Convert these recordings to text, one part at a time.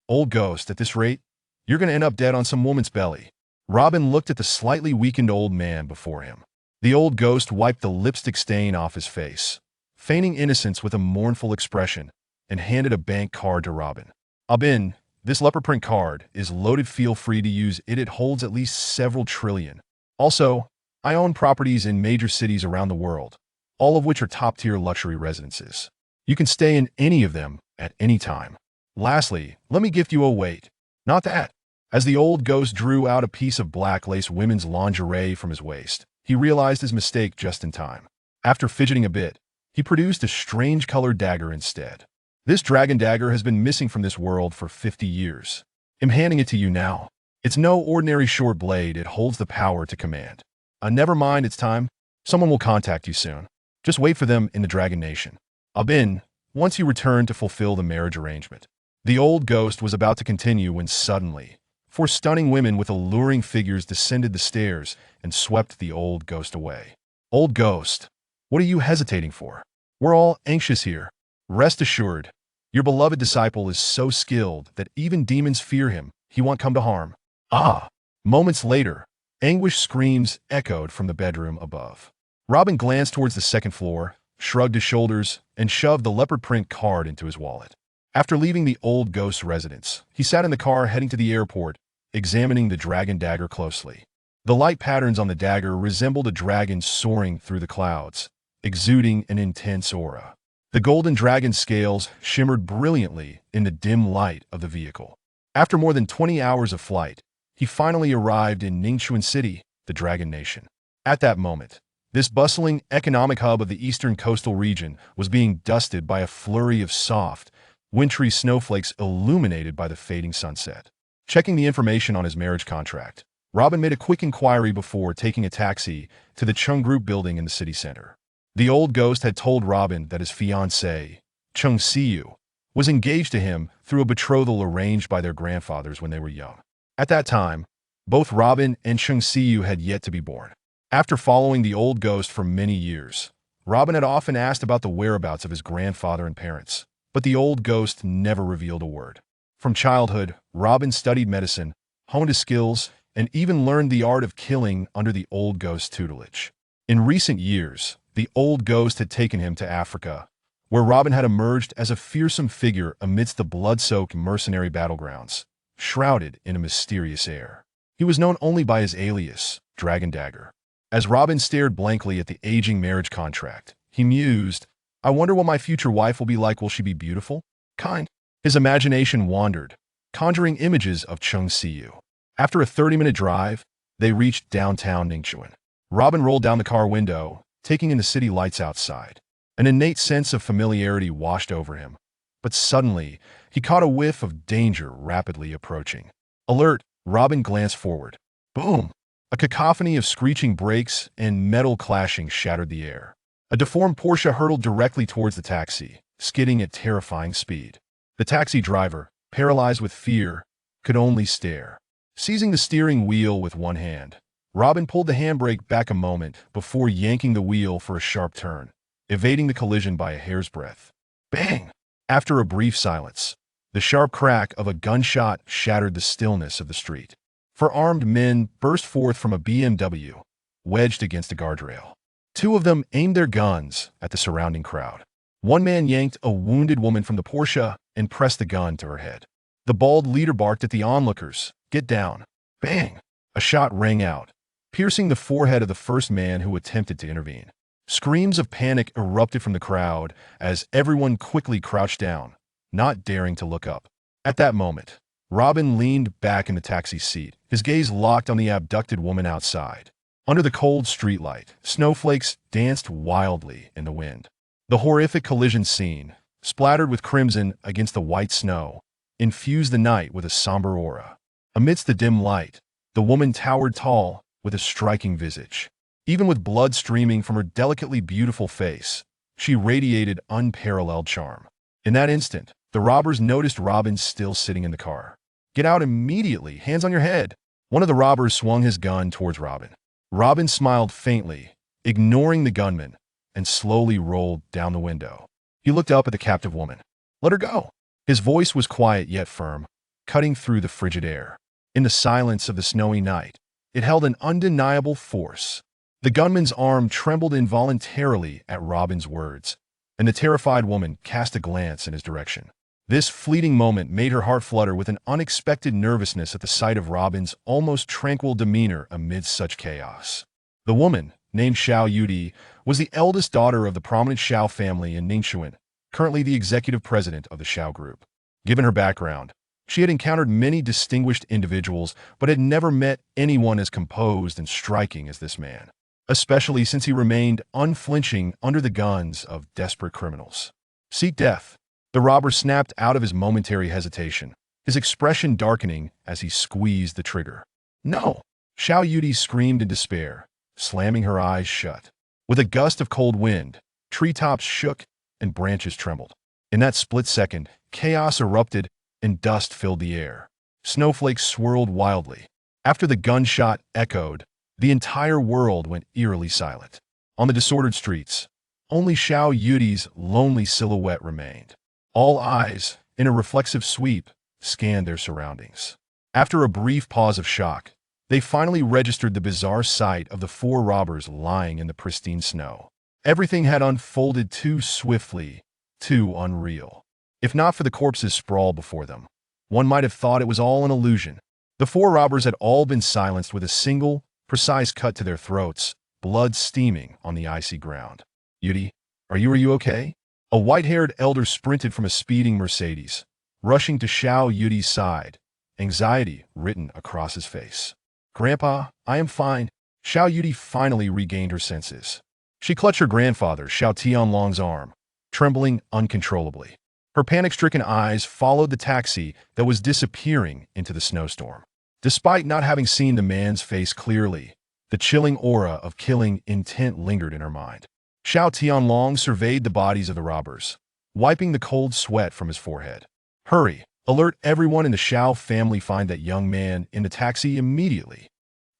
Old ghost, at this rate, you're going to end up dead on some woman's belly. Robin looked at the slightly weakened old man before him. The old ghost wiped the lipstick stain off his face, feigning innocence with a mournful expression, and handed a bank card to Robin. Abin, this leopard print card is loaded. Feel free to use it. It holds at least several trillion. Also, I own properties in major cities around the world, all of which are top-tier luxury residences. You can stay in any of them at any time. Lastly, let me gift you a wait. Not that. As the old ghost drew out a piece of black lace women's lingerie from his waist, he realized his mistake just in time. After fidgeting a bit, he produced a strange-colored dagger instead. This dragon dagger has been missing from this world for 50 years. I'm handing it to you now. It's no ordinary short blade. It holds the power to command. Never mind, it's time. Someone will contact you soon. Just wait for them in the Dragon Nation. Abin, once you return to fulfill the marriage arrangement. The old ghost was about to continue when suddenly, four stunning women with alluring figures descended the stairs and swept the old ghost away. Old ghost, what are you hesitating for? We're all anxious here. Rest assured, your beloved disciple is so skilled that even demons fear him. He won't come to harm. Ah! Moments later, anguished screams echoed from the bedroom above. Robin glanced towards the second floor, shrugged his shoulders, and shoved the leopard print card into his wallet. After leaving the old ghost's residence, he sat in the car heading to the airport, examining the dragon dagger closely. The light patterns on the dagger resembled a dragon soaring through the clouds, exuding an intense aura. The golden dragon scales shimmered brilliantly in the dim light of the vehicle. After more than 20 hours of flight, he finally arrived in Ningxuan City, the Dragon Nation. At that moment, this bustling economic hub of the eastern coastal region was being dusted by a flurry of soft, wintry snowflakes illuminated by the fading sunset. Checking the information on his marriage contract, Robin made a quick inquiry before taking a taxi to the Chung Group building in the city center. The old ghost had told Robin that his fiancée, Chung Siyu, was engaged to him through a betrothal arranged by their grandfathers when they were young. At that time, both Robin and Chung Siyu had yet to be born. After following the old ghost for many years, Robin had often asked about the whereabouts of his grandfather and parents, but the old ghost never revealed a word. From childhood, Robin studied medicine, honed his skills, and even learned the art of killing under the old ghost's tutelage. In recent years, the old ghost had taken him to Africa, where Robin had emerged as a fearsome figure amidst the blood-soaked mercenary battlegrounds, shrouded in a mysterious air. He was known only by his alias, Dragon Dagger. As Robin stared blankly at the aging marriage contract, he mused, I wonder what my future wife will be like. Will she be beautiful? Kind? His imagination wandered, conjuring images of Chung Siyu. After a 30-minute drive, they reached downtown Ningxuan. Robin rolled down the car window, taking in the city lights outside. An innate sense of familiarity washed over him, but suddenly, he caught a whiff of danger rapidly approaching. Alert, Robin glanced forward. Boom! A cacophony of screeching brakes and metal clashing shattered the air. A deformed Porsche hurtled directly towards the taxi, skidding at terrifying speed. The taxi driver, paralyzed with fear, could only stare. Seizing the steering wheel with one hand, Robin pulled the handbrake back a moment before yanking the wheel for a sharp turn, evading the collision by a hair's breadth. Bang! After a brief silence, the sharp crack of a gunshot shattered the stillness of the street. Four armed men burst forth from a BMW, wedged against a guardrail. Two of them aimed their guns at the surrounding crowd. One man yanked a wounded woman from the Porsche and pressed the gun to her head. The bald leader barked at the onlookers, "Get down." Bang! A shot rang out, piercing the forehead of the first man who attempted to intervene. Screams of panic erupted from the crowd as everyone quickly crouched down, not daring to look up. At that moment, Robin leaned back in the taxi seat, his gaze locked on the abducted woman outside. Under the cold streetlight, snowflakes danced wildly in the wind. The horrific collision scene, splattered with crimson against the white snow, infused the night with a somber aura. Amidst the dim light, the woman towered tall, with a striking visage. Even with blood streaming from her delicately beautiful face, she radiated unparalleled charm. In that instant, the robbers noticed Robin still sitting in the car. "Get out immediately, hands on your head." One of the robbers swung his gun towards Robin. Robin smiled faintly, ignoring the gunman, and slowly rolled down the window. He looked up at the captive woman. "Let her go." His voice was quiet yet firm. cutting through the frigid air. In the silence of the snowy night, it held an undeniable force. The gunman's arm trembled involuntarily at Robin's words, and the terrified woman cast a glance in his direction. This fleeting moment made her heart flutter with an unexpected nervousness at the sight of Robin's almost tranquil demeanor amidst such chaos. The woman, named Xiao Yudi, was the eldest daughter of the prominent Xiao family in Ningxuan, currently the executive president of the Xiao Group. Given her background, she had encountered many distinguished individuals but had never met anyone as composed and striking as this man, especially since he remained unflinching under the guns of desperate criminals. Seek death. The robber snapped out of his momentary hesitation, his expression darkening as he squeezed the trigger. No! Xiao Yudi screamed in despair, slamming her eyes shut. With a gust of cold wind, treetops shook and branches trembled. In that split second, chaos erupted and dust filled the air. Snowflakes swirled wildly. After the gunshot echoed, the entire world went eerily silent. On the disordered streets, only Xiao Yudi's lonely silhouette remained. All eyes, in a reflexive sweep, scanned their surroundings. After a brief pause of shock, they finally registered the bizarre sight of the four robbers lying in the pristine snow. Everything had unfolded too swiftly, too unreal. If not for the corpses sprawled before them, one might have thought it was all an illusion. The four robbers had all been silenced with a single, precise cut to their throats, blood steaming on the icy ground. Yudi, are you okay? A white-haired elder sprinted from a speeding Mercedes, rushing to Xiao Yudi's side, anxiety written across his face. Grandpa, I am fine. Xiao Yudi finally regained her senses. She clutched her grandfather, Xiao Tianlong's arm, trembling uncontrollably. Her panic-stricken eyes followed the taxi that was disappearing into the snowstorm. Despite not having seen the man's face clearly, the chilling aura of killing intent lingered in her mind. Xiao Tianlong surveyed the bodies of the robbers, wiping the cold sweat from his forehead. Hurry! Alert everyone in the Xiao family, find that young man in the taxi immediately.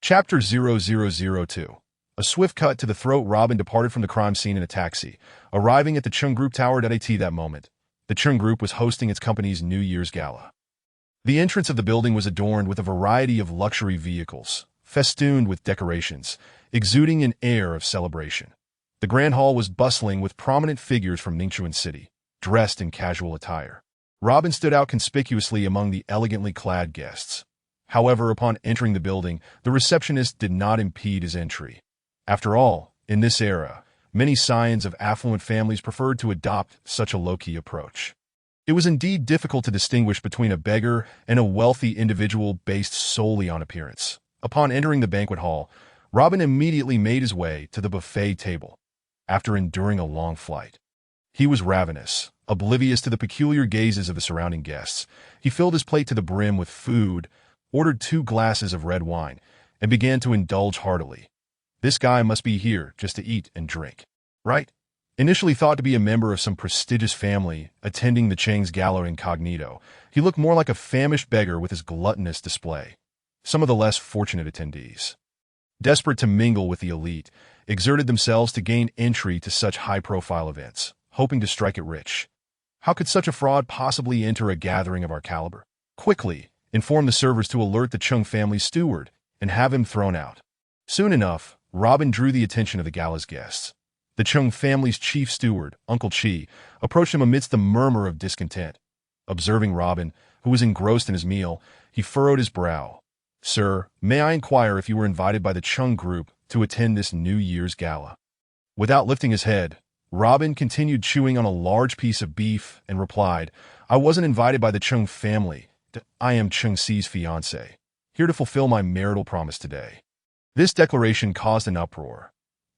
Chapter 0002. A swift cut to the throat. Robin departed from the crime scene in a taxi, arriving at the Chung Group Tower at that moment. The Chung Group was hosting its company's New Year's Gala. The entrance of the building was adorned with a variety of luxury vehicles, festooned with decorations, exuding an air of celebration. The Grand Hall was bustling with prominent figures from Ningxuan City, dressed in casual attire. Robin stood out conspicuously among the elegantly clad guests. However, upon entering the building, the receptionist did not impede his entry. After all, in this era, many scions of affluent families preferred to adopt such a low-key approach. It was indeed difficult to distinguish between a beggar and a wealthy individual based solely on appearance. Upon entering the banquet hall, Robin immediately made his way to the buffet table. After enduring a long flight, he was ravenous. Oblivious to the peculiar gazes of the surrounding guests, he filled his plate to the brim with food, ordered 2 glasses of red wine, and began to indulge heartily. This guy must be here just to eat and drink, right? Initially thought to be a member of some prestigious family attending the Chang's Gala incognito, he looked more like a famished beggar with his gluttonous display. Some of the less fortunate attendees, desperate to mingle with the elite, exerted themselves to gain entry to such high-profile events, hoping to strike it rich. How could such a fraud possibly enter a gathering of our caliber? Quickly, inform the servers to alert the Chung family steward and have him thrown out. Soon enough, Robin drew the attention of the gala's guests. The Chung family's chief steward, Uncle Chi, approached him amidst the murmur of discontent. Observing Robin, who was engrossed in his meal, he furrowed his brow. Sir, may I inquire if you were invited by the Chung Group to attend this New Year's Gala? Without lifting his head, Robin continued chewing on a large piece of beef and replied, I wasn't invited by the Chung family. I am Chung Si's fiancé, here to fulfill my marital promise today. This declaration caused an uproar.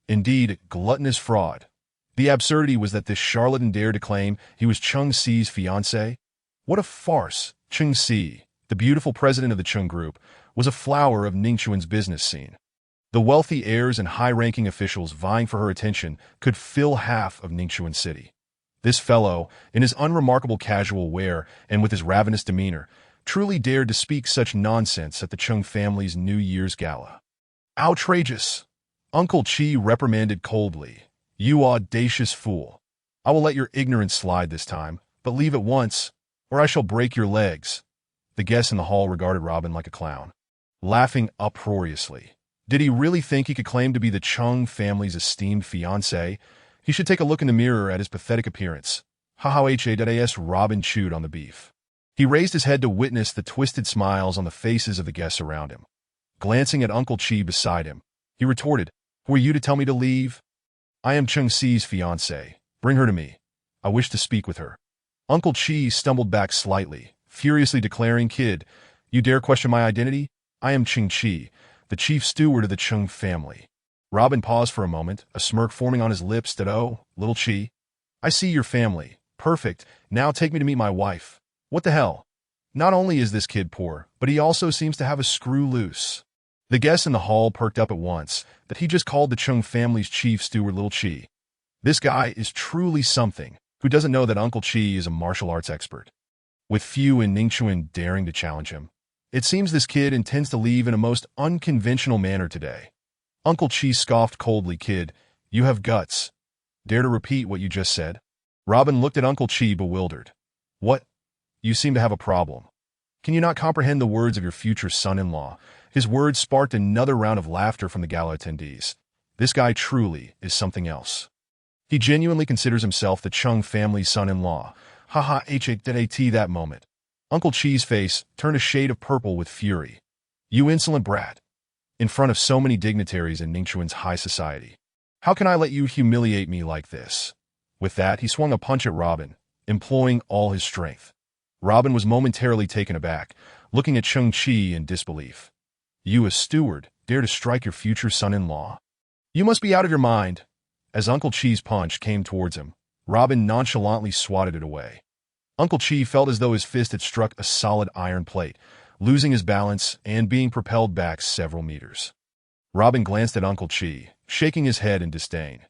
Indeed, gluttonous fraud. The absurdity was that this charlatan dared to claim he was Chung Si's fiancé. What a farce! Chung Si, the beautiful president of the Chung Group, was a flower of Ningxuan's business scene. The wealthy heirs and high-ranking officials vying for her attention could fill half of Ningxuan City. This fellow, in his unremarkable casual wear and with his ravenous demeanor, truly dared to speak such nonsense at the Chung family's New Year's Gala. Outrageous! Uncle Chi reprimanded coldly. You audacious fool! I will let your ignorance slide this time, but leave at once, or I shall break your legs. The guests in the hall regarded Robin like a clown, laughing uproariously. Did he really think he could claim to be the Chung family's esteemed fiancé? He should take a look in the mirror at his pathetic appearance. Ha-ha-ha-as Robin chewed on the beef. He raised his head to witness the twisted smiles on the faces of the guests around him. Glancing at Uncle Chi beside him, he retorted, "Who are you to tell me to leave? I am Chung Si's fiancé. Bring her to me. I wish to speak with her." Uncle Chi stumbled back slightly, furiously declaring, "Kid, you dare question my identity? I am Ching Chi, the chief steward of the Chung family." Robin paused for a moment, a smirk forming on his lips that, "Oh, little Chi, I see your family. Perfect. Now take me to meet my wife." What the hell? Not only is this kid poor, but he also seems to have a screw loose. The guests in the hall perked up at once that he just called the Chung family's chief steward Little Chi. This guy is truly something. Who doesn't know that Uncle Chi is a martial arts expert? With few in Ningxuan daring to challenge him. It seems this kid intends to leave in a most unconventional manner today. Uncle Chi scoffed coldly, "Kid, you have guts. Dare to repeat what you just said?" Robin looked at Uncle Chi bewildered. "What? You seem to have a problem. Can you not comprehend the words of your future son-in-law?" His words sparked another round of laughter from the gala attendees. This guy truly is something else. He genuinely considers himself the Chung family's son-in-law. Ha-ha-ha-at that moment. Uncle Chi's face turned a shade of purple with fury. "You insolent brat. In front of so many dignitaries in Ningxuan's high society. How can I let you humiliate me like this?" With that, he swung a punch at Robin, employing all his strength. Robin was momentarily taken aback, looking at Chung Chi in disbelief. "You, a steward, dare to strike your future son-in-law? You must be out of your mind." As Uncle Chi's punch came towards him, Robin nonchalantly swatted it away. Uncle Chi felt as though his fist had struck a solid iron plate, losing his balance and being propelled back several meters. Robin glanced at Uncle Chi, shaking his head in disdain.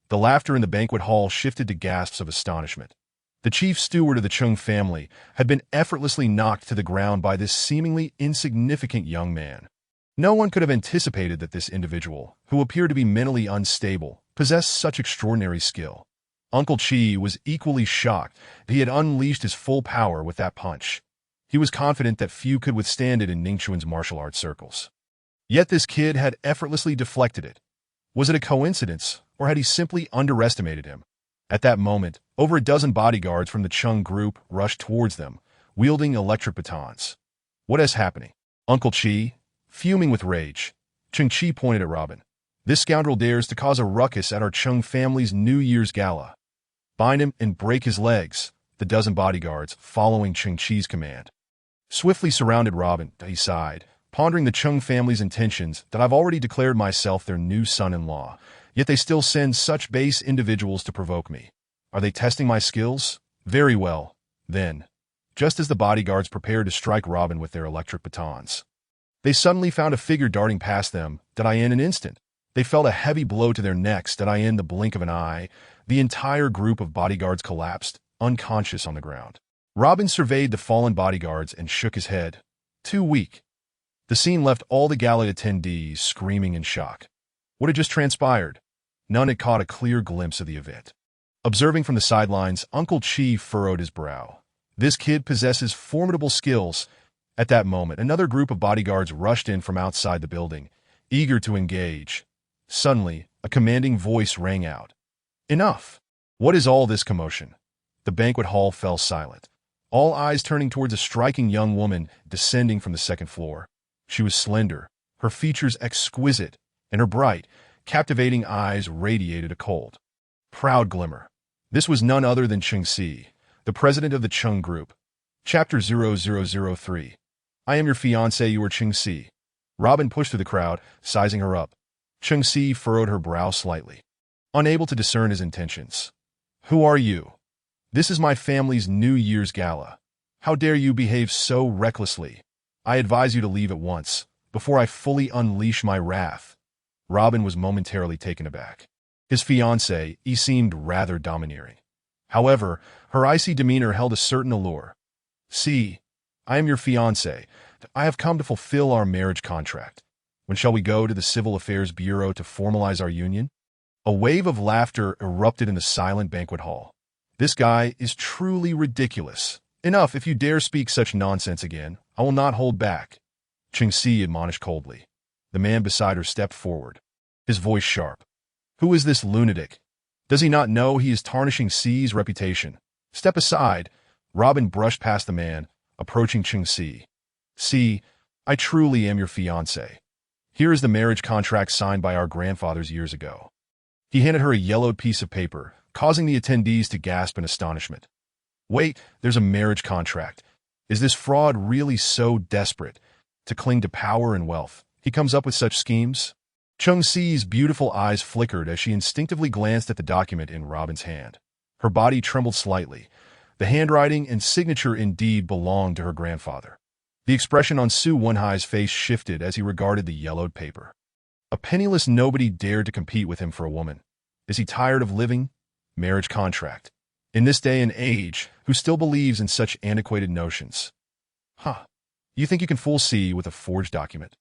The laughter in the banquet hall shifted to gasps of astonishment. The chief steward of the Chung family had been effortlessly knocked to the ground by this seemingly insignificant young man. No one could have anticipated that this individual, who appeared to be mentally unstable, possessed such extraordinary skill. Uncle Chi was equally shocked that he had unleashed his full power with that punch. He was confident that few could withstand it in Ningxuan's martial arts circles. Yet this kid had effortlessly deflected it. Was it a coincidence, or had he simply underestimated him? At that moment, over a dozen bodyguards from the Chung group rushed towards them, wielding electric batons. "What is happening?" Uncle Chi, fuming with rage, Chung Chi pointed at Robin. "This scoundrel dares to cause a ruckus at our Chung family's New Year's gala. Bind him and break his legs." The dozen bodyguards, following Chung Chi's command, swiftly surrounded Robin. He sighed, pondering the Chung family's intentions, that I've already declared myself their new son-in-law, yet they still send such base individuals to provoke me. Are they testing my skills? Very well, then. Just as the bodyguards prepared to strike Robin with their electric batons, they suddenly found a figure darting past them, that in an instant. They felt a heavy blow to their necks, that in the blink of an eye, the entire group of bodyguards collapsed, unconscious on the ground. Robin surveyed the fallen bodyguards and shook his head. Too weak. The scene left all the gala attendees screaming in shock. What had just transpired? None had caught a clear glimpse of the event. Observing from the sidelines, Uncle Chi furrowed his brow. This kid possesses formidable skills. At that moment, another group of bodyguards rushed in from outside the building, eager to engage. Suddenly, a commanding voice rang out. "Enough! What is all this commotion?" The banquet hall fell silent, all eyes turning towards a striking young woman descending from the second floor. She was slender, her features exquisite, and her bright, captivating eyes radiated a cold, proud glimmer. This was none other than Ching Si, the president of the Chung Group. Chapter 0003. "I am your fiancé, you are Ching Si." Robin pushed through the crowd, sizing her up. Ching Si furrowed her brow slightly, unable to discern his intentions. "Who are you? This is my family's New Year's gala. How dare you behave so recklessly? I advise you to leave at once, before I fully unleash my wrath." Robin was momentarily taken aback. His fiancée, seemed rather domineering. However, her icy demeanor held a certain allure. "See, I am your fiancé. I have come to fulfill our marriage contract. When shall we go to the Civil Affairs Bureau to formalize our union?" A wave of laughter erupted in the silent banquet hall. "This guy is truly ridiculous. Enough, if you dare speak such nonsense again, I will not hold back, Cheng Si admonished coldly. The man beside her stepped forward, his voice sharp. Who is this lunatic? Does he not know he is tarnishing Si's reputation? Step aside. Robin brushed past the man, approaching Cheng Si. Si, I truly am your fiancé. Here is the marriage contract signed by our grandfathers years ago. He handed her a yellowed piece of paper, causing the attendees to gasp in astonishment. Wait, there's a marriage contract. Is this fraud really so desperate to cling to power and wealth? He comes up with such schemes? Cheng Si's beautiful eyes flickered as she instinctively glanced at the document in Robin's hand. Her body trembled slightly. The handwriting and signature indeed belonged to her grandfather. The expression on Su Wenhai's face shifted as he regarded the yellowed paper. A penniless nobody dared to compete with him for a woman. Is he tired of living? Marriage contract. In this day and age, who still believes in such antiquated notions? You think you can fool Si with a forged document?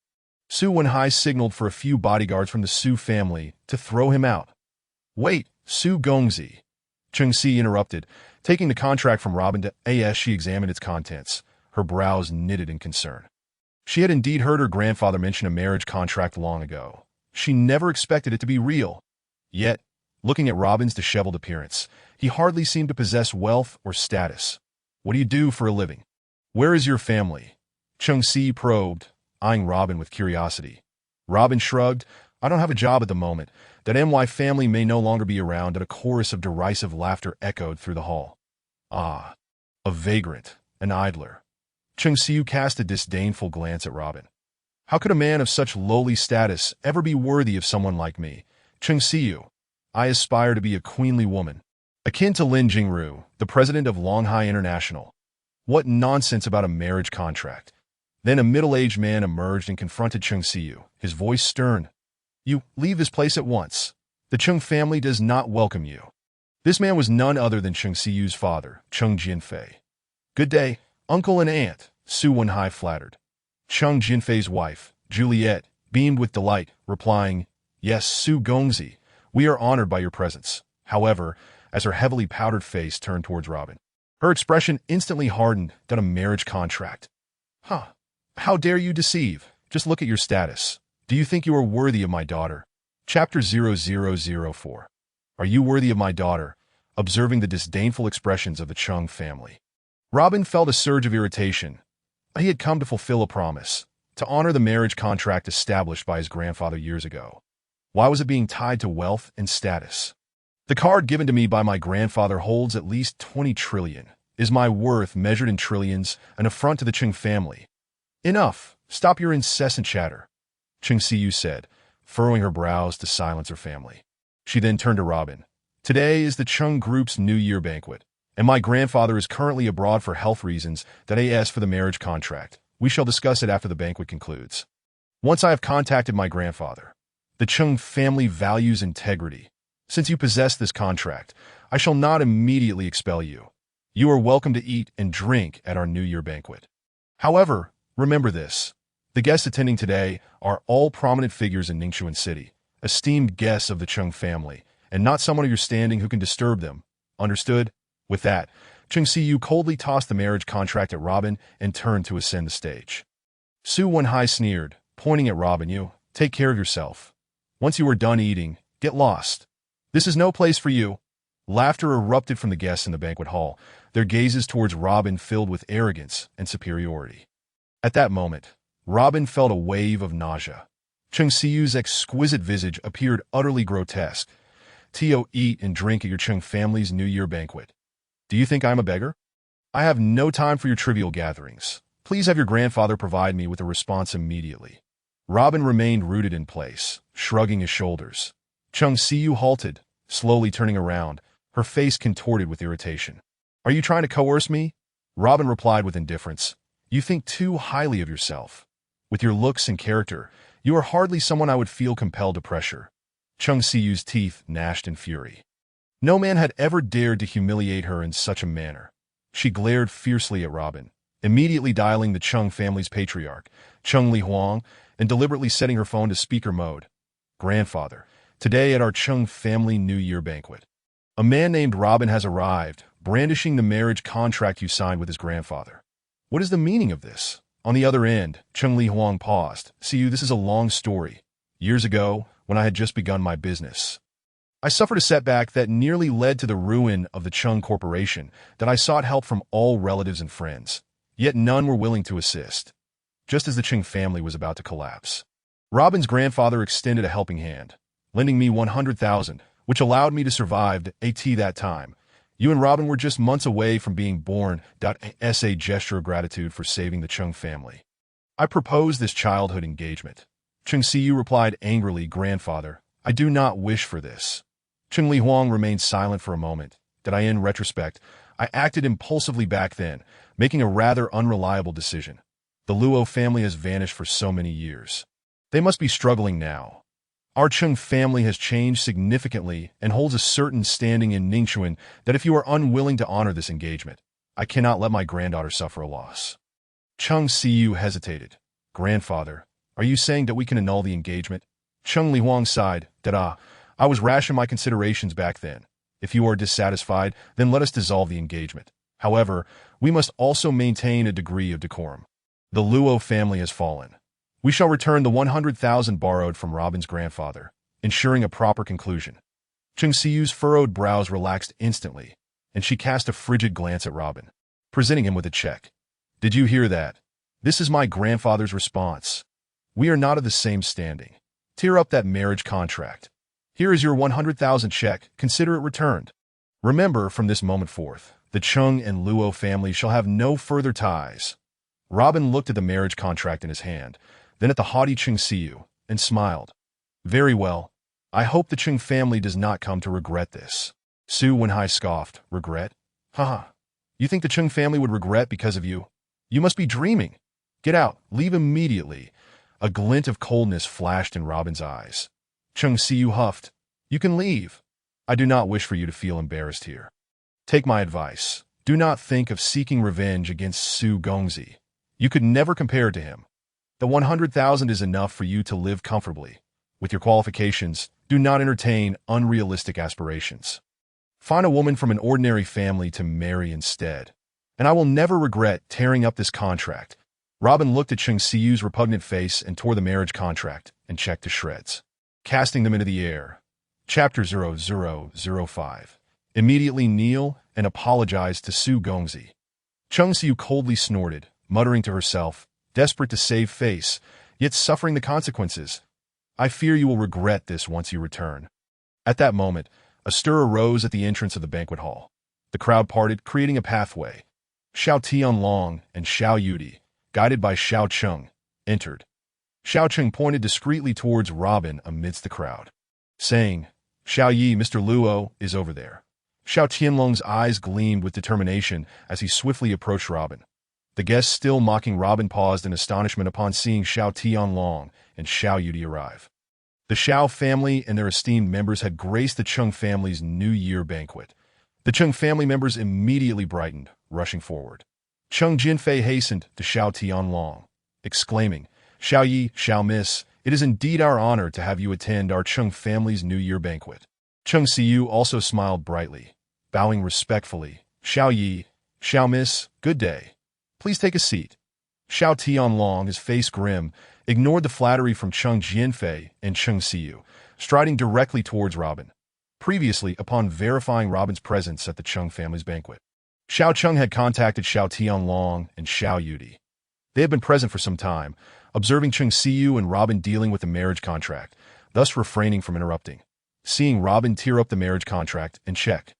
Su Wenhai signaled for a few bodyguards from the Su family to throw him out. Wait, Su Gongzi. Cheng Si interrupted, taking the contract from Robin as she examined its contents, her brows knitted in concern. She had indeed heard her grandfather mention a marriage contract long ago. She never expected it to be real. Yet, looking at Robin's disheveled appearance, he hardly seemed to possess wealth or status. What do you do for a living? Where is your family? Cheng Si probed, eyeing Robin with curiosity. Robin shrugged. I don't have a job at the moment. That MY family may no longer be around, and a chorus of derisive laughter echoed through the hall. Ah, a vagrant, an idler. Cheng Siu cast a disdainful glance at Robin. How could a man of such lowly status ever be worthy of someone like me? Cheng Siu, I aspire to be a queenly woman, akin to Lin Jingru, the president of Longhai International. What nonsense about a marriage contract. Then a middle-aged man emerged and confronted Cheng Siu, his voice stern. You leave this place at once. The Cheng family does not welcome you. This man was none other than Cheng Siu's father, Cheng Jinfei. Good day, uncle and aunt, Su Wenhai flattered. Cheng Jinfei's wife, Juliet, beamed with delight, replying, Yes, Su Gongzi, we are honored by your presence. However, as her heavily powdered face turned towards Robin, her expression instantly hardened. Done a marriage contract. How dare you deceive? Just look at your status. Do you think you are worthy of my daughter? Chapter 0004. Are you worthy of my daughter? Observing the disdainful expressions of the Cheng family, Robin felt a surge of irritation. He had come to fulfill a promise, to honor the marriage contract established by his grandfather years ago. Why was it being tied to wealth and status? The card given to me by my grandfather holds at least 20 trillion. Is my worth measured in trillions an affront to the Cheng family? Enough! Stop your incessant chatter, Cheng Siu said, furrowing her brows to silence her family. She then turned to Robin. Today is the Cheng Group's New Year banquet, and my grandfather is currently abroad for health reasons that I asked for the marriage contract. We shall discuss it after the banquet concludes. Once I have contacted my grandfather. The Cheng family values integrity. Since you possess this contract, I shall not immediately expel you. You are welcome to eat and drink at our New Year banquet. However, remember this. The guests attending today are all prominent figures in Ningxuan City, esteemed guests of the Cheng family, and not someone of your standing who can disturb them. Understood? With that, Cheng Siu coldly tossed the marriage contract at Robin and turned to ascend the stage. Su Wenhai sneered, pointing at Robin. You, take care of yourself. Once you are done eating, get lost. This is no place for you. Laughter erupted from the guests in the banquet hall, their gazes towards Robin filled with arrogance and superiority. At that moment, Robin felt a wave of nausea. Cheng Siu's exquisite visage appeared utterly grotesque. Tio, eat and drink at your Cheng family's New Year banquet. Do you think I am a beggar? I have no time for your trivial gatherings. Please have your grandfather provide me with a response immediately. Robin remained rooted in place, shrugging his shoulders. Cheng Siu halted, slowly turning around, her face contorted with irritation. Are you trying to coerce me? Robin replied with indifference. You think too highly of yourself. With your looks and character, you are hardly someone I would feel compelled to pressure. Cheng Siu's teeth gnashed in fury. No man had ever dared to humiliate her in such a manner. She glared fiercely at Robin, immediately dialing the Cheng family's patriarch, Cheng Li Huang, and deliberately setting her phone to speaker mode. Grandfather, today at our Cheng family New Year banquet, a man named Robin has arrived, brandishing the marriage contract you signed with his grandfather. What is the meaning of this? On the other end, Cheng Li Huang paused. See you, this is a long story. Years ago, when I had just begun my business, I suffered a setback that nearly led to the ruin of the Cheng Corporation, that I sought help from all relatives and friends. Yet none were willing to assist. Just as the Cheng family was about to collapse, Robin's grandfather extended a helping hand, lending me 100,000, which allowed me to survive at that time. You and Robin were just months away from being born. As a gesture of gratitude for saving the Cheng family, I proposed this childhood engagement. Cheng Siyu replied angrily, Grandfather, I do not wish for this. Cheng Li Huang remained silent for a moment. In retrospect, I acted impulsively back then, making a rather unreliable decision. The Luo family has vanished for so many years. They must be struggling now. Our Cheng family has changed significantly and holds a certain standing in Ningxuan that if you are unwilling to honor this engagement, I cannot let my granddaughter suffer a loss. Cheng Siyu hesitated. Grandfather, are you saying that we can annul the engagement? Cheng Li Huang sighed. I was rash in my considerations back then. If you are dissatisfied, then let us dissolve the engagement. However, we must also maintain a degree of decorum. The Luo family has fallen. We shall return the 100,000 borrowed from Robin's grandfather, ensuring a proper conclusion. Cheng Siyu's furrowed brows relaxed instantly, and she cast a frigid glance at Robin, presenting him with a check. Did you hear that? This is my grandfather's response. We are not of the same standing. Tear up that marriage contract. Here is your 100,000 check, consider it returned. Remember, from this moment forth, the Cheng and Luo families shall have no further ties. Robin looked at the marriage contract in his hand, then at the haughty Cheng Siyu, and smiled. Very well. I hope the Cheng family does not come to regret this. Su Wenhai scoffed. Regret? Haha. You think the Cheng family would regret because of you? You must be dreaming. Get out. Leave immediately. A glint of coldness flashed in Robin's eyes. Cheng Siyu huffed. You can leave. I do not wish for you to feel embarrassed here. Take my advice. Do not think of seeking revenge against Su Gongzi. You could never compare to him. The 100,000 is enough for you to live comfortably. With your qualifications, do not entertain unrealistic aspirations. Find a woman from an ordinary family to marry instead. And I will never regret tearing up this contract. Robin looked at Cheng Siyu's repugnant face and tore the marriage contract and check to shreds, casting them into the air. Chapter 0005. Immediately kneel and apologize to Su Gongzi. Cheng Siyu coldly snorted, muttering to herself, desperate to save face, yet suffering the consequences. I fear you will regret this once you return. At that moment, a stir arose at the entrance of the banquet hall. The crowd parted, creating a pathway. Xiao Tianlong and Xiao Yudi, guided by Xiao Cheng, entered. Xiao Cheng pointed discreetly towards Robin amidst the crowd, saying, Xiao Yi, Mr. Luo, is over there. Xiao Tianlong's eyes gleamed with determination as he swiftly approached Robin. The guests still mocking Robin paused in astonishment upon seeing Xiao Tianlong and Xiao Yudi arrive. The Xiao family and their esteemed members had graced the Cheng family's New Year banquet. The Cheng family members immediately brightened, rushing forward. Cheng Jinfei hastened to Xiao Tianlong, exclaiming, Xiao Yi, Xiao Miss, it is indeed our honor to have you attend our Cheng family's New Year banquet. Cheng Siyu also smiled brightly, bowing respectfully. Xiao Yi, Xiao Miss, good day. Please take a seat. Xiao Tianlong, his face grim, ignored the flattery from Cheng Jinfei and Cheng Siyu, striding directly towards Robin. Previously, upon verifying Robin's presence at the Cheng family's banquet, Xiao Cheng had contacted Xiao Tianlong and Xiao Yudi. They had been present for some time, observing Cheng Siyu and Robin dealing with the marriage contract, thus refraining from interrupting. Seeing Robin tear up the marriage contract and check,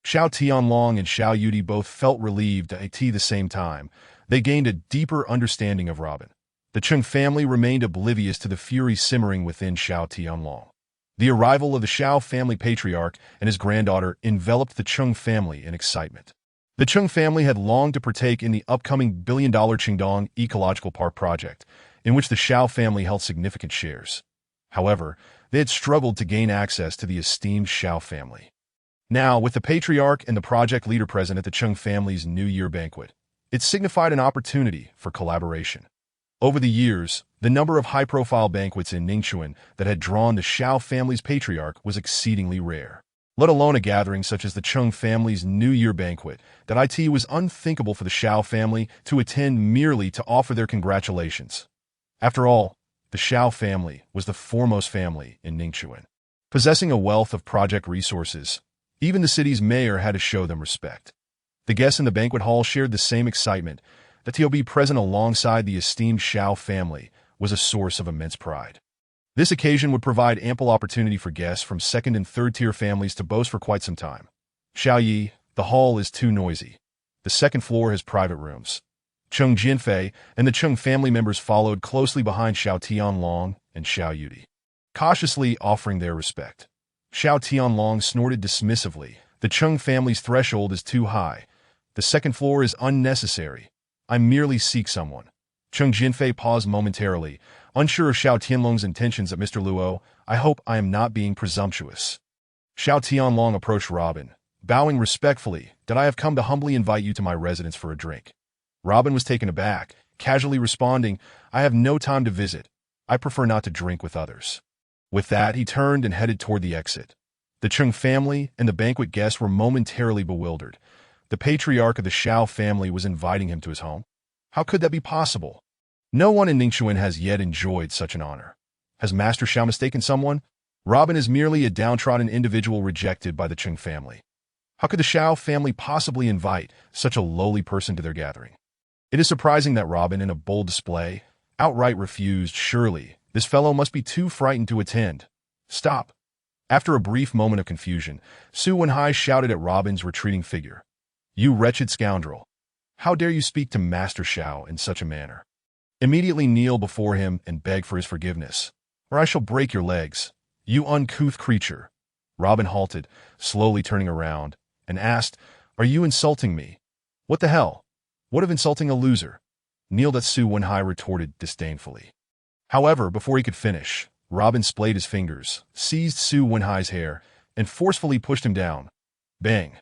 Xiao Tianlong and Xiao Yudi both felt relieved at the same time. They gained a deeper understanding of Robin. The Cheng family remained oblivious to the fury simmering within Xiao Tianlong. The arrival of the Xiao family patriarch and his granddaughter enveloped the Cheng family in excitement. The Cheng family had longed to partake in the upcoming billion-dollar Qingdong Ecological Park project, in which the Xiao family held significant shares. However, they had struggled to gain access to the esteemed Xiao family. Now, with the patriarch and the project leader present at the Cheng family's New Year banquet, it signified an opportunity for collaboration. Over the years, the number of high-profile banquets in Ningxuan that had drawn the Xiao family's patriarch was exceedingly rare. let alone a gathering such as the Chung family's New Year banquet, that it was unthinkable for the Xiao family to attend merely to offer their congratulations. After all, the Xiao family was the foremost family in Ningxuan. Possessing a wealth of project resources, even the city's mayor had to show them respect. The guests in the banquet hall shared the same excitement. That to be present alongside the esteemed Xiao family was a source of immense pride. This occasion would provide ample opportunity for guests from second and third-tier families to boast for quite some time. Xiao Yi, the hall is too noisy. The second floor has private rooms. Chung Jinfei and the Chung family members followed closely behind Xiao Tianlong and Xiao Yudi, cautiously offering their respect. Xiao Tianlong snorted dismissively. The Chung family's threshold is too high. The second floor is unnecessary. I merely seek someone. Chung Jinfei paused momentarily, unsure of Xiao Tianlong's intentions at Mr. Luo. I hope I am not being presumptuous. Xiao Tianlong approached Robin, bowing respectfully. Did I have come to humbly invite you to my residence for a drink? Robin was taken aback, casually responding, I have no time to visit. I prefer not to drink with others. With that, he turned and headed toward the exit. The Chung family and the banquet guests were momentarily bewildered. The patriarch of the Xiao family was inviting him to his home. How could that be possible? No one in Ningxuan has yet enjoyed such an honor. Has Master Xiao mistaken someone? Robin is merely a downtrodden individual rejected by the Chung family. How could the Xiao family possibly invite such a lowly person to their gathering? It is surprising that Robin, in a bold display, outright refused. Surely, this fellow must be too frightened to attend. Stop. After a brief moment of confusion, Su Wenhai shouted at Robin's retreating figure. You wretched scoundrel! How dare you speak to Master Xiao in such a manner? Immediately kneel before him and beg for his forgiveness, or I shall break your legs, you uncouth creature. Robin halted, slowly turning around, and asked, Are you insulting me? What the hell? What of insulting a loser? Kneel, that Su Wenhai retorted disdainfully. However, before he could finish, Robin splayed his fingers, seized Su Wenhai's hair, and forcefully pushed him down. Bang!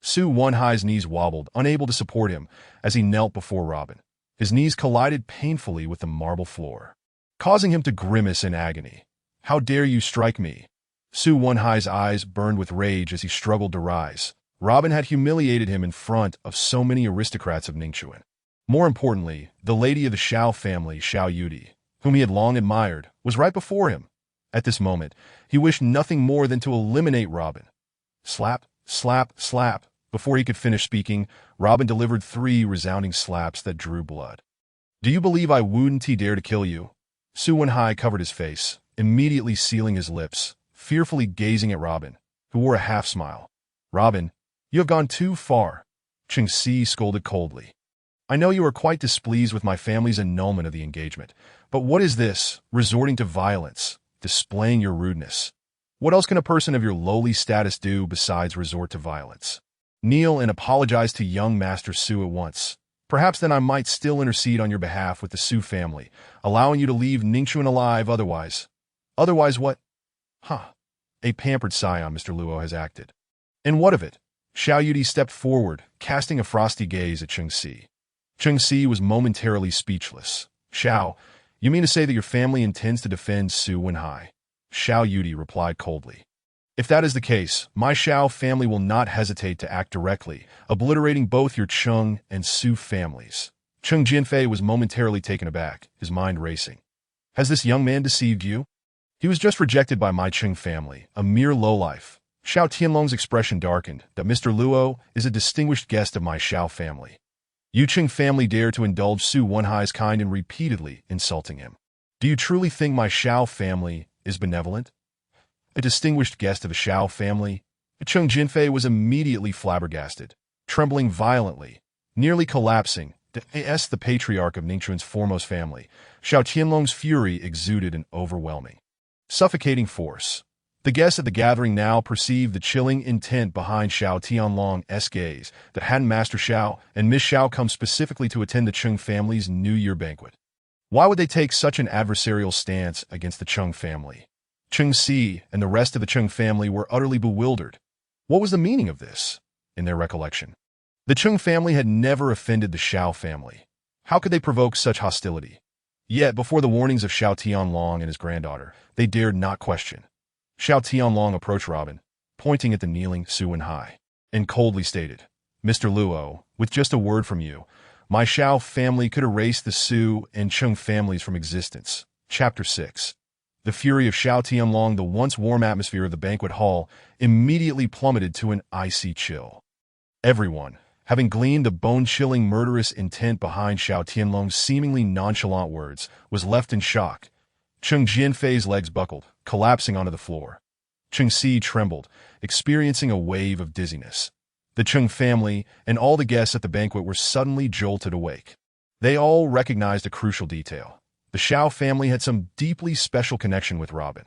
Su Wenhai's knees wobbled, unable to support him, as he knelt before Robin. His knees collided painfully with the marble floor, causing him to grimace in agony. How dare you strike me? Su Wenhai's eyes burned with rage as he struggled to rise. Robin had humiliated him in front of so many aristocrats of Ningxuan. More importantly, the lady of the Xiao family, Xiao Yudi, whom he had long admired, was right before him. At this moment, he wished nothing more than to eliminate Robin. Slap, slap, slap. Before he could finish speaking, Robin delivered 3 resounding slaps that drew blood. Do you believe I wouldn't dare to kill you? Su Wenhai covered his face, immediately sealing his lips, fearfully gazing at Robin, who wore a half-smile. Robin, you have gone too far, Cheng Si scolded coldly. I know you are quite displeased with my family's annulment of the engagement, but what is this, resorting to violence, displaying your rudeness? What else can a person of your lowly status do besides resort to violence? Kneel and apologize to young Master Su at once. Perhaps then I might still intercede on your behalf with the Su family, allowing you to leave Ningxuan alive otherwise. Otherwise what? A pampered scion Mr. Luo has acted. And what of it? Xiao Yudi stepped forward, casting a frosty gaze at Cheng Si. Cheng Si was momentarily speechless. Xiao, you mean to say that your family intends to defend Su Wenhai? Xiao Yudi replied coldly. If that is the case, my Xiao family will not hesitate to act directly, obliterating both your Chung and Su families. Chung Jinfei was momentarily taken aback, his mind racing. Has this young man deceived you? He was just rejected by my Chung family, a mere lowlife. Xiao Tianlong's expression darkened. That Mr. Luo is a distinguished guest of my Xiao family. You Chung family dare to indulge Su Wenhai's kind in repeatedly insulting him. Do you truly think my Xiao family is benevolent? A distinguished guest of the Xiao family? Chung Jinfei was immediately flabbergasted, trembling violently, nearly collapsing. The patriarch of Ningxuan's foremost family, Xiao Tianlong's fury exuded an overwhelming, suffocating force. The guests at the gathering now perceived the chilling intent behind Xiao Tianlong's gaze, that hadn't Master Xiao and Miss Xiao come specifically to attend the Chung family's New Year banquet. Why would they take such an adversarial stance against the Chung family? Cheng Si and the rest of the Chung family were utterly bewildered. What was the meaning of this, in their recollection? The Chung family had never offended the Xiao family. How could they provoke such hostility? Yet, before the warnings of Xiao Tianlong and his granddaughter, they dared not question. Xiao Tianlong approached Robin, pointing at the kneeling Su Wenhai, and coldly stated, "Mr. Luo, with just a word from you, my Shao family could erase the Su and Cheng families from existence." Chapter 6. The fury of Shao Tianlong, the once warm atmosphere of the banquet hall, immediately plummeted to an icy chill. Everyone, having gleaned the bone-chilling murderous intent behind Shao Tianlong's seemingly nonchalant words, was left in shock. Cheng Jianfei's legs buckled, collapsing onto the floor. Cheng Si trembled, experiencing a wave of dizziness. The Cheng family and all the guests at the banquet were suddenly jolted awake. They all recognized a crucial detail. The Shao family had some deeply special connection with Robin.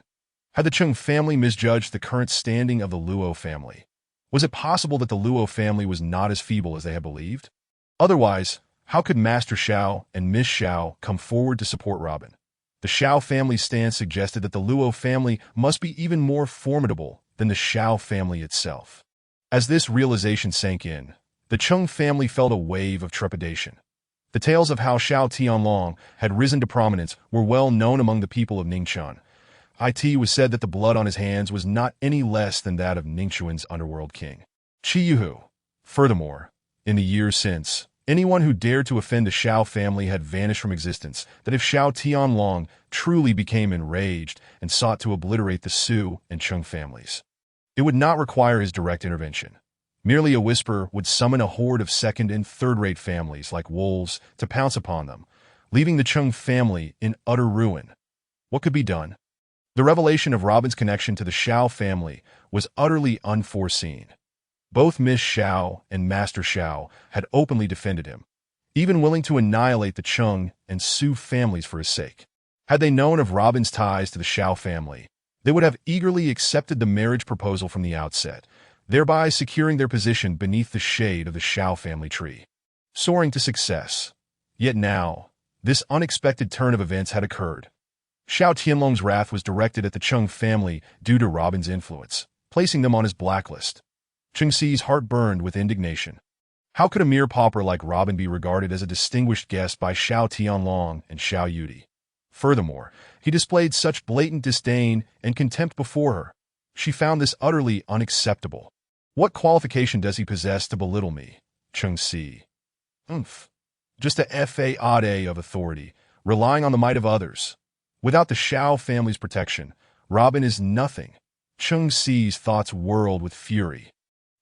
Had the Cheng family misjudged the current standing of the Luo family? Was it possible that the Luo family was not as feeble as they had believed? Otherwise, how could Master Shao and Miss Shao come forward to support Robin? The Shao family's stance suggested that the Luo family must be even more formidable than the Shao family itself. As this realization sank in, the Cheng family felt a wave of trepidation. The tales of how Shao Tianlong had risen to prominence were well known among the people of Ningchuan. It was said that the blood on his hands was not any less than that of Ningchuan's underworld king, Qi Yuhu. Furthermore, in the years since, anyone who dared to offend the Shao family had vanished from existence, that if Shao Tianlong truly became enraged and sought to obliterate the Su and Cheng families, it would not require his direct intervention. Merely a whisper would summon a horde of second- and third-rate families like wolves to pounce upon them, leaving the Cheng family in utter ruin. What could be done? The revelation of Robin's connection to the Shao family was utterly unforeseen. Both Miss Shao and Master Shao had openly defended him, even willing to annihilate the Cheng and Su families for his sake. Had they known of Robin's ties to the Shao family, they would have eagerly accepted the marriage proposal from the outset, thereby securing their position beneath the shade of the Shao family tree, soaring to success. Yet now, this unexpected turn of events had occurred. Shao Tianlong's wrath was directed at the Cheng family due to Robin's influence, placing them on his blacklist. Cheng Si's heart burned with indignation. How could a mere pauper like Robin be regarded as a distinguished guest by Shao Tianlong and Xiao Yudi? Furthermore, he displayed such blatant disdain and contempt before her. She found this utterly unacceptable. What qualification does he possess to belittle me? Cheng Si. Just a fade of authority, relying on the might of others. Without the Shao family's protection, Robin is nothing. Cheng Si's thoughts whirled with fury.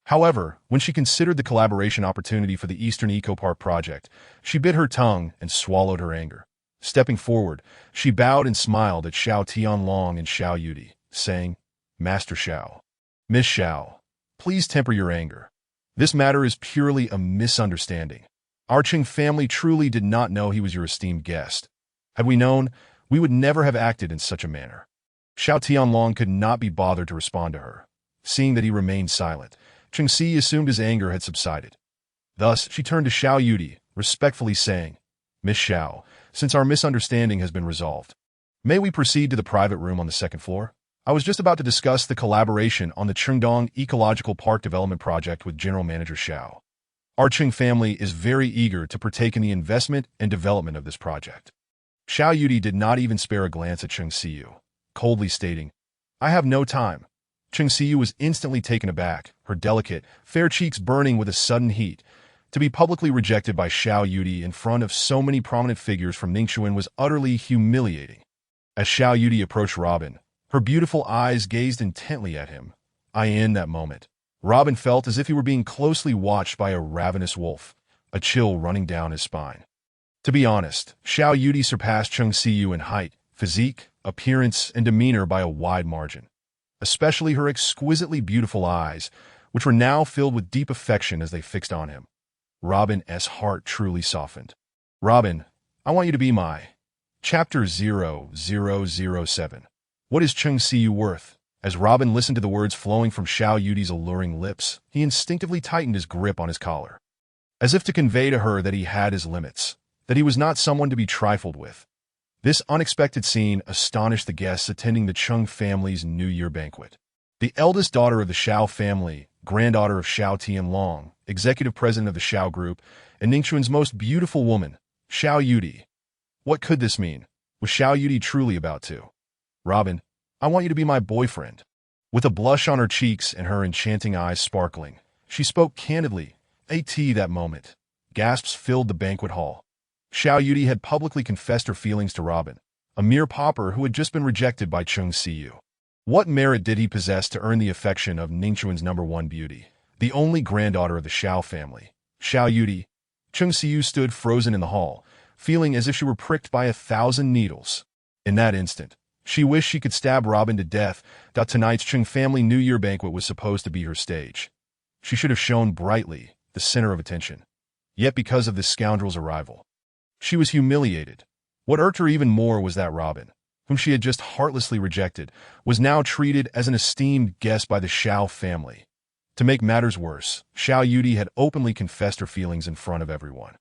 However, when she considered the collaboration opportunity for the Eastern Eco Park project, she bit her tongue and swallowed her anger. Stepping forward, she bowed and smiled at Shao Tianlong and Xiao Yudi, saying, "Master Shao, Miss Shao, please temper your anger. This matter is purely a misunderstanding. Our Cheng family truly did not know he was your esteemed guest. Had we known, we would never have acted in such a manner." Shao Tianlong could not be bothered to respond to her. Seeing that he remained silent, Cheng Si assumed his anger had subsided. Thus, she turned to Xiao Yudi, respectfully saying, "Miss Shao, since our misunderstanding has been resolved, may we proceed to the private room on the second floor? I was just about to discuss the collaboration on the Chengdong Ecological Park Development Project with General Manager Shao. Our Cheng family is very eager to partake in the investment and development of this project." Xiao Yudi did not even spare a glance at Cheng Siyu, coldly stating, "I have no time." Cheng Siyu was instantly taken aback, her delicate, fair cheeks burning with a sudden heat. To be publicly rejected by Xiao Yudi in front of so many prominent figures from Ningchuan was utterly humiliating. As Xiao Yudi approached Robin, her beautiful eyes gazed intently at him. In that moment, Robin felt as if he were being closely watched by a ravenous wolf, a chill running down his spine. To be honest, Xiao Yudi surpassed Cheng Siyu in height, physique, appearance, and demeanor by a wide margin. Especially her exquisitely beautiful eyes, which were now filled with deep affection as they fixed on him. Robin's heart truly softened. "Robin, I want you to be my..." Chapter 0007. What is Cheng Siyu worth? As Robin listened to the words flowing from Xiao Yudi's alluring lips, he instinctively tightened his grip on his collar, as if to convey to her that he had his limits, that he was not someone to be trifled with. This unexpected scene astonished the guests attending the Cheng family's New Year banquet. The eldest daughter of the Xiao family, granddaughter of Shao Tianlong, executive president of the Xiao Group, and Ningchuan's most beautiful woman, Xiao Yudi. What could this mean? Was Xiao Yudi truly about to? "Robin, I want you to be my boyfriend." With a blush on her cheeks and her enchanting eyes sparkling, she spoke candidly. That moment. Gasps filled the banquet hall. Xiao Yudi had publicly confessed her feelings to Robin, a mere pauper who had just been rejected by Cheng Siyu. What merit did he possess to earn the affection of Ningxuan's #1 beauty, the only granddaughter of the Xiao family? Xiao Yudi. Cheng Siyu stood frozen in the hall, feeling as if she were pricked by 1,000 needles. In that instant, she wished she could stab Robin to death. Tonight's Cheng family New Year banquet was supposed to be her stage. She should have shone brightly, the center of attention. Yet because of this scoundrel's arrival, she was humiliated. What irked her even more was that Robin, whom she had just heartlessly rejected, was now treated as an esteemed guest by the Xiao family. To make matters worse, Xiao Yudi had openly confessed her feelings in front of everyone.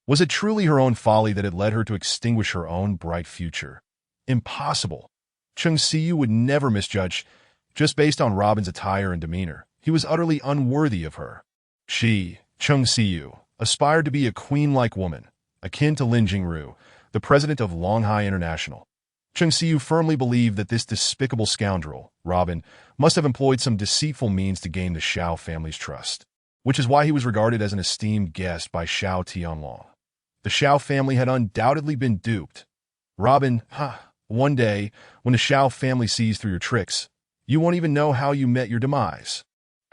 Was it truly her own folly that had led her to extinguish her own bright future? Impossible. Cheng Siyu would never misjudge. Just based on Robin's attire and demeanor, he was utterly unworthy of her. She, Cheng Siyu, aspired to be a queen-like woman, akin to Lin Jingru, the president of Longhai International. Cheng Siyu firmly believed that this despicable scoundrel, Robin, must have employed some deceitful means to gain the Xiao family's trust, which is why he was regarded as an esteemed guest by Xiao Tianlong. The Xiao family had undoubtedly been duped. Robin, one day, when the Xiao family sees through your tricks, you won't even know how you met your demise.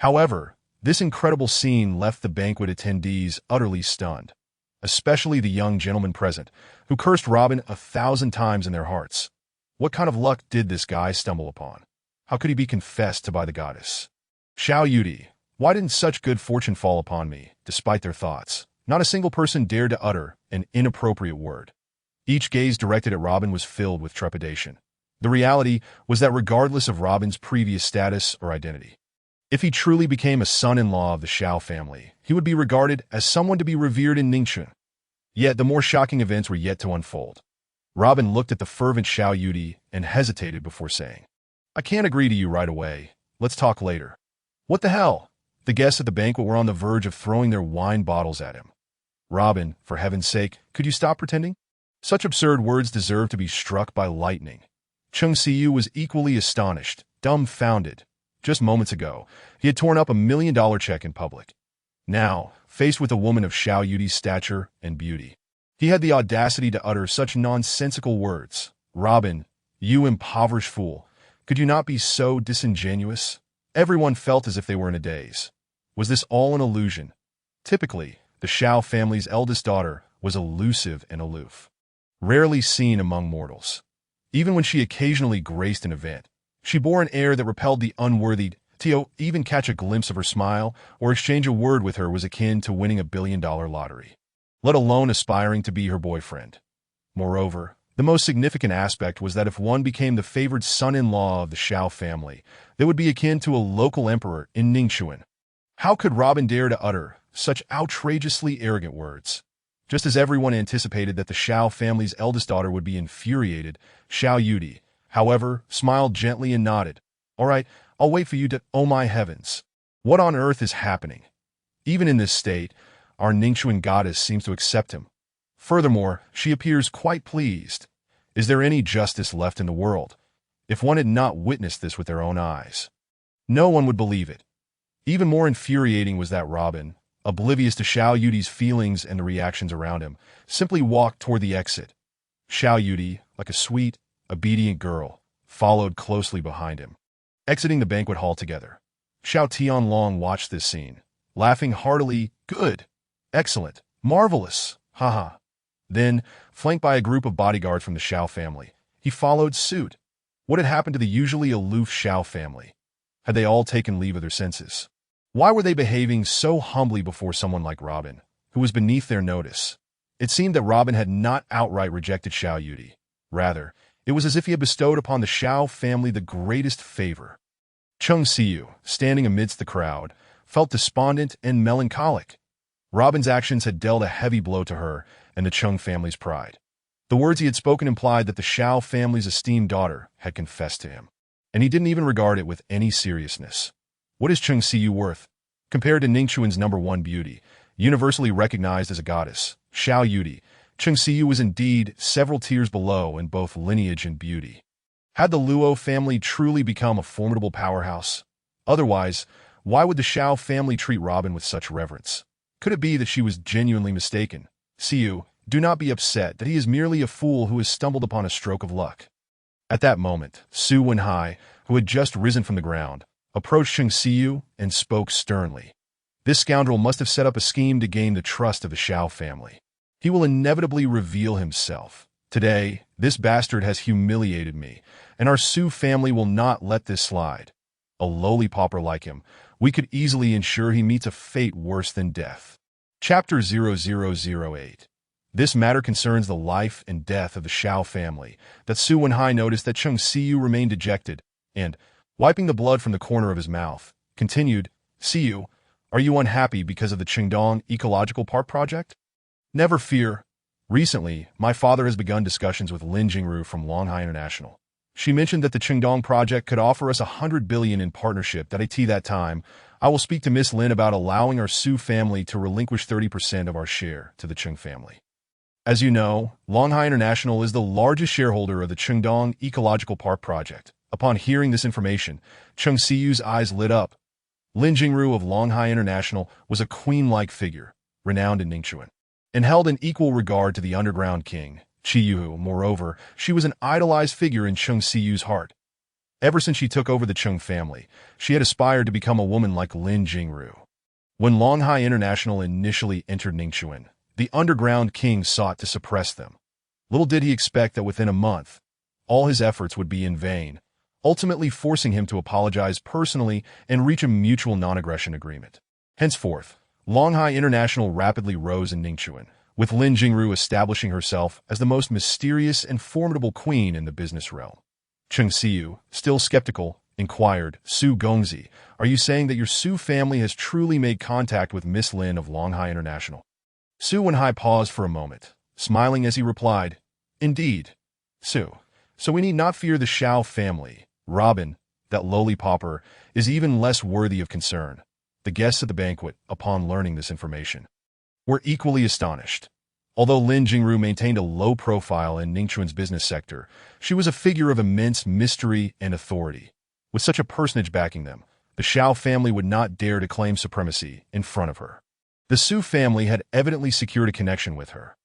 However, this incredible scene left the banquet attendees utterly stunned, especially the young gentlemen present, who cursed Robin 1,000 times in their hearts. What kind of luck did this guy stumble upon? How could he be confessed to by the goddess? Xiao Yudi, why didn't such good fortune fall upon me, despite their thoughts? Not a single person dared to utter an inappropriate word. Each gaze directed at Robin was filled with trepidation. The reality was that regardless of Robin's previous status or identity, if he truly became a son-in-law of the Xiao family, he would be regarded as someone to be revered in Ningxuan. Yet the more shocking events were yet to unfold. Robin looked at the fervent Xiao Yudi and hesitated before saying, "I can't agree to you right away. Let's talk later." What the hell? The guests at the banquet were on the verge of throwing their wine bottles at him. Robin, for heaven's sake, could you stop pretending? Such absurd words deserve to be struck by lightning. Cheng Siyu was equally astonished, dumbfounded. Just moments ago, he had torn up $1 million check in public. Now, faced with a woman of Xiao Yudi's stature and beauty, he had the audacity to utter such nonsensical words. Robin, you impoverished fool, could you not be so disingenuous? Everyone felt as if they were in a daze. Was this all an illusion? Typically, the Xiao family's eldest daughter was elusive and aloof, rarely seen among mortals. Even when she occasionally graced an event, she bore an air that repelled the unworthy. To even catch a glimpse of her smile or exchange a word with her was akin to winning $1 billion lottery, let alone aspiring to be her boyfriend. Moreover, the most significant aspect was that if one became the favored son-in-law of the Xiao family, they would be akin to a local emperor in Ningxuan. How could Robin dare to utter such outrageously arrogant words? Just as everyone anticipated that the Xiao family's eldest daughter would be infuriated, Xiao Yudi, however, smiled gently and nodded. "All right, I'll wait for you to—" Oh my heavens! What on earth is happening? Even in this state, our Ningxuan goddess seems to accept him. Furthermore, she appears quite pleased. Is there any justice left in the world? If one had not witnessed this with their own eyes, no one would believe it. Even more infuriating was that Robin, oblivious to Xiao Yudi's feelings and the reactions around him, simply walked toward the exit. Xiao Yudi, like a sweet, obedient girl, followed closely behind him, exiting the banquet hall together. Xiao Tianlong watched this scene, laughing heartily. Good, excellent, marvelous, haha. Then, flanked by a group of bodyguards from the Xiao family, he followed suit. What had happened to the usually aloof Xiao family? Had they all taken leave of their senses? Why were they behaving so humbly before someone like Robin, who was beneath their notice? It seemed that Robin had not outright rejected Xiao Yudi. Rather, it was as if he had bestowed upon the Xiao family the greatest favor. Cheng Siyu, standing amidst the crowd, felt despondent and melancholic. Robin's actions had dealt a heavy blow to her and the Cheng family's pride. The words he had spoken implied that the Xiao family's esteemed daughter had confessed to him, and he didn't even regard it with any seriousness. What is Cheng Siyu worth? Compared to Ningxuan's #1 beauty, universally recognized as a goddess, Xiao Yudi, Cheng Siyu was indeed several tiers below in both lineage and beauty. Had the Luo family truly become a formidable powerhouse? Otherwise, why would the Shao family treat Robin with such reverence? Could it be that she was genuinely mistaken? Siyu, do not be upset that he is merely a fool who has stumbled upon a stroke of luck. At that moment, Su Wenhai, who had just risen from the ground, approached Cheng Siyu and spoke sternly. This scoundrel must have set up a scheme to gain the trust of the Shao family. He will inevitably reveal himself. Today, this bastard has humiliated me, and our Su family will not let this slide. A lowly pauper like him, we could easily ensure he meets a fate worse than death. Chapter 0008. This matter concerns the life and death of the Shao family, that Su Wenhai noticed that Cheng Siyu remained dejected, and, wiping the blood from the corner of his mouth, continued, Siyu, are you unhappy because of the Qingdong Ecological Park project? Never fear. Recently, my father has begun discussions with Lin Jingru from Longhai International. She mentioned that the Qingdong project could offer us 100 billion in partnership. At that time, I will speak to Miss Lin about allowing our Su family to relinquish 30% of our share to the Cheng family. As you know, Longhai International is the largest shareholder of the Qingdong Ecological Park project. Upon hearing this information, Cheng Siyu's eyes lit up. Lin Jingru of Longhai International was a queen-like figure, renowned in Ningxuan, and held in equal regard to the underground king, Qi Yu. Moreover, she was an idolized figure in Cheng Siyu's heart. Ever since she took over the Cheng family, she had aspired to become a woman like Lin Jingru. When Longhai International initially entered Ningxuan, the underground king sought to suppress them. Little did he expect that within a month, all his efforts would be in vain, ultimately forcing him to apologize personally and reach a mutual non-aggression agreement. Henceforth, Longhai International rapidly rose in Ningxuan, with Lin Jingru establishing herself as the most mysterious and formidable queen in the business realm. Cheng Siyu, still skeptical, inquired, Su Gongzi, are you saying that your Su family has truly made contact with Miss Lin of Longhai International? Su Wenhai paused for a moment, smiling as he replied, Indeed, Su. So we need not fear the Shao family. Robin, that lowly pauper, is even less worthy of concern. The guests at the banquet, upon learning this information, were equally astonished. Although Lin Jingru maintained a low profile in Ningxuan's business sector, she was a figure of immense mystery and authority. With such a personage backing them, the Shao family would not dare to claim supremacy in front of her. The Su family had evidently secured a connection with her.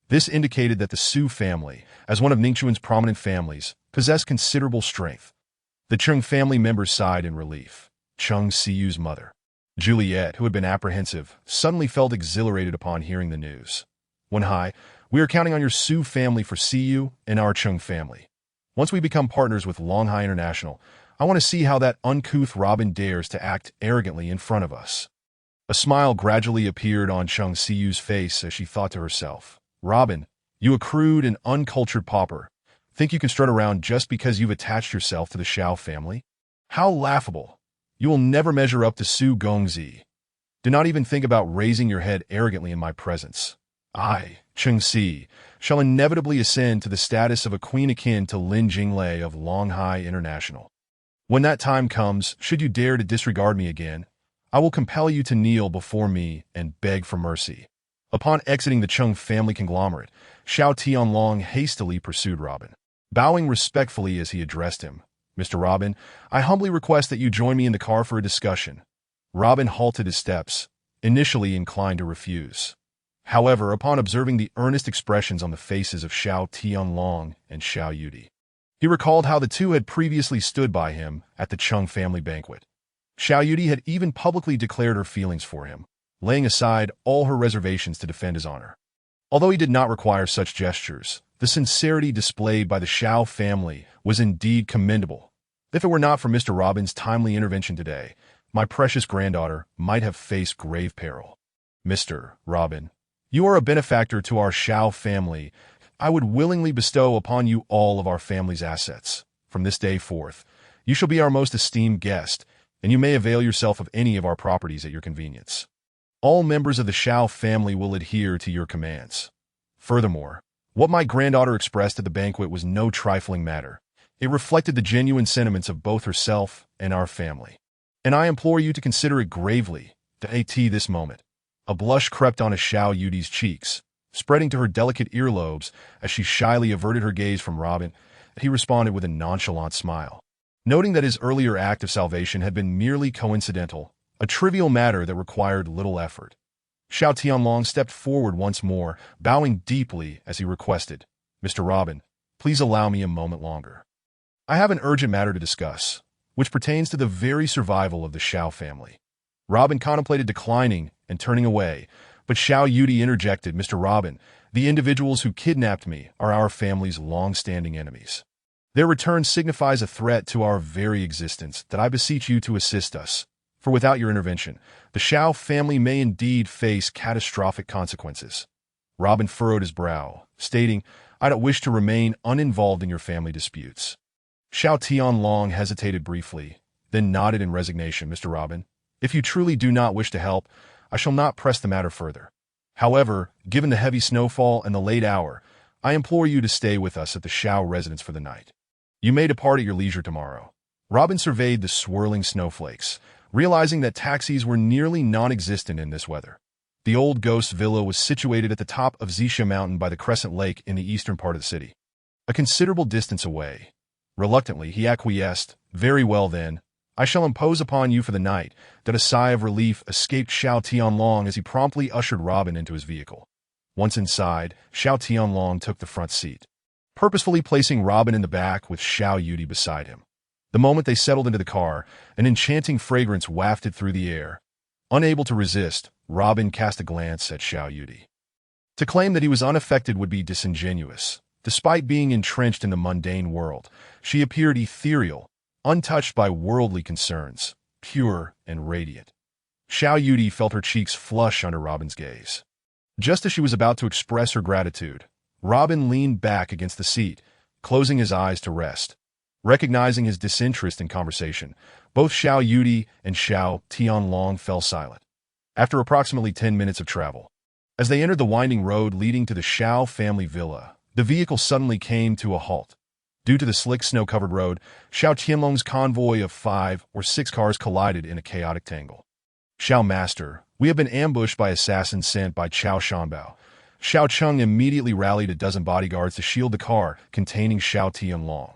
This indicated that the Su family, as one of Ningxuan's prominent families, possessed considerable strength. The Cheng family members sighed in relief. Cheng Siyu's mother, Juliet, who had been apprehensive, suddenly felt exhilarated upon hearing the news. Wenhai, we are counting on your Su family for Siyu and our Cheng family. Once we become partners with Longhai International, I want to see how that uncouth Robin dares to act arrogantly in front of us. A smile gradually appeared on Cheng Siyu's face as she thought to herself, Robin, you a crude and uncultured pauper, think you can strut around just because you've attached yourself to the Shao family? How laughable! You will never measure up to Su Gongzi. Do not even think about raising your head arrogantly in my presence. I, Cheng Si, shall inevitably ascend to the status of a queen akin to Lin Jinglei of Longhai International. When that time comes, should you dare to disregard me again, I will compel you to kneel before me and beg for mercy. Upon exiting the Cheng family conglomerate, Xiao Tianlong hastily pursued Robin, bowing respectfully as he addressed him. Mr. Robin, I humbly request that you join me in the car for a discussion. Robin halted his steps, initially inclined to refuse. However, upon observing the earnest expressions on the faces of Xiao Tianlong and Xiao Yudi, he recalled how the two had previously stood by him at the Cheng family banquet. Xiao Yudi had even publicly declared her feelings for him, laying aside all her reservations to defend his honor. Although he did not require such gestures, the sincerity displayed by the Shao family was indeed commendable. If it were not for Mr. Robin's timely intervention today, my precious granddaughter might have faced grave peril. Mr. Robin, you are a benefactor to our Shao family. I would willingly bestow upon you all of our family's assets. From this day forth, you shall be our most esteemed guest, and you may avail yourself of any of our properties at your convenience. All members of the Shao family will adhere to your commands. Furthermore, what my granddaughter expressed at the banquet was no trifling matter. It reflected the genuine sentiments of both herself and our family. And I implore you to consider it gravely. At this moment, a blush crept onto Xiao Yudi's cheeks, spreading to her delicate earlobes as she shyly averted her gaze from Robin he responded with a nonchalant smile. Noting that his earlier act of salvation had been merely coincidental, a trivial matter that required little effort. Xiao Tianlong stepped forward once more, bowing deeply as he requested, "Mr. Robin, please allow me a moment longer. I have an urgent matter to discuss, which pertains to the very survival of the Xiao family." Robin contemplated declining and turning away, but Xiao Yudi interjected, "Mr. Robin, the individuals who kidnapped me are our family's long-standing enemies. Their return signifies a threat to our very existence that I beseech you to assist us, for without your intervention, the Xiao family may indeed face catastrophic consequences." Robin furrowed his brow, stating, "I don't wish to remain uninvolved in your family disputes." Xiao Tianlong hesitated briefly, then nodded in resignation. "Mr. Robin, if you truly do not wish to help, I shall not press the matter further. However, given the heavy snowfall and the late hour, I implore you to stay with us at the Xiao residence for the night. You may depart at your leisure tomorrow." Robin surveyed the swirling snowflakes, realizing that taxis were nearly non-existent in this weather. The old ghost villa was situated at the top of Zixia Mountain by the Crescent Lake in the eastern part of the city, a considerable distance away. Reluctantly, he acquiesced. "Very well then, I shall impose upon you for the night." That a sigh of relief escaped Xiao Tianlong as he promptly ushered Robin into his vehicle. Once inside, Xiao Tianlong took the front seat, purposefully placing Robin in the back with Xiao Yudi beside him. The moment they settled into the car, an enchanting fragrance wafted through the air. Unable to resist, Robin cast a glance at Xiao Yudi. To claim that he was unaffected would be disingenuous. Despite being entrenched in the mundane world, she appeared ethereal, untouched by worldly concerns, pure and radiant. Xiao Yudi felt her cheeks flush under Robin's gaze. Just as she was about to express her gratitude, Robin leaned back against the seat, closing his eyes to rest. Recognizing his disinterest in conversation, both Xiao Yudi and Xiao Tianlong fell silent. After approximately 10 minutes of travel, as they entered the winding road leading to the Xiao family villa, the vehicle suddenly came to a halt. Due to the slick snow-covered road, Xiao Tianlong's convoy of 5 or 6 cars collided in a chaotic tangle. "Xiao Master, we have been ambushed by assassins sent by Qiao Shanbao." Xiao Cheng immediately rallied a dozen bodyguards to shield the car containing Xiao Tianlong.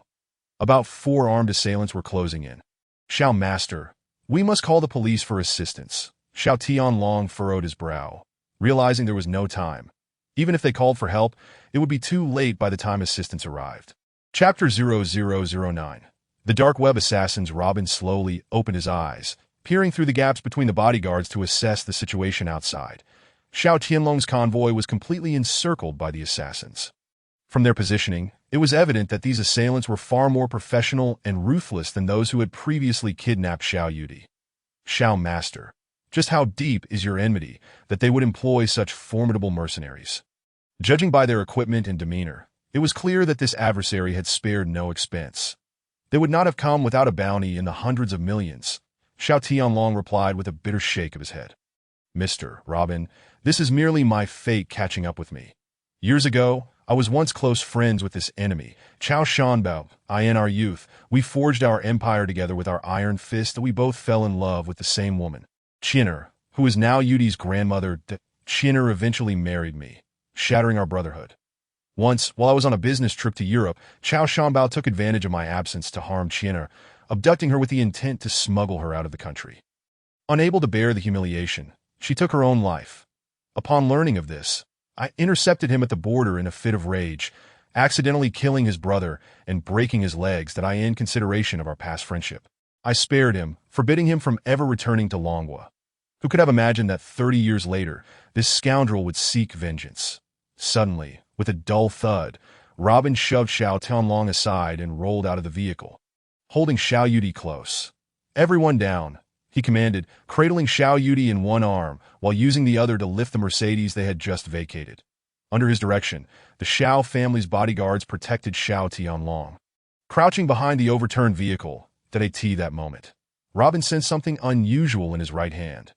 About 4 armed assailants were closing in. "Xiao Master, we must call the police for assistance." Xiao Tianlong furrowed his brow, realizing there was no time. Even if they called for help, it would be too late by the time assistance arrived. Chapter 0009. The Dark Web Assassins. Robin slowly opened his eyes, peering through the gaps between the bodyguards to assess the situation outside. Xiao Tianlong's convoy was completely encircled by the assassins. From their positioning, it was evident that these assailants were far more professional and ruthless than those who had previously kidnapped Xiao Yudi. "Xiao Master, just how deep is your enmity that they would employ such formidable mercenaries?" Judging by their equipment and demeanor, it was clear that this adversary had spared no expense. They would not have come without a bounty in the hundreds of millions. Xiao Tianlong replied with a bitter shake of his head. "Mr. Robin, this is merely my fate catching up with me. Years ago, I was once close friends with this enemy, Qiao Shanbao. In our youth, we forged our empire together with our iron fist, and we both fell in love with the same woman, Qin'er, who is now Yudi's grandmother. Qin'er eventually married me, shattering our brotherhood. Once, while I was on a business trip to Europe, Qiao Shanbao took advantage of my absence to harm Qin'er, abducting her with the intent to smuggle her out of the country. Unable to bear the humiliation, she took her own life. Upon learning of this, I intercepted him at the border in a fit of rage, accidentally killing his brother and breaking his legs in consideration of our past friendship. I spared him, forbidding him from ever returning to Longhua. Who could have imagined that 30 years later, this scoundrel would seek vengeance? Suddenly, with a dull thud, Robin shoved Xiao Tianlong aside and rolled out of the vehicle, holding Xiao Yudi close. "Everyone down," he commanded, cradling Xiao Yudi in one arm while using the other to lift the Mercedes they had just vacated. Under his direction, the Xiao family's bodyguards protected Xiao Tianlong. Crouching behind the overturned vehicle, that moment, Robin sensed something unusual in his right hand.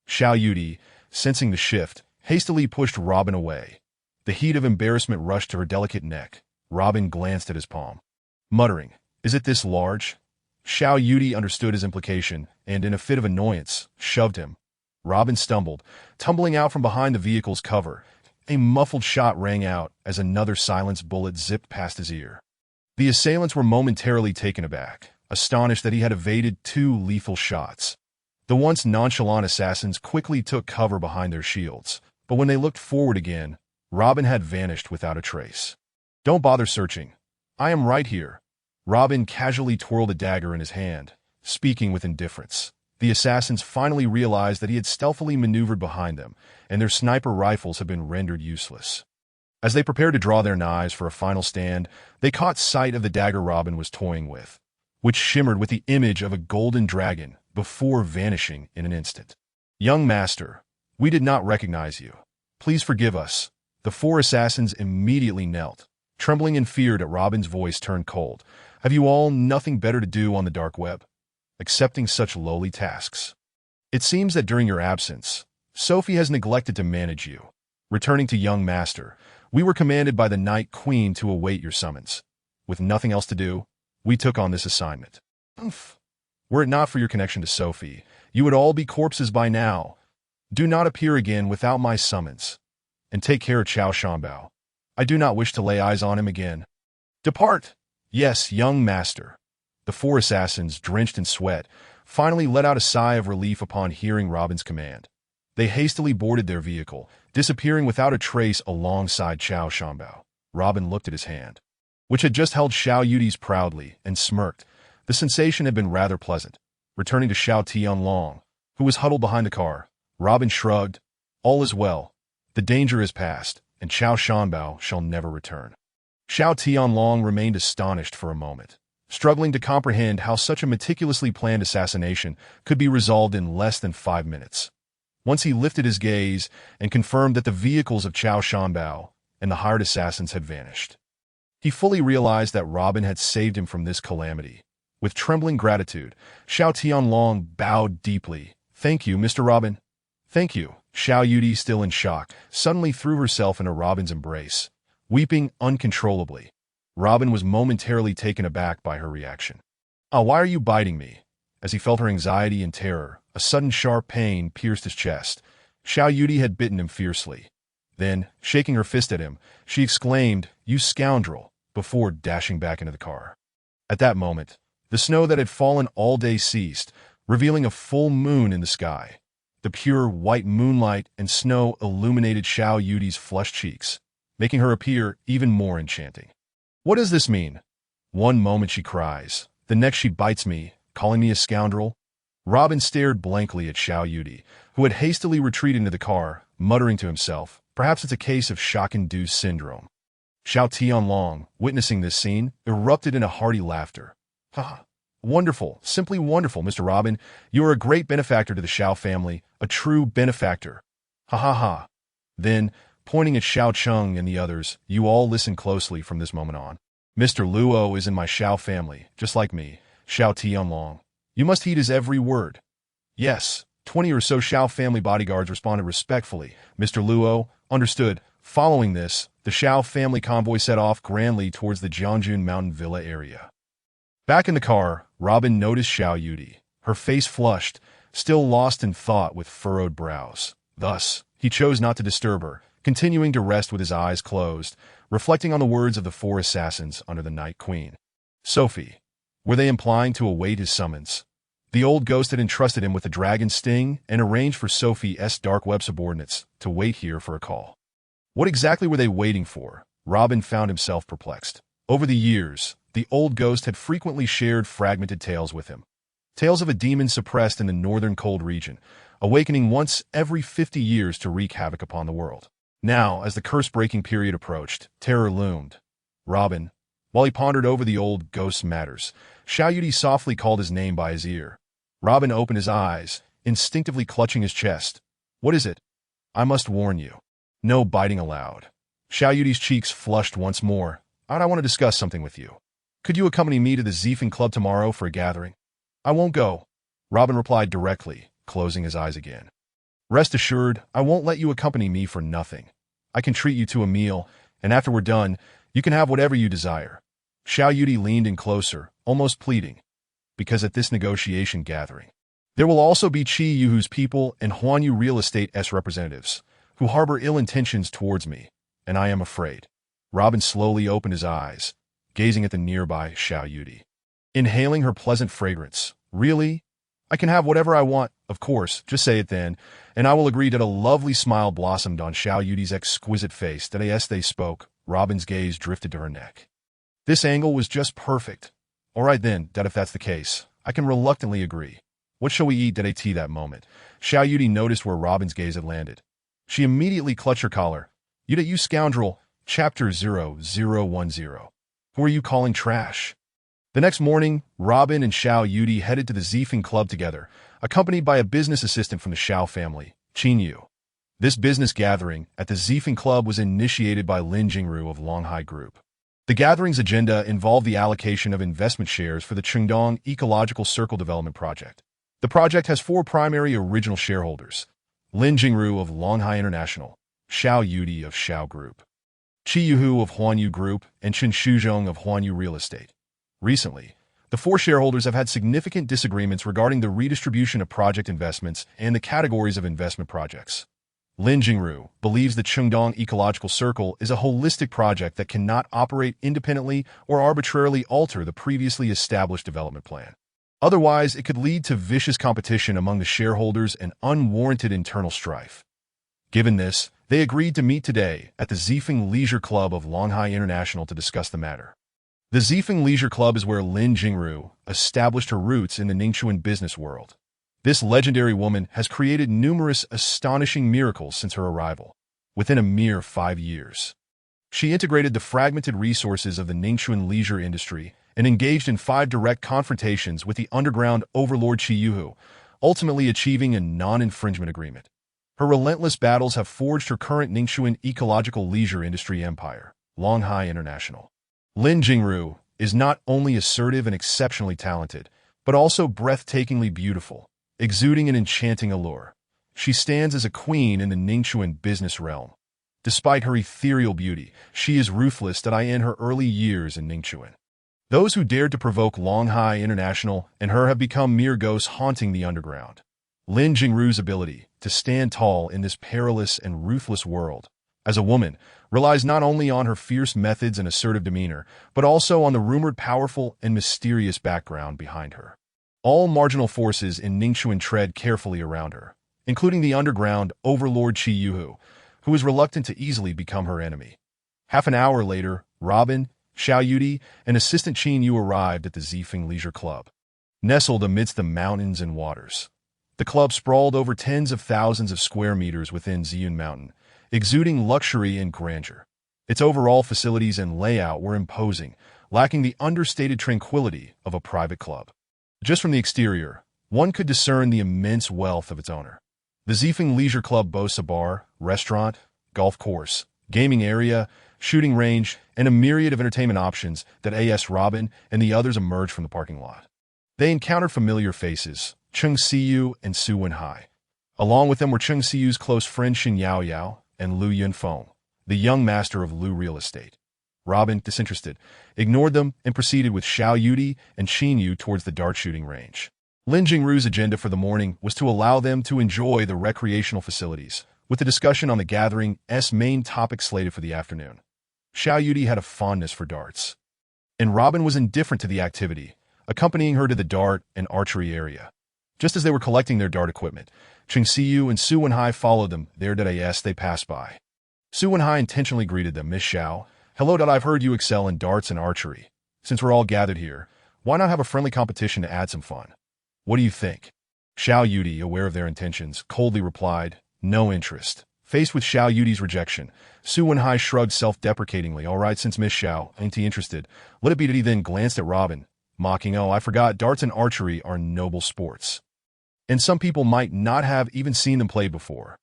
Xiao Yudi, sensing the shift, hastily pushed Robin away. The heat of embarrassment rushed to her delicate neck. Robin glanced at his palm, muttering, "Is it this large?" Xiao Yudi understood his implication and, in a fit of annoyance, shoved him. Robin stumbled, tumbling out from behind the vehicle's cover. A muffled shot rang out as another silenced bullet zipped past his ear. The assailants were momentarily taken aback, astonished that he had evaded 2 lethal shots. The once nonchalant assassins quickly took cover behind their shields, but when they looked forward again, Robin had vanished without a trace. "Don't bother searching. I am right here." Robin casually twirled a dagger in his hand, speaking with indifference. The assassins finally realized that he had stealthily maneuvered behind them, and their sniper rifles had been rendered useless. As they prepared to draw their knives for a final stand, they caught sight of the dagger Robin was toying with, which shimmered with the image of a golden dragon before vanishing in an instant. "Young master, we did not recognize you. Please forgive us." The 4 assassins immediately knelt, trembling in fear that Robin's voice turned cold. "Have you all nothing better to do on the dark web, accepting such lowly tasks? It seems that during your absence, Sophie has neglected to manage you. Returning to young master, we were commanded by the Night Queen to await your summons. With nothing else to do, we took on this assignment. Were it not for your connection to Sophie, you would all be corpses by now. Do not appear again without my summons. And take care of Qiao Shanbao. I do not wish to lay eyes on him again. Depart!" "Yes, young master." The 4 assassins, drenched in sweat, finally let out a sigh of relief upon hearing Robin's command. They hastily boarded their vehicle, disappearing without a trace alongside Qiao Shanbao. Robin looked at his hand, which had just held Xiao Yudi's proudly, and smirked. The sensation had been rather pleasant. Returning to Xiao Tianlong, who was huddled behind the car, Robin shrugged. "All is well. The danger is past, and Qiao Shanbao shall never return." Xiao Tianlong remained astonished for a moment, struggling to comprehend how such a meticulously planned assassination could be resolved in less than 5 minutes. Once he lifted his gaze and confirmed that the vehicles of Qiao Shanbao and the hired assassins had vanished, he fully realized that Robin had saved him from this calamity. With trembling gratitude, Xiao Tianlong bowed deeply. "Thank you, Mr. Robin." "Thank you." Xiao Yudi, still in shock, suddenly threw herself into Robin's embrace, weeping uncontrollably. Robin was momentarily taken aback by her reaction. "Ah, why are you biting me?" As he felt her anxiety and terror, a sudden sharp pain pierced his chest. Xiao Yudi had bitten him fiercely. Then, shaking her fist at him, she exclaimed, "You scoundrel," before dashing back into the car. At that moment, the snow that had fallen all day ceased, revealing a full moon in the sky. The pure white moonlight and snow illuminated Xiao Yudi's flushed cheeks, making her appear even more enchanting. "What does this mean?" One moment she cries, the next she bites me, calling me a scoundrel. Robin stared blankly at Xiao Yudi, who had hastily retreated into the car, muttering to himself, "Perhaps it's a case of shock-induced syndrome." Xiao Tianlong, witnessing this scene, erupted into hearty laughter. "Ha! Wonderful, simply wonderful, Mr. Robin. You are a great benefactor to the Xiao family, a true benefactor. Ha ha ha." Then, pointing at Xiao Cheng and the others, "You all listen closely from this moment on. Mr. Luo is in my Xiao family, just like me, Xiao Tianlong. You must heed his every word." "Yes." 20 or so Xiao family bodyguards responded respectfully. "Mr. Luo, understood." Following this, the Xiao family convoy set off grandly towards the Jiangjun Mountain Villa area. Back in the car, Robin noticed Xiao Yudi, her face flushed, still lost in thought with furrowed brows. Thus, he chose not to disturb her, continuing to rest with his eyes closed, reflecting on the words of the 4 assassins under the Night Queen. Sophie. Were they implying to await his summons? The old ghost had entrusted him with the dragon's sting and arranged for Sophie's dark web subordinates to wait here for a call. What exactly were they waiting for? Robin found himself perplexed. Over the years, the old ghost had frequently shared fragmented tales with him. Tales of a demon suppressed in the northern cold region, awakening once every 50 years to wreak havoc upon the world. Now, as the curse-breaking period approached, terror loomed. Robin, while he pondered over the old ghost's matters, Xiao Yudi softly called his name by his ear. Robin opened his eyes, instinctively clutching his chest. "What is it?" "I must warn you." No biting allowed. Xiao Yudi's cheeks flushed once more. "I want to discuss something with you. Could you accompany me to the Zifeng Club tomorrow for a gathering?" "I won't go," Robin replied directly, closing his eyes again. "Rest assured, I won't let you accompany me for nothing. I can treat you to a meal, and after we're done, you can have whatever you desire." Xiao Yudi leaned in closer, almost pleading. "Because at this negotiation gathering, there will also be Qi Yuhu's people and Huanyu Real Estate's representatives, who harbor ill intentions towards me, and I am afraid." Robin slowly opened his eyes. gazing at the nearby Xiao Yudi. Inhaling her pleasant fragrance. Really? I can have whatever I want, of course, just say it then, and I will agree that a lovely smile blossomed on Xiao Yudi's exquisite face that as they spoke, Robin's gaze drifted to her neck. This angle was just perfect. All right then, that if that's the case, I can reluctantly agree. What shall we eat at that moment? Xiao Yudi noticed where Robin's gaze had landed. She immediately clutched her collar. You scoundrel, Chapter 0010. Who are you calling trash? The next morning, Robin and Xiao Yudi headed to the Zifeng Club together, accompanied by a business assistant from the Xiao family, Qin Yu. This business gathering at the Zifeng Club was initiated by Lin Jingru of Longhai Group. The gathering's agenda involved the allocation of investment shares for the Qingdong Ecological Circle Development Project. The project has 4 primary original shareholders: Lin Jingru of Longhai International, Xiao Yudi of Xiao Group, Qi Yuhu of Huanyu Group, and Chen Shuzhong of Huanyu Real Estate. Recently, the 4 shareholders have had significant disagreements regarding the redistribution of project investments and the categories of investment projects. Lin Jingru believes the Qingdong Ecological Circle is a holistic project that cannot operate independently or arbitrarily alter the previously established development plan. Otherwise, it could lead to vicious competition among the shareholders and unwarranted internal strife. Given this, they agreed to meet today at the Zifeng Leisure Club of Longhai International to discuss the matter. The Zifeng Leisure Club is where Lin Jingru established her roots in the Ningxuan business world. This legendary woman has created numerous astonishing miracles since her arrival, within a mere 5 years. She integrated the fragmented resources of the Ningxuan leisure industry and engaged in 5 direct confrontations with the underground overlord Qi Yuhu, ultimately achieving a non-infringement agreement. Her relentless battles have forged her current Ningxuan ecological leisure industry empire, Longhai International. Lin Jingru is not only assertive and exceptionally talented, but also breathtakingly beautiful, exuding an enchanting allure. She stands as a queen in the Ningxuan business realm. Despite her ethereal beauty, she is ruthless in her early years in Ningxuan. Those who dared to provoke Longhai International and her have become mere ghosts haunting the underground. Lin Jingru's ability to stand tall in this perilous and ruthless world, as a woman, relies not only on her fierce methods and assertive demeanor, but also on the rumored powerful and mysterious background behind her. All marginal forces in Ningxuan tread carefully around her, including the underground overlord Qi Yuhu, who is reluctant to easily become her enemy. Half an hour later, Robin, Xiao Yudi, and assistant Qin Yu arrived at the Zifeng Leisure Club. Nestled amidst the mountains and waters, the club sprawled over tens of thousands of square meters within Ziyun Mountain, exuding luxury and grandeur. Its overall facilities and layout were imposing, lacking the understated tranquility of a private club. Just from the exterior, one could discern the immense wealth of its owner. The Zifeng Leisure Club boasts a bar, restaurant, golf course, gaming area, shooting range, and a myriad of entertainment options that as Robin and the others emerged from the parking lot. They encountered familiar faces, Cheng Siyu and Su Wenhai. Along with them were Cheng Siyu's close friend Xin Yaoyao and Lu Yunfeng, the young master of Lu Real Estate. Robin, disinterested, ignored them and proceeded with Xiao Yudi and Qin Yu towards the dart shooting range. Lin Jingru's agenda for the morning was to allow them to enjoy the recreational facilities, with the discussion on the gathering's main topic slated for the afternoon. Xiao Yudi had a fondness for darts, and Robin was indifferent to the activity, accompanying her to the dart and archery area. Just as they were collecting their dart equipment, Cheng Siyu and Su Wenhai followed them there as they passed by. Su Wenhai intentionally greeted them. Miss Xiao, hello. I've heard you excel in darts and archery. Since we're all gathered here, why not have a friendly competition to add some fun? What do you think? Xiao Yudi, aware of their intentions, coldly replied, no interest. Faced with Xiao Yudi's rejection, Su Wenhai shrugged self-deprecatingly. All right, since Miss Xiao ain't interested, let it be. That he then glanced at Robin, mocking, oh, I forgot, darts and archery are noble sports, and some people might not have even seen them played before.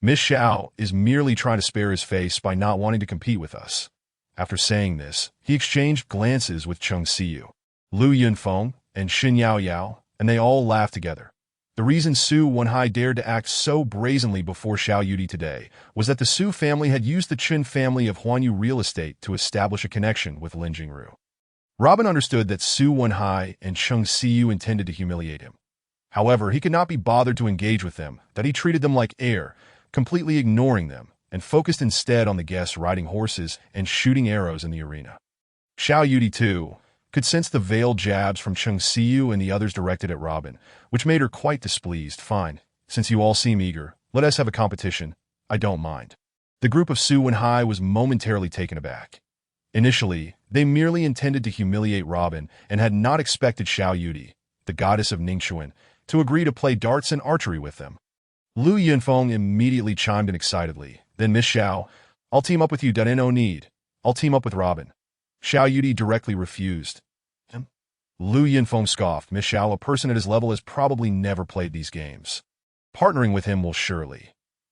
Miss Xiao is merely trying to spare his face by not wanting to compete with us. After saying this, he exchanged glances with Cheng Siyu, Lu Yunfeng, and Xin Yaoyao, and they all laughed together. The reason Su Wenhai dared to act so brazenly before Xiao Yudi today was that the Su family had used the Chen family of Huanyu Real Estate to establish a connection with Lin Jingru. Robin understood that Su Wenhai and Cheng Siyu intended to humiliate him. However, he could not be bothered to engage with them, that he treated them like air, completely ignoring them, and focused instead on the guests riding horses and shooting arrows in the arena. Xiao Yudi, too, could sense the veiled jabs from Cheng Siyu and the others directed at Robin, which made her quite displeased. Fine, since you all seem eager, let us have a competition. I don't mind. The group of Su Wenhai was momentarily taken aback. Initially, they merely intended to humiliate Robin and had not expected Xiao Yudi, the goddess of Ningxuan, to agree to play darts and archery with them. Lu Yunfeng immediately chimed in excitedly. Then Miss Xiao, I'll team up with you. No need. I'll team up with Robin. Xiao Yudi directly refused. Lu Yunfeng scoffed. Miss Xiao, a person at his level, has probably never played these games. Partnering with him will surely.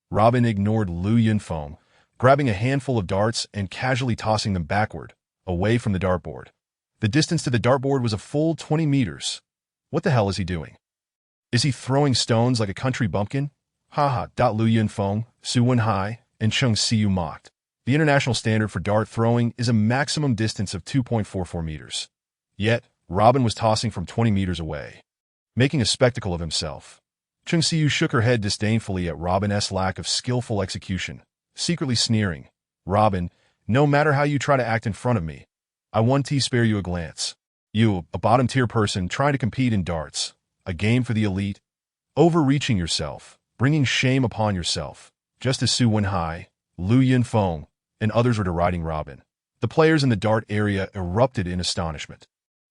Robin ignored Lu Yunfeng, grabbing a handful of darts and casually tossing them backward, away from the dartboard. The distance to the dartboard was a full 20 meters. What the hell is he doing? Is he throwing stones like a country bumpkin? Haha. Lu Yunfeng, Su Wenhai, and Cheng Siyu mocked. The international standard for dart throwing is a maximum distance of 2.44 meters. Yet, Robin was tossing from 20 meters away, making a spectacle of himself. Cheng Siyu shook her head disdainfully at Robin's lack of skillful execution, secretly sneering. Robin, no matter how you try to act in front of me, I won't spare you a glance. You, a bottom-tier person trying to compete in darts, a game for the elite, overreaching yourself, bringing shame upon yourself, just as Su Wenhai, Lu Yunfeng, and others were deriding Robin. The players in the dart area erupted in astonishment.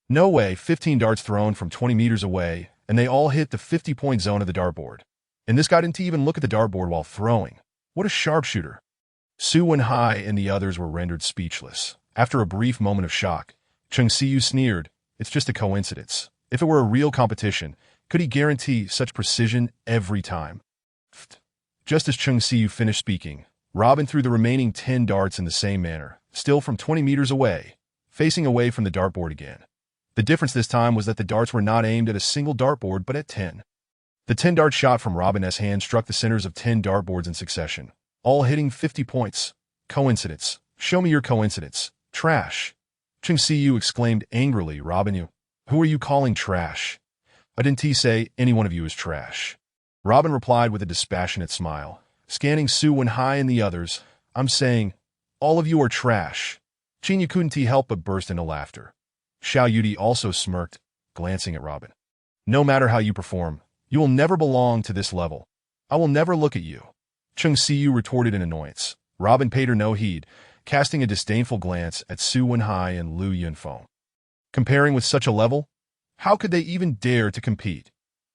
No way, 15 darts thrown from 20 meters away, and they all hit the 50-point zone of the dartboard. And this guy didn't even look at the dartboard while throwing. What a sharpshooter. Su Wenhai and the others were rendered speechless. After a brief moment of shock, Cheng Siyu sneered, it's just a coincidence. If it were a real competition, could he guarantee such precision every time? Just as Cheng Siyu finished speaking, Robin threw the remaining 10 darts in the same manner, still from 20 meters away, facing away from the dartboard again. The difference this time was that the darts were not aimed at a single dartboard but at 10. The 10-dart shot from Robin's hand struck the centers of 10 dartboards in succession, all hitting 50 points. Coincidence. Show me your coincidence. Trash. Cheng Siyu exclaimed angrily. Robin, who are you calling trash? I didn't say any one of you is trash. Robin replied with a dispassionate smile, scanning Su Wenhai and the others. I'm saying, all of you are trash. Qin couldn't help but burst into laughter. Xiao Yudi also smirked, glancing at Robin. No matter how you perform, you will never belong to this level. I will never look at you. Cheng Siyu retorted in annoyance. Robin paid her no heed, casting a disdainful glance at Su Wenhai and Lu Yunfeng. Comparing with such a level? How could they even dare to compete?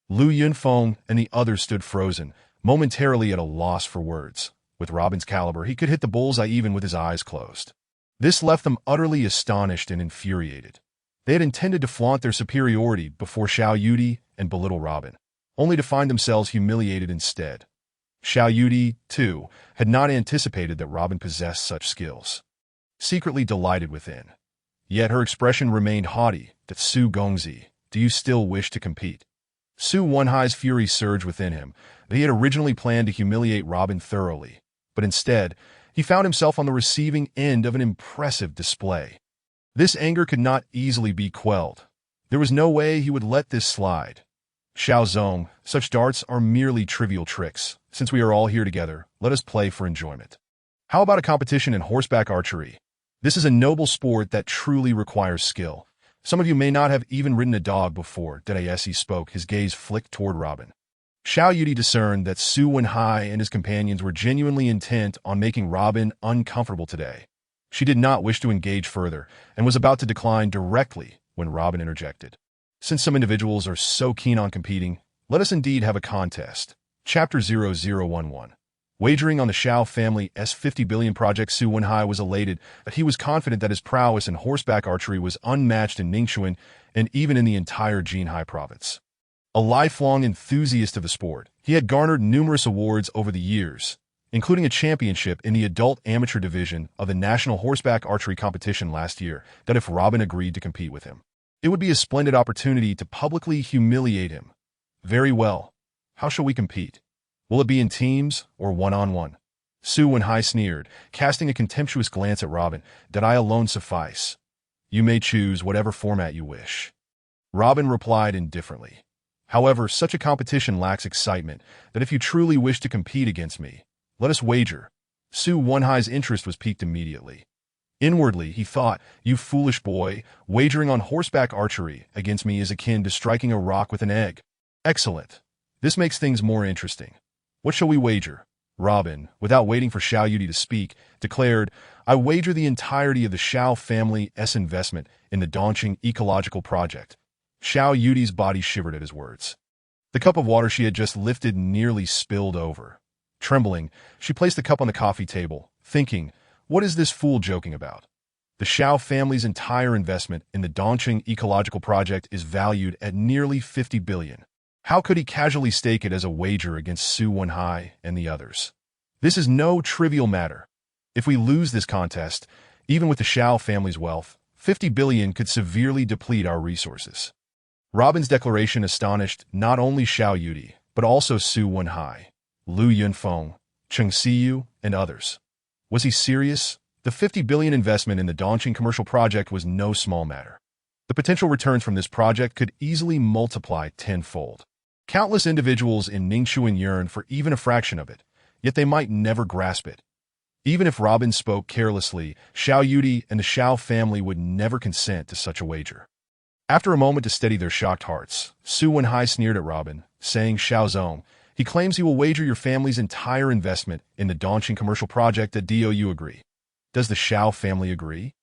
Lu Yunfeng and the others stood frozen, momentarily at a loss for words. With Robin's caliber, he could hit the bullseye even with his eyes closed. This left them utterly astonished and infuriated. They had intended to flaunt their superiority before Xiao Yudi and belittle Robin, only to find themselves humiliated instead. Xiao Yudi, too, had not anticipated that Robin possessed such skills. Secretly delighted within. Yet her expression remained haughty. That Su Gongzi, do you still wish to compete? Su Wenhai's fury surged within him. He had originally planned to humiliate Robin thoroughly, but instead, he found himself on the receiving end of an impressive display. This anger could not easily be quelled. There was no way he would let this slide. Xiao Zong, such darts are merely trivial tricks. Since we are all here together, let us play for enjoyment. How about a competition in horseback archery? This is a noble sport that truly requires skill. Some of you may not have even ridden a dog before. Dadaesi spoke, his gaze flicked toward Robin. Xiao Yudi discerned that Su Wenhai and his companions were genuinely intent on making Robin uncomfortable today. She did not wish to engage further and was about to decline directly when Robin interjected. Since some individuals are so keen on competing, let us indeed have a contest. Chapter 0011. Wagering on the Xiao family's 50 billion project. Su Wenhai was elated, but he was confident that his prowess in horseback archery was unmatched in Ningxuan and even in the entire Jinhai province. A lifelong enthusiast of the sport, he had garnered numerous awards over the years, including a championship in the adult amateur division of the National Horseback Archery Competition last year. That if Robin agreed to compete with him, it would be a splendid opportunity to publicly humiliate him. Very well. How shall we compete? Will it be in teams or one-on-one? Su Wenhai sneered, casting a contemptuous glance at Robin. That I alone suffice. You may choose whatever format you wish. Robin replied indifferently. However, such a competition lacks excitement. That if you truly wish to compete against me, let us wager. Su Wenhai's interest was piqued immediately. Inwardly, he thought, "You foolish boy, wagering on horseback archery against me is akin to striking a rock with an egg." Excellent. This makes things more interesting. What shall we wager? Robin, without waiting for Xiao Yudi to speak, declared, "I wager the entirety of the Xiao family's investment in the Dongqing ecological project." Xiao Yudi's body shivered at his words. The cup of water she had just lifted nearly spilled over. Trembling, she placed the cup on the coffee table, thinking, what is this fool joking about? The Xiao family's entire investment in the Dongqing ecological project is valued at nearly 50 billion. How could he casually stake it as a wager against Su Wenhai and the others? This is no trivial matter. If we lose this contest, even with the Xiao family's wealth, 50 billion could severely deplete our resources. Robin's declaration astonished not only Xiao Yudi, but also Su Wenhai, Lu Yunfeng, Cheng Siyu, and others. Was he serious? The 50 billion investment in the Dongqing commercial project was no small matter. The potential returns from this project could easily multiply tenfold. Countless individuals in Ningxuan yearn for even a fraction of it, yet they might never grasp it. Even if Robin spoke carelessly, Xiao Yudi and the Xiao family would never consent to such a wager. After a moment to steady their shocked hearts, Su Wenhai sneered at Robin, saying, "Xiao Zong, he claims he will wager your family's entire investment in the Dongqing commercial project that you agree. Does the Xiao family agree?"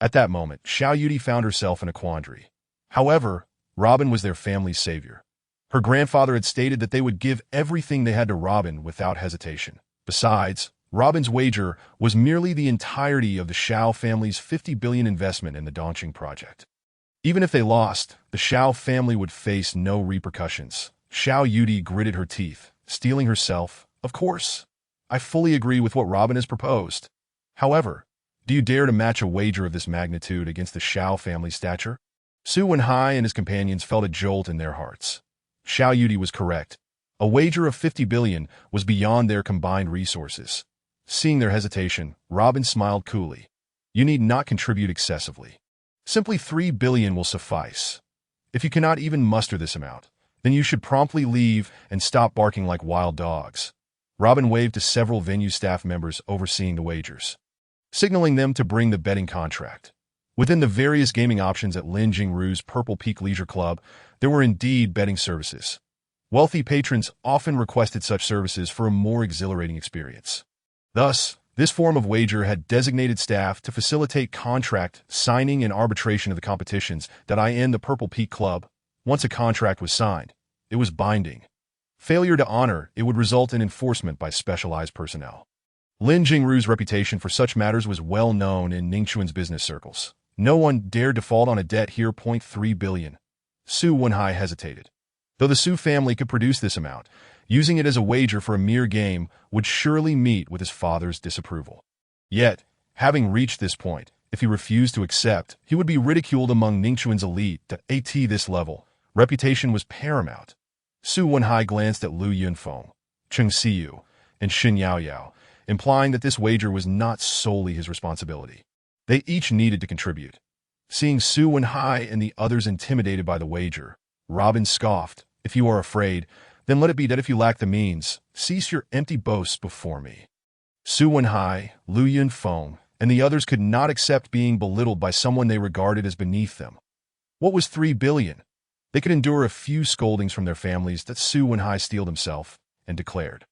At that moment, Xiao Yudi found herself in a quandary. However, Robin was their family's savior. Her grandfather had stated that they would give everything they had to Robin without hesitation. Besides, Robin's wager was merely the entirety of the Xiao family's 50 billion investment in the Dongqing project. Even if they lost, the Xiao family would face no repercussions. Xiao Yudi gritted her teeth, steeling herself. "Of course. I fully agree with what Robin has proposed. However, do you dare to match a wager of this magnitude against the Xiao family's stature?" Su Wenhai and his companions felt a jolt in their hearts. Xiao Yudi was correct. A wager of 50 billion was beyond their combined resources. Seeing their hesitation, Robin smiled coolly. "You need not contribute excessively. Simply 3 billion will suffice. If you cannot even muster this amount, then you should promptly leave and stop barking like wild dogs." Robin waved to several venue staff members overseeing the wagers, signaling them to bring the betting contract. Within the various gaming options at Lin Jingru's Purple Peak Leisure Club, there were indeed betting services. Wealthy patrons often requested such services for a more exhilarating experience. Thus, this form of wager had designated staff to facilitate contract signing and arbitration of the competitions that in the Purple Peak Club. Once a contract was signed, it was binding. Failure to honor it would result in enforcement by specialized personnel. Lin Jingru's reputation for such matters was well known in Ningxuan's business circles. No one dared default on a debt here. 3 billion. Su Wenhai hesitated. Though the Su family could produce this amount, using it as a wager for a mere game would surely meet with his father's disapproval. Yet, having reached this point, if he refused to accept, he would be ridiculed among Ningxuan's elite. At this level, reputation was paramount. Su Wenhai glanced at Lu Yunfeng, Cheng Siyu, and Xin Yaoyao, implying that this wager was not solely his responsibility. They each needed to contribute. Seeing Su Wenhai and the others intimidated by the wager, Robin scoffed, "If you are afraid, then let it be that if you lack the means, cease your empty boasts before me." Su Wenhai, Lu Yunfeng, and the others could not accept being belittled by someone they regarded as beneath them. What was 3 billion? They could endure a few scoldings from their families. That Su Wenhai steeled himself and declared,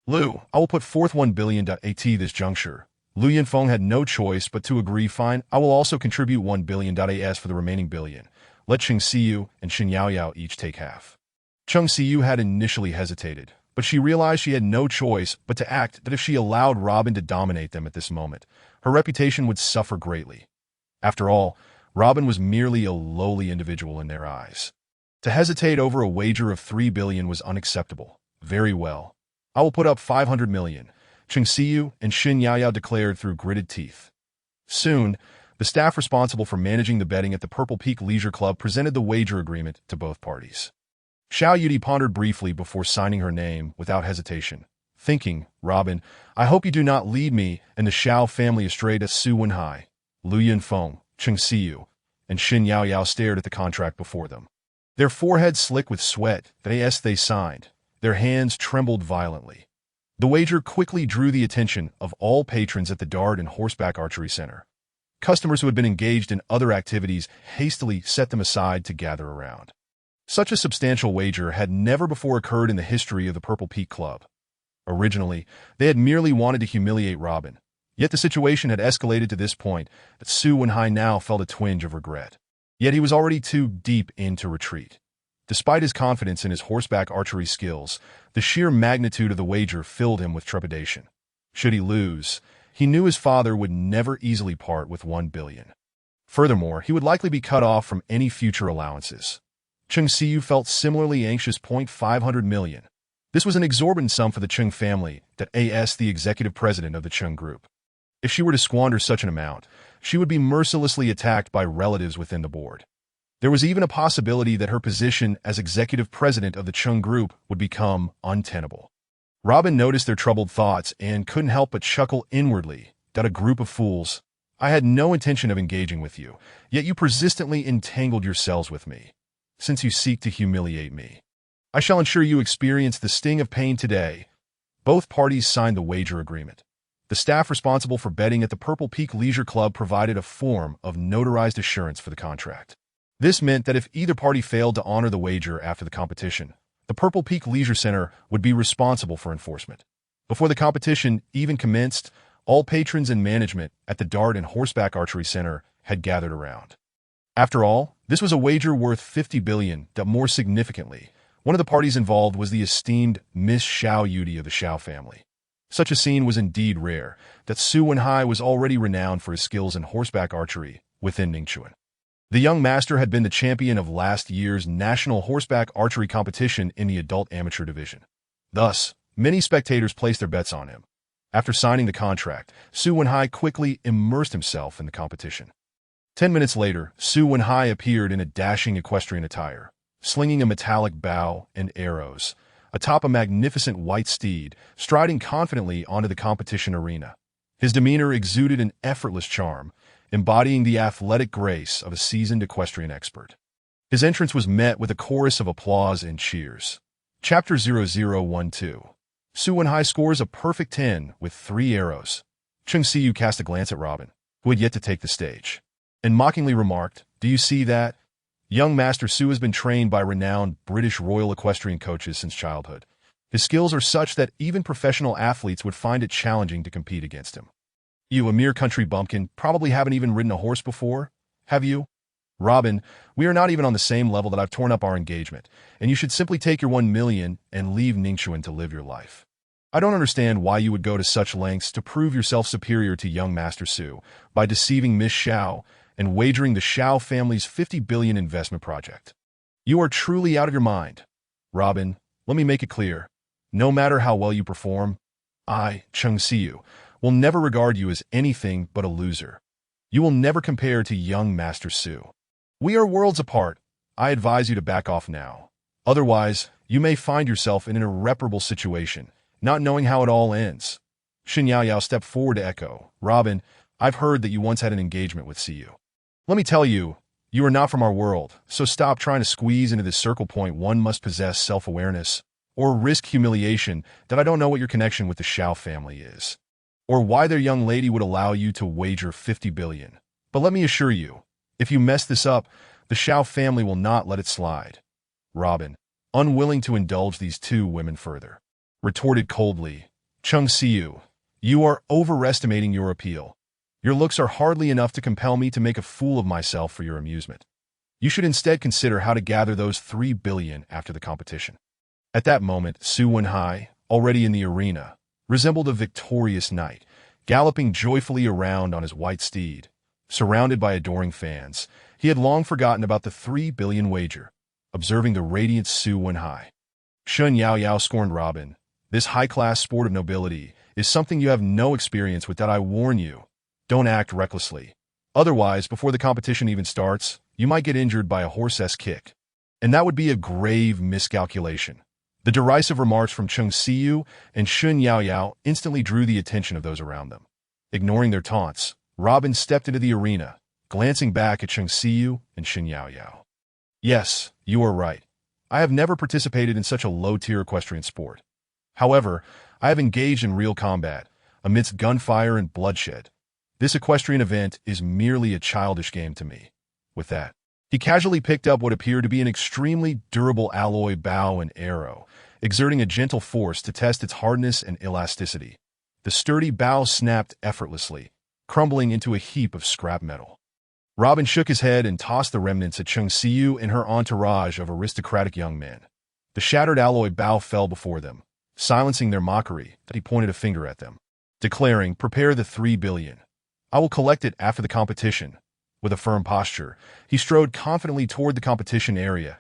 "Lu, I will put forth 1 billion. At this juncture, Lu Yunfeng had no choice but to agree. "Fine, I will also contribute 1 billion. As for the remaining billion, let Cheng Siyu and Xin Yaoyao each take half." Cheng Siyu had initially hesitated, but she realized she had no choice but to act. That if she allowed Robin to dominate them at this moment, her reputation would suffer greatly. After all, Robin was merely a lowly individual in their eyes. To hesitate over a wager of 3 billion was unacceptable. "Very well. I will put up 500 million. Cheng Siyu and Xin Yaoyao declared through gritted teeth. Soon, the staff responsible for managing the betting at the Purple Peak Leisure Club presented the wager agreement to both parties. Xiao Yudi pondered briefly before signing her name without hesitation, thinking, "Robin, I hope you do not lead me and the Xiao family astray." To Su Wenhai, Lu Yunfeng, Cheng Siyu, and Xin Yaoyao stared at the contract before them. Their foreheads slick with sweat as they signed. Their hands trembled violently. The wager quickly drew the attention of all patrons at the Dart and Horseback Archery Center. Customers who had been engaged in other activities hastily set them aside to gather around. Such a substantial wager had never before occurred in the history of the Purple Peak Club. Originally, they had merely wanted to humiliate Robin, yet the situation had escalated to this point that Su Wenhai now felt a twinge of regret. Yet he was already too deep into retreat. Despite his confidence in his horseback archery skills, the sheer magnitude of the wager filled him with trepidation. Should he lose, he knew his father would never easily part with 1 billion. Furthermore, he would likely be cut off from any future allowances. Cheng Siyu felt similarly anxious. 500 million. This was an exorbitant sum for the Cheng family, that as the executive president of the Cheng Group. If she were to squander such an amount, she would be mercilessly attacked by relatives within the board. There was even a possibility that her position as executive president of the Cheng Group would become untenable. Robin noticed their troubled thoughts and couldn't help but chuckle inwardly. "A group of fools. I had no intention of engaging with you, yet you persistently entangled yourselves with me. Since you seek to humiliate me, I shall ensure you experience the sting of pain today." Both parties signed the wager agreement. The staff responsible for betting at the Purple Peak Leisure Club provided a form of notarized assurance for the contract. This meant that if either party failed to honor the wager after the competition, the Purple Peak Leisure Center would be responsible for enforcement. Before the competition even commenced, all patrons and management at the Dart and Horseback Archery Center had gathered around. After all, this was a wager worth 50 billion. More significantly, one of the parties involved was the esteemed Miss Xiao Yudi of the Xiao family. Such a scene was indeed rare, that Su Wenhai was already renowned for his skills in horseback archery within Ningchuan. The young master had been the champion of last year's national horseback archery competition in the adult amateur division. Thus, many spectators placed their bets on him. After signing the contract, Su Wenhai quickly immersed himself in the competition. 10 minutes later, Su Wenhai appeared in a dashing equestrian attire, slinging a metallic bow and arrows, atop a magnificent white steed, striding confidently onto the competition arena. His demeanor exuded an effortless charm, embodying the athletic grace of a seasoned equestrian expert. His entrance was met with a chorus of applause and cheers. Chapter 0012. Su Wenhai scores a perfect 10 with 3 arrows. Cheng Siyu cast a glance at Robin, who had yet to take the stage, and mockingly remarked, "Do you see that? Young Master Su has been trained by renowned British Royal Equestrian coaches since childhood. His skills are such that even professional athletes would find it challenging to compete against him. You, a mere country bumpkin, probably haven't even ridden a horse before, have you? Robin, we are not even on the same level that I've torn up our engagement, and you should simply take your 1 million and leave Ningchuan to live your life. I don't understand why you would go to such lengths to prove yourself superior to young Master Su by deceiving Miss Xiao and wagering the Xiao family's 50 billion investment project. You are truly out of your mind. Robin, let me make it clear. No matter how well you perform, I, Cheng Siyu, will never regard you as anything but a loser. You will never compare to young Master Su. We are worlds apart. I advise you to back off now. Otherwise, you may find yourself in an irreparable situation, not knowing how it all ends." Shen Yaoyao stepped forward to echo, "Robin, I've heard that you once had an engagement with Siyu. Let me tell you, you are not from our world, so stop trying to squeeze into this circle point. One must possess self-awareness, or risk humiliation that I don't know what your connection with the Xiao family is, or why their young lady would allow you to wager 50 billion. But let me assure you, if you mess this up, the Xiao family will not let it slide." Robin, unwilling to indulge these two women further, retorted coldly, "Cheng Siyu, you are overestimating your appeal. Your looks are hardly enough to compel me to make a fool of myself for your amusement. You should instead consider how to gather those 3 billion after the competition." At that moment, Su Wenhai, already in the arena, resembled a victorious knight, galloping joyfully around on his white steed. Surrounded by adoring fans, he had long forgotten about the 3 billion wager, observing the radiant Su Wenhai. Shen Yaoyao scorned Robin. "This high-class sport of nobility is something you have no experience with. That I warn you. Don't act recklessly. Otherwise, before the competition even starts, you might get injured by a horse's kick. And that would be a grave miscalculation." The derisive remarks from Cheng Siyu and Shen Yaoyao instantly drew the attention of those around them. Ignoring their taunts, Robin stepped into the arena, glancing back at Cheng Siyu and Shen Yaoyao. "Yes, you are right. I have never participated in such a low-tier equestrian sport. However, I have engaged in real combat, amidst gunfire and bloodshed. This equestrian event is merely a childish game to me. With that, he casually picked up what appeared to be an extremely durable alloy bow and arrow, exerting a gentle force to test its hardness and elasticity. The sturdy bow snapped effortlessly, crumbling into a heap of scrap metal. Robin shook his head and tossed the remnants at Cheng Siyu and her entourage of aristocratic young men. The shattered alloy bow fell before them, silencing their mockery that he pointed a finger at them, declaring, "Prepare the 3 billion. I will collect it after the competition." With a firm posture, he strode confidently toward the competition area.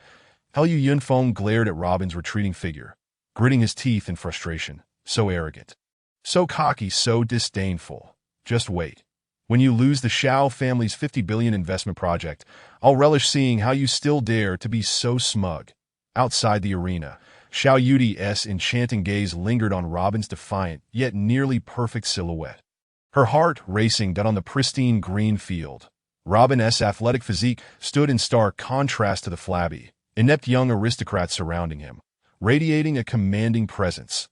Liu Yunfeng glared at Robin's retreating figure, gritting his teeth in frustration. So arrogant. So cocky, so disdainful. Just wait. When you lose the Xiao family's 50 billion investment project, I'll relish seeing how you still dare to be so smug. Outside the arena, Xiao Yudi's enchanting gaze lingered on Robin's defiant, yet nearly perfect silhouette. Her heart racing down on the pristine green field. Robin's athletic physique stood in stark contrast to the flabby, inept young aristocrats surrounding him, radiating a commanding presence.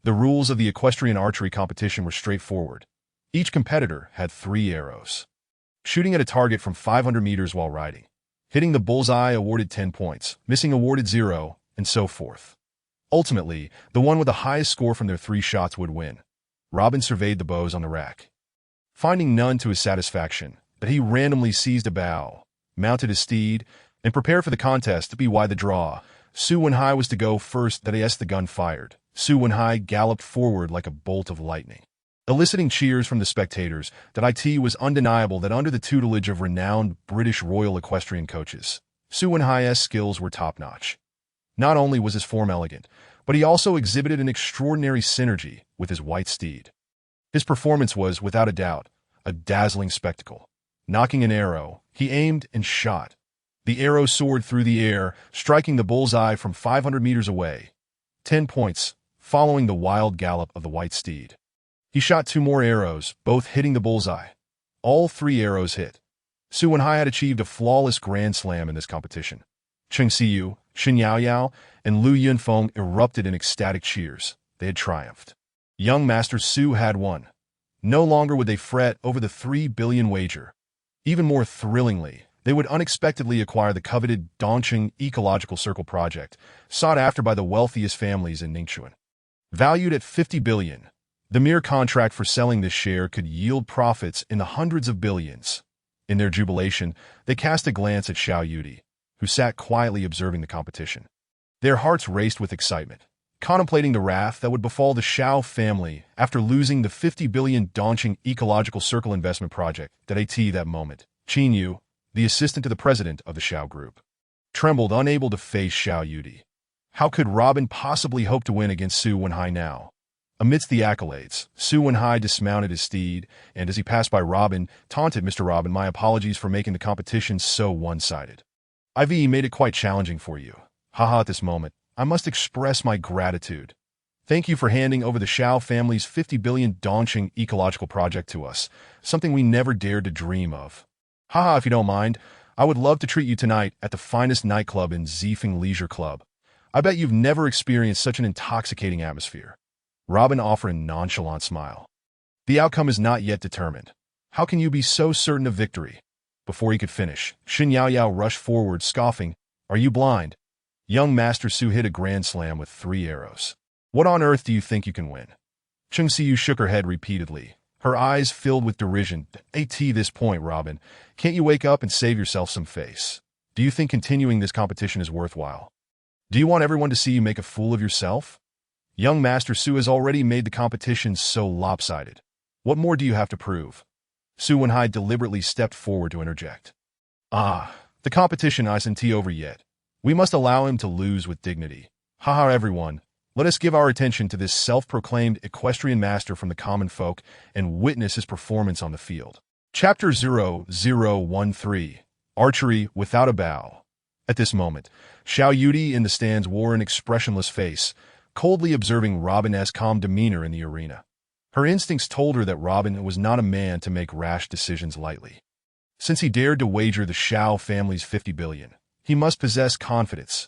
The rules of the equestrian archery competition were straightforward. Each competitor had 3 arrows. Shooting at a target from 500 meters while riding. Hitting the bullseye awarded 10 points, missing awarded 0, and so forth. Ultimately, the one with the highest score from their 3 shots would win. Robin surveyed the bows on the rack. Finding none to his satisfaction, but he randomly seized a bow, mounted his steed, and prepared for the contest to be wide the draw. Su Wenhai was to go first. As the gun fired, Su Wenhai galloped forward like a bolt of lightning, eliciting cheers from the spectators. It was undeniable that under the tutelage of renowned British Royal Equestrian coaches, Su Wenhai's skills were top-notch. Not only was his form elegant, but he also exhibited an extraordinary synergy with his white steed. His performance was, without a doubt, a dazzling spectacle. Knocking an arrow, he aimed and shot. The arrow soared through the air, striking the bullseye from 500 meters away. 10 points, following the wild gallop of the white steed. He shot 2 more arrows, both hitting the bullseye. All 3 arrows hit. Su Wenhai had achieved a flawless grand slam in this competition. Cheng Siyu, Shen Yaoyao, and Liu Yunfeng erupted in ecstatic cheers. They had triumphed. Young Master Su had won. No longer would they fret over the 3 billion wager. Even more thrillingly, they would unexpectedly acquire the coveted Dongqing Ecological Circle project, sought after by the wealthiest families in Ningxuan. Valued at 50 billion, the mere contract for selling this share could yield profits in the hundreds of billions. In their jubilation, they cast a glance at Xiao Yudi, who sat quietly observing the competition. Their hearts raced with excitement, contemplating the wrath that would befall the Xiao family after losing the 50 billion Dongqing Ecological Circle investment project. That moment, Qin Yu, the assistant to the president of the Xiao Group, trembled, unable to face Xiao Yudi. How could Robin possibly hope to win against Su Wenhai now? Amidst the accolades, Su Wenhai dismounted his steed, and as he passed by Robin, taunted, "Mr. Robin, my apologies for making the competition so one-sided. I've made it quite challenging for you. Haha, at this moment, I must express my gratitude. Thank you for handing over the Xiao family's 50 billion Dongqing ecological project to us, something we never dared to dream of. Haha, if you don't mind, I would love to treat you tonight at the finest nightclub in Zifeng Leisure Club. I bet you've never experienced such an intoxicating atmosphere." Robin offered a nonchalant smile. "The outcome is not yet determined. How can you be so certain of victory?" Before he could finish, Shen Yaoyao rushed forward, scoffing, "Are you blind? Young Master Su hit a grand slam with 3 arrows. What on earth do you think you can win?" Cheng Siyu shook her head repeatedly, her eyes filled with derision. "At this point, Robin, can't you wake up and save yourself some face? Do you think continuing this competition is worthwhile? Do you want everyone to see you make a fool of yourself? Young Master Su has already made the competition so lopsided. What more do you have to prove?" Su Wenhai deliberately stepped forward to interject. The competition isn't over yet. We must allow him to lose with dignity. Haha, everyone, let us give our attention to this self-proclaimed equestrian master from the common folk and witness his performance on the field. Chapter 0013, Archery Without a Bow. At this moment, Xiao Yudi in the stands wore an expressionless face, coldly observing Robin's calm demeanor in the arena. Her instincts told her that Robin was not a man to make rash decisions lightly. Since he dared to wager the Xiao family's 50 billion, he must possess confidence.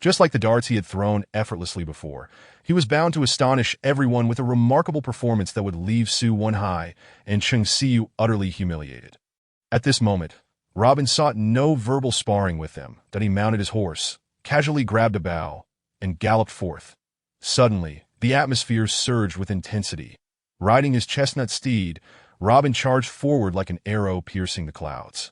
Just like the darts he had thrown effortlessly before, he was bound to astonish everyone with a remarkable performance that would leave Su Wenhai and Cheng Siu utterly humiliated. At this moment, Robin sought no verbal sparring with them, that he mounted his horse, casually grabbed a bough, and galloped forth. Suddenly, the atmosphere surged with intensity. Riding his chestnut steed, Robin charged forward like an arrow piercing the clouds.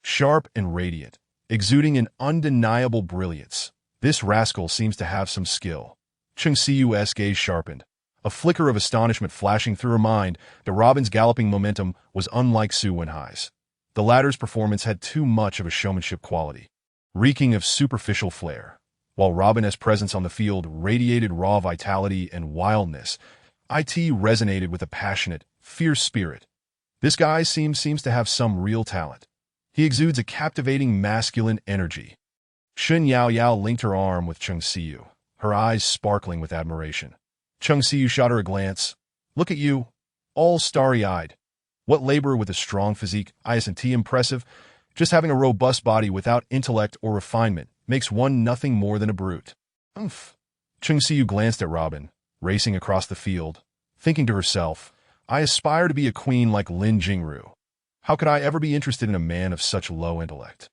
Sharp and radiant, exuding an undeniable brilliance, this rascal seems to have some skill. Cheng Siu's gaze sharpened, a flicker of astonishment flashing through her mind that Robin's galloping momentum was unlike Su Wenhai's. The latter's performance had too much of a showmanship quality, reeking of superficial flair. While Robin's presence on the field radiated raw vitality and wildness, it resonated with a passionate, fierce spirit. This guy seems to have some real talent. He exudes a captivating masculine energy. Shen Yao linked her arm with Cheng Siu, her eyes sparkling with admiration. Cheng Siu shot her a glance. Look at you, all starry-eyed. What labor with a strong physique, isn't impressive? Just having a robust body without intellect or refinement makes one nothing more than a brute. Umph. Cheng Siu glanced at Robin, racing across the field, thinking to herself, I aspire to be a queen like Lin Jingru. How could I ever be interested in a man of such low intellect?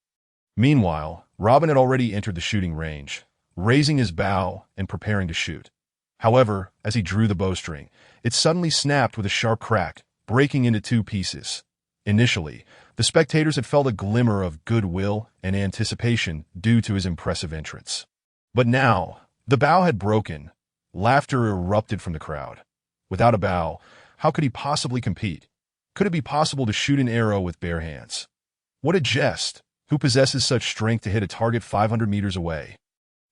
Meanwhile, Robin had already entered the shooting range, raising his bow and preparing to shoot. However, as he drew the bowstring, it suddenly snapped with a sharp crack, breaking into two pieces. Initially, the spectators had felt a glimmer of goodwill and anticipation due to his impressive entrance. But now, the bow had broken. Laughter erupted from the crowd. Without a bow, how could he possibly compete? Could it be possible to shoot an arrow with bare hands? What a jest! Who possesses such strength to hit a target 500 meters away?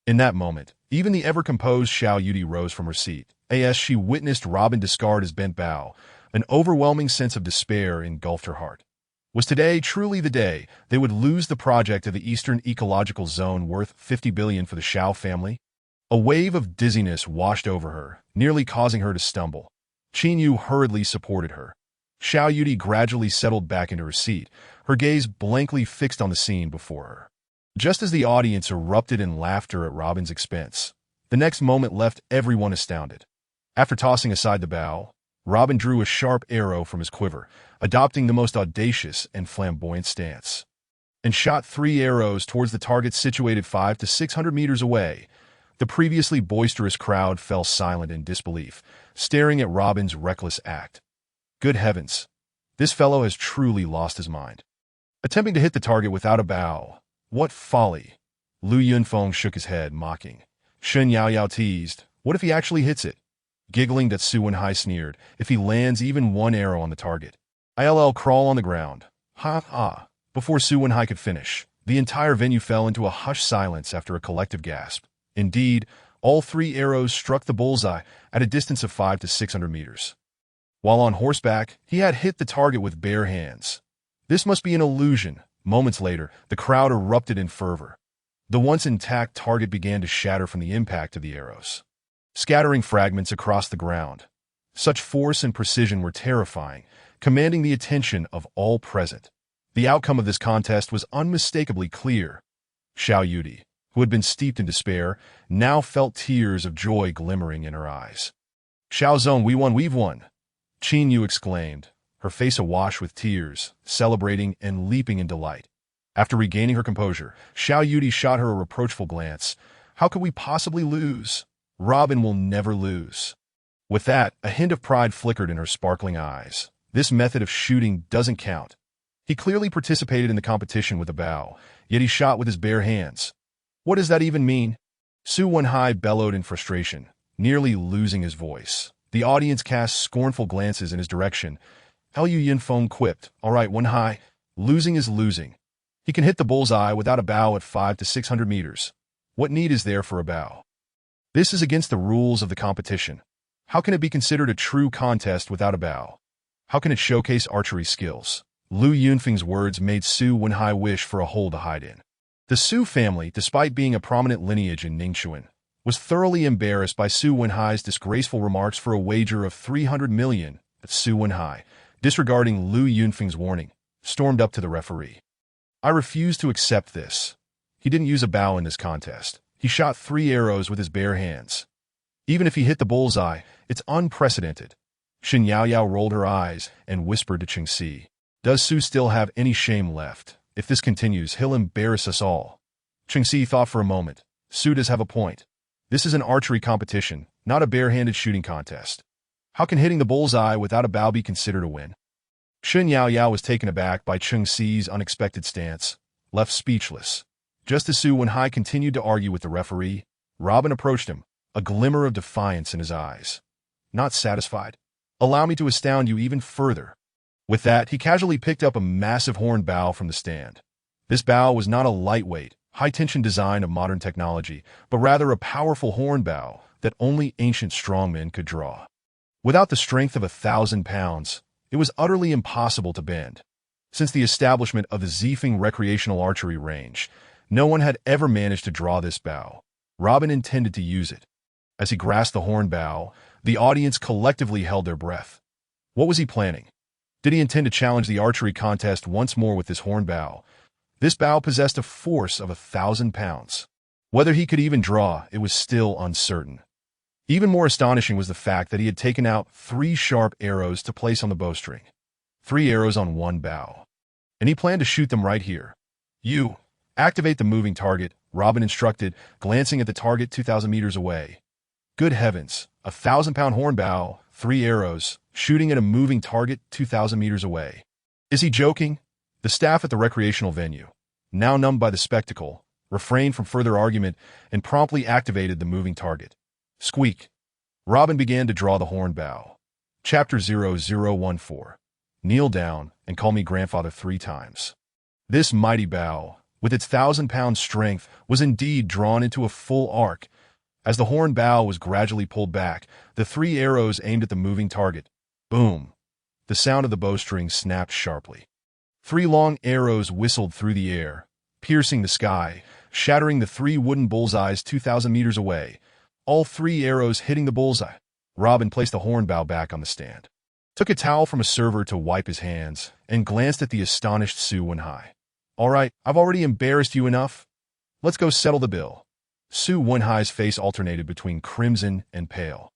In that moment, even the ever-composed Xiao Yudi rose from her seat. As she witnessed Robin discard his bent bow, an overwhelming sense of despair engulfed her heart. Was today truly the day they would lose the project of the Eastern Ecological Zone worth $50 billion for the Xiao family? A wave of dizziness washed over her, nearly causing her to stumble. Qin Yu hurriedly supported her. Xiao Yudi gradually settled back into her seat, her gaze blankly fixed on the scene before her. Just as the audience erupted in laughter at Robin's expense, the next moment left everyone astounded. After tossing aside the bow, Robin drew a sharp arrow from his quiver, adopting the most audacious and flamboyant stance, and shot 3 arrows towards the target situated 500 to 600 meters away. The previously boisterous crowd fell silent in disbelief, staring at Robin's reckless act. Good heavens, this fellow has truly lost his mind. Attempting to hit the target without a bow, what folly! Lu Yunfeng shook his head, mocking. Shen Yao teased, what if he actually hits it? Giggling that Su Wenhai sneered, if he lands even 1 arrow on the target. I'll crawl on the ground. Ha ha. Before Su Wenhai could finish, the entire venue fell into a hushed silence after a collective gasp. Indeed, all 3 arrows struck the bullseye at a distance of 500 to 600 meters. While on horseback, he had hit the target with bare hands. This must be an illusion. Moments later, the crowd erupted in fervor. The once intact target began to shatter from the impact of the arrows, scattering fragments across the ground. Such force and precision were terrifying, commanding the attention of all present. The outcome of this contest was unmistakably clear. Xiao Yudi, who had been steeped in despair, now felt tears of joy glimmering in her eyes. Xiao Zong, we've won! Qin Yu exclaimed, her face awash with tears, celebrating and leaping in delight. After regaining her composure, Xiao Yudi shot her a reproachful glance. How could we possibly lose? Robin will never lose. With that, a hint of pride flickered in her sparkling eyes. This method of shooting doesn't count. He clearly participated in the competition with a bow, yet he shot with his bare hands. What does that even mean? Su Wenhai bellowed in frustration, nearly losing his voice. The audience cast scornful glances in his direction. Lu Yunfeng quipped, all right, Wenhai, losing is losing. He can hit the bullseye without a bow at 500 to 600 meters. What need is there for a bow? This is against the rules of the competition. How can it be considered a true contest without a bow? How can it showcase archery skills? Lu Yunfeng's words made Su Wenhai wish for a hole to hide in. The Su family, despite being a prominent lineage in Ningxuan, was thoroughly embarrassed by Su Wenhai's disgraceful remarks for a wager of 300 million. But Su Wenhai, disregarding Lu Yunfeng's warning, stormed up to the referee. I refuse to accept this. He didn't use a bow in this contest. He shot 3 arrows with his bare hands. Even if he hit the bullseye, it's unprecedented. Shen Yaoyao rolled her eyes and whispered to Cheng Si, "Does Su still have any shame left? If this continues, he'll embarrass us all." Cheng Si thought for a moment. Su does have a point. This is an archery competition, not a barehanded shooting contest. How can hitting the bullseye without a bow be considered a win? Shen Yaoyao was taken aback by Cheng Si's unexpected stance, left speechless. Just as Su Wenhai continued to argue with the referee, Robin approached him, a glimmer of defiance in his eyes. Not satisfied? Allow me to astound you even further. With that, he casually picked up a massive horn bow from the stand. This bow was not a lightweight, high-tension design of modern technology, but rather a powerful horn bow that only ancient strongmen could draw. Without the strength of 1,000 pounds, it was utterly impossible to bend. Since the establishment of the Zifeng recreational archery range, no one had ever managed to draw this bow. Robin intended to use it. As he grasped the horn bow, the audience collectively held their breath. What was he planning? Did he intend to challenge the archery contest once more with this horn bow? This bow possessed a force of 1,000 pounds. Whether he could even draw, it was still uncertain. Even more astonishing was the fact that he had taken out 3 sharp arrows to place on the bowstring. 3 arrows on one bow. And he planned to shoot them right here. "You, activate the moving target," Robin instructed, glancing at the target 2,000 meters away. Good heavens, 1,000-pound horn bow, 3 arrows, shooting at a moving target 2,000 meters away. Is he joking? The staff at the recreational venue, now numbed by the spectacle, refrained from further argument and promptly activated the moving target. Squeak. Robin began to draw the horn bow. Chapter 0014. Kneel down and call me grandfather 3 times. This mighty bow, with its 1,000-pound strength, was indeed drawn into a full arc. As the horn bow was gradually pulled back, the 3 arrows aimed at the moving target. Boom. The sound of the bowstring snapped sharply. 3 long arrows whistled through the air, piercing the sky, shattering the 3 wooden bullseyes 2,000 meters away. All 3 arrows hitting the bullseye. Robin placed the horn bow back on the stand, took a towel from a server to wipe his hands, and glanced at the astonished Su Wenhai. "All right, I've already embarrassed you enough. Let's go settle the bill." Su Wenhai's face alternated between crimson and pale.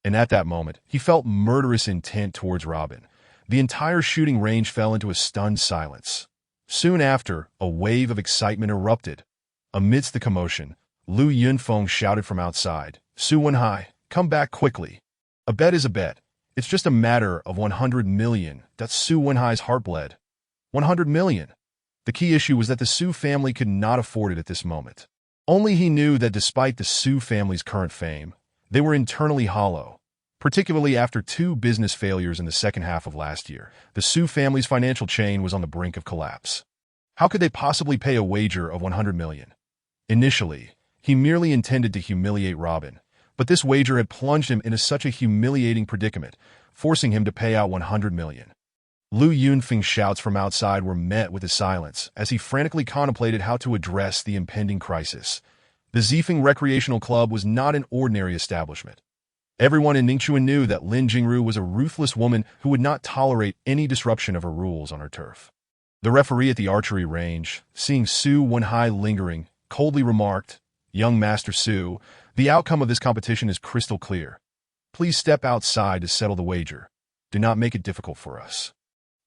And at that moment, he felt murderous intent towards Robin. The entire shooting range fell into a stunned silence. Soon after, a wave of excitement erupted. Amidst the commotion, Lu Yunfeng shouted from outside, "Su Wenhai, come back quickly. A bet is a bet. It's just a matter of 100 million. That's Su Wenhai's heart bled. 100 million. The key issue was that the Su family could not afford it at this moment. Only he knew that despite the Su family's current fame, they were internally hollow. Particularly after 2 business failures in the second half of last year, the Su family's financial chain was on the brink of collapse. How could they possibly pay a wager of 100 million? Initially, he merely intended to humiliate Robin, but this wager had plunged him into such a humiliating predicament, forcing him to pay out 100 million. Lu Yunfeng's shouts from outside were met with a silence as he frantically contemplated how to address the impending crisis. The Zifeng Recreational Club was not an ordinary establishment. Everyone in Ningchuan knew that Lin Jingru was a ruthless woman who would not tolerate any disruption of her rules on her turf. The referee at the archery range, seeing Su Wenhai lingering, coldly remarked, "Young Master Su, the outcome of this competition is crystal clear. Please step outside to settle the wager. Do not make it difficult for us.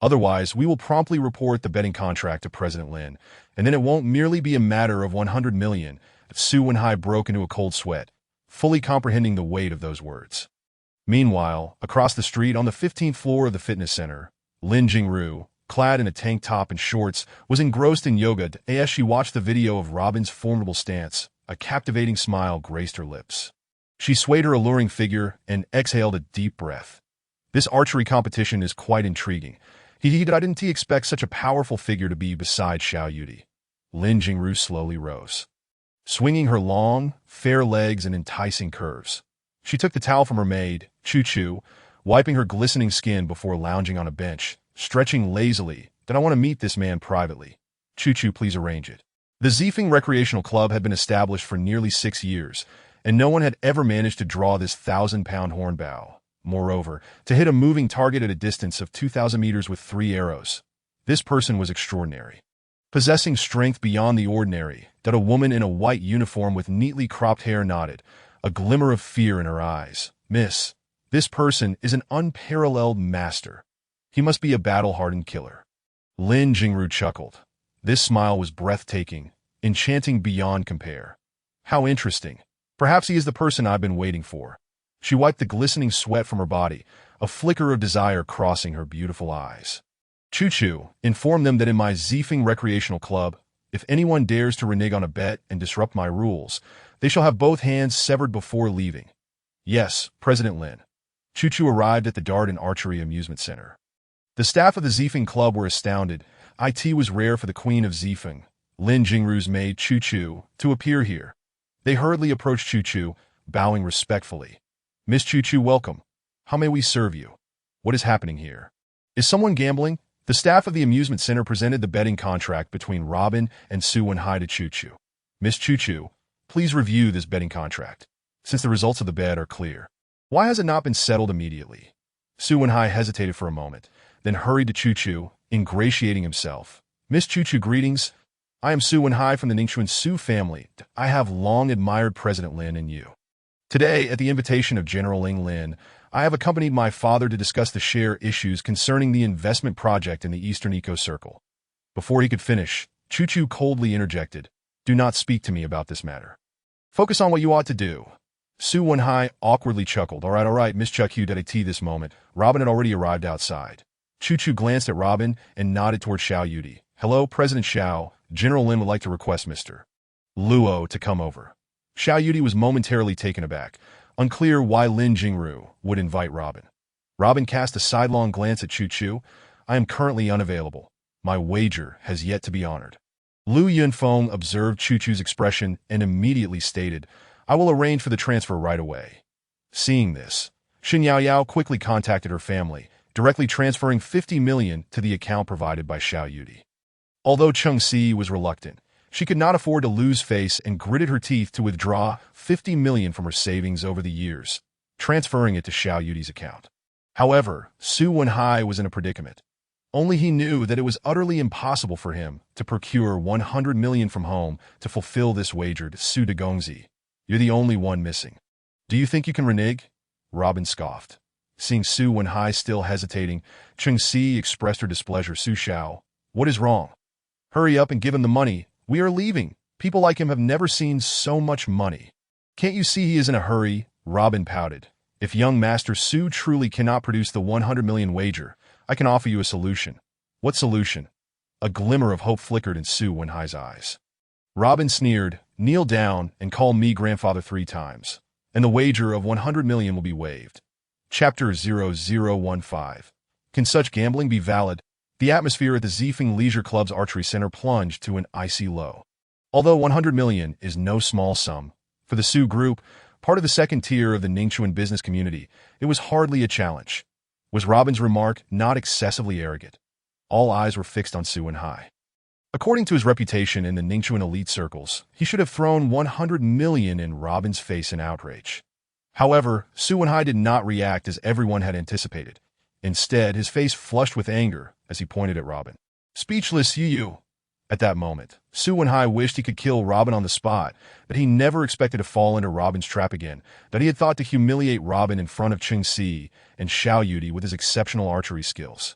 Otherwise, we will promptly report the betting contract to President Lin, and then it won't merely be a matter of 100 million." Su Wenhai broke into a cold sweat, fully comprehending the weight of those words. Meanwhile, across the street on the 15th floor of the fitness center, Lin Jingru, clad in a tank top and shorts, was engrossed in yoga as she watched the video of Robin's formidable stance. A captivating smile graced her lips. She swayed her alluring figure and exhaled a deep breath. This archery competition is quite intriguing. Didn't he expect such a powerful figure to be beside Xiao Yudi? Lin Jingru slowly rose, swinging her long, fair legs in enticing curves. She took the towel from her maid, Chu Chu, wiping her glistening skin before lounging on a bench, stretching lazily. "Then I want to meet this man privately. Chu Chu, please arrange it." The Zifeng Recreational Club had been established for nearly 6 years, and no one had ever managed to draw this 1,000-pound horn bow. Moreover, to hit a moving target at a distance of 2,000 meters with 3 arrows. This person was extraordinary. possessing strength beyond the ordinary, that a woman in a white uniform with neatly cropped hair nodded, a glimmer of fear in her eyes. Miss, this person is an unparalleled master. He must be a battle-hardened killer. Lin Jingru chuckled. This smile was breathtaking, enchanting beyond compare. How interesting. Perhaps he is the person I've been waiting for. She wiped the glistening sweat from her body, a flicker of desire crossing her beautiful eyes. Chu-Chu, inform them that in my Zifeng recreational club, if anyone dares to renege on a bet and disrupt my rules, they shall have both hands severed before leaving. Yes, President Lin. Chu-Chu arrived at the Dart and Archery Amusement Center. The staff of the Zifeng Club were astounded. It was rare for the Queen of Zifeng, Lin Jingru's maid Chu-Chu, to appear here. They hurriedly approached Chu-Chu, bowing respectfully. Miss Chu-Chu, welcome. How may we serve you? What is happening here? Is someone gambling? The staff of the amusement center presented the betting contract between Robin and Su Wenhai to Chu-Chu. Miss Chu-Chu, please review this betting contract, since the results of the bet are clear. Why has it not been settled immediately? Su Wenhai hesitated for a moment, then hurried to Chu-Chu, ingratiating himself. Miss Chu-Chu, greetings. I am Su Wenhai from the Ningxuan Su family. I have long admired President Lin and you. Today, at the invitation of General Ling Lin, I have accompanied my father to discuss the share issues concerning the investment project in the Eastern Eco Circle. Before he could finish, Chu-Chu coldly interjected, Do not speak to me about this matter. Focus on what you ought to do. Su Wenhai awkwardly chuckled. All right, Miss Chu-Chu at this moment. Robin had already arrived outside. Chu-Chu glanced at Robin and nodded toward Xiao Yudi. Hello, President Xiao. General Lin would like to request Mr. Luo to come over. Xiao Yudi was momentarily taken aback, unclear why Lin Jingru would invite Robin. Robin cast a sidelong glance at Chu-Chu. I am currently unavailable. My wager has yet to be honored. Lu Yunfeng observed Chu-Chu's expression and immediately stated, I will arrange for the transfer right away. Seeing this, Xin Yaoyao quickly contacted her family, directly transferring 50 million to the account provided by Xiao Yudi. Although Cheng Si was reluctant, she could not afford to lose face and gritted her teeth to withdraw 50 million from her savings over the years, transferring it to Xiao Yudi's account. However, Su Wenhai was in a predicament. Only he knew that it was utterly impossible for him to procure 100 million from home to fulfill this wager to Su Degongzi. You're the only one missing. Do you think you can renege? Robin scoffed. Seeing Su Wenhai still hesitating, Cheng Si expressed her displeasure. Su Xiao, what is wrong? Hurry up and give him the money. We are leaving. People like him have never seen so much money. Can't you see he is in a hurry? Robin pouted. If young Master Su truly cannot produce the 100 million wager, I can offer you a solution. What solution? A glimmer of hope flickered in Su Wenhai's eyes. Robin sneered, kneel down and call me grandfather 3 times, and the wager of 100 million will be waived. Chapter 0015. Can such gambling be valid? The atmosphere at the Zifeng Leisure Club's archery center plunged to an icy low. Although 100 million is no small sum, for the Su Group, part of the second tier of the Ningxuan business community, it was hardly a challenge. Was Robin's remark not excessively arrogant? All eyes were fixed on Su Wenhai. According to his reputation in the Ningxuan elite circles, he should have thrown 100 million in Robin's face in outrage. However, Su Wenhai did not react as everyone had anticipated. Instead, his face flushed with anger as he pointed at Robin. Speechless, you. At that moment, Su Wenhai wished he could kill Robin on the spot, but he never expected to fall into Robin's trap again, that he had thought to humiliate Robin in front of Cheng Si and Xiao Yudi with his exceptional archery skills.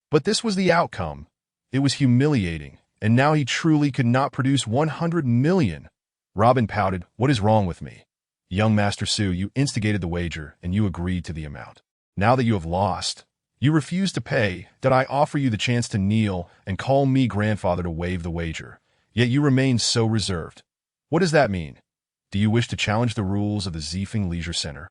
But this was the outcome. It was humiliating, and now he truly could not produce 100 million. Robin pouted, What is wrong with me? Young Master Su, you instigated the wager, and you agreed to the amount. Now that you have lost, you refuse to pay, that I offer you the chance to kneel and call me grandfather to waive the wager, yet you remain so reserved. What does that mean? Do you wish to challenge the rules of the Zifeng Leisure Center?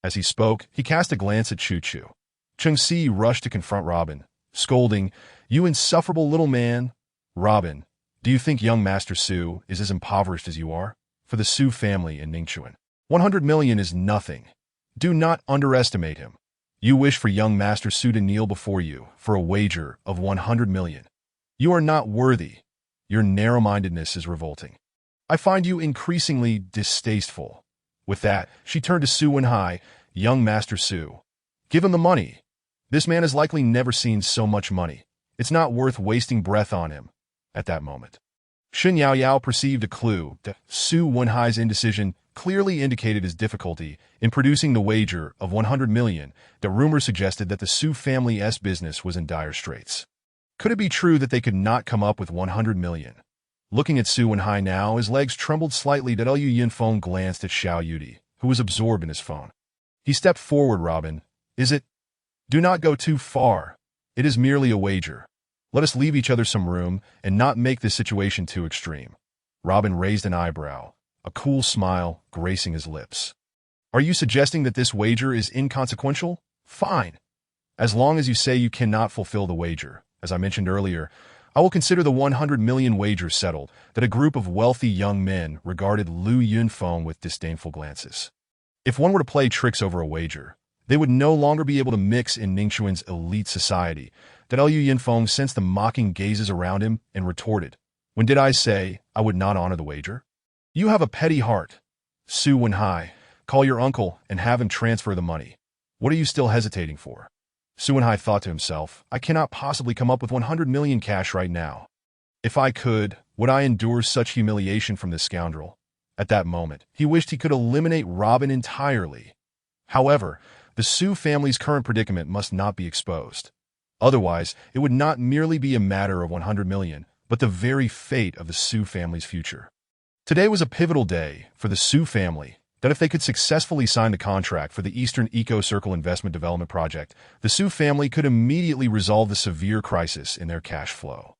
As he spoke, he cast a glance at Chu-Chu. Cheng Si rushed to confront Robin, scolding, You insufferable little man. Robin, do you think young Master Su is as impoverished as you are? For the Su family in Ningxuan, 100 million is nothing. Do not underestimate him. You wish for young Master Su to kneel before you for a wager of 100 million. You are not worthy. Your narrow-mindedness is revolting. I find you increasingly distasteful. With that, she turned to Su Wenhai, Young Master Su. Give him the money. This man has likely never seen so much money. It's not worth wasting breath on him. at that moment. Shen Yaoyao perceived a clue that Su Wenhai's indecision clearly indicated his difficulty in producing the wager of 100 million that rumors suggested that the Su family's business was in dire straits. Could it be true that they could not come up with 100 million? Looking at Su Wenhai now, his legs trembled slightly that Liu Yunfeng glanced at Xiao Yudi, who was absorbed in his phone. He stepped forward. Robin, is it? Do not go too far. It is merely a wager. Let us leave each other some room and not make this situation too extreme. Robin raised an eyebrow, a cool smile gracing his lips. Are you suggesting that this wager is inconsequential? Fine. As long as you say you cannot fulfill the wager, as I mentioned earlier, I will consider the 100 million wager settled that a group of wealthy young men regarded Liu Yunfeng with disdainful glances. If one were to play tricks over a wager, they would no longer be able to mix in Ningxuan's elite society. That Liu Yunfeng sensed the mocking gazes around him and retorted, "When did I say I would not honor the wager? You have a petty heart. Su Wenhai, call your uncle and have him transfer the money. What are you still hesitating for?" Su Wenhai thought to himself, I cannot possibly come up with 100 million cash right now. If I could, would I endure such humiliation from this scoundrel? At that moment, he wished he could eliminate Robin entirely. However, the Su family's current predicament must not be exposed. Otherwise, it would not merely be a matter of 100 million, but the very fate of the Su family's future. Today was a pivotal day for the Su family, that if they could successfully sign the contract for the Eastern Eco Circle Investment Development Project, the Su family could immediately resolve the severe crisis in their cash flow.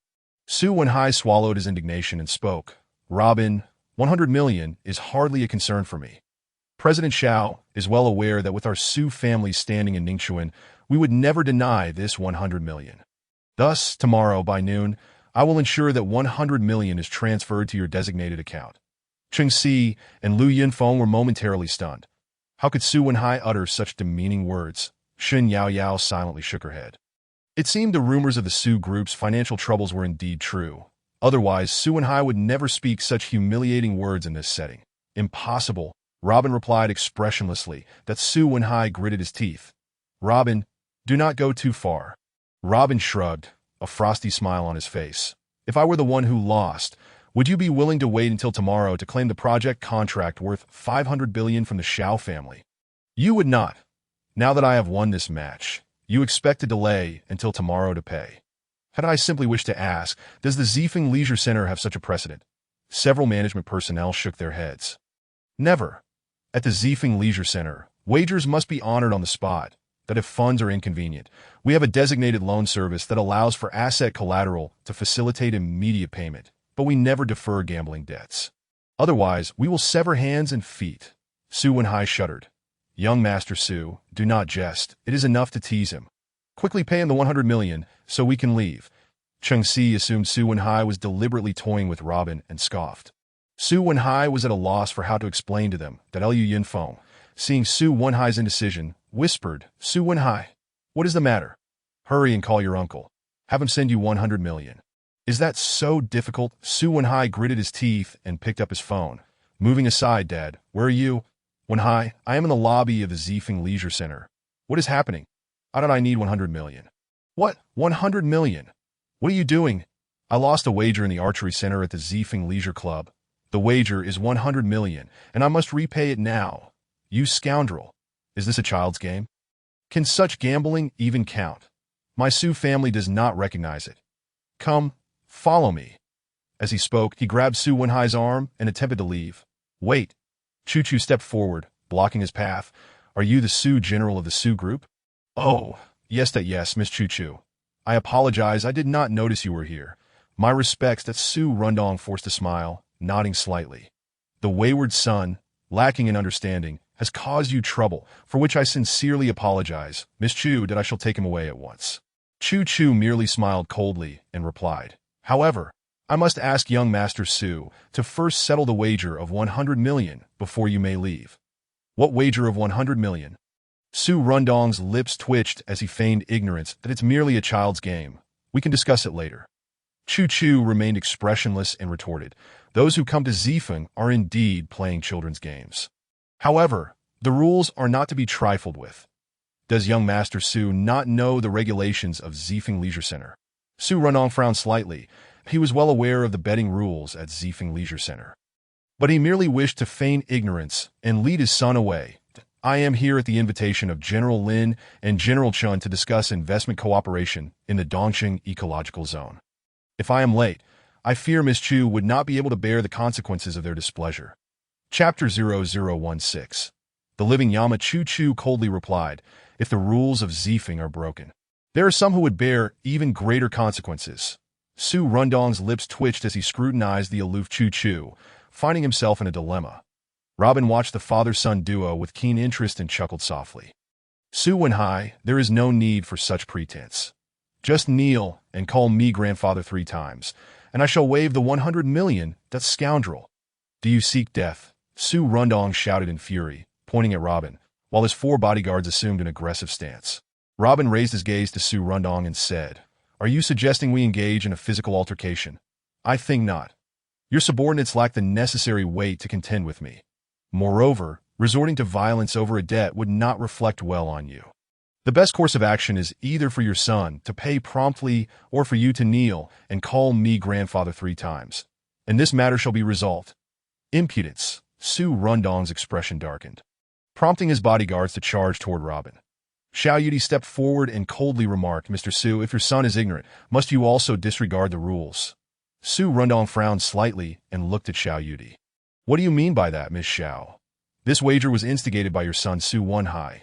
Su Wenhai swallowed his indignation and spoke, Robin, 100 million is hardly a concern for me. President Xiao is well aware that with our Su family standing in Ningxuan, we would never deny this 100 million. Thus, tomorrow by noon, I will ensure that 100 million is transferred to your designated account. Cheng Si and Liu Yunfeng were momentarily stunned. How could Su Wenhai utter such demeaning words? Shen Yaoyao silently shook her head. It seemed the rumors of the Su group's financial troubles were indeed true. Otherwise, Su Wenhai would never speak such humiliating words in this setting. Impossible. Robin replied expressionlessly that Su Wenhai gritted his teeth. Robin, do not go too far. Robin shrugged, a frosty smile on his face. If I were the one who lost, would you be willing to wait until tomorrow to claim the project contract worth 500 billion from the Xiao family? You would not. Now that I have won this match, you expect to delay until tomorrow to pay. Had I simply wished to ask, does the Zifeng Leisure Center have such a precedent? Several management personnel shook their heads. Never. At the Zifeng Leisure Center, wagers must be honored on the spot. That if funds are inconvenient, we have a designated loan service that allows for asset collateral to facilitate immediate payment, but we never defer gambling debts. Otherwise, we will sever hands and feet. Su Wenhai shuddered. Young Master Su, do not jest. It is enough to tease him. Quickly pay him the 100 million, so we can leave. Cheng Si assumed Su Wenhai was deliberately toying with Robin and scoffed. Su Wenhai was at a loss for how to explain to them that Liu Yunfeng, seeing Su Wenhai's indecision, whispered, Su Wenhai, what is the matter? Hurry and call your uncle. Have him send you 100 million. Is that so difficult? Su Wenhai gritted his teeth and picked up his phone. Moving aside, Dad. Where are you? Wenhai, I am in the lobby of the Zifeng Leisure Center. What is happening? How did I need 100 million? What? 100 million? What are you doing? I lost a wager in the archery center at the Zifeng Leisure Club. The wager is 100 million, and I must repay it now. You scoundrel. Is this a child's game? Can such gambling even count? My Su family does not recognize it. Come, follow me. As he spoke, he grabbed Su Wenhai's arm and attempted to leave. Wait. Chu Chu stepped forward, blocking his path. Are you the Su general of the Su group? Oh, yes, Miss Chu Chu. I apologize, I did not notice you were here. My respects. That Su Rundong forced a smile, nodding slightly. The wayward son, lacking in understanding, has caused you trouble, for which I sincerely apologize. Miss Chu, that I shall take him away at once. Chu Chu merely smiled coldly and replied, however, I must ask young Master Su to first settle the wager of 100 million before you may leave. What wager of 100 million? Su Rundong's lips twitched as he feigned ignorance that it's merely a child's game. We can discuss it later. Chu Chu remained expressionless and retorted, those who come to Zifeng are indeed playing children's games. However, the rules are not to be trifled with. Does young Master Su not know the regulations of Zifeng Leisure Center? Su Rundong frowned slightly, He was well aware of the betting rules at Zifeng Leisure Center. But he merely wished to feign ignorance and lead his son away. I am here at the invitation of General Lin and General Chun to discuss investment cooperation in the Dongqing Ecological Zone. If I am late, I fear Miss Chu would not be able to bear the consequences of their displeasure. Chapter 0016. The living Yama Chu coldly replied, if the rules of Zifeng are broken, there are some who would bear even greater consequences. Su Rundong's lips twitched as he scrutinized the aloof Chu, finding himself in a dilemma. Robin watched the father-son duo with keen interest and chuckled softly. Su Wenhai, there is no need for such pretense. Just kneel and call me grandfather 3 times, and I shall waive the 100 million, that scoundrel. Do you seek death? Su Rundong shouted in fury, pointing at Robin, while his 4 bodyguards assumed an aggressive stance. Robin raised his gaze to Su Rundong and said, are you suggesting we engage in a physical altercation? I think not. Your subordinates lack the necessary weight to contend with me. Moreover, resorting to violence over a debt would not reflect well on you. The best course of action is either for your son to pay promptly or for you to kneel and call me grandfather 3 times, and this matter shall be resolved. Impudence. Su Rundong's expression darkened, prompting his bodyguards to charge toward Robin. Xiao Yudi stepped forward and coldly remarked, Mr. Su, if your son is ignorant, must you also disregard the rules? Su Rundong frowned slightly and looked at Xiao Yudi. What do you mean by that, Miss Xiao? This wager was instigated by your son Su Wenhai.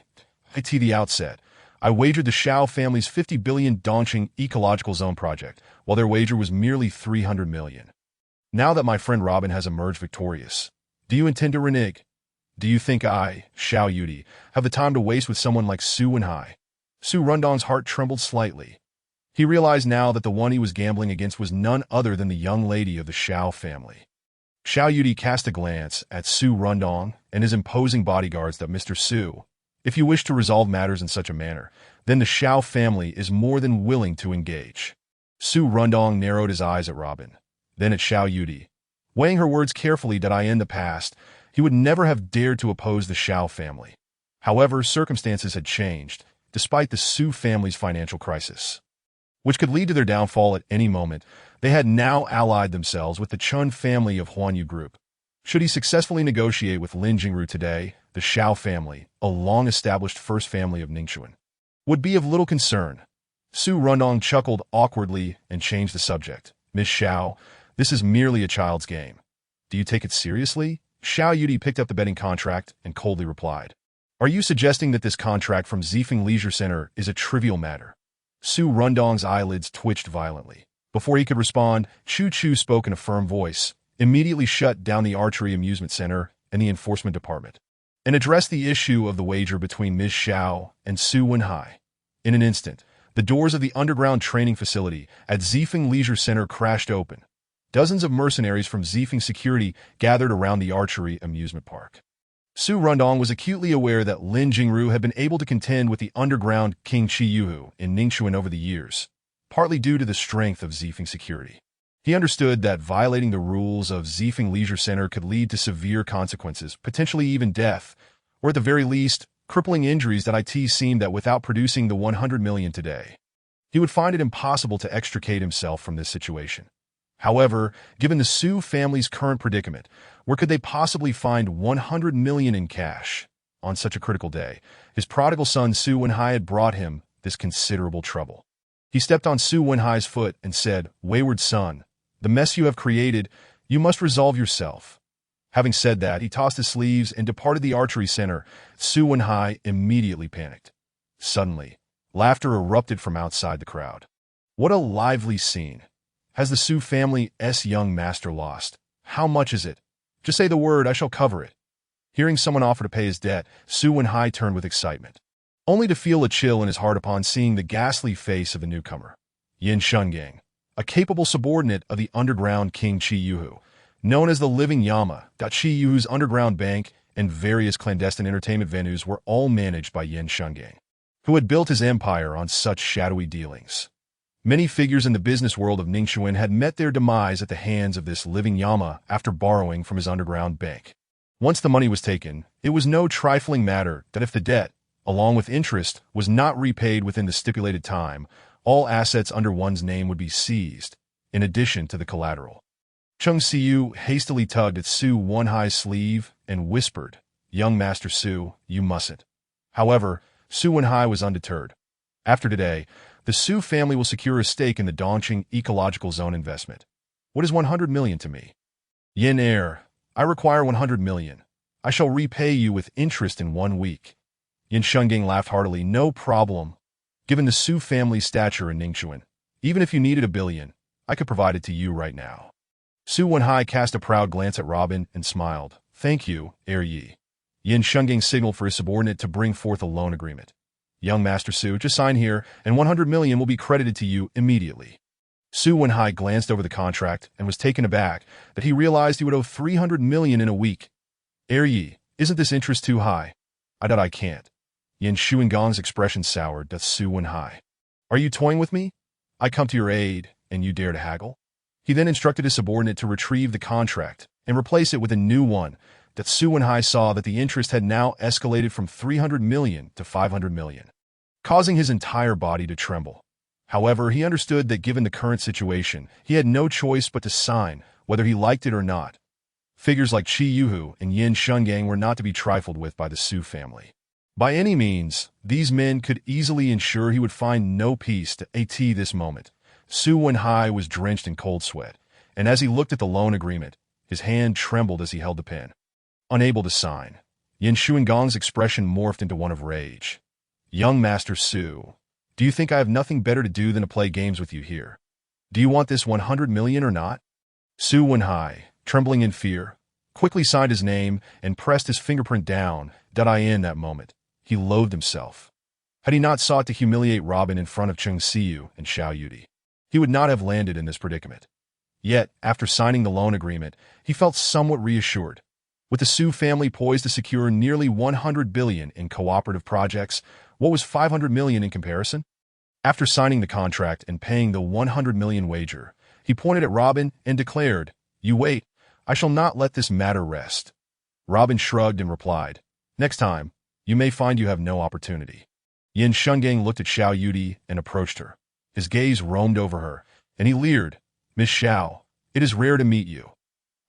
At the outset, I wagered the Xiao family's 50 billion Dongqing Ecological Zone project, while their wager was merely 300 million. Now that my friend Robin has emerged victorious, do you intend to renege? Do you think I, Xiao Yudi, have the time to waste with someone like Su Wenhai? Su Rundong's heart trembled slightly. He realized now that the one he was gambling against was none other than the young lady of the Xiao family. Xiao Yudi cast a glance at Su Rundong and his imposing bodyguards that Mr. Su, if you wish to resolve matters in such a manner, then the Xiao family is more than willing to engage. Su Rundong narrowed his eyes at Robin, then at Xiao Yudi. Weighing her words carefully that in the past, he would never have dared to oppose the Xiao family. However, circumstances had changed, despite the Su family's financial crisis, which could lead to their downfall at any moment. They had now allied themselves with the Chun family of Huanyu Group. Should he successfully negotiate with Lin Jingru today, the Xiao family, a long-established first family of Ningxuan, would be of little concern. Su Rundong chuckled awkwardly and changed the subject. Miss Xiao, this is merely a child's game. Do you take it seriously? Xiao Yudi picked up the betting contract and coldly replied, are you suggesting that this contract from Zifeng Leisure Center is a trivial matter? Su Rundong's eyelids twitched violently. Before he could respond, Chu spoke in a firm voice, immediately shut down the archery amusement center and the enforcement department, and addressed the issue of the wager between Ms. Xiao and Su Wenhai. In an instant, the doors of the underground training facility at Zifeng Leisure Center crashed open. Dozens of mercenaries from Zifeng Security gathered around the archery amusement park. Su Rundong was acutely aware that Lin Jingru had been able to contend with the underground King Chi Yuhu in Ningxuan over the years, partly due to the strength of Zifeng Security. He understood that violating the rules of Zifeng Leisure Center could lead to severe consequences, potentially even death, or at the very least, crippling injuries that seemed that without producing the 100 million today, he would find it impossible to extricate himself from this situation. However, given the Su family's current predicament, where could they possibly find 100 million in cash? On such a critical day, his prodigal son Su Wenhai had brought him this considerable trouble. He stepped on Su Wenhai's foot and said, wayward son, the mess you have created, you must resolve yourself. Having said that, he tossed his sleeves and departed the archery center. Su Wenhai immediately panicked. Suddenly, laughter erupted from outside the crowd. What a lively scene. Has the Su family's young master lost? How much is it? Just say the word, I shall cover it. Hearing someone offer to pay his debt, Su Wenhai turned with excitement, only to feel a chill in his heart upon seeing the ghastly face of the newcomer. Yin Shungang, a capable subordinate of the underground King Chi Yuhu, known as the Living Yama. Chi Yuhu's underground bank and various clandestine entertainment venues were all managed by Yin Shungang, who had built his empire on such shadowy dealings. Many figures in the business world of Ningxuan had met their demise at the hands of this Living Yama after borrowing from his underground bank. Once the money was taken, it was no trifling matter that if the debt, along with interest, was not repaid within the stipulated time, all assets under one's name would be seized, in addition to the collateral. Chung Siu hastily tugged at Su Wenhai's sleeve and whispered, "Young Master Su, you mustn't." However, Su Wenhai was undeterred. After today, the Su family will secure a stake in the Dongqing Ecological Zone investment. What is 100 million to me? Yin heir, I require 100 million. I shall repay you with interest in 1 week. Yin Shungang laughed heartily. No problem. Given the Su family's stature in Ningxuan, even if you needed 1 billion, I could provide it to you right now. Su Wenhai cast a proud glance at Robin and smiled. Thank you, Heir Yi. Yin Shungang signaled for his subordinate to bring forth a loan agreement. Young Master Su, just sign here, and 100 million will be credited to you immediately. Su Wenhai glanced over the contract and was taken aback that he realized he would owe 300 million in a week. Heir Yi, isn't this interest too high? I doubt I can't. Yin Shuangong's expression soured to Su Wenhai. Are you toying with me? I come to your aid, and you dare to haggle? He then instructed his subordinate to retrieve the contract and replace it with a new one. That Su Wenhai saw that the interest had now escalated from 300 million to 500 million, causing his entire body to tremble. However, he understood that given the current situation, he had no choice but to sign, whether he liked it or not. Figures like Qi Yuhu and Yin Shungang were not to be trifled with by the Su family. By any means, these men could easily ensure he would find no peace to this moment. Su Wenhai was drenched in cold sweat, and as he looked at the loan agreement, his hand trembled as he held the pen. Unable to sign, Yin Shuangong's expression morphed into one of rage. Young Master Su, do you think I have nothing better to do than to play games with you here? Do you want this 100 million or not? Su Wenhai, trembling in fear, quickly signed his name and pressed his fingerprint down. In that moment, he loathed himself. Had he not sought to humiliate Robin in front of Chung Siu and Xiao Yudi, he would not have landed in this predicament. Yet, after signing the loan agreement, he felt somewhat reassured. With the Su family poised to secure nearly 100 billion in cooperative projects, what was 500 million in comparison? After signing the contract and paying the 100 million wager, he pointed at Robin and declared, "You wait, I shall not let this matter rest." Robin shrugged and replied, "Next time, you may find you have no opportunity." Yin Shungang looked at Xiao Yudi and approached her. His gaze roamed over her, and he leered, "Miss Xiao, it is rare to meet you.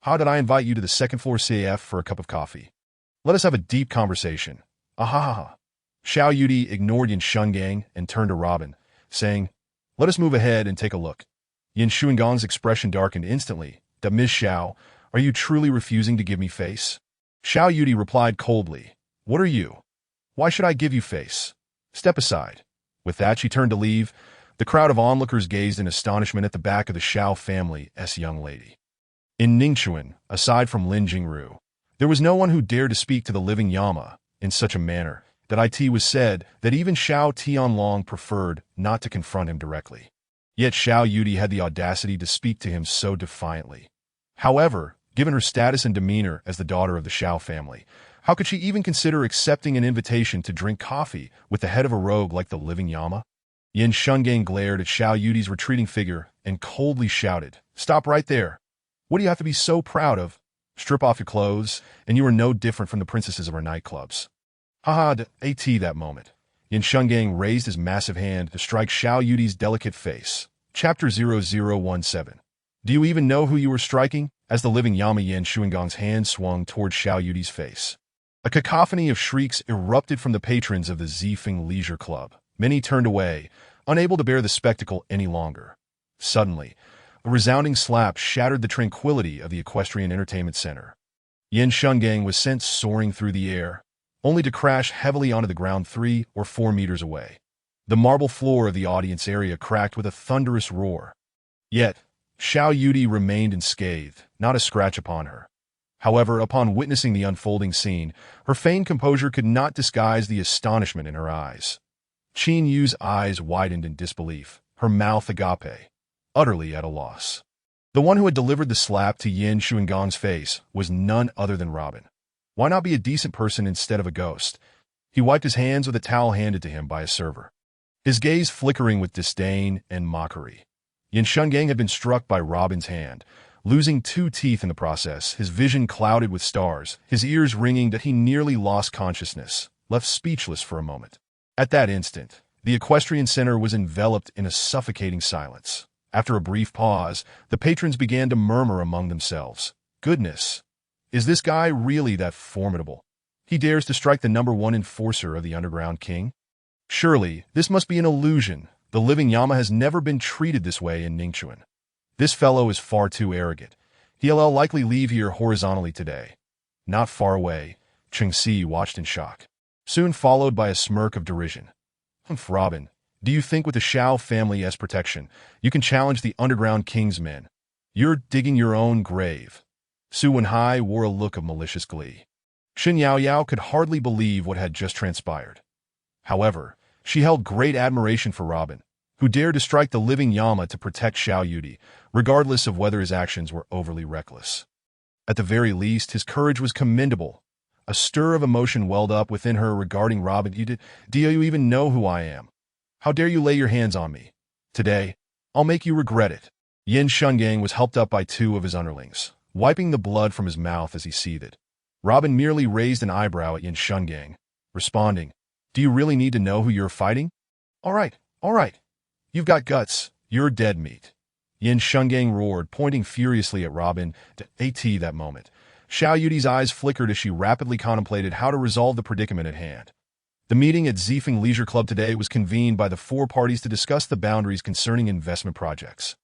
How did I invite you to the second floor CAF for a cup of coffee? Let us have a deep conversation." Ahaha. Xiao Yudi ignored Yin Shungang and turned to Robin, saying, "Let us move ahead and take a look." Yin Shuangong's expression darkened instantly. "Miss Xiao, are you truly refusing to give me face?" Xiao Yudi replied coldly, "What are you? Why should I give you face? Step aside." With that, she turned to leave. The crowd of onlookers gazed in astonishment at the back of the Xiao family's young lady. In Ningxuan, aside from Lin Jingru, there was no one who dared to speak to the living Yama in such a manner that it was said that even Xiao Tianlong preferred not to confront him directly. Yet Xiao Yudi had the audacity to speak to him so defiantly. However, given her status and demeanor as the daughter of the Xiao family, how could she even consider accepting an invitation to drink coffee with the head of a rogue like the living Yama? Yin Shungang glared at Xiao Yudi's retreating figure and coldly shouted, "Stop right there. What do you have to be so proud of? Strip off your clothes, and you are no different from the princesses of our nightclubs." Haha, that moment. Yin Shungang raised his massive hand to strike Xiao Yudi's delicate face. Chapter 0017. Do you even know who you were striking? As the living Yama, Yin Shuangong's hand swung toward Xiao Yudi's face. A cacophony of shrieks erupted from the patrons of the Zifeng Leisure Club. Many turned away, unable to bear the spectacle any longer. Suddenly, a resounding slap shattered the tranquility of the Equestrian Entertainment Center. Yin Shungang was sent soaring through the air, only to crash heavily onto the ground 3 or 4 meters away. The marble floor of the audience area cracked with a thunderous roar. Yet, Xiao Yudi remained unscathed, not a scratch upon her. However, upon witnessing the unfolding scene, her feigned composure could not disguise the astonishment in her eyes. Qin Yu's eyes widened in disbelief, her mouth agape, utterly at a loss. The one who had delivered the slap to Yin Shuangong's face was none other than Robin. Why not be a decent person instead of a ghost? He wiped his hands with a towel handed to him by a server, his gaze flickering with disdain and mockery. Yin Shungang had been struck by Robin's hand, losing 2 teeth in the process, his vision clouded with stars, his ears ringing that he nearly lost consciousness, left speechless for a moment. At that instant, the Equestrian Center was enveloped in a suffocating silence. After a brief pause, the patrons began to murmur among themselves. Goodness, is this guy really that formidable? He dares to strike the #1 enforcer of the Underground King? Surely, this must be an illusion. The living Yama has never been treated this way in Ningchuan. This fellow is far too arrogant. He'll likely leave here horizontally today. Not far away, Cheng Si watched in shock, soon followed by a smirk of derision. Robin, do you think with the Shao family as protection, you can challenge the Underground King's men? You're digging your own grave. Su Wenhai wore a look of malicious glee. Shen Yaoyao could hardly believe what had just transpired. However, she held great admiration for Robin, who dared to strike the living Yama to protect Xiao Yudi, regardless of whether his actions were overly reckless. At the very least, his courage was commendable. A stir of emotion welled up within her regarding Robin. Do you even know who I am? How dare you lay your hands on me? Today, I'll make you regret it. Yin Shungang was helped up by 2 of his underlings, wiping the blood from his mouth as he seethed. Robin merely raised an eyebrow at Yin Shungang, responding, Do you really need to know who you're fighting? All right. You've got guts. You're dead meat. Yin Shungang roared, pointing furiously at Robin. At that moment, Xiao Yudi's eyes flickered as she rapidly contemplated how to resolve the predicament at hand. The meeting at Zifeng Leisure Club today was convened by the 4 parties to discuss the boundaries concerning investment projects.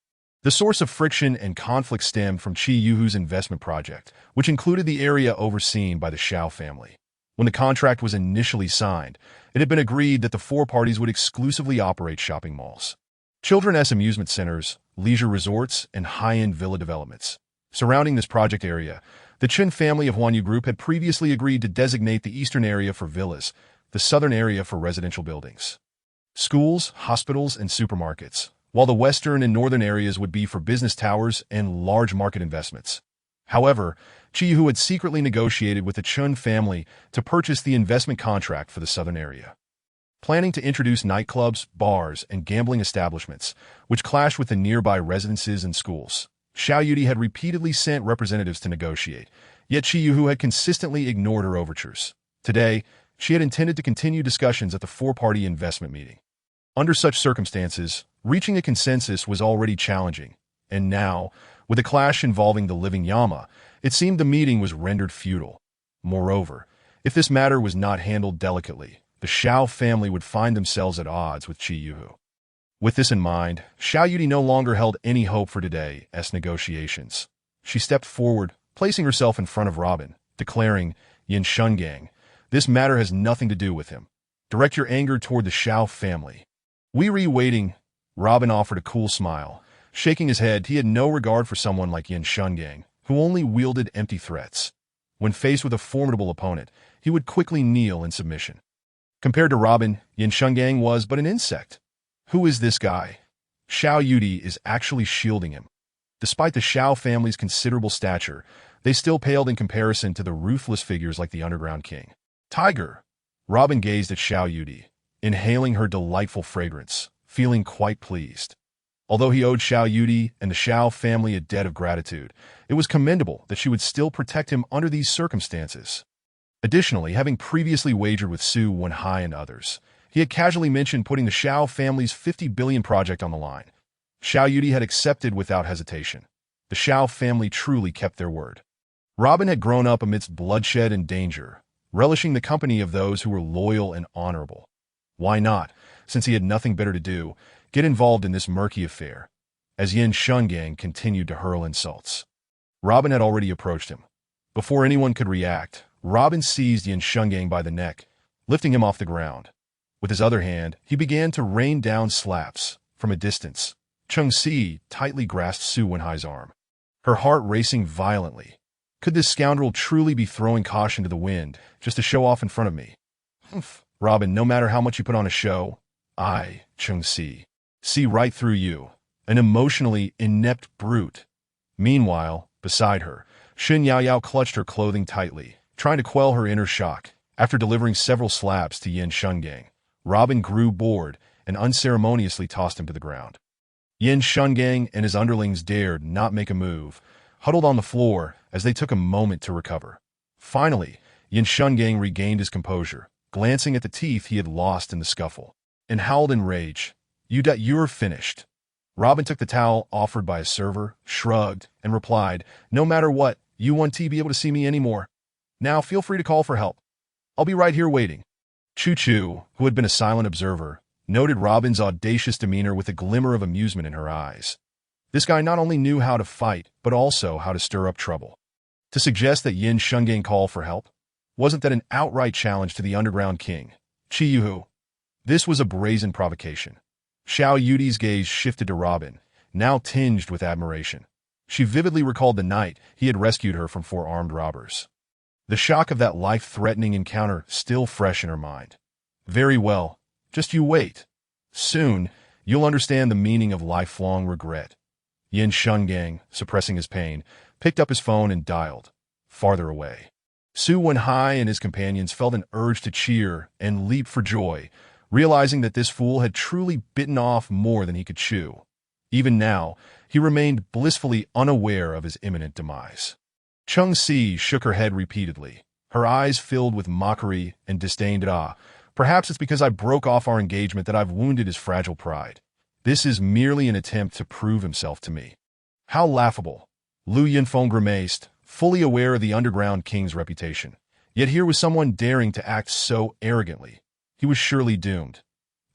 The source of friction and conflict stemmed from Qi Yuhu's investment project, which included the area overseen by the Shao family. When the contract was initially signed, it had been agreed that the 4 parties would exclusively operate shopping malls, children's amusement centers, leisure resorts, and high-end villa developments. Surrounding this project area, the Chen family of Huanyu Group had previously agreed to designate the eastern area for villas, the southern area for residential buildings, schools, hospitals, and supermarkets, while the western and northern areas would be for business towers and large market investments. However, Qi Yu had secretly negotiated with the Chun family to purchase the investment contract for the southern area, planning to introduce nightclubs, bars, and gambling establishments, which clashed with the nearby residences and schools. Xiao Yudi had repeatedly sent representatives to negotiate, yet Qi Yu had consistently ignored her overtures. Today, she had intended to continue discussions at the 4-party investment meeting. Under such circumstances, reaching a consensus was already challenging, and now, with a clash involving the living Yama, it seemed the meeting was rendered futile. Moreover, if this matter was not handled delicately, the Shao family would find themselves at odds with Qi Yu. With this in mind, Xiao Yudi no longer held any hope for today's negotiations. She stepped forward, placing herself in front of Robin, declaring, Yin Shungang, this matter has nothing to do with him. Direct your anger toward the Shao family. We waiting. Robin offered a cool smile. Shaking his head, he had no regard for someone like Yin Shungang, who only wielded empty threats. When faced with a formidable opponent, he would quickly kneel in submission. Compared to Robin, Yin Shungang was but an insect. Who is this guy? Xiao Yudi is actually shielding him. Despite the Shao family's considerable stature, they still paled in comparison to the ruthless figures like the Underground King. Tiger! Robin gazed at Xiao Yudi, inhaling her delightful fragrance, feeling quite pleased. Although he owed Xiao Yudi and the Shao family a debt of gratitude, it was commendable that she would still protect him under these circumstances. Additionally, having previously wagered with Su Wenhai and others, he had casually mentioned putting the Shao family's 50 billion project on the line. Xiao Yudi had accepted without hesitation. The Shao family truly kept their word. Robin had grown up amidst bloodshed and danger, relishing the company of those who were loyal and honorable. Why not, since he had nothing better to do, get involved in this murky affair? As Yin Shungang continued to hurl insults, Robin had already approached him. Before anyone could react, Robin seized Yin Shungang by the neck, lifting him off the ground. With his other hand, he began to rain down slaps. From a distance, Cheng Si tightly grasped Su Wenhai's arm, her heart racing violently. Could this scoundrel truly be throwing caution to the wind just to show off in front of me? Robin, no matter how much you put on a show, I, Cheng Si, see right through you, an emotionally inept brute. Meanwhile, beside her, Shen Yaoyao clutched her clothing tightly, trying to quell her inner shock. After delivering several slaps to Yin Shungang, Robin grew bored and unceremoniously tossed him to the ground. Yin Shungang and his underlings dared not make a move, huddled on the floor as they took a moment to recover. Finally, Yin Shungang regained his composure, glancing at the teeth he had lost in the scuffle, and howled in rage, You're finished. Robin took the towel offered by a server, shrugged, and replied, "No matter what, you won't be able to see me anymore. Now feel free to call for help. I'll be right here waiting." Chu Chu, who had been a silent observer, noted Robin's audacious demeanor with a glimmer of amusement in her eyes. This guy not only knew how to fight, but also how to stir up trouble. To suggest that Yin Shungang call for help? Wasn't that an outright challenge to the underground king, Chi Yuhu? This was a brazen provocation. Xiao Yudi's gaze shifted to Robin, now tinged with admiration. She vividly recalled the night he had rescued her from 4 armed robbers. The shock of that life-threatening encounter still fresh in her mind. "Very well. Just you wait. Soon, you'll understand the meaning of lifelong regret." Yin Shungang, suppressing his pain, picked up his phone and dialed. Farther away. Su Wenhai and his companions felt an urge to cheer and leap for joy, realizing that this fool had truly bitten off more than he could chew. Even now, he remained blissfully unaware of his imminent demise. Chung Si shook her head repeatedly, her eyes filled with mockery and disdain. Perhaps it's because I broke off our engagement that I've wounded his fragile pride. This is merely an attempt to prove himself to me. How laughable. Lu Yinfeng grimaced, fully aware of the underground king's reputation. Yet here was someone daring to act so arrogantly. He was surely doomed.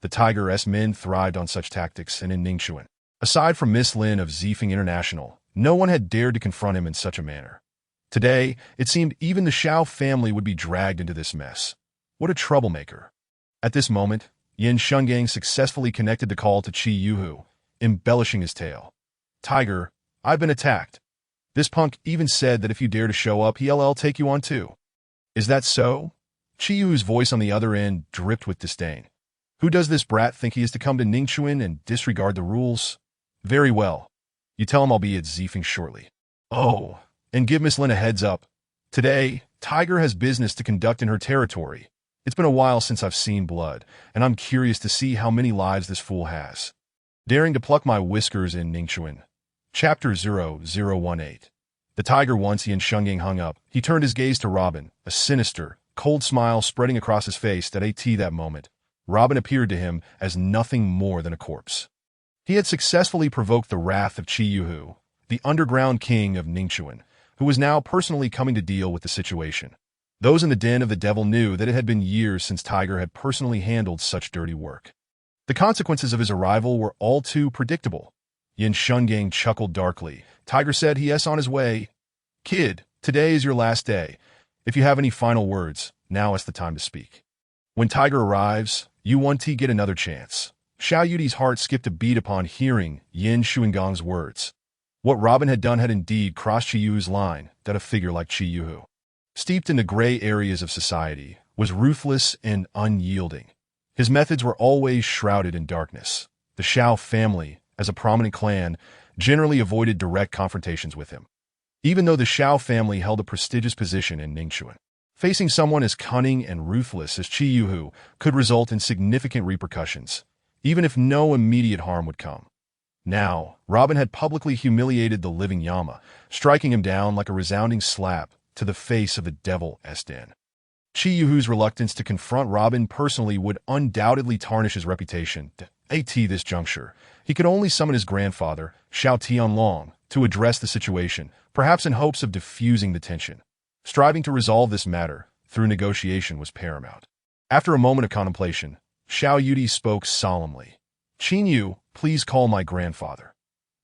The Tiger-S men thrived on such tactics, and in Ningxuan, aside from Miss Lin of Zifeng International, no one had dared to confront him in such a manner. Today, it seemed even the Xiao family would be dragged into this mess. What a troublemaker. At this moment, Yin Shungang successfully connected the call to Chi Yuhu, embellishing his tale. "Tiger, I've been attacked. This punk even said that if you dare to show up, he'll take you on too." "Is that so?" Chi Yuhu's voice on the other end dripped with disdain. "Who does this brat think he is to come to Ningxuan and disregard the rules? Very well. You tell him I'll be at Zifeng shortly. Oh, and give Miss Lin a heads up. Today, Tiger has business to conduct in her territory. It's been a while since I've seen blood, and I'm curious to see how many lives this fool has. Daring to pluck my whiskers in Ningxuan." Chapter 0018. The Tiger. Once Yin Shungang hung up, he turned his gaze to Robin, a sinister, cold smile spreading across his face. That moment, Robin appeared to him as nothing more than a corpse. He had successfully provoked the wrath of Chi Yuhu, the underground king of Ningxuan, who was now personally coming to deal with the situation. Those in the den of the devil knew that it had been years since Tiger had personally handled such dirty work. The consequences of his arrival were all too predictable. Yin Shungang chuckled darkly. "Tiger said he is on his way. Kid, today is your last day. If you have any final words, now is the time to speak. When Tiger arrives, you won't get another chance." Xiao Yudi's heart skipped a beat upon hearing Yin Shunggang's words. What Robin had done had indeed crossed Chi Yuhu's line, that a figure like Chi Yuhu, steeped in the gray areas of society, was ruthless and unyielding. His methods were always shrouded in darkness. The Xiao family, as a prominent clan, generally avoided direct confrontations with him. Even though the Xiao family held a prestigious position in Ningxuan, facing someone as cunning and ruthless as Chi Yuhu could result in significant repercussions, even if no immediate harm would come. Now, Robin had publicly humiliated the living Yama, striking him down like a resounding slap to the face of the Devil-S den. Chi Yuhu's reluctance to confront Robin personally would undoubtedly tarnish his reputation. At this juncture, he could only summon his grandfather, Xiao Tianlong, to address the situation, perhaps in hopes of diffusing the tension. Striving to resolve this matter through negotiation was paramount. After a moment of contemplation, Xiao Yudi spoke solemnly. "Qin Yu, please call my grandfather."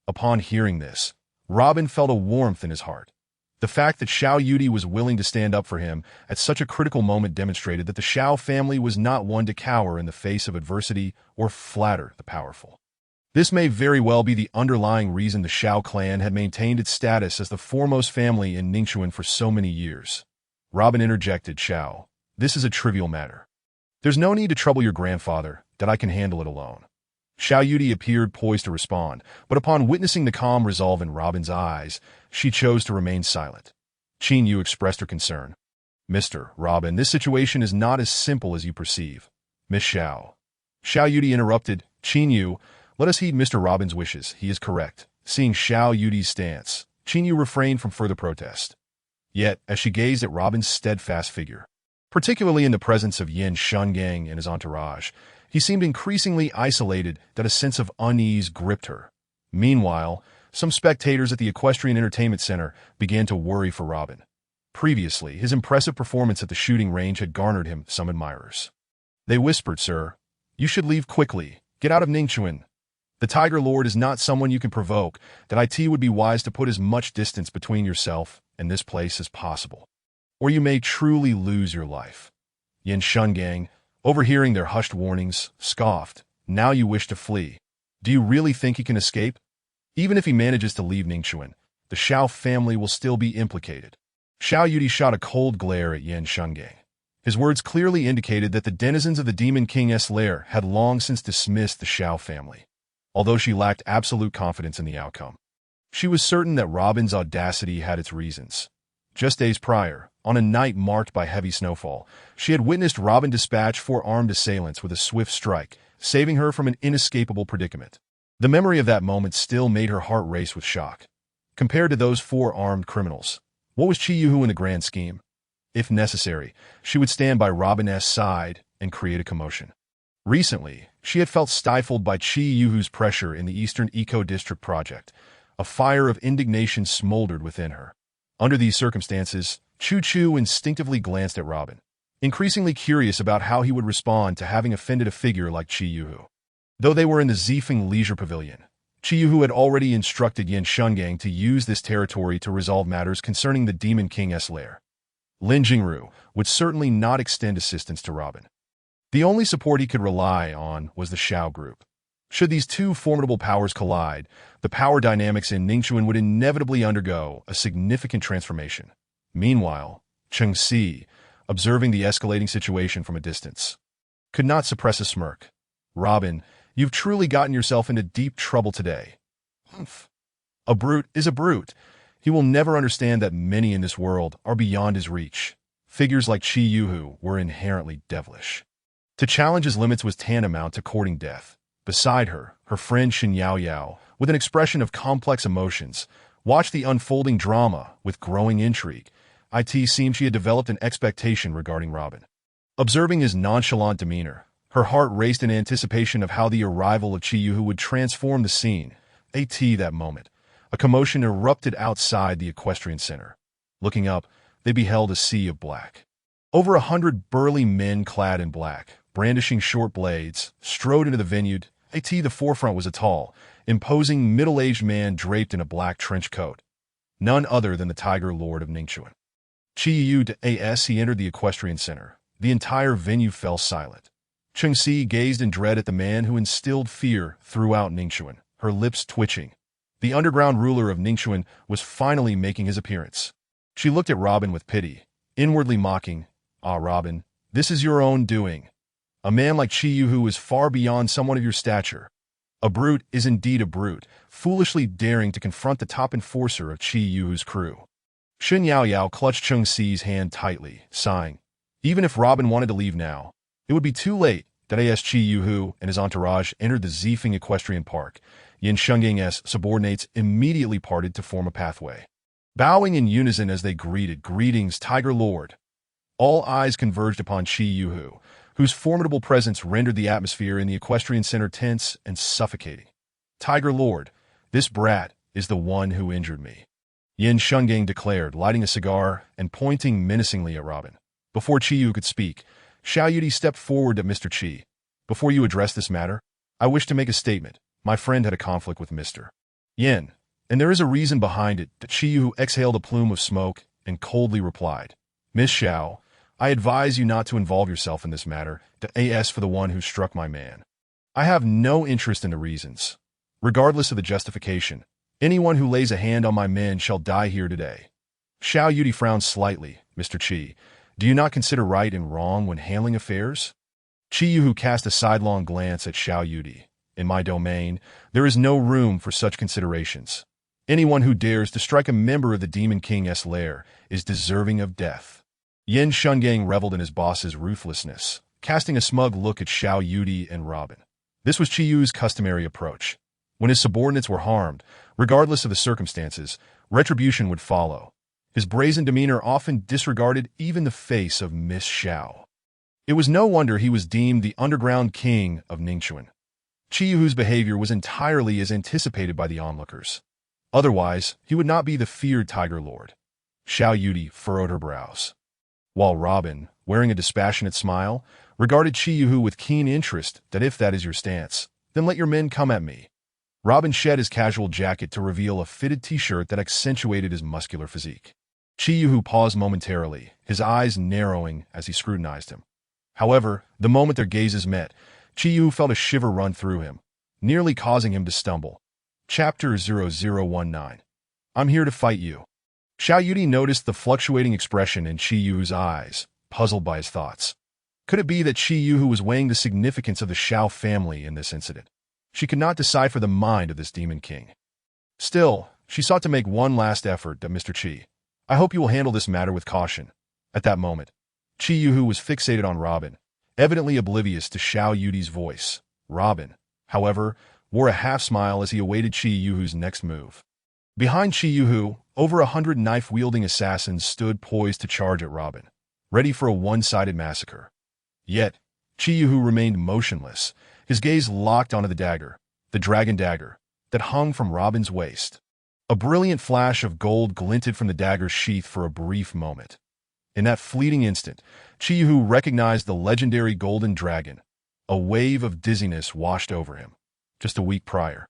Upon hearing this, Robin felt a warmth in his heart. The fact that Xiao Yudi was willing to stand up for him at such a critical moment demonstrated that the Xiao family was not one to cower in the face of adversity or flatter the powerful. This may very well be the underlying reason the Xiao clan had maintained its status as the foremost family in Ningxuan for so many years. Robin interjected, "Xiao, this is a trivial matter. There's no need to trouble your grandfather, that I can handle it alone." Xiao Yudi appeared poised to respond, but upon witnessing the calm resolve in Robin's eyes, she chose to remain silent. Qin Yu expressed her concern. "Mr. Robin, this situation is not as simple as you perceive. Miss Xiao." Xiao Yudi interrupted. "Qin Yu, let us heed Mr. Robin's wishes. He is correct." Seeing Xiao Yudi's stance, Qin Yu refrained from further protest. Yet, as she gazed at Robin's steadfast figure, particularly in the presence of Yin Shungang and his entourage, he seemed increasingly isolated, that a sense of unease gripped her. Meanwhile, some spectators at the Equestrian Entertainment Center began to worry for Robin. Previously, his impressive performance at the shooting range had garnered him some admirers. They whispered, "Sir, you should leave quickly. Get out of Ningxuan. The Tiger Lord is not someone you can provoke. That it would be wise to put as much distance between yourself and this place as possible, or you may truly lose your life." Yan Shungang, overhearing their hushed warnings, scoffed. "Now you wish to flee. Do you really think he can escape? Even if he manages to leave Ningxuan, the Xiao family will still be implicated." Xiao Yudi shot a cold glare at Yan Shungang. His words clearly indicated that the denizens of the Demon King's lair had long since dismissed the Xiao family. Although she lacked absolute confidence in the outcome, she was certain that Robin's audacity had its reasons. Just days prior, on a night marked by heavy snowfall, she had witnessed Robin dispatch 4 armed assailants with a swift strike, saving her from an inescapable predicament. The memory of that moment still made her heart race with shock. Compared to those 4 armed criminals, what was Qi Yuhu in the grand scheme? If necessary, she would stand by Robin's side and create a commotion. Recently, she had felt stifled by Qi Yuhu's pressure in the Eastern Eco-District project. A fire of indignation smoldered within her. Under these circumstances, Chu Chu instinctively glanced at Robin, increasingly curious about how he would respond to having offended a figure like Qi Yuhu. Though they were in the Zifeng Leisure Pavilion, Qi Yuhu had already instructed Yan Shungang to use this territory to resolve matters concerning the Demon King's lair. Lin Jingru would certainly not extend assistance to Robin. The only support he could rely on was the Xiao group. Should these 2 formidable powers collide, the power dynamics in Ningxuan would inevitably undergo a significant transformation. Meanwhile, Cheng Si, observing the escalating situation from a distance, could not suppress a smirk. "Robin, you've truly gotten yourself into deep trouble today." "Humph. A brute is a brute. He will never understand that many in this world are beyond his reach." Figures like Qi Yuhu were inherently devilish. To challenge his limits was tantamount to courting death. Beside her, her friend Shen Yao Yao, with an expression of complex emotions, watched the unfolding drama with growing intrigue. It seemed she had developed an expectation regarding Robin. Observing his nonchalant demeanor, her heart raced in anticipation of how the arrival of Qi Yuhu would transform the scene. That moment, a commotion erupted outside the equestrian center. Looking up, they beheld a sea of black. Over 100 burly men clad in black, brandishing short blades, strode into the venue. The forefront was a tall, imposing middle-aged man draped in a black trench coat. None other than the Tiger Lord of Ningxuan. Qi Yu as he entered the equestrian center, the entire venue fell silent. Cheng Si gazed in dread at the man who instilled fear throughout Ningxuan, her lips twitching. The underground ruler of Ningxuan was finally making his appearance. She looked at Robin with pity, inwardly mocking. "Ah, Robin, this is your own doing. A man like Qi Yuhu is far beyond someone of your stature. A brute is indeed a brute, foolishly daring to confront the top enforcer of Qi Yuhu's crew." Shen Yao Yao clutched Cheng Si's hand tightly, sighing. Even if Robin wanted to leave now, it would be too late. As Qi Yuhu and his entourage entered the Zifeng Equestrian Park, Yan Shunggang's subordinates immediately parted to form a pathway. Bowing in unison as they greeted, "Greetings, Tiger Lord." All eyes converged upon Qi Yuhu, whose formidable presence rendered the atmosphere in the equestrian center tense and suffocating. "Tiger Lord, this brat is the one who injured me," Yan Shungang declared, lighting a cigar and pointing menacingly at Robin. Before Qi Yu could speak, Xiao Yudi stepped forward to Mr. Qi. "Before you address this matter, I wish to make a statement. My friend had a conflict with Mr. Yan, and there is a reason behind it." Qi Yu exhaled a plume of smoke and coldly replied, "Miss Xiao, I advise you not to involve yourself in this matter. As for the one who struck my man, I have no interest in the reasons. Regardless of the justification, anyone who lays a hand on my men shall die here today." Xiao Yudi frowned slightly. "Mr. Qi, do you not consider right and wrong when handling affairs?" Qi Yuhu cast a sidelong glance at Xiao Yudi. "In my domain, there is no room for such considerations. Anyone who dares to strike a member of the Demon King's lair is deserving of death." Yan Shungang reveled in his boss's ruthlessness, casting a smug look at Xiao Yudi and Robin. This was Qi Yu's customary approach. When his subordinates were harmed, regardless of the circumstances, retribution would follow. His brazen demeanor often disregarded even the face of Miss Xiao. It was no wonder he was deemed the underground king of Ningxuan. Chi Yuhu's behavior was entirely as anticipated by the onlookers. Otherwise, he would not be the feared Tiger Lord. Xiao Yudi furrowed her brows, while Robin, wearing a dispassionate smile, regarded Chi Yuhu with keen interest that if that is your stance, then let your men come at me. Robin shed his casual jacket to reveal a fitted t-shirt that accentuated his muscular physique. Chi Yuhu paused momentarily, his eyes narrowing as he scrutinized him. However, the moment their gazes met, Chi Yuhu felt a shiver run through him, nearly causing him to stumble. Chapter 0019. I'm here to fight you. Xiao Yudi noticed the fluctuating expression in Chi Yuhu's eyes, puzzled by his thoughts. Could it be that Chi Yuhu was weighing the significance of the Xiao family in this incident? She could not decipher the mind of this demon king. Still, she sought to make one last effort at Mr. Chi. I hope you will handle this matter with caution. At that moment, Chi Yuhu was fixated on Robin, evidently oblivious to Xiao Yudi's voice. Robin, however, wore a half-smile as he awaited Chi Yuhu's next move. Behind Chi Yuhu, over 100 knife-wielding assassins stood poised to charge at Robin, ready for a one-sided massacre. Yet, Chi Yuhu remained motionless, his gaze locked onto the dragon dagger, that hung from Robin's waist. A brilliant flash of gold glinted from the dagger's sheath for a brief moment. In that fleeting instant, Chi Yuhu recognized the legendary golden dragon. A wave of dizziness washed over him. Just a week prior,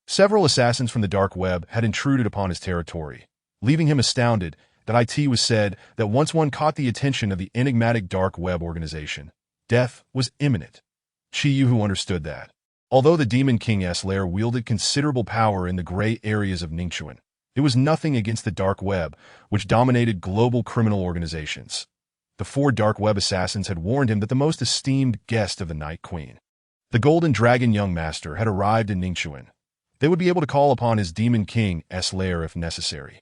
several assassins from the dark web had intruded upon his territory, leaving him astounded that it was said that once one caught the attention of the enigmatic dark web organization, death was imminent. Chi Yuhu understood that. Although the Demon King's lair wielded considerable power in the gray areas of Ningxuan, it was nothing against the dark web, which dominated global criminal organizations. The 4 dark web assassins had warned him that the most esteemed guest of the Night Queen, the Golden Dragon Young Master, had arrived in Ningxuan. They would be able to call upon his Demon King's lair if necessary.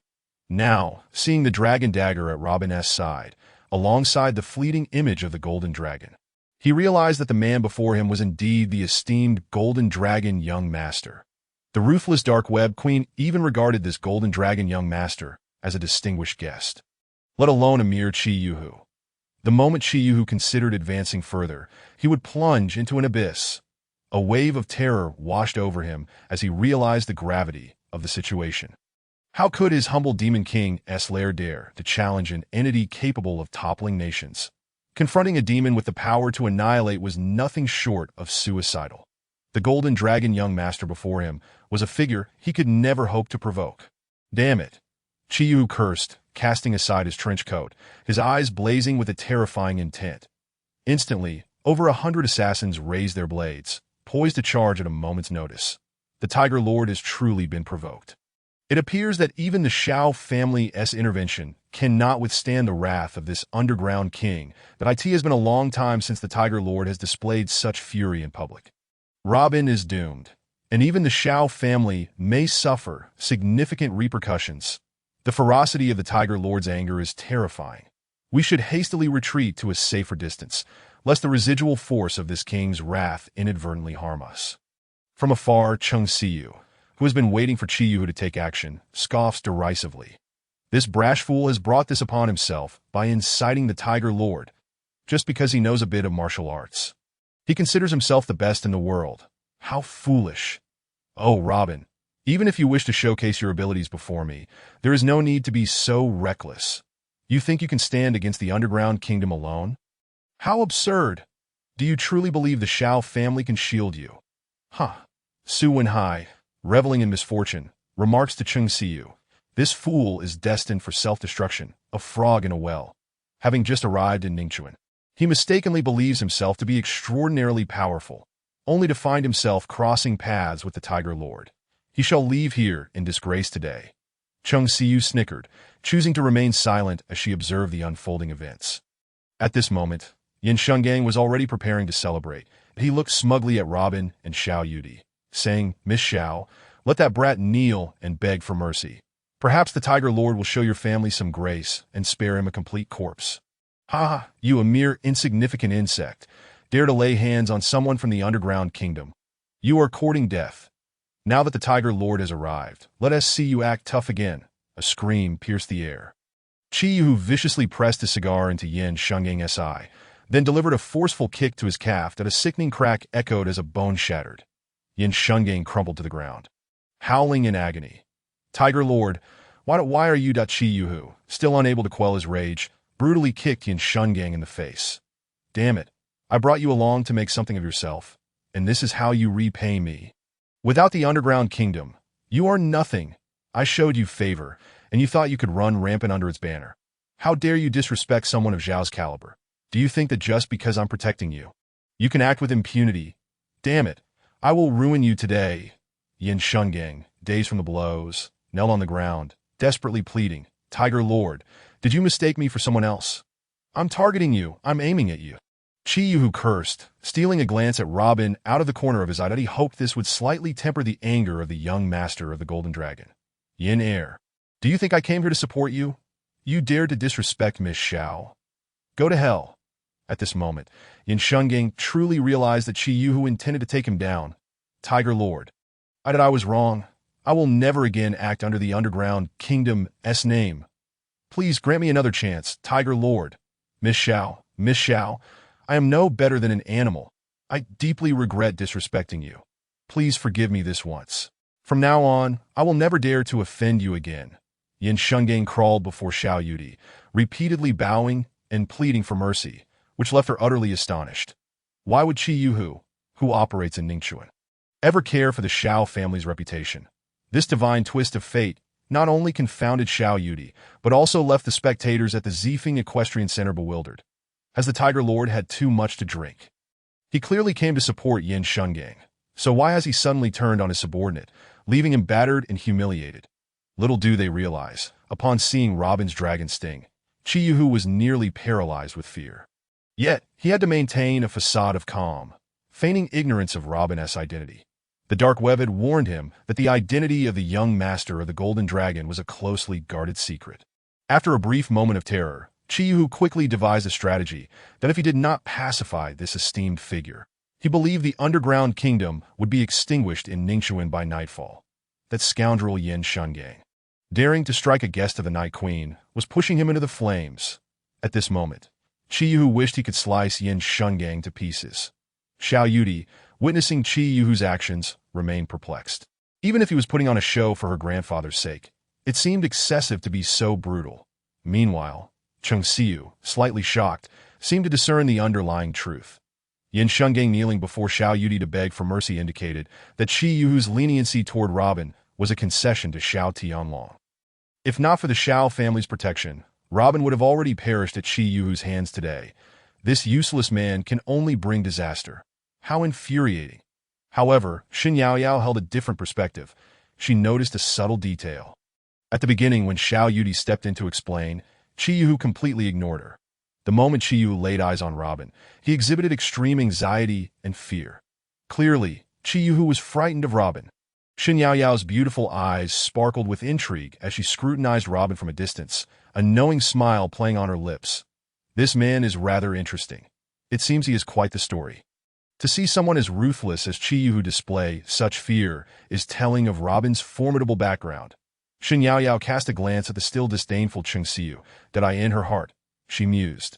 Now, seeing the dragon dagger at Robin's side, alongside the fleeting image of the Golden Dragon, he realized that the man before him was indeed the esteemed Golden Dragon Young Master. The ruthless Dark Web Queen even regarded this Golden Dragon Young Master as a distinguished guest, let alone a mere Chi Yuhu. The moment Chi Yuhu considered advancing further, he would plunge into an abyss. A wave of terror washed over him as he realized the gravity of the situation. How could his humble Demon King's lair dare to challenge an entity capable of toppling nations? Confronting a demon with the power to annihilate was nothing short of suicidal. The Golden Dragon Young Master before him was a figure he could never hope to provoke. Damn it! Chi Yuhu cursed, casting aside his trench coat, his eyes blazing with a terrifying intent. Instantly, over 100 assassins raised their blades, poised to charge at a moment's notice. The Tiger Lord has truly been provoked. It appears that even the Xiao family's intervention cannot withstand the wrath of this underground king, but it has been a long time since the Tiger Lord has displayed such fury in public. Robin is doomed, and even the Xiao family may suffer significant repercussions. The ferocity of the Tiger Lord's anger is terrifying. We should hastily retreat to a safer distance, lest the residual force of this king's wrath inadvertently harm us. From afar, Cheng Siyu, who has been waiting for Chi Yuhu to take action, scoffs derisively. This brash fool has brought this upon himself by inciting the Tiger Lord, just because he knows a bit of martial arts. He considers himself the best in the world. How foolish. Oh, Robin, even if you wish to showcase your abilities before me, there is no need to be so reckless. You think you can stand against the underground kingdom alone? How absurd! Do you truly believe the Xiao family can shield you? Huh. Su Wenhai, reveling in misfortune, remarks to Cheng Siyu, this fool is destined for self-destruction, a frog in a well. Having just arrived in Ningxuan, he mistakenly believes himself to be extraordinarily powerful, only to find himself crossing paths with the Tiger Lord. He shall leave here in disgrace today. Cheng Siyu snickered, choosing to remain silent as she observed the unfolding events. At this moment, Yin Shenggang was already preparing to celebrate. He looked smugly at Robin and Xiao Yudi, saying, Miss Xiao, let that brat kneel and beg for mercy. Perhaps the Tiger Lord will show your family some grace and spare him a complete corpse. Ha! You a mere insignificant insect, dare to lay hands on someone from the underground kingdom. You are courting death. Now that the Tiger Lord has arrived, let us see you act tough again. A scream pierced the air. Chi Yuhu viciously pressed his cigar into Yin Shengang's eye, then delivered a forceful kick to his calf that a sickening crack echoed as a bone shattered. Yin Shungang crumpled to the ground, howling in agony. Tiger Lord, why are you Chi Yuhu, still unable to quell his rage, brutally kicked Yin Shungang in the face. Damn it. I brought you along to make something of yourself, and this is how you repay me. Without the underground kingdom, you are nothing. I showed you favor, and you thought you could run rampant under its banner. How dare you disrespect someone of Zhao's caliber? Do you think that just because I'm protecting you, you can act with impunity? Damn it. I will ruin you today. Yin Shungang, dazed from the blows, knelt on the ground, desperately pleading, Tiger Lord, did you mistake me for someone else? I'm targeting you. I'm aiming at you. Chi Yuhu cursed, stealing a glance at Robin out of the corner of his eye that he hoped this would slightly temper the anger of the young master of the Golden Dragon. Yin Air, do you think I came here to support you? You dared to disrespect Miss Xiao. Go to hell. At this moment, Yin Shungang truly realized that Chi Yuhu intended to take him down. Tiger Lord, I was wrong. I will never again act under the Underground Kingdom's name. Please grant me another chance, Tiger Lord. Miss Xiao, I am no better than an animal. I deeply regret disrespecting you. Please forgive me this once. From now on, I will never dare to offend you again. Yin Shungang crawled before Xiao Yudi, repeatedly bowing and pleading for mercy, which left her utterly astonished. Why would Chi Yuhu, who operates in Ningxuan, ever care for the Xiao family's reputation? This divine twist of fate not only confounded Xiao Yudi, but also left the spectators at the Zifeng Equestrian Center bewildered, as the Tiger Lord had too much to drink. He clearly came to support Yin Shungang, so why has he suddenly turned on his subordinate, leaving him battered and humiliated? Little do they realize, upon seeing Robin's dragon sting, Chi Yuhu was nearly paralyzed with fear. Yet, he had to maintain a facade of calm, feigning ignorance of Robin's identity. The Dark Web had warned him that the identity of the young master of the Golden Dragon was a closely guarded secret. After a brief moment of terror, Chi Yuhu quickly devised a strategy that if he did not pacify this esteemed figure, he believed the Underground Kingdom would be extinguished in Ningxuan by nightfall. That scoundrel Yin Shungang, daring to strike a guest of the Night Queen, was pushing him into the flames. At this moment, Chi Yuhu wished he could slice Yin Shungang to pieces. Xiao Yudi, witnessing Chi Yuhu's actions, remained perplexed. Even if he was putting on a show for her grandfather's sake, it seemed excessive to be so brutal. Meanwhile, Cheng Xiu, slightly shocked, seemed to discern the underlying truth. Yin Shungang kneeling before Xiao Yudi to beg for mercy indicated that Chi Yuhu's leniency toward Robin was a concession to Xiao Tianlong. If not for the Xiao family's protection, Robin would have already perished at Chi Yuhu's hands today. This useless man can only bring disaster. How infuriating. However, Xin Yaoyao held a different perspective. She noticed a subtle detail. At the beginning, when Xiao Yudi stepped in to explain, Chi Yuhu completely ignored her. The moment Chi Yuhu laid eyes on Robin, he exhibited extreme anxiety and fear. Clearly, Chi Yuhu was frightened of Robin. Xin Yaoyao's beautiful eyes sparkled with intrigue as she scrutinized Robin from a distance, a knowing smile playing on her lips. This man is rather interesting. It seems he is quite the story. To see someone as ruthless as Chi Yuhu display such fear is telling of Robin's formidable background. Xin Yaoyao cast a glance at the still disdainful Cheng Xiu, that I in her heart, she mused.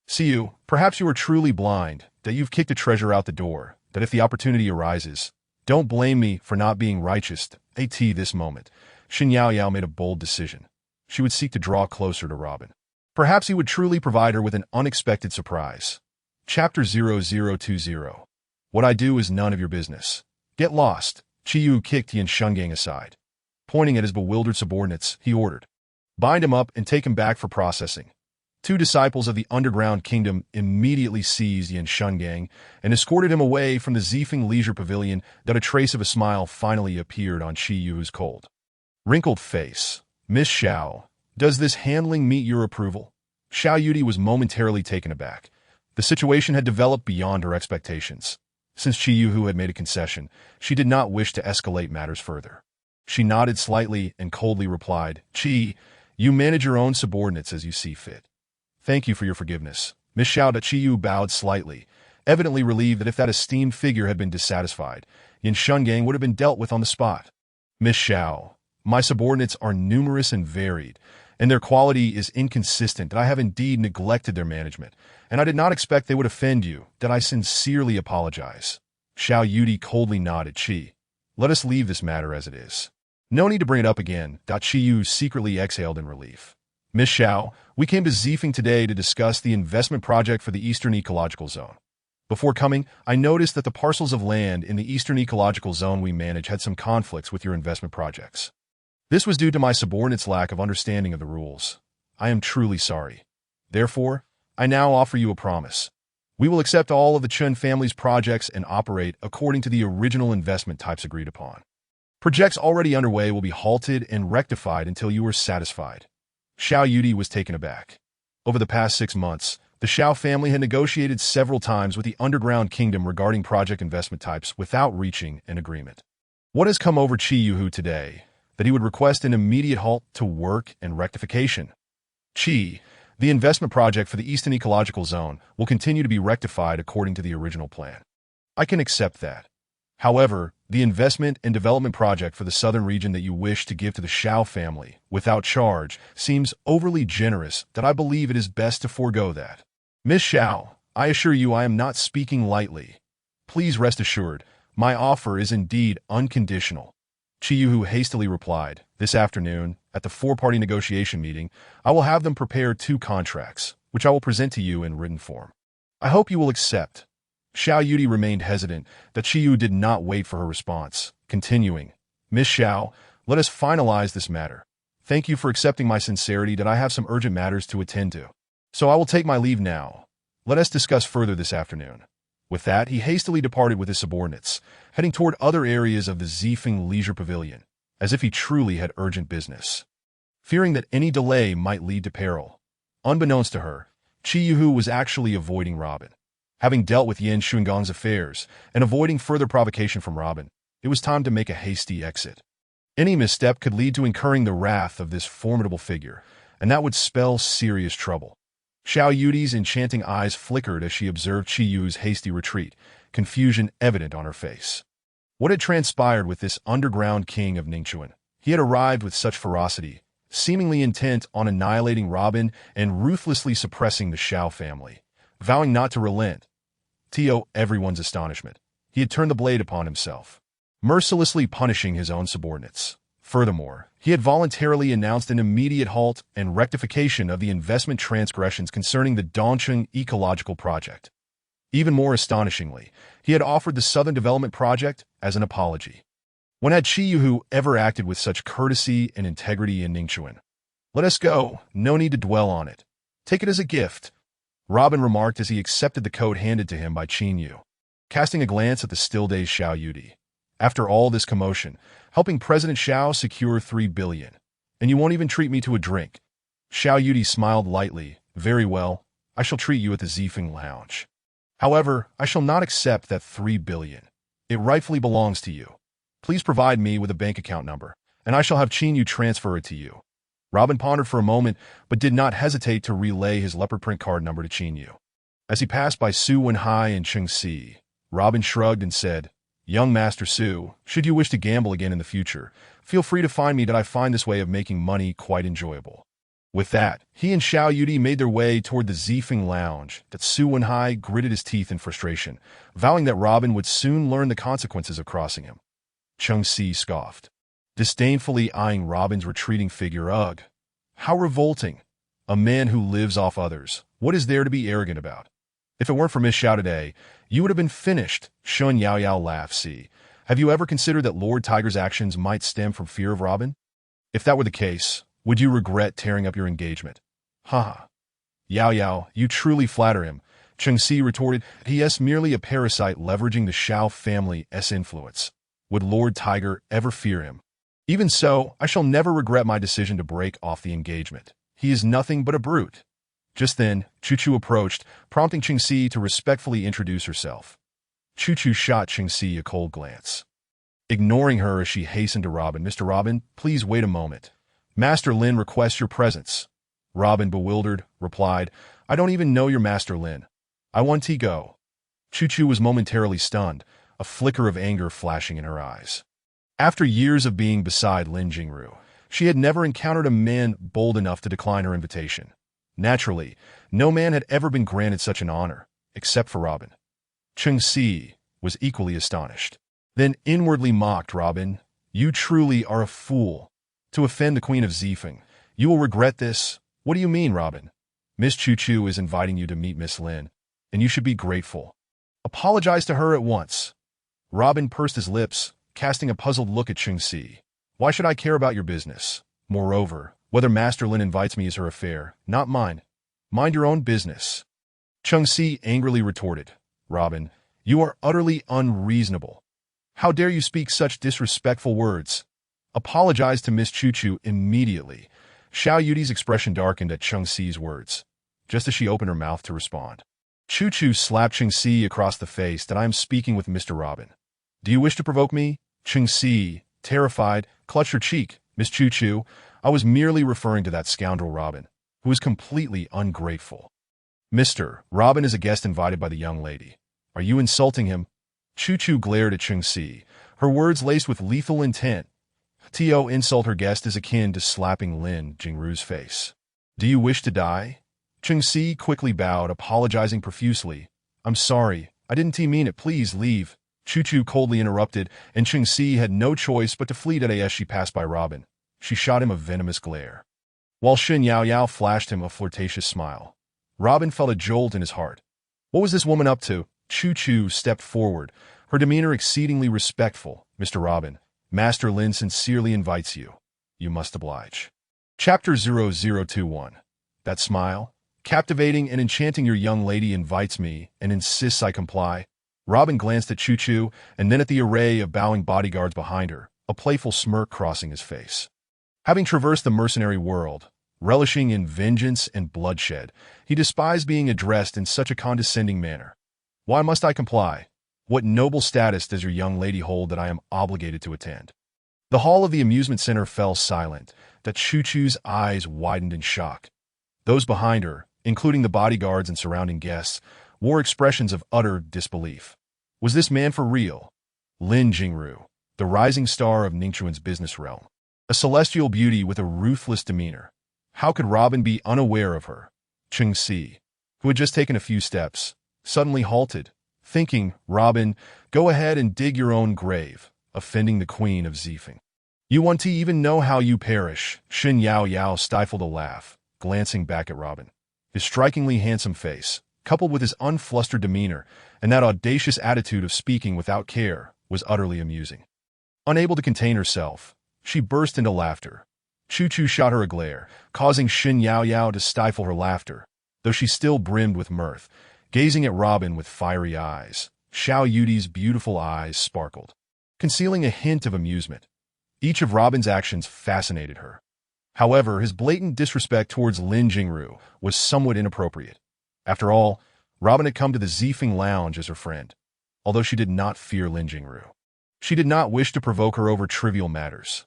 Xiu, perhaps you are truly blind, that you've kicked a treasure out the door, that if the opportunity arises, don't blame me for not being righteous. At this moment, Xin Yaoyao made a bold decision. She would seek to draw closer to Robin. Perhaps he would truly provide her with an unexpected surprise. Chapter 0020. What I do is none of your business. Get lost. Chi Yuhu kicked Yin Shungang aside. Pointing at his bewildered subordinates, he ordered, bind him up and take him back for processing. Two disciples of the Underground Kingdom immediately seized Yin Shungang and escorted him away from the Zifeng Leisure Pavilion. That a trace of a smile finally appeared on Chi Yuhu's cold, wrinkled face. Miss Xiao, does this handling meet your approval? Xiao Yudi was momentarily taken aback. The situation had developed beyond her expectations. Since Chi Yuhu had made a concession, she did not wish to escalate matters further. She nodded slightly and coldly replied, Chi, you manage your own subordinates as you see fit. Thank you for your forgiveness. Miss Xiao. Chi Yuhu bowed slightly, evidently relieved that if that esteemed figure had been dissatisfied, Yin Shungang would have been dealt with on the spot. Miss Xiao, my subordinates are numerous and varied, and their quality is inconsistent that I have indeed neglected their management, and I did not expect they would offend you, that I sincerely apologize. Xiao Yudi coldly nodded. Qi, let us leave this matter as it is. No need to bring it up again. Qi Yu secretly exhaled in relief. Miss Xiao, we came to Zifeng today to discuss the investment project for the Eastern Ecological Zone. Before coming, I noticed that the parcels of land in the Eastern Ecological Zone we manage had some conflicts with your investment projects. This was due to my subordinates' lack of understanding of the rules. I am truly sorry. Therefore, I now offer you a promise. We will accept all of the Chen family's projects and operate according to the original investment types agreed upon. Projects already underway will be halted and rectified until you are satisfied. Xiao Yudi was taken aback. Over the past 6 months, the Xiao family had negotiated several times with the Underground Kingdom regarding project investment types without reaching an agreement. What has come over Qi Yuhu today? That he would request an immediate halt to work and rectification. Qi, the investment project for the Eastern Ecological Zone will continue to be rectified according to the original plan. I can accept that. However, the investment and development project for the southern region that you wish to give to the Xiao family without charge seems overly generous that I believe it is best to forego that. Miss Xiao, I assure you I am not speaking lightly. Please rest assured, my offer is indeed unconditional. Qi Yuhu hastily replied, this afternoon, at the 4-party negotiation meeting, I will have them prepare 2 contracts, which I will present to you in written form. I hope you will accept. Xiao Yudi remained hesitant, that Qi Yu did not wait for her response, continuing, Miss Xiao, let us finalize this matter. Thank you for accepting my sincerity that I have some urgent matters to attend to. So I will take my leave now. Let us discuss further this afternoon. With that, he hastily departed with his subordinates, heading toward other areas of the Zifeng Leisure Pavilion, as if he truly had urgent business. Fearing that any delay might lead to peril, unbeknownst to her, Qi Yuhu was actually avoiding Robin. Having dealt with Yan Xungong's affairs and avoiding further provocation from Robin, it was time to make a hasty exit. Any misstep could lead to incurring the wrath of this formidable figure, and that would spell serious trouble. Xiao Yudi's enchanting eyes flickered as she observed Qi Yu's hasty retreat, confusion evident on her face. What had transpired with this underground king of Ningchuan? He had arrived with such ferocity, seemingly intent on annihilating Robin and ruthlessly suppressing the Xiao family, vowing not to relent. To everyone's astonishment, he had turned the blade upon himself, mercilessly punishing his own subordinates. Furthermore, he had voluntarily announced an immediate halt and rectification of the investment transgressions concerning the Dongcheng Ecological Project. Even more astonishingly, he had offered the Southern Development Project as an apology. When had Qi Yuhu ever acted with such courtesy and integrity in Ningchuan? Let us go, no need to dwell on it. Take it as a gift, Robin remarked as he accepted the coat handed to him by Qin Yu, casting a glance at the still-dazed Xiao Yudi. After all this commotion, helping President Xiao secure 3 billion, and you won't even treat me to a drink. Xiao Yudi smiled lightly. Very well, I shall treat you at the Zifeng Lounge. However, I shall not accept that 3 billion. It rightfully belongs to you. Please provide me with a bank account number, and I shall have Qin Yu transfer it to you. Robin pondered for a moment, but did not hesitate to relay his leopard print card number to Qin Yu. As he passed by Su Wenhai and Cheng Si, Robin shrugged and said, Young Master Su, should you wish to gamble again in the future, feel free to find me that I find this way of making money quite enjoyable. With that, he and Xiao Yudi made their way toward the Zifeng Lounge. That Su Wenhai gritted his teeth in frustration, vowing that Robin would soon learn the consequences of crossing him. Cheng Si scoffed, disdainfully eyeing Robin's retreating figure. Ugh, how revolting. A man who lives off others. What is there to be arrogant about? If it weren't for Miss Xiao today, you would have been finished. Shun Yao Yao laughed. See, have you ever considered that Lord Tiger's actions might stem from fear of Robin? If that were the case, would you regret tearing up your engagement? Ha! Yao Yao, you truly flatter him. Cheng Si retorted. He is merely a parasite leveraging the Xiao family's influence. Would Lord Tiger ever fear him? Even so, I shall never regret my decision to break off the engagement. He is nothing but a brute. Just then, Chu Chu approached, prompting Cheng Si to respectfully introduce herself. Chu Chu shot Cheng Si a cold glance, ignoring her as she hastened to Robin. Mr. Robin, please wait a moment. Master Lin requests your presence. Robin, bewildered, replied, I don't even know your Master Lin. I want to go. Chu Chu was momentarily stunned, a flicker of anger flashing in her eyes. After years of being beside Lin Jingru, she had never encountered a man bold enough to decline her invitation. Naturally, no man had ever been granted such an honor, except for Robin. Cheng Si, was equally astonished. Then inwardly mocked Robin, "You truly are a fool. To offend the Queen of Zifeng. You will regret this." "What do you mean, Robin? Miss Chu Chu is inviting you to meet Miss Lin, and you should be grateful. Apologize to her at once." Robin pursed his lips, casting a puzzled look at Cheng Si. "Why should I care about your business? Moreover, whether Master Lin invites me is her affair, not mine. Mind your own business." Cheng Si angrily retorted, "Robin, you are utterly unreasonable. How dare you speak such disrespectful words? Apologize to Miss Chu Chu immediately." Xiao Yudi's expression darkened at Cheng Si's words, just as she opened her mouth to respond. Chu Chu slapped Cheng Si across the face. "That I am speaking with Mr. Robin. Do you wish to provoke me?" Cheng Si, terrified, clutched her cheek. "Miss Chu Chu, I was merely referring to that scoundrel Robin, who is completely ungrateful." "Mr. Robin is a guest invited by the young lady. Are you insulting him?" Chu Chu glared at Cheng Si, her words laced with lethal intent. To insult her guest is akin to slapping Lin Jingru's face. "Do you wish to die?" Cheng Si quickly bowed, apologizing profusely. "I'm sorry, I didn't mean it, please leave." Chu Chu coldly interrupted, and Cheng Si had no choice but to flee as she passed by Robin. She shot him a venomous glare, while Shen Yao flashed him a flirtatious smile. Robin felt a jolt in his heart. What was this woman up to? Chu Chu stepped forward, her demeanor exceedingly respectful. "Mr. Robin, Master Lin sincerely invites you. You must oblige." Chapter 0021. That smile, captivating and enchanting. "Your young lady invites me and insists I comply." Robin glanced at Chu Chu and then at the array of bowing bodyguards behind her, a playful smirk crossing his face. Having traversed the mercenary world, relishing in vengeance and bloodshed, he despised being addressed in such a condescending manner. "Why must I comply? What noble status does your young lady hold that I am obligated to attend?" The hall of the amusement center fell silent, that Chu Chu's eyes widened in shock. Those behind her, including the bodyguards and surrounding guests, wore expressions of utter disbelief. Was this man for real? Lin Jingru, the rising star of Ningchuan's business realm. A celestial beauty with a ruthless demeanor. How could Robin be unaware of her? Cheng Si, who had just taken a few steps, suddenly halted, thinking, "Robin, go ahead and dig your own grave, offending the Queen of Zifeng. You want to even know how you perish." Shen Yao stifled a laugh, glancing back at Robin. His strikingly handsome face, coupled with his unflustered demeanor and that audacious attitude of speaking without care, was utterly amusing. Unable to contain herself, she burst into laughter. Chu Chu shot her a glare, causing Shen Yao to stifle her laughter, though she still brimmed with mirth, gazing at Robin with fiery eyes. Xiao Yudi's beautiful eyes sparkled, concealing a hint of amusement. Each of Robin's actions fascinated her. However, his blatant disrespect towards Lin Jingru was somewhat inappropriate. After all, Robin had come to the Zifeng Lounge as her friend, although she did not fear Lin Jingru. She did not wish to provoke her over trivial matters.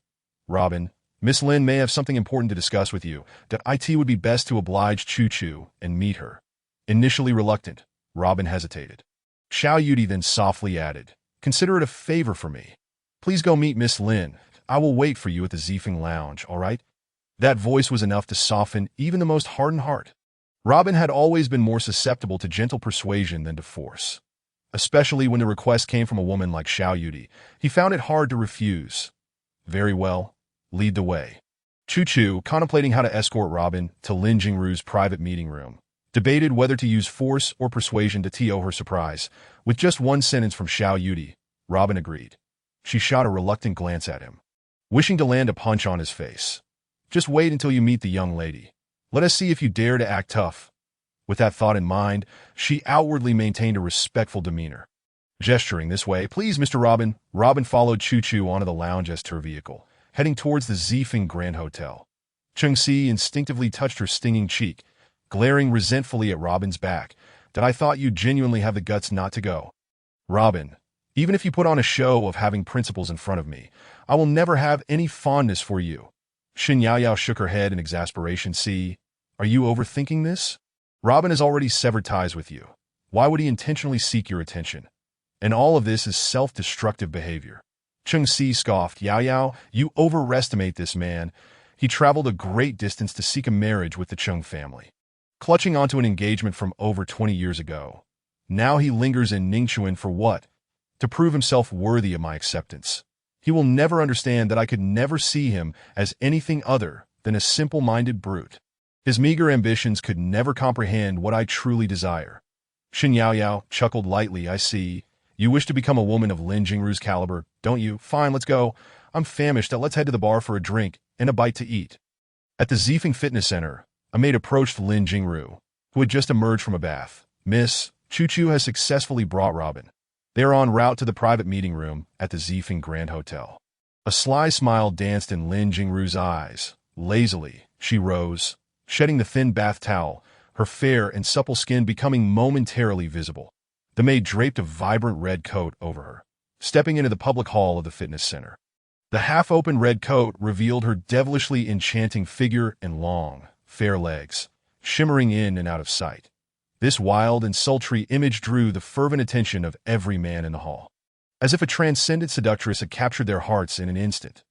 "Robin, Miss Lin may have something important to discuss with you. That it would be best to oblige Chu Chu and meet her." Initially reluctant, Robin hesitated. Xiao Yudi then softly added, "Consider it a favor for me. Please go meet Miss Lin. I will wait for you at the Zifeng Lounge, all right?" That voice was enough to soften even the most hardened heart. Robin had always been more susceptible to gentle persuasion than to force. Especially when the request came from a woman like Xiao Yudi, he found it hard to refuse. "Very well, lead the way." Chu Chu, contemplating how to escort Robin to Lin Jingru's private meeting room, debated whether to use force or persuasion. To her surprise, with just one sentence from Xiao Yudi, Robin agreed. She shot a reluctant glance at him, wishing to land a punch on his face. "Just wait until you meet the young lady. Let us see if you dare to act tough." With that thought in mind, she outwardly maintained a respectful demeanor. Gesturing this way, "Please, Mr. Robin." Robin followed Chu Chu onto the lounge as her vehicle, heading towards the Zifeng Grand Hotel. Cheng Si instinctively touched her stinging cheek, glaring resentfully at Robin's back. "That I thought you genuinely have the guts not to go. Robin, even if you put on a show of having principles in front of me, I will never have any fondness for you." Shen Yao shook her head in exasperation. "See, are you overthinking this? Robin has already severed ties with you. Why would he intentionally seek your attention? And all of this is self-destructive behavior." Cheng Si scoffed. Yao, you overestimate this man. He traveled a great distance to seek a marriage with the Cheng family, clutching onto an engagement from over 20 years ago. Now he lingers in Ningchuan for what? to prove himself worthy of my acceptance. He will never understand that I could never see him as anything other than a simple-minded brute. His meager ambitions could never comprehend what I truly desire. Shen Yaoyao chuckled lightly. I see. You wish to become a woman of Lin Jingru's caliber, don't you? Fine, let's go. I'm famished. Let's head to the bar for a drink and a bite to eat. At the Zifeng Fitness Center, a maid approached Lin Jingru, who had just emerged from a bath. Miss, Chu has successfully brought Robin. They are en route to the private meeting room at the Zifeng Grand Hotel. A sly smile danced in Lin Jingru's eyes. Lazily, she rose, shedding the thin bath towel, her fair and supple skin becoming momentarily visible. The maid draped a vibrant red coat over her, stepping into the public hall of the fitness center. The half-open red coat revealed her devilishly enchanting figure and long, fair legs, shimmering in and out of sight. This wild and sultry image drew the fervent attention of every man in the hall. As if a transcendent seductress had captured their hearts in an instant,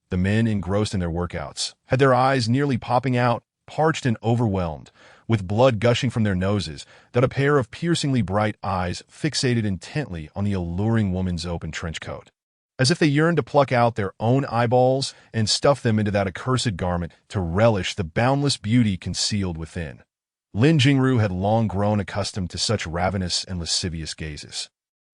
the men engrossed in their workouts had their eyes nearly popping out, parched and overwhelmed, with blood gushing from their noses, that a pair of piercingly bright eyes fixated intently on the alluring woman's open trench coat, as if they yearned to pluck out their own eyeballs and stuff them into that accursed garment to relish the boundless beauty concealed within. Lin Jingru had long grown accustomed to such ravenous and lascivious gazes,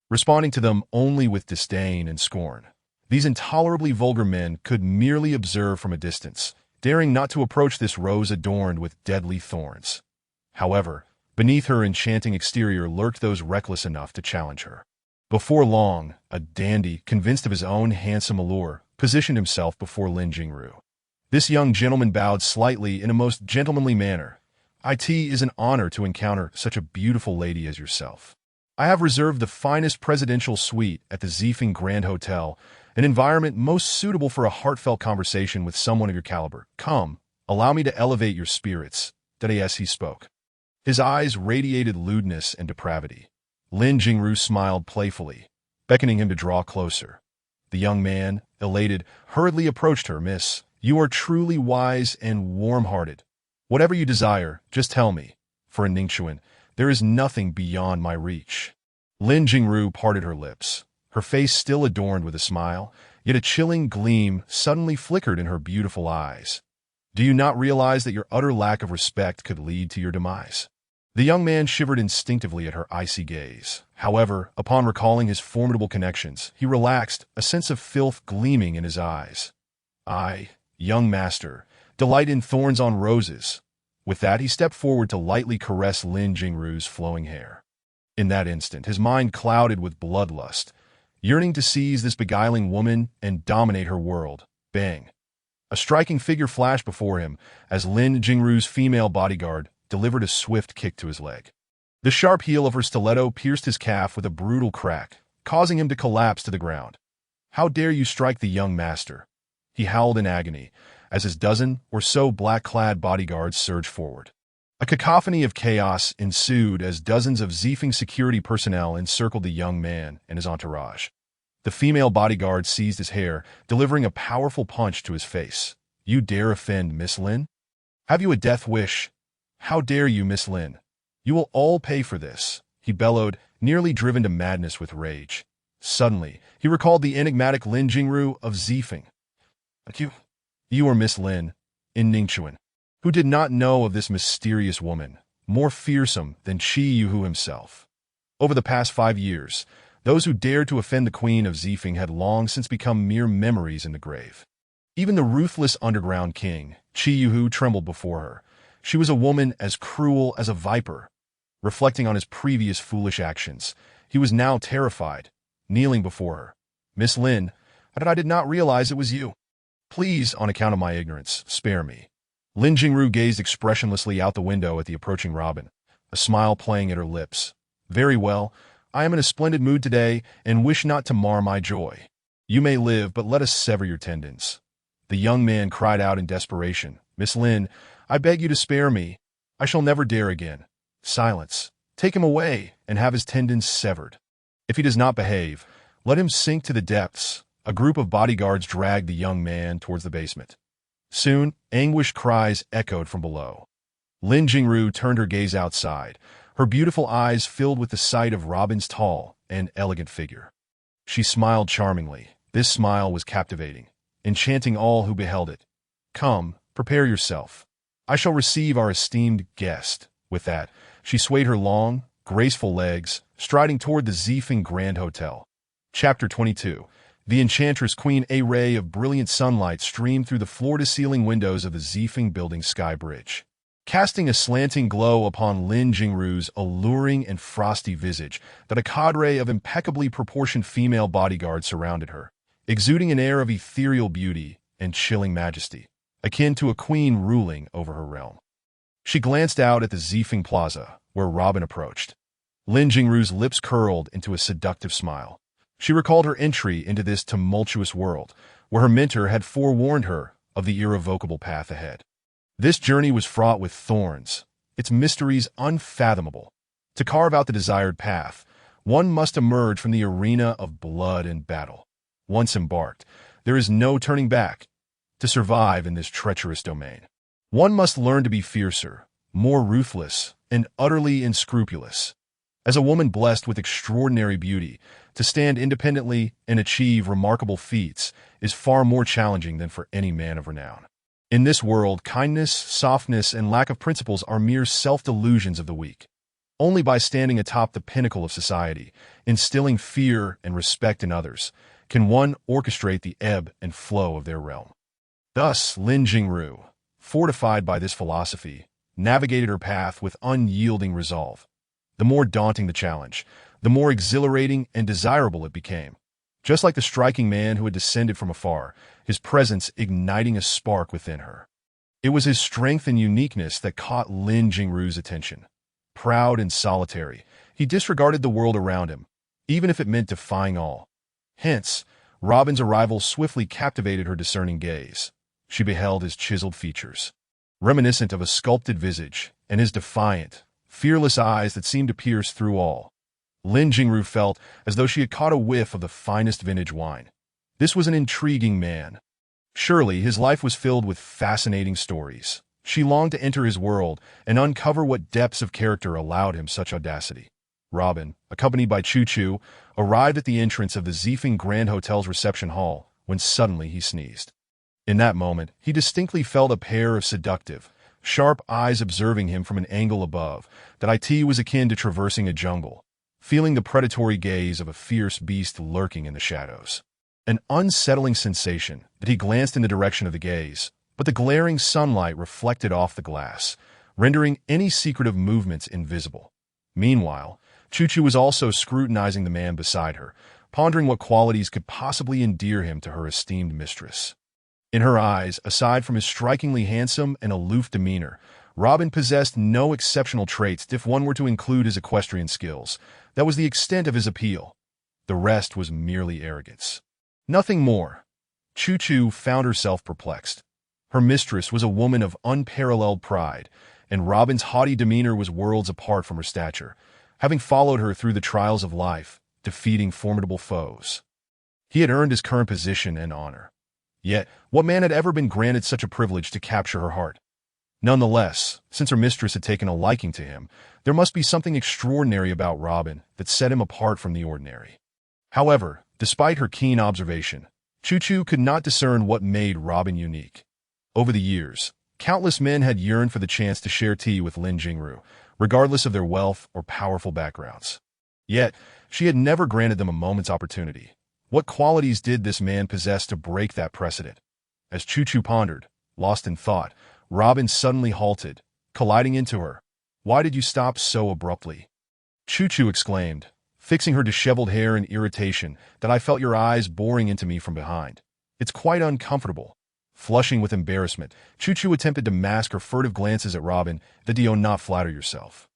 responding to them only with disdain and scorn. These intolerably vulgar men could merely observe from a distance, daring not to approach this rose adorned with deadly thorns. However, beneath her enchanting exterior lurked those reckless enough to challenge her. Before long, a dandy, convinced of his own handsome allure, positioned himself before Lin Jingru. This young gentleman bowed slightly in a most gentlemanly manner. It is an honor to encounter such a beautiful lady as yourself. I have reserved the finest presidential suite at the Zifeng Grand Hotel, an environment most suitable for a heartfelt conversation with someone of your caliber. Come, allow me to elevate your spirits. Yes, he spoke. His eyes radiated lewdness and depravity. Lin Jingru smiled playfully, beckoning him to draw closer. The young man, elated, hurriedly approached her. Miss, you are truly wise and warm-hearted. Whatever you desire, just tell me. For a Ningxuan, there is nothing beyond my reach. Lin Jingru parted her lips, her face still adorned with a smile, yet a chilling gleam suddenly flickered in her beautiful eyes. Do you not realize that your utter lack of respect could lead to your demise? The young man shivered instinctively at her icy gaze. However, upon recalling his formidable connections, he relaxed, a sense of filth gleaming in his eyes. I, young master, delight in thorns on roses. With that, he stepped forward to lightly caress Lin Jingru's flowing hair. In that instant, his mind clouded with bloodlust, yearning to seize this beguiling woman and dominate her world. Bang! A striking figure flashed before him as Lin Jingru's female bodyguard delivered a swift kick to his leg. The sharp heel of her stiletto pierced his calf with a brutal crack, causing him to collapse to the ground. How dare you strike the young master? He howled in agony, as his dozen or so black-clad bodyguards surged forward. A cacophony of chaos ensued as dozens of Zifeng security personnel encircled the young man and his entourage. The female bodyguard seized his hair, delivering a powerful punch to his face. You dare offend Miss Lin? Have you a death wish? How dare you, Miss Lin? You will all pay for this, he bellowed, nearly driven to madness with rage. Suddenly, he recalled the enigmatic Lin Jingru of Zifeng. You are Miss Lin, in Ningxuan, who did not know of this mysterious woman, more fearsome than Qi Yuhu himself. Over the past 5 years, those who dared to offend the queen of Zifeng had long since become mere memories in the grave. Even the ruthless underground king, Qi Yuhu, trembled before her. She was a woman as cruel as a viper. Reflecting on his previous foolish actions, he was now terrified, kneeling before her. Miss Lin, I did not realize it was you. Please, on account of my ignorance, spare me. Lin Jingru gazed expressionlessly out the window at the approaching Robin, a smile playing at her lips. Very well, I am in a splendid mood today and wish not to mar my joy. You may live, but let us sever your tendons. The young man cried out in desperation. Miss Lin, I beg you to spare me. I shall never dare again. Silence. Take him away and have his tendons severed. If he does not behave, let him sink to the depths. A group of bodyguards dragged the young man towards the basement. Soon, anguished cries echoed from below. Lin Jingru turned her gaze outside, her beautiful eyes filled with the sight of Robin's tall and elegant figure. She smiled charmingly. This smile was captivating, enchanting all who beheld it. Come, prepare yourself. I shall receive our esteemed guest. With that, she swayed her long, graceful legs, striding toward the Zifeng Grand Hotel. Chapter 22. The Enchantress Queen. A ray of brilliant sunlight streamed through the floor-to-ceiling windows of the Zifeng building sky bridge, casting a slanting glow upon Lin Jingru's alluring and frosty visage. That a cadre of impeccably proportioned female bodyguards surrounded her, exuding an air of ethereal beauty and chilling majesty, akin to a queen ruling over her realm. She glanced out at the Zifeng Plaza, where Robin approached. Lin Jingru's lips curled into a seductive smile. She recalled her entry into this tumultuous world, where her mentor had forewarned her of the irrevocable path ahead. This journey was fraught with thorns, its mysteries unfathomable. To carve out the desired path, one must emerge from the arena of blood and battle. Once embarked, there is no turning back. To survive in this treacherous domain, one must learn to be fiercer, more ruthless, and utterly unscrupulous. As a woman blessed with extraordinary beauty, to stand independently and achieve remarkable feats is far more challenging than for any man of renown. In this world, kindness, softness, and lack of principles are mere self-delusions of the weak. Only by standing atop the pinnacle of society, instilling fear and respect in others, can one orchestrate the ebb and flow of their realm. Thus, Lin Jingru, fortified by this philosophy, navigated her path with unyielding resolve. The more daunting the challenge, the more exhilarating and desirable it became. Just like the striking man who had descended from afar, his presence igniting a spark within her. It was his strength and uniqueness that caught Lin Jingru's attention. Proud and solitary, he disregarded the world around him, even if it meant defying all. Hence, Robin's arrival swiftly captivated her discerning gaze. She beheld his chiseled features, reminiscent of a sculpted visage, and his defiant, fearless eyes that seemed to pierce through all. Lin Jingru felt as though she had caught a whiff of the finest vintage wine. This was an intriguing man. Surely his life was filled with fascinating stories. She longed to enter his world and uncover what depths of character allowed him such audacity. Robin, accompanied by Chu Chu, arrived at the entrance of the Zifeng Grand Hotel's reception hall when suddenly he sneezed. In that moment, he distinctly felt a pair of seductive, sharp eyes observing him from an angle above, that it was akin to traversing a jungle, feeling the predatory gaze of a fierce beast lurking in the shadows. An unsettling sensation that he glanced in the direction of the gaze, but the glaring sunlight reflected off the glass, rendering any secretive movements invisible. Meanwhile, Chu Chu was also scrutinizing the man beside her, pondering what qualities could possibly endear him to her esteemed mistress. In her eyes, aside from his strikingly handsome and aloof demeanor, Robin possessed no exceptional traits if one were to include his equestrian skills. That was the extent of his appeal. The rest was merely arrogance. Nothing more. Chu Chu found herself perplexed. Her mistress was a woman of unparalleled pride, and Robin's haughty demeanor was worlds apart from her stature, having followed her through the trials of life, defeating formidable foes. He had earned his current position and honor. Yet, what man had ever been granted such a privilege to capture her heart? Nonetheless, since her mistress had taken a liking to him, there must be something extraordinary about Robin that set him apart from the ordinary. However, despite her keen observation, Chu Chu could not discern what made Robin unique. Over the years, countless men had yearned for the chance to share tea with Lin Jingru, regardless of their wealth or powerful backgrounds. Yet, she had never granted them a moment's opportunity. What qualities did this man possess to break that precedent? As Chu Chu pondered, lost in thought, Robin suddenly halted, colliding into her. "Why did you stop so abruptly?" Chu Chu exclaimed, fixing her disheveled hair in irritation, "that I felt your eyes boring into me from behind. It's quite uncomfortable." Flushing with embarrassment, Chu Chu attempted to mask her furtive glances at Robin. "That do not flatter yourself.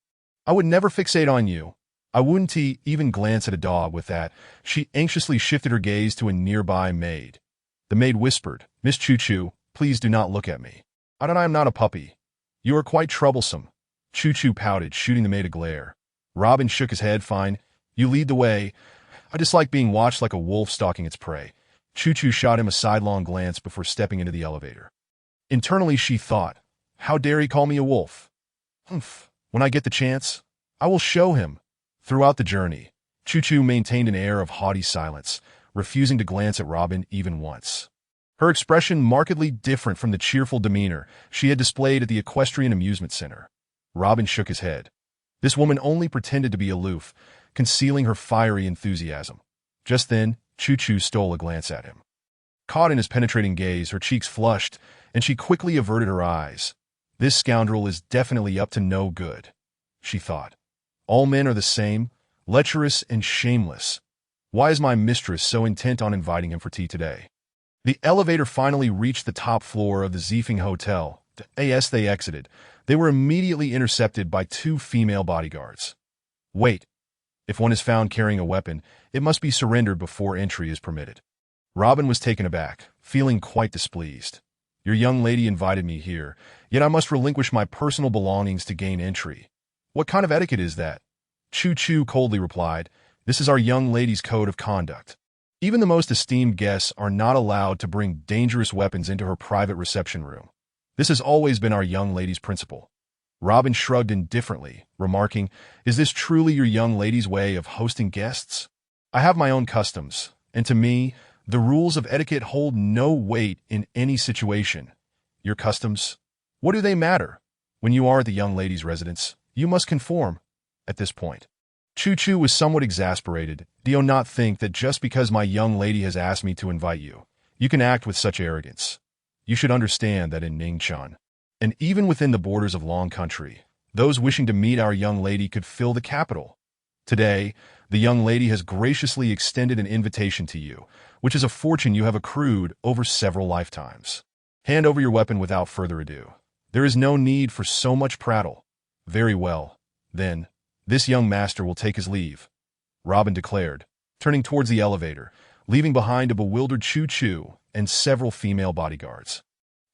I would never fixate on you. I wouldn't even glance at a dog." With that, she anxiously shifted her gaze to a nearby maid. The maid whispered, "Miss Chu Chu, please do not look at me. I am not a puppy. You are quite troublesome." Chu Chu pouted, shooting the maid a glare. Robin shook his head. "Fine. You lead the way. I dislike being watched like a wolf stalking its prey." Chu Chu shot him a sidelong glance before stepping into the elevator. Internally, she thought, "How dare he call me a wolf? Humph. When I get the chance, I will show him." Throughout the journey, Choo-Choo maintained an air of haughty silence, refusing to glance at Robin even once. Her expression markedly different from the cheerful demeanor she had displayed at the Equestrian Amusement Center. Robin shook his head. This woman only pretended to be aloof, concealing her fiery enthusiasm. Just then, Choo-Choo stole a glance at him. Caught in his penetrating gaze, her cheeks flushed, and she quickly averted her eyes. This scoundrel is definitely up to no good, she thought. All men are the same, lecherous and shameless. Why is my mistress so intent on inviting him for tea today? The elevator finally reached the top floor of the Ziefing Hotel. As they exited, they were immediately intercepted by two female bodyguards. Wait. If one is found carrying a weapon, it must be surrendered before entry is permitted. Robin was taken aback, feeling quite displeased. Your young lady invited me here, yet I must relinquish my personal belongings to gain entry. What kind of etiquette is that? Choo-Choo coldly replied, This is our young lady's code of conduct. Even the most esteemed guests are not allowed to bring dangerous weapons into her private reception room. This has always been our young lady's principle. Robin shrugged indifferently, remarking, Is this truly your young lady's way of hosting guests? I have my own customs, and to me, the rules of etiquette hold no weight in any situation. Your customs? What do they matter? When you are at the young lady's residence, you must conform. At this point, Choo-Choo was somewhat exasperated. Do you not think that just because my young lady has asked me to invite you, you can act with such arrogance? You should understand that in Ningchuan, and even within the borders of Long Country, those wishing to meet our young lady could fill the capital. Today, the young lady has graciously extended an invitation to you, which is a fortune you have accrued over several lifetimes. Hand over your weapon without further ado. There is no need for so much prattle. Very well, then, this young master will take his leave, Robin declared, turning towards the elevator, leaving behind a bewildered Choo-Choo and several female bodyguards.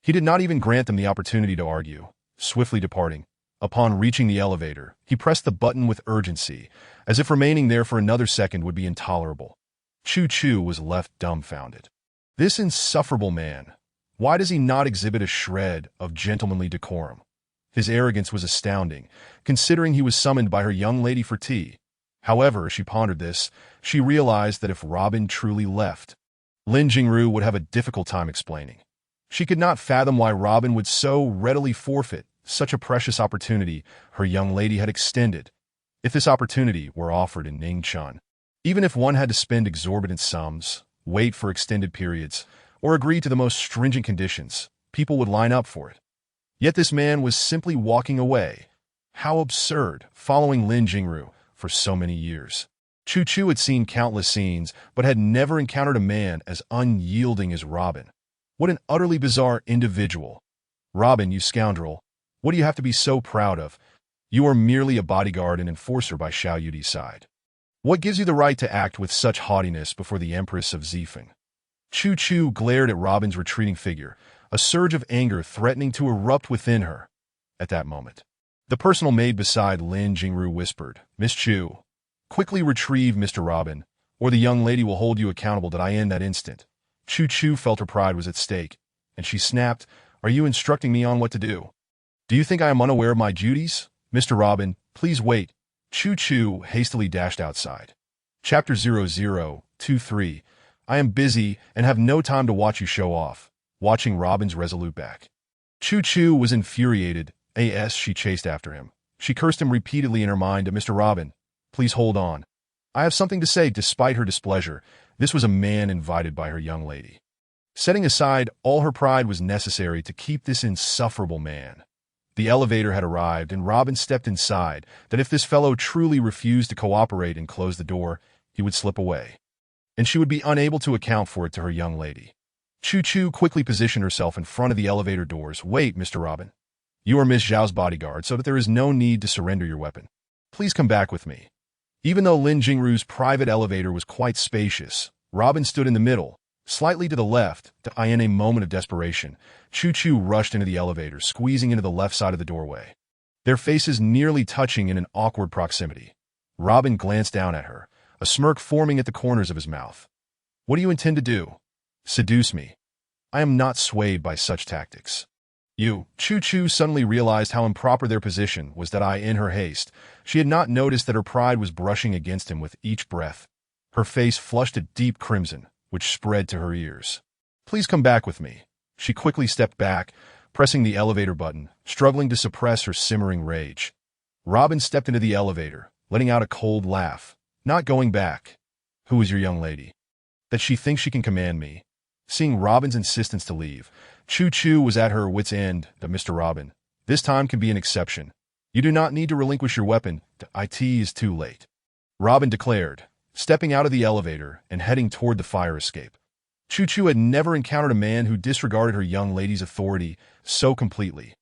He did not even grant them the opportunity to argue, swiftly departing. Upon reaching the elevator, he pressed the button with urgency, as if remaining there for another second would be intolerable. Choo-Choo was left dumbfounded. This insufferable man, why does he not exhibit a shred of gentlemanly decorum? His arrogance was astounding, considering he was summoned by her young lady for tea. However, as she pondered this, she realized that if Robin truly left, Lin Jingru would have a difficult time explaining. She could not fathom why Robin would so readily forfeit such a precious opportunity her young lady had extended. If this opportunity were offered in Ningchuan, even if one had to spend exorbitant sums, wait for extended periods, or agree to the most stringent conditions, people would line up for it. Yet this man was simply walking away. How absurd, following Lin Jingru for so many years. Choo-Choo had seen countless scenes, but had never encountered a man as unyielding as Robin. What an utterly bizarre individual. Robin, you scoundrel, what do you have to be so proud of? You are merely a bodyguard and enforcer by Xiao Yudi's side. What gives you the right to act with such haughtiness before the Empress of Ziefeng? Choo-Choo glared at Robin's retreating figure, a surge of anger threatening to erupt within her. At that moment, the personal maid beside Lin Jingru whispered, Miss Chu, quickly retrieve Mr. Robin, or the young lady will hold you accountable that I end that instant. Choo-Choo felt her pride was at stake, and she snapped, Are you instructing me on what to do? Do you think I am unaware of my duties? Mr. Robin, please wait. Choo-Choo hastily dashed outside. Chapter 0023. I am busy and have no time to watch you show off. Watching Robin's resolute back. Choo-Choo was infuriated. As she chased after him, she cursed him repeatedly in her mind to Mr. Robin. Please hold on. I have something to say. Despite her displeasure, this was a man invited by her young lady. Setting aside all her pride was necessary to keep this insufferable man. The elevator had arrived, and Robin stepped inside, that if this fellow truly refused to cooperate and close the door, he would slip away, and she would be unable to account for it to her young lady. Choo-Choo quickly positioned herself in front of the elevator doors. Wait, Mr. Robin. You are Miss Zhao's bodyguard, so that there is no need to surrender your weapon. Please come back with me. Even though Lin Jingru's private elevator was quite spacious, Robin stood in the middle, slightly to the left. In a moment of desperation, Choo-Choo rushed into the elevator, squeezing into the left side of the doorway, their faces nearly touching in an awkward proximity. Robin glanced down at her, a smirk forming at the corners of his mouth. What do you intend to do? Seduce me? I am not swayed by such tactics. Chu Chu suddenly realized how improper their position was that in her haste, she had not noticed that her pride was brushing against him with each breath. Her face flushed a deep crimson, which spread to her ears. Please come back with me. She quickly stepped back, pressing the elevator button, struggling to suppress her simmering rage. Robin stepped into the elevator, letting out a cold laugh. Not going back. Who is your young lady? That she thinks she can command me. Seeing Robin's insistence to leave, Chu Chu was at her wit's end. Mr. Robin, this time can be an exception. You do not need to relinquish your weapon. It is too late. Robin declared, stepping out of the elevator and heading toward the fire escape. Chu Chu had never encountered a man who disregarded her young lady's authority so completely.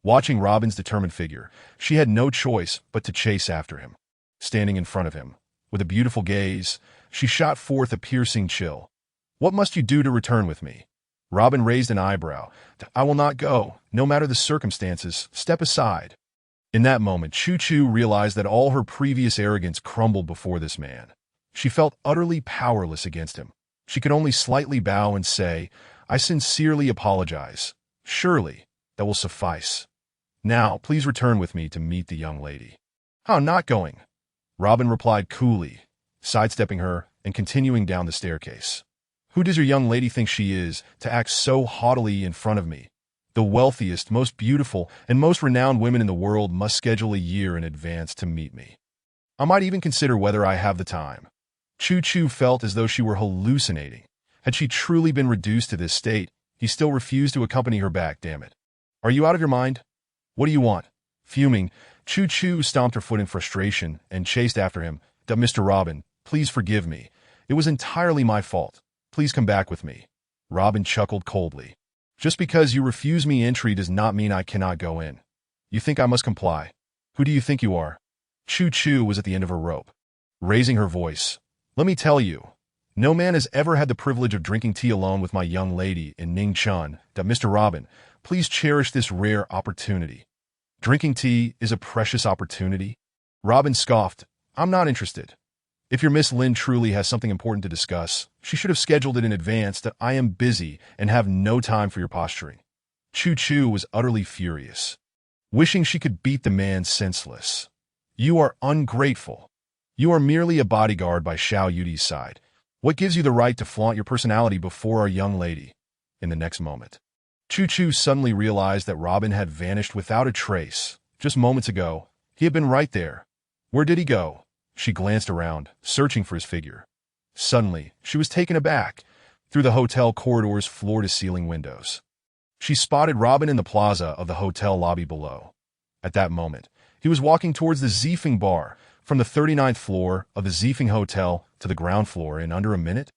Watching Robin's determined figure, she had no choice but to chase after him. Standing in front of him, with a beautiful gaze, she shot forth a piercing chill. What must you do to return with me? Robin raised an eyebrow. I will not go, no matter the circumstances. Step aside. In that moment, Chu Chu realized that all her previous arrogance crumbled before this man. She felt utterly powerless against him. She could only slightly bow and say, I sincerely apologize. Surely, that will suffice. Now, please return with me to meet the young lady. How, not going? Robin replied coolly, sidestepping her and continuing down the staircase. Who does your young lady think she is to act so haughtily in front of me? The wealthiest, most beautiful, and most renowned women in the world must schedule a year in advance to meet me. I might even consider whether I have the time. Chu Chu felt as though she were hallucinating. Had she truly been reduced to this state, he still refused to accompany her back, damn it. Are you out of your mind? What do you want? Fuming, Chu Chu stomped her foot in frustration and chased after him. Mr. Robin, please forgive me. It was entirely my fault. Please come back with me. Robin chuckled coldly. Just because you refuse me entry does not mean I cannot go in. You think I must comply? Who do you think you are? Chu Chu was at the end of her rope. Raising her voice, let me tell you, no man has ever had the privilege of drinking tea alone with my young lady in Ningchun. Mr. Robin, please cherish this rare opportunity. Drinking tea is a precious opportunity. Robin scoffed, I'm not interested. If your Miss Lin truly has something important to discuss, she should have scheduled it in advance. I am busy and have no time for your posturing. Chu Chu was utterly furious, wishing she could beat the man senseless. You are ungrateful. You are merely a bodyguard by Xiao Yudi's side. What gives you the right to flaunt your personality before our young lady? In the next moment, Chu Chu suddenly realized that Robin had vanished without a trace. Just moments ago, he had been right there. Where did he go? She glanced around, searching for his figure. Suddenly, she was taken aback. Through the hotel corridor's floor-to-ceiling windows, she spotted Robin in the plaza of the hotel lobby below. At that moment, he was walking towards the Zifeng bar, from the 39th floor of the Zifeng Hotel to the ground floor in under a minute.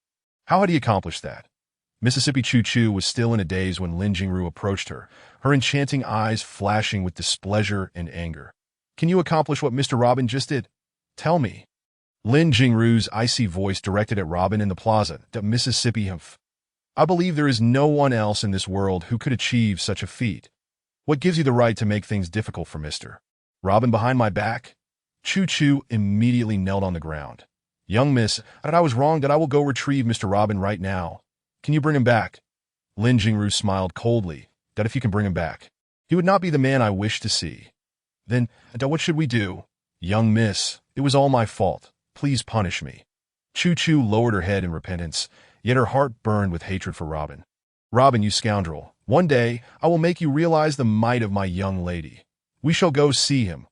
How had he accomplished that? Mississippi Chu Chu was still in a daze when Lin Jingru approached her, her enchanting eyes flashing with displeasure and anger. Can you accomplish what Mr. Robin just did? Tell me. Lin Jingru's icy voice directed at Robin in the plaza, Mississippi. I believe there is no one else in this world who could achieve such a feat. What gives you the right to make things difficult for Mr. Robin behind my back? Chu Chu immediately knelt on the ground. Young miss, I was wrong. I will go retrieve Mr. Robin right now. Can you bring him back? Lin Jingru smiled coldly. That if you can bring him back, he would not be the man I wish to see. Then, what should we do? Young miss, it was all my fault. Please punish me. Chu Chu lowered her head in repentance, yet her heart burned with hatred for Robin. Robin, you scoundrel, one day I will make you realize the might of my young lady. We shall go see him.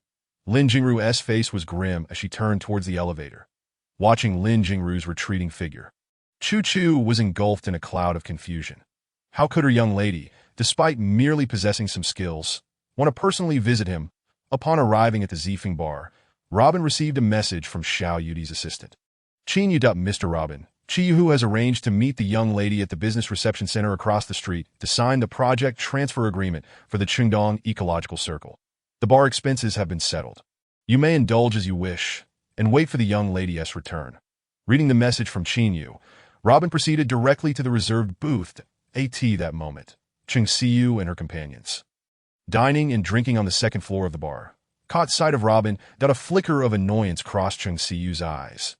Lin Jingru's face was grim as she turned towards the elevator. Watching Lin Jingru's retreating figure, Chu Chu was engulfed in a cloud of confusion. How could her young lady, despite merely possessing some skills, want to personally visit him? Upon arriving at the Zifeng bar, Robin received a message from Xiao Yudi's assistant. Qin Yu, Mr. Robin, Qi Yu has arranged to meet the young lady at the business reception center across the street to sign the project transfer agreement for the Qingdong Ecological Circle. The bar expenses have been settled. You may indulge as you wish, and wait for the young lady's return. Reading the message from Qin Yu, Robin proceeded directly to the reserved booth that moment. Cheng Siyu and her companions, dining and drinking on the second floor of the bar, caught sight of Robin. A flicker of annoyance crossed Cheng Siyu's eyes.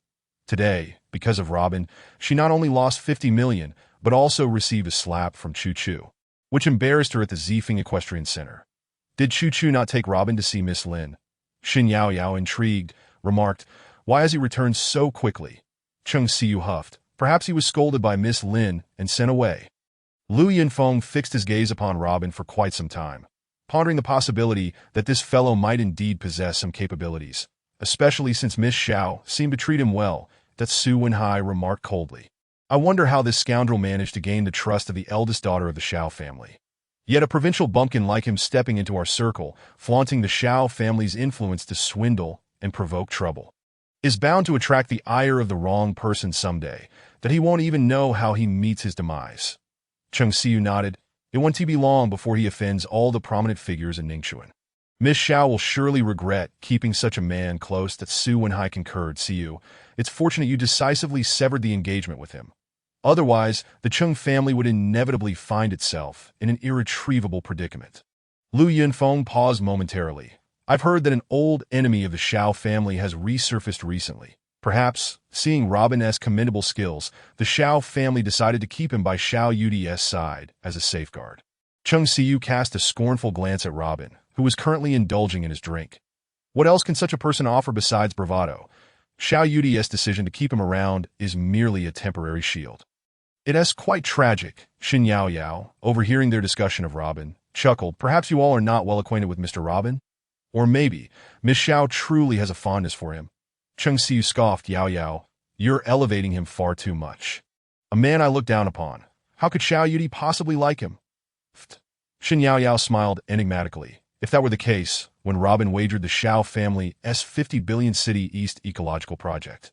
Today, because of Robin, she not only lost 50 million, but also received a slap from Chu Chu. which embarrassed her at the Zifeng Equestrian Center. Did Chu Chu not take Robin to see Miss Lin? Shin Yao Yao, intrigued, remarked, "Why has he returned so quickly?" Cheng Siyu huffed. Perhaps he was scolded by Miss Lin and sent away. Lu Yunfeng fixed his gaze upon Robin for quite some time, pondering the possibility that this fellow might indeed possess some capabilities, especially since Miss Xiao seemed to treat him well, that Su Wenhai remarked coldly. I wonder how this scoundrel managed to gain the trust of the eldest daughter of the Xiao family. Yet a provincial bumpkin like him stepping into our circle, flaunting the Xiao family's influence to swindle and provoke trouble, is bound to attract the ire of the wrong person someday, that he won't even know how he meets his demise. Cheng Siyu nodded. It won't be long before he offends all the prominent figures in Ningxuan. Miss Xiao will surely regret keeping such a man close. That Su Wenhai concurred. Siyu, it's fortunate you decisively severed the engagement with him. Otherwise, the Cheng family would inevitably find itself in an irretrievable predicament. Lu Yunfeng paused momentarily. I've heard that an old enemy of the Xiao family has resurfaced recently. Perhaps, seeing Robin's commendable skills, the Xiao family decided to keep him by Xiao Yudi's side as a safeguard. Cheng Siyu cast a scornful glance at Robin, who was currently indulging in his drink. What else can such a person offer besides bravado? Xiao Yudi's decision to keep him around is merely a temporary shield. It is quite tragic. Shin Yao Yao, overhearing their discussion of Robin, chuckled. Perhaps you all are not well acquainted with Mr. Robin? Or maybe Miss Xiao truly has a fondness for him. Cheng Siyu scoffed. Yao Yao, you're elevating him far too much. A man I look down upon. How could Xiao Yudi possibly like him? Shin Yao Yao smiled enigmatically. If that were the case, when Robin wagered the Xiao family's 50 billion City East ecological project.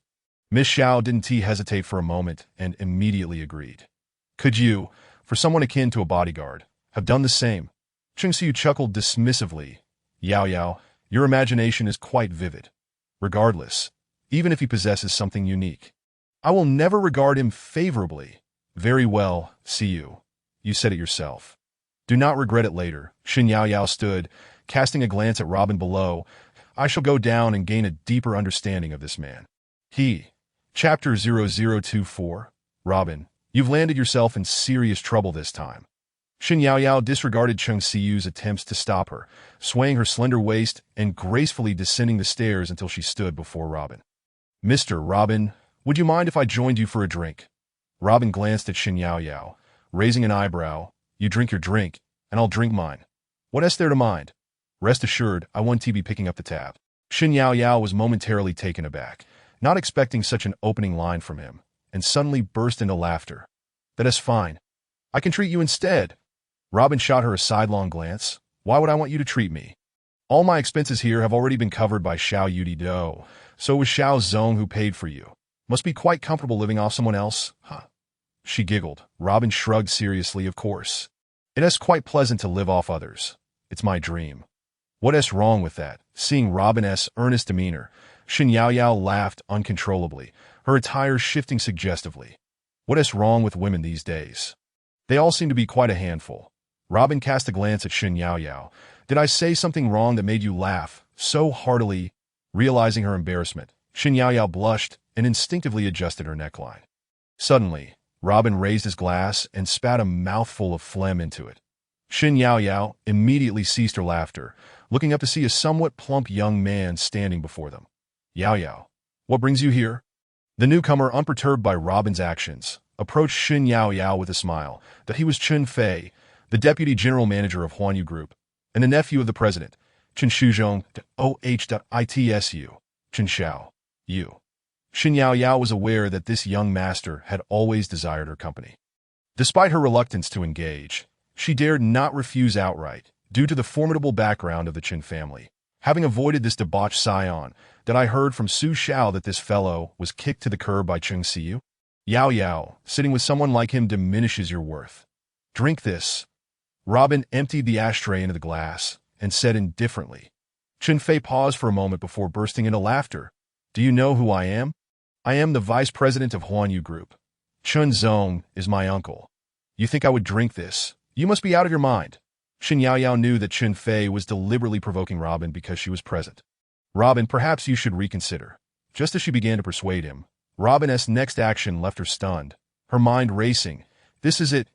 Miss Xiao didn't hesitate for a moment and immediately agreed. Could you, for someone akin to a bodyguard, have done the same? Cheng Siyu chuckled dismissively. Yao Yao, your imagination is quite vivid. Regardless, even if he possesses something unique, I will never regard him favorably. Very well, Siyu. You said it yourself. Do not regret it later. Shin Yao Yao stood, casting a glance at Robin below. I shall go down and gain a deeper understanding of this man. Chapter 0024. Robin, you've landed yourself in serious trouble this time. Shin Yao Yao disregarded Cheng Siyu's attempts to stop her, swaying her slender waist and gracefully descending the stairs until she stood before Robin. Mr. Robin, would you mind if I joined you for a drink? Robin glanced at Shin Yao Yao, raising an eyebrow. You drink your drink, and I'll drink mine. What is there to mind? Rest assured, I won't be picking up the tab. Shin Yao Yao was momentarily taken aback, not expecting such an opening line from him, and suddenly burst into laughter. That is fine. I can treat you instead. Robin shot her a sidelong glance. Why would I want you to treat me? All my expenses here have already been covered by Xiao Yudi. So was Xiao Zong who paid for you. Must be quite comfortable living off someone else, huh? She giggled. Robin shrugged seriously. Of course. It is quite pleasant to live off others. It's my dream. What is wrong with that? Seeing Robin's earnest demeanor, Shin Yao Yao laughed uncontrollably, her attire shifting suggestively. What is wrong with women these days? They all seem to be quite a handful. Robin cast a glance at Shin Yao Yao. Did I say something wrong that made you laugh so heartily? Realizing her embarrassment, Shin Yao Yao blushed and instinctively adjusted her neckline. Suddenly, Robin raised his glass and spat a mouthful of phlegm into it. Shin Yao Yao immediately ceased her laughter, looking up to see a somewhat plump young man standing before them. Yao Yao, what brings you here? The newcomer, unperturbed by Robin's actions, approached Shin Yao Yao with a smile. That he was Chen Fei, the deputy general manager of Huanyu Group, and the nephew of the president, Chen Shuzhong OH.ITSU, Chen Xiao, Yu. Shin Yao Yao was aware that this young master had always desired her company. Despite her reluctance to engage, she dared not refuse outright, due to the formidable background of the Chen family. Having avoided this debauched scion, that I heard from Su Xiao that this fellow was kicked to the curb by Cheng Siyu? Yao Yao, sitting with someone like him diminishes your worth. Drink this. Robin emptied the ashtray into the glass and said indifferently. Chen Fei paused for a moment before bursting into laughter. Do you know who I am? I am the vice president of Huanyu Group. Chen Zong is my uncle. You think I would drink this? You must be out of your mind. Shin Yao Yao knew that Chen Fei was deliberately provoking Robin because she was present. Robin, perhaps you should reconsider. Just as she began to persuade him, Robin's next action left her stunned, her mind racing. This is it.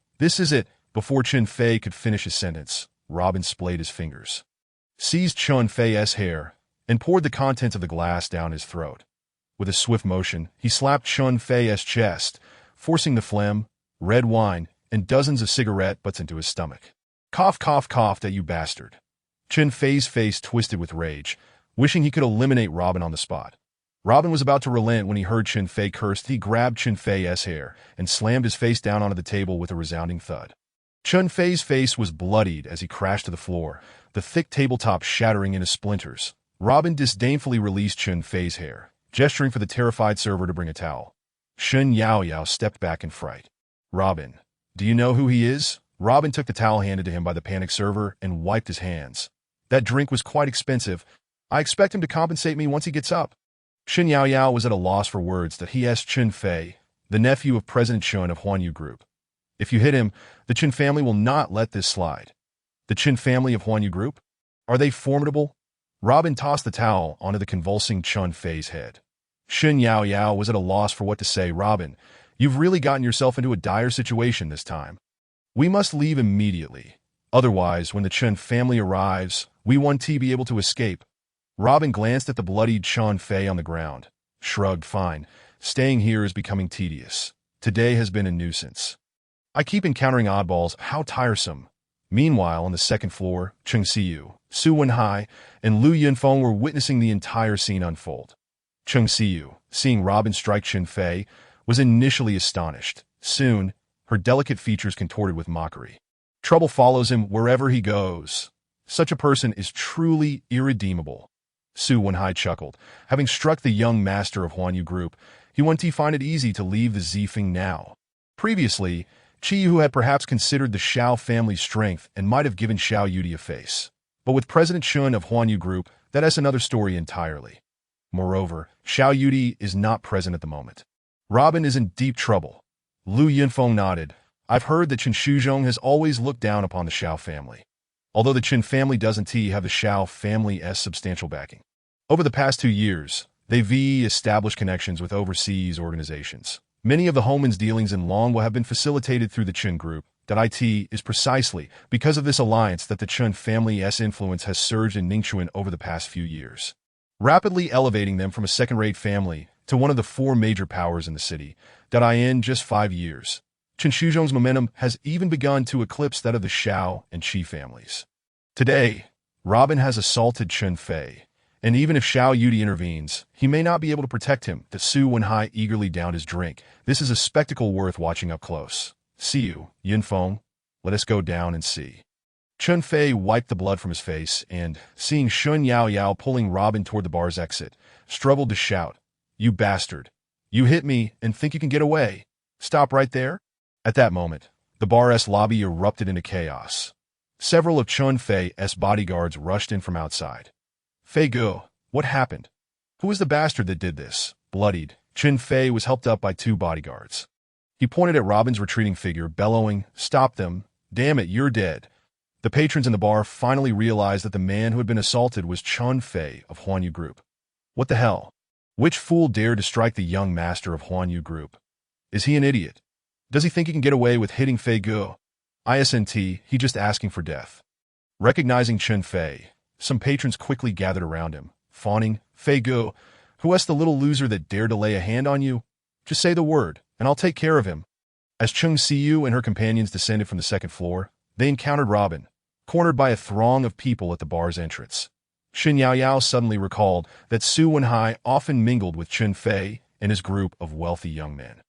Before Chen Fei could finish his sentence, Robin splayed his fingers, seized Chen Fei's hair, and poured the contents of the glass down his throat. With a swift motion, he slapped Chen Fei's chest, forcing the phlegm, red wine, and dozens of cigarette butts into his stomach. Cough, cough, cough, that you bastard. Chen Fei's face twisted with rage, wishing he could eliminate Robin on the spot. Robin was about to relent when he heard Chen Fei curse. He grabbed Chen Fei's hair and slammed his face down onto the table with a resounding thud. Chen Fei's face was bloodied as he crashed to the floor, the thick tabletop shattering into splinters. Robin disdainfully released Chen Fei's hair, gesturing for the terrified server to bring a towel. Shen Yaoyao stepped back in fright. Robin, do you know who he is? Robin took the towel handed to him by the panicked server and wiped his hands. That drink was quite expensive. I expect him to compensate me once he gets up. Shen Yaoyao was at a loss for words that he asked Chen Fei, the nephew of President Chen of Huanyu Group. If you hit him, the Chen family will not let this slide. The Chen family of Huanyu Group? Are they formidable? Robin tossed the towel onto the convulsing Chen Fei's head. Shen Yaoyao was at a loss for what to say. Robin, you've really gotten yourself into a dire situation this time. We must leave immediately. Otherwise, when the Chen family arrives, we won't be able to escape. Robin glanced at the bloodied Chen Fei on the ground, shrugged. Fine, staying here is becoming tedious. Today has been a nuisance. I keep encountering oddballs. How tiresome. Meanwhile, on the second floor, Cheng Siyu, Su Wenhai, and Lu Yunfeng were witnessing the entire scene unfold. Cheng Siyu, seeing Robin strike Chen Fei, was initially astonished. Soon, her delicate features contorted with mockery. Trouble follows him wherever he goes. Such a person is truly irredeemable. Su Wenhai chuckled. Having struck the young master of Huanyu Group, he wouldn't find it easy to leave the Zifeng now. Previously, Qi Yu had perhaps considered the Xiao family's strength and might have given Xiao Yudi a face. But with President Chen of Huanyu Group, that is another story entirely. Moreover, Xiao Yudi is not present at the moment. Robin is in deep trouble. Lu Yunfeng nodded. I've heard that Chen Shuzhong has always looked down upon the Xiao family. Although the Chen family doesn't have the Xiao family's substantial backing. Over the past 2 years, they've established connections with overseas organizations. Many of the Homan's dealings in Long will have been facilitated through the Chen Group. That it is precisely because of this alliance that the Chen family's influence has surged in Ningchuan over the past few years, rapidly elevating them from a second-rate family to one of the 4 major powers in the city. That in just 5 years, Chen Shuzhong's momentum has even begun to eclipse that of the Xiao and Qi families. Today, Robin has assaulted Chen Fei, and even if Xiao Yudi intervenes, he may not be able to protect him. The Su Wenhai eagerly downed his drink. This is a spectacle worth watching up close. See you, Yunfeng. Let us go down and see. Chen Fei wiped the blood from his face and, seeing Shen Yaoyao pulling Robin toward the bar's exit, struggled to shout, You bastard! You hit me and think you can get away. Stop right there. At that moment, the bar's lobby erupted into chaos. Several of Chen Fei's bodyguards rushed in from outside. Fei Guo, what happened? Who was the bastard that did this? Bloodied, Chen Fei was helped up by 2 bodyguards. He pointed at Robin's retreating figure, bellowing, Stop them! Damn it, you're dead! The patrons in the bar finally realized that the man who had been assaulted was Chen Fei of Huanyu Group. What the hell? Which fool dared to strike the young master of Huanyu Group? Is he an idiot? Does he think he can get away with hitting Fei Guo? Isn't he just asking for death? Recognizing Chen Fei, some patrons quickly gathered around him, fawning, Fei Guo, who is the little loser that dared to lay a hand on you? Just say the word, and I'll take care of him. As Cheng Siyu and her companions descended from the second floor, they encountered Robin, cornered by a throng of people at the bar's entrance. Shen Yaoyao suddenly recalled that Su Wenhai often mingled with Chen Fei and his group of wealthy young men.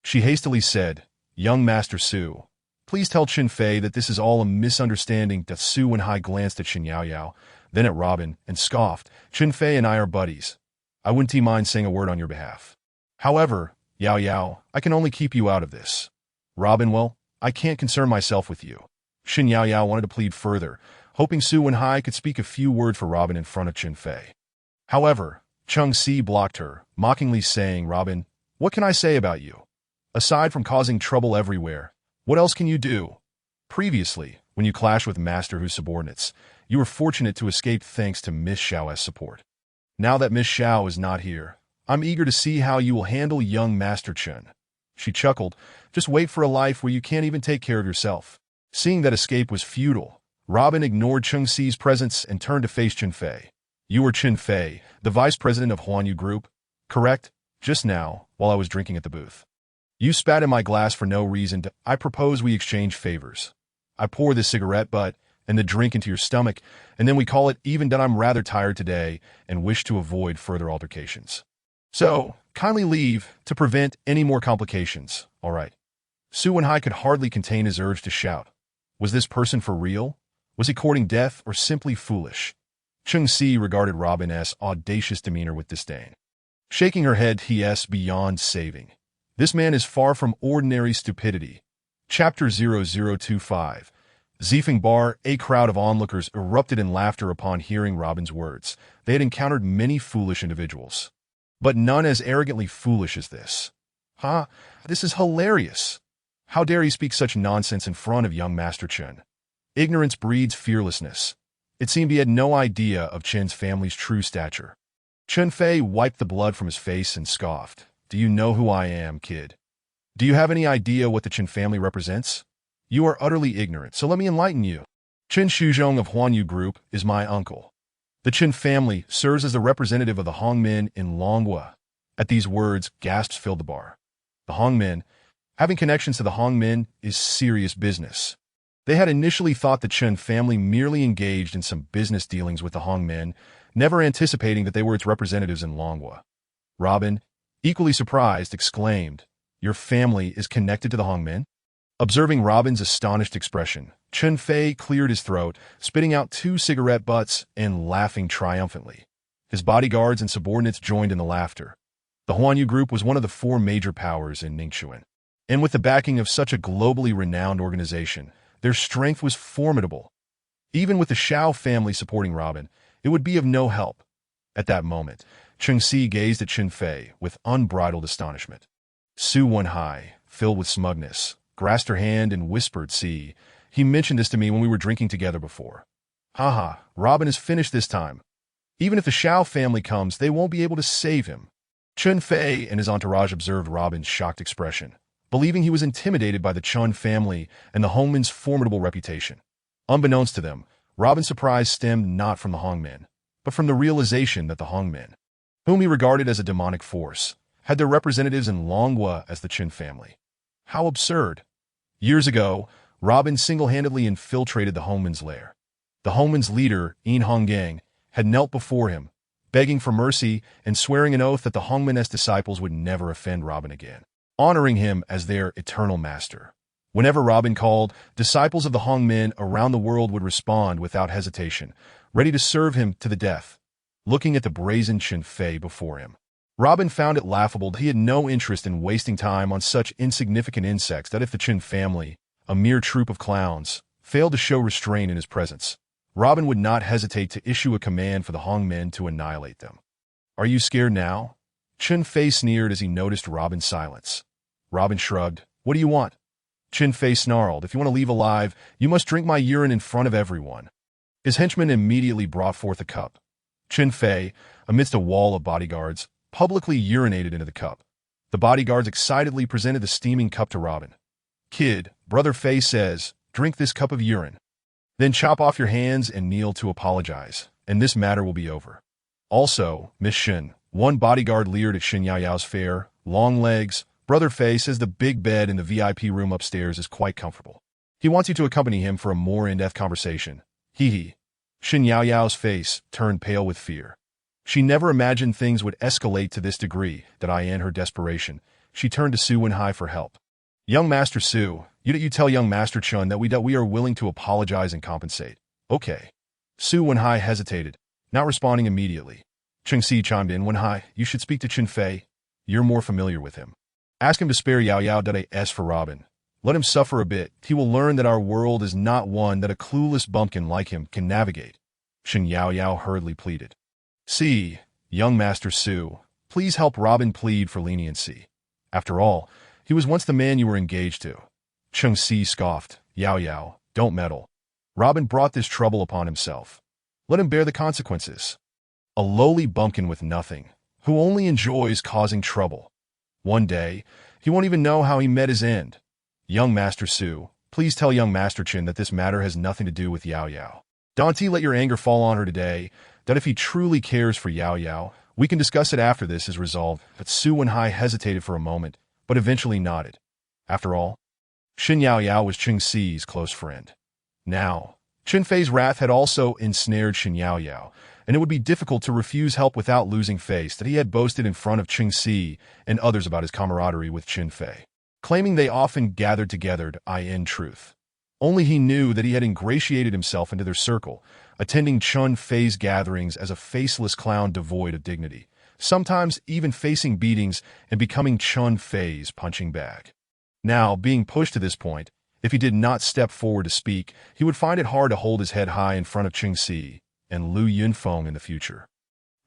She hastily said, Young Master Su, please tell Chen Fei that this is all a misunderstanding. Su Wenhai glanced at Shen Yaoyao, then at Robin, and scoffed, Chen Fei and I are buddies. I wouldn't mind saying a word on your behalf. However, Yaoyao, I can only keep you out of this. Robin, well, I can't concern myself with you. Shen Yaoyao wanted to plead further, hoping Su Wenhai could speak a few words for Robin in front of Chen Fei. However, Cheng Si blocked her, mockingly saying, Robin, what can I say about you? Aside from causing trouble everywhere, what else can you do? Previously, when you clashed with Master Hu's subordinates, you were fortunate to escape thanks to Miss Xiao's support. Now that Miss Xiao is not here, I'm eager to see how you will handle young Master Chen. She chuckled, just wait for a life where you can't even take care of yourself. Seeing that escape was futile, Robin ignored Cheng Si's presence and turned to face Chen Fei. You are Chen Fei, the vice president of Huanyu Group, correct? Just now, while I was drinking at the booth. You spat in my glass for no reason. I propose we exchange favors. I pour this cigarette butt and the drink into your stomach, and then we call it even. That I'm rather tired today and wish to avoid further altercations. So, kindly leave to prevent any more complications, all right? Su Wenhai could hardly contain his urge to shout. Was this person for real? Was he courting death or simply foolish? Cheng Si regarded Robin's audacious demeanor with disdain. Shaking her head, he beyond saving. This man is far from ordinary stupidity. Chapter 0025. Zifeng Bar, a crowd of onlookers erupted in laughter upon hearing Robin's words. They had encountered many foolish individuals, but none as arrogantly foolish as this. This is hilarious. How dare he speak such nonsense in front of young Master Chen? Ignorance breeds fearlessness. It seemed he had no idea of Chen's family's true stature. Chen Fei wiped the blood from his face and scoffed. Do you know who I am, kid? Do you have any idea what the Chen family represents? You are utterly ignorant, so let me enlighten you. Chen Shuzhong of Huanyu Group is my uncle. The Chen family serves as the representative of the Hongmen in Longhua. At these words, gasps filled the bar. The Hongmen, having connections to the Hongmen, is serious business. They had initially thought the Chen family merely engaged in some business dealings with the Hongmen, never anticipating that they were its representatives in Longhua. Robin, equally surprised, exclaimed, Your family is connected to the Hongmen? Observing Robin's astonished expression, Chen Fei cleared his throat, spitting out 2 cigarette butts and laughing triumphantly. His bodyguards and subordinates joined in the laughter. The Huanyu Group was one of the 4 major powers in Ningxuan, and with the backing of such a globally renowned organization, their strength was formidable. Even with the Shao family supporting Robin, it would be of no help. At that moment, Cheng Si gazed at Chen Fei with unbridled astonishment. Su Wenhai, filled with smugness, grasped her hand and whispered, See, he mentioned this to me when we were drinking together before. Robin is finished this time. Even if the Shao family comes, they won't be able to save him. Chen Fei and his entourage observed Robin's shocked expression, believing he was intimidated by the Chun family and the Hongmen's formidable reputation. Unbeknownst to them, Robin's surprise stemmed not from the Hongmen, but from the realization that the Hongmen, whom he regarded as a demonic force, had their representatives in Longhua as the Chen family. How absurd! Years ago, Robin single-handedly infiltrated the Hongmen's lair. The Hongmen's leader, Yin Honggang, had knelt before him, begging for mercy and swearing an oath that the Hongmen's disciples would never offend Robin again, honoring him as their eternal master. Whenever Robin called, disciples of the Hongmen around the world would respond without hesitation, ready to serve him to the death. Looking at the brazen Chen Fei before him, Robin found it laughable that he had no interest in wasting time on such insignificant insects that if the Chen family, a mere troop of clowns, failed to show restraint in his presence, Robin would not hesitate to issue a command for the Hongmen to annihilate them. Are you scared now? Chen Fei sneered as he noticed Robin's silence. Robin shrugged. What do you want? Chen Fei snarled. If you want to leave alive, you must drink my urine in front of everyone. His henchman immediately brought forth a cup. Chen Fei, amidst a wall of bodyguards, publicly urinated into the cup. The bodyguards excitedly presented the steaming cup to Robin. Kid, Brother Fei says, drink this cup of urine. Then chop off your hands and kneel to apologize, and this matter will be over. Also, Miss Shen, one bodyguard leered at Shen Yaoyao's fair, long legs. Brother Fei says the big bed in the VIP room upstairs is quite comfortable. He wants you to accompany him for a more in-depth conversation. Hee. Shen Yaoyao's face turned pale with fear. She never imagined things would escalate to this degree. That in her desperation, she turned to Su Wenhai for help. Young Master Su, you tell young Master Chun that we are willing to apologize and compensate. Okay. Su Wenhai hesitated, not responding immediately. Cheng Si chimed in. Wenhai, you should speak to Chen Fei. You're more familiar with him. Ask him to spare Yao Yao for Robin. Let him suffer a bit. He will learn that our world is not one that a clueless bumpkin like him can navigate. Shen Yaoyao hurriedly pleaded. See, young Master Su, please help Robin plead for leniency. After all, he was once the man you were engaged to. Cheng Si scoffed. Yao Yao, don't meddle. Robin brought this trouble upon himself. Let him bear the consequences. A lowly bumpkin with nothing, who only enjoys causing trouble. One day, he won't even know how he met his end. Young Master Su, please tell young Master Chen that this matter has nothing to do with Yao Yao. Dante, let your anger fall on her today, that if he truly cares for Yao Yao, we can discuss it after this is resolved. But Su Wenhai hesitated for a moment, but eventually nodded. After all, Shen Yao Yao was Cheng Si's close friend. Now, Chen Fei's wrath had also ensnared Shen Yao Yao, and it would be difficult to refuse help without losing face that he had boasted in front of Cheng Si and others about his camaraderie with Chen Fei, claiming they often gathered together in truth. Only he knew that he had ingratiated himself into their circle, attending Chen Fei's gatherings as a faceless clown devoid of dignity, sometimes even facing beatings and becoming Chen Fei's punching bag. Now, being pushed to this point, if he did not step forward to speak, he would find it hard to hold his head high in front of Cheng Si and Lu Yunfeng in the future.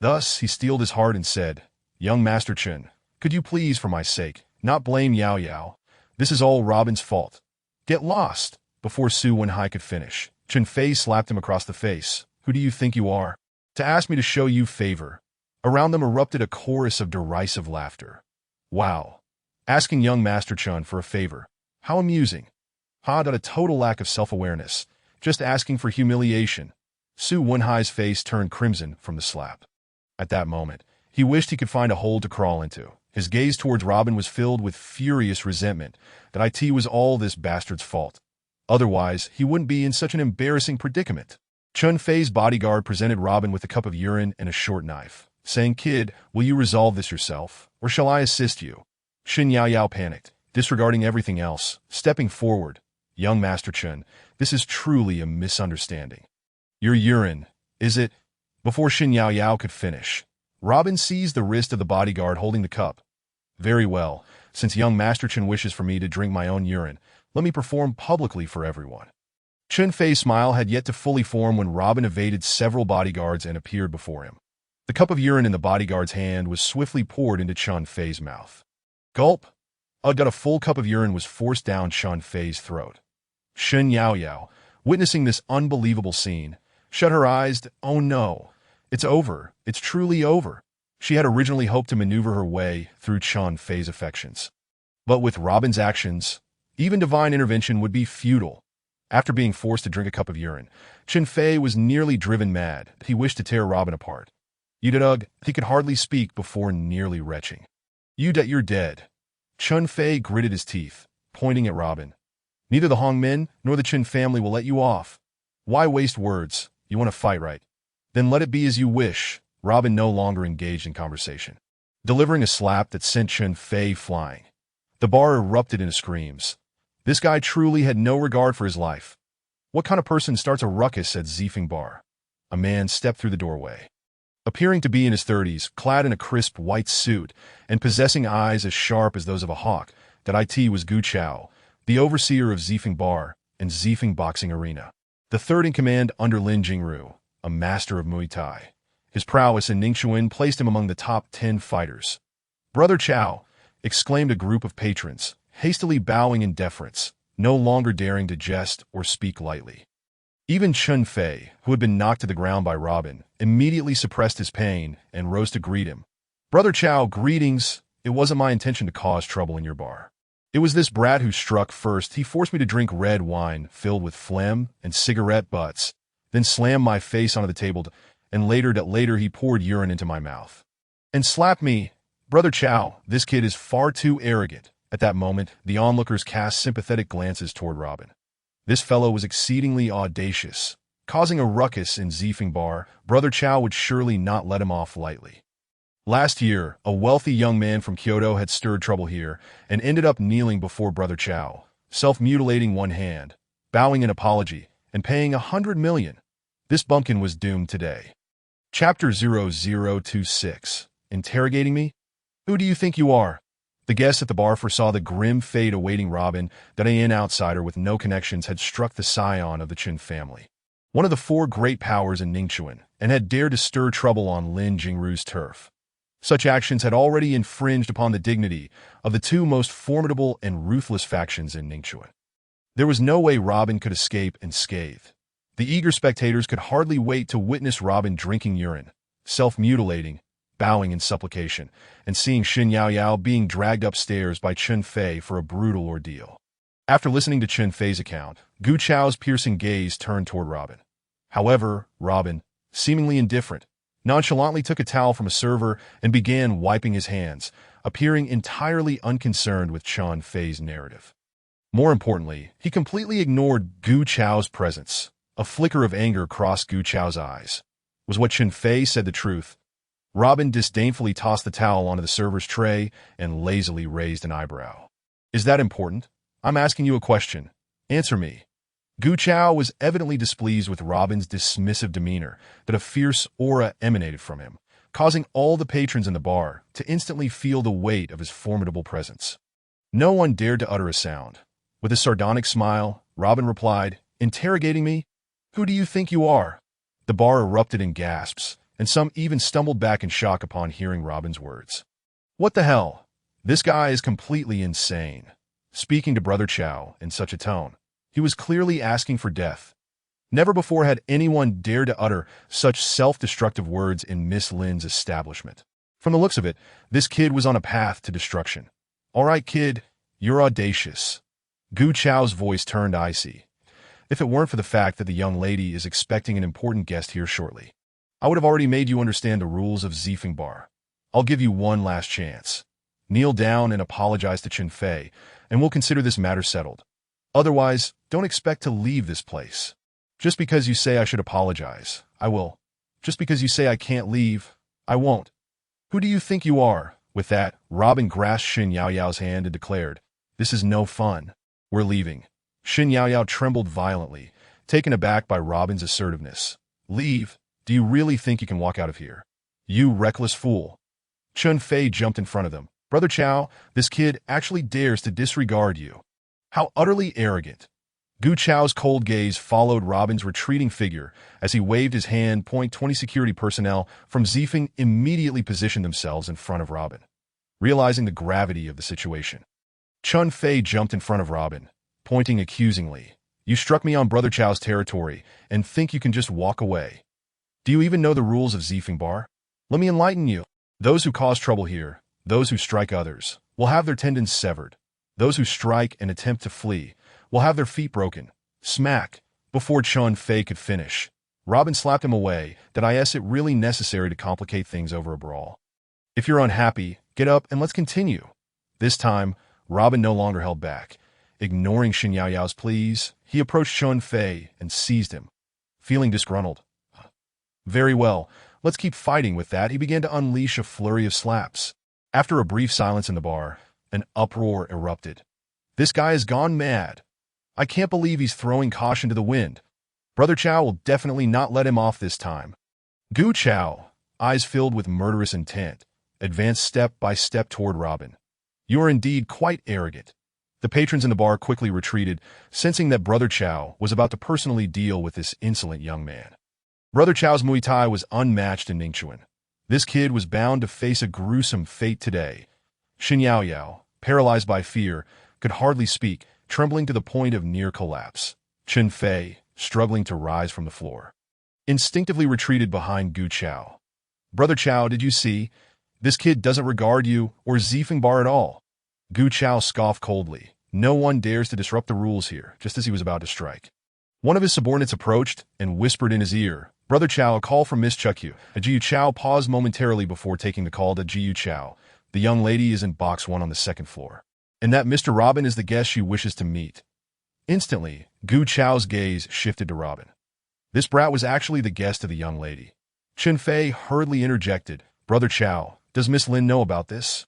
Thus, he steeled his heart and said, "Young Master Chen, could you please, for my sake, not blame Yao Yao? This is all Robin's fault. Get lost." Before Su Wenhai could finish, Chen Fei slapped him across the face. "Who do you think you are? To ask me to show you favor?" Around them erupted a chorus of derisive laughter. Wow. Asking young Master Chen for a favor. How amusing. A total lack of self-awareness. Just asking for humiliation. Su Wenhai's face turned crimson from the slap. At that moment, he wished he could find a hole to crawl into. His gaze towards Robin was filled with furious resentment that it was all this bastard's fault. Otherwise, he wouldn't be in such an embarrassing predicament. Chen Fei's bodyguard presented Robin with a cup of urine and a short knife, saying, "Kid, will you resolve this yourself, or shall I assist you?" Shen Yao Yao panicked, disregarding everything else, stepping forward. "Young Master Chen, this is truly a misunderstanding. Your urine, is it?" Before Shen Yao Yao could finish, Robin seized the wrist of the bodyguard holding the cup. "Very well, since young Master Chen wishes for me to drink my own urine, let me perform publicly for everyone." Chen Fei's smile had yet to fully form when Robin evaded several bodyguards and appeared before him. The cup of urine in the bodyguard's hand was swiftly poured into Chen Fei's mouth. Gulp! A full cup of urine was forced down Chen Fei's throat. Shen Yao Yao, witnessing this unbelievable scene, shut her eyes. "Oh no, it's over. It's truly over." She had originally hoped to maneuver her way through Chen Fei's affections. But with Robin's actions, even divine intervention would be futile. After being forced to drink a cup of urine, Chen Fei was nearly driven mad. He wished to tear Robin apart. He could hardly speak before nearly retching. You're dead." Chen Fei gritted his teeth, pointing at Robin. "Neither the Hongmen nor the Chen family will let you off. Why waste words? You want to fight, right? Then let it be as you wish." Robin no longer engaged in conversation, delivering a slap that sent Chen Fei flying. The bar erupted into screams. This guy truly had no regard for his life. What kind of person starts a ruckus at Zifeng Bar? A man stepped through the doorway. Appearing to be in his 30s, clad in a crisp white suit and possessing eyes as sharp as those of a hawk, that was Gu Chao, the overseer of Zifeng Bar and Zifeng Boxing Arena, the third in command under Lin Jingru, a master of Muay Thai. His prowess in Ningxuan placed him among the top 10 fighters. "Brother Chao," exclaimed a group of patrons, hastily bowing in deference, no longer daring to jest or speak lightly. Even Chen Fei, who had been knocked to the ground by Robin, immediately suppressed his pain and rose to greet him. "Brother Chao, greetings. It wasn't my intention to cause trouble in your bar. It was this brat who struck first. He forced me to drink red wine filled with phlegm and cigarette butts, then slammed my face onto the table, and later he poured urine into my mouth and slapped me. Brother Chao, this kid is far too arrogant." At that moment, the onlookers cast sympathetic glances toward Robin. This fellow was exceedingly audacious. Causing a ruckus in Zifeng Bar, Brother Chao would surely not let him off lightly. Last year, a wealthy young man from Kyoto had stirred trouble here and ended up kneeling before Brother Chao, self-mutilating one hand, bowing in apology, and paying 100 million. This bumpkin was doomed today. Chapter 0026. Interrogating me? Who do you think you are? The guests at the bar foresaw the grim fate awaiting Robin, that an outsider with no connections had struck the scion of the Chen family, one of the 4 great powers in Ningxuan, and had dared to stir trouble on Lin Jingru's turf. Such actions had already infringed upon the dignity of the 2 most formidable and ruthless factions in Ningxuan. There was no way Robin could escape unscathed. The eager spectators could hardly wait to witness Robin drinking urine, self-mutilating, bowing in supplication, and seeing Shen Yao Yao being dragged upstairs by Chen Fei for a brutal ordeal. After listening to Chen Fei's account, Gu Chao's piercing gaze turned toward Robin. However, Robin, seemingly indifferent, nonchalantly took a towel from a server and began wiping his hands, appearing entirely unconcerned with Chen Fei's narrative. More importantly, he completely ignored Gu Chao's presence. A flicker of anger crossed Gu Chao's eyes. Was what Chen Fei said the truth? Robin disdainfully tossed the towel onto the server's tray and lazily raised an eyebrow. Is that important? I'm asking you a question. Answer me. Gu Chao was evidently displeased with Robin's dismissive demeanor, but a fierce aura emanated from him, causing all the patrons in the bar to instantly feel the weight of his formidable presence. No one dared to utter a sound. With a sardonic smile, Robin replied, "Interrogating me? Who do you think you are?" The bar erupted in gasps, and some even stumbled back in shock upon hearing Robin's words. What the hell? This guy is completely insane. Speaking to Brother Chow in such a tone, he was clearly asking for death. Never before had anyone dared to utter such self-destructive words in Miss Lin's establishment. From the looks of it, this kid was on a path to destruction. All right, kid, you're audacious. Gu Chao's voice turned icy. If it weren't for the fact that the young lady is expecting an important guest here shortly, I would have already made you understand the rules of Zifeng Bar. I'll give you one last chance. Kneel down and apologize to Chen Fei, and we'll consider this matter settled. Otherwise, don't expect to leave this place. Just because you say I should apologize, I will. Just because you say I can't leave, I won't. Who do you think you are? With that, Robin grasped Shin Yaoyao's hand and declared, "This is no fun. We're leaving." Shin Yaoyao trembled violently, taken aback by Robin's assertiveness. "Leave? Do you really think you can walk out of here? You reckless fool." Chen Fei jumped in front of them. "Brother Chow, this kid actually dares to disregard you. How utterly arrogant." Gu Chao's cold gaze followed Robin's retreating figure as he waved his hand. 20 security personnel from Zifeng immediately positioned themselves in front of Robin. Realizing the gravity of the situation, Chen Fei jumped in front of Robin, pointing accusingly. "You struck me on Brother Chow's territory and think you can just walk away. Do you even know the rules of Zifeng Bar? Let me enlighten you. Those who cause trouble here, those who strike others, will have their tendons severed. Those who strike and attempt to flee will have their feet broken." Smack! Before Chen Fei could finish, Robin slapped him away. Is it really necessary to complicate things over a brawl? If you're unhappy, get up and let's continue. This time, Robin no longer held back. Ignoring Shin Yaoyao's pleas, he approached Chen Fei and seized him. Feeling disgruntled, "Very well, let's keep fighting." With that, he began to unleash a flurry of slaps. After a brief silence in the bar, an uproar erupted. "This guy has gone mad. I can't believe he's throwing caution to the wind. Brother Chow will definitely not let him off this time." Gu Chao, eyes filled with murderous intent, advanced step by step toward Robin. "You are indeed quite arrogant." The patrons in the bar quickly retreated, sensing that Brother Chow was about to personally deal with this insolent young man. Brother Chow's Muay Thai was unmatched in Ningxuan. This kid was bound to face a gruesome fate today. Shin Yaoyao, paralyzed by fear, could hardly speak, trembling to the point of near collapse. Chen Fei, struggling to rise from the floor, instinctively retreated behind Gu Chao. "Brother Chow, did you see? This kid doesn't regard you or Zifeng Bar at all." Gu Chao scoffed coldly. "No one dares to disrupt the rules here," just as he was about to strike. One of his subordinates approached and whispered in his ear, "Brother Chow, a call from Miss Chukyu." Jiu Chao paused momentarily before taking the call to Jiu Chao. "The young lady is in box 1 on the 2nd floor. And that Mr. Robin is the guest she wishes to meet." Instantly, Gu Chao's gaze shifted to Robin. This brat was actually the guest of the young lady. Chen Fei hurriedly interjected, "Brother Chow, does Miss Lin know about this?"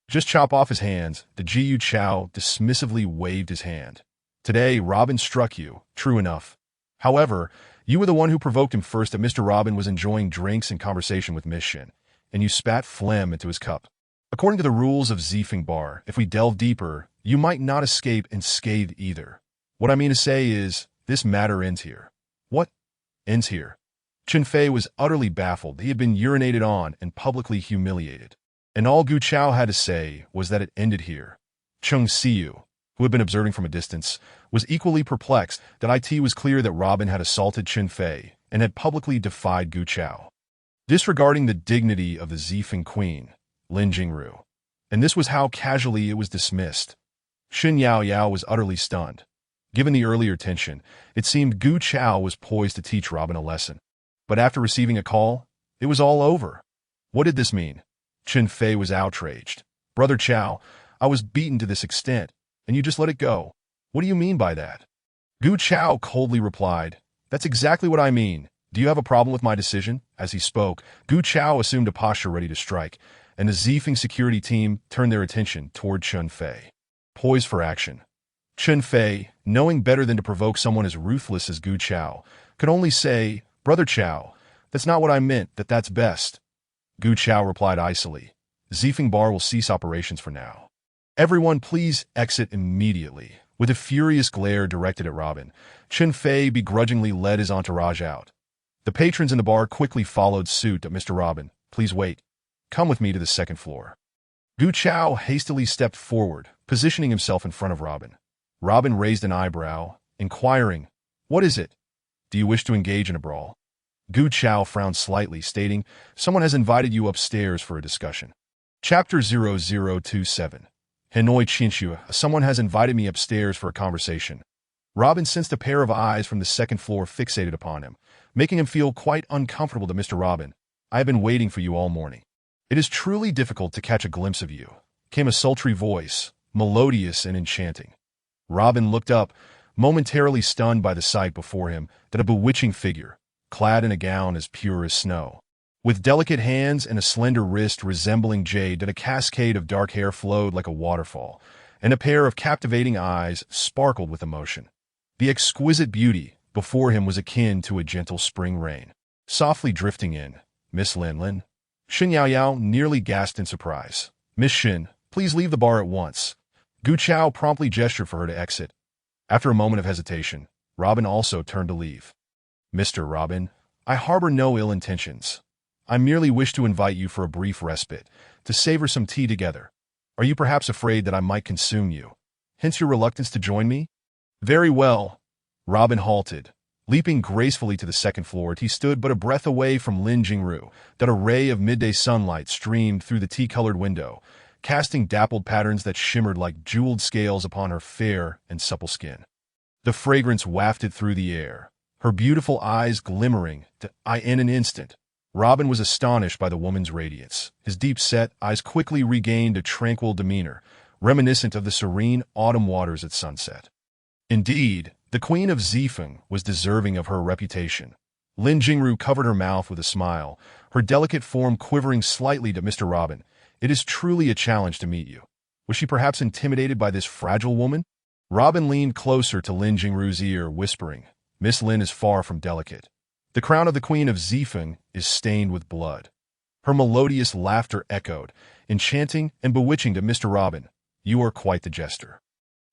"Just chop off his hands." The Jiu Chao dismissively waved his hand. "Today, Robin struck you, true enough. However, you were the one who provoked him first. That Mr. Robin was enjoying drinks and conversation with Miss Shin, and you spat phlegm into his cup. According to the rules of Zifeng Bar, if we delve deeper, you might not escape unscathed either. What I mean to say is, this matter ends here." "What? Ends here?" Chen Fei was utterly baffled. He had been urinated on and publicly humiliated. And all Gu Chao had to say was that it ended here. Cheng Siu, who had been observing from a distance, was equally perplexed. That it was clear that Robin had assaulted Chen Fei and had publicly defied Gu Chao, disregarding the dignity of the Zifeng Queen, Lin Jingru. And this was how casually it was dismissed. Shin Yao Yao was utterly stunned. Given the earlier tension, it seemed Gu Chao was poised to teach Robin a lesson. But after receiving a call, it was all over. What did this mean? Chen Fei was outraged. Brother Chao, I was beaten to this extent, and you just let it go. What do you mean by that? Gu Chao coldly replied, That's exactly what I mean. Do you have a problem with my decision? As he spoke, Gu Chao assumed a posture ready to strike, and the Zifeng security team turned their attention toward Chen Fei. Poised for action. Chen Fei, knowing better than to provoke someone as ruthless as Gu Chao, could only say, Brother Chao, that's not what I meant, that's best. Gu Chao replied icily, Zifeng Bar will cease operations for now. Everyone please exit immediately. With a furious glare directed at Robin, Chen Fei begrudgingly led his entourage out. The patrons in the bar quickly followed suit. Mr. Robin, please wait. Come with me to the second floor. Gu Chao hastily stepped forward, positioning himself in front of Robin. Robin raised an eyebrow, inquiring, What is it? Do you wish to engage in a brawl? Gu Chao frowned slightly, stating, Someone has invited you upstairs for a discussion. Chapter 0027. Hanoi Chinchua, someone has invited me upstairs for a conversation. Robin sensed a pair of eyes from the second floor fixated upon him, making him feel quite uncomfortable. To Mr. Robin, I have been waiting for you all morning. It is truly difficult to catch a glimpse of you, came a sultry voice, melodious and enchanting. Robin looked up, momentarily stunned by the sight before him, that a bewitching figure, clad in a gown as pure as snow. With delicate hands and a slender wrist resembling jade, that a cascade of dark hair flowed like a waterfall, and a pair of captivating eyes sparkled with emotion. The exquisite beauty before him was akin to a gentle spring rain, softly drifting in. Miss Lin Lin? Shin Yao Yao nearly gasped in surprise. Miss Shin, please leave the bar at once. Gu Chao promptly gestured for her to exit. After a moment of hesitation, Robin also turned to leave. Mr. Robin, I harbor no ill intentions. I merely wish to invite you for a brief respite, to savor some tea together. Are you perhaps afraid that I might consume you? Hence your reluctance to join me? Very well. Robin halted. Leaping gracefully to the second floor, he stood but a breath away from Lin Jingru, that a ray of midday sunlight streamed through the tea-colored window, casting dappled patterns that shimmered like jeweled scales upon her fair and supple skin. The fragrance wafted through the air, her beautiful eyes glimmering in an instant. Robin was astonished by the woman's radiance. His deep-set eyes quickly regained a tranquil demeanor, reminiscent of the serene autumn waters at sunset. Indeed, the Queen of Zifeng was deserving of her reputation. Lin Jingru covered her mouth with a smile, her delicate form quivering slightly. To Mr. Robin, it is truly a challenge to meet you. Was she perhaps intimidated by this fragile woman? Robin leaned closer to Lin Jingru's ear, whispering, Miss Lin is far from delicate. The crown of the Queen of Zifeng is stained with blood. Her melodious laughter echoed, enchanting and bewitching. To Mr. Robin, you are quite the jester.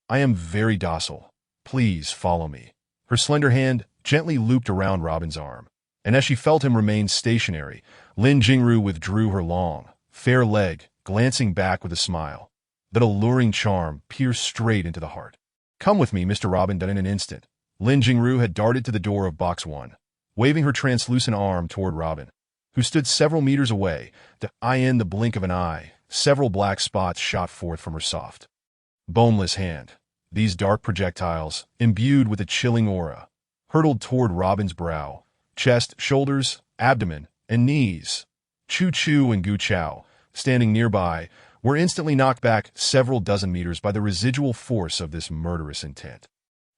I am very docile. Please follow me. Her slender hand gently looped around Robin's arm, and as she felt him remain stationary, Lin Jingru withdrew her long, fair leg, glancing back with a smile. That alluring charm pierced straight into the heart. Come with me, Mr. Robin. In an instant, Lin Jingru had darted to the door of Box 1. Waving her translucent arm toward Robin, who stood several meters away. In the blink of an eye, several black spots shot forth from her soft, boneless hand. These dark projectiles, imbued with a chilling aura, hurtled toward Robin's brow, chest, shoulders, abdomen, and knees. Chu Chu and Gu Chao, standing nearby, were instantly knocked back several dozen meters by the residual force of this murderous intent.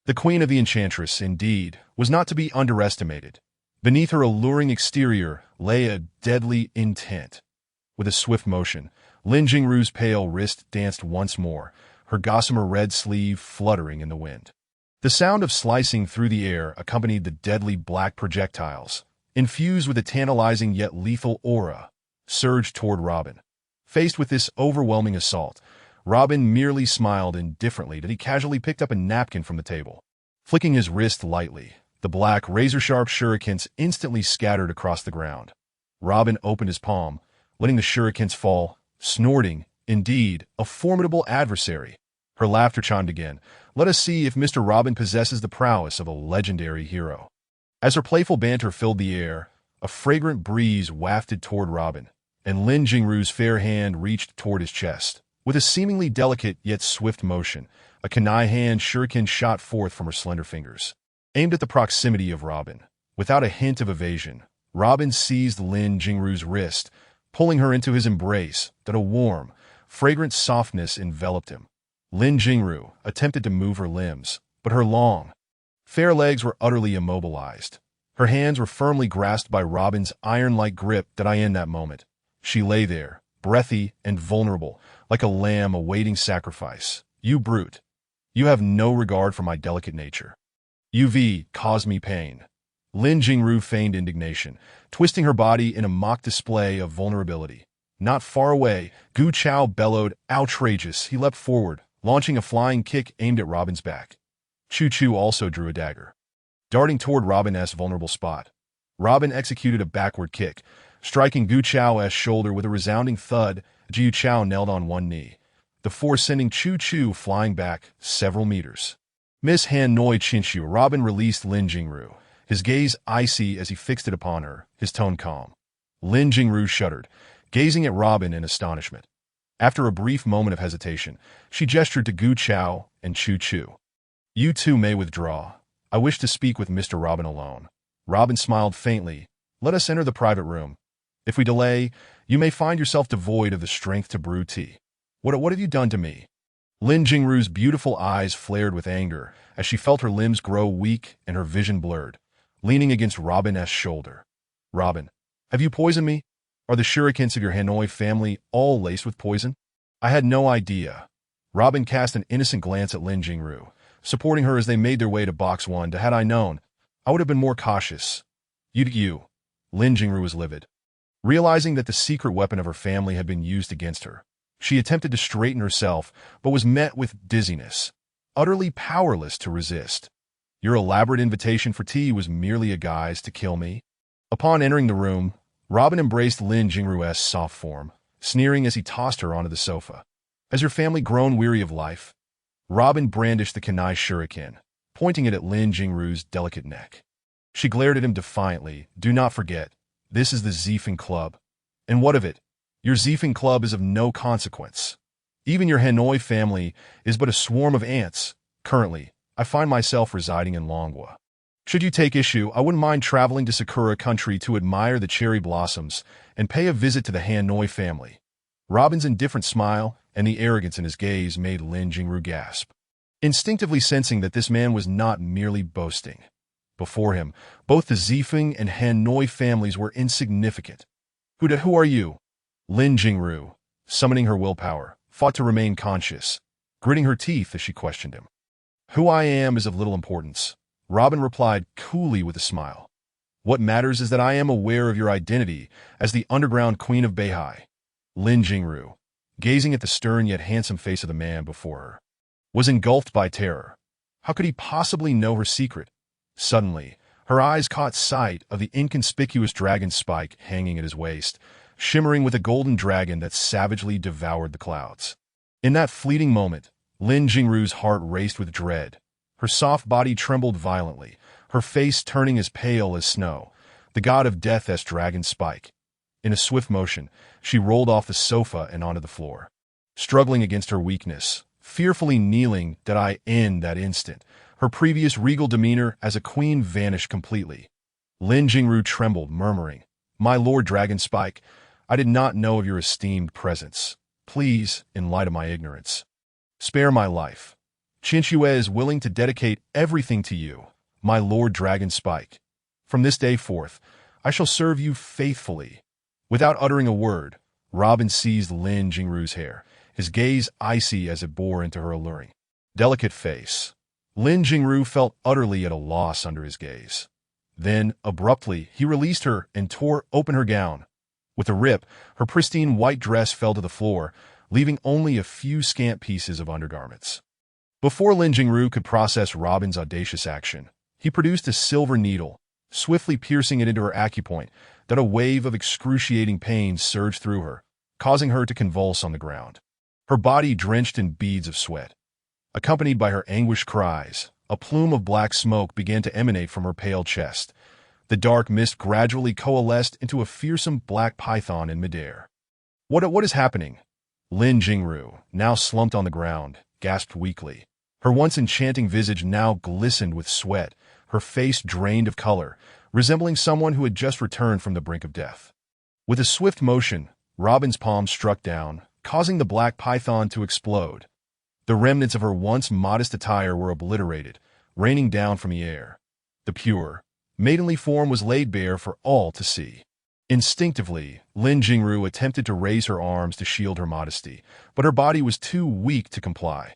The Queen of the Enchantress, indeed, was not to be underestimated. Beneath her alluring exterior lay a deadly intent. With a swift motion, Lin Jingru's pale wrist danced once more, her gossamer red sleeve fluttering in the wind. The sound of slicing through the air accompanied the deadly black projectiles, infused with a tantalizing yet lethal aura, surged toward Robin. Faced with this overwhelming assault, Robin merely smiled indifferently that he casually picked up a napkin from the table. Flicking his wrist lightly, the black, razor-sharp shurikens instantly scattered across the ground. Robin opened his palm, letting the shurikens fall, snorting, indeed, a formidable adversary. Her laughter chimed again. Let us see if Mr. Robin possesses the prowess of a legendary hero. As her playful banter filled the air, a fragrant breeze wafted toward Robin, and Lin Jingru's fair hand reached toward his chest, With a seemingly delicate yet swift motion, a kunai hand shuriken shot forth from her slender fingers, aimed at the proximity of Robin. Without a hint of evasion, Robin seized Lin Jingru's wrist, pulling her into his embrace that a warm, fragrant softness enveloped him. Lin Jingru attempted to move her limbs, but her long, fair legs were utterly immobilized. Her hands were firmly grasped by Robin's iron-like grip that in that moment. She lay there, breathy and vulnerable, like a lamb awaiting sacrifice. You brute. You have no regard for my delicate nature. UV caused me pain. Lin Jingru feigned indignation, twisting her body in a mock display of vulnerability. Not far away, Gu Chao bellowed, outrageous. He leapt forward, launching a flying kick aimed at Robin's back. Chu Chu also drew a dagger, darting toward Robin's vulnerable spot. Robin executed a backward kick, striking Gu Chao's shoulder with a resounding thud. Jiu Chao knelt on one knee, the force sending Chu Chu flying back several meters. Miss Han Noi Chinchu. Robin released Lin Jingru, his gaze icy as he fixed it upon her, his tone calm. Lin Jingru shuddered, gazing at Robin in astonishment. After a brief moment of hesitation, she gestured to Gu Chao and Chu Chu. You two may withdraw. I wish to speak with Mr. Robin alone. Robin smiled faintly. Let us enter the private room. If we delay, you may find yourself devoid of the strength to brew tea. What have you done to me? Lin Jingru's beautiful eyes flared with anger as she felt her limbs grow weak and her vision blurred, leaning against Robin's shoulder. Robin, have you poisoned me? Are the shurikens of your Hanoi family all laced with poison? I had no idea. Robin cast an innocent glance at Lin Jingru, supporting her as they made their way to Box 1. Had I known, I would have been more cautious. You. Lin Jingru was livid. Realizing that the secret weapon of her family had been used against her, she attempted to straighten herself, but was met with dizziness, utterly powerless to resist. Your elaborate invitation for tea was merely a guise to kill me? Upon entering the room, Robin embraced Lin Jingru's soft form, sneering as he tossed her onto the sofa. Has your family grown weary of life? Robin brandished the kunai shuriken, pointing it at Lin Jingru's delicate neck. She glared at him defiantly. Do not forget, this is the Zifeng Club. And what of it? Your Zifeng Club is of no consequence. Even your Hanoi family is but a swarm of ants. Currently, I find myself residing in Longhua. Should you take issue, I wouldn't mind traveling to Sakura country to admire the cherry blossoms and pay a visit to the Hanoi family. Robin's indifferent smile and the arrogance in his gaze made Lin Jingru gasp, instinctively sensing that this man was not merely boasting. Before him, both the Zifeng and Hanoi families were insignificant. Who are you? Lin Jingru, summoning her willpower, fought to remain conscious, gritting her teeth as she questioned him. Who I am is of little importance, Robin replied coolly with a smile. What matters is that I am aware of your identity as the underground queen of Beihai. Lin Jingru, gazing at the stern yet handsome face of the man before her, was engulfed by terror. How could he possibly know her secret? Suddenly, her eyes caught sight of the inconspicuous dragon spike hanging at his waist, shimmering with a golden dragon that savagely devoured the clouds. In that fleeting moment, Lin Jingru's heart raced with dread. Her soft body trembled violently, her face turning as pale as snow, the god of death's dragon spike. In a swift motion, she rolled off the sofa and onto the floor. Struggling against her weakness, fearfully kneeling in that instant, her previous regal demeanor as a queen vanished completely. Lin Jingru trembled, murmuring, My Lord Dragon Spike, I did not know of your esteemed presence. Please, in light of my ignorance, spare my life. Chinchue is willing to dedicate everything to you, my Lord Dragon Spike. From this day forth, I shall serve you faithfully. Without uttering a word, Robin seized Lin Jingru's hair, his gaze icy as it bore into her alluring, delicate face. Lin Jingru felt utterly at a loss under his gaze. Then, abruptly, he released her and tore open her gown. With a rip, her pristine white dress fell to the floor, leaving only a few scant pieces of undergarments. Before Lin Jingru could process Robin's audacious action, he produced a silver needle, swiftly piercing it into her acupoint, that a wave of excruciating pain surged through her, causing her to convulse on the ground. Her body drenched in beads of sweat. Accompanied by her anguished cries, a plume of black smoke began to emanate from her pale chest. The dark mist gradually coalesced into a fearsome black python in midair. What is happening? Lin Jingru, now slumped on the ground, gasped weakly. Her once enchanting visage now glistened with sweat, her face drained of color, resembling someone who had just returned from the brink of death. With a swift motion, Robin's palm struck down, causing the black python to explode. The remnants of her once modest attire were obliterated, raining down from the air. The pure, maidenly form was laid bare for all to see. Instinctively, Lin Jingru attempted to raise her arms to shield her modesty, but her body was too weak to comply.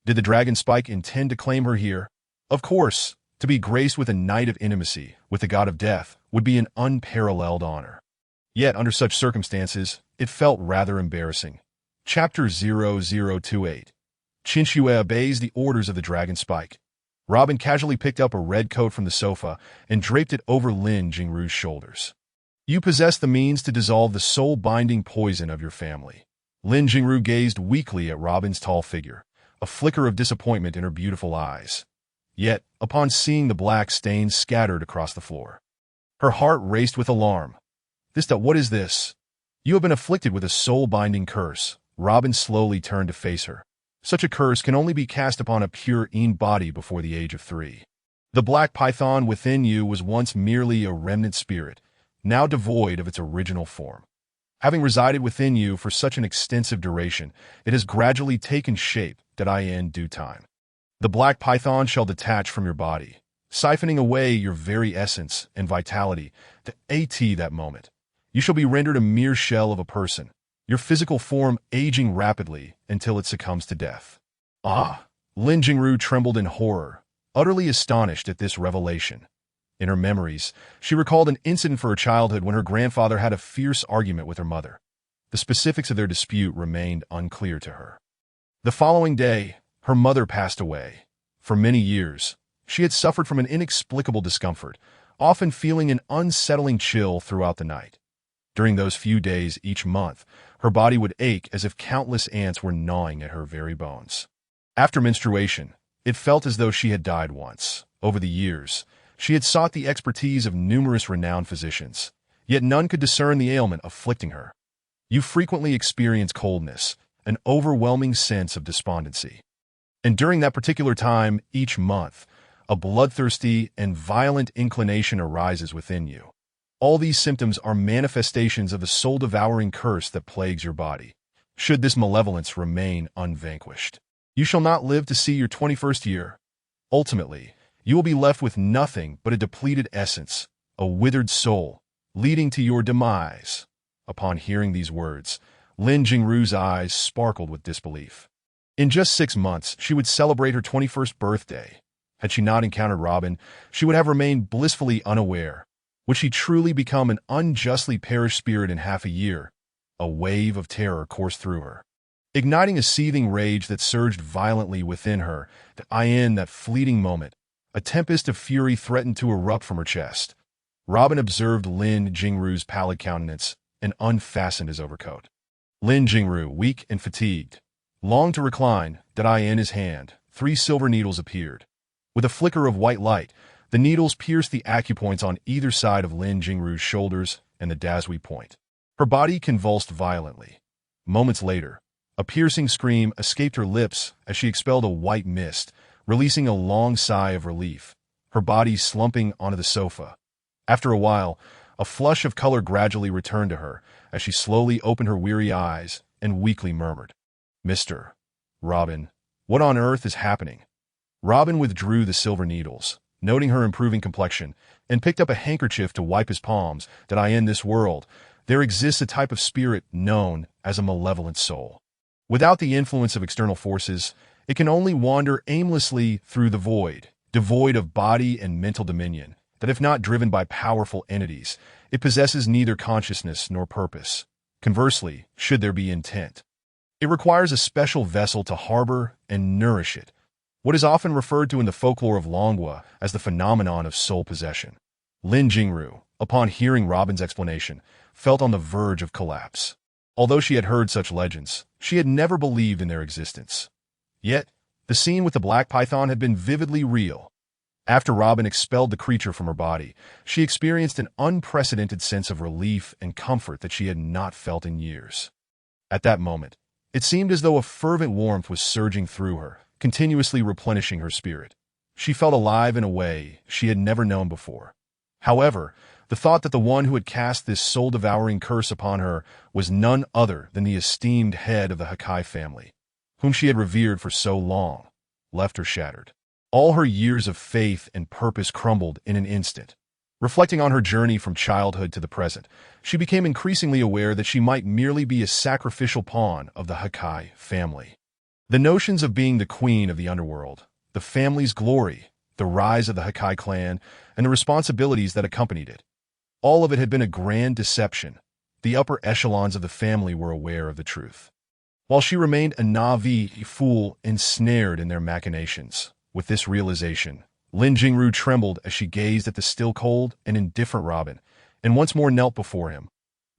Did the dragon spike intend to claim her here? Of course, to be graced with a night of intimacy with the god of death would be an unparalleled honor. Yet, under such circumstances, it felt rather embarrassing. Chapter 0028. Qinxue obeys the orders of the dragon spike. Robin casually picked up a red coat from the sofa and draped it over Lin Jingru's shoulders. You possess the means to dissolve the soul-binding poison of your family. Lin Jingru gazed weakly at Robin's tall figure, a flicker of disappointment in her beautiful eyes. Yet, upon seeing the black stains scattered across the floor, her heart raced with alarm. What is this? You have been afflicted with a soul-binding curse. Robin slowly turned to face her. Such a curse can only be cast upon a pure body before the age of 3. The black python within you was once merely a remnant spirit, now devoid of its original form. Having resided within you for such an extensive duration, it has gradually taken shape in due time. The black python shall detach from your body, siphoning away your very essence and vitality that moment. You shall be rendered a mere shell of a person, your physical form aging rapidly until it succumbs to death. Ah! Lin Jingru trembled in horror, utterly astonished at this revelation. In her memories, she recalled an incident from her childhood when her grandfather had a fierce argument with her mother. The specifics of their dispute remained unclear to her. The following day, her mother passed away. For many years, she had suffered from an inexplicable discomfort, often feeling an unsettling chill throughout the night. During those few days each month, her body would ache as if countless ants were gnawing at her very bones. After menstruation, it felt as though she had died once. Over the years, she had sought the expertise of numerous renowned physicians, yet none could discern the ailment afflicting her. You frequently experience coldness, an overwhelming sense of despondency. And during that particular time, each month, a bloodthirsty and violent inclination arises within you. All these symptoms are manifestations of the soul-devouring curse that plagues your body. Should this malevolence remain unvanquished, you shall not live to see your 21st year. Ultimately, you will be left with nothing but a depleted essence, a withered soul, leading to your demise. Upon hearing these words, Lin Jingru's eyes sparkled with disbelief. In just 6 months, she would celebrate her 21st birthday. Had she not encountered Robin, she would have remained blissfully unaware. Would she truly become an unjustly perished spirit in half a year? A wave of terror coursed through her, igniting a seething rage that surged violently within her. In that fleeting moment, a tempest of fury threatened to erupt from her chest. Robin observed Lin Jingru's pallid countenance and unfastened his overcoat. Lin Jingru, weak and fatigued, longed to recline. In his hand, 3 silver needles appeared. With a flicker of white light, the needles pierced the acupoints on either side of Lin Jingru's shoulders and the Dazui point. Her body convulsed violently. Moments later, a piercing scream escaped her lips as she expelled a white mist, releasing a long sigh of relief, her body slumping onto the sofa. After a while, a flush of color gradually returned to her as she slowly opened her weary eyes and weakly murmured, "Mr. Robin, what on earth is happening?" Robin withdrew the silver needles, noting her improving complexion, and picked up a handkerchief to wipe his palms. In this world, there exists a type of spirit known as a malevolent soul. Without the influence of external forces, it can only wander aimlessly through the void, devoid of body and mental dominion, that if not driven by powerful entities, it possesses neither consciousness nor purpose. Conversely, should there be intent, it requires a special vessel to harbor and nourish it, what is often referred to in the folklore of Longhua as the phenomenon of soul possession. Lin Jingru, upon hearing Robin's explanation, felt on the verge of collapse. Although she had heard such legends, she had never believed in their existence. Yet, the scene with the black python had been vividly real. After Robin expelled the creature from her body, she experienced an unprecedented sense of relief and comfort that she had not felt in years. At that moment, It seemed as though a fervent warmth was surging through her, continuously replenishing her spirit. She felt alive in a way she had never known before. However, the thought that the one who had cast this soul-devouring curse upon her was none other than the esteemed head of the Hakai family, whom she had revered for so long, left her shattered. All her years of faith and purpose crumbled in an instant. Reflecting on her journey from childhood to the present, she became increasingly aware that she might merely be a sacrificial pawn of the Hakai family. The notions of being the queen of the underworld, the family's glory, the rise of the Hakai clan, and the responsibilities that accompanied it. All of it had been a grand deception. The upper echelons of the family were aware of the truth, while she remained a Na'vi fool ensnared in their machinations. With this realization, Lin Jingru trembled as she gazed at the still cold and indifferent Robin, and once more knelt before him.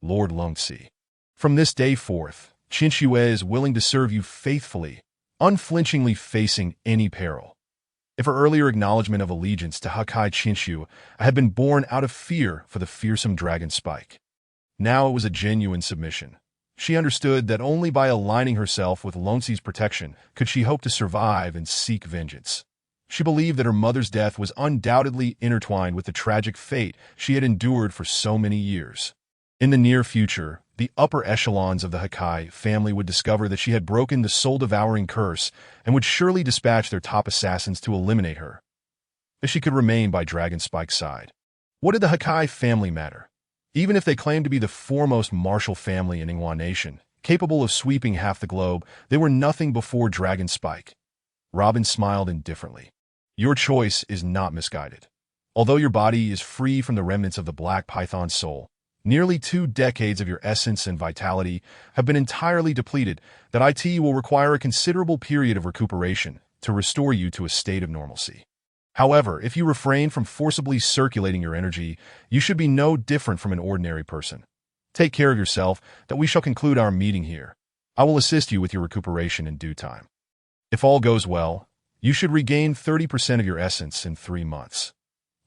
Lord Longxi, from this day forth, Qin Shi is willing to serve you faithfully, unflinchingly facing any peril. If her earlier acknowledgement of allegiance to Hakai Qinshu had been born out of fear for the fearsome dragon Spike, now it was a genuine submission. She understood that only by aligning herself with Longxi's protection could she hope to survive and seek vengeance. She believed that her mother's death was undoubtedly intertwined with the tragic fate she had endured for so many years. In the near future, the upper echelons of the Hakai family would discover that she had broken the soul-devouring curse and would surely dispatch their top assassins to eliminate her, if she could remain by Dragon Spike's side. What did the Hakai family matter? Even if they claimed to be the foremost martial family in Ningguan Nation, capable of sweeping half the globe, they were nothing before Dragon Spike. Robin smiled indifferently. Your choice is not misguided. Although your body is free from the remnants of the Black Python soul, nearly 2 decades of your essence and vitality have been entirely depleted. That it will require a considerable period of recuperation to restore you to a state of normalcy. However, if you refrain from forcibly circulating your energy, you should be no different from an ordinary person. Take care of yourself, that we shall conclude our meeting here. I will assist you with your recuperation in due time. If all goes well, you should regain 30% of your essence in 3 months.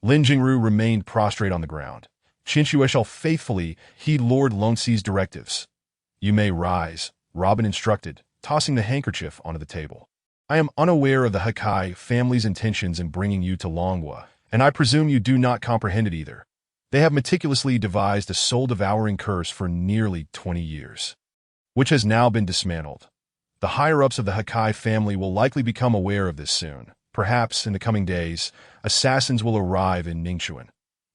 Lin Jingru remained prostrate on the ground. Qinshu shall faithfully heed Lord Longxi's directives. You may rise, Robin instructed, tossing the handkerchief onto the table. I am unaware of the Hakai family's intentions in bringing you to Longhua, and I presume you do not comprehend it either. They have meticulously devised a soul-devouring curse for nearly 20 years, which has now been dismantled. The higher-ups of the Hakai family will likely become aware of this soon. Perhaps, in the coming days, assassins will arrive in Ningxuan.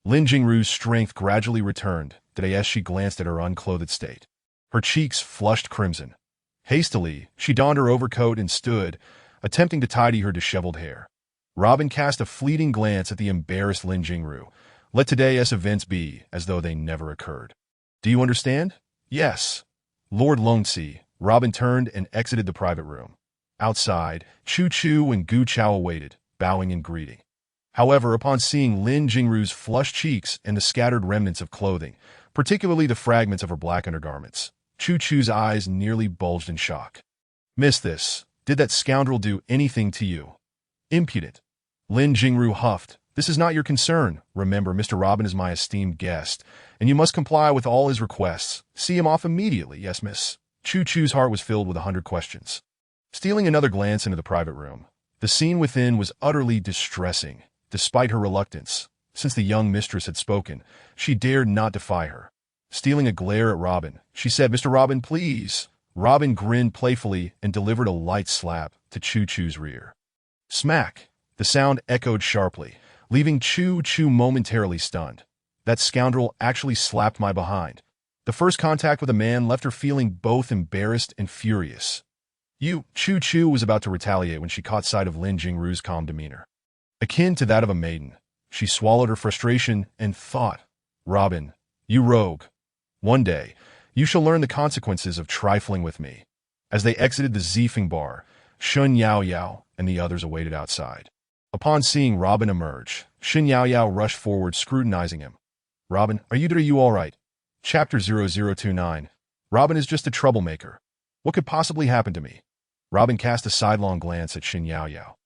Lin Jingru's strength gradually returned, today as she glanced at her unclothed state. Her cheeks flushed crimson. Hastily, she donned her overcoat and stood, attempting to tidy her disheveled hair. Robin cast a fleeting glance at the embarrassed Lin Jingru. Let today's events be as though they never occurred. Do you understand? Yes. Lord Longxi. Robin turned and exited the private room. Outside, Chu Chu and Gu Chao awaited, bowing in greeting. However, upon seeing Lin Jingru's flushed cheeks and the scattered remnants of clothing, particularly the fragments of her black undergarments, Chu Chu's eyes nearly bulged in shock. Miss this. Did that scoundrel do anything to you? Impudent. Lin Jingru huffed. This is not your concern. Remember, Mr. Robin is my esteemed guest, and you must comply with all his requests. See him off immediately, yes, miss. Chu Chu's heart was filled with 100 questions. Stealing another glance into the private room, the scene within was utterly distressing. Despite her reluctance, since the young mistress had spoken, she dared not defy her. Stealing a glare at Robin, she said, Mr. Robin, please. Robin grinned playfully and delivered a light slap to Chu Chu's rear. Smack! The sound echoed sharply, leaving Chu Chu momentarily stunned. That scoundrel actually slapped my behind. The first contact with a man left her feeling both embarrassed and furious. Chu Chu was about to retaliate when she caught sight of Lin Jingru's calm demeanor, akin to that of a maiden. She swallowed her frustration and thought, Robin, you rogue. One day, you shall learn the consequences of trifling with me. As they exited the Zifeng bar, Shun Yao Yao and the others awaited outside. Upon seeing Robin emerge, Shun Yao Yao rushed forward, scrutinizing him. Robin, are you all right? Chapter 0029. Robin is just a troublemaker. What could possibly happen to me? Robin cast a sidelong glance at Shin Yao Yao.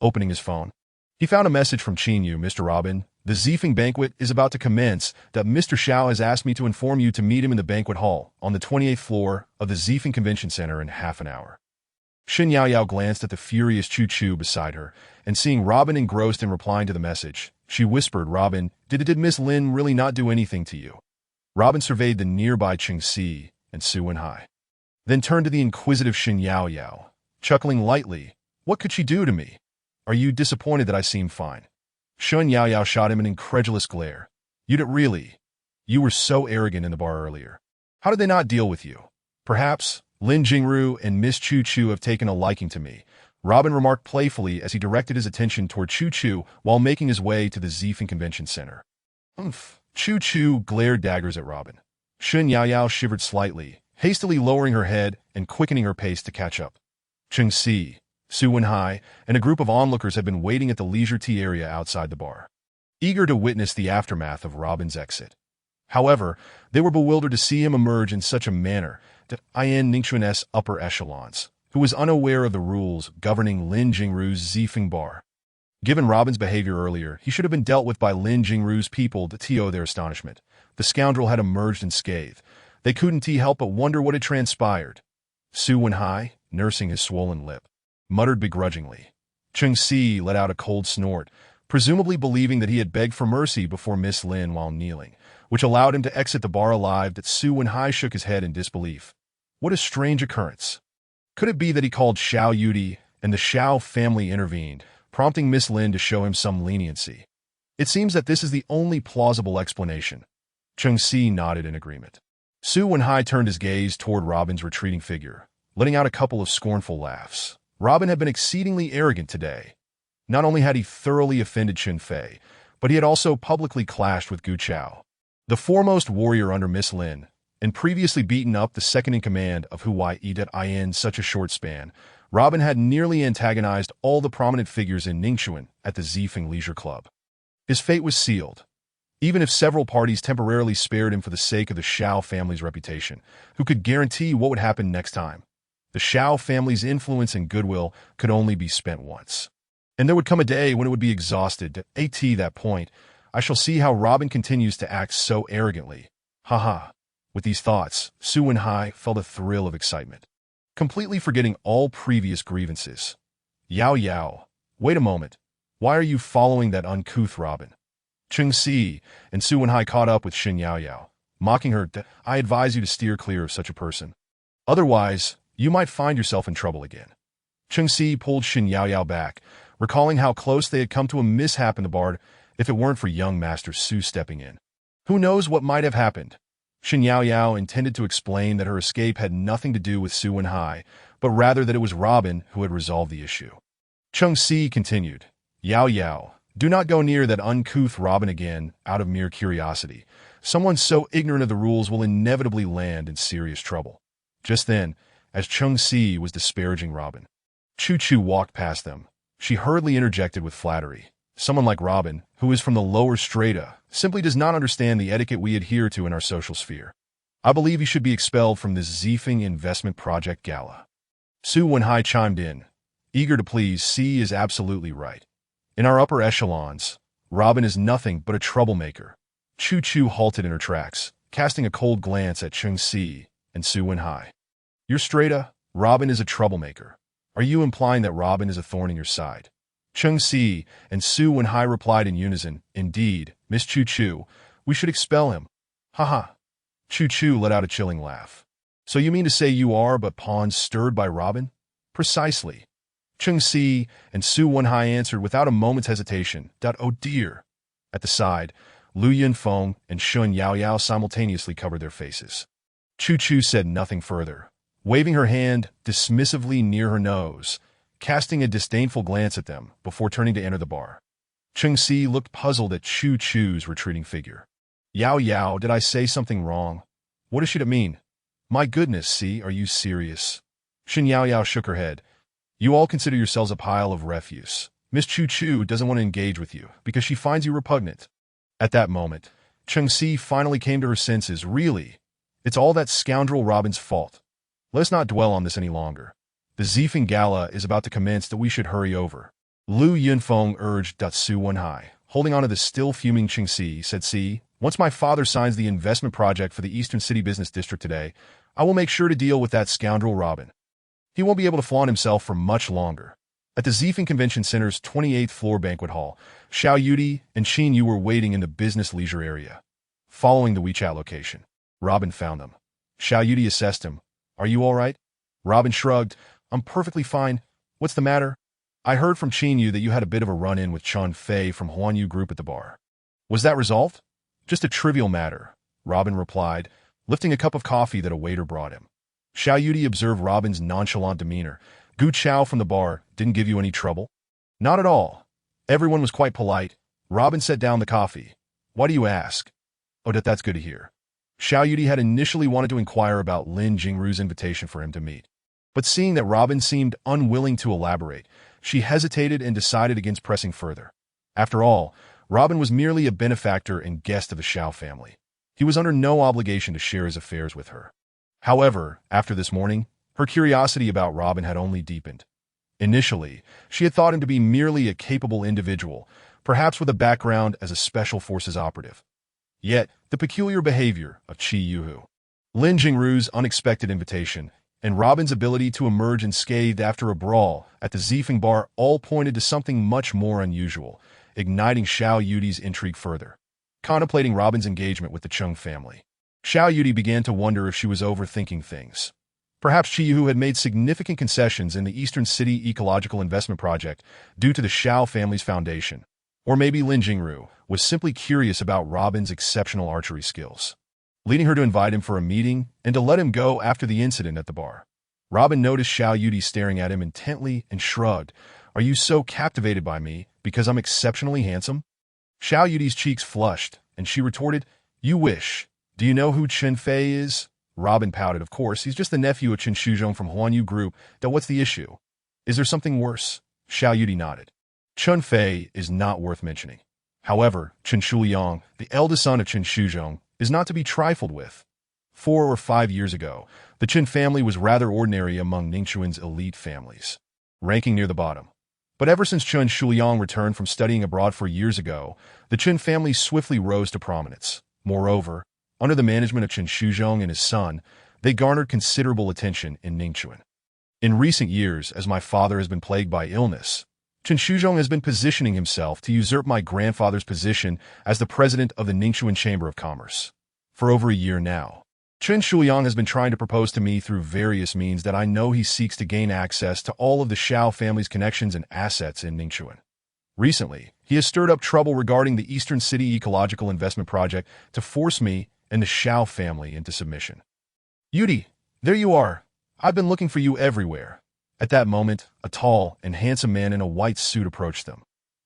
Opening his phone, he found a message from Qin Yu. Mr. Robin, The Zifeng banquet is about to commence. That Mr. Xiao has asked me to inform you to meet him in the banquet hall on the 28th floor of the Zifeng Convention Center in half an hour. Shen Yaoyao glanced at the furious Chu Chu beside her, and seeing Robin engrossed in replying to the message, she whispered, "Robin, did Miss Lin really not do anything to you?" Robin surveyed the nearby Cheng Si and Su Wenhai, then turned to the inquisitive Shen Yaoyao, chuckling lightly. "What could she do to me? Are you disappointed that I seem fine?" Shen Yaoyao shot him an incredulous glare. "You didn't really? You were so arrogant in the bar earlier. How did they not deal with you? Perhaps Lin Jingru and Miss Chu Chu have taken a liking to me," Robin remarked playfully as he directed his attention toward Chu Chu while making his way to the Zifeng Convention Center. "Umph." Chu Chu glared daggers at Robin. Shen Yaoyao shivered slightly, hastily lowering her head and quickening her pace to catch up. Cheng Si, Su Wenhai, and a group of onlookers had been waiting at the leisure tea area outside the bar, eager to witness the aftermath of Robin's exit. However, they were bewildered to see him emerge in such a manner that In Ningxuan's upper echelons, who was unaware of the rules governing Lin Jingru's Zifeng bar. Given Robin's behavior earlier, he should have been dealt with by Lin Jingru's people to their astonishment. The scoundrel had emerged unscathed. They couldn't help but wonder what had transpired. Su Wenhai, nursing his swollen lip, muttered begrudgingly. Cheng Si let out a cold snort, presumably believing that he had begged for mercy before Miss Lin while kneeling, which allowed him to exit the bar alive. That Su Wenhai shook his head in disbelief. What a strange occurrence. Could it be that he called Xiao Yudi and the Xiao family intervened, prompting Miss Lin to show him some leniency? It seems that this is the only plausible explanation. Cheng Si nodded in agreement. Su Wenhai turned his gaze toward Robin's retreating figure, letting out a couple of scornful laughs. Robin had been exceedingly arrogant today. Not only had he thoroughly offended Chen Fei, but he had also publicly clashed with Gu Chao, the foremost warrior under Miss Lin, and previously beaten up the second-in-command of in such a short span. Robin had nearly antagonized all the prominent figures in Ningxuan at the Zifeng Leisure Club. His fate was sealed. Even if several parties temporarily spared him for the sake of the Xiao family's reputation, who could guarantee what would happen next time? The Xiao family's influence and goodwill could only be spent once. And there would come a day when it would be exhausted. At that point, I shall see how Robin continues to act so arrogantly. Haha. With these thoughts, Su Wenhai felt a thrill of excitement, completely forgetting all previous grievances. Yao Yao, wait a moment. Why are you following that uncouth Robin? Cheng Si and Su Wenhai caught up with Shen Yaoyao, mocking her. I advise you to steer clear of such a person. Otherwise, you might find yourself in trouble again. Cheng Si pulled Shen Yaoyao back, recalling how close they had come to a mishap in the bar if it weren't for young Master Su stepping in. Who knows what might have happened? Shen Yaoyao intended to explain that her escape had nothing to do with Su Wenhai, but rather that it was Robin who had resolved the issue. Cheng Si continued, Yao Yao, do not go near that uncouth Robin again out of mere curiosity. Someone so ignorant of the rules will inevitably land in serious trouble. Just then, as Cheng Si was disparaging Robin, Chu Chu walked past them. She hurriedly interjected with flattery. Someone like Robin, who is from the lower strata, simply does not understand the etiquette we adhere to in our social sphere. I believe he should be expelled from this Zifeng Investment Project Gala. Su Wenhai chimed in, eager to please. Si is absolutely right. In our upper echelons, Robin is nothing but a troublemaker. Chu Chu halted in her tracks, casting a cold glance at Cheng Si and Su Wenhai. Your strata, Robin is a troublemaker. Are you implying that Robin is a thorn in your side? Cheng Si and Su Wenhai replied in unison, Indeed, Miss Chu Chu, we should expel him. Haha. Chu Chu let out a chilling laugh. So you mean to say you are but pawns stirred by Robin? Precisely. Cheng Si and Su Wenhai answered without a moment's hesitation. Oh dear. At the side, Lu Yunfeng and Shen Yaoyao simultaneously covered their faces. Chu Chu said nothing further, waving her hand dismissively near her nose, casting a disdainful glance at them before turning to enter the bar. Cheng Si looked puzzled at Chu Chu's retreating figure. Yao Yao, did I say something wrong? What does she mean? My goodness, Si, are you serious? Shen Yaoyao shook her head. You all consider yourselves a pile of refuse. Miss Chu Chu doesn't want to engage with you because she finds you repugnant. At that moment, Cheng Si finally came to her senses. Really? It's all that scoundrel Robin's fault. Let's not dwell on this any longer. The Zifeng Gala is about to commence, that we should hurry over. Lu Yunfeng urged Su Wenhai, holding onto the still fuming Qingxi, said, "See, once my father signs the investment project for the Eastern City Business District today, I will make sure to deal with that scoundrel Robin. He won't be able to flaunt himself for much longer." At the Zifeng Convention Center's 28th floor banquet hall, Xiao Yudi and Qin Yu were waiting in the business leisure area. Following the WeChat location, Robin found them. Xiao Yudi assessed him. "Are you all right?" Robin shrugged. "I'm perfectly fine. What's the matter?" "I heard from Qin Yu that you had a bit of a run-in with Chun Fei from Huanyu Group at the bar. Was that resolved?" "Just a trivial matter," Robin replied, lifting a cup of coffee that a waiter brought him. Xiao Yudi observed Robin's nonchalant demeanor. "Gu Chao from the bar didn't give you any trouble?" "Not at all. Everyone was quite polite." Robin set down the coffee. "Why do you ask?" "Oh, that's good to hear." Xiao Yudi had initially wanted to inquire about Lin Jingru's invitation for him to meet. But seeing that Robin seemed unwilling to elaborate, she hesitated and decided against pressing further. After all, Robin was merely a benefactor and guest of the Xiao family. He was under no obligation to share his affairs with her. However, after this morning, her curiosity about Robin had only deepened. Initially, she had thought him to be merely a capable individual, perhaps with a background as a special forces operative. Yet, the peculiar behavior of Qi Yuhu, Lin Jingru's unexpected invitation, and Robin's ability to emerge unscathed after a brawl at the Zifeng bar all pointed to something much more unusual, igniting Xiao Yudi's intrigue further. Contemplating Robin's engagement with the Chung family, Xiao Yudi began to wonder if she was overthinking things. Perhaps Qi Yuhu had made significant concessions in the Eastern City Ecological Investment Project due to the Xiao family's foundation. Or maybe Lin Jingru was simply curious about Robin's exceptional archery skills, leading her to invite him for a meeting and to let him go after the incident at the bar. Robin noticed Xiao Yudi staring at him intently and shrugged. "Are you so captivated by me because I'm exceptionally handsome?" Xiao Yudi's cheeks flushed, and she retorted, "You wish. Do you know who Chen Fei is?" Robin pouted. "Of course, he's just the nephew of Chen Shuzhong from Huanyu Group. Then what's the issue? Is there something worse?" Xiao Yudi nodded. "Chen Fei is not worth mentioning. However, Chen Shuliang, the eldest son of Chen Shuzhong, is not to be trifled with. 4 or 5 years ago, the Chen family was rather ordinary among Ningchuan's elite families, ranking near the bottom. But ever since Chen Shuliang returned from studying abroad 4 years ago, the Chen family swiftly rose to prominence. Moreover, under the management of Chen Shuzhong and his son, they garnered considerable attention in Ningchuan. In recent years, as my father has been plagued by illness, Chen Shuzhong has been positioning himself to usurp my grandfather's position as the president of the Ningchuan Chamber of Commerce. For over a year now, Chen Shuliang has been trying to propose to me through various means that I know he seeks to gain access to all of the Xiao family's connections and assets in Ningchuan. Recently, he has stirred up trouble regarding the Eastern City Ecological Investment Project to force me and the Xiao family into submission." "Yudi, there you are. I've been looking for you everywhere." At that moment, a tall and handsome man in a white suit approached them.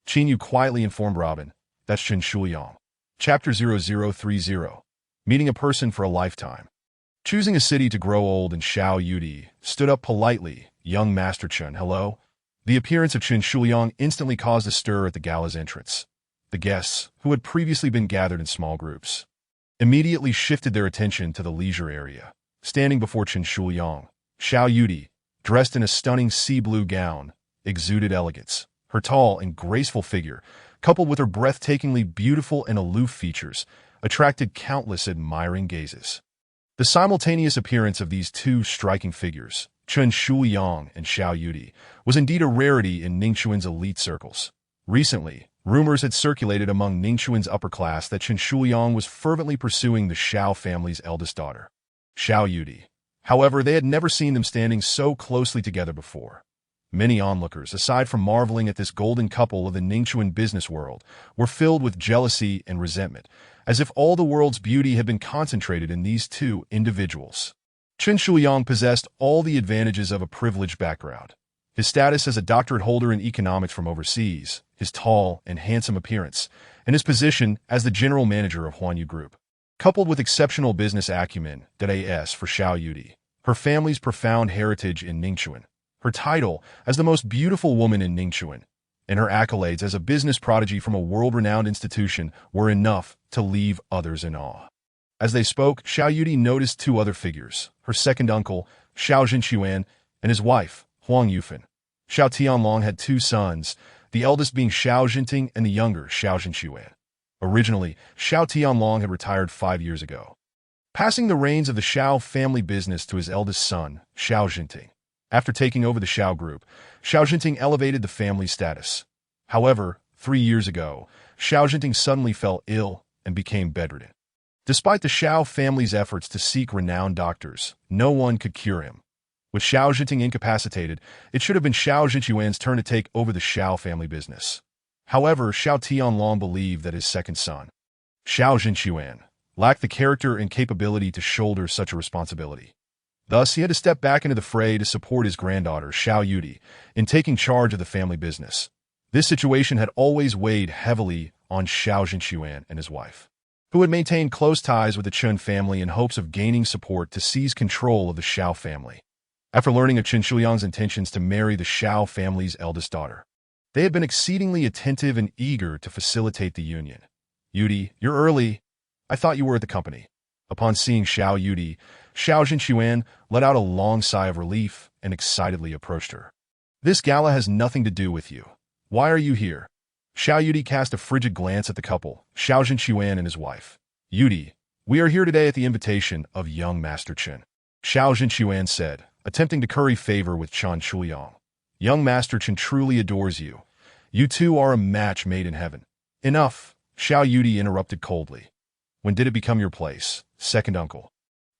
Qin Yu quietly informed Robin, "That's Chen Shuliang." Chapter 0030. Meeting a person for a lifetime. Choosing a city to grow old, and Xiao Yudi stood up politely. "Young Master Chen, hello." The appearance of Chen Shuliang instantly caused a stir at the gala's entrance. The guests, who had previously been gathered in small groups, immediately shifted their attention to the leisure area. Standing before Chen Shuliang, Xiao Yudi, dressed in a stunning sea blue gown, exuded elegance. Her tall and graceful figure, coupled with her breathtakingly beautiful and aloof features, attracted countless admiring gazes. The simultaneous appearance of these two striking figures, Chen Shuliang and Xiao Yudi, was indeed a rarity in Ningchuan's elite circles. Recently, rumors had circulated among Ningchuan's upper class that Chen Shuliang was fervently pursuing the Xiao family's eldest daughter, Xiao Yudi. However, they had never seen them standing so closely together before. Many onlookers, aside from marveling at this golden couple of the Ningchuan business world, were filled with jealousy and resentment, as if all the world's beauty had been concentrated in these two individuals. Chen Shuliang possessed all the advantages of a privileged background. His status as a doctorate holder in economics from overseas, his tall and handsome appearance, and his position as the general manager of Huanyu Group, coupled with exceptional business acumen, that as for Xiao Yudi, her family's profound heritage in Ningchuan, her title as the most beautiful woman in Ningchuan, and her accolades as a business prodigy from a world-renowned institution were enough to leave others in awe. As they spoke, Xiao Yudi noticed two other figures, her second uncle, Xiao Zhenquan, and his wife, Huang Yufan. Xiao Tianlong had 2 sons, the eldest being Xiao Jinting and the younger Xiao Jinchuan. Originally, Xiao Tianlong had retired 5 years ago, passing the reins of the Xiao family business to his eldest son, Xiao Jinting. After taking over the Xiao group, Xiao Jinting elevated the family status. However, 3 years ago, Xiao Jinting suddenly fell ill and became bedridden. Despite the Xiao family's efforts to seek renowned doctors, no one could cure him. With Xiao Jinting incapacitated, it should have been Xiao Jinchuan's turn to take over the Xiao family business. However, Xiao Tianlong believed that his second son, Xiao Jinchuan, lacked the character and capability to shoulder such a responsibility. Thus, he had to step back into the fray to support his granddaughter, Xiao Yudi, in taking charge of the family business. This situation had always weighed heavily on Xiao Jinchuan and his wife, who had maintained close ties with the Chun family in hopes of gaining support to seize control of the Xiao family. After learning of Chen Shuyang's intentions to marry the Xiao family's eldest daughter, they had been exceedingly attentive and eager to facilitate the union. "Yudi, you're early. I thought you were at the company." Upon seeing Xiao Yudi, Xiao Jinchuan let out a long sigh of relief and excitedly approached her. "This gala has nothing to do with you. Why are you here?" Xiao Yudi cast a frigid glance at the couple, Xiao Jinchuan and his wife. "Yudi, we are here today at the invitation of young Master Chen," Xiao Jinchuan said, attempting to curry favor with Chen Shuyang. "Young Master Chen truly adores you. You two are a match made in heaven." "Enough," Xiao Yudi interrupted coldly. "When did it become your place, second uncle,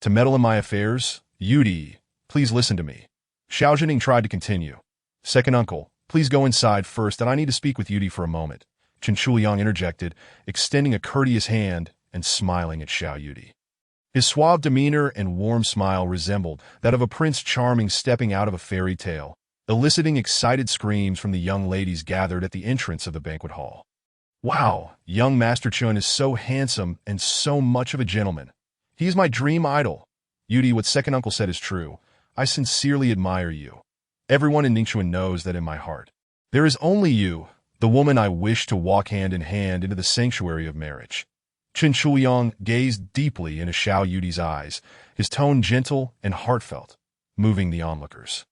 to meddle in my affairs? Yudi, please listen to me." Xiao Jining tried to continue. "Second uncle, please go inside first, and I need to speak with Yudi for a moment," Chen Shuyang interjected, extending a courteous hand and smiling at Xiao Yudi. His suave demeanor and warm smile resembled that of a prince charming stepping out of a fairy tale, eliciting excited screams from the young ladies gathered at the entrance of the banquet hall. "Wow, young Master Chun is so handsome and so much of a gentleman. He is my dream idol. Yudi, what second uncle said is true. I sincerely admire you. Everyone in Ningxuan knows that in my heart. There is only you, the woman I wish to walk hand in hand into the sanctuary of marriage." Chen Shuyang gazed deeply into Xiao Yudi's eyes, his tone gentle and heartfelt, moving the onlookers.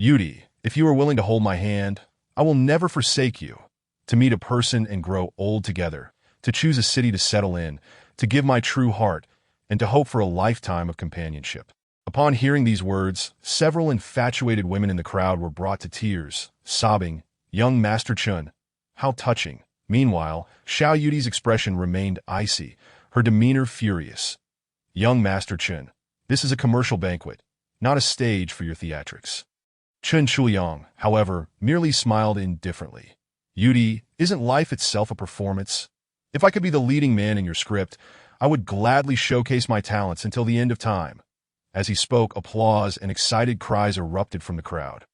"Yudi, if you are willing to hold my hand, I will never forsake you. To meet a person and grow old together, to choose a city to settle in, to give my true heart, and to hope for a lifetime of companionship." Upon hearing these words, several infatuated women in the crowd were brought to tears, sobbing, "Young Master Chun, how touching." Meanwhile, Xiao Yudi's expression remained icy, her demeanor furious. "Young Master Chen, this is a commercial banquet, not a stage for your theatrics." Chen Shuyang, however, merely smiled indifferently. "Yudi, isn't life itself a performance? If I could be the leading man in your script, I would gladly showcase my talents until the end of time." As he spoke, applause and excited cries erupted from the crowd.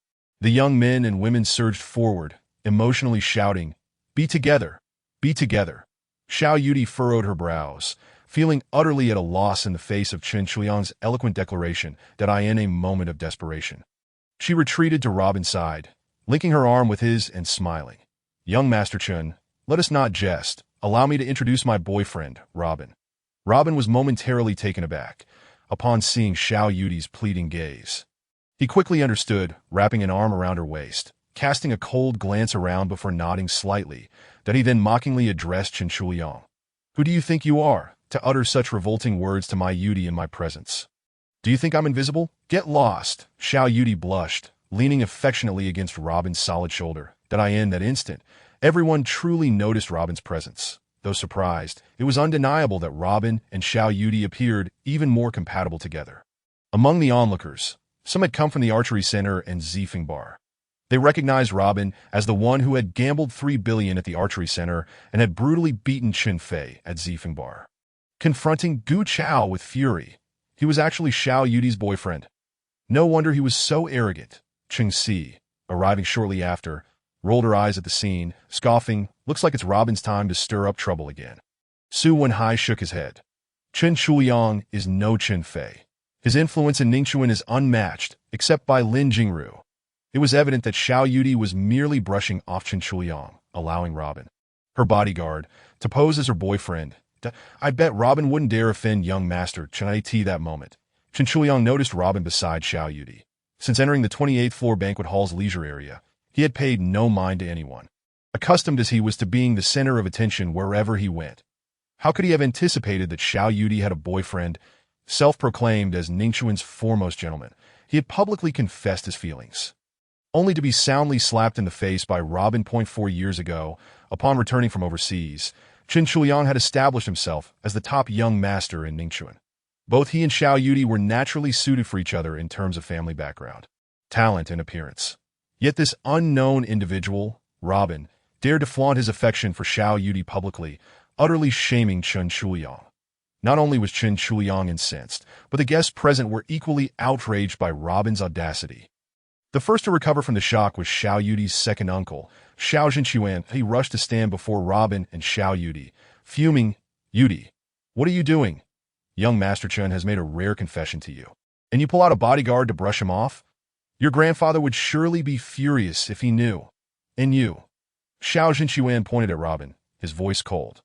The young men and women surged forward, emotionally shouting, "Be together! Be together!" Xiao Yudi furrowed her brows, feeling utterly at a loss in the face of Chen Shuyang's eloquent declaration that I in a moment of desperation. She retreated to Robin's side, linking her arm with his and smiling. "Young Master Chen, let us not jest. Allow me to introduce my boyfriend, Robin." Robin was momentarily taken aback upon seeing Xiao Yudi's pleading gaze. He quickly understood, wrapping an arm around her waist, casting a cold glance around before nodding slightly, that he then mockingly addressed Chen Shuyang. "Who do you think you are, to utter such revolting words to my Yudi in my presence? Do you think I'm invisible? Get lost." Xiao Yudi blushed, leaning affectionately against Robin's solid shoulder. In that instant, everyone truly noticed Robin's presence. Though surprised, it was undeniable that Robin and Xiao Yudi appeared even more compatible together. Among the onlookers, some had come from the archery center and Zifeng Bar. They recognized Robin as the one who had gambled 3 billion at the archery center and had brutally beaten Chen Fei at Zifeng Bar. Confronting Gu Chao with fury, he was actually Xiao Yudi's boyfriend. No wonder he was so arrogant. Cheng Si, arriving shortly after, rolled her eyes at the scene, scoffing, "Looks like it's Robin's time to stir up trouble again." Su Wenhai shook his head. Chen Shuyang is no Chen Fei. His influence in Ningxuan is unmatched, except by Lin Jingru. It was evident that Xiao Yudi was merely brushing off Chen Shuyang, allowing Robin, her bodyguard, to pose as her boyfriend. I bet Robin wouldn't dare offend young Master Chen At that moment. Chen Shuyang noticed Robin beside Xiao Yudi. Since entering the 28th floor banquet hall's leisure area, he had paid no mind to anyone. accustomed as he was to being the center of attention wherever he went. How could he have anticipated that Xiao Yudi had a boyfriend? Self-proclaimed as Ningxuan's foremost gentleman, he had publicly confessed his feelings, only to be soundly slapped in the face by Robin. 4 years ago, upon returning from overseas, Chen Shuliang had established himself as the top young master in Ningxuan. Both he and Xiao Yudi were naturally suited for each other in terms of family background, talent, and appearance. Yet this unknown individual, Robin, dared to flaunt his affection for Xiao Yudi publicly, utterly shaming Chen Shuliang. Not only was Chen Shuliang incensed, but the guests present were equally outraged by Robin's audacity. The first to recover from the shock was Xiao Yudi's second uncle, Xiao Zhenquan. He rushed to stand before Robin and Xiao Yudi, fuming. "Yudi, what are you doing? Young Master Chen has made a rare confession to you, and you pull out a bodyguard to brush him off? Your grandfather would surely be furious if he knew. And you." Xiao Zhenquan pointed at Robin, his voice cold.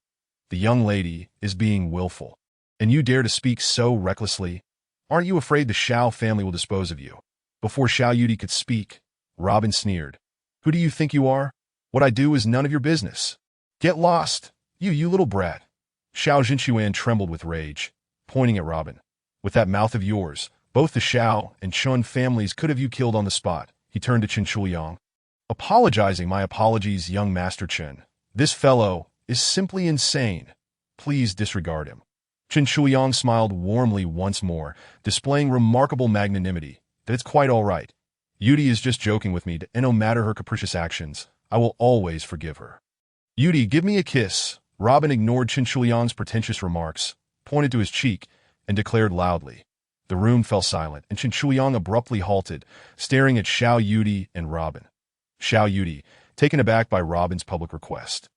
"The young lady is being willful, and you dare to speak so recklessly? Aren't you afraid the Xiao family will dispose of you?" Before Xiao Yudi could speak, Robin sneered. "Who do you think you are? What I do is none of your business. Get lost, you little brat." Xiao Zhenquan trembled with rage, pointing at Robin. "With that mouth of yours, both the Xiao and Chun families could have you killed on the spot." He turned to Chen Shuliang. "Apologizing, my apologies, young Master Chen. This fellow is simply insane. Please disregard him." Chen Shuliang smiled warmly once more, displaying remarkable magnanimity. "That it's quite all right. Yudi is just joking with me, and no matter her capricious actions, I will always forgive her." "Yudi, give me a kiss." Robin ignored Chen Shuliang's pretentious remarks, pointed to his cheek, and declared loudly. The room fell silent, and Chen Shuliang abruptly halted, staring at Xiao Yudi and Robin. Xiao Yudi, taken aback by Robin's public request,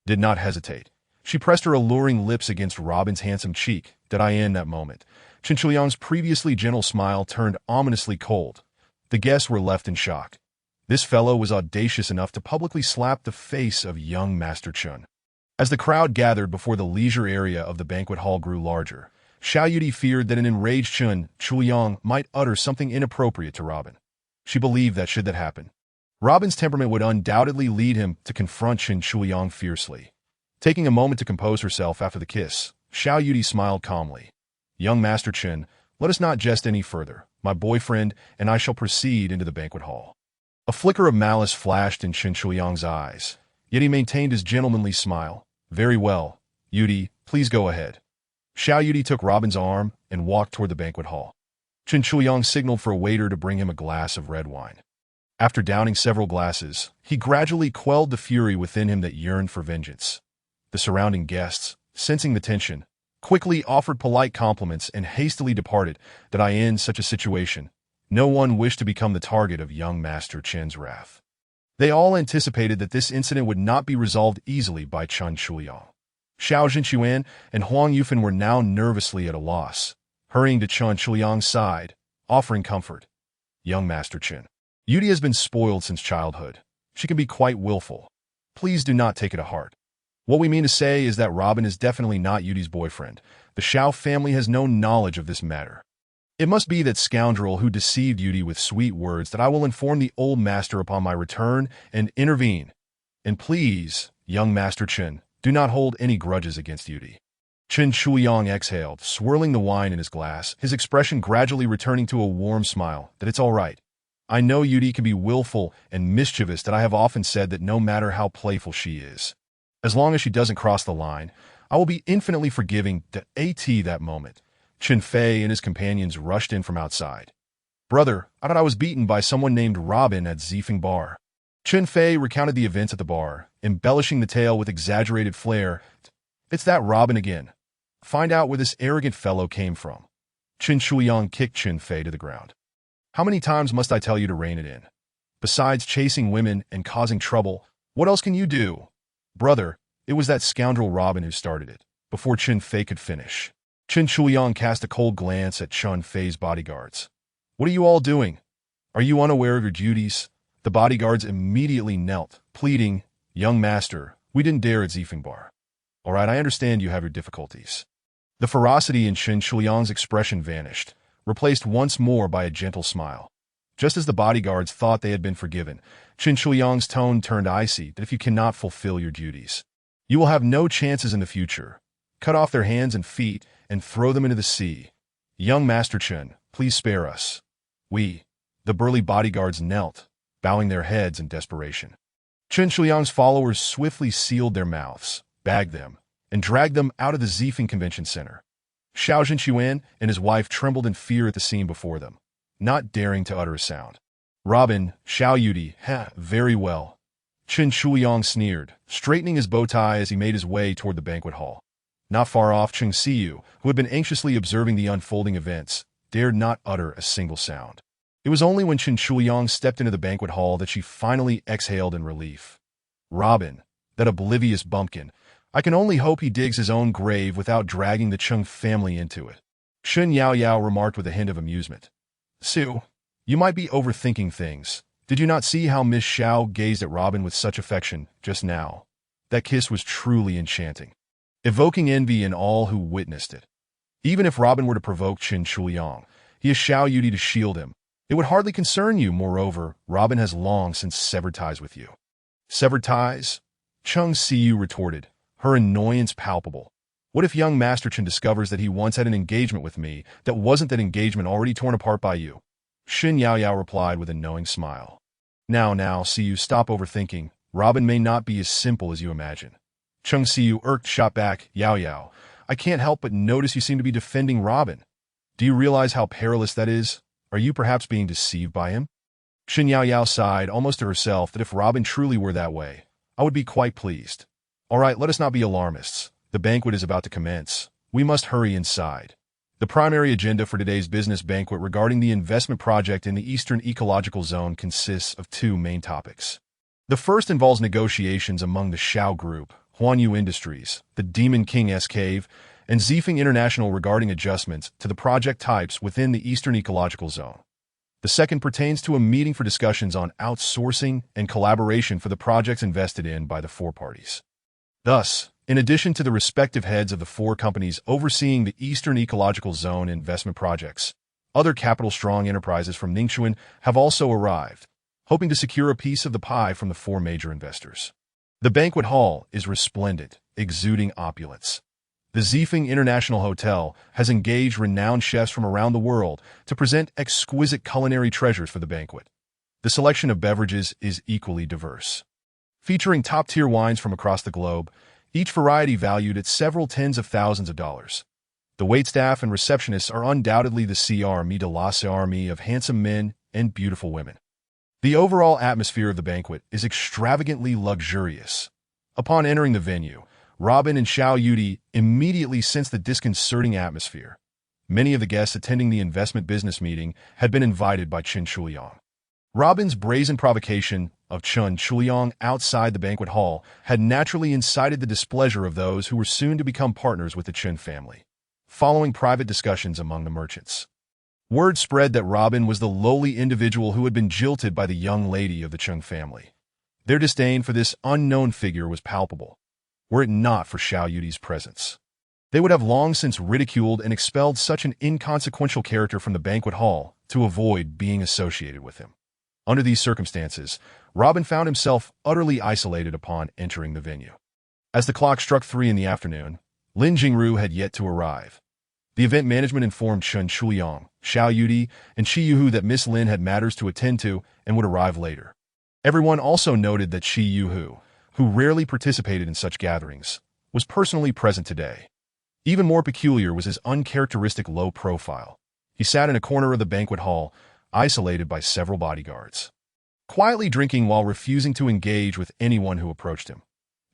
did not hesitate. She pressed her alluring lips against Robin's handsome cheek. Did I end that moment? Chen Shuliang's previously gentle smile turned ominously cold. The guests were left in shock. This fellow was audacious enough to publicly slap the face of young Master Chen. As the crowd gathered before the leisure area of the banquet hall grew larger, Xiao Yudi feared that an enraged Chen Shuliang might utter something inappropriate to Robin. She believed that should that happen, Robin's temperament would undoubtedly lead him to confront Chen Shuliang fiercely. Taking a moment to compose herself after the kiss, Xiao Yudi smiled calmly. "Young Master Chen, let us not jest any further. My boyfriend and I shall proceed into the banquet hall." A flicker of malice flashed in Chen Shuliang's eyes, yet he maintained his gentlemanly smile. "Very well, Yudi, please go ahead." Xiao Yudi took Robin's arm and walked toward the banquet hall. Chen Shuliang signaled for a waiter to bring him a glass of red wine. After downing several glasses, he gradually quelled the fury within him that yearned for vengeance. The surrounding guests, sensing the tension, quickly offered polite compliments and hastily departed. That I in such a situation, no one wished to become the target of young Master Chen's wrath. They all anticipated that this incident would not be resolved easily by Chen Shuliang. Xiao Zhenquan and Huang Yufan were now nervously at a loss, hurrying to Chen Shuliang's side, offering comfort. "Young Master Chen, Yudi has been spoiled since childhood. She can be quite willful. Please do not take it to heart. What we mean to say is that Robin is definitely not Yudi's boyfriend. The Xiao family has no knowledge of this matter. It must be that scoundrel who deceived Yudi with sweet words that I will inform the old master upon my return and intervene. And please, young Master Chen, do not hold any grudges against Yudi." Chen Shuliang exhaled, swirling the wine in his glass, his expression gradually returning to a warm smile. "That it's all right. I know Yudi can be willful and mischievous, that I have often said that no matter how playful she is, as long as she doesn't cross the line, I will be infinitely forgiving." That moment, Chen Fei and his companions rushed in from outside. "Brother, I thought I was beaten by someone named Robin at Zifeng Bar." Chen Fei recounted the events at the bar, embellishing the tale with exaggerated flair. "It's that Robin again. Find out where this arrogant fellow came from." Chen Shuliang kicked Chen Fei to the ground. "How many times must I tell you to rein it in? Besides chasing women and causing trouble, what else can you do?" "Brother, it was that scoundrel Robin who started it." Before Chen Fei could finish, Chen Shuliang cast a cold glance at Chen Fei's bodyguards. "What are you all doing? Are you unaware of your duties?" The bodyguards immediately knelt, pleading, "Young master, we didn't dare at Zifeng Bar." "All right, I understand you have your difficulties." The ferocity in Chen Shuliang's expression vanished, replaced once more by a gentle smile. Just as the bodyguards thought they had been forgiven, Qin Shuliang's tone turned icy that if you cannot fulfill your duties, you will have no chances in the future. Cut off their hands and feet and throw them into the sea. Young Master Chen, please spare us. The burly bodyguards knelt, bowing their heads in desperation. Qin Shuliang's followers swiftly sealed their mouths, bagged them, and dragged them out of the Zifeng Convention Center. Xiao Zhenquan and his wife trembled in fear at the scene before them, not daring to utter a sound. Robin, Xiao Yudi, very well. Qin Shuliang sneered, straightening his bow tie as he made his way toward the banquet hall. Not far off, Cheng Siyu, who had been anxiously observing the unfolding events, dared not utter a single sound. It was only when Qin Shuliang stepped into the banquet hall that she finally exhaled in relief. Robin, that oblivious bumpkin, I can only hope he digs his own grave without dragging the Cheng family into it. Shun Yao Yao remarked with a hint of amusement. Sue, you might be overthinking things. Did you not see how Miss Xiao gazed at Robin with such affection just now? That kiss was truly enchanting, evoking envy in all who witnessed it. Even if Robin were to provoke Qin Shuliang, he has Xiao Yudi to shield him. It would hardly concern you. Moreover, Robin has long since severed ties with you. Severed ties? Cheng Siyu retorted, her annoyance palpable. What if young Master Chen discovers that he once had an engagement with me that wasn't that engagement already torn apart by you? Shin Yao Yao replied with a knowing smile. Now, Siyu, stop overthinking. Robin may not be as simple as you imagine. Cheng Siyu irked shot back, Yao Yao, I can't help but notice you seem to be defending Robin. Do you realize how perilous that is? Are you perhaps being deceived by him? Shin Yao Yao sighed, almost to herself, that if Robin truly were that way, I would be quite pleased. All right, let us not be alarmists. The banquet is about to commence. We must hurry inside. The primary agenda for today's business banquet regarding the investment project in the Eastern Ecological Zone consists of two main topics. The first involves negotiations among the Xiao Group, Huanyu Industries, the Demon King's Cave, and Zifeng International regarding adjustments to the project types within the Eastern Ecological Zone. The second pertains to a meeting for discussions on outsourcing and collaboration for the projects invested in by the four parties. Thus, in addition to the respective heads of the four companies overseeing the Eastern Ecological Zone investment projects, other capital-strong enterprises from Ningxuan have also arrived, hoping to secure a piece of the pie from the four major investors. The banquet hall is resplendent, exuding opulence. The Zifeng International Hotel has engaged renowned chefs from around the world to present exquisite culinary treasures for the banquet. The selection of beverages is equally diverse, featuring top-tier wines from across the globe, each variety valued at several tens of thousands of dollars. The waitstaff and receptionists are undoubtedly the CRME de la army of handsome men and beautiful women. The overall atmosphere of the banquet is extravagantly luxurious. Upon entering the venue, Robin and Xiao Yudi immediately sensed the disconcerting atmosphere. Many of the guests attending the investment business meeting had been invited by Qin Shuliang. Robin's brazen provocation of Qin Shuliang outside the banquet hall had naturally incited the displeasure of those who were soon to become partners with the Qin family. Following private discussions among the merchants, word spread that Robin was the lowly individual who had been jilted by the young lady of the Qin family. Their disdain for this unknown figure was palpable, were it not for Xiao Yudi's presence. They would have long since ridiculed and expelled such an inconsequential character from the banquet hall to avoid being associated with him. Under these circumstances, Robin found himself utterly isolated upon entering the venue. As the clock struck 3 in the afternoon, Lin Jingru had yet to arrive. The event management informed Chen Shuliang, Xiao Yudi, and Shi Yuhu that Miss Lin had matters to attend to and would arrive later. Everyone also noted that Shi Yuhu, who rarely participated in such gatherings, was personally present today. Even more peculiar was his uncharacteristic low profile. He sat in a corner of the banquet hall, isolated by several bodyguards, quietly drinking while refusing to engage with anyone who approached him.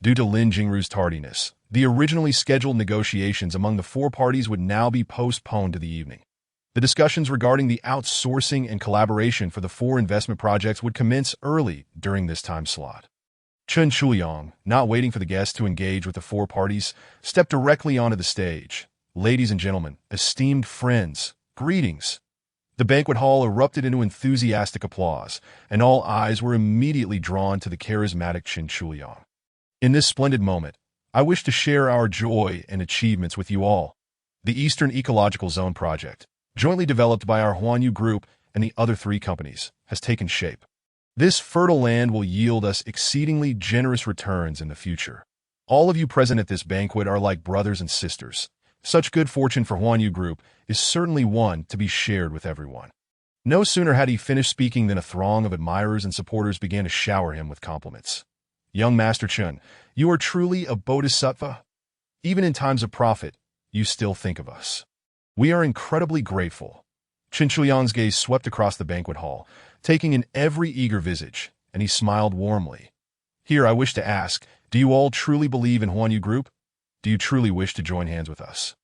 Due to Lin Jingru's tardiness, the originally scheduled negotiations among the four parties would now be postponed to the evening. The discussions regarding the outsourcing and collaboration for the four investment projects would commence early during this time slot. Chen Shuliang, not waiting for the guests to engage with the four parties, stepped directly onto the stage. Ladies and gentlemen, esteemed friends, greetings. The banquet hall erupted into enthusiastic applause, and all eyes were immediately drawn to the charismatic Chen Shuliang. In this splendid moment, I wish to share our joy and achievements with you all. The Eastern Ecological Zone project, jointly developed by our Huanyu Group and the other 3 companies, has taken shape. This fertile land will yield us exceedingly generous returns in the future. All of you present at this banquet are like brothers and sisters. Such good fortune for Huanyu Group is certainly one to be shared with everyone. No sooner had he finished speaking than a throng of admirers and supporters began to shower him with compliments. Young Master Chen, you are truly a bodhisattva. Even in times of profit, you still think of us. We are incredibly grateful. Chen Shuyang's gaze swept across the banquet hall, taking in every eager visage, and he smiled warmly. Here I wish to ask, do you all truly believe in Huanyu Group? Do you truly wish to join hands with us?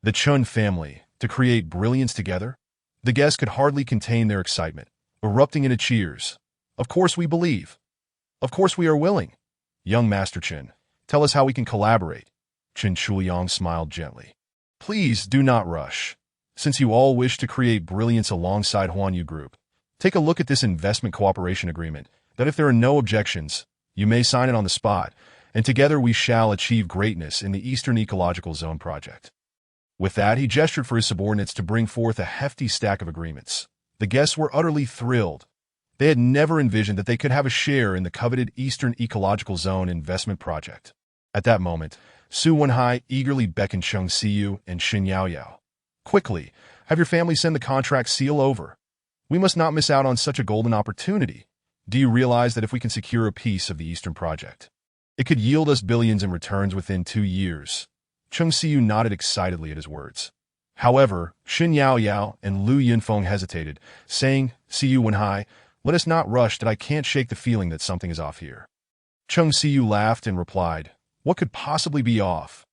The Chen family, to create brilliance together? The guests could hardly contain their excitement, erupting into cheers. Of course we believe. Of course we are willing. Young Master Chen, tell us how we can collaborate. Chen Shuyang smiled gently. Please do not rush. Since you all wish to create brilliance alongside Huanyu Group, take a look at this investment cooperation agreement, that if there are no objections, you may sign it on the spot, and together we shall achieve greatness in the Eastern Ecological Zone project. With that, he gestured for his subordinates to bring forth a hefty stack of agreements. The guests were utterly thrilled. They had never envisioned that they could have a share in the coveted Eastern Ecological Zone investment project. At that moment, Su Wenhai eagerly beckoned Cheng Siyu and Xin Yaoyao. Quickly, have your family send the contract seal over. We must not miss out on such a golden opportunity. Do you realize that if we can secure a piece of the Eastern project, it could yield us billions in returns within 2 years? Cheng Siyu nodded excitedly at his words. However, Xin Yaoyao and Lu Yinfeng hesitated, saying, Siyu Wenhai, let us not rush, that I can't shake the feeling that something is off here. Cheng Siyu laughed and replied, what could possibly be off?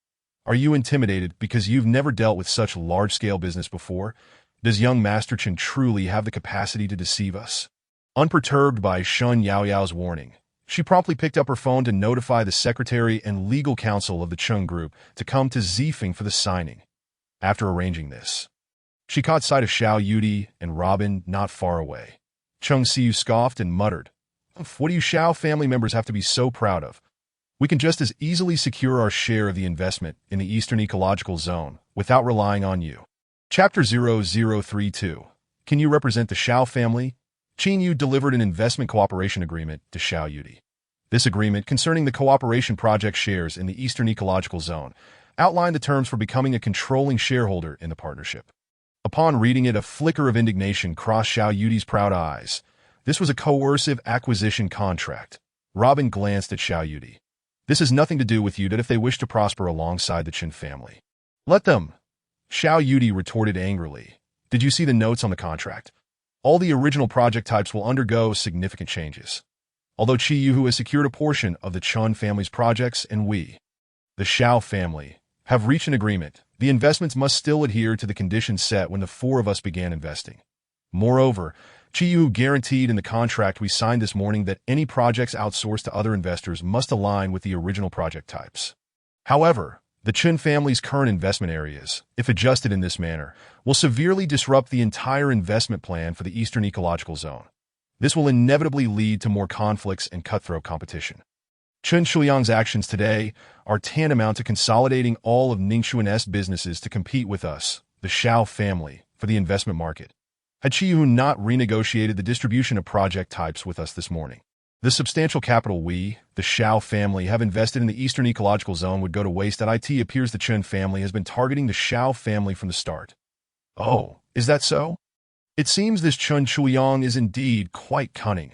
Are you intimidated because you've never dealt with such large-scale business before? Does young Master Chen truly have the capacity to deceive us? Unperturbed by Xin Yaoyao's warning, she promptly picked up her phone to notify the secretary and legal counsel of the Chen Group to come to Zifeng for the signing. After arranging this, she caught sight of Xiao Yudi and Robin not far away. Cheng Siyu scoffed and muttered, what do you Xiao family members have to be so proud of? We can just as easily secure our share of the investment in the Eastern Ecological Zone without relying on you. Chapter 0032. Can you represent the Xiao family? Qin Yu delivered an investment cooperation agreement to Xiao Yudi. This agreement, concerning the cooperation project shares in the Eastern Ecological Zone, outlined the terms for becoming a controlling shareholder in the partnership. Upon reading it, a flicker of indignation crossed Xiao Yudi's proud eyes. This was a coercive acquisition contract. Robin glanced at Xiao Yudi. This has nothing to do with you, that if they wish to prosper alongside the Chen family, let them. Xiao Yudi retorted angrily. Did you see the notes on the contract? All the original project types will undergo significant changes. Although Qi Yu has secured a portion of the Chen family's projects and we, the Xiao family, have reached an agreement, the investments must still adhere to the conditions set when the 4 of us began investing. Moreover, Qi Yu guaranteed in the contract we signed this morning that any projects outsourced to other investors must align with the original project types. However, the Chen family's current investment areas, if adjusted in this manner, will severely disrupt the entire investment plan for the Eastern Ecological Zone. This will inevitably lead to more conflicts and cutthroat competition. Chen Shuyang's actions today are tantamount to consolidating all of Ningxuan's businesses to compete with us, the Xiao family, for the investment market. Had Qi Yu not renegotiated the distribution of project types with us this morning, the substantial capital we, the Xiao family, have invested in the Eastern Ecological Zone would go to waste. It appears the Chen family has been targeting the Xiao family from the start. Oh, is that so? It seems this Chen Shuyang is indeed quite cunning.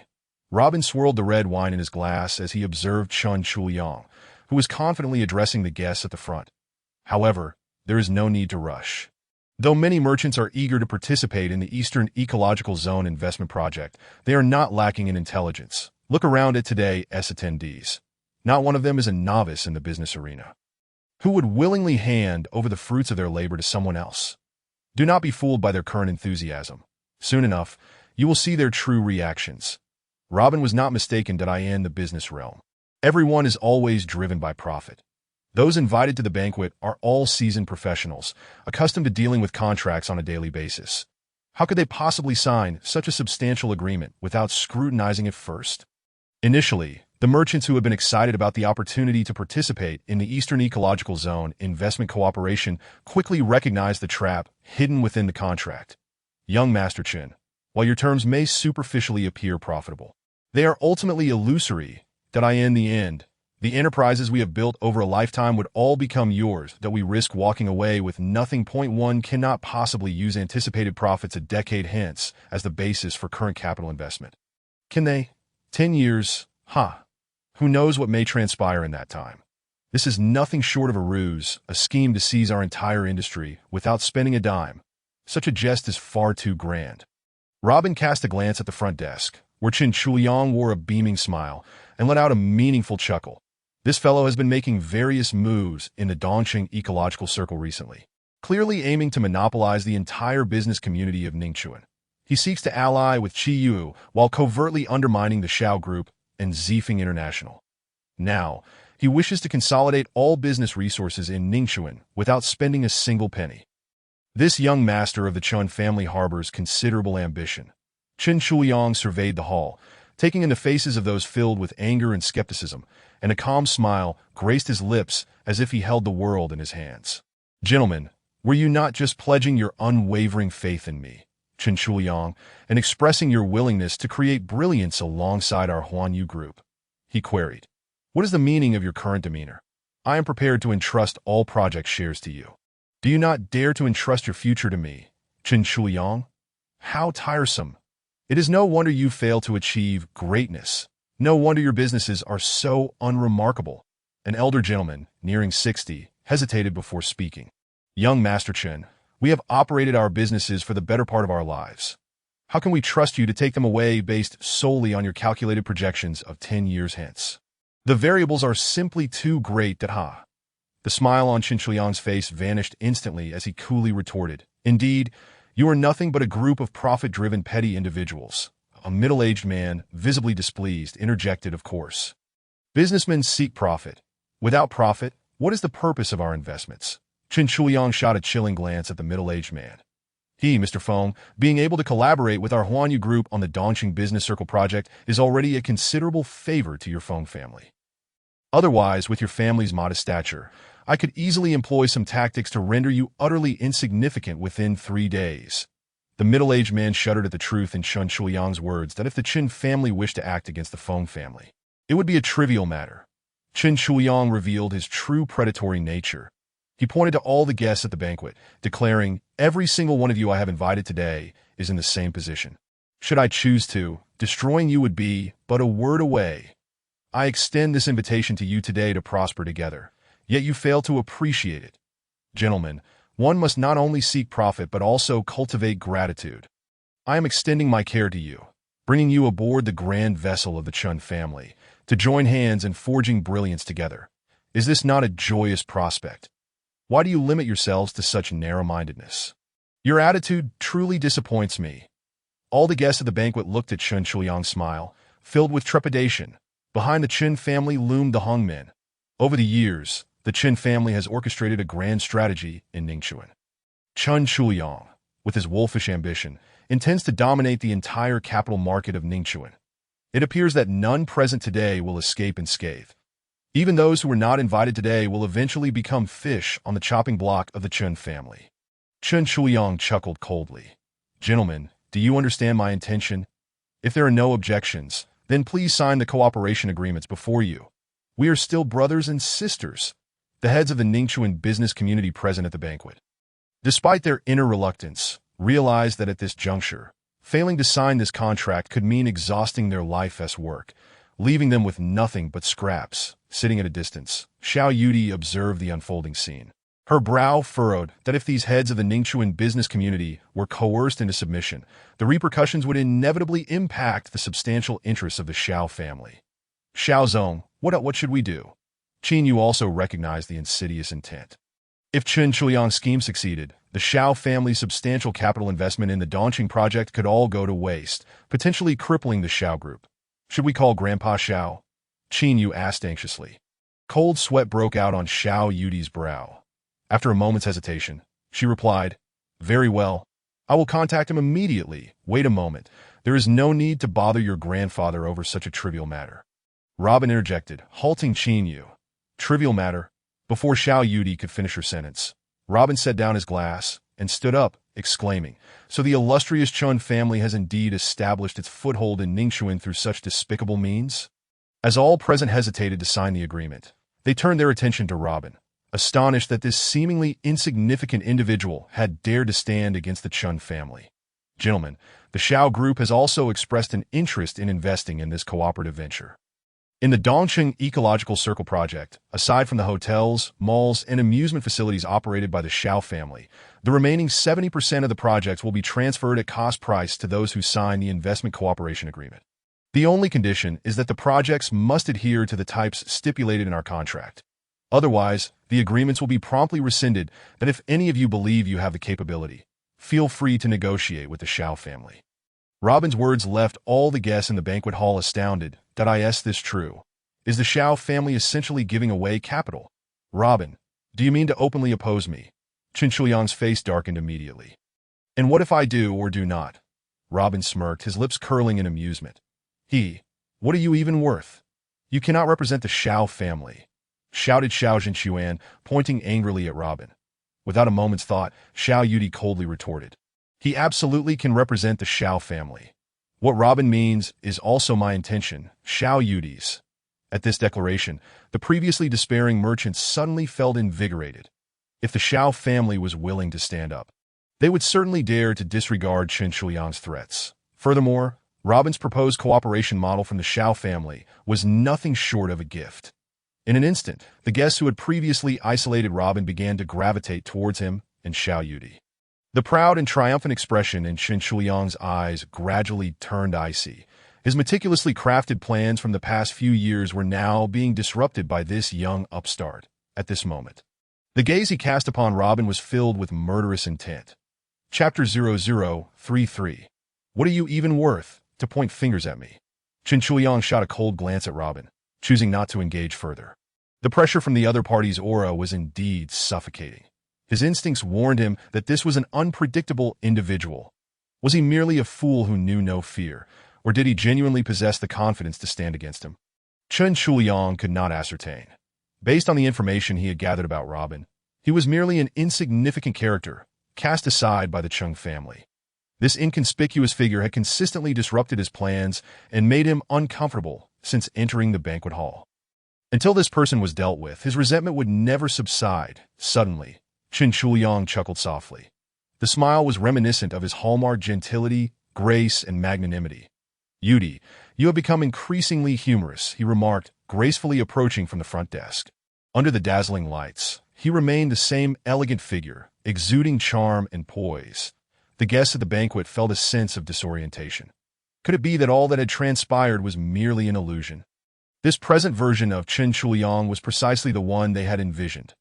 Robin swirled the red wine in his glass as he observed Chen Shuyang, who was confidently addressing the guests at the front. However, there is no need to rush. Though many merchants are eager to participate in the Eastern Ecological Zone investment project, they are not lacking in intelligence. Look around at today's attendees. Not one of them is a novice in the business arena, who would willingly hand over the fruits of their labor to someone else. Do not be fooled by their current enthusiasm. Soon enough, you will see their true reactions. Robin was not mistaken in the business realm. Everyone is always driven by profit. Those invited to the banquet are all seasoned professionals, accustomed to dealing with contracts on a daily basis. How could they possibly sign such a substantial agreement without scrutinizing it first? Initially, the merchants who had been excited about the opportunity to participate in the Eastern Ecological Zone investment cooperation quickly recognized the trap hidden within the contract. Young Master Chen, While your terms may superficially appear profitable, they are ultimately illusory. In the end, the enterprises we have built over a lifetime would all become yours, that we risk walking away with nothing. One cannot possibly use anticipated profits a decade hence as the basis for current capital investment. Can they? 10 years? Who knows what may transpire in that time? This is nothing short of a ruse, a scheme to seize our entire industry without spending a dime. Such a jest is far too grand. Robin cast a glance at the front desk, where Chen Shuliang wore a beaming smile and let out a meaningful chuckle. This fellow has been making various moves in the Dongqing ecological circle recently, clearly aiming to monopolize the entire business community of Ningxuan. He seeks to ally with Qi Yu while covertly undermining the Xiao Group and Zifeng International. Now, he wishes to consolidate all business resources in Ningxuan without spending a single penny. This young master of the Chun family harbors considerable ambition. Chen Shuliang surveyed the hall, taking in the faces of those filled with anger and skepticism, and a calm smile graced his lips as if he held the world in his hands. Gentlemen, were you not just pledging your unwavering faith in me, Chen Shuliang, and expressing your willingness to create brilliance alongside our Huanyu Group? He queried. What is the meaning of your current demeanor? I am prepared to entrust all project shares to you. Do you not dare to entrust your future to me, Chen Shuliang? How tiresome. It is no wonder you fail to achieve greatness. No wonder your businesses are so unremarkable. An elder gentleman, nearing 60, hesitated before speaking. Young Master Chen, we have operated our businesses for the better part of our lives. How can we trust you to take them away based solely on your calculated projections of 10 years hence? The variables are simply too great. The smile on Chen Shuliang's face vanished instantly as he coolly retorted. Indeed, you are nothing but a group of profit-driven petty individuals. A middle-aged man, visibly displeased, interjected, of course. Businessmen seek profit. Without profit, what is the purpose of our investments? Chen Shuliang shot a chilling glance at the middle-aged man. He, Mr. Feng, being able to collaborate with our Huanyu Group on the Dongqing Business Circle project is already a considerable favor to your Feng family. Otherwise, with your family's modest stature, I could easily employ some tactics to render you utterly insignificant within 3 days. The middle-aged man shuddered at the truth in Chen Shuliang's words that if the Chen family wished to act against the Feng family, it would be a trivial matter. Chen Shuliang revealed his true predatory nature. He pointed to all the guests at the banquet, declaring, every single one of you I have invited today is in the same position. Should I choose to, destroying you would be but a word away. I extend this invitation to you today to prosper together, yet you fail to appreciate it. Gentlemen, one must not only seek profit but also cultivate gratitude. I am extending my care to you, bringing you aboard the grand vessel of the Chun family, to join hands in forging brilliance together. Is this not a joyous prospect? Why do you limit yourselves to such narrow-mindedness? Your attitude truly disappoints me. All the guests at the banquet looked at Chen Shuliang's smile, filled with trepidation. Behind the Chen family loomed the Hung men. Over the years, the Chen family has orchestrated a grand strategy in Ningxuan. Chen Shuliang, with his wolfish ambition, intends to dominate the entire capital market of Ningxuan. It appears that none present today will escape unscathed. Even those who were not invited today will eventually become fish on the chopping block of the Chen family. Chen Shuliang chuckled coldly. Gentlemen, do you understand my intention? If there are no objections, then please sign the cooperation agreements before you. We are still brothers and sisters. The heads of the Ningxuan business community present at the banquet, despite their inner reluctance, realized that at this juncture, failing to sign this contract could mean exhausting their life's work, leaving them with nothing but scraps. Sitting at a distance, Xiao Yudi observed the unfolding scene. Her brow furrowed that if these heads of the Ningxuan business community were coerced into submission, the repercussions would inevitably impact the substantial interests of the Xiao family. Xiao Zong, what should we do? Qin Yu also recognized the insidious intent. If Chen Shuliang's scheme succeeded, the Xiao family's substantial capital investment in the Dongqing project could all go to waste, potentially crippling the Xiao Group. Should we call Grandpa Xiao? Qin Yu asked anxiously. Cold sweat broke out on Xiao Yudi's brow. After a moment's hesitation, she replied, Very well. I will contact him immediately. Wait a moment. There is no need to bother your grandfather over such a trivial matter. Robin interjected, halting Qin Yu. Trivial matter. Before Xiao Yudi could finish her sentence, Robin set down his glass and stood up, exclaiming, "So the illustrious Chun family has indeed established its foothold in Ningxuan through such despicable means?" As all present hesitated to sign the agreement, they turned their attention to Robin, astonished that this seemingly insignificant individual had dared to stand against the Chun family. "Gentlemen, the Xiao Group has also expressed an interest in investing in this cooperative venture. In the Dongqing Ecological Circle project, aside from the hotels, malls, and amusement facilities operated by the Xiao family, the remaining 70% of the projects will be transferred at cost price to those who sign the investment cooperation agreement. The only condition is that the projects must adhere to the types stipulated in our contract. Otherwise, the agreements will be promptly rescinded, and if any of you believe you have the capability, feel free to negotiate with the Xiao family." Robin's words left all the guests in the banquet hall astounded. Is this true? Is the Xiao family essentially giving away capital? "Robin, do you mean to openly oppose me?" Chen Shuyang's face darkened immediately. "And what if I do or do not?" Robin smirked, his lips curling in amusement. "What are you even worth? You cannot represent the Xiao family," shouted Xiao Zhenxuan, pointing angrily at Robin. Without a moment's thought, Xiao Yudi coldly retorted, "He absolutely can represent the Xiao family. What Robin means is also my intention, Xiao Yudi's." At this declaration, the previously despairing merchants suddenly felt invigorated. If the Xiao family was willing to stand up, they would certainly dare to disregard Chen Shuyang's threats. Furthermore, Robin's proposed cooperation model from the Xiao family was nothing short of a gift. In an instant, the guests who had previously isolated Robin began to gravitate towards him and Xiao Yudi. The proud and triumphant expression in Chen Shuyang's eyes gradually turned icy. His meticulously crafted plans from the past few years were now being disrupted by this young upstart. At this moment, the gaze he cast upon Robin was filled with murderous intent. Chapter 0033. What are you even worth, to point fingers at me? Chen Shuyang shot a cold glance at Robin, choosing not to engage further. The pressure from the other party's aura was indeed suffocating. His instincts warned him that this was an unpredictable individual. Was he merely a fool who knew no fear, or did he genuinely possess the confidence to stand against him? Chen Shuyang could not ascertain. Based on the information he had gathered about Robin, he was merely an insignificant character, cast aside by the Chung family. This inconspicuous figure had consistently disrupted his plans and made him uncomfortable since entering the banquet hall. Until this person was dealt with, his resentment would never subside. Suddenly, Chen Shuyang chuckled softly. The smile was reminiscent of his hallmark gentility, grace, and magnanimity. "Yudi, you have become increasingly humorous," he remarked, gracefully approaching from the front desk. Under the dazzling lights, he remained the same elegant figure, exuding charm and poise. The guests at the banquet felt a sense of disorientation. Could it be that all that had transpired was merely an illusion? This present version of Chen Shuyang was precisely the one they had envisioned.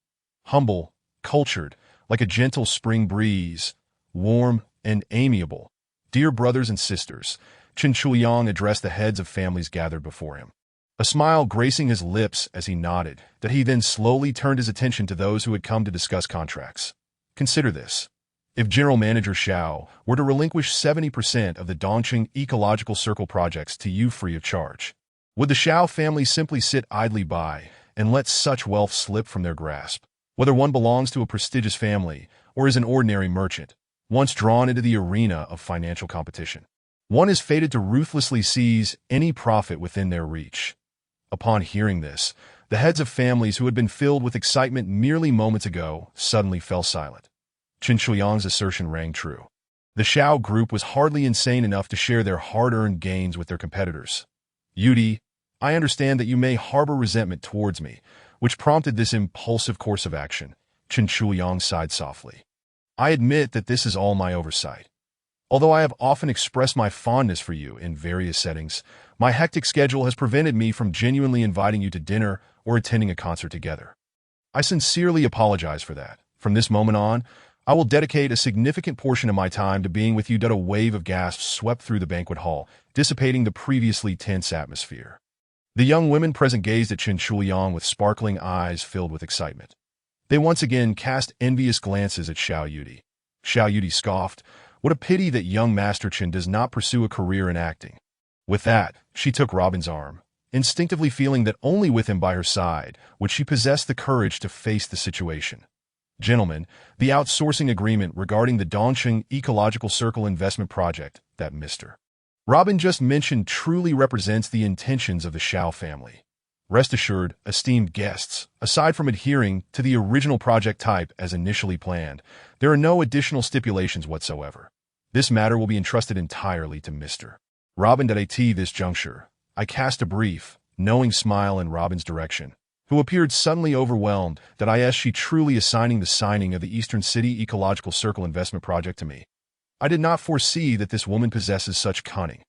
Humble, cultured, like a gentle spring breeze, warm and amiable. "Dear brothers and sisters," Chen Shuyang addressed the heads of families gathered before him. A smile gracing his lips as he nodded, that he then slowly turned his attention to those who had come to discuss contracts. "Consider this. If General Manager Xiao were to relinquish 70% of the Dongqing Ecological Circle projects to you free of charge, would the Xiao family simply sit idly by and let such wealth slip from their grasp? Whether one belongs to a prestigious family or is an ordinary merchant, once drawn into the arena of financial competition, one is fated to ruthlessly seize any profit within their reach." Upon hearing this, the heads of families who had been filled with excitement merely moments ago suddenly fell silent. Chen Shuyang's assertion rang true. The Xiao Group was hardly insane enough to share their hard-earned gains with their competitors. "Yudi, I understand that you may harbor resentment towards me, which prompted this impulsive course of action." Chen Shuyang sighed softly. "I admit that this is all my oversight. Although I have often expressed my fondness for you in various settings, my hectic schedule has prevented me from genuinely inviting you to dinner or attending a concert together. I sincerely apologize for that. From this moment on, I will dedicate a significant portion of my time to being with you." A wave of gasps swept through the banquet hall, dissipating the previously tense atmosphere. The young women present gazed at Chen Shuyang with sparkling eyes filled with excitement. They once again cast envious glances at Xiao Yudi. Xiao Yudi scoffed, "What a pity that young Master Chen does not pursue a career in acting." With that, she took Robin's arm, instinctively feeling that only with him by her side would she possess the courage to face the situation. Gentlemen, the outsourcing agreement regarding the Dongqing Ecological Circle investment project that Mr. Robin just mentioned truly represents the intentions of the Shao family. Rest assured, esteemed guests, aside from adhering to the original project type as initially planned, there are no additional stipulations whatsoever. This matter will be entrusted entirely to Mr. Robin. At this juncture, I cast a brief, knowing smile in Robin's direction, who appeared suddenly overwhelmed that she truly assigning the signing of the Eastern City Ecological Circle investment project to me. I did not foresee that this woman possesses such cunning.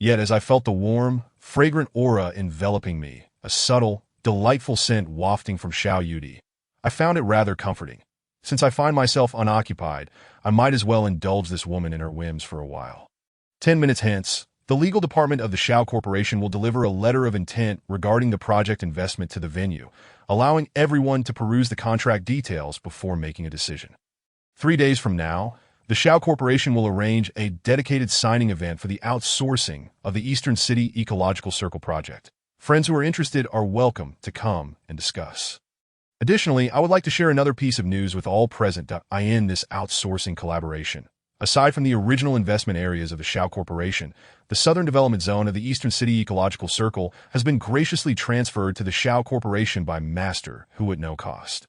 Yet as I felt the warm, fragrant aura enveloping me, a subtle, delightful scent wafting from Xiao Yudi, I found it rather comforting. Since I find myself unoccupied, I might as well indulge this woman in her whims for a while. 10 minutes hence, the legal department of the Shao Corporation will deliver a letter of intent regarding the project investment to the venue, allowing everyone to peruse the contract details before making a decision. 3 days from now, the Shao Corporation will arrange a dedicated signing event for the outsourcing of the Eastern City Ecological Circle project. Friends who are interested are welcome to come and discuss. Additionally, I would like to share another piece of news with all present in this outsourcing collaboration. Aside from the original investment areas of the Shao Corporation, the Southern Development Zone of the Eastern City Ecological Circle has been graciously transferred to the Shao Corporation by Master Hu at no cost.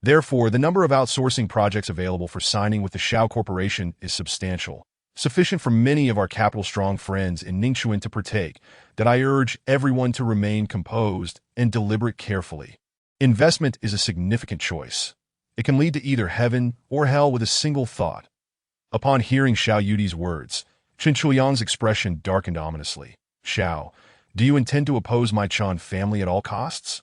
Therefore, the number of outsourcing projects available for signing with the Shao Corporation is substantial, sufficient for many of our capital-strong friends in Ningxuan to partake, that I urge everyone to remain composed and deliberate carefully. Investment is a significant choice. It can lead to either heaven or hell with a single thought. Upon hearing Xiao Yudi's words, Chen Chuyang's expression darkened ominously. Xiao, do you intend to oppose my Chan family at all costs?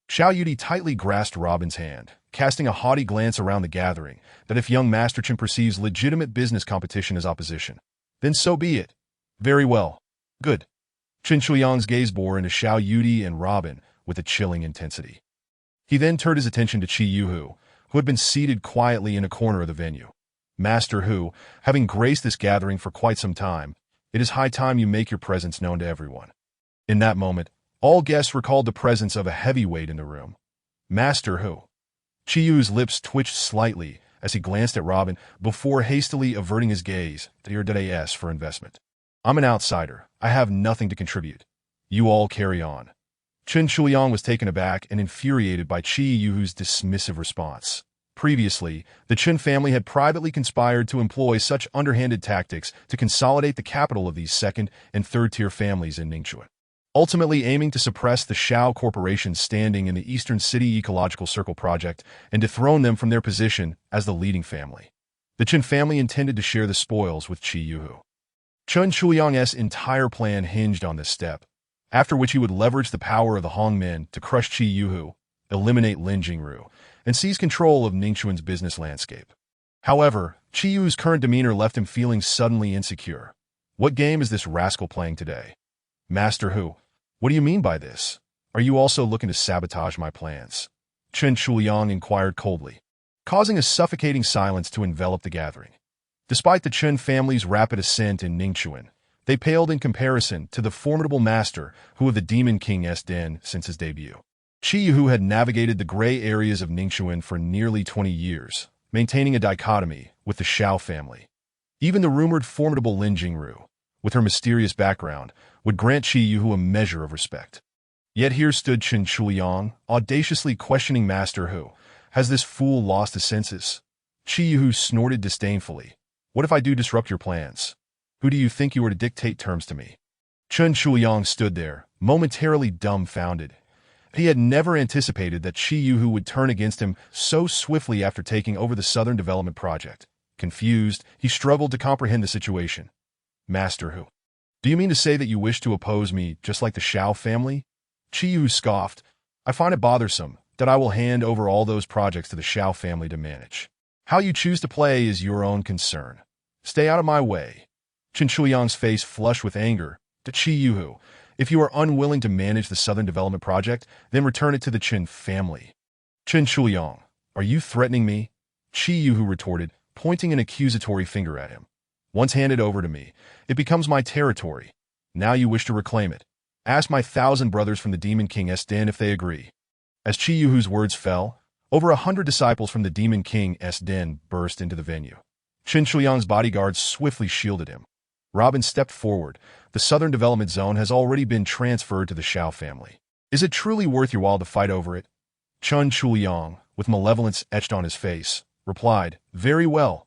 Xiao Yudi tightly grasped Robin's hand, casting a haughty glance around the gathering, that if young Master Chen perceives legitimate business competition as opposition, then so be it. Very well. Good. Chen Chuyang's gaze bore into Xiao Yudi and Robin with a chilling intensity. He then turned his attention to Qi Yuhu, who had been seated quietly in a corner of the venue. Master Hu, having graced this gathering for quite some time, it is high time you make your presence known to everyone. In that moment, all guests recalled the presence of a heavyweight in the room. Master Hu. Qi Yu's lips twitched slightly as he glanced at Robin before hastily averting his gaze to your DAS for investment. I'm an outsider. I have nothing to contribute. You all carry on. Chen Chuyang was taken aback and infuriated by Qi Yuhu's dismissive response. Previously, the Chen family had privately conspired to employ such underhanded tactics to consolidate the capital of these second- and third-tier families in Ningxuan, ultimately aiming to suppress the Shao Corporation's standing in the Eastern City Ecological Circle project and dethrone them from their position as the leading family. The Chen family intended to share the spoils with Qi Yuhu. Chen Chuyang's entire plan hinged on this step, after which he would leverage the power of the Hongmen to crush Qi Yuhu, eliminate Lin Jingru, and seize control of Ningxuan's business landscape. However, Qi Yu's current demeanor left him feeling suddenly insecure. What game is this rascal playing today? Master Hu, what do you mean by this? Are you also looking to sabotage my plans? Chen Chuyang inquired coldly, causing a suffocating silence to envelop the gathering. Despite the Chen family's rapid ascent in Ningxuan, they paled in comparison to the formidable Master Hu of the Demon King's Den since his debut. Qi Yuhu had navigated the gray areas of Ningxuan for nearly 20 years, maintaining a dichotomy with the Shao family. Even the rumored formidable Lin Jingru, with her mysterious background, would grant Qi Yuhu a measure of respect. Yet here stood Chen Chuyang, audaciously questioning Master Hu. Has this fool lost his senses? Qi Yuhu snorted disdainfully. What if I do disrupt your plans? Who do you think you are to dictate terms to me? Chen Chuyang stood there, momentarily dumbfounded. He had never anticipated that Qi Yuhu would turn against him so swiftly after taking over the Southern Development Project. Confused, he struggled to comprehend the situation. Master Hu, do you mean to say that you wish to oppose me just like the Shao family? Qi Yuhu scoffed. I find it bothersome that I will hand over all those projects to the Shao family to manage. How you choose to play is your own concern. Stay out of my way. Chen Chuyang's face flushed with anger. To Qi Yuhu, if you are unwilling to manage the Southern Development Project, then return it to the Chen family. Chen Chuyang, are you threatening me? Qi Yuhu retorted, pointing an accusatory finger at him. Once handed over to me, it becomes my territory. Now you wish to reclaim it. Ask my 1,000 brothers from the Demon King's Den if they agree. As Qi Yuhu's words fell, Over 100 disciples from the Demon King's den burst into the venue. Chen Shuyang's bodyguards swiftly shielded him. Robin stepped forward. The Southern Development Zone has already been transferred to the Xiao family. Is it truly worth your while to fight over it? Chen Shuyang, with malevolence etched on his face, replied, "Very well.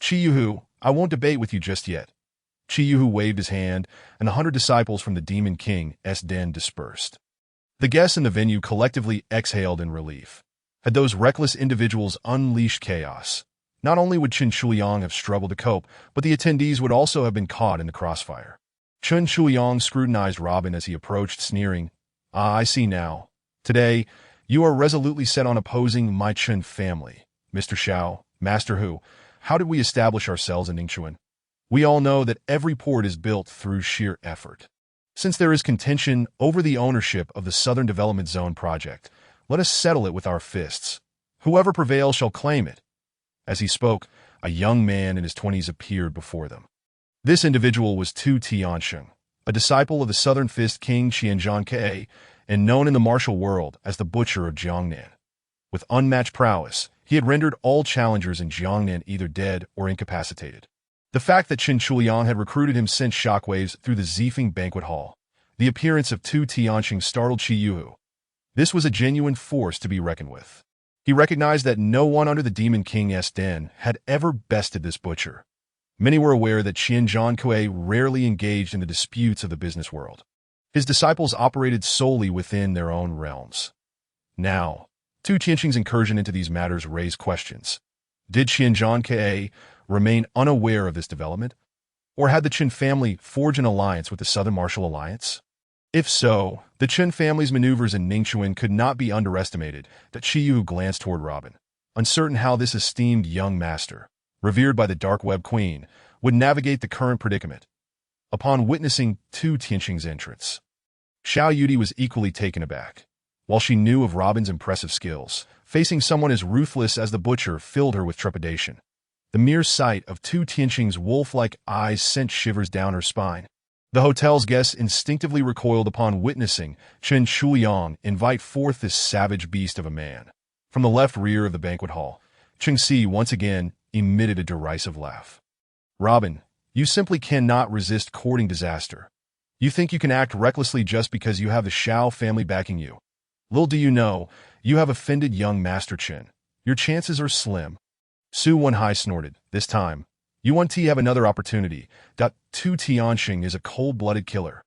Qi Yuhu, I won't debate with you just yet." Qi Yuhu waved his hand, and 100 disciples from the Demon King's den dispersed. The guests in the venue collectively exhaled in relief. Had those reckless individuals unleashed chaos, not only would Chen Shuyang have struggled to cope, but the attendees would also have been caught in the crossfire. Chen Shuyang scrutinized Robin as he approached, sneering, "Ah, I see now. Today, you are resolutely set on opposing my Chen family. Mr. Xiao, Master Hu, how did we establish ourselves in Ningxuan? We all know that every port is built through sheer effort. Since there is contention over the ownership of the Southern Development Zone project, let us settle it with our fists. Whoever prevails shall claim it." As he spoke, a young man in his 20s appeared before them. This individual was Tu Tiansheng, a disciple of the Southern Fist King Qianzhan Ke, and known in the martial world as the Butcher of Jiangnan. With unmatched prowess, he had rendered all challengers in Jiangnan either dead or incapacitated. The fact that Chen Shuyang had recruited him sent shockwaves through the Zifeng banquet hall. The appearance of Tu Tiansheng startled Qi Yuhu. This was a genuine force to be reckoned with. He recognized that no one under the Demon King's den had ever bested this butcher. Many were aware that Qianzhan Ke rarely engaged in the disputes of the business world. His disciples operated solely within their own realms. Now, Tu Tiansheng's incursion into these matters raised questions. Did Qianzhan Ke remain unaware of this development? Or had the Chen family forged an alliance with the Southern Martial Alliance? If so, the Chen family's maneuvers in Ningxuan could not be underestimated. That Qi Yuhu glanced toward Robin, uncertain how this esteemed young master, revered by the Dark Web Queen, would navigate the current predicament. Upon witnessing Tu Tiansheng's entrance, Xiao Yudi was equally taken aback. While she knew of Robin's impressive skills, facing someone as ruthless as the butcher filled her with trepidation. The mere sight of Tu Tiansheng's wolf-like eyes sent shivers down her spine. The hotel's guests instinctively recoiled upon witnessing Chen Shuyang invite forth this savage beast of a man. From the left rear of the banquet hall, Cheng Si once again emitted a derisive laugh. "Robin, you simply cannot resist courting disaster. You think you can act recklessly just because you have the Xiao family backing you. Little do you know, you have offended young Master Chen. Your chances are slim." Su Wenhai snorted. "This time, Yuan-Ti have another opportunity. Tu Tiansheng is a cold-blooded killer.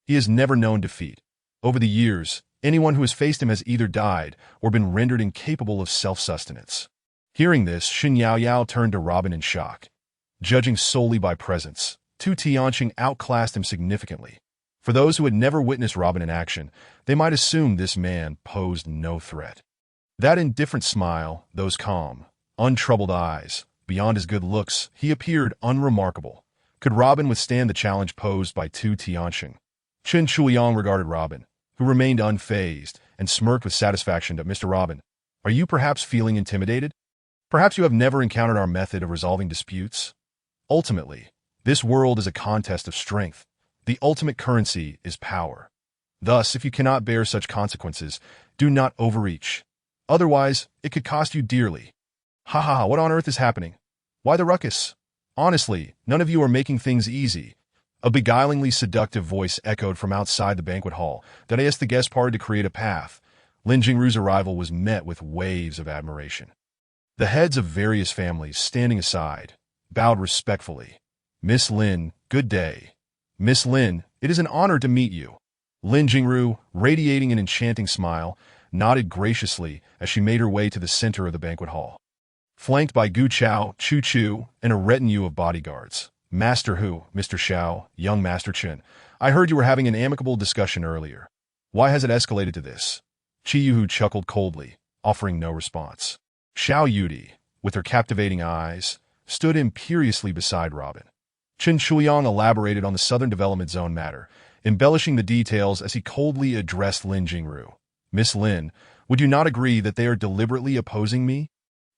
He has never known defeat. Over the years, anyone who has faced him has either died or been rendered incapable of self-sustenance." Hearing this, Xin Yaoyao turned to Robin in shock. Judging solely by presence, Tu Tiansheng outclassed him significantly. For those who had never witnessed Robin in action, they might assume this man posed no threat. That indifferent smile, those calm, untroubled eyes, beyond his good looks, he appeared unremarkable. Could Robin withstand the challenge posed by Tu Tiansheng? Chen Shuyang regarded Robin, who remained unfazed, and smirked with satisfaction. "Mr. Robin, are you perhaps feeling intimidated? Perhaps you have never encountered our method of resolving disputes? Ultimately, this world is a contest of strength. The ultimate currency is power. Thus, if you cannot bear such consequences, do not overreach. Otherwise, it could cost you dearly." "Ha ha ha, what on earth is happening? Why the ruckus? Honestly, none of you are making things easy." A beguilingly seductive voice echoed from outside the banquet hall that asked the guest party to create a path. Lin Jingru's arrival was met with waves of admiration. The heads of various families, standing aside, bowed respectfully. "Miss Lin, good day. Miss Lin, it is an honor to meet you." Lin Jingru, radiating an enchanting smile, nodded graciously as she made her way to the center of the banquet hall. Flanked by Gu Chao, Chu Chu, and a retinue of bodyguards. "Master Hu, Mr. Xiao, young Master Chen, I heard you were having an amicable discussion earlier. Why has it escalated to this?" Qi Yuhu chuckled coldly, offering no response. Xiao Yudi, with her captivating eyes, stood imperiously beside Robin. Chen Shuyang elaborated on the Southern Development Zone matter, embellishing the details as he coldly addressed Lin Jingru. "Miss Lin, would you not agree that they are deliberately opposing me?"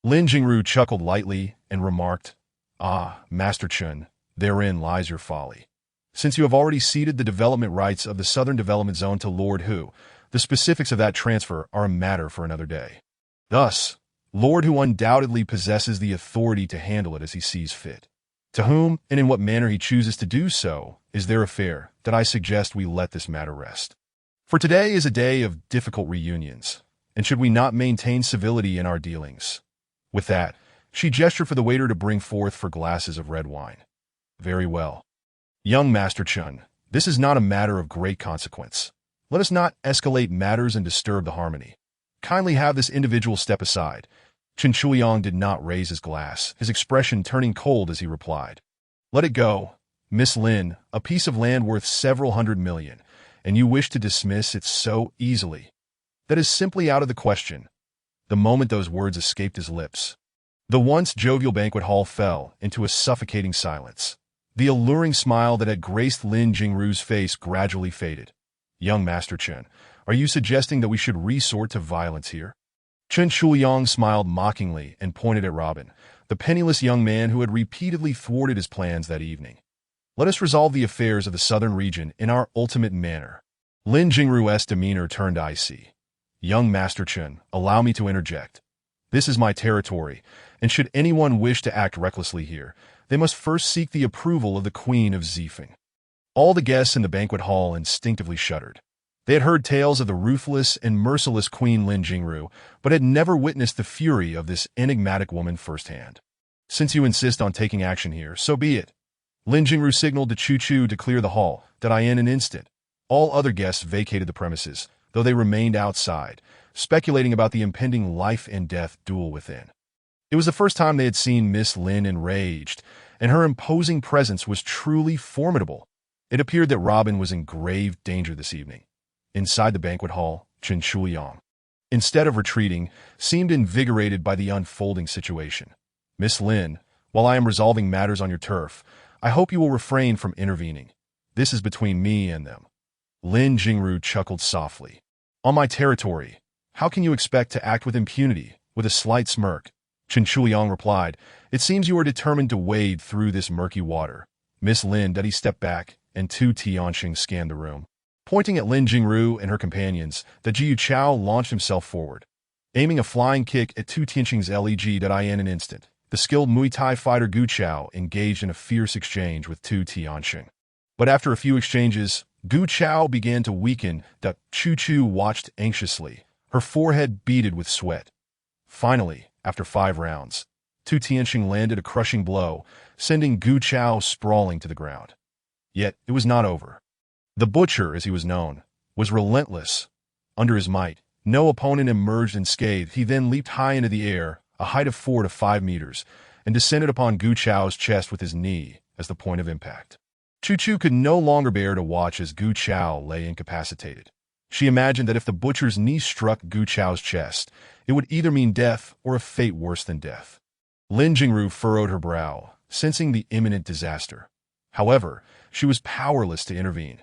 Lin Jingru chuckled lightly and remarked, "Ah, Master Chen, therein lies your folly. Since you have already ceded the development rights of the Southern Development Zone to Lord Hu, the specifics of that transfer are a matter for another day. Thus, Lord who undoubtedly possesses the authority to handle it as he sees fit. To whom and in what manner he chooses to do so is their affair, that I suggest we let this matter rest. For today is a day of difficult reunions, and should we not maintain civility in our dealings? With that, she gestured for the waiter to bring forth 4 glasses of red wine. Very well. Young Master Chun, this is not a matter of great consequence. Let us not escalate matters and disturb the harmony. Kindly have this individual step aside. Chen Shuiyang did not raise his glass, his expression turning cold as he replied. Let it go. Miss Lin, a piece of land worth several hundred million, and you wish to dismiss it so easily. That is simply out of the question. The moment those words escaped his lips, the once jovial banquet hall fell into a suffocating silence. The alluring smile that had graced Lin Jingru's face gradually faded. Young Master Chen, are you suggesting that we should resort to violence here? Chen Shuiyang smiled mockingly and pointed at Robin, the penniless young man who had repeatedly thwarted his plans that evening. Let us resolve the affairs of the southern region in our ultimate manner. Lin Jingru's demeanor turned icy. Young Master Chen, allow me to interject. This is my territory, and should anyone wish to act recklessly here, they must first seek the approval of the Queen of Zifeng. All the guests in the banquet hall instinctively shuddered. They had heard tales of the ruthless and merciless Queen Lin Jingru, but had never witnessed the fury of this enigmatic woman firsthand. Since you insist on taking action here, so be it. Lin Jingru signaled to Chu Chu to clear the hall, that in an instant. All other guests vacated the premises, though they remained outside, speculating about the impending life-and-death duel within. It was the first time they had seen Miss Lin enraged, and her imposing presence was truly formidable. It appeared that Robin was in grave danger this evening. Inside the banquet hall, Chen Shuiyang, instead of retreating, seemed invigorated by the unfolding situation. Miss Lin, while I am resolving matters on your turf, I hope you will refrain from intervening. This is between me and them. Lin Jingru chuckled softly. On my territory, how can you expect to act with impunity? With a slight smirk, Chen Shuiyang replied, It seems you are determined to wade through this murky water. Miss Lin Duddy stepped back, and Tu Tianxing scanned the room. Pointing at Lin Jingru and her companions, the Jiu Chao launched himself forward, aiming a flying kick at Tu Tianxing's leg. In an instant, the skilled Muay Thai fighter Gu Chao engaged in a fierce exchange with Tu Tianxing. But after a few exchanges, Gu Chao began to weaken. Chu Chu watched anxiously, her forehead beaded with sweat. Finally, after 5 rounds, Tu Tianxing landed a crushing blow, sending Gu Chao sprawling to the ground. Yet it was not over. The Butcher, as he was known, was relentless. Under his might, no opponent emerged unscathed. He then leaped high into the air, a height of 4 to 5 meters, and descended upon Gu Chao's chest with his knee as the point of impact. Chu Chu could no longer bear to watch as Gu Chao lay incapacitated. She imagined that if the Butcher's knee struck Gu Chao's chest, it would either mean death or a fate worse than death. Lin Jingru furrowed her brow, sensing the imminent disaster. However, she was powerless to intervene.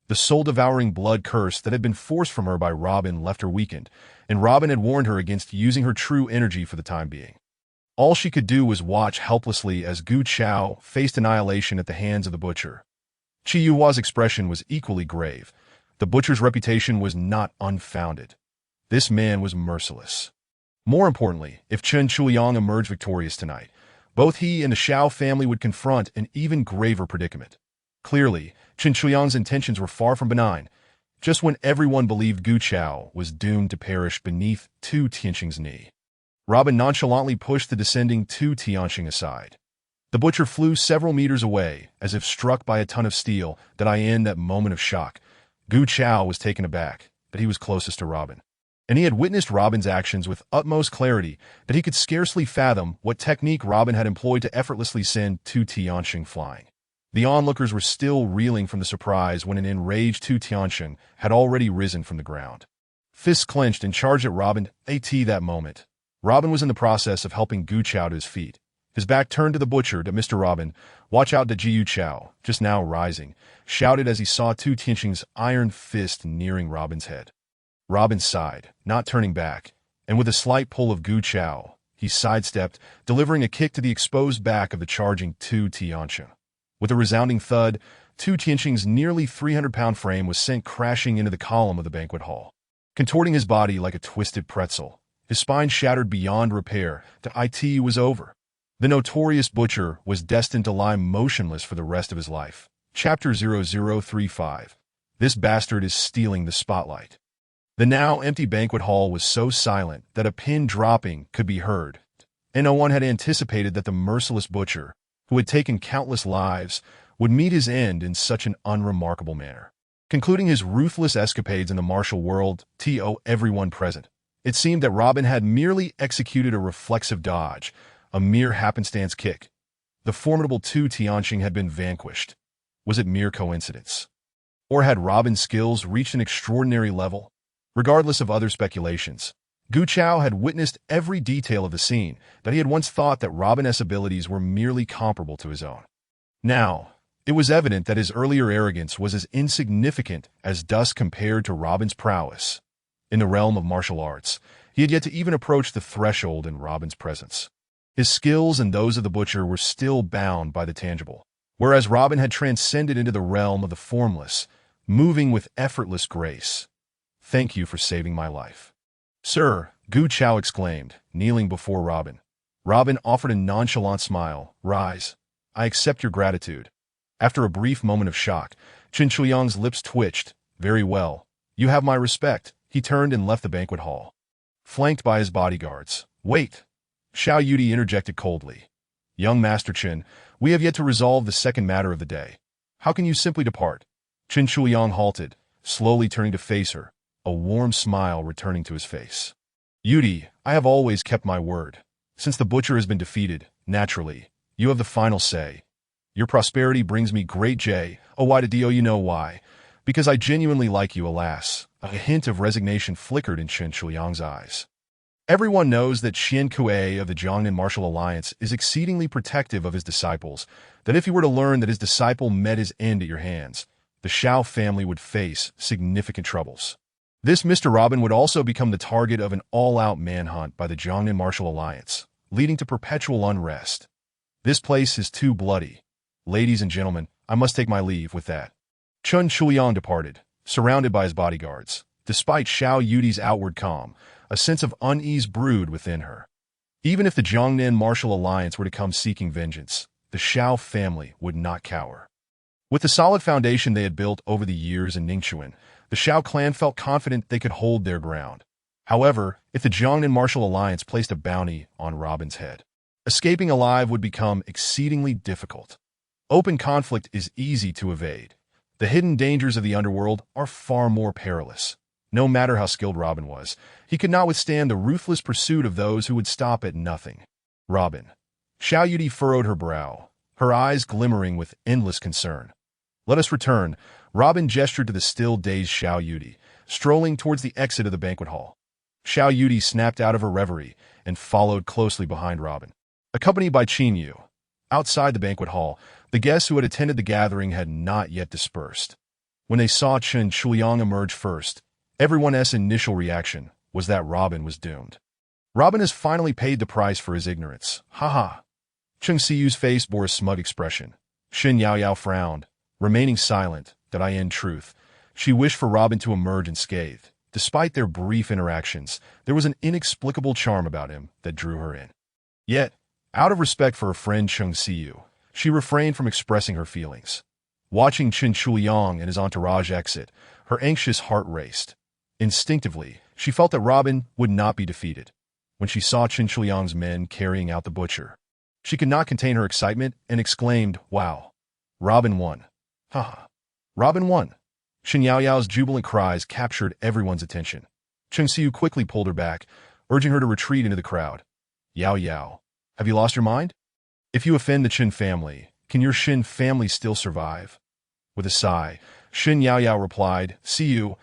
The soul-devouring blood curse that had been forced from her by Robin left her weakened, and Robin had warned her against using her true energy for the time being. All she could do was watch helplessly as Gu Chao faced annihilation at the hands of the Butcher. Qi Yuhua's expression was equally grave. The Butcher's reputation was not unfounded. This man was merciless. More importantly, if Chen Shuiyang emerged victorious tonight, both he and the Shao family would confront an even graver predicament. Clearly, Chen Shuiyang's intentions were far from benign. Just when everyone believed Gu Chao was doomed to perish beneath Tu Tianxing's knee, Robin nonchalantly pushed the descending Tu Tianxing aside. The Butcher flew several meters away, as if struck by a ton of steel. In that moment of shock, Gu Chao was taken aback that he was closest to Robin, and he had witnessed Robin's actions with utmost clarity that he could scarcely fathom what technique Robin had employed to effortlessly send Tu Tianxing flying. The onlookers were still reeling from the surprise when an enraged Tu Tianxing had already risen from the ground. Fists clenched and charged at Robin. That moment, Robin was in the process of helping Gu Chao to his feet. His back turned to the Butcher. Mr. Robin, watch out. Jiu Chao, just now rising, shouted as he saw Tu Tianxing's iron fist nearing Robin's head. Robin sighed, not turning back, and with a slight pull of Gu Chao, he sidestepped, delivering a kick to the exposed back of the charging Tu Tianxing. With a resounding thud, Tu Tianxing's nearly 300-pound frame was sent crashing into the column of the banquet hall. Contorting his body like a twisted pretzel, his spine shattered beyond repair. The IT was over. The notorious butcher was destined to lie motionless for the rest of his life. Chapter 0035. This bastard is stealing the spotlight. The now empty banquet hall was so silent that a pin dropping could be heard, and no one had anticipated that the merciless butcher, who had taken countless lives, would meet his end in such an unremarkable manner. Concluding his ruthless escapades in the martial world, to everyone present, it seemed that Robin had merely executed a reflexive dodge, a mere happenstance kick. The formidable Tu Tianqing had been vanquished. Was it mere coincidence? Or had Robin's skills reached an extraordinary level? Regardless of other speculations, Gu Chao had witnessed every detail of the scene, but he had once thought that Robin's abilities were merely comparable to his own. Now, it was evident that his earlier arrogance was as insignificant as dust compared to Robin's prowess. In the realm of martial arts, he had yet to even approach the threshold in Robin's presence. His skills and those of the butcher were still bound by the tangible, whereas Robin had transcended into the realm of the formless, moving with effortless grace. "Thank you for saving my life, sir," Gu Chao exclaimed, kneeling before Robin. Robin offered a nonchalant smile. "Rise. I accept your gratitude." After a brief moment of shock, Qin Shuyang's lips twitched. "Very well. You have my respect." He turned and left the banquet hall, flanked by his bodyguards. "Wait," Xiao Yudi interjected coldly. "Young Master Qin, we have yet to resolve the second matter of the day. How can you simply depart?" Qin Shuyang halted, slowly turning to face her, a warm smile returning to his face. "Yudi, I have always kept my word. Since the butcher has been defeated, naturally, you have the final say. Your prosperity brings me great joy. Oh, why did you know why? Because I genuinely like you, alas." A hint of resignation flickered in Qin Shuyang's eyes. Everyone knows that Xian Kuei of the Jiangnan Martial Alliance is exceedingly protective of his disciples, that if he were to learn that his disciple met his end at your hands, the Xiao family would face significant troubles. This Mr. Robin would also become the target of an all-out manhunt by the Jiangnan Martial Alliance, leading to perpetual unrest. This place is too bloody. Ladies and gentlemen, I must take my leave with that. Qin Shuyang departed, surrounded by his bodyguards. Despite Xiao Yudi's outward calm, a sense of unease brewed within her. Even if the Jiangnan Martial Alliance were to come seeking vengeance, the Xiao family would not cower. With the solid foundation they had built over the years in Ningxuan, the Xiao clan felt confident they could hold their ground. However, if the Jiangnan Martial Alliance placed a bounty on Robin's head, escaping alive would become exceedingly difficult. Open conflict is easy to evade. The hidden dangers of the underworld are far more perilous. No matter how skilled Robin was, he could not withstand the ruthless pursuit of those who would stop at nothing. Robin. Xiao Yudi furrowed her brow, her eyes glimmering with endless concern. "Let us return." Robin gestured to the still dazed Xiao Yudi, strolling towards the exit of the banquet hall. Xiao Yudi snapped out of her reverie and followed closely behind Robin, accompanied by Qin Yu. Outside the banquet hall, the guests who had attended the gathering had not yet dispersed. When they saw Qin Shuyang emerge first, everyone's initial reaction was that Robin was doomed. Robin has finally paid the price for his ignorance. Ha. Cheng Siyu's face bore a smug expression. Shin Yaoyao frowned, remaining silent. That in truth, she wished for Robin to emerge unscathed. Despite their brief interactions, there was an inexplicable charm about him that drew her in. Yet, out of respect for her friend Cheng Siyu, she refrained from expressing her feelings. Watching Qin Shuyang and his entourage exit, her anxious heart raced. Instinctively, she felt that Robin would not be defeated. When she saw Qin Shuyang's men carrying out the butcher, she could not contain her excitement and exclaimed, "Wow! Robin won." Ha! Robin won. Shin Yaoyao's jubilant cries captured everyone's attention. Cheng Siyu quickly pulled her back, urging her to retreat into the crowd. "Yao Yao, have you lost your mind? If you offend the Qin family, can your Shin family still survive?" With a sigh, Shin Yaoyao replied, "Siyu,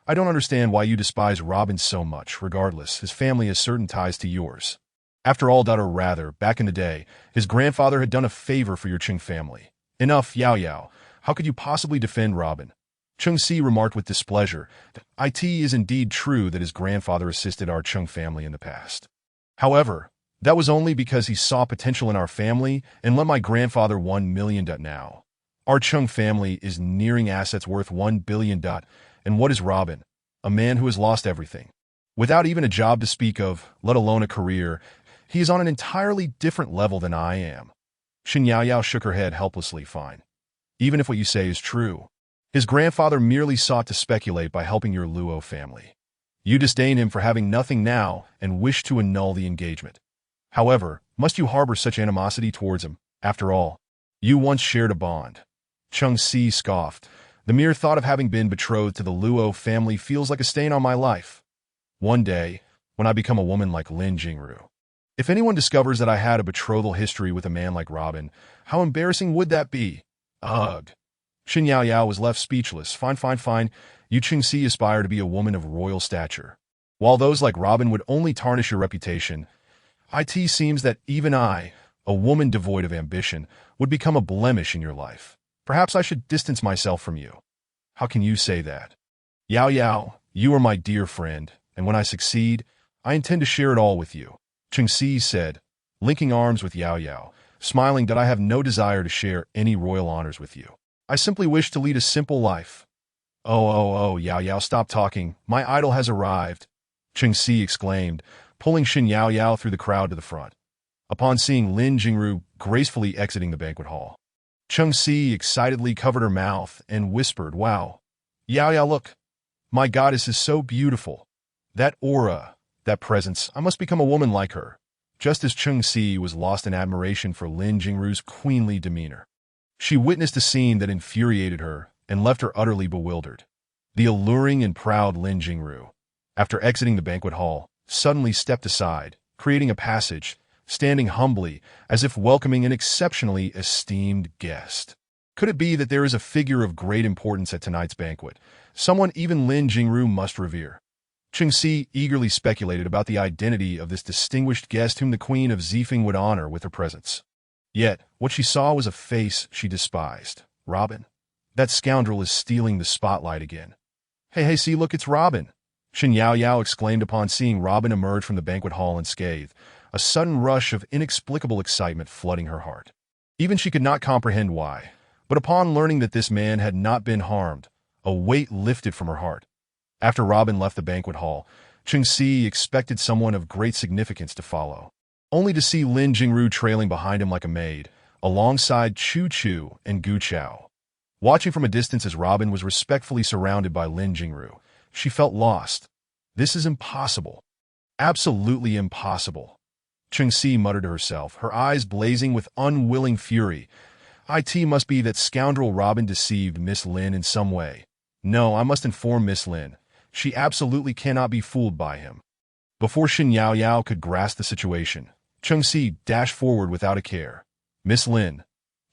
I don't understand why you despise Robin so much. Regardless, his family has certain ties to yours. After all, or rather, back in the day, his grandfather had done a favor for your Qing family. Enough, Yao Yao. How could you possibly defend Robin?" Cheng Si remarked with displeasure that it is indeed true that his grandfather assisted our Chung family in the past. However, that was only because he saw potential in our family and lent my grandfather 1 million. Now, our Chung family is nearing assets worth 1 billion. And what is Robin? A man who has lost everything. Without even a job to speak of, let alone a career, he is on an entirely different level than I am. Shen Yaoyao shook her head helplessly. Fine. Even if what you say is true. His grandfather merely sought to speculate by helping your Luo family. You disdain him for having nothing now and wish to annul the engagement. However, must you harbor such animosity towards him? After all, you once shared a bond. Cheng Si scoffed. The mere thought of having been betrothed to the Luo family feels like a stain on my life. One day, when I become a woman like Lin Jingru, if anyone discovers that I had a betrothal history with a man like Robin, how embarrassing would that be? Ugh. Shen Yaoyao was left speechless. Fine. You Cheng Si aspire to be a woman of royal stature. While those like Robin would only tarnish your reputation, it seems that even I, a woman devoid of ambition, would become a blemish in your life. Perhaps I should distance myself from you. How can you say that? Yaoyao, you are my dear friend, and when I succeed, I intend to share it all with you. Cheng Si said, linking arms with Yaoyao, smiling that I have no desire to share any royal honors with you. I simply wish to lead a simple life. Oh, Yaoyao, stop talking. My idol has arrived, Cheng Si exclaimed, pulling Shen Yaoyao through the crowd to the front. Upon seeing Lin Jingru gracefully exiting the banquet hall, Cheng Si excitedly covered her mouth and whispered, wow. Yaoyao, look. My goddess is so beautiful. That aura, that presence, I must become a woman like her. Just as Cheng Si was lost in admiration for Lin Jingru's queenly demeanor, she witnessed a scene that infuriated her and left her utterly bewildered. The alluring and proud Lin Jingru, after exiting the banquet hall, suddenly stepped aside, creating a passage, standing humbly as if welcoming an exceptionally esteemed guest. Could it be that there is a figure of great importance at tonight's banquet, someone even Lin Jingru must revere? Cheng Si eagerly speculated about the identity of this distinguished guest whom the Queen of Zifeng would honor with her presence. Yet, what she saw was a face she despised. Robin. That scoundrel is stealing the spotlight again. Hey, see, look, it's Robin. Shen Yaoyao exclaimed upon seeing Robin emerge from the banquet hall unscathed, a sudden rush of inexplicable excitement flooding her heart. Even she could not comprehend why, but upon learning that this man had not been harmed, a weight lifted from her heart. After Robin left the banquet hall, Cheng Si expected someone of great significance to follow, only to see Lin Jingru trailing behind him like a maid, alongside Chu Chu and Gu Chao. Watching from a distance as Robin was respectfully surrounded by Lin Jingru, she felt lost. This is impossible. Absolutely impossible. Cheng Si muttered to herself, her eyes blazing with unwilling fury. It must be that scoundrel Robin deceived Miss Lin in some way. No, I must inform Miss Lin. She absolutely cannot be fooled by him. Before Shen Yaoyao could grasp the situation, Cheng Si dashed forward without a care. Miss Lin,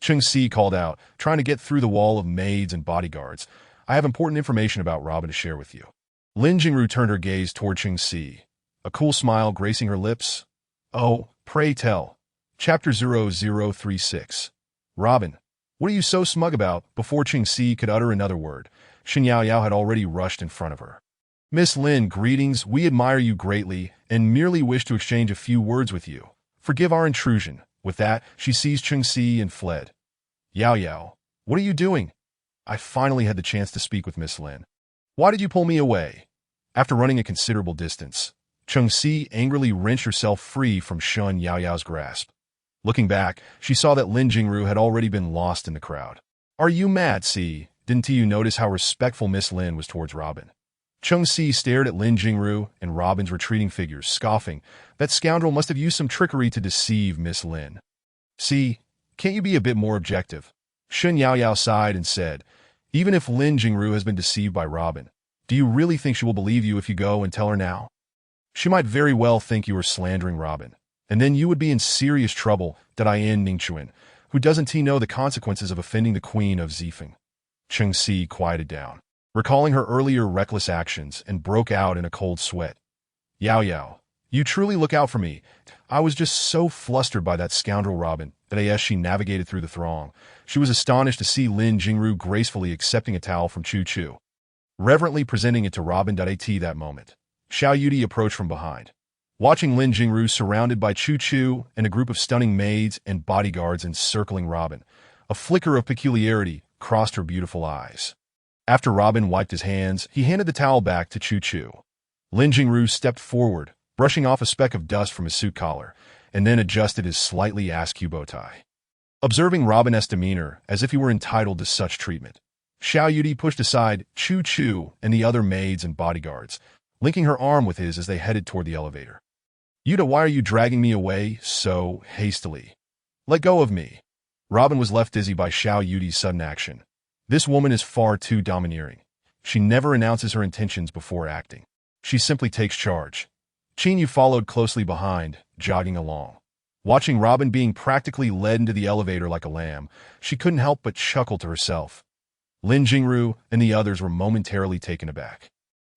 Cheng Si called out, trying to get through the wall of maids and bodyguards. I have important information about Robin to share with you. Lin Jingru turned her gaze toward Cheng Si, a cool smile gracing her lips. Oh, pray tell. Chapter 0036. Robin, what are you so smug about? Before Cheng Si could utter another word, Shen Yaoyao had already rushed in front of her. Miss Lin, greetings. We admire you greatly and merely wish to exchange a few words with you. Forgive our intrusion. With that, she seized Cheng Si and fled. Yaoyao, what are you doing? I finally had the chance to speak with Miss Lin. Why did you pull me away? After running a considerable distance, Cheng Si angrily wrenched herself free from Shen Yaoyao's grasp. Looking back, she saw that Lin Jingru had already been lost in the crowd. Are you mad, Si? Didn't you notice how respectful Miss Lin was towards Robin? Cheng Si stared at Lin Jingru and Robin's retreating figures, scoffing. That scoundrel must have used some trickery to deceive Miss Lin. Si, can't you be a bit more objective? Shen Yaoyao sighed and said, even if Lin Jingru has been deceived by Robin, do you really think she will believe you if you go and tell her now? She might very well think you are slandering Robin, and then you would be in serious trouble, Dadayan Ningchuan, who doesn't he know the consequences of offending the Queen of Zifeng? Cheng Si quieted down, recalling her earlier reckless actions, and broke out in a cold sweat. Yaoyao, you truly look out for me. I was just so flustered by that scoundrel Robin that as she navigated through the throng, she was astonished to see Lin Jingru gracefully accepting a towel from Chu Chu, reverently presenting it to Robin. At that moment, Xiao Yudi approached from behind. Watching Lin Jingru surrounded by Chu Chu and a group of stunning maids and bodyguards encircling Robin, a flicker of peculiarity crossed her beautiful eyes. After Robin wiped his hands, he handed the towel back to Chu Chu. Lin Jingru stepped forward, brushing off a speck of dust from his suit collar, and then adjusted his slightly askew bow tie. Observing Robin's demeanor as if he were entitled to such treatment, Xiao Yudi pushed aside Chu Chu and the other maids and bodyguards, linking her arm with his as they headed toward the elevator. Yuda, why are you dragging me away so hastily? Let go of me. Robin was left dizzy by Xiao Yudi's sudden action. This woman is far too domineering. She never announces her intentions before acting. She simply takes charge. Qin Yu followed closely behind, jogging along. Watching Robin being practically led into the elevator like a lamb, she couldn't help but chuckle to herself. Lin Jingru and the others were momentarily taken aback.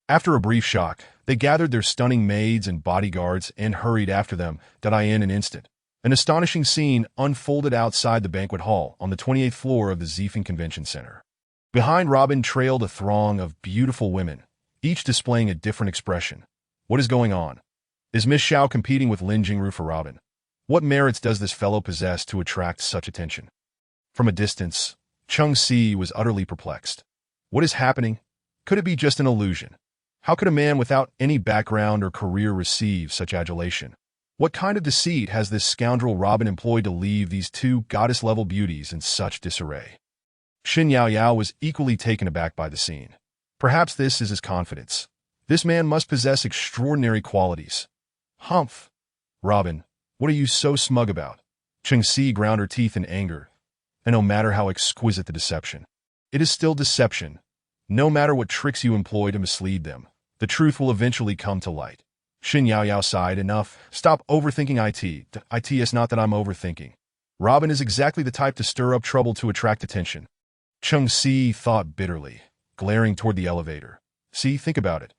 After a brief shock, they gathered their stunning maids and bodyguards and hurried after them, in an instant. An astonishing scene unfolded outside the banquet hall on the 28th floor of the Zifeng Convention Center. Behind Robin trailed a throng of beautiful women, each displaying a different expression. What is going on? Is Miss Xiao competing with Lin Jingru for Robin? What merits does this fellow possess to attract such attention? From a distance, Cheng Si was utterly perplexed. What is happening? Could it be just an illusion? How could a man without any background or career receive such adulation? What kind of deceit has this scoundrel Robin employed to leave these two goddess-level beauties in such disarray? Shen Yaoyao was equally taken aback by the scene. Perhaps this is his confidence. This man must possess extraordinary qualities. Humph! Robin, what are you so smug about? Cheng Si ground her teeth in anger. And no matter how exquisite the deception, it is still deception. No matter what tricks you employ to mislead them, the truth will eventually come to light. Shen Yaoyao sighed. Enough. Stop overthinking it. It is not that I'm overthinking. Robin is exactly the type to stir up trouble to attract attention. Cheng Si thought bitterly, glaring toward the elevator. See, think about it.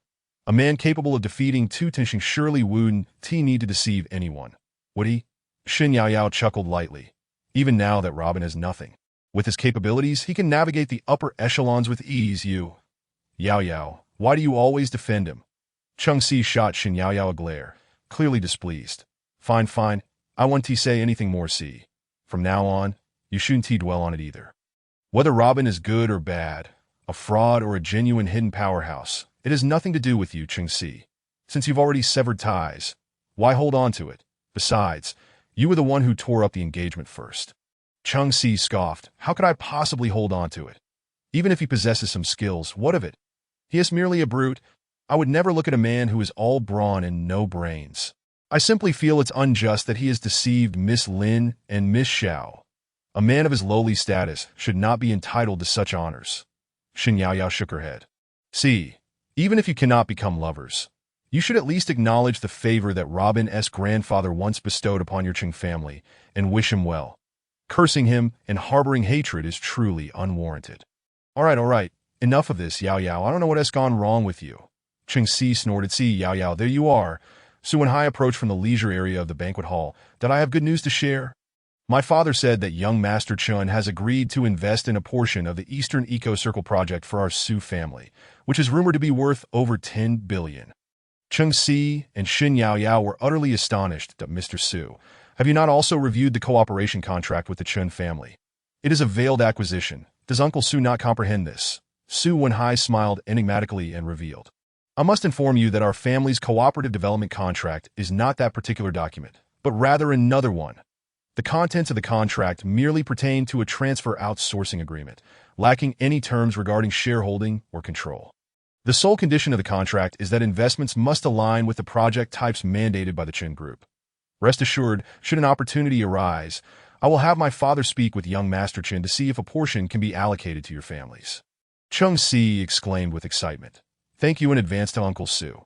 A man capable of defeating Tu Tinsheng surely wouldn't need to deceive anyone. Would he? Shen Yaoyao chuckled lightly. Even now that Robin has nothing. With his capabilities, he can navigate the upper echelons with ease. Yaoyao, why do you always defend him? Cheng Si shot Shen Yaoyao a glare, clearly displeased. Fine, fine. I won't say anything more. See. From now on, you shouldn't dwell on it either. Whether Robin is good or bad, a fraud or a genuine hidden powerhouse, it has nothing to do with you, Cheng Si. Since you've already severed ties, why hold on to it? Besides, you were the one who tore up the engagement first. Cheng Si scoffed. How could I possibly hold on to it? Even if he possesses some skills, what of it? He is merely a brute. I would never look at a man who is all brawn and no brains. I simply feel it's unjust that he has deceived Miss Lin and Miss Xiao. A man of his lowly status should not be entitled to such honors. Shen Yaoyao shook her head. See, even if you cannot become lovers, you should at least acknowledge the favor that Robin's grandfather once bestowed upon your Qing family and wish him well. Cursing him and harboring hatred is truly unwarranted. All right, enough of this, Yaoyao. I don't know what has gone wrong with you. Cheng Si snorted. See, Yaoyao, there you are. Su Wenhai approached from the leisure area of the banquet hall. Did I have good news to share? My father said that young Master Chun has agreed to invest in a portion of the Eastern Eco Circle project for our Su family, which is rumored to be worth over 10 billion. Cheng Si and Shen Yaoyao were utterly astonished. Mr. Su, have you not also reviewed the cooperation contract with the Chun family? It is a veiled acquisition. Does Uncle Su not comprehend this? Su Wenhai smiled enigmatically and revealed. I must inform you that our family's cooperative development contract is not that particular document, but rather another one. The contents of the contract merely pertain to a transfer outsourcing agreement, lacking any terms regarding shareholding or control. The sole condition of the contract is that investments must align with the project types mandated by the Chin Group. Rest assured, should an opportunity arise, I will have my father speak with young Master Chin to see if a portion can be allocated to your families. Cheng Si exclaimed with excitement. Thank you in advance to Uncle Su.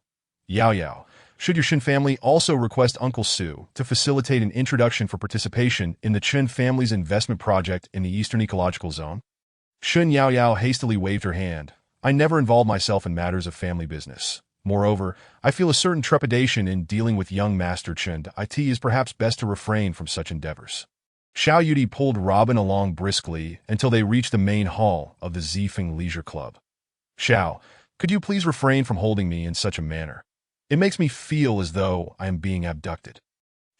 Yaoyao, should your Shen family also request Uncle Su to facilitate an introduction for participation in the Chen family's investment project in the Eastern Ecological Zone? Shen Yaoyao hastily waved her hand. I never involve myself in matters of family business. Moreover, I feel a certain trepidation in dealing with young Master Chen. It is perhaps best to refrain from such endeavors. Xiao Yudi pulled Robin along briskly until they reached the main hall of the Zifeng Leisure Club. Xiao, could you please refrain from holding me in such a manner? It makes me feel as though I am being abducted.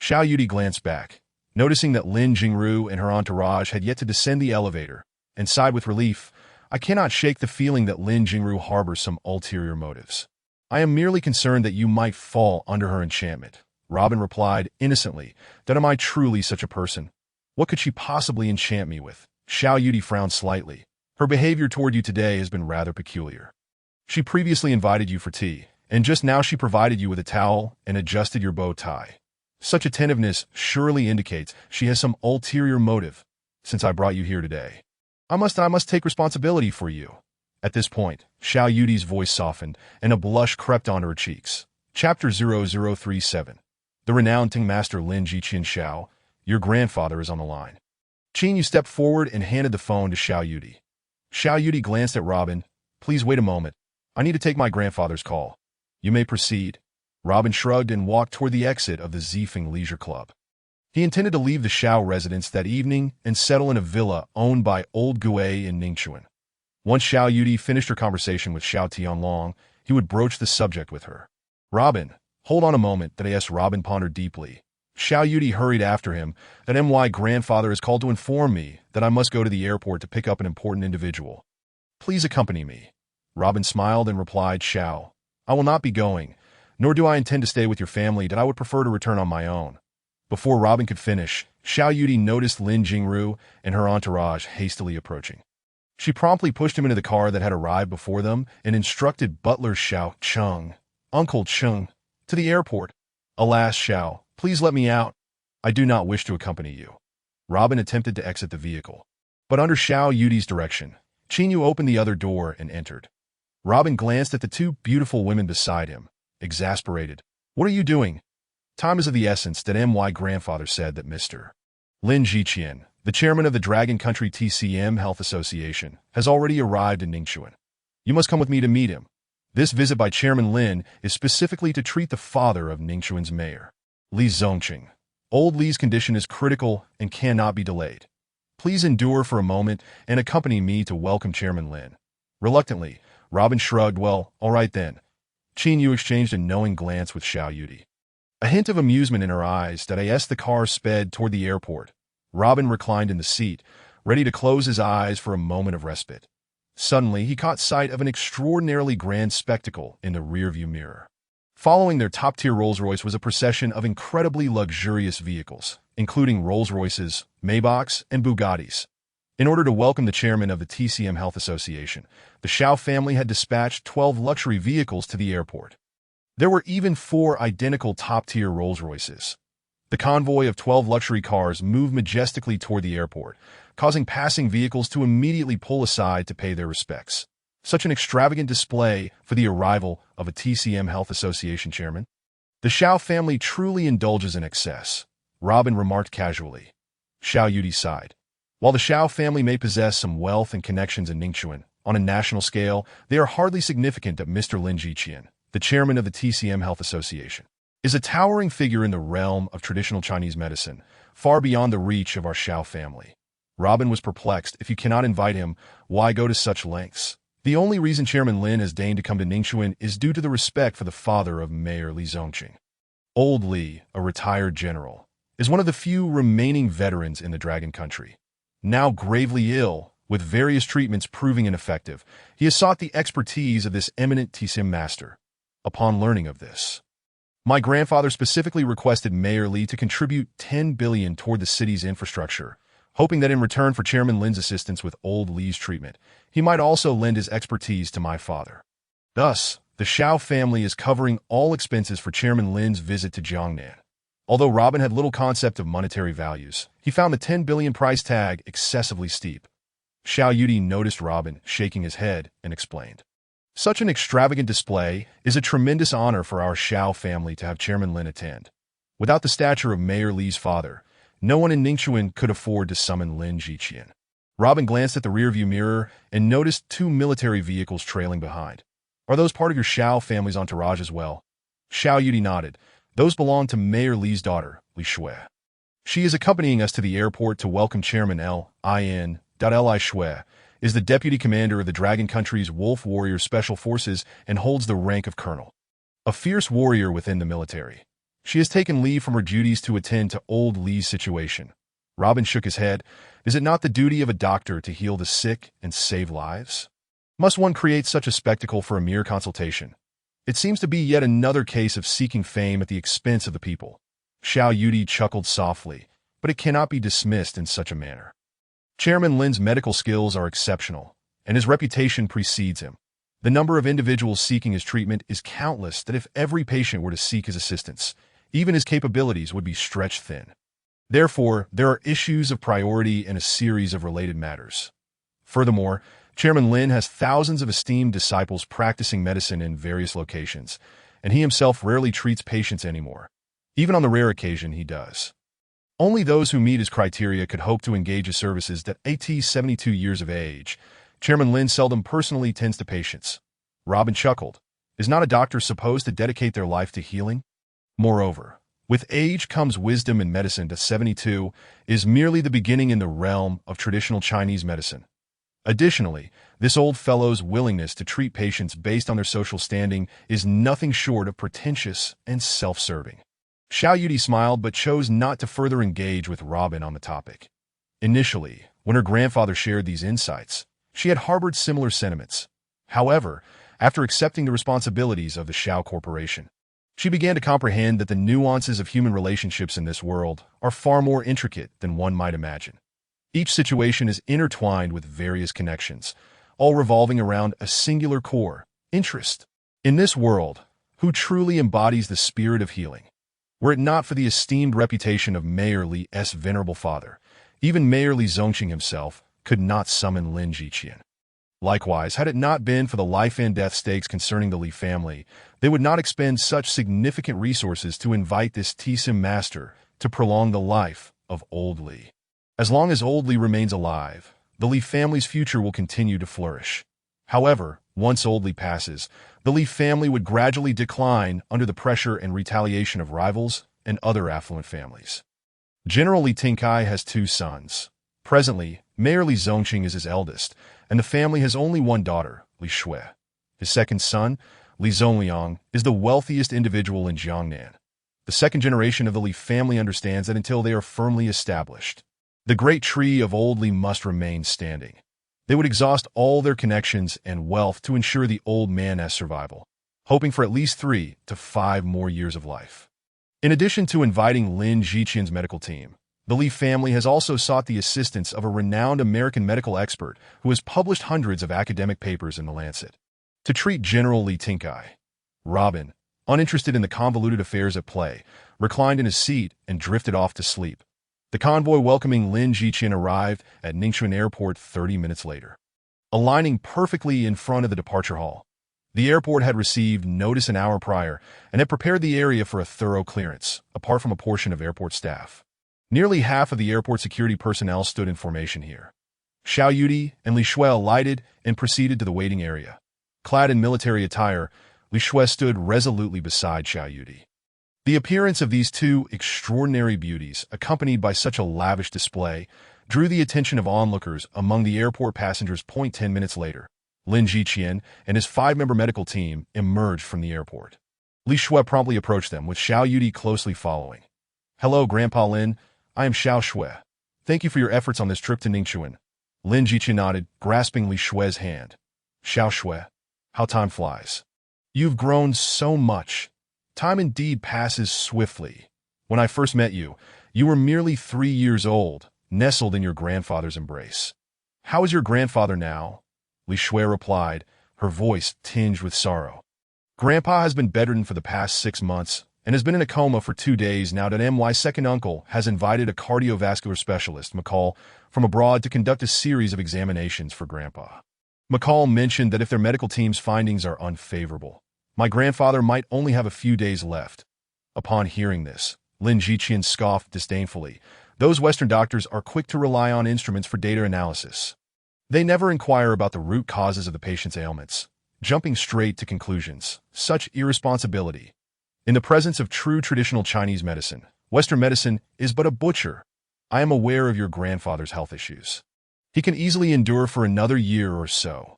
Xiao Yudi glanced back, noticing that Lin Jingru and her entourage had yet to descend the elevator, and sighed with relief. I cannot shake the feeling that Lin Jingru harbors some ulterior motives. I am merely concerned that you might fall under her enchantment. Robin replied innocently, that am I truly such a person? What could she possibly enchant me with? Xiao Yudi frowned slightly. Her behavior toward you today has been rather peculiar. She previously invited you for tea, and just now she provided you with a towel and adjusted your bow tie. Such attentiveness surely indicates she has some ulterior motive, since I brought you here today. I must take responsibility for you. At this point, Xiao Yudi's voice softened, and a blush crept onto her cheeks. Chapter 0037. The renowned Ting Master Lin Jiqian Xiao, your grandfather is on the line. Qin Yu stepped forward and handed the phone to Xiao Yudi. Xiao Yudi glanced at Robin. Please wait a moment. I need to take my grandfather's call. You may proceed. Robin shrugged and walked toward the exit of the Zifeng Leisure Club. He intended to leave the Xiao residence that evening and settle in a villa owned by Old Gui in Ningchuan. Once Xiao Yudi finished her conversation with Xiao Tianlong, he would broach the subject with her. Robin, hold on a moment, that A.S. Robin pondered deeply. Xiao Yudi hurried after him. That M.Y. grandfather is called to inform me that I must go to the airport to pick up an important individual. Please accompany me. Robin smiled and replied, Xiao, I will not be going, nor do I intend to stay with your family, that I would prefer to return on my own. Before Robin could finish, Xiao Yudi noticed Lin Jingru and her entourage hastily approaching. She promptly pushed him into the car that had arrived before them and instructed butler Xiao Cheng, Uncle Cheng, to the airport. Alas, Xiao, please let me out. I do not wish to accompany you. Robin attempted to exit the vehicle, but under Xiao Yudi's direction, Qin Yu opened the other door and entered. Robin glanced at the two beautiful women beside him, exasperated. What are you doing? Time is of the essence, that M.Y. grandfather said that Mr. Lin Jiqian, the chairman of the Dragon Country TCM Health Association, has already arrived in Ningchuan. You must come with me to meet him. This visit by Chairman Lin is specifically to treat the father of Ningchuan's mayor, Li Zongqing. Old Li's condition is critical and cannot be delayed. Please endure for a moment and accompany me to welcome Chairman Lin. Reluctantly, Robin shrugged. Well, all right then. Qin Yu exchanged a knowing glance with Xiao Yudi. A hint of amusement in her eyes, that as the car sped toward the airport, Robin reclined in the seat, ready to close his eyes for a moment of respite. Suddenly, he caught sight of an extraordinarily grand spectacle in the rearview mirror. Following their top-tier Rolls-Royce was a procession of incredibly luxurious vehicles, including Rolls-Royces, Maybachs, and Bugattis. In order to welcome the chairman of the TCM Health Association, the Xiao family had dispatched 12 luxury vehicles to the airport. There were even 4 identical top-tier Rolls-Royces. The convoy of 12 luxury cars moved majestically toward the airport, causing passing vehicles to immediately pull aside to pay their respects. Such an extravagant display for the arrival of a TCM Health Association chairman. The Xiao family truly indulges in excess, Robin remarked casually. Xiao Yudi sighed. While the Xiao family may possess some wealth and connections in Ningchuan, on a national scale, they are hardly significant to Mr. Lin Jiqian, the chairman of the TCM Health Association, is a towering figure in the realm of traditional Chinese medicine, far beyond the reach of our Xiao family. Robin was perplexed. If you cannot invite him, why go to such lengths? The only reason Chairman Lin has deigned to come to Ningchuan is due to the respect for the father of Mayor Li Zongqing. Old Li, a retired general, is one of the few remaining veterans in the Dragon Country. Now gravely ill, with various treatments proving ineffective, he has sought the expertise of this eminent TCM master. Upon learning of this, my grandfather specifically requested Mayor Li to contribute 10 billion toward the city's infrastructure, hoping that in return for Chairman Lin's assistance with Old Li's treatment, he might also lend his expertise to my father. Thus, the Xiao family is covering all expenses for Chairman Lin's visit to Jiangnan. Although Robin had little concept of monetary values, he found the 10 billion price tag excessively steep. Xiao Yudi noticed Robin shaking his head and explained. Such an extravagant display is a tremendous honor for our Xiao family to have Chairman Lin attend. Without the stature of Mayor Li's father, no one in Ningchuan could afford to summon Lin Jiqian. Robin glanced at the rearview mirror and noticed 2 military vehicles trailing behind. Are those part of your Xiao family's entourage as well? Xiao Yudi nodded. Those belong to Mayor Li's daughter, Li Shui. She is accompanying us to the airport to welcome Chairman Li Shui, is the deputy commander of the Dragon Country's Wolf Warrior Special Forces and holds the rank of colonel. A fierce warrior within the military. She has taken leave from her duties to attend to Old Li's situation. Robin shook his head. Is it not the duty of a doctor to heal the sick and save lives? Must one create such a spectacle for a mere consultation? It seems to be yet another case of seeking fame at the expense of the people. Xiao Yudi chuckled softly, but it cannot be dismissed in such a manner. Chairman Lin's medical skills are exceptional, and his reputation precedes him. The number of individuals seeking his treatment is countless that if every patient were to seek his assistance, even his capabilities would be stretched thin. Therefore, there are issues of priority and a series of related matters. Furthermore, Chairman Lin has thousands of esteemed disciples practicing medicine in various locations, and he himself rarely treats patients anymore. Even on the rare occasion, he does. Only those who meet his criteria could hope to engage his services. At 72 years of age, Chairman Lin seldom personally tends to patients. Robin chuckled. Is not a doctor supposed to dedicate their life to healing? Moreover, with age comes wisdom, in medicine. 72 is merely the beginning in the realm of traditional Chinese medicine. Additionally, this old fellow's willingness to treat patients based on their social standing is nothing short of pretentious and self-serving. Xiao Yudi smiled but chose not to further engage with Robin on the topic. Initially, when her grandfather shared these insights, she had harbored similar sentiments. However, after accepting the responsibilities of the Xiao Corporation, she began to comprehend that the nuances of human relationships in this world are far more intricate than one might imagine. Each situation is intertwined with various connections, all revolving around a singular core, interest. In this world, who truly embodies the spirit of healing? Were it not for the esteemed reputation of Mayor Li's venerable father, even Mayor Li Zongqing himself could not summon Lin Jiqian. Likewise, had it not been for the life and death stakes concerning the Li family, they would not expend such significant resources to invite this Tisim master to prolong the life of old Li. As long as old Li remains alive, the Li family's future will continue to flourish. However, once old Li passes, the Li family would gradually decline under the pressure and retaliation of rivals and other affluent families. General Li Tingkai has 2 sons. Presently, Mayor Li Zongqing is his eldest, and the family has only one daughter, Li Shui. His second son, Li Zongliang, is the wealthiest individual in Jiangnan. The second generation of the Li family understands that until they are firmly established, the great tree of old Li must remain standing. They would exhaust all their connections and wealth to ensure the old man's survival, hoping for at least 3 to 5 more years of life. In addition to inviting Lin Jiqian's medical team, the Li family has also sought the assistance of a renowned American medical expert who has published hundreds of academic papers in The Lancet to treat General Li Tingkai. Robin, uninterested in the convoluted affairs at play, reclined in his seat and drifted off to sleep. The convoy welcoming Lin Jiqian arrived at Ningxuan Airport 30 minutes later, aligning perfectly in front of the departure hall. The airport had received notice an hour prior and had prepared the area for a thorough clearance, apart from a portion of airport staff. Nearly half of the airport security personnel stood in formation here. Xiao Yudi and Li Shui alighted and proceeded to the waiting area. Clad in military attire, Li Shui stood resolutely beside Xiao Yudi. The appearance of these 2 extraordinary beauties, accompanied by such a lavish display, drew the attention of onlookers among the airport passengers. 10 minutes later, Lin Jiqian and his 5-member medical team emerged from the airport. Li Shui promptly approached them, with Xiao Yudi closely following. Hello, Grandpa Lin. I am Xiao Shui. Thank you for your efforts on this trip to Ningxuan. Lin Jiqian nodded, grasping Li Shui's hand. Xiao Shui, how time flies. You've grown so much. Time indeed passes swiftly. When I first met you, you were merely 3 years old, nestled in your grandfather's embrace. How is your grandfather now? Li Shui replied, her voice tinged with sorrow. Grandpa has been bedridden for the past 6 months and has been in a coma for 2 days now. My second uncle has invited a cardiovascular specialist, McCall, from abroad to conduct a series of examinations for Grandpa. McCall mentioned that if their medical team's findings are unfavorable, my grandfather might only have a few days left. Upon hearing this, Lin Jiqian scoffed disdainfully. Those Western doctors are quick to rely on instruments for data analysis. They never inquire about the root causes of the patient's ailments, jumping straight to conclusions. Such irresponsibility. In the presence of true traditional Chinese medicine, Western medicine is but a butcher. I am aware of your grandfather's health issues. He can easily endure for another year or so.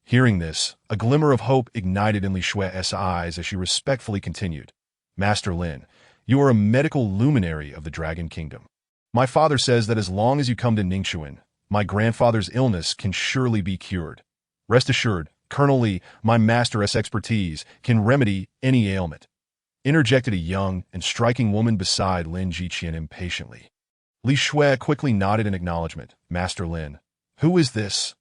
Hearing this, a glimmer of hope ignited in Li Shui's eyes as she respectfully continued. Master Lin, you are a medical luminary of the Dragon Kingdom. My father says that as long as you come to Ningxuan, my grandfather's illness can surely be cured. Rest assured, Colonel Li, my master's expertise can remedy any ailment, interjected a young and striking woman beside Lin Jiqian impatiently. Li Shui quickly nodded in acknowledgement. Master Lin. Who is this?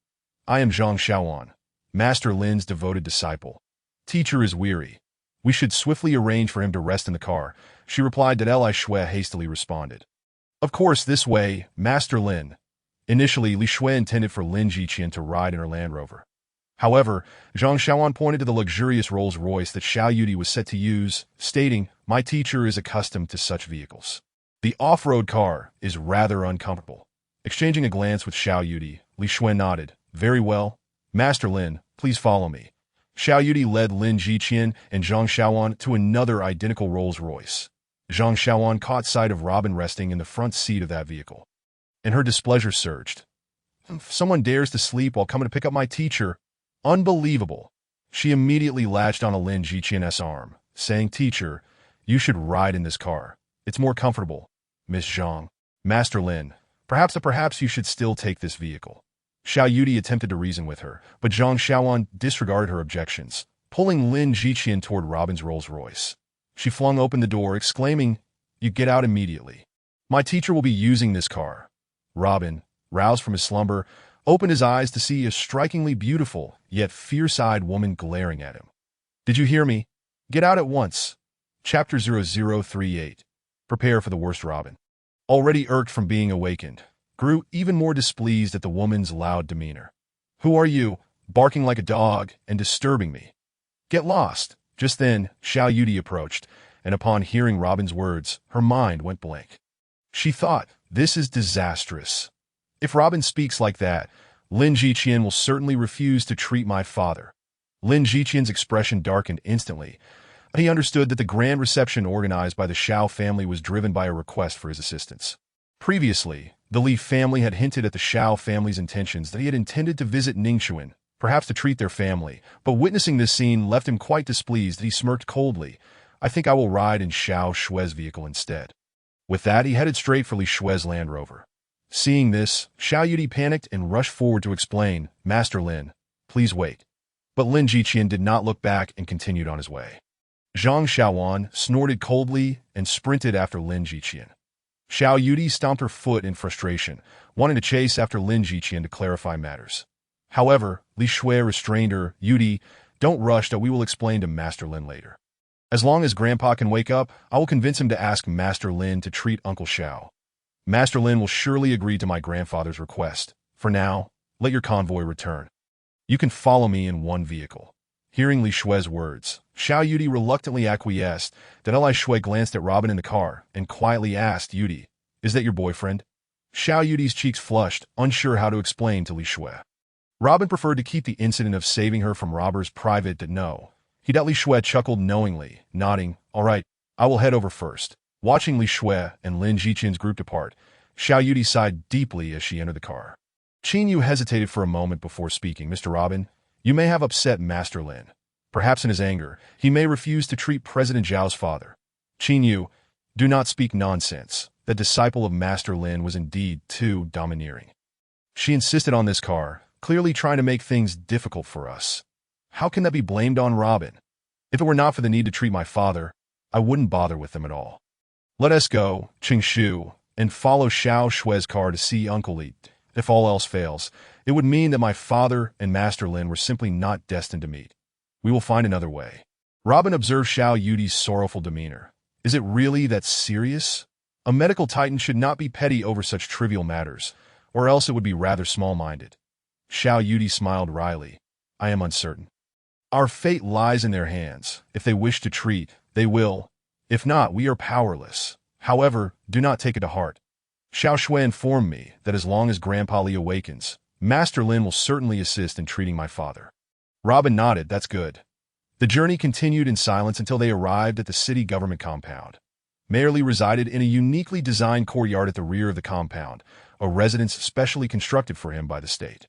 I am Zhang Xiaoan, Master Lin's devoted disciple. Teacher is weary. We should swiftly arrange for him to rest in the car, she replied. Li Shui hastily responded. Of course, this way, Master Lin. Initially, Li Shui intended for Lin Jiqian to ride in her Land Rover. However, Zhang Xiaoan pointed to the luxurious Rolls-Royce that Xiao Yudi was set to use, stating, my teacher is accustomed to such vehicles. The off-road car is rather uncomfortable. Exchanging a glance with Xiao Yudi, Li Shui nodded. Very well. Master Lin, please follow me. Xiao Yudi led Lin Jiqian and Zhang Xiaoan to another identical Rolls-Royce. Zhang Xiaoan caught sight of Robin resting in the front seat of that vehicle, and her displeasure surged. If someone dares to sleep while coming to pick up my teacher, unbelievable. She immediately latched on a Lin Jiqian's arm, saying, Teacher, you should ride in this car. It's more comfortable. Miss Zhang. Master Lin, perhaps you should still take this vehicle. Xiao Yudi attempted to reason with her, but Zhang Xiaoan disregarded her objections, pulling Lin Jiqian toward Robin's Rolls-Royce. She flung open the door, exclaiming, You get out immediately. My teacher will be using this car. Robin, roused from his slumber, opened his eyes to see a strikingly beautiful, yet fierce-eyed woman glaring at him. Did you hear me? Get out at once. Chapter 0038. Prepare for the worst. Robin, already irked from being awakened, grew even more displeased at the woman's loud demeanor. Who are you, barking like a dog and disturbing me? Get lost. Just then, Xiao Yudi approached, and upon hearing Robin's words, her mind went blank. She thought, this is disastrous. If Robin speaks like that, Lin Jiqian will certainly refuse to treat my father. Lin Jiqian's expression darkened instantly. He understood that the grand reception organized by the Xiao family was driven by a request for his assistance. Previously, the Li family had hinted at the Xiao family's intentions that he had intended to visit Ningxuan, perhaps to treat their family, but witnessing this scene left him quite displeased. He smirked coldly. I think I will ride in Xiao Shui's vehicle instead. With that, he headed straight for Li Shui's Land Rover. Seeing this, Xiao Yudi panicked and rushed forward to explain, Master Lin, please wait. But Lin Jiqian did not look back and continued on his way. Zhang Xiaoan snorted coldly and sprinted after Lin Jiqian. Xiao Yudi stomped her foot in frustration, wanting to chase after Lin Jiqian to clarify matters. However, Li Shui restrained her. Yudi, don't rush, that we will explain to Master Lin later. As long as Grandpa can wake up, I will convince him to ask Master Lin to treat Uncle Xiao. Master Lin will surely agree to my grandfather's request. For now, let your convoy return. You can follow me in one vehicle. Hearing Li Shui's words, Xiao Yudi reluctantly acquiesced. Li Shui glanced at Robin in the car and quietly asked, Yudi, is that your boyfriend? Xiao Yudi's cheeks flushed, unsure how to explain to Li Shui. Robin preferred to keep the incident of saving her from robbers private. Li Shui chuckled knowingly, nodding, all right, I will head over first. Watching Li Shui and Lin Jiqian's group depart, Xiao Yudi sighed deeply as she entered the car. Qin Yu hesitated for a moment before speaking. Mr. Robin, you may have upset Master Lin. Perhaps in his anger, he may refuse to treat President Zhao's father. Qin Yu, do not speak nonsense. The disciple of Master Lin was indeed too domineering. She insisted on this car, clearly trying to make things difficult for us. How can that be blamed on Robin? If it were not for the need to treat my father, I wouldn't bother with them at all. Let us go, Qingshu, and follow Xiao Shui's car to see Uncle Li. If all else fails, it would mean that my father and Master Lin were simply not destined to meet. We will find another way. Robin observed Xiao Yudi's sorrowful demeanor. Is it really that serious? A medical titan should not be petty over such trivial matters, or else it would be rather small-minded. Xiao Yudi smiled wryly. I am uncertain. Our fate lies in their hands. If they wish to treat, they will. If not, we are powerless. However, do not take it to heart. Xiao Shui informed me that as long as Grandpa Li awakens, Master Lin will certainly assist in treating my father. Robin nodded. That's good. The journey continued in silence until they arrived at the city government compound. Mayor Li resided in a uniquely designed courtyard at the rear of the compound, a residence specially constructed for him by the state.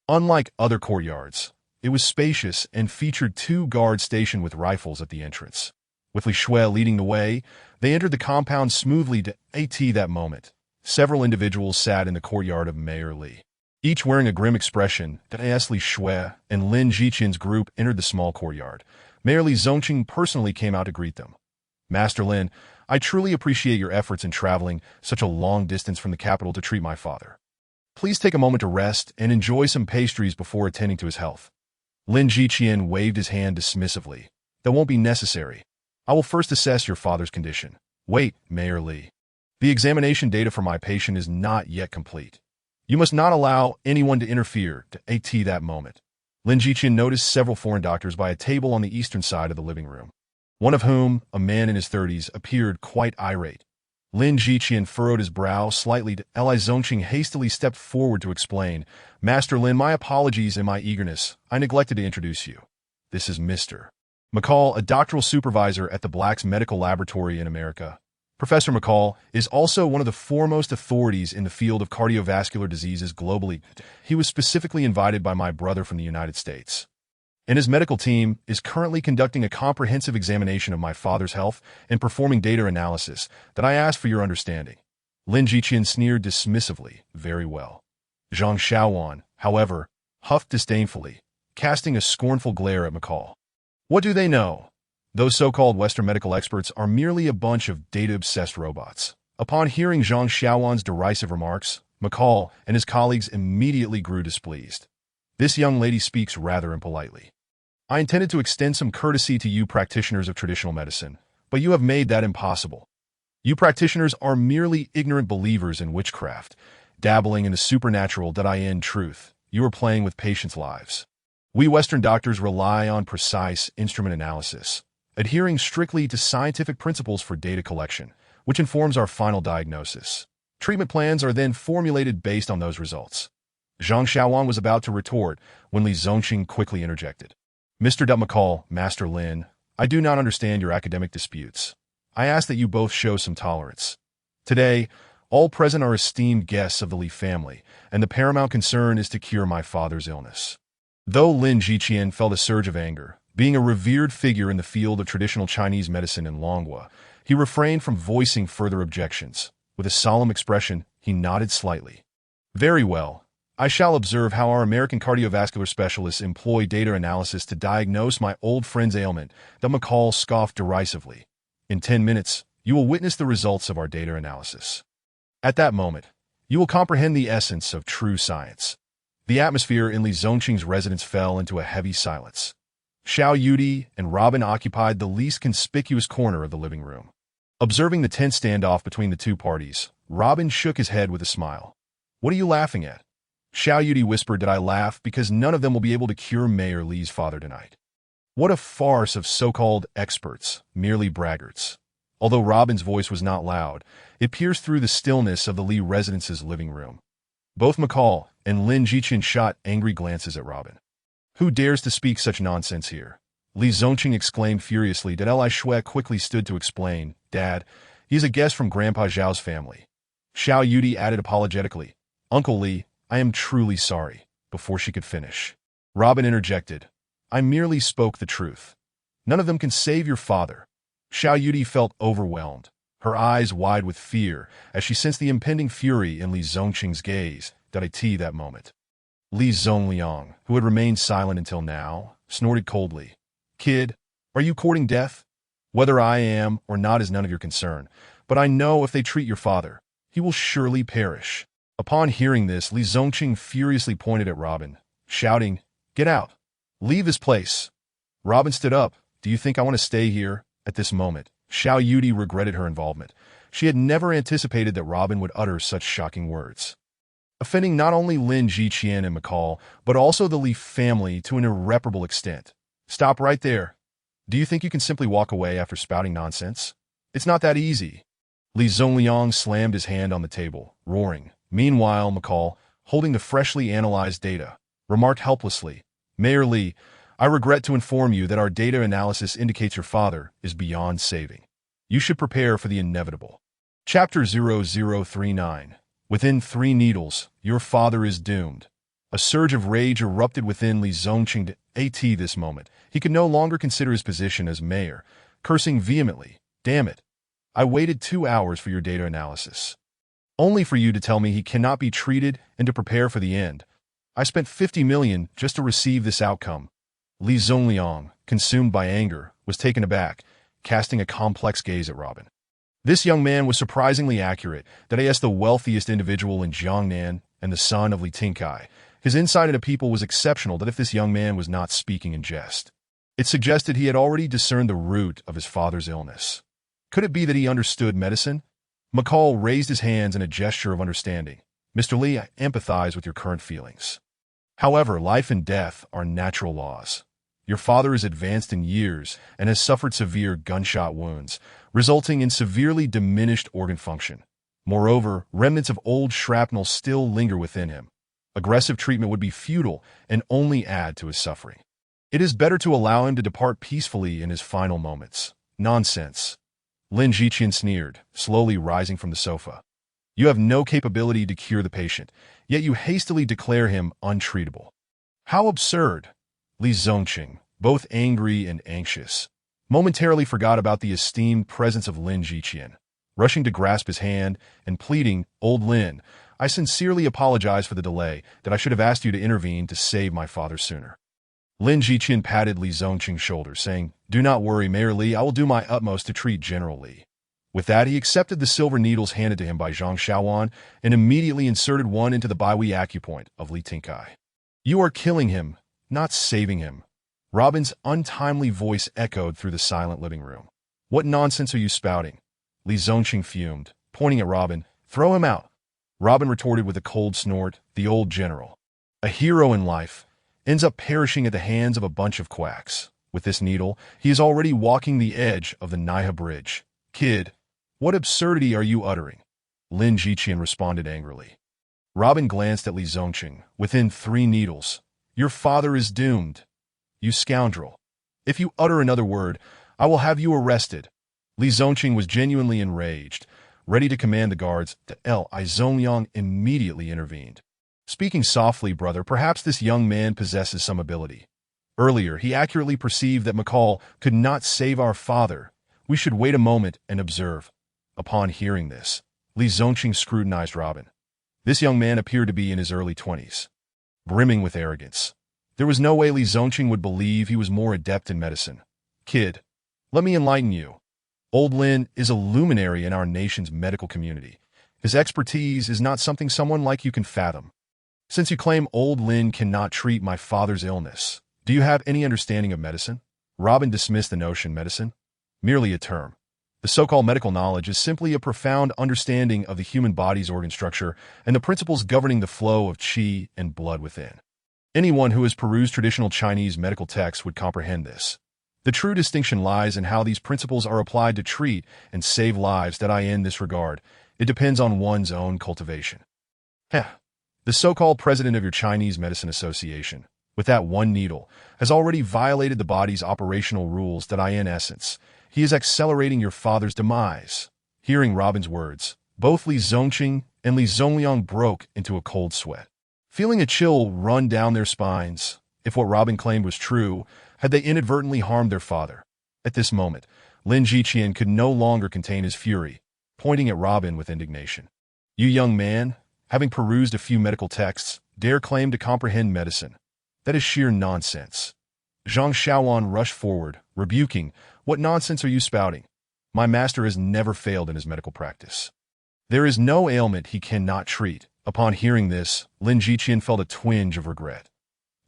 Unlike other courtyards, it was spacious and featured 2 guards stationed with rifles at the entrance. With Li Shui leading the way, they entered the compound smoothly. That moment, several individuals sat in the courtyard of Mayor Li. Each wearing a grim expression, as Li Shui and Lin Jiqian's group entered the small courtyard. Mayor Li Zongqing personally came out to greet them. Master Lin, I truly appreciate your efforts in traveling such a long distance from the capital to treat my father. Please take a moment to rest and enjoy some pastries before attending to his health. Lin Jiqian waved his hand dismissively. That won't be necessary. I will first assess your father's condition. Wait, Mayor Li. The examination data for my patient is not yet complete. You must not allow anyone to interfere at that moment. Lin Jiqian noticed several foreign doctors by a table on the eastern side of the living room, one of whom, a man in his 30s, appeared quite irate. Lin Jiqian furrowed his brow slightly. Li Zongqing hastily stepped forward to explain, Master Lin, my apologies in my eagerness. I neglected to introduce you. This is Mr. McCall, a doctoral supervisor at the Black's Medical Laboratory in America. Professor McCall is also one of the foremost authorities in the field of cardiovascular diseases globally. He was specifically invited by my brother from the United States, and his medical team is currently conducting a comprehensive examination of my father's health and performing data analysis that I ask for your understanding. Lin Jiqian sneered dismissively. Very well. Zhang Xiaowan, however, huffed disdainfully, casting a scornful glare at McCall. What do they know? Those so-called Western medical experts are merely a bunch of data-obsessed robots. Upon hearing Zhang Xiaowan's derisive remarks, McCall and his colleagues immediately grew displeased. This young lady speaks rather impolitely. I intended to extend some courtesy to you practitioners of traditional medicine, but you have made that impossible. You practitioners are merely ignorant believers in witchcraft, dabbling in the supernatural. In truth, you are playing with patients' lives. We Western doctors rely on precise instrument analysis, adhering strictly to scientific principles for data collection, which informs our final diagnosis. Treatment plans are then formulated based on those results. Zhang Xiaowan was about to retort when Li Zongqing quickly interjected. Mr. McCall, Master Lin, I do not understand your academic disputes. I ask that you both show some tolerance. Today, all present are esteemed guests of the Li family, and the paramount concern is to cure my father's illness. Though Lin Jiqian felt a surge of anger, being a revered figure in the field of traditional Chinese medicine in Longhua, he refrained from voicing further objections. With a solemn expression, he nodded slightly. Very well. I shall observe how our American cardiovascular specialists employ data analysis to diagnose my old friend's ailment. McCall scoffed derisively. In 10 minutes, you will witness the results of our data analysis. At that moment, you will comprehend the essence of true science. The atmosphere in Li Zongqing's residence fell into a heavy silence. Xiao Yudi and Robin occupied the least conspicuous corner of the living room. Observing the tense standoff between the two parties, Robin shook his head with a smile. What are you laughing at? Xiao Yudi whispered that I laugh because none of them will be able to cure Mayor Li's father tonight. What a farce of so-called experts, merely braggarts. Although Robin's voice was not loud, it pierced through the stillness of the Li residence's living room. Both McCall and Lin Jiqian shot angry glances at Robin. Who dares to speak such nonsense here? Li Zongqing exclaimed furiously. Li Shui quickly stood to explain. Dad, he's a guest from Grandpa Zhao's family. Xiao Yudi added apologetically. Uncle Li, I am truly sorry. Before she could finish, Robin interjected. I merely spoke the truth. None of them can save your father. Xiao Yudi felt overwhelmed, her eyes wide with fear as she sensed the impending fury in Li Zongqing's gaze. That moment. Li Zongliang, who had remained silent until now, snorted coldly. Kid, are you courting death? Whether I am or not is none of your concern, but I know if they treat your father, he will surely perish. Upon hearing this, Li Zongqing furiously pointed at Robin, shouting, Get out! Leave this place! Robin stood up. Do you think I want to stay here? At this moment, Xiao Yudi regretted her involvement. She had never anticipated that Robin would utter such shocking words, offending not only Lin Jiqian and McCall, but also the Li family to an irreparable extent. Stop right there. Do you think you can simply walk away after spouting nonsense? It's not that easy. Li Zongliang slammed his hand on the table, roaring. Meanwhile, McCall, holding the freshly analyzed data, remarked helplessly, Mayor Li, I regret to inform you that our data analysis indicates your father is beyond saving. You should prepare for the inevitable. Chapter 0039. Within 3 needles, your father is doomed. A surge of rage erupted within Li Zongqing at this moment. He could no longer consider his position as mayor, cursing vehemently. Damn it. I waited 2 hours for your data analysis, only for you to tell me he cannot be treated and to prepare for the end. I spent 50 million just to receive this outcome. Li Zongliang, consumed by anger, was taken aback, casting a complex gaze at Robin. This young man was surprisingly accurate, that he is the wealthiest individual in Jiangnan and the son of Li Tingkai. His insight into people was exceptional, that if this young man was not speaking in jest. It suggested he had already discerned the root of his father's illness. Could it be that he understood medicine? McCall raised his hands in a gesture of understanding. Mr. Li, I empathize with your current feelings. However, life and death are natural laws. Your father is advanced in years and has suffered severe gunshot wounds, resulting in severely diminished organ function. Moreover, remnants of old shrapnel still linger within him. Aggressive treatment would be futile and only add to his suffering. It is better to allow him to depart peacefully in his final moments. Nonsense. Lin Jiqian sneered, slowly rising from the sofa. You have no capability to cure the patient, yet you hastily declare him untreatable. How absurd! Li Zongqing, both angry and anxious, momentarily forgot about the esteemed presence of Lin Jiqian, rushing to grasp his hand and pleading, Old Lin, I sincerely apologize for the delay, that I should have asked you to intervene to save my father sooner. Lin Jiqian patted Li Zongqing's shoulder, saying, Do not worry, Mayor Li, I will do my utmost to treat General Li. With that, he accepted the silver needles handed to him by Zhang Xiaowan and immediately inserted one into the Baihui acupoint of Li Tingkai. You are killing him, not saving him. Robin's untimely voice echoed through the silent living room. What nonsense are you spouting? Li Zongqing fumed, pointing at Robin. Throw him out. Robin retorted with a cold snort. The old general, a hero in life, ends up perishing at the hands of a bunch of quacks. With this needle, he is already walking the edge of the Naihe Bridge. Kid, what absurdity are you uttering? Lin Jiqian responded angrily. Robin glanced at Li Zongqing. Within 3 needles. Your father is doomed. You scoundrel. If you utter another word, I will have you arrested. Li Zongqing was genuinely enraged, ready to command the guards. Li Zongliang immediately intervened. Speaking softly, brother, perhaps this young man possesses some ability. Earlier, he accurately perceived that McCall could not save our father. We should wait a moment and observe. Upon hearing this, Li Zongqing scrutinized Robin. This young man appeared to be in his early 20s. Brimming with arrogance. There was no way Li Zongqing would believe he was more adept in medicine. Kid, let me enlighten you. Old Lin is a luminary in our nation's medical community. His expertise is not something someone like you can fathom. Since you claim Old Lin cannot treat my father's illness, do you have any understanding of medicine? Robin dismissed the notion medicine. Merely a term. The so-called medical knowledge is simply a profound understanding of the human body's organ structure and the principles governing the flow of qi and blood within. Anyone who has perused traditional Chinese medical texts would comprehend this. The true distinction lies in how these principles are applied to treat and save lives. That in this regard, it depends on one's own cultivation. The so-called president of your Chinese Medicine Association, with that one needle, has already violated the body's operational rules. That in essence, he is accelerating your father's demise. Hearing Robin's words, both Li Zongqing and Li Zongliang broke into a cold sweat. Feeling a chill run down their spines, if what Robin claimed was true, had they inadvertently harmed their father. At this moment, Lin Jiqian could no longer contain his fury, pointing at Robin with indignation. You young man, having perused a few medical texts, dare claim to comprehend medicine. That is sheer nonsense. Zhang Xiaowan rushed forward, rebuking, What nonsense are you spouting? My master has never failed in his medical practice. There is no ailment he cannot treat. Upon hearing this, Lin Jiqian felt a twinge of regret.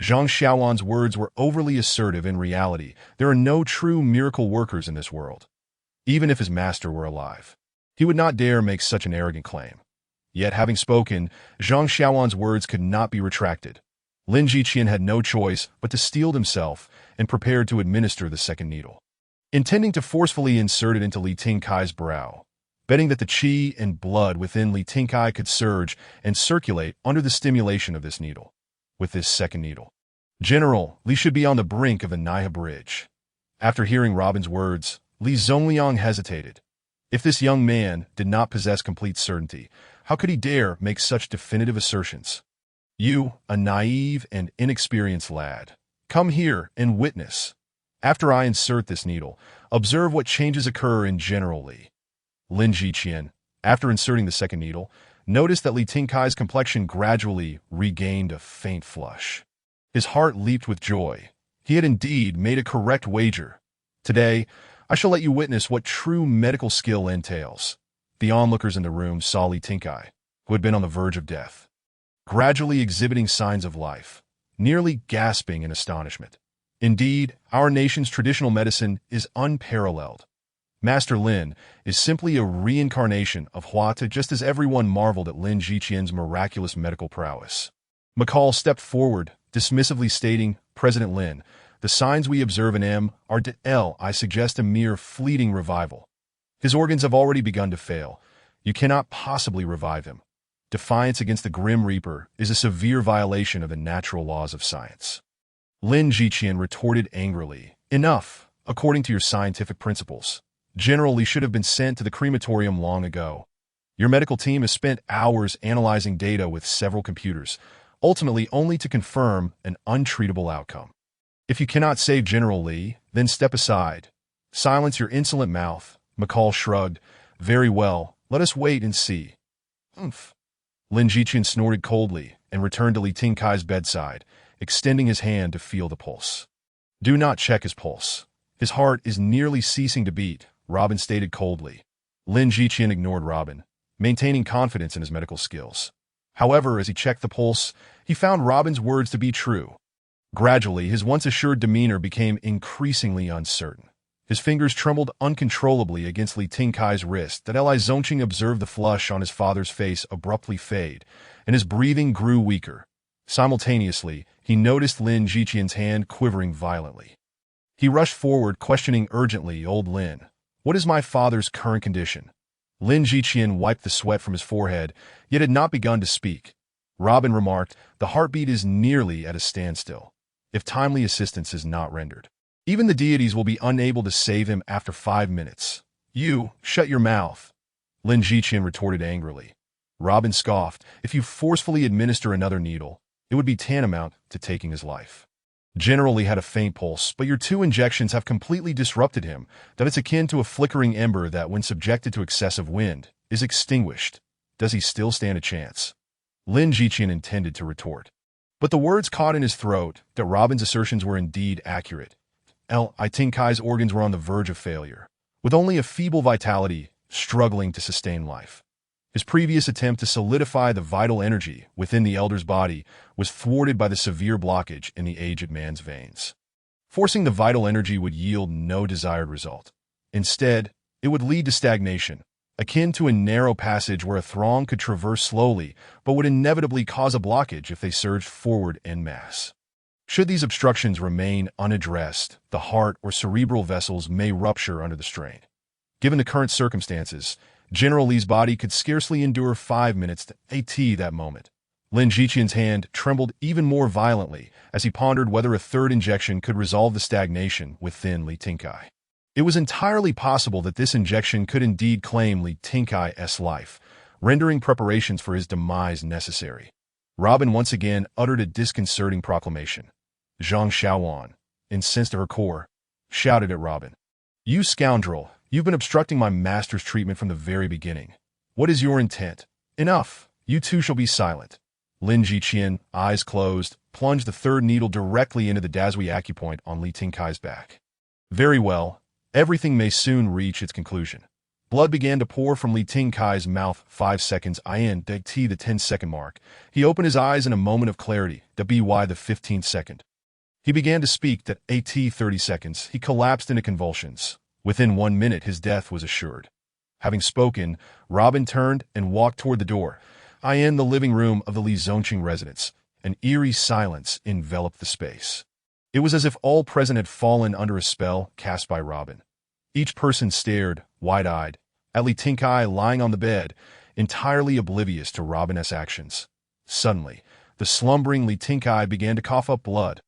Zhang Xiaowan's words were overly assertive. In reality, there are no true miracle workers in this world. Even if his master were alive, he would not dare make such an arrogant claim. Yet, having spoken, Zhang Xiaowan's words could not be retracted. Lin Jiqian had no choice but to steel himself and prepared to administer the second needle, intending to forcefully insert it into Li Tingkai's brow, betting that the qi and blood within Li Tingkai could surge and circulate under the stimulation of this needle. With this second needle, General Li should be on the brink of the Naihe Bridge. After hearing Robin's words, Li Zongliang hesitated. If this young man did not possess complete certainty, how could he dare make such definitive assertions? You, a naive and inexperienced lad, come here and witness. After I insert this needle, observe what changes occur in General Li. Lin Jiqian, after inserting the second needle, noticed that Li Tingkai's complexion gradually regained a faint flush. His heart leaped with joy. He had indeed made a correct wager. Today, I shall let you witness what true medical skill entails. The onlookers in the room saw Li Tingkai, who had been on the verge of death, gradually exhibiting signs of life, nearly gasping in astonishment. Indeed, our nation's traditional medicine is unparalleled. Master Lin is simply a reincarnation of Huata, just as everyone marveled at Lin Jiqian's miraculous medical prowess. McCall stepped forward, dismissively stating, President Lin, the signs we observe in him are I suggest a mere fleeting revival. His organs have already begun to fail. You cannot possibly revive him. Defiance against the Grim Reaper is a severe violation of the natural laws of science. Lin Jiqian retorted angrily, Enough, according to your scientific principles. General Li should have been sent to the crematorium long ago. Your medical team has spent hours analyzing data with several computers, ultimately only to confirm an untreatable outcome. If you cannot save General Li, then step aside. Silence your insolent mouth. McCall shrugged. Very well, let us wait and see. Humph. Lin Jiqian snorted coldly and returned to Li Tingkai's bedside, extending his hand to feel the pulse. Do not check his pulse. His heart is nearly ceasing to beat, Robin stated coldly. Lin Jiqian ignored Robin, maintaining confidence in his medical skills. However, as he checked the pulse, he found Robin's words to be true. Gradually, his once assured demeanor became increasingly uncertain. His fingers trembled uncontrollably against Li Tingkai's wrist that Li Zongqing observed the flush on his father's face abruptly fade, and his breathing grew weaker. Simultaneously, he noticed Lin Jiqian's hand quivering violently. He rushed forward, questioning urgently, Old Lin, what is my father's current condition? Lin Jiqian wiped the sweat from his forehead, yet had not begun to speak. Robin remarked, the heartbeat is nearly at a standstill, if timely assistance is not rendered. Even the deities will be unable to save him after 5 minutes. You, shut your mouth. Lin Jiqian retorted angrily. Robin scoffed, if you forcefully administer another needle, it would be tantamount to taking his life. General Li had a faint pulse, but your 2 injections have completely disrupted him, that it's akin to a flickering ember that, when subjected to excessive wind, is extinguished. Does he still stand a chance? Lin Jiqian intended to retort, but the words caught in his throat that Robin's assertions were indeed accurate. Li Tingkai's organs were on the verge of failure, with only a feeble vitality struggling to sustain life. His previous attempt to solidify the vital energy within the elder's body was thwarted by the severe blockage in the aged man's veins. Forcing the vital energy would yield no desired result. Instead, it would lead to stagnation, akin to a narrow passage where a throng could traverse slowly but would inevitably cause a blockage if they surged forward en masse. Should these obstructions remain unaddressed, the heart or cerebral vessels may rupture under the strain. Given the current circumstances, General Li's body could scarcely endure 5 minutes to AT that moment. Lin Jiqian's hand trembled even more violently as he pondered whether a third injection could resolve the stagnation within Li Tingkai. It was entirely possible that this injection could indeed claim Li Tingkai's life, rendering preparations for his demise necessary. Robin once again uttered a disconcerting proclamation. Zhang Xiaowan, incensed to her core, shouted at Robin. You scoundrel, you've been obstructing my master's treatment from the very beginning. What is your intent? Enough, you two shall be silent. Lin Jiqian, eyes closed, plunged the third needle directly into the Dazui acupoint on Li Tingkai's back. Very well, everything may soon reach its conclusion. Blood began to pour from Li Tingkai's mouth. 5 seconds in, the 10-second mark. He opened his eyes in a moment of clarity, the 15th second. He began to speak that 30 seconds. He collapsed into convulsions. Within 1 minute, his death was assured. Having spoken, Robin turned and walked toward the door. In the living room of the Li Zongqing residence, an eerie silence enveloped the space. It was as if all present had fallen under a spell cast by Robin. Each person stared, wide-eyed, at Li Tingkai lying on the bed, entirely oblivious to Robin's actions. Suddenly, the slumbering Li Tingkai began to cough up blood.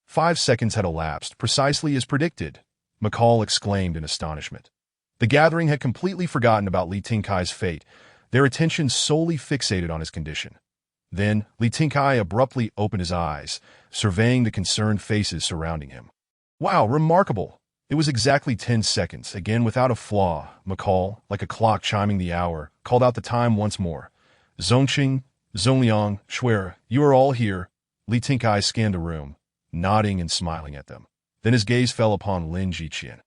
5 seconds had elapsed, precisely as predicted. McCall exclaimed in astonishment. The gathering had completely forgotten about Li Tingkai's fate, their attention solely fixated on his condition. Then, Li Tingkai abruptly opened his eyes, surveying the concerned faces surrounding him. Wow, remarkable! It was exactly 10 seconds, again without a flaw. McCall, like a clock chiming the hour, called out the time once more. Zongqing, Zongliang, Shuer, you are all here. Li Tinkai scanned the room, nodding and smiling at them. Then his gaze fell upon Lin Jiqian.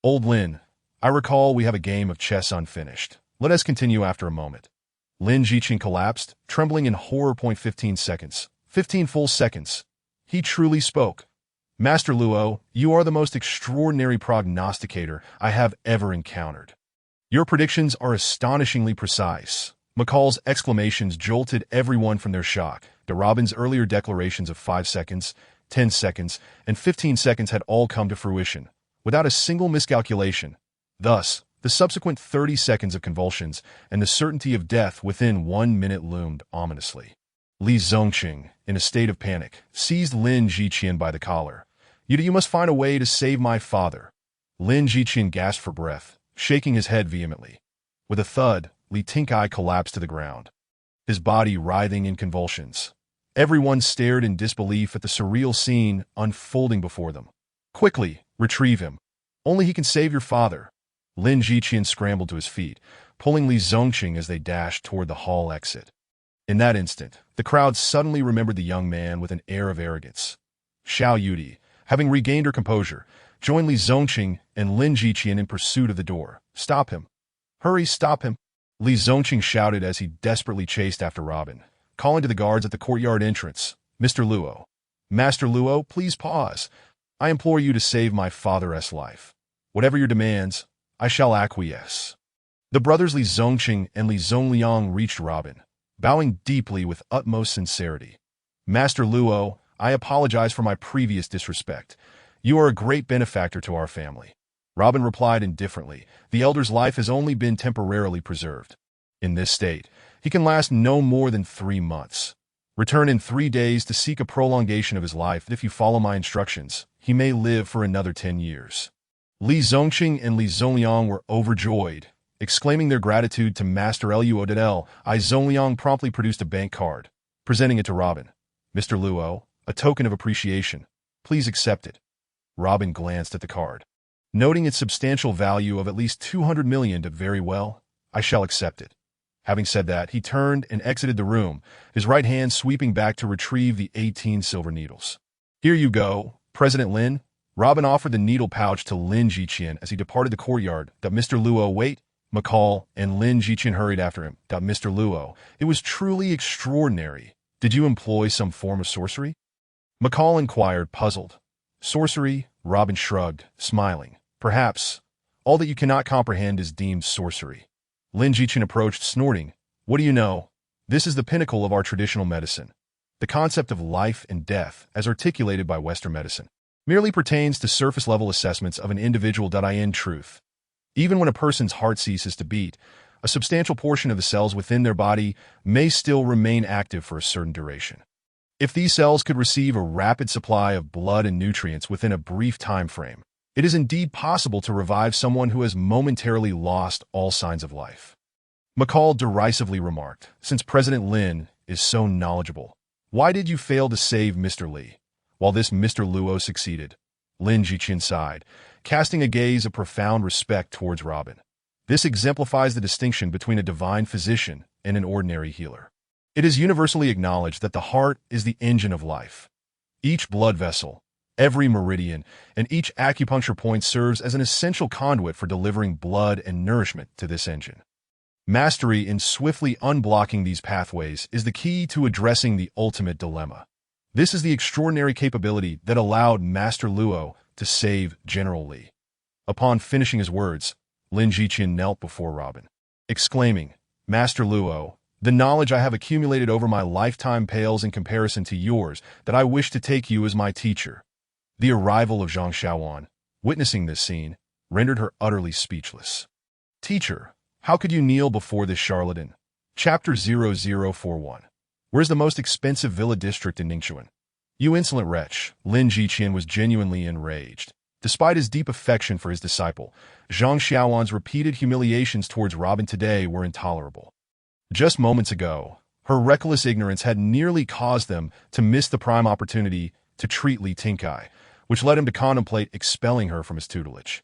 Old Lin, I recall we have a game of chess unfinished. Let us continue after a moment. Lin Jiqian collapsed, trembling in horror. 15 seconds. 15 full seconds. He truly spoke. Master Luo, you are the most extraordinary prognosticator I have ever encountered. Your predictions are astonishingly precise. McCall's exclamations jolted everyone from their shock. Robin's earlier declarations of 5 seconds, 10 seconds, and 15 seconds had all come to fruition, without a single miscalculation. Thus, the subsequent 30 seconds of convulsions and the certainty of death within 1 minute loomed ominously. Li Zongqing, in a state of panic, seized Lin Jiqian by the collar. You must find a way to save my father. Lin Jiqian gasped for breath, shaking his head vehemently. With a thud, Li Tinkai collapsed to the ground, his body writhing in convulsions. Everyone stared in disbelief at the surreal scene unfolding before them. Quickly, retrieve him. Only he can save your father. Lin Jiqian scrambled to his feet, pulling Li Zongqing as they dashed toward the hall exit. In that instant, the crowd suddenly remembered the young man with an air of arrogance. Xiao Yudi, having regained her composure, joined Li Zongqing and Lin Jiqian in pursuit of the door. Stop him. Hurry, stop him. Li Zongqing shouted as he desperately chased after Robin, calling to the guards at the courtyard entrance. Mr. Luo. Master Luo, please pause. I implore you to save my father's life. Whatever your demands, I shall acquiesce. The brothers Li Zongqing and Li Zongliang reached Robin, bowing deeply with utmost sincerity. Master Luo, I apologize for my previous disrespect. You are a great benefactor to our family. Robin replied indifferently. The elder's life has only been temporarily preserved. In this state, he can last no more than 3 months. Return in 3 days to seek a prolongation of his life. If you follow my instructions, he may live for another 10 years. Li Zongqing and Li Zongliang were overjoyed, exclaiming their gratitude to Master Luo. Zongliang promptly produced a bank card, presenting it to Robin. Mr. Luo, a token of appreciation. Please accept it. Robin glanced at the card, noting its substantial value of at least 200 million. Very well, I shall accept it. Having said that, he turned and exited the room, his right hand sweeping back to retrieve the 18 silver needles. Here you go, President Lin. Robin offered the needle pouch to Lin Jiqian as he departed the courtyard. Mr. Luo, wait. McCall and Lin Jiqian hurried after him. Mr. Luo, it was truly extraordinary. Did you employ some form of sorcery? McCall inquired, puzzled. Sorcery? Robin shrugged, smiling. Perhaps. All that you cannot comprehend is deemed sorcery. Lin Jiqian approached, snorting. What do you know? This is the pinnacle of our traditional medicine. The concept of life and death, as articulated by Western medicine, merely pertains to surface-level assessments of an individual. In truth, even when a person's heart ceases to beat, a substantial portion of the cells within their body may still remain active for a certain duration. If these cells could receive a rapid supply of blood and nutrients within a brief time frame, it is indeed possible to revive someone who has momentarily lost all signs of life. McCall derisively remarked, since President Lin is so knowledgeable, why did you fail to save Mr. Li? While this Mr. Luo succeeded, Lin Jiqian sighed, casting a gaze of profound respect towards Robin. This exemplifies the distinction between a divine physician and an ordinary healer. It is universally acknowledged that the heart is the engine of life. Each blood vessel, every meridian, and each acupuncture point serves as an essential conduit for delivering blood and nourishment to this engine. Mastery in swiftly unblocking these pathways is the key to addressing the ultimate dilemma. This is the extraordinary capability that allowed Master Luo to save General Li. Upon finishing his words, Lin Jiqian knelt before Robin, exclaiming, Master Luo, the knowledge I have accumulated over my lifetime pales in comparison to yours that I wish to take you as my teacher. The arrival of Zhang Xiaowan, witnessing this scene, rendered her utterly speechless. Teacher, how could you kneel before this charlatan? Chapter 0041. Where's the most expensive villa district in Ningxuan? You insolent wretch, Lin Jiqian was genuinely enraged. Despite his deep affection for his disciple, Zhang Xiaowan's repeated humiliations towards Robin today were intolerable. Just moments ago, her reckless ignorance had nearly caused them to miss the prime opportunity to treat Li Tinkai, which led him to contemplate expelling her from his tutelage.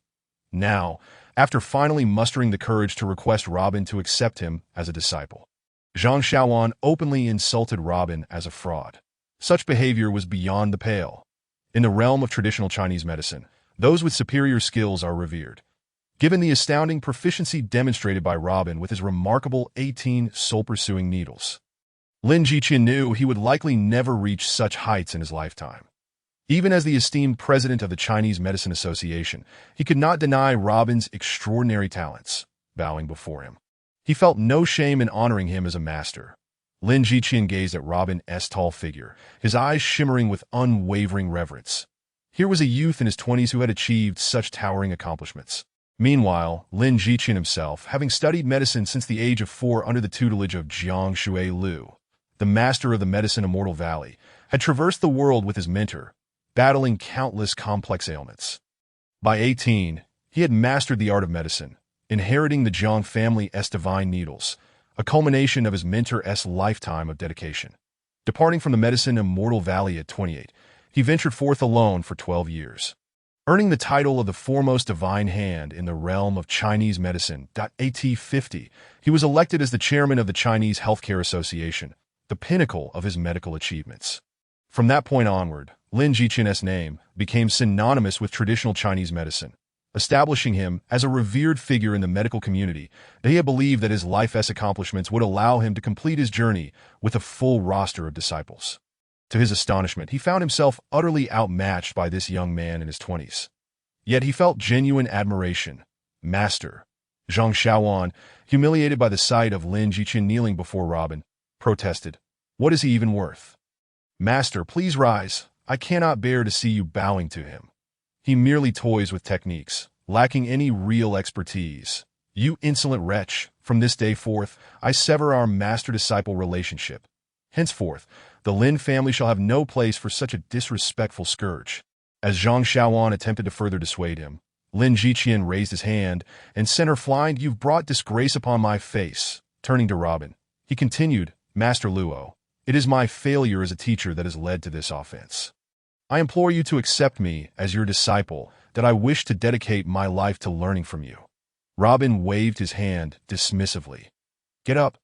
Now, after finally mustering the courage to request Robin to accept him as a disciple, Zhang Xiaoan openly insulted Robin as a fraud. Such behavior was beyond the pale. In the realm of traditional Chinese medicine, those with superior skills are revered. Given the astounding proficiency demonstrated by Robin with his remarkable 18 soul-pursuing needles, Lin Jiqian knew he would likely never reach such heights in his lifetime. Even as the esteemed president of the Chinese Medicine Association, he could not deny Robin's extraordinary talents. Bowing before him, he felt no shame in honoring him as a master. Lin Jiqian gazed at Robin's tall figure, his eyes shimmering with unwavering reverence. Here was a youth in his 20s who had achieved such towering accomplishments. Meanwhile, Lin Jiqian himself, having studied medicine since the age of 4 under the tutelage of Jiang Shui Lu, the master of the medicine Immortal Valley, had traversed the world with his mentor, battling countless complex ailments. By 18, he had mastered the art of medicine, inheriting the Jiang family's divine needles, a culmination of his mentor's lifetime of dedication. Departing from the medicine Immortal Valley at 28, he ventured forth alone for 12 years. Earning the title of the foremost divine hand in the realm of Chinese medicine. At 50, he was elected as the chairman of the Chinese Healthcare Association, the pinnacle of his medical achievements. From that point onward, Lin Jiqian's name became synonymous with traditional Chinese medicine, establishing him as a revered figure in the medical community. He had believed that his life's accomplishments would allow him to complete his journey with a full roster of disciples. To his astonishment, he found himself utterly outmatched by this young man in his 20s. Yet he felt genuine admiration. Master Zhang Xiaoan, humiliated by the sight of Lin Jiqian kneeling before Robin, protested, "What is he even worth? Master, please rise. I cannot bear to see you bowing to him. He merely toys with techniques, lacking any real expertise. You insolent wretch, from this day forth, I sever our master-disciple relationship. Henceforth, the Lin family shall have no place for such a disrespectful scourge." As Zhang Xiaoan attempted to further dissuade him, Lin Jiqian raised his hand and sent her flying. "You've brought disgrace upon my face." Turning to Robin, he continued, "Master Luo, it is my failure as a teacher that has led to this offense. I implore you to accept me as your disciple, that I wish to dedicate my life to learning from you." Robin waved his hand dismissively. "Get up.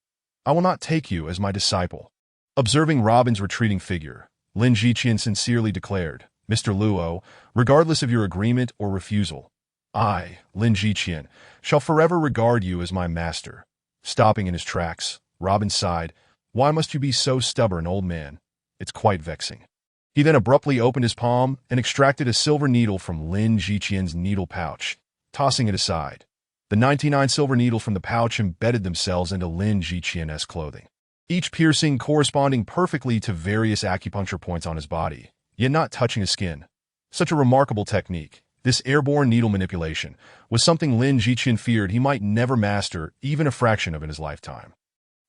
I will not take you as my disciple." Observing Robin's retreating figure, Lin Jiqian sincerely declared, "Mr. Luo, regardless of your agreement or refusal, I, Lin Jiqian, shall forever regard you as my master." Stopping in his tracks, Robin sighed, "Why must you be so stubborn, old man? It's quite vexing." He then abruptly opened his palm and extracted a silver needle from Lin Jiqian's needle pouch, tossing it aside. The 99 silver needles from the pouch embedded themselves into Lin Jiqian's clothing, each piercing corresponding perfectly to various acupuncture points on his body, yet not touching his skin. Such a remarkable technique, this airborne needle manipulation, was something Lin Jiqian feared he might never master even a fraction of in his lifetime.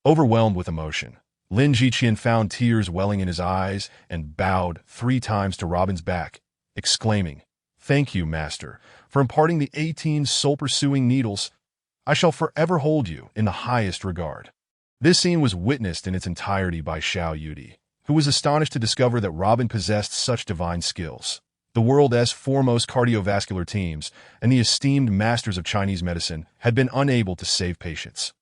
Overwhelmed with emotion, Lin Jiqian found tears welling in his eyes and bowed 3 times to Robin's back, exclaiming, "Thank you, master, for imparting the 18 soul-pursuing needles. I shall forever hold you in the highest regard." This scene was witnessed in its entirety by Xiao Yudi, who was astonished to discover that Robin possessed such divine skills. The world's foremost cardiovascular teams and the esteemed masters of Chinese medicine had been unable to save patients.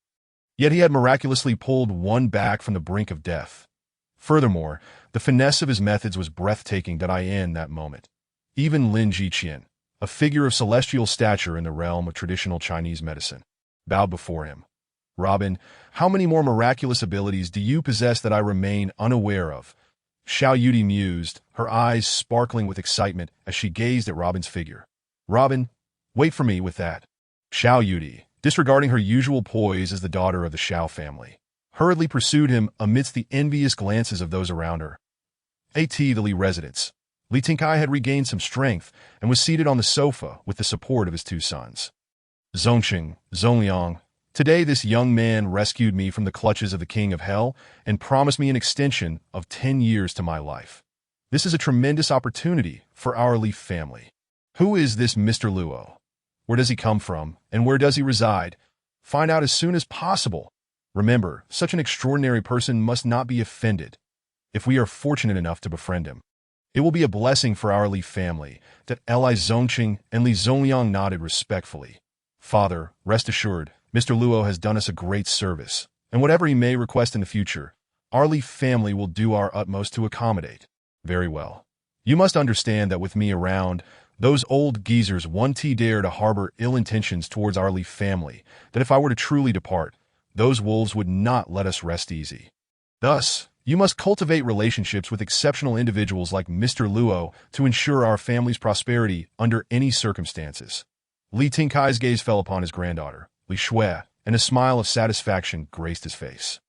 Yet he had miraculously pulled one back from the brink of death. Furthermore, the finesse of his methods was breathtaking. In that moment, even Lin Jiqian, a figure of celestial stature in the realm of traditional Chinese medicine, bowed before him. "Robin, how many more miraculous abilities do you possess that I remain unaware of?" Xiao Yudi mused, her eyes sparkling with excitement as she gazed at Robin's figure. "Robin, wait for me with that." Xiao Yudi, disregarding her usual poise as the daughter of the Xiao family, hurriedly pursued him amidst the envious glances of those around her. The Li residence. Li Tingkai had regained some strength and was seated on the sofa with the support of his 2 sons. "Zongqing, Zongliang, today this young man rescued me from the clutches of the King of Hell and promised me an extension of 10 years to my life. This is a tremendous opportunity for our Li family. Who is this Mr. Luo? Where does he come from, and where does he reside? Find out as soon as possible. Remember, such an extraordinary person must not be offended. If we are fortunate enough to befriend him, it will be a blessing for our Li family." That Li Zongqing and Li Zongliang nodded respectfully. "Father, rest assured, Mr. Luo has done us a great service. And whatever he may request in the future, our Lee family will do our utmost to accommodate. Very well. You must understand that with me around, those old geezers won't dare to harbor ill intentions towards our Lee family, that if I were to truly depart, those wolves would not let us rest easy. Thus, you must cultivate relationships with exceptional individuals like Mr. Luo to ensure our family's prosperity under any circumstances. Li Tingkai's gaze fell upon his granddaughter, Li Shui, and a smile of satisfaction graced his face.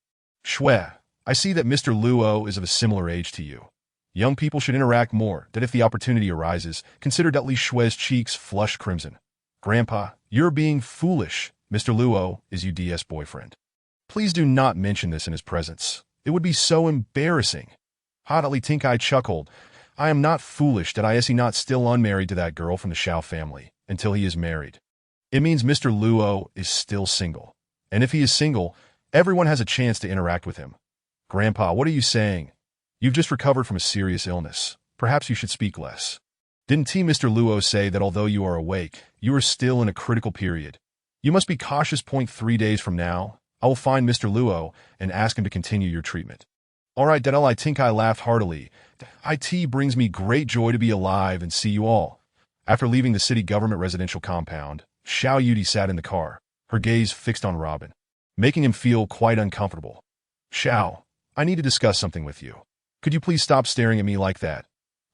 Shui, I see that Mr. Luo is of a similar age to you. Young people should interact more, that if the opportunity arises, consider that Li Shui's cheeks flushed crimson. Grandpa, you're being foolish. Mr. Luo is UD's boyfriend. Please do not mention this in his presence. It would be so embarrassing. Li Tingkai chuckled. I am not foolish that is he not still unmarried to that girl from the Xiao family until he is married. It means Mr. Luo is still single. And if he is single, everyone has a chance to interact with him. Grandpa, what are you saying? You've just recovered from a serious illness. Perhaps you should speak less. Didn't Mr. Luo say that although you are awake, you are still in a critical period? You must be cautious. 3 days from now, I will find Mr. Luo and ask him to continue your treatment. All right, Li Tingkai laughed heartily. It brings me great joy to be alive and see you all. After leaving the city government residential compound, Xiao Yudi sat in the car, her gaze fixed on Robin, making him feel quite uncomfortable. Xiao, I need to discuss something with you. Could you please stop staring at me like that?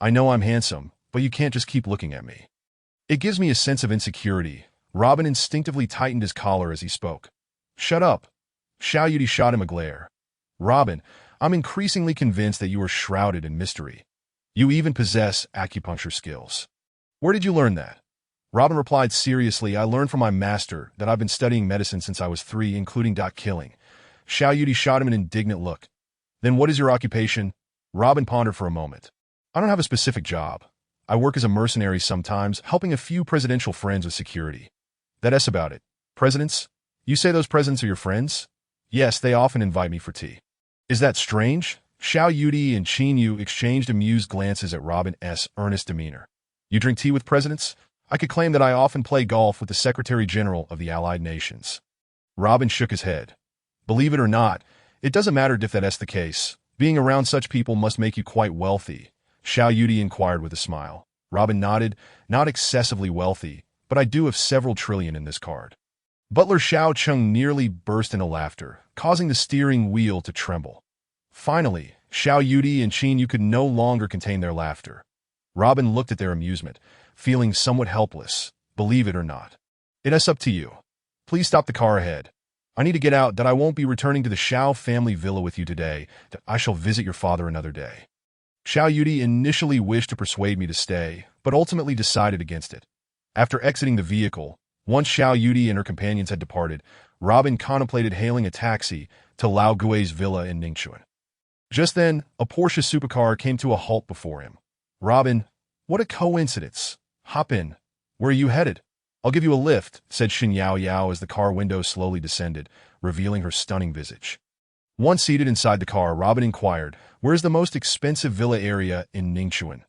I know I'm handsome, but you can't just keep looking at me. It gives me a sense of insecurity. Robin instinctively tightened his collar as he spoke. Shut up. Xiao Yudi shot him a glare. Robin, I'm increasingly convinced that you are shrouded in mystery. You even possess acupuncture skills. Where did you learn that? Robin replied seriously, I learned from my master that I've been studying medicine since I was 3, including killing. Xiao Yudi shot him an indignant look. Then what is your occupation? Robin pondered for a moment. I don't have a specific job. I work as a mercenary sometimes, helping a few presidential friends with security. That's about it. Presidents? You say those presidents are your friends? Yes, they often invite me for tea. Is that strange? Xiao Yudi and Qin Yu exchanged amused glances at Robin's earnest demeanor. You drink tea with presidents? I could claim that I often play golf with the Secretary General of the Allied Nations. Robin shook his head. Believe it or not, it doesn't matter if that's the case. Being around such people must make you quite wealthy, Xiao Yudi inquired with a smile. Robin nodded, not excessively wealthy, but I do have several trillion in this card. Butler Xiao Chung nearly burst into laughter, causing the steering wheel to tremble. Finally, Xiao Yudi and Qin Yu could no longer contain their laughter. Robin looked at their amusement, feeling somewhat helpless, believe it or not. It's up to you. Please stop the car ahead. I need to get out. I won't be returning to the Xiao family villa with you today. I shall visit your father another day. Xiao Yudi initially wished to persuade me to stay, but ultimately decided against it. After exiting the vehicle, once Xiao Yudi and her companions had departed, Robin contemplated hailing a taxi to Lao Gui's villa in Ningchuan. Just then, a Porsche supercar came to a halt before him. Robin, what a coincidence. Hop in. Where are you headed? I'll give you a lift, said Xin Yao Yao as the car window slowly descended, revealing her stunning visage. Once seated inside the car, Robin inquired, where's the most expensive villa area in Ningchuan?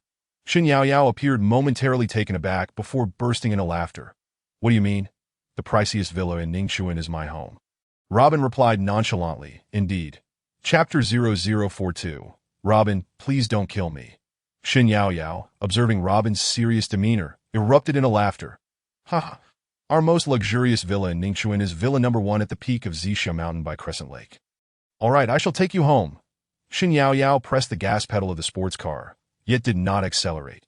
Xin Yao Yao appeared momentarily taken aback before bursting into laughter. What do you mean? The priciest villa in Ningchuan is my home. Robin replied nonchalantly, indeed. Chapter 0042. Robin, please don't kill me. Xin Yao Yao, observing Robin's serious demeanor, erupted into laughter. Ha! Our most luxurious villa in Ningchuan is Villa No. 1 at the peak of Zixia Mountain by Crescent Lake. All right, I shall take you home. Xin Yao Yao pressed the gas pedal of the sports car, yet did not accelerate.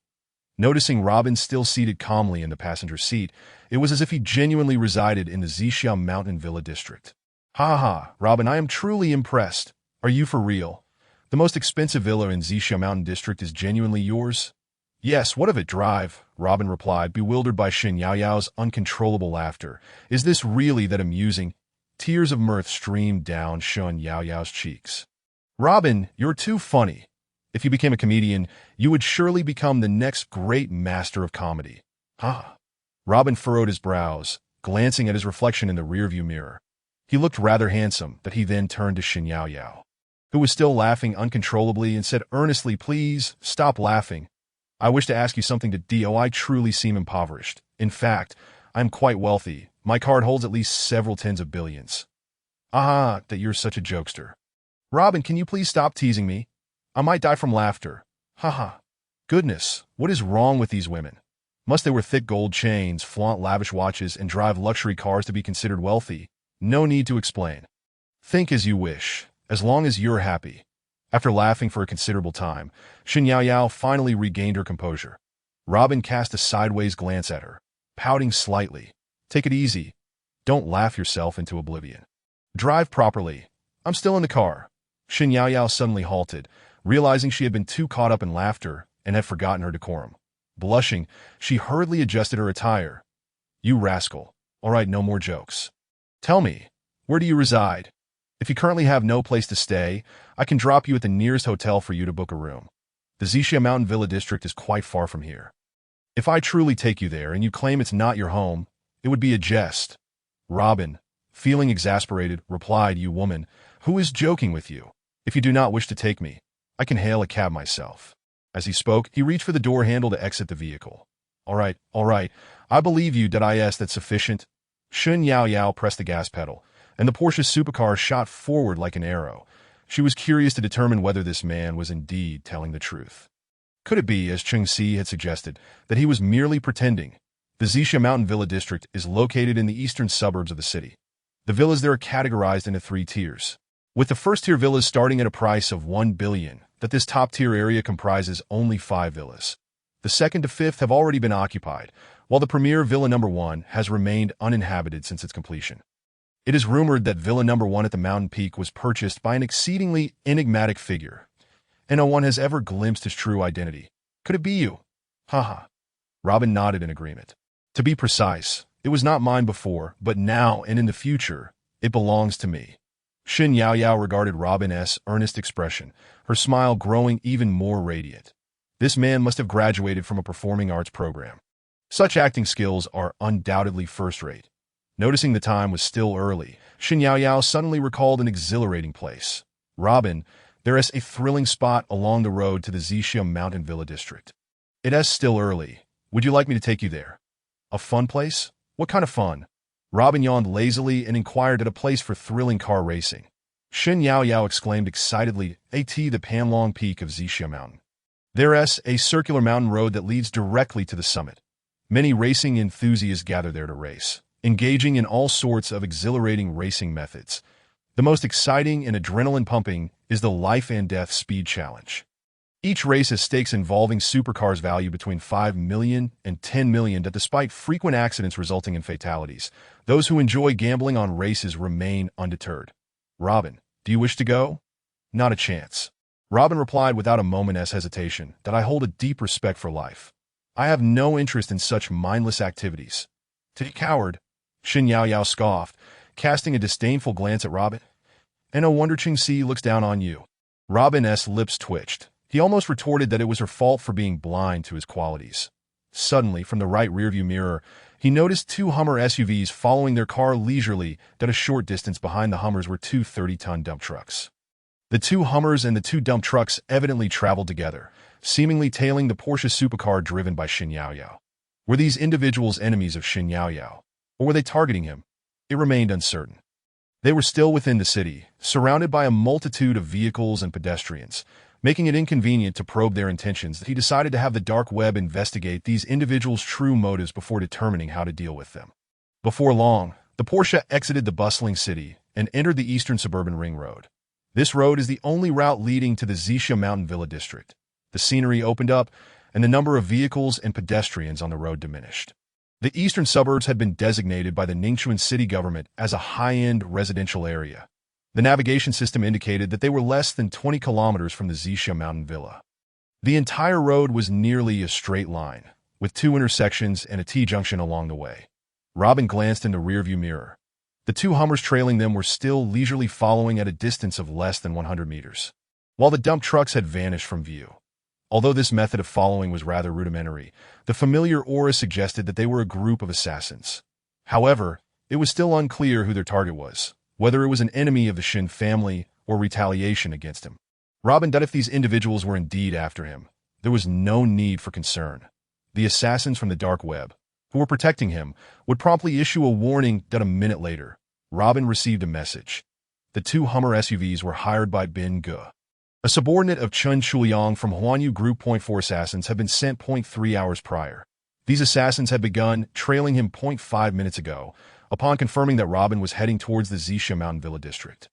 Noticing Robin still seated calmly in the passenger seat, it was as if he genuinely resided in the Zixia Mountain Villa district. Ha ha, Robin, I am truly impressed. Are you for real? The most expensive villa in Zixia Mountain district is genuinely yours? Yes, what of it, drive? Robin replied, bewildered by Xin Yao Yao's uncontrollable laughter. Is this really that amusing? Tears of mirth streamed down Xin Yao Yao's cheeks. Robin, you're too funny. If you became a comedian, you would surely become the next great master of comedy. Ah. Robin furrowed his brows, glancing at his reflection in the rearview mirror. He looked rather handsome, but he then turned to Xin Yao Yao, who was still laughing uncontrollably, and said earnestly, please, stop laughing. I wish to ask you something to do. I truly seem impoverished. In fact, I am quite wealthy. My card holds at least several tens of billions. Ah, that you're such a jokester. Robin, can you please stop teasing me? I might die from laughter. Haha. Goodness, what is wrong with these women? Must they wear thick gold chains, flaunt lavish watches, and drive luxury cars to be considered wealthy? No need to explain. Think as you wish, as long as you're happy. After laughing for a considerable time, Shen Yaoyao finally regained her composure. Robin cast a sideways glance at her, pouting slightly. Take it easy. Don't laugh yourself into oblivion. Drive properly. I'm still in the car. Shen Yaoyao suddenly halted, realizing she had been too caught up in laughter and had forgotten her decorum. Blushing, she hurriedly adjusted her attire. You rascal. All right, no more jokes. Tell me, where do you reside? If you currently have no place to stay, I can drop you at the nearest hotel for you to book a room. The Zixia Mountain Villa district is quite far from here. If I truly take you there and you claim it's not your home, it would be a jest. Robin, feeling exasperated, replied, You woman, who is joking with you? If you do not wish to take me, I can hail a cab myself. As he spoke, he reached for the door handle to exit the vehicle. All right, I believe you, that's sufficient. Shen Yaoyao pressed the gas pedal, and the Porsche supercar shot forward like an arrow. She was curious to determine whether this man was indeed telling the truth. Could it be, as Cheng Si had suggested, that he was merely pretending? The Zixia Mountain Villa district is located in the eastern suburbs of the city. The villas there are categorized into 3 tiers, with the first-tier villas starting at a price of 1 billion, that this top-tier area comprises only 5 villas. The second to fifth have already been occupied, while the premier Villa Number 1 has remained uninhabited since its completion. It is rumored that Villa Number 1 at the mountain peak was purchased by an exceedingly enigmatic figure, and no one has ever glimpsed his true identity. Could it be you? Haha. Robin nodded in agreement. To be precise, it was not mine before, but now and in the future, it belongs to me. Shen Yaoyao regarded Robin's earnest expression, her smile growing even more radiant. This man must have graduated from a performing arts program. Such acting skills are undoubtedly first-rate. Noticing the time was still early, Shen Yaoyao suddenly recalled an exhilarating place. Robin, there is a thrilling spot along the road to the Zixia Mountain Villa district. It is still early. Would you like me to take you there? A fun place? What kind of fun? Robin yawned lazily and inquired at a place for thrilling car racing. Shen Yaoyao exclaimed excitedly, the Panlong Peak of Zixia Mountain. There is a circular mountain road that leads directly to the summit. Many racing enthusiasts gather there to race, engaging in all sorts of exhilarating racing methods. The most exciting and adrenaline-pumping is the Life and Death Speed Challenge. Each race has stakes involving supercars valued between 5 million and 10 million that despite frequent accidents resulting in fatalities, those who enjoy gambling on races remain undeterred. Robin, do you wish to go? Not a chance. Robin replied without a moment's hesitation that I hold a deep respect for life. I have no interest in such mindless activities. To be coward, Shen Yaoyao scoffed, casting a disdainful glance at Robin. And no wonder Cheng Si looks down on you. Robin's lips twitched. He almost retorted that it was her fault for being blind to his qualities. Suddenly, from the right rearview mirror, he noticed 2 Hummer SUVs following their car leisurely that a short distance behind the Hummers were 2 30-ton dump trucks. The 2 Hummers and the 2 dump trucks evidently traveled together, seemingly tailing the Porsche supercar driven by Shen Yaoyao. Were these individuals enemies of Shen Yaoyao, or were they targeting him? It remained uncertain. They were still within the city, surrounded by a multitude of vehicles and pedestrians, making it inconvenient to probe their intentions. He decided to have the dark web investigate these individuals' true motives before determining how to deal with them. Before long, the Porsche exited the bustling city and entered the eastern suburban ring road. This road is the only route leading to the Zixia Mountain Villa district. The scenery opened up, and the number of vehicles and pedestrians on the road diminished. The eastern suburbs had been designated by the Ningxuan city government as a high-end residential area. The navigation system indicated that they were less than 20 kilometers from the Zixia Mountain Villa. The entire road was nearly a straight line, with 2 intersections and a T-junction along the way. Robin glanced in the rearview mirror. The 2 Hummers trailing them were still leisurely following at a distance of less than 100 meters, while the dump trucks had vanished from view. Although this method of following was rather rudimentary, the familiar aura suggested that they were a group of assassins. However, it was still unclear who their target was, whether it was an enemy of the Shen family or retaliation against him. Robin doubt if these individuals were indeed after him. There was no need for concern. The assassins from the dark web, who were protecting him, would promptly issue a warning that a minute later, Robin received a message. The two Hummer SUVs were hired by Bin Gu, a subordinate of Chun Shuliang from Huanyu Group. 4 assassins had been sent 3 hours prior. These assassins had begun trailing him 5 minutes ago, upon confirming that Robin was heading towards the Zixia Mountain Villa district.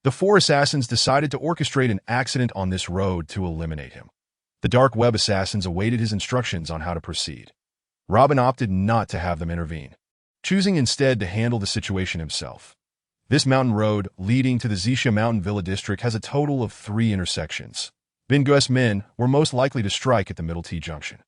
The 4 assassins decided to orchestrate an accident on this road to eliminate him. The dark web assassins awaited his instructions on how to proceed. Robin opted not to have them intervene, choosing instead to handle the situation himself. This mountain road leading to the Zixia Mountain Villa district has a total of 3 intersections. Bin Gu's men were most likely to strike at the middle T-junction.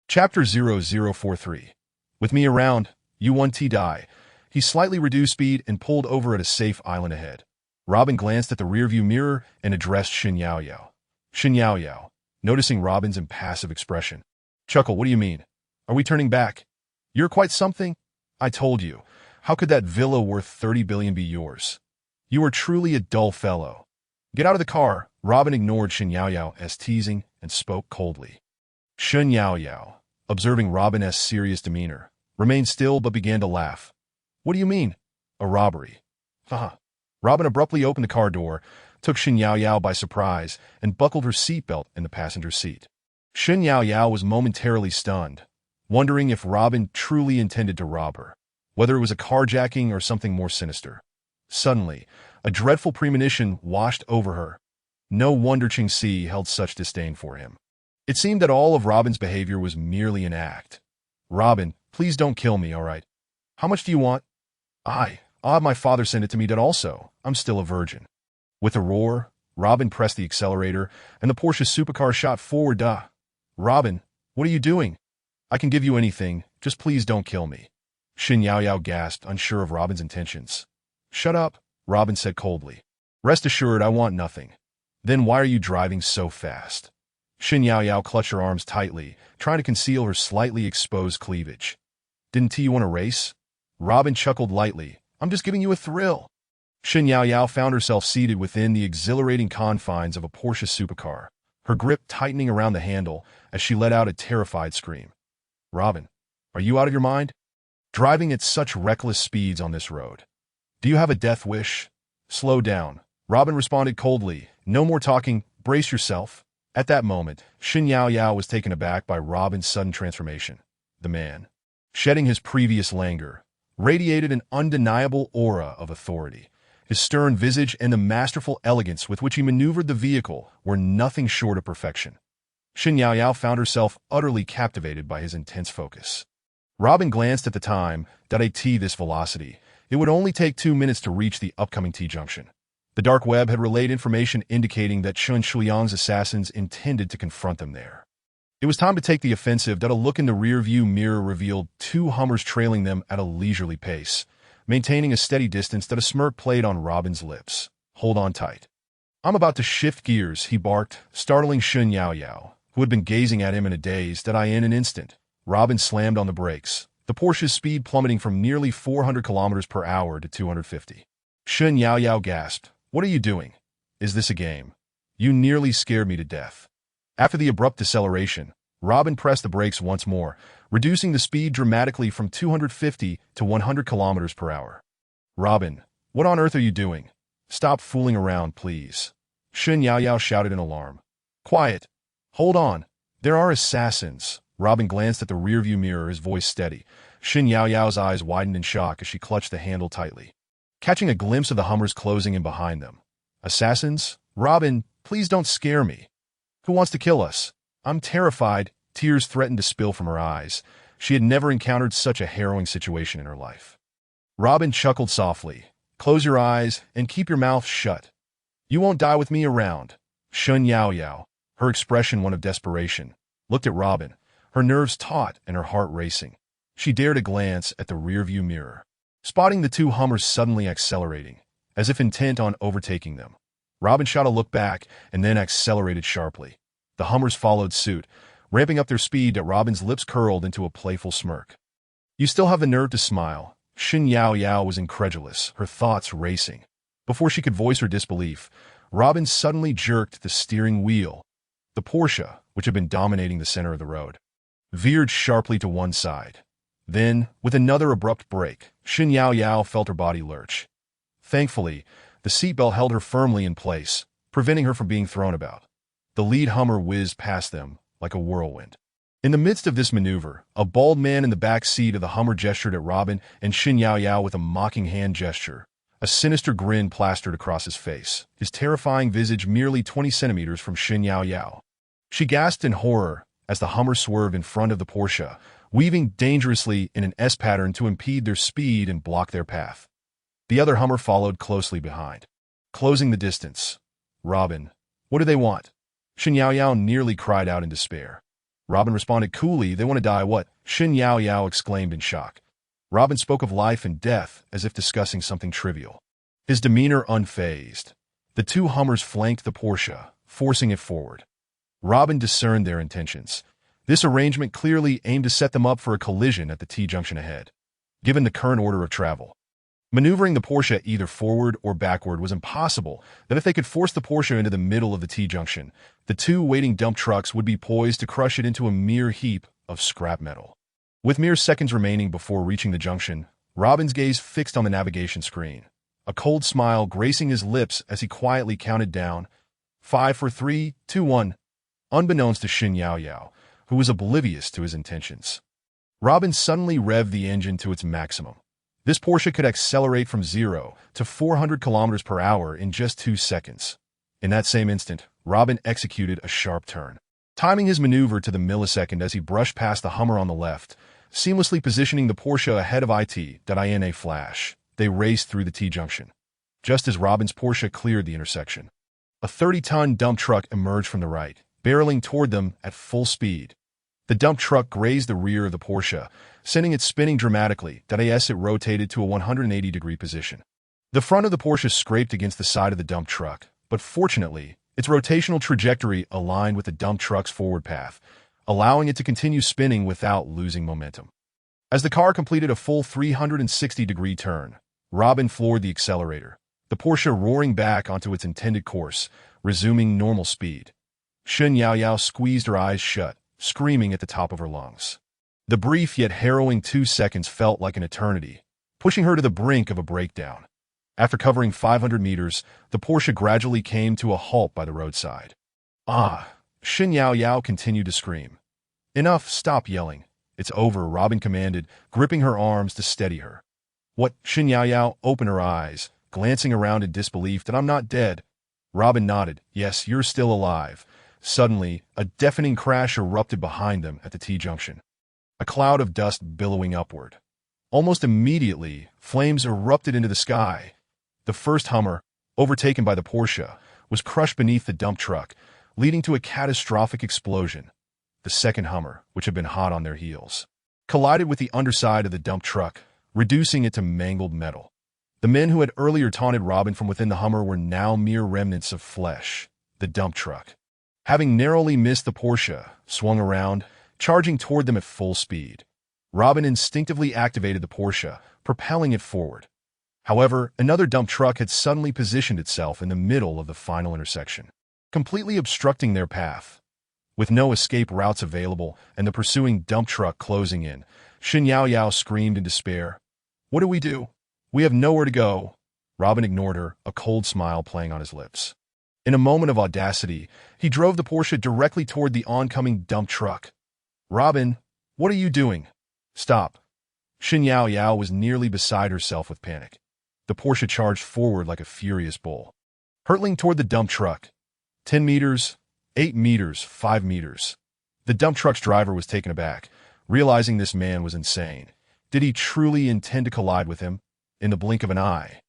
Chapter 0043. With me around, you 1T die. He slightly reduced speed and pulled over at a safe island ahead. Robin glanced at the rearview mirror and addressed Shen Yaoyao. Shen Yaoyao, noticing Robin's impassive expression, chuckled. What do you mean? Are we turning back? You're quite something. I told you. How could that villa worth 30 billion be yours? You are truly a dull fellow. Get out of the car. Robin ignored Shen Yaoyao's teasing and spoke coldly. Shen Yaoyao, observing Robin's serious demeanor, remained still but began to laugh. What do you mean? A robbery. Haha. Robin abruptly opened the car door, took Shen Yaoyao by surprise, and buckled her seatbelt in the passenger seat. Shen Yaoyao was momentarily stunned, wondering if Robin truly intended to rob her, whether it was a carjacking or something more sinister. Suddenly, a dreadful premonition washed over her. No wonder Ching Si held such disdain for him. It seemed that all of Robin's behavior was merely an act. Robin, please don't kill me, all right? How much do you want? I'll have my father send it to me that also. I'm still a virgin. With a roar, Robin pressed the accelerator, and the Porsche supercar shot forward. Robin, what are you doing? I can give you anything, just please don't kill me. Shen Yaoyao gasped, unsure of Robin's intentions. Shut up, Robin said coldly. Rest assured I want nothing. Then why are you driving so fast? Shen Yaoyao clutched her arms tightly, trying to conceal her slightly exposed cleavage. Didn't you want to race? Robin chuckled lightly. I'm just giving you a thrill. Shen Yaoyao found herself seated within the exhilarating confines of a Porsche supercar, her grip tightening around the handle as she let out a terrified scream. Robin, are you out of your mind? Driving at such reckless speeds on this road. Do you have a death wish? Slow down. Robin responded coldly. No more talking. Brace yourself. At that moment, Shen Yaoyao was taken aback by Robin's sudden transformation. The man, shedding his previous languor, radiated an undeniable aura of authority. His stern visage and the masterful elegance with which he maneuvered the vehicle were nothing short of perfection. Shen Yaoyao found herself utterly captivated by his intense focus. Robin glanced at the time. At this velocity, it would only take 2 minutes to reach the upcoming T-junction. The dark web had relayed information indicating that Chun Shuliang's assassins intended to confront them there. It was time to take the offensive. A look in the rear-view mirror revealed 2 Hummers trailing them at a leisurely pace, maintaining a steady distance. A smirk played on Robin's lips. Hold on tight. I'm about to shift gears, he barked, startling Shen Yaoyao, who had been gazing at him in a daze. In an instant, Robin slammed on the brakes, the Porsche's speed plummeting from nearly 400 kilometers per hour to 250. Shen Yaoyao gasped. What are you doing? Is this a game? You nearly scared me to death. After the abrupt deceleration, Robin pressed the brakes once more, reducing the speed dramatically from 250 to 100 kilometers per hour. Robin, what on earth are you doing? Stop fooling around, please. Shen Yaoyao shouted in alarm. Quiet. Hold on. There are assassins. Robin glanced at the rearview mirror, his voice steady. Shen Yaoyao's eyes widened in shock as she clutched the handle tightly, catching a glimpse of the Hummers closing in behind them. Assassins? Robin, please don't scare me. Who wants to kill us? I'm terrified. Tears threatened to spill from her eyes. She had never encountered such a harrowing situation in her life. Robin chuckled softly. Close your eyes and keep your mouth shut. You won't die with me around. Shen Yaoyao, her expression one of desperation, looked at Robin, her nerves taut and her heart racing. She dared a glance at the rearview mirror, spotting the 2 Hummers suddenly accelerating, as if intent on overtaking them. Robin shot a look back and then accelerated sharply. The Hummers followed suit, ramping up their speed. Robin's lips curled into a playful smirk. You still have the nerve to smile. Shen Yaoyao was incredulous, her thoughts racing. Before she could voice her disbelief, Robin suddenly jerked the steering wheel. The Porsche, which had been dominating the center of the road, veered sharply to one side. Then, with another abrupt brake, Shen Yaoyao felt her body lurch. Thankfully, The seatbelt held her firmly in place, preventing her from being thrown about. The lead Hummer whizzed past them like a whirlwind. In the midst of this maneuver, a bald man in the back seat of the Hummer gestured at Robin and Shin Yao Yao with a mocking hand gesture. A sinister grin plastered across his face, his terrifying visage merely 20 centimeters from Shin Yao Yao. She gasped in horror as the Hummer swerved in front of the Porsche, weaving dangerously in an S pattern to impede their speed and block their path. The other Hummer followed closely behind, closing the distance. "Robin, what do they want?" Shin Yao Yao nearly cried out in despair. Robin responded coolly, "They want to die." "What?" Shin Yao Yao exclaimed in shock. Robin spoke of life and death as if discussing something trivial, his demeanor unfazed. The two Hummers flanked the Porsche, forcing it forward. Robin discerned their intentions. This arrangement clearly aimed to set them up for a collision at the T-junction ahead. Given the current order of travel, maneuvering the Porsche either forward or backward was impossible. That if they could force the Porsche into the middle of the T-junction, the two waiting dump trucks would be poised to crush it into a mere heap of scrap metal. With mere seconds remaining before reaching the junction, Robin's gaze fixed on the navigation screen, a cold smile gracing his lips as he quietly counted down, 5, 4, 3, 2, 1, unbeknownst to Shin Yao Yao, who was oblivious to his intentions. Robin suddenly revved the engine to its maximum. This Porsche could accelerate from 0 to 400 kilometers per hour in just 2 seconds. In that same instant, Robin executed a sharp turn, timing his maneuver to the millisecond as he brushed past the Hummer on the left, seamlessly positioning the Porsche ahead of it. In a flash, they raced through the T-junction. Just as Robin's Porsche cleared the intersection, a 30-ton dump truck emerged from the right, barreling toward them at full speed. The dump truck grazed the rear of the Porsche, sending it spinning dramatically. As it rotated to a 180-degree position. The front of the Porsche scraped against the side of the dump truck, but fortunately, its rotational trajectory aligned with the dump truck's forward path, allowing it to continue spinning without losing momentum. As the car completed a full 360-degree turn, Robin floored the accelerator, the Porsche roaring back onto its intended course, resuming normal speed. Shin Yao Yao squeezed her eyes shut, screaming at the top of her lungs. The brief yet harrowing 2 seconds felt like an eternity, pushing her to the brink of a breakdown. After covering 500 meters, the Porsche gradually came to a halt by the roadside. "Ah!" Shin Yao Yao continued to scream. "Enough, stop yelling. It's over," Robin commanded, gripping her arms to steady her. "What?" Shin Yao Yao opened her eyes, glancing around in disbelief. "That I'm not dead." Robin nodded. "Yes, you're still alive." Suddenly, a deafening crash erupted behind them at the T-junction. A cloud of dust billowing upward. Almost immediately, flames erupted into the sky. The first Hummer, overtaken by the Porsche, was crushed beneath the dump truck, leading to a catastrophic explosion. The second Hummer, which had been hot on their heels, collided with the underside of the dump truck, reducing it to mangled metal. The men who had earlier taunted Robin from within the Hummer were now mere remnants of flesh. The dump truck, having narrowly missed the Porsche, swung around, charging toward them at full speed. Robin instinctively activated the Porsche, propelling it forward. However, another dump truck had suddenly positioned itself in the middle of the final intersection, completely obstructing their path. With no escape routes available and the pursuing dump truck closing in, Shin Yao Yao screamed in despair. "What do we do? We have nowhere to go." Robin ignored her, a cold smile playing on his lips. In a moment of audacity, he drove the Porsche directly toward the oncoming dump truck. "Robin, what are you doing? Stop." Shin Yao Yao was nearly beside herself with panic. The Porsche charged forward like a furious bull, hurtling toward the dump truck. 10 meters, 8 meters, 5 meters. The dump truck's driver was taken aback, realizing this man was insane. Did he truly intend to collide with him? In the blink of an eye,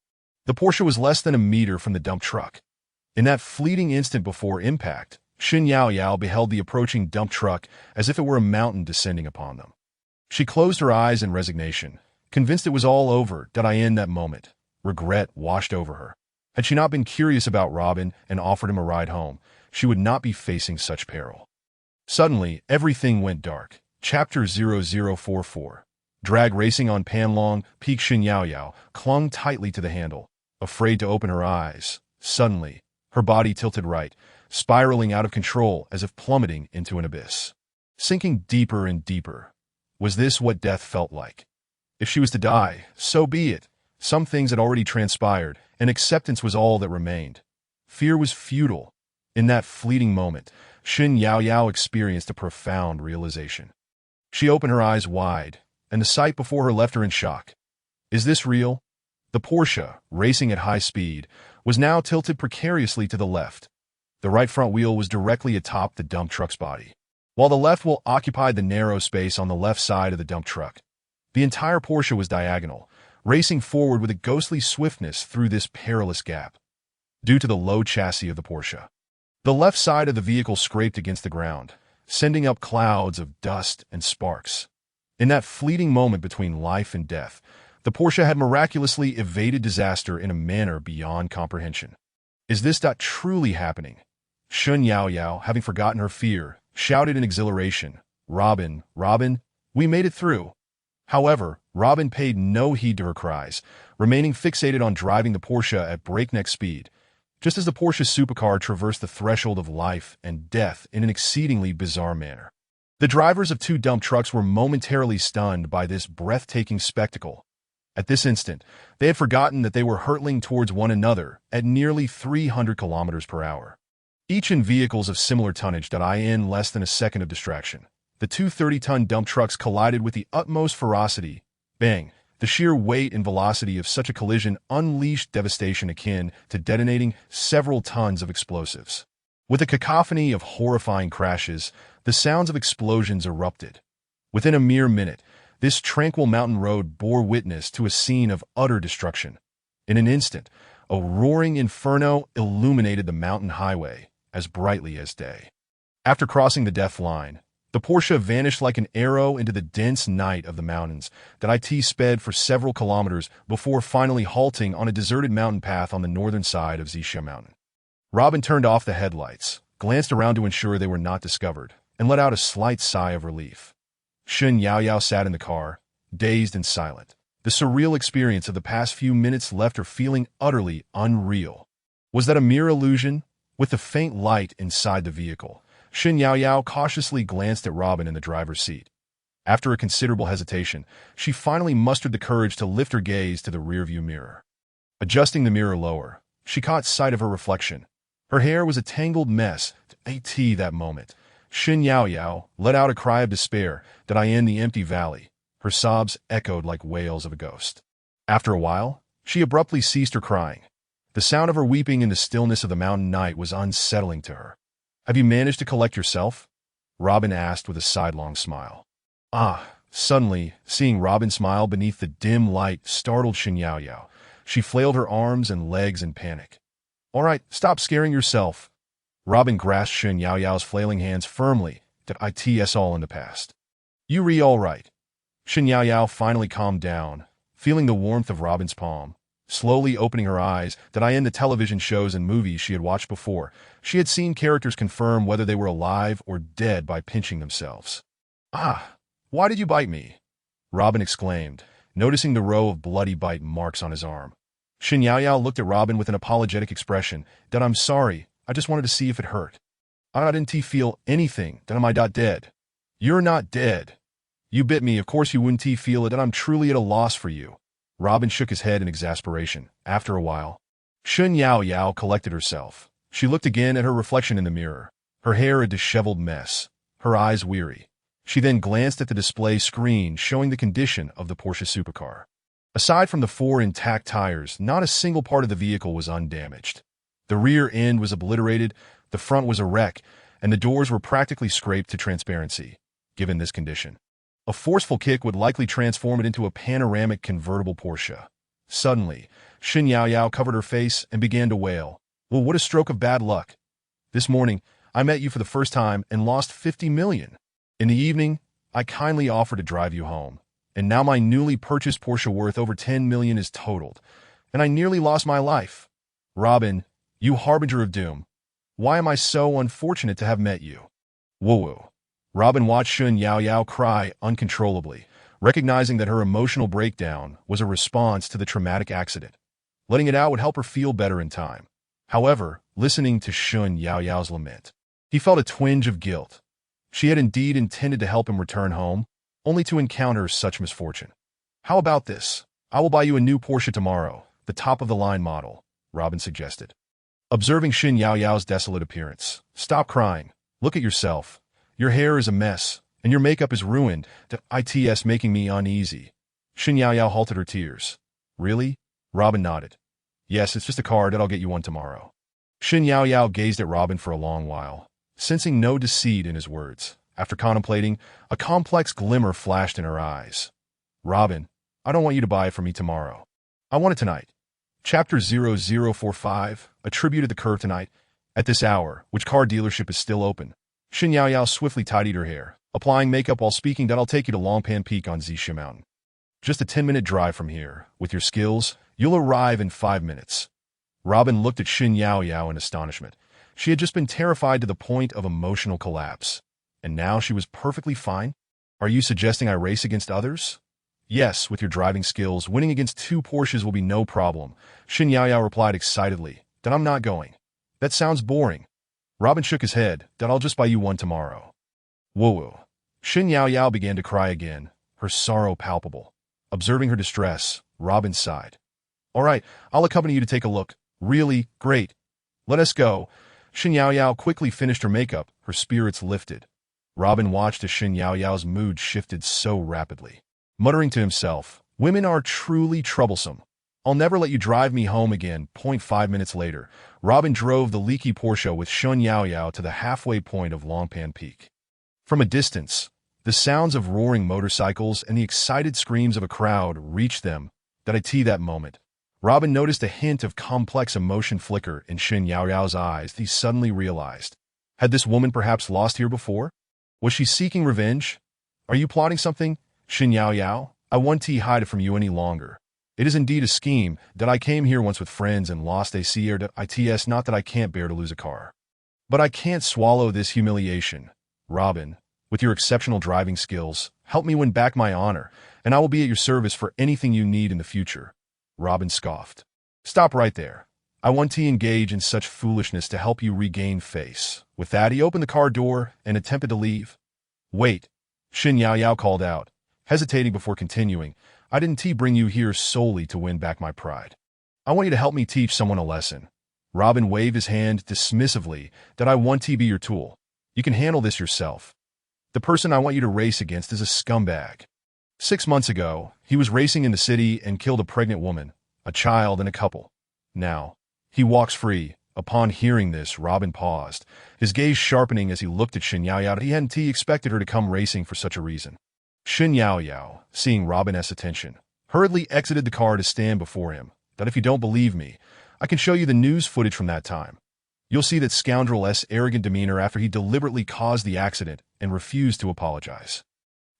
the Porsche was less than a meter from the dump truck. In that fleeting instant before impact, Shin Yao Yao beheld the approaching dump truck as if it were a mountain descending upon them. She closed her eyes in resignation, convinced it was all over. In that moment, regret washed over her. Had she not been curious about Robin and offered him a ride home, she would not be facing such peril. Suddenly, everything went dark. Chapter 0044. Drag racing on Panlong Peak. Shin Yao Yao clung tightly to the handle, afraid to open her eyes. Suddenly, her body tilted right, spiraling out of control as if plummeting into an abyss. Sinking deeper and deeper. Was this what death felt like? If she was to die, so be it. Some things had already transpired, and acceptance was all that remained. Fear was futile. In that fleeting moment, Shen Yaoyao experienced a profound realization. She opened her eyes wide, and the sight before her left her in shock. Is this real? The Porsche, racing at high speed, was now tilted precariously to the left. The right front wheel was directly atop the dump truck's body, while the left wheel occupied the narrow space on the left side of the dump truck. The entire Porsche was diagonal, racing forward with a ghostly swiftness through this perilous gap. Due to the low chassis of the Porsche, the left side of the vehicle scraped against the ground, sending up clouds of dust and sparks. In that fleeting moment between life and death, the Porsche had miraculously evaded disaster in a manner beyond comprehension. Is this truly happening? Shen Yaoyao, having forgotten her fear, shouted in exhilaration, "Robin, Robin, we made it through." However, Robin paid no heed to her cries, remaining fixated on driving the Porsche at breakneck speed, just as the Porsche supercar traversed the threshold of life and death in an exceedingly bizarre manner. The drivers of two dump trucks were momentarily stunned by this breathtaking spectacle. At this instant, they had forgotten that they were hurtling towards one another at nearly 300 kilometers per hour. Each in vehicles of similar tonnage. In less than a second of distraction, the two 30-ton dump trucks collided with the utmost ferocity. Bang! The sheer weight and velocity of such a collision unleashed devastation akin to detonating several tons of explosives. With a cacophony of horrifying crashes, the sounds of explosions erupted. Within a mere minute, this tranquil mountain road bore witness to a scene of utter destruction. In an instant, a roaring inferno illuminated the mountain highway as brightly as day. After crossing the death line, the Porsche vanished like an arrow into the dense night of the mountains that sped for several kilometers before finally halting on a deserted mountain path on the northern side of Zixia Mountain. Robin turned off the headlights, glanced around to ensure they were not discovered, and let out a slight sigh of relief. Shen Yaoyao sat in the car, dazed and silent. The surreal experience of the past few minutes left her feeling utterly unreal. Was that a mere illusion? With the faint light inside the vehicle, Shen Yaoyao cautiously glanced at Robin in the driver's seat. After a considerable hesitation, she finally mustered the courage to lift her gaze to the rearview mirror. Adjusting the mirror lower, she caught sight of her reflection. Her hair was a tangled mess. That moment, Shen Yaoyao let out a cry of despair in the empty valley. Her sobs echoed like wails of a ghost. After a while, she abruptly ceased her crying. The sound of her weeping in the stillness of the mountain night was unsettling to her. "Have you managed to collect yourself?" Robin asked with a sidelong smile. Suddenly, seeing Robin smile beneath the dim light startled Shen Yaoyao. She flailed her arms and legs in panic. "All right, stop scaring yourself." Robin grasped Shen Yaoyao's flailing hands firmly. "It's all in the past. You all right?" Shen Yaoyao finally calmed down, feeling the warmth of Robin's palm. Slowly opening her eyes in the television shows and movies she had watched before, she had seen characters confirm whether they were alive or dead by pinching themselves. Why did you bite me?" Robin exclaimed, noticing the row of bloody bite marks on his arm. Shen Yaoyao looked at Robin with an apologetic expression. "I'm sorry, I just wanted to see if it hurt. I didn't feel anything. Am I dead?" "You're not dead. You bit me, of course you wouldn't feel it, and I'm truly at a loss for you." Robin shook his head in exasperation. After a while, Shen Yaoyao collected herself. She looked again at her reflection in the mirror, her hair a disheveled mess, her eyes weary. She then glanced at the display screen showing the condition of the Porsche supercar. Aside from the 4 intact tires, not a single part of the vehicle was undamaged. The rear end was obliterated, the front was a wreck, and the doors were practically scraped to transparency. Given this condition, a forceful kick would likely transform it into a panoramic convertible Porsche. Suddenly, Shen Yaoyao covered her face and began to wail. "Well, what a stroke of bad luck. This morning, I met you for the first time and lost 50 million. In the evening, I kindly offered to drive you home. And now my newly purchased Porsche worth over 10 million is totaled, and I nearly lost my life. Robin, you harbinger of doom. Why am I so unfortunate to have met you?" Woo-woo. Robin watched Shen Yaoyao cry uncontrollably, recognizing that her emotional breakdown was a response to the traumatic accident. Letting it out would help her feel better in time. However, listening to Shen Yaoyao's lament, he felt a twinge of guilt. She had indeed intended to help him return home, only to encounter such misfortune. "How about this? I will buy you a new Porsche tomorrow, the top-of-the-line model, Robin suggested. Observing Shin Yao's desolate appearance. Stop crying. Look at yourself. Your hair is a mess, and your makeup is ruined. It's making me uneasy. Shin Yao halted her tears. Really? Robin nodded. Yes, it's just a car that I'll get you one tomorrow. Shin Yao gazed at Robin for a long while, sensing no deceit in his words. After contemplating, a complex glimmer flashed in her eyes. Robin, I don't want you to buy it for me tomorrow. I want it tonight. Chapter 0045, a tribute at the curve tonight. At this hour, which car dealership is still open? Shin Yao swiftly tidied her hair, applying makeup while speaking that I'll take you to Longpan Peak on Zixia Mountain. Just a 10-minute drive from here. With your skills, you'll arrive in 5 minutes. Robin looked at Shin Yao in astonishment. She had just been terrified to the point of emotional collapse. And now she was perfectly fine? Are you suggesting I race against others? Yes, with your driving skills, winning against 2 Porsches will be no problem. Shin Yao replied excitedly. Then I'm not going. That sounds boring. Robin shook his head. That I'll just buy you one tomorrow. Woo-woo. Shin Yao began to cry again, her sorrow palpable. Observing her distress, Robin sighed. All right, I'll accompany you to take a look. Really? Great. Let us go. Shin Yao quickly finished her makeup, her spirits lifted. Robin watched as Shin Yao's mood shifted so rapidly. Muttering to himself, women are truly troublesome. I'll never let you drive me home again. 5 minutes later, Robin drove the leaky Porsche with Shin Yao to the halfway point of Longpan Peak. From a distance, the sounds of roaring motorcycles and the excited screams of a crowd reached them. That moment, Robin noticed a hint of complex emotion flicker in Shin Yao's eyes. He suddenly realized. Had this woman perhaps lost here before? Was she seeking revenge? Are you plotting something? Shin Yao, I won't hide it from you any longer. It is indeed a scheme that I came here once with friends and lost a seer to its not that I can't bear to lose a car. But I can't swallow this humiliation. Robin, with your exceptional driving skills, help me win back my honor, and I will be at your service for anything you need in the future. Robin scoffed. Stop right there. I want to engage in such foolishness to help you regain face. With that, he opened the car door and attempted to leave. Wait, Shin Yao called out, hesitating before continuing. I didn't bring you here solely to win back my pride. I want you to help me teach someone a lesson. Robin waved his hand dismissively. That I want to be your tool. You can handle this yourself. The person I want you to race against is a scumbag. 6 months ago, he was racing in the city and killed a pregnant woman, a child, and a couple. Now, he walks free. Upon hearing this, Robin paused, his gaze sharpening as he looked at Shin Yao. He hadn't expected her to come racing for such a reason. Shin Yao, seeing Robin's attention, hurriedly exited the car to stand before him. That if you don't believe me, I can show you the news footage from that time. You'll see that scoundrel's arrogant demeanor after he deliberately caused the accident and refused to apologize.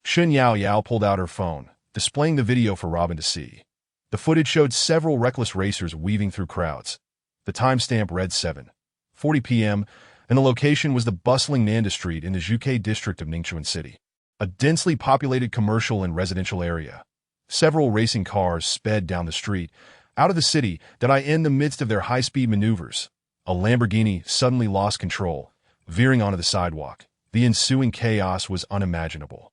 Shin Yao pulled out her phone, displaying the video for Robin to see. The footage showed several reckless racers weaving through crowds. The timestamp read 7:40 p.m., and the location was the bustling Nanda Street in the Zhuke district of Ningchuan City, a densely populated commercial and residential area. Several racing cars sped down the street, out of the city, in the midst of their high-speed maneuvers. A Lamborghini suddenly lost control, veering onto the sidewalk. The ensuing chaos was unimaginable.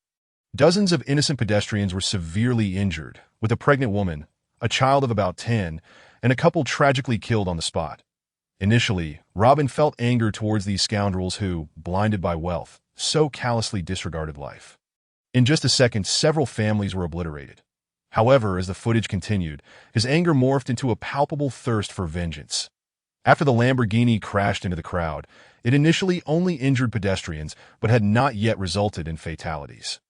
Dozens of innocent pedestrians were severely injured, with a pregnant woman, a child of about 10, and a couple tragically killed on the spot. Initially, Robin felt anger towards these scoundrels who, blinded by wealth, so callously disregarded life. In just a second, several families were obliterated. However, as the footage continued, his anger morphed into a palpable thirst for vengeance. After the Lamborghini crashed into the crowd, it initially only injured pedestrians but had not yet resulted in fatalities.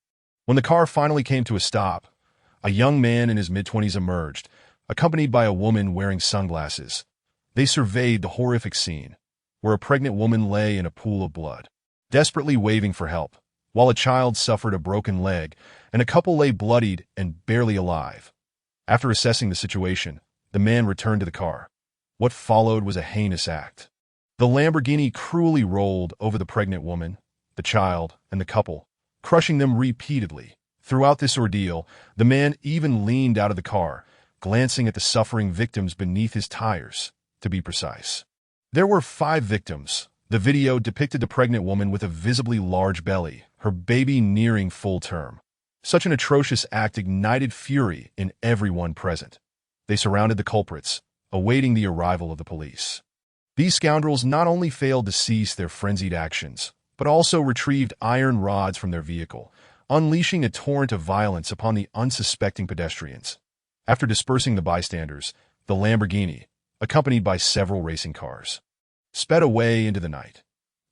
When the car finally came to a stop, a young man in his mid-20s emerged, accompanied by a woman wearing sunglasses. They surveyed the horrific scene, where a pregnant woman lay in a pool of blood, desperately waving for help, while a child suffered a broken leg and a couple lay bloodied and barely alive. After assessing the situation, the man returned to the car. What followed was a heinous act. The Lamborghini cruelly rolled over the pregnant woman, the child, and the couple, crushing them repeatedly. Throughout this ordeal, the man even leaned out of the car, glancing at the suffering victims beneath his tires, to be precise. There were 5 victims. The video depicted the pregnant woman with a visibly large belly, her baby nearing full term. Such an atrocious act ignited fury in everyone present. They surrounded the culprits, awaiting the arrival of the police. These scoundrels not only failed to cease their frenzied actions, but also retrieved iron rods from their vehicle, unleashing a torrent of violence upon the unsuspecting pedestrians. After dispersing the bystanders, the Lamborghini, accompanied by several racing cars, sped away into the night.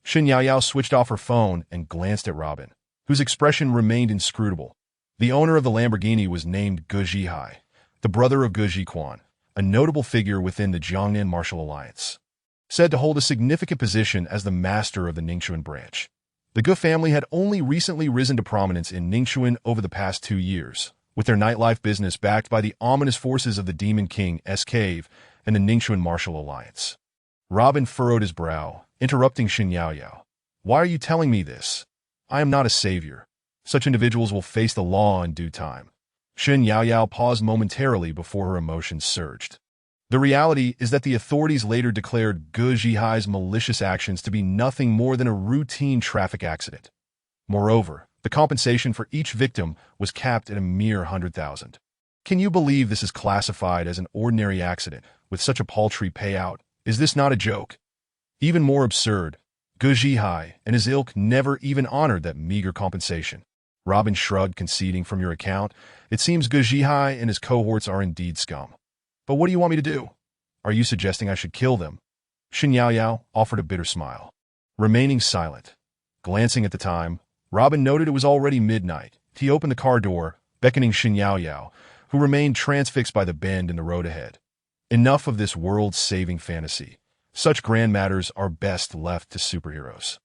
Shen Yaoyao switched off her phone and glanced at Robin, whose expression remained inscrutable. The owner of the Lamborghini was named Ge Zhihai, the brother of Ge Zhiquan, a notable figure within the Jiangnan Martial Alliance, said to hold a significant position as the master of the Ningxuan branch. The Ge family had only recently risen to prominence in Ningxuan over the past 2 years, with their nightlife business backed by the ominous forces of the Demon King S-Cave and the Ningxuan Martial Alliance. Robin furrowed his brow, interrupting Shen Yaoyao. Why are you telling me this? I am not a savior. Such individuals will face the law in due time. Shen Yaoyao paused momentarily before her emotions surged. The reality is that the authorities later declared Ge Zhihai's malicious actions to be nothing more than a routine traffic accident. Moreover, the compensation for each victim was capped at a mere 100,000. Can you believe this is classified as an ordinary accident with such a paltry payout? Is this not a joke? Even more absurd, Ge Zhihai and his ilk never even honored that meager compensation. Robin shrugged, conceding, from your account, it seems Ge Zhihai and his cohorts are indeed scum. But what do you want me to do? Are you suggesting I should kill them? Shen Yaoyao offered a bitter smile. Remaining silent, glancing at the time, Robin noted it was already midnight. He opened the car door, beckoning Shen Yaoyao, who remained transfixed by the bend in the road ahead. Enough of this world-saving fantasy. Such grand matters are best left to superheroes.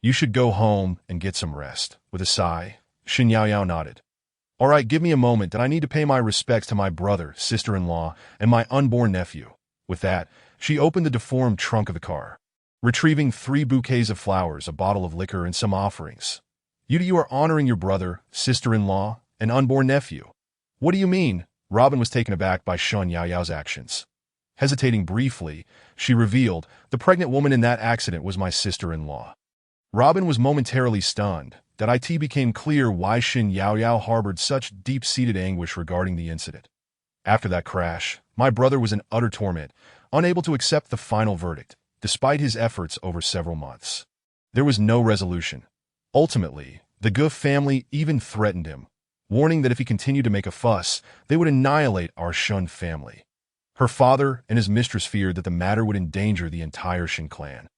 You should go home and get some rest. With a sigh, Shen Yaoyao nodded. All right, give me a moment that I need to pay my respects to my brother, sister-in-law, and my unborn nephew. With that, she opened the deformed trunk of the car, retrieving 3 bouquets of flowers, a bottle of liquor, and some offerings. You are honoring your brother, sister-in-law, and unborn nephew. What do you mean? Robin was taken aback by Shen Yaoyao's actions. Hesitating briefly, she revealed, the pregnant woman in that accident was my sister-in-law. Robin was momentarily stunned. That it became clear why Shen Yaoyao harbored such deep-seated anguish regarding the incident. After that crash, my brother was in utter torment, unable to accept the final verdict, despite his efforts over several months. There was no resolution. Ultimately, the Ge family even threatened him, warning that if he continued to make a fuss, they would annihilate our Shen family. Her father and his mistress feared that the matter would endanger the entire Shen clan,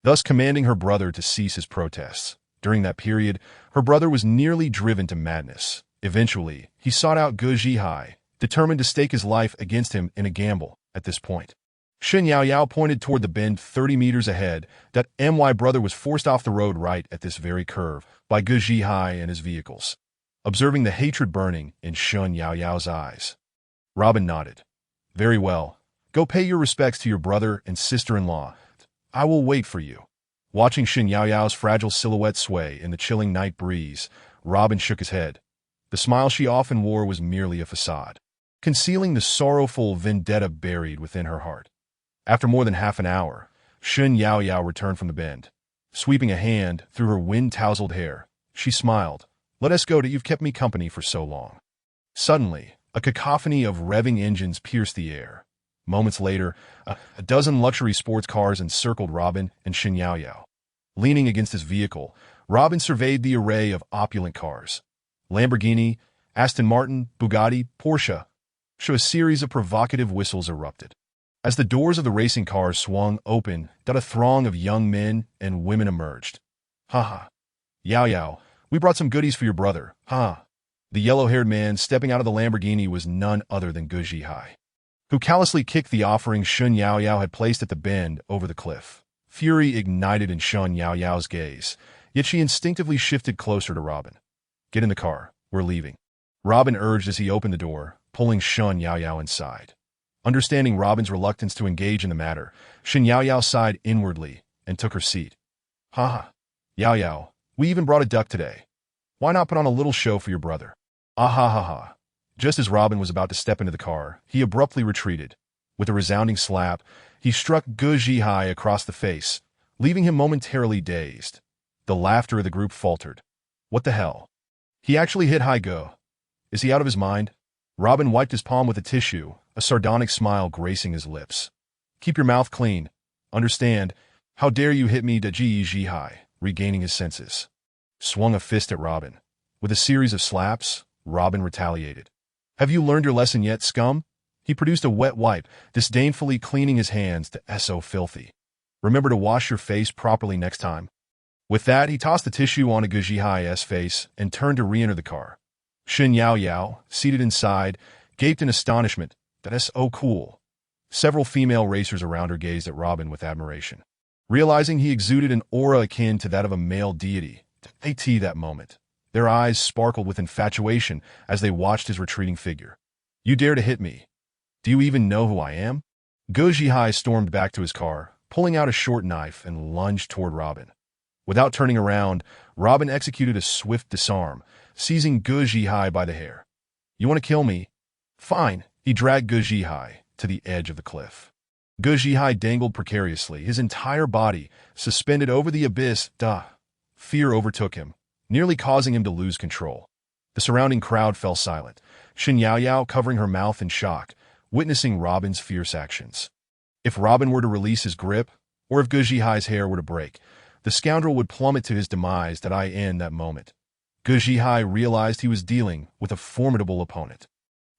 thus commanding her brother to cease his protests. During that period, her brother was nearly driven to madness. Eventually, he sought out Ge Zhihai, determined to stake his life against him in a gamble. At this point, Shen Yaoyao pointed toward the bend 30 meters ahead. That my brother was forced off the road right at this very curve by Ge Zhihai and his vehicles. Observing the hatred burning in Shen Yaoyao's eyes, Robin nodded. Very well. Go pay your respects to your brother and sister-in-law. I will wait for you. Watching Shen Yaoyao's fragile silhouette sway in the chilling night breeze, Robin shook his head. The smile she often wore was merely a facade, concealing the sorrowful vendetta buried within her heart. After more than half an hour, Shen Yaoyao returned from the bend. Sweeping a hand through her wind-tousled hair, she smiled. Let us go, that you've kept me company for so long. Suddenly, a cacophony of revving engines pierced the air. Moments later, a dozen luxury sports cars encircled Robin and Shen Yaoyao. Leaning against his vehicle, Robin surveyed the array of opulent cars. Lamborghini, Aston Martin, Bugatti, Porsche. A series of provocative whistles erupted. As the doors of the racing cars swung open, a throng of young men and women emerged. Ha! Yaoyao, we brought some goodies for your brother. Ha! The yellow-haired man stepping out of the Lamborghini was none other than Ge Zhihai, who callously kicked the offering Shen Yaoyao had placed at the bend over the cliff. Fury ignited in Shen Yaoyao's gaze, yet she instinctively shifted closer to Robin. Get in the car, we're leaving. Robin urged as he opened the door, pulling Shen Yaoyao inside. Understanding Robin's reluctance to engage in the matter, Shen Yaoyao sighed inwardly and took her seat. Ha! Yaoyao, we even brought a duck today. Why not put on a little show for your brother? Ah ha ha ha. Just as Robin was about to step into the car, he abruptly retreated. With a resounding slap, he struck Ge Zhihai across the face, leaving him momentarily dazed. The laughter of the group faltered. What the hell? He actually hit Haigo. Is he out of his mind? Robin wiped his palm with a tissue, a sardonic smile gracing his lips. Keep your mouth clean. Understand? How dare you hit me, Ji Hai, regaining his senses. Swung a fist at Robin. With a series of slaps, Robin retaliated. Have you learned your lesson yet, scum? He produced a wet wipe, disdainfully cleaning his hands to so filthy. Remember to wash your face properly next time. With that, he tossed the tissue onto Ge Hai's face and turned to re-enter the car. Shen Yao Yao, seated inside, gaped in astonishment. That's so cool. Several female racers around her gazed at Robin with admiration. Realizing he exuded an aura akin to that of a male deity, they teased that moment. Their eyes sparkled with infatuation as they watched his retreating figure. You dare to hit me? Do you even know who I am? Ge Zhihai stormed back to his car, pulling out a short knife and lunged toward Robin. Without turning around, Robin executed a swift disarm, seizing Ge Zhihai by the hair. You want to kill me? Fine. He dragged Ge Zhihai to the edge of the cliff. Ge Zhihai dangled precariously, his entire body suspended over the abyss. Fear overtook him, nearly causing him to lose control. The surrounding crowd fell silent, Shen Yao Yao covering her mouth in shock, witnessing Robin's fierce actions. If Robin were to release his grip, or if Ge Zhihai's hair were to break, the scoundrel would plummet to his demise in that moment. Ge Zhihai realized he was dealing with a formidable opponent.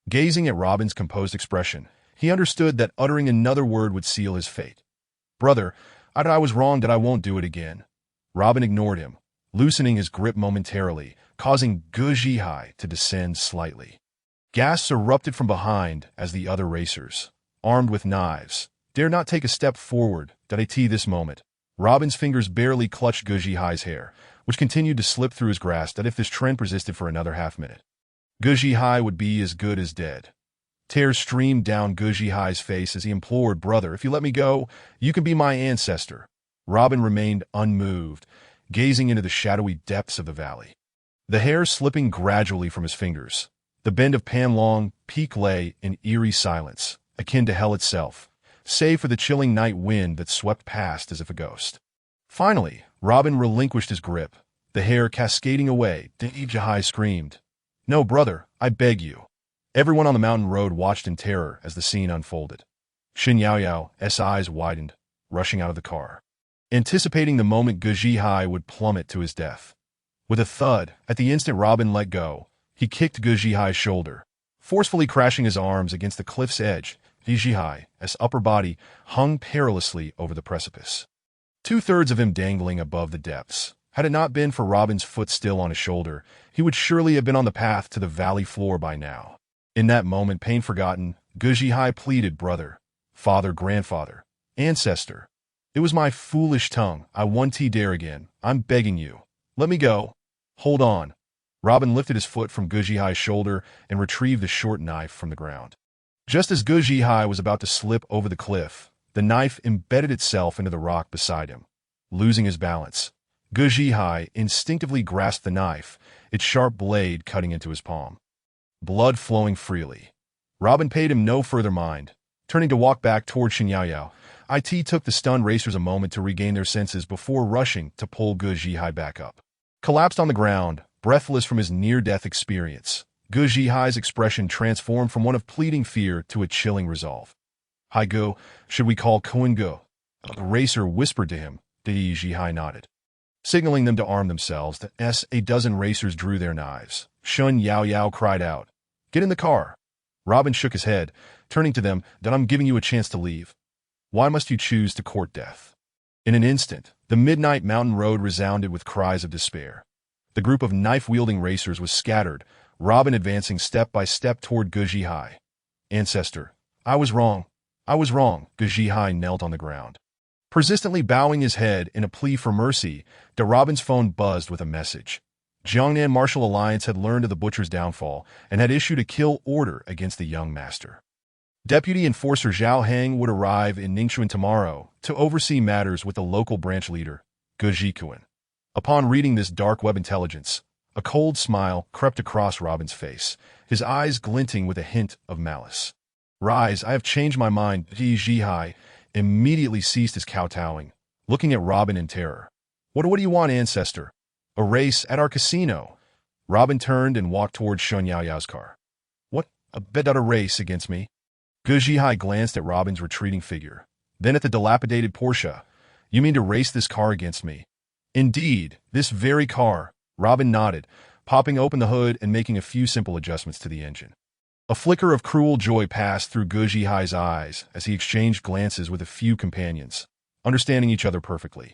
Gazing at Robin's composed expression, he understood that uttering another word would seal his fate. Brother, I was wrong that I won't do it again. Robin ignored him, loosening his grip momentarily, causing Ge Zhihai to descend slightly. Gasps erupted from behind as the other racers, armed with knives, dared not take a step forward at this moment. Robin's fingers barely clutched Ge Zhihai's hair, which continued to slip through his grasp if this trend persisted for another half-minute. Ge Zhihai would be as good as dead. Tears streamed down Ge Zhihai's face as he implored, Brother, if you let me go, you can be my ancestor. Robin remained unmoved, gazing into the shadowy depths of the valley. The hair slipping gradually from his fingers, the bend of Panlong Peak lay in eerie silence, akin to hell itself, save for the chilling night wind that swept past as if a ghost. Finally, Robin relinquished his grip, the hair cascading away. Ge Zhihai screamed, No, brother, I beg you. Everyone on the mountain road watched in terror as the scene unfolded. Shen Yao Yao's eyes widened, rushing out of the car, anticipating the moment Ge Zhihai would plummet to his death. With a thud, at the instant Robin let go, he kicked Ge Zhihai's shoulder, forcefully crashing his arms against the cliff's edge. Ge Zhihai's upper body hung perilously over the precipice, 2/3 of him dangling above the depths. Had it not been for Robin's foot still on his shoulder, he would surely have been on the path to the valley floor by now. In that moment, pain forgotten, Ge Zhihai pleaded, Brother, father, grandfather, ancestor. It was my foolish tongue. I won't dare again. I'm begging you. Let me go. Hold on. Robin lifted his foot from Ge Zhihai's shoulder and retrieved the short knife from the ground. Just as Ge Zhihai was about to slip over the cliff, the knife embedded itself into the rock beside him. Losing his balance, Ge Zhihai instinctively grasped the knife, its sharp blade cutting into his palm. Blood flowing freely. Robin paid him no further mind. Turning to walk back toward Shen Yao Yao, it took the stunned racers a moment to regain their senses before rushing to pull Ge Zhihai back up. Collapsed on the ground, breathless from his near-death experience, Ge Zhihai's expression transformed from one of pleading fear to a chilling resolve. Haigo, should we call Koengo? A racer whispered to him. Ge Zhihai nodded. Signaling them to arm themselves, a dozen racers drew their knives. Shen Yao Yao cried out, Get in the car. Robin shook his head, turning to them, That I'm giving you a chance to leave. Why must you choose to court death? In an instant, the midnight mountain road resounded with cries of despair. The group of knife-wielding racers was scattered, Robin advancing step by step toward Ge Zhihai. Ancestor, I was wrong. I was wrong. Ge Zhihai knelt on the ground, persistently bowing his head in a plea for mercy. Robin's phone buzzed with a message. Jiangnan Martial Alliance had learned of the butcher's downfall and had issued a kill order against the young master. Deputy Enforcer Zhao Heng would arrive in Ningxuan tomorrow to oversee matters with the local branch leader, Ge Zhikuan. Upon reading this dark web intelligence, a cold smile crept across Robin's face, his eyes glinting with a hint of malice. Rise, I have changed my mind. Ge Zhihai immediately ceased his kowtowing, looking at Robin in terror. What do you want, ancestor? A race at our casino? Robin turned and walked towards Shun Yaoyao's car. What? A bet out a race against me? Gu Zhihai glanced at Robin's retreating figure, then at the dilapidated Porsche. You mean to race this car against me? Indeed, this very car. Robin nodded, popping open the hood and making a few simple adjustments to the engine. A flicker of cruel joy passed through Gu Zhihai's eyes as he exchanged glances with a few companions, understanding each other perfectly.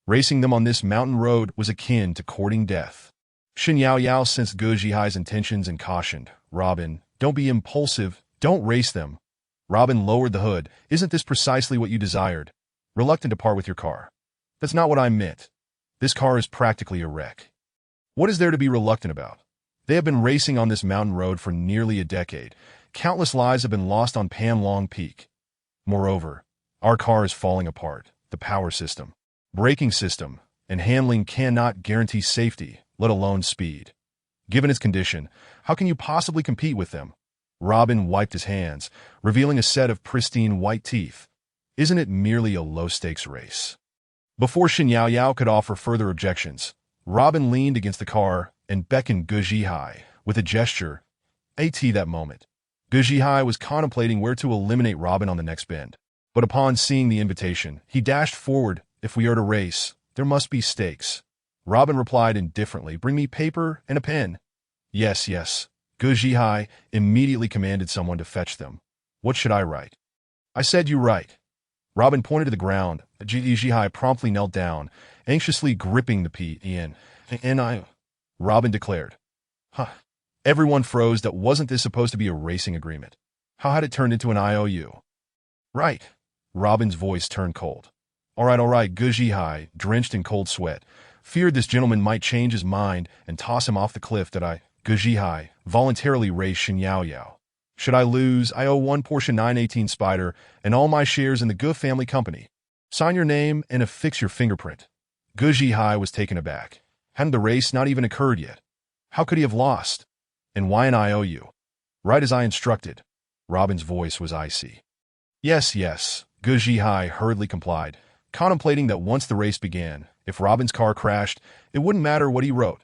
Racing them on this mountain road was akin to courting death. Shen Yaoyao sensed Gu Zhihai's intentions and cautioned, Robin, don't be impulsive, don't race them. Robin lowered the hood. Isn't this precisely what you desired? Reluctant to part with your car. That's not what I meant. This car is practically a wreck. What is there to be reluctant about? They have been racing on this mountain road for nearly a decade. Countless lives have been lost on Panlong Peak. Moreover, our car is falling apart. The power system, braking system, and handling cannot guarantee safety, let alone speed. Given its condition, how can you possibly compete with them? Robin wiped his hands, revealing a set of pristine white teeth. Isn't it merely a low-stakes race? Before Shen Yaoyao could offer further objections, Robin leaned against the car and beckoned Gu Zhihai with a gesture. That moment, Gu Zhihai was contemplating where to eliminate Robin on the next bend. But upon seeing the invitation, he dashed forward. If we are to race, there must be stakes. Robin replied indifferently, bring me paper and a pen. Yes, yes. Gu Zhihai immediately commanded someone to fetch them. What should I write? I said you write. Robin pointed to the ground. Gu Zhihai promptly knelt down, anxiously gripping the pen. Robin declared. Everyone froze. That wasn't this supposed to be a racing agreement? How had it turned into an IOU? Right. Robin's voice turned cold. All right, Gu Zhihai, drenched in cold sweat, feared this gentleman might change his mind and toss him off the cliff. Gu Zhihai voluntarily raised Shen Yaoyao. Should I lose, I owe one Porsche 918 Spider and all my shares in the Gu family company. Sign your name and affix your fingerprint. Gu Zhihai was taken aback. Hadn't the race not even occurred yet? How could he have lost? And why an IOU? Right as I instructed. Robin's voice was icy. Yes. Gu Zhihai hurriedly complied, contemplating that once the race began, if Robin's car crashed, it wouldn't matter what he wrote.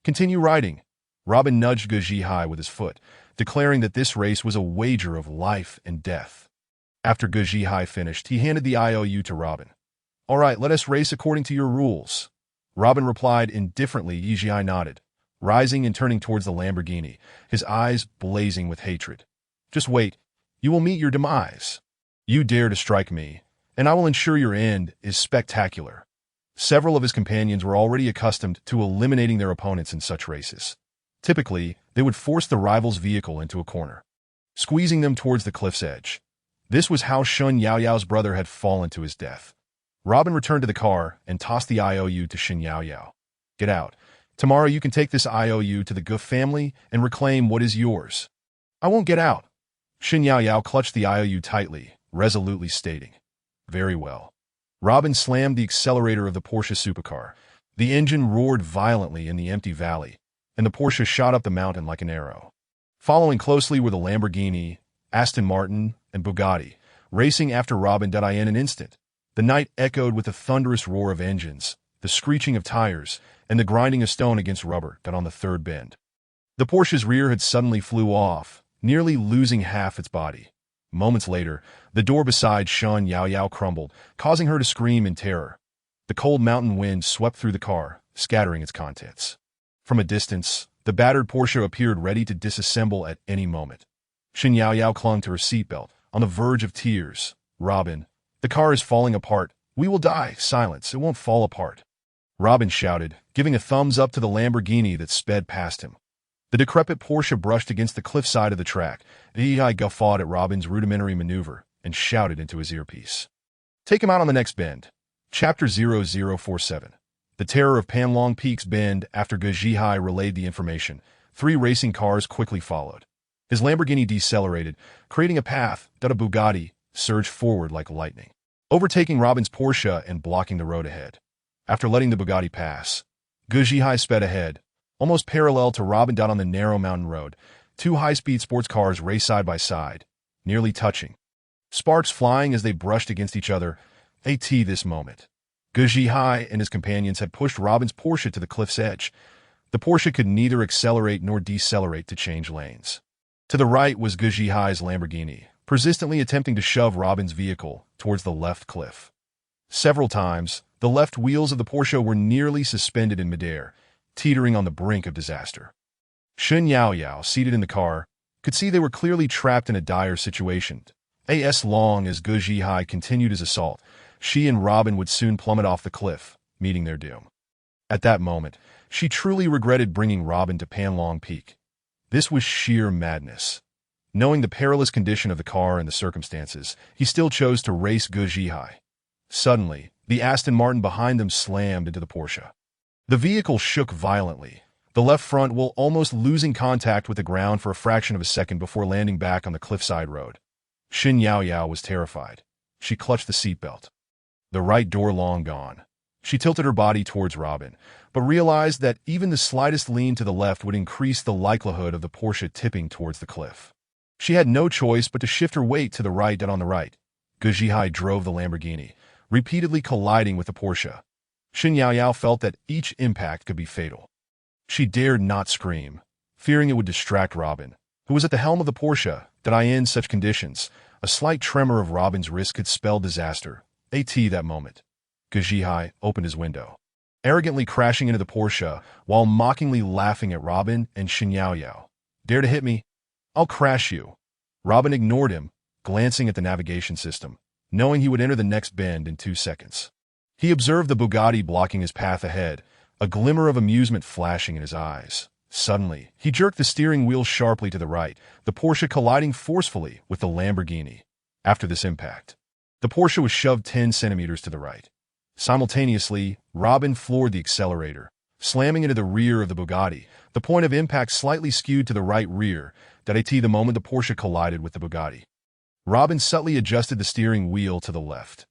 Continue riding. Robin nudged Gu Zhihai with his foot, declaring that this race was a wager of life and death. After Gu Zhihai finished, he handed the IOU to Robin. All right, let us race according to your rules. Robin replied indifferently. Gu Zhihai nodded, rising and turning towards the Lamborghini, his eyes blazing with hatred. Just wait. You will meet your demise. You dare to strike me, and I will ensure your end is spectacular. Several of his companions were already accustomed to eliminating their opponents in such races. Typically, they would force the rival's vehicle into a corner, squeezing them towards the cliff's edge. This was how Shun Yaoyao's brother had fallen to his death. Robin returned to the car and tossed the IOU to Shen Yaoyao. Get out. Tomorrow you can take this IOU to the Gu family and reclaim what is yours. I won't get out. Shen Yaoyao clutched the IOU tightly, resolutely stating. Very well. Robin slammed the accelerator of the Porsche supercar. The engine roared violently in the empty valley, and the Porsche shot up the mountain like an arrow. Following closely were the Lamborghini, Aston Martin, and Bugatti, racing after Robin. In an instant, the night echoed with the thunderous roar of engines, the screeching of tires, and the grinding of stone against rubber on the third bend. The Porsche's rear had suddenly flew off, nearly losing half its body. Moments later, the door beside Shen Yaoyao crumbled, causing her to scream in terror. The cold mountain wind swept through the car, scattering its contents. From a distance, the battered Porsche appeared ready to disassemble at any moment. Shen Yaoyao clung to her seatbelt, on the verge of tears. Robin, the car is falling apart. We will die. Silence. It won't fall apart. Robin shouted, giving a thumbs up to the Lamborghini that sped past him. The decrepit Porsche brushed against the cliffside of the track. Zhihai guffawed at Robin's rudimentary maneuver and shouted into his earpiece. Take him out on the next bend. Chapter 0047. The terror of Panlong Peak's bend. After Gu Zhihai relayed the information, 3 racing cars quickly followed. His Lamborghini decelerated, creating a path that a Bugatti surged forward like lightning, overtaking Robin's Porsche and blocking the road ahead. After letting the Bugatti pass, Gu Zhihai sped ahead, almost parallel to Robin. On the narrow mountain road, 2 high-speed sports cars raced side by side, nearly touching, sparks flying as they brushed against each other. This moment, Gu Zhihai and his companions had pushed Robin's Porsche to the cliff's edge. The Porsche could neither accelerate nor decelerate to change lanes. To the right was Gu Zhihai's Lamborghini, persistently attempting to shove Robin's vehicle towards the left cliff. Several times, the left wheels of the Porsche were nearly suspended in midair, teetering on the brink of disaster. Shen Yaoyao, seated in the car, could see they were clearly trapped in a dire situation. As long as Gu Zhihai continued his assault, she and Robin would soon plummet off the cliff, meeting their doom. At that moment, she truly regretted bringing Robin to Panlong Peak. This was sheer madness. Knowing the perilous condition of the car and the circumstances, he still chose to race Gu Zhihai. Suddenly, the Aston Martin behind them slammed into the Porsche. The vehicle shook violently, the left front wheel almost losing contact with the ground for a fraction of a second before landing back on the cliffside road. Shen Yaoyao was terrified. She clutched the seatbelt. The right door long gone. She tilted her body towards Robin, but realized that even the slightest lean to the left would increase the likelihood of the Porsche tipping towards the cliff. She had no choice but to shift her weight to the right and on the right. Gu Zhihai drove the Lamborghini, repeatedly colliding with the Porsche. Shen Yaoyao felt that each impact could be fatal. She dared not scream, fearing it would distract Robin, who was at the helm of the Porsche. That in such conditions, a slight tremor of Robin's wrist could spell disaster. That moment, Gu Zhihai opened his window, arrogantly crashing into the Porsche while mockingly laughing at Robin and Shen Yaoyao. Dare to hit me? I'll crash you. Robin ignored him, glancing at the navigation system, knowing he would enter the next bend in 2 seconds. He observed the Bugatti blocking his path ahead, a glimmer of amusement flashing in his eyes. Suddenly, he jerked the steering wheel sharply to the right, the Porsche colliding forcefully with the Lamborghini. After this impact, the Porsche was shoved 10 centimeters to the right. Simultaneously, Robin floored the accelerator, slamming into the rear of the Bugatti, the point of impact slightly skewed to the right rear, the moment the Porsche collided with the Bugatti. Robin subtly adjusted the steering wheel to the left.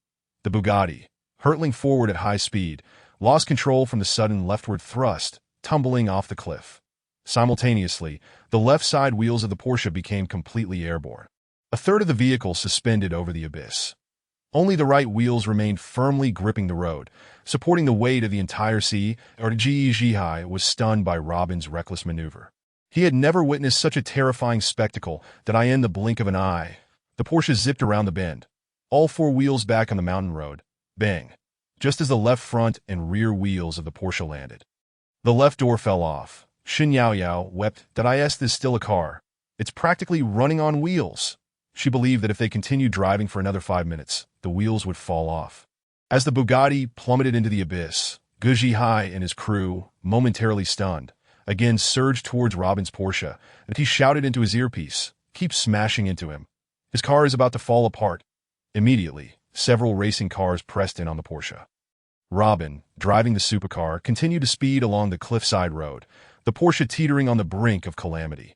The Bugatti, hurtling forward at high speed, lost control from the sudden leftward thrust, tumbling off the cliff. Simultaneously, the left side wheels of the Porsche became completely airborne. A third of the vehicle suspended over the abyss. Only the right wheels remained firmly gripping the road, supporting the weight of the entire sea. Gu Zhihai was stunned by Robin's reckless maneuver. He had never witnessed such a terrifying spectacle that in the blink of an eye, the Porsche zipped around the bend, all 4 wheels back on the mountain road. Bang! Just as the left front and rear wheels of the Porsche landed. The left door fell off. Shen Yaoyao wept that this still a car. It's practically running on wheels. She believed that if they continued driving for another 5 minutes, the wheels would fall off. As the Bugatti plummeted into the abyss, Gu Zhihai and his crew, momentarily stunned, again surged towards Robin's Porsche, and he shouted into his earpiece, "Keep smashing into him. His car is about to fall apart." Immediately, several racing cars pressed in on the Porsche. Robin, driving the supercar, continued to speed along the cliffside road, the Porsche teetering on the brink of calamity.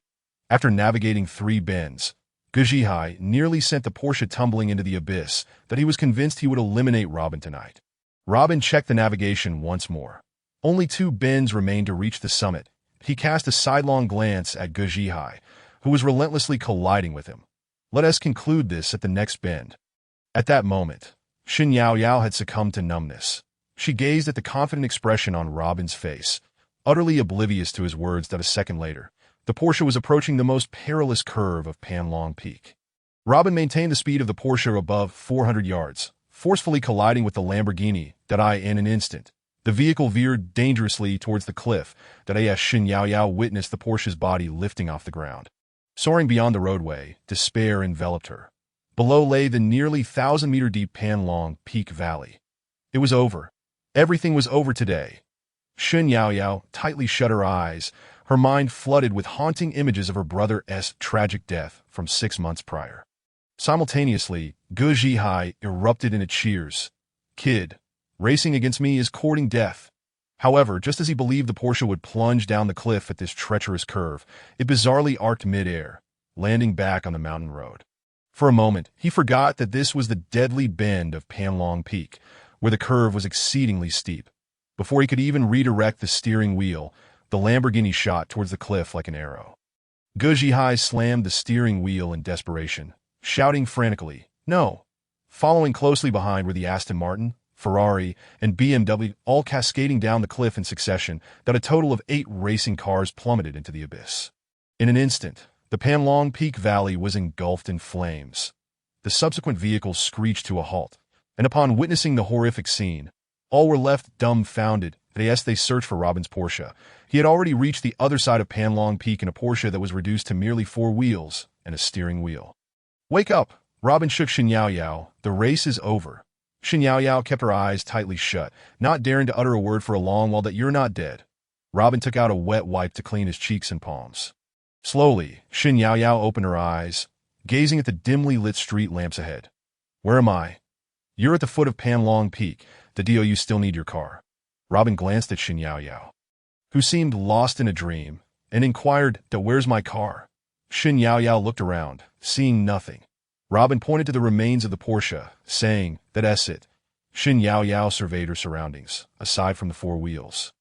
After navigating 3 bends, Gu Zhihai nearly sent the Porsche tumbling into the abyss that he was convinced he would eliminate Robin tonight. Robin checked the navigation once more. Only 2 bends remained to reach the summit. He cast a sidelong glance at Gu Zhihai, who was relentlessly colliding with him. Let us conclude this at the next bend. At that moment, Shen Yaoyao had succumbed to numbness. She gazed at the confident expression on Robin's face, utterly oblivious to his words that a second later, the Porsche was approaching the most perilous curve of Panlong Peak. Robin maintained the speed of the Porsche above 400 yards, forcefully colliding with the Lamborghini in an instant. The vehicle veered dangerously towards the cliff as Shen Yaoyao witnessed the Porsche's body lifting off the ground. Soaring beyond the roadway, despair enveloped her. Below lay the nearly 1,000-meter-deep Panlong Peak Valley. It was over. Everything was over today. Shen Yaoyao tightly shut her eyes, her mind flooded with haunting images of her brother's tragic death from 6 months prior. Simultaneously, Gu Zhihai erupted into cheers. "Kid, racing against me is courting death." However, just as he believed the Porsche would plunge down the cliff at this treacherous curve, it bizarrely arced mid-air, landing back on the mountain road. For a moment, he forgot that this was the deadly bend of Panlong Peak, where the curve was exceedingly steep. Before he could even redirect the steering wheel, the Lamborghini shot towards the cliff like an arrow. Gu Zhihai slammed the steering wheel in desperation, shouting frantically, "No!" Following closely behind were the Aston Martin, Ferrari, and BMW, all cascading down the cliff in succession that a total of 8 racing cars plummeted into the abyss. In an instant, the Panlong Peak Valley was engulfed in flames. The subsequent vehicles screeched to a halt, and upon witnessing the horrific scene, all were left dumbfounded as they searched for Robin's Porsche. He had already reached the other side of Panlong Peak in a Porsche that was reduced to merely 4 wheels and a steering wheel. "Wake up!" Robin shook Shen Yaoyao. "The race is over." Shen Yaoyao kept her eyes tightly shut, not daring to utter a word for a long while. "That you're not dead." Robin took out a wet wipe to clean his cheeks and palms. Slowly, Shen Yaoyao opened her eyes, gazing at the dimly lit street lamps ahead. "Where am I?" "You're at the foot of Panlong Peak. Do you still need your car?" Robin glanced at Shen Yaoyao, who seemed lost in a dream, and inquired, "Where's my car?" Shen Yaoyao looked around, seeing nothing. Robin pointed to the remains of the Porsche, saying, "That's it." Shen Yaoyao surveyed her surroundings, aside from the 4 wheels.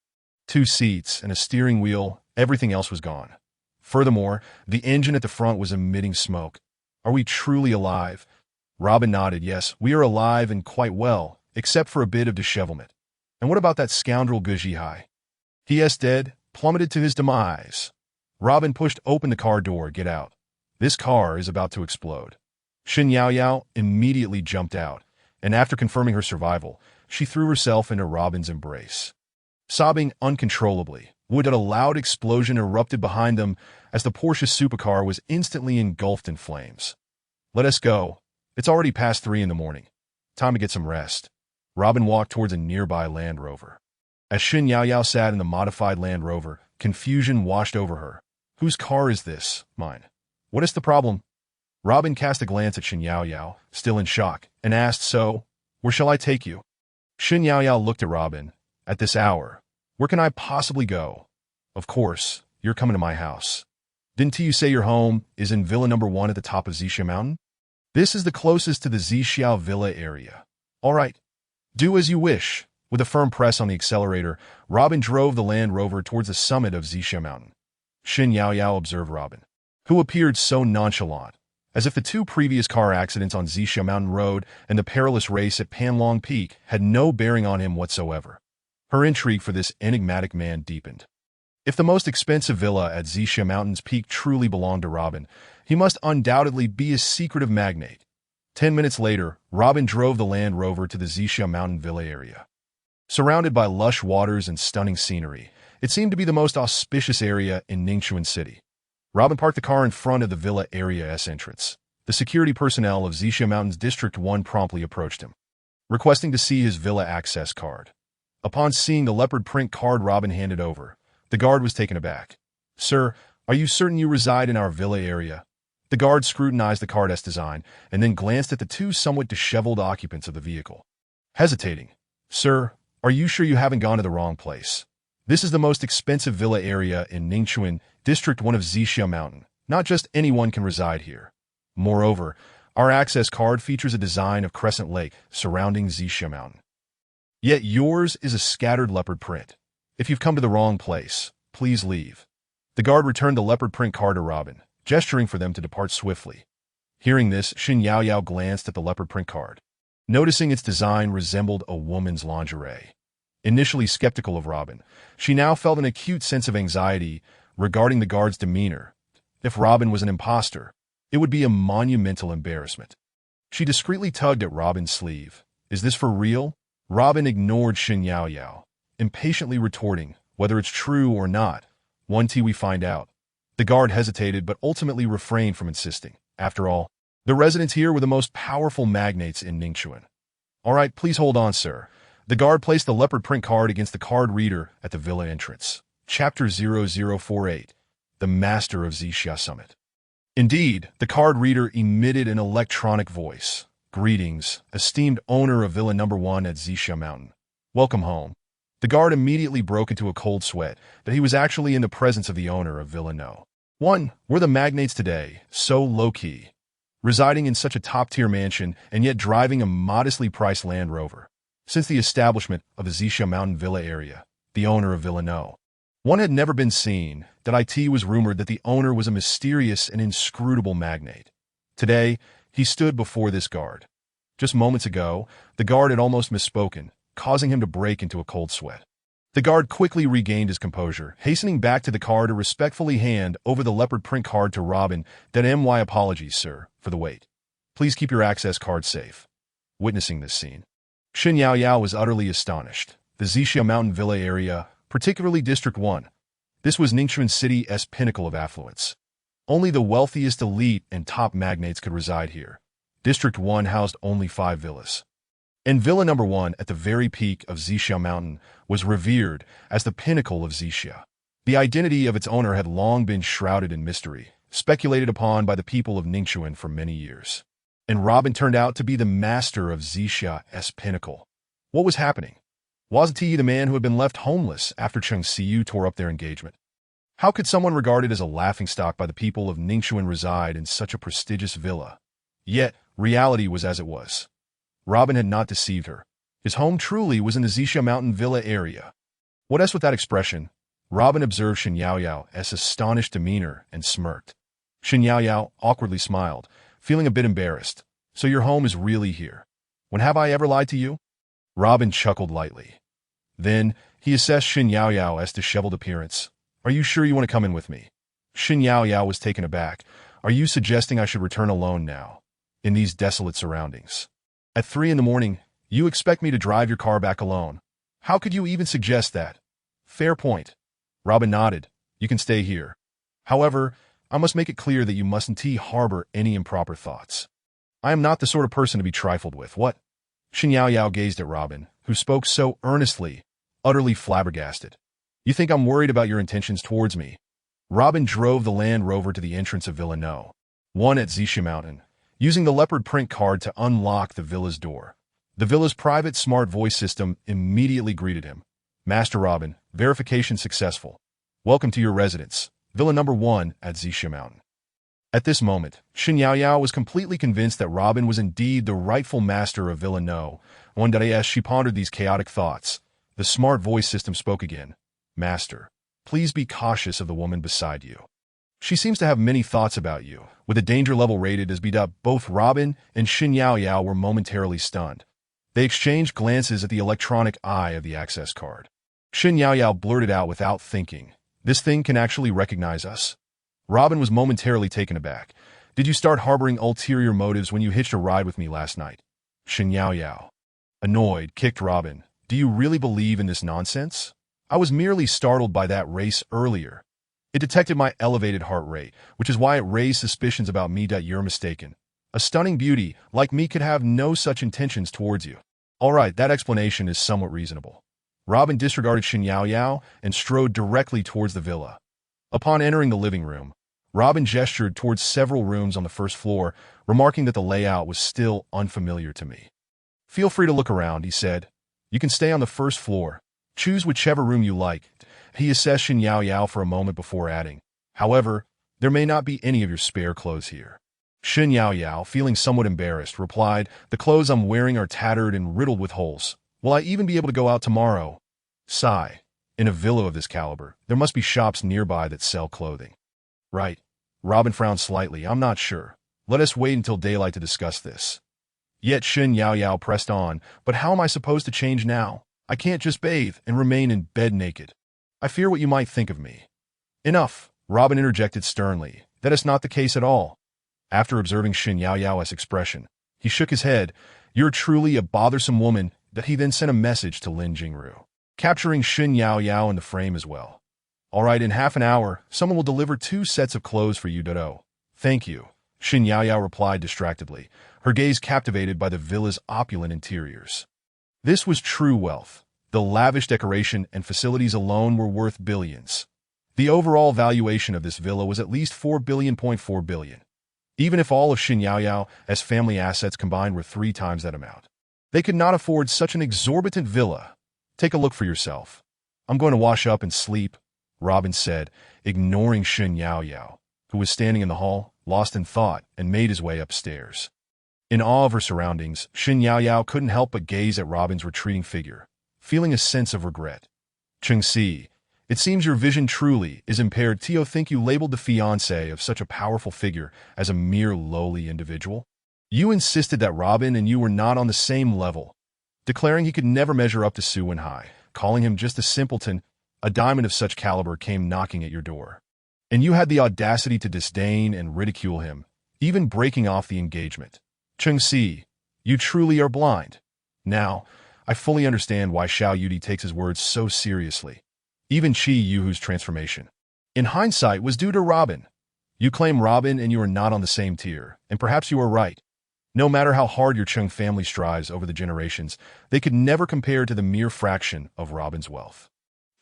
2 seats and a steering wheel, everything else was gone. Furthermore, the engine at the front was emitting smoke. "Are we truly alive?" Robin nodded. "Yes, we are alive and quite well, except for a bit of dishevelment." "And what about that scoundrel Gu Zhihai?" "He is dead, plummeted to his demise." Robin pushed open the car door. "Get out. This car is about to explode." Shen Yaoyao immediately jumped out, and after confirming her survival, she threw herself into Robin's embrace. Sobbing uncontrollably, a loud explosion erupted behind them as the Porsche supercar was instantly engulfed in flames. "Let us go. It's already past 3 in the morning. Time to get some rest." Robin walked towards a nearby Land Rover. As Shen Yaoyao sat in the modified Land Rover, confusion washed over her. "Whose car is this?" "Mine." "What is the problem?" Robin cast a glance at Shen Yaoyao, still in shock, and asked, "So, where shall I take you?" Shen Yaoyao looked at Robin. "At this hour, where can I possibly go?" "Of course, you're coming to my house. Didn't you say your home is in Villa number 1 at the top of Zixia Mountain?" "This is the closest to the Zixiao Villa area." "All right. Do as you wish." With a firm press on the accelerator, Robin drove the Land Rover towards the summit of Zixia Mountain. Shen Yaoyao observed Robin, who appeared so nonchalant, as if the 2 previous car accidents on Zixia Mountain Road and the perilous race at Panlong Peak had no bearing on him whatsoever. Her intrigue for this enigmatic man deepened. If the most expensive villa at Zixia Mountain's peak truly belonged to Robin, he must undoubtedly be a secretive magnate. 10 minutes later, Robin drove the Land Rover to the Zixia Mountain Villa area. Surrounded by lush waters and stunning scenery, it seemed to be the most auspicious area in Ningxuan City. Robin parked the car in front of the Villa Area's entrance. The security personnel of Zixia Mountain's District 1 promptly approached him, requesting to see his Villa access card. Upon seeing the leopard print card Robin handed over, the guard was taken aback. "Sir, are you certain you reside in our Villa area?" The guard scrutinized the card's design and then glanced at the 2 somewhat disheveled occupants of the vehicle. Hesitating, "Sir, are you sure you haven't gone to the wrong place? This is the most expensive villa area in Ningxuan, District 1 of Zixia Mountain. Not just anyone can reside here. Moreover, our access card features a design of Crescent Lake surrounding Zixia Mountain. Yet yours is a scattered leopard print. If you've come to the wrong place, please leave." The guard returned the leopard print card to Robin, gesturing for them to depart swiftly. Hearing this, Shen Yaoyao glanced at the leopard print card, noticing its design resembled a woman's lingerie. Initially skeptical of Robin, she now felt an acute sense of anxiety regarding the guard's demeanor. If Robin was an imposter, it would be a monumental embarrassment. She discreetly tugged at Robin's sleeve. "Is this for real?" Robin ignored Shen Yaoyao, impatiently retorting, "Whether it's true or not, one day we find out." The guard hesitated but ultimately refrained from insisting. After all, the residents here were the most powerful magnates in Ningxuan. "All right, please hold on, sir." The guard placed the leopard print card against the card reader at the villa entrance. Chapter 0048, The Master of Zixia Summit. Indeed, the card reader emitted an electronic voice. "Greetings, esteemed owner of Villa number 1 at Zixia Mountain. Welcome home." The guard immediately broke into a cold sweat that he was actually in the presence of the owner of Villa No. 1. We're the magnates today, so low-key, residing in such a top-tier mansion and yet driving a modestly priced Land Rover. Since the establishment of the Zixia Mountain Villa area, the owner of Villa No. 1 had never been seen. It was rumored that the owner was a mysterious and inscrutable magnate. Today, he stood before this guard, Just moments ago, the guard had almost misspoken, causing him to break into a cold sweat. The guard quickly regained his composure, hastening back to the car to respectfully hand over the leopard print card to Robin. My apologies, sir, for the wait. Please keep your access card safe. Witnessing this scene, Shen Yaoyao was utterly astonished. The Zixia Mountain Villa area, particularly District 1, this was Ningxuan City's pinnacle of affluence. Only the wealthiest elite and top magnates could reside here. District 1 housed only 5 villas. And Villa Number 1, at the very peak of Zixia Mountain, was revered as the pinnacle of Zixia. The identity of its owner had long been shrouded in mystery, speculated upon by the people of Ningxuan for many years. And Robin turned out to be the master of Zixia's pinnacle. What was happening? Wasn't he the man who had been left homeless after Cheng Xiu tore up their engagement? How could someone regarded as a laughingstock by the people of Ningxuan reside in such a prestigious villa? Yet, reality was as it was. Robin had not deceived her. His home truly was in the Zixia Mountain Villa area. What else with that expression? Robin observed Shen Yaoyao's astonished demeanor and smirked. Shen Yaoyao awkwardly smiled, feeling a bit embarrassed. So your home is really here. When have I ever lied to you? Robin chuckled lightly. Then, he assessed Shen Yaoyao's disheveled appearance. Are you sure you want to come in with me? Shen Yaoyao was taken aback. Are you suggesting I should return alone now, in these desolate surroundings? At 3 in the morning, you expect me to drive your car back alone. How could you even suggest that? Fair point. Robin nodded. You can stay here. However, I must make it clear that you mustn't harbor any improper thoughts. I am not the sort of person to be trifled with. What? Shen Yaoyao gazed at Robin, who spoke so earnestly, utterly flabbergasted. You think I'm worried about your intentions towards me? Robin drove the Land Rover to the entrance of Villa No. 1 at Zixia Mountain, using the leopard print card to unlock the villa's door. The villa's private smart voice system immediately greeted him. Master Robin, verification successful. Welcome to your residence, Villa Number 1 at Zixia Mountain. At this moment, Shen Yaoyao was completely convinced that Robin was indeed the rightful master of Villa No. 1. As she pondered these chaotic thoughts, the smart voice system spoke again. Master, please be cautious of the woman beside you. She seems to have many thoughts about you. With a danger level rated as beat up, both Robin and Shen Yaoyao were momentarily stunned. They exchanged glances at the electronic eye of the access card. Shen Yaoyao blurted out without thinking, "This thing can actually recognize us?" Robin was momentarily taken aback. "Did you start harboring ulterior motives when you hitched a ride with me last night?" Shen Yaoyao, annoyed, kicked Robin. "Do you really believe in this nonsense? I was merely startled by that race earlier. It detected my elevated heart rate, which is why it raised suspicions about me. You're mistaken. A stunning beauty like me could have no such intentions towards you." All right, that explanation is somewhat reasonable. Robin disregarded Shen Yaoyao and strode directly towards the villa. Upon entering the living room, Robin gestured towards several rooms on the first floor, remarking that the layout was still unfamiliar to me. "Feel free to look around," he said. "You can stay on the first floor. Choose whichever room you like." He assessed Shen Yaoyao for a moment before adding, "However, there may not be any of your spare clothes here." Shen Yaoyao, feeling somewhat embarrassed, replied, "The clothes I'm wearing are tattered and riddled with holes. Will I even be able to go out tomorrow?" Sigh. In a villa of this caliber, there must be shops nearby that sell clothing. Right. Robin frowned slightly. "I'm not sure. Let us wait until daylight to discuss this." Yet Shen Yaoyao pressed on, "But how am I supposed to change now? I can't just bathe and remain in bed naked. I fear what you might think of me." "Enough," Robin interjected sternly. "That is not the case at all." After observing Shen Yaoyao's expression, he shook his head. "You're truly a bothersome woman." That he then sent a message to Lin Jingru, capturing Shen Yaoyao in the frame as well. "All right, in half an hour, someone will deliver 2 sets of clothes for you, Dodo." "Thank you," Shen Yaoyao replied distractedly, her gaze captivated by the villa's opulent interiors. This was true wealth. The lavish decoration and facilities alone were worth billions. The overall valuation of this villa was at least 4 billion. Even if all of Shen Yaoyao's family assets combined were 3 times that amount, they could not afford such an exorbitant villa. "Take a look for yourself." "I'm going to wash up and sleep," Robin said, ignoring Shen Yaoyao, who was standing in the hall, lost in thought, and made his way upstairs. In awe of her surroundings, Shen Yaoyao couldn't help but gaze at Robin's retreating figure, feeling a sense of regret. "Cheng Si, it seems your vision truly is impaired. Tio think you labeled the fiancé of such a powerful figure as a mere lowly individual?" You insisted that Robin and you were not on the same level, declaring he could never measure up to Su Wenhai, calling him just a simpleton. A diamond of such caliber came knocking at your door. And you had the audacity to disdain and ridicule him, even breaking off the engagement. Cheng Si, you truly are blind. Now, I fully understand why Xiao Yudi takes his words so seriously. Even Qi Yuhu's transformation, in hindsight, was due to Robin. You claim Robin and you are not on the same tier, and perhaps you are right. No matter how hard your Cheng family strives over the generations, they could never compare to the mere fraction of Robin's wealth.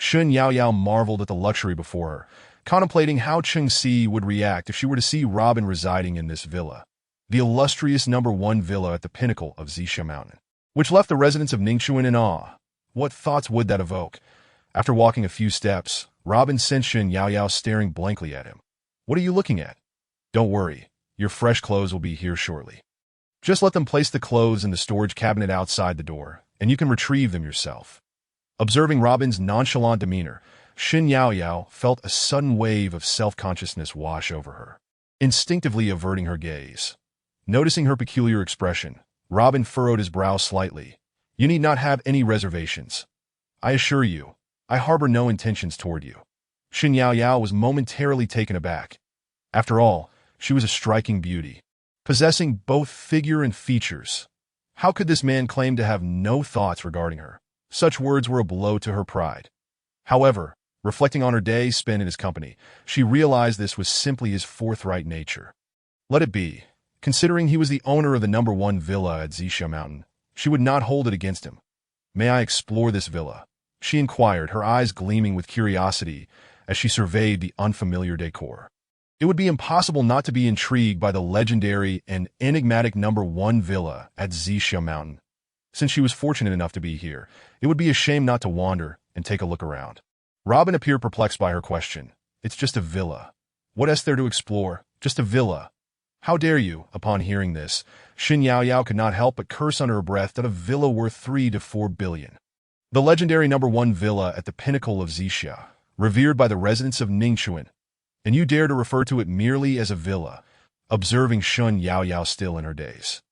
Shun Yaoyao marveled at the luxury before her, contemplating how Cheng Si would react if she were to see Robin residing in this villa, the illustrious #1 villa at the pinnacle of Zixia Mountain, which left the residents of Ningxuan in awe. What thoughts would that evoke? After walking a few steps, Robin sensed Shun Yaoyao staring blankly at him. What are you looking at? Don't worry, your fresh clothes will be here shortly. Just let them place the clothes in the storage cabinet outside the door, and you can retrieve them yourself. Observing Robin's nonchalant demeanor, Shin Yaoyao felt a sudden wave of self-consciousness wash over her, instinctively averting her gaze. Noticing her peculiar expression, Robin furrowed his brow slightly. You need not have any reservations. I assure you, I harbor no intentions toward you. Shin Yaoyao was momentarily taken aback. After all, she was a striking beauty, possessing both figure and features. How could this man claim to have no thoughts regarding her? Such words were a blow to her pride. However, reflecting on her day spent in his company, she realized this was simply his forthright nature. Let it be. Considering he was the owner of the #1 villa at Zixia Mountain, she would not hold it against him. May I explore this villa? She inquired, her eyes gleaming with curiosity as she surveyed the unfamiliar decor. It would be impossible not to be intrigued by the legendary and enigmatic #1 villa at Zixia Mountain. Since she was fortunate enough to be here, it would be a shame not to wander and take a look around. Robin appeared perplexed by her question. It's just a villa. What is there to explore? Just a villa. How dare you? Upon hearing this, Shin Yaoyao could not help but curse under her breath that a villa worth 3 to 4 billion. The legendary #1 villa at the pinnacle of Zixia, revered by the residents of Ningxuan, and you dare to refer to it merely as a villa, observing Shun Yaoyao still in her daze.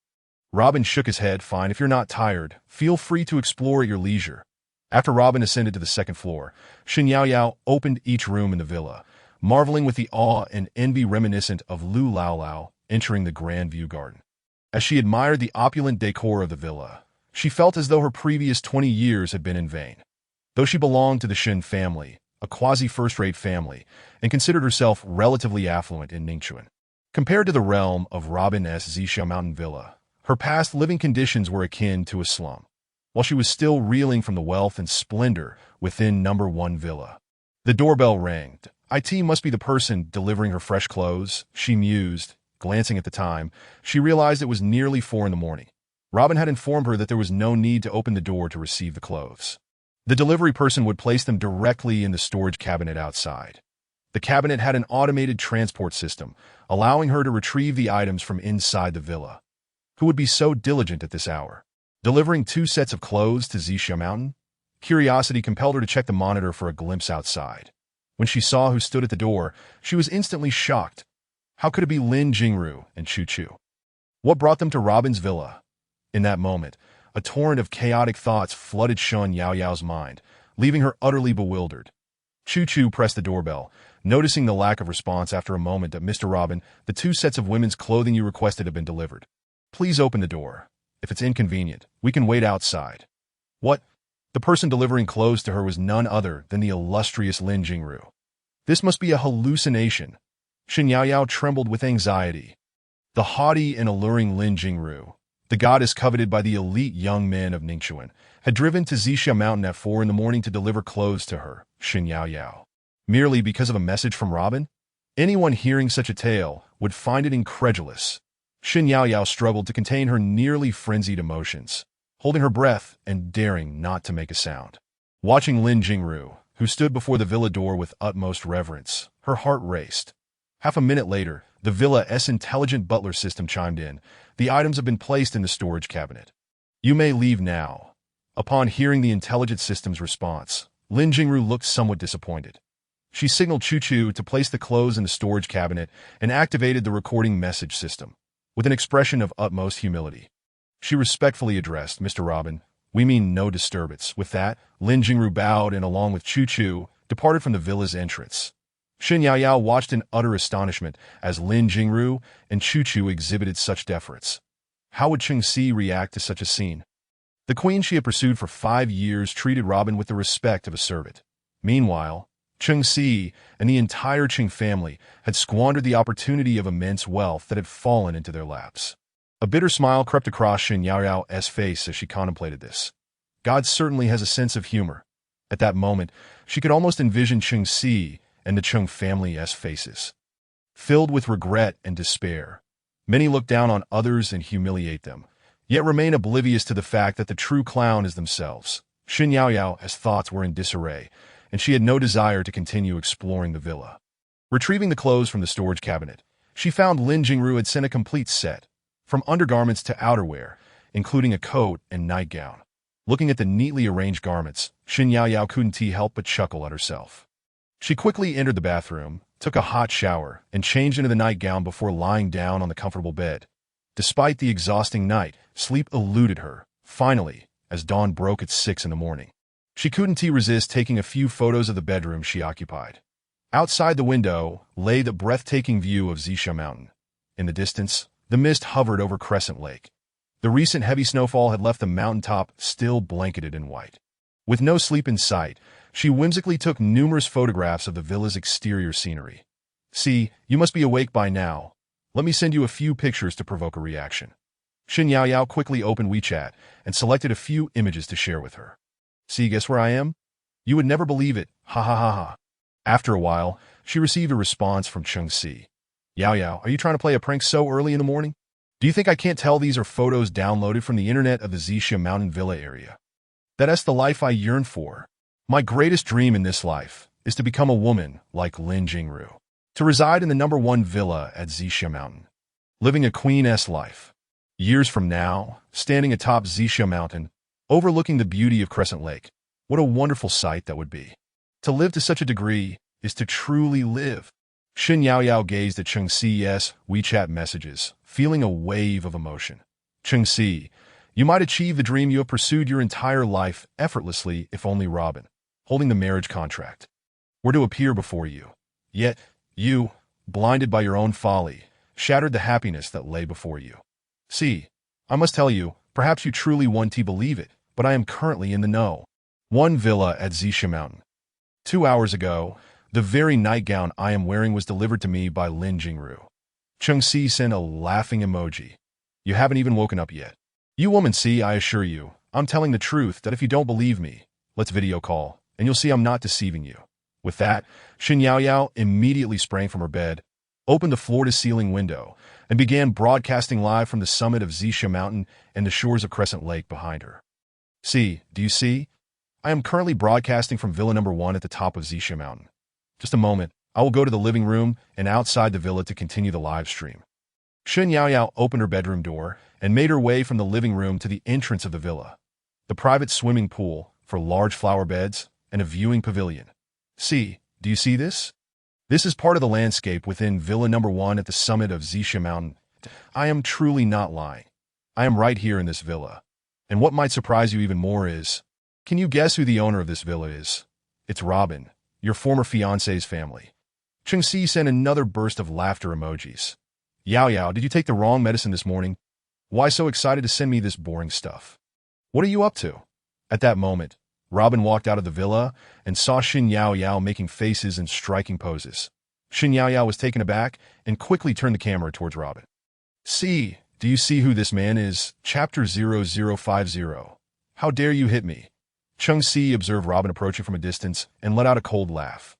Robin shook his head. Fine, if you're not tired, feel free to explore at your leisure. After Robin ascended to the second floor, Shin Yaoyao opened each room in the villa, marveling with the awe and envy reminiscent of Lu Laolao entering the Grand View Garden. As she admired the opulent decor of the villa, she felt as though her previous 20 years had been in vain. Though she belonged to the Shin family, a quasi-first-rate family, and considered herself relatively affluent in Ningxuan, compared to the realm of Robin S. Zixia Mountain Villa, her past living conditions were akin to a slum. While she was still reeling from the wealth and splendor within #1 villa, the doorbell rang. It must be the person delivering her fresh clothes, she mused. Glancing at the time, she realized it was nearly 4 in the morning. Robin had informed her that there was no need to open the door to receive the clothes. The delivery person would place them directly in the storage cabinet outside. The cabinet had an automated transport system, allowing her to retrieve the items from inside the villa. Who would be so diligent at this hour? Delivering 2 sets of clothes to Zixia Mountain? Curiosity compelled her to check the monitor for a glimpse outside. When she saw who stood at the door, she was instantly shocked. How could it be Lin Jingru and Chu Chu? What brought them to Robin's villa? In that moment, a torrent of chaotic thoughts flooded Shun Yaoyao's mind, leaving her utterly bewildered. Chu Chu pressed the doorbell, noticing the lack of response. After a moment, Mr. Robin, the 2 sets of women's clothing you requested have been delivered. Please open the door. If it's inconvenient, we can wait outside. What? The person delivering clothes to her was none other than the illustrious Lin Jingru. This must be a hallucination. Shin Yaoyao trembled with anxiety. The haughty and alluring Lin Jingru, the goddess coveted by the elite young men of Ningxuan, had driven to Zixia Mountain at 4 in the morning to deliver clothes to her, Shin Yaoyao. Merely because of a message from Robin? Anyone hearing such a tale would find it incredulous. Shin Yaoyao struggled to contain her nearly frenzied emotions, holding her breath and daring not to make a sound. Watching Lin Jingru, who stood before the villa door with utmost reverence, her heart raced. Half a minute later, the villa's intelligent butler system chimed in. The items have been placed in the storage cabinet. You may leave now. Upon hearing the intelligent system's response, Lin Jingru looked somewhat disappointed. She signaled Chu Chu to place the clothes in the storage cabinet and activated the recording message system. with an expression of utmost humility. She respectfully addressed, "Mr. Robin, we mean no disturbance." With that, Lin Jingru bowed and, along with Chu Chu, departed from the villa's entrance. Shen Yaoyao watched in utter astonishment as Lin Jingru and Chu Chu exhibited such deference. How would Cheng Si react to such a scene? The queen she had pursued for 5 years treated Robin with the respect of a servant. Meanwhile, Cheng Si and the entire Qing family had squandered the opportunity of immense wealth that had fallen into their laps. A bitter smile crept across Shen Yaoyao's face as she contemplated this. God certainly has a sense of humor. At that moment, she could almost envision Cheng Si and the Chung family's faces. Filled with regret and despair, many look down on others and humiliate them, yet remain oblivious to the fact that the true clown is themselves. Shen Yaoyao's thoughts were in disarray, and she had no desire to continue exploring the villa. Retrieving the clothes from the storage cabinet, she found Lin Jingru had sent a complete set, from undergarments to outerwear, including a coat and nightgown. Looking at the neatly arranged garments, Shen Yaoyao couldn't help but chuckle at herself. She quickly entered the bathroom, took a hot shower, and changed into the nightgown before lying down on the comfortable bed. Despite the exhausting night, sleep eluded her. Finally, as dawn broke at 6 in the morning, she couldn't resist taking a few photos of the bedroom she occupied. Outside the window lay the breathtaking view of Zisha Mountain. In the distance, the mist hovered over Crescent Lake. The recent heavy snowfall had left the mountaintop still blanketed in white. With no sleep in sight, she whimsically took numerous photographs of the villa's exterior scenery. "See, you must be awake by now. Let me send you a few pictures to provoke a reaction." Shen Yaoyao quickly opened WeChat and selected a few images to share with her. "See, guess where I am? You would never believe it. Ha ha ha ha." After a while, she received a response from Cheng Si. "Yaoyao, are you trying to play a prank so early in the morning? Do you think I can't tell these are photos downloaded from the internet of the Zisha Mountain Villa area? That's the life I yearn for. My greatest dream in this life is to become a woman like Lin Jingru, to reside in the #1 villa at Zisha Mountain, living a queen-esque life. Years from now, standing atop Zisha Mountain, overlooking the beauty of Crescent Lake. What a wonderful sight that would be. To live to such a degree is to truly live." Shen Yaoyao gazed at Cheng Si's WeChat messages, feeling a wave of emotion. "Cheng Si, you might achieve the dream you have pursued your entire life effortlessly if only Robin, holding the marriage contract, were to appear before you. Yet, you, blinded by your own folly, shattered the happiness that lay before you. See, I must tell you, perhaps you truly want to believe it, but I am currently in the know. 1 villa at Zisha Mountain. 2 hours ago, the very nightgown I am wearing was delivered to me by Lin Jingru." Cheng Si sent a laughing emoji. "You haven't even woken up yet. You woman, see, I assure you, I'm telling the truth that if you don't believe me, let's video call, and you'll see I'm not deceiving you." With that, Shen Yaoyao immediately sprang from her bed, opened the floor-to-ceiling window, and began broadcasting live from the summit of Zisha Mountain and the shores of Crescent Lake behind her. "See, do you see? I am currently broadcasting from Villa #1 at the top of Zisha Mountain. Just a moment, I will go to the living room and outside the villa to continue the live stream." Shen Yaoyao opened her bedroom door and made her way from the living room to the entrance of the villa. The private swimming pool for large flower beds and a viewing pavilion. "See, do you see this? This is part of the landscape within Villa #1 at the summit of Zisha Mountain. I am truly not lying. I am right here in this villa. And what might surprise you even more is, can you guess who the owner of this villa is? It's Robin, your former fiancé's family." Cheng Si sent another burst of laughter emojis. "Yaoyao, did you take the wrong medicine this morning? Why so excited to send me this boring stuff? What are you up to?" At that moment, Robin walked out of the villa and saw Shen Yaoyao making faces and striking poses. Shen Yaoyao was taken aback and quickly turned the camera towards Robin. "See, do you see who this man is? Chapter 0050. How dare you hit me?" Cheng Si observed Robin approaching from a distance and let out a cold laugh.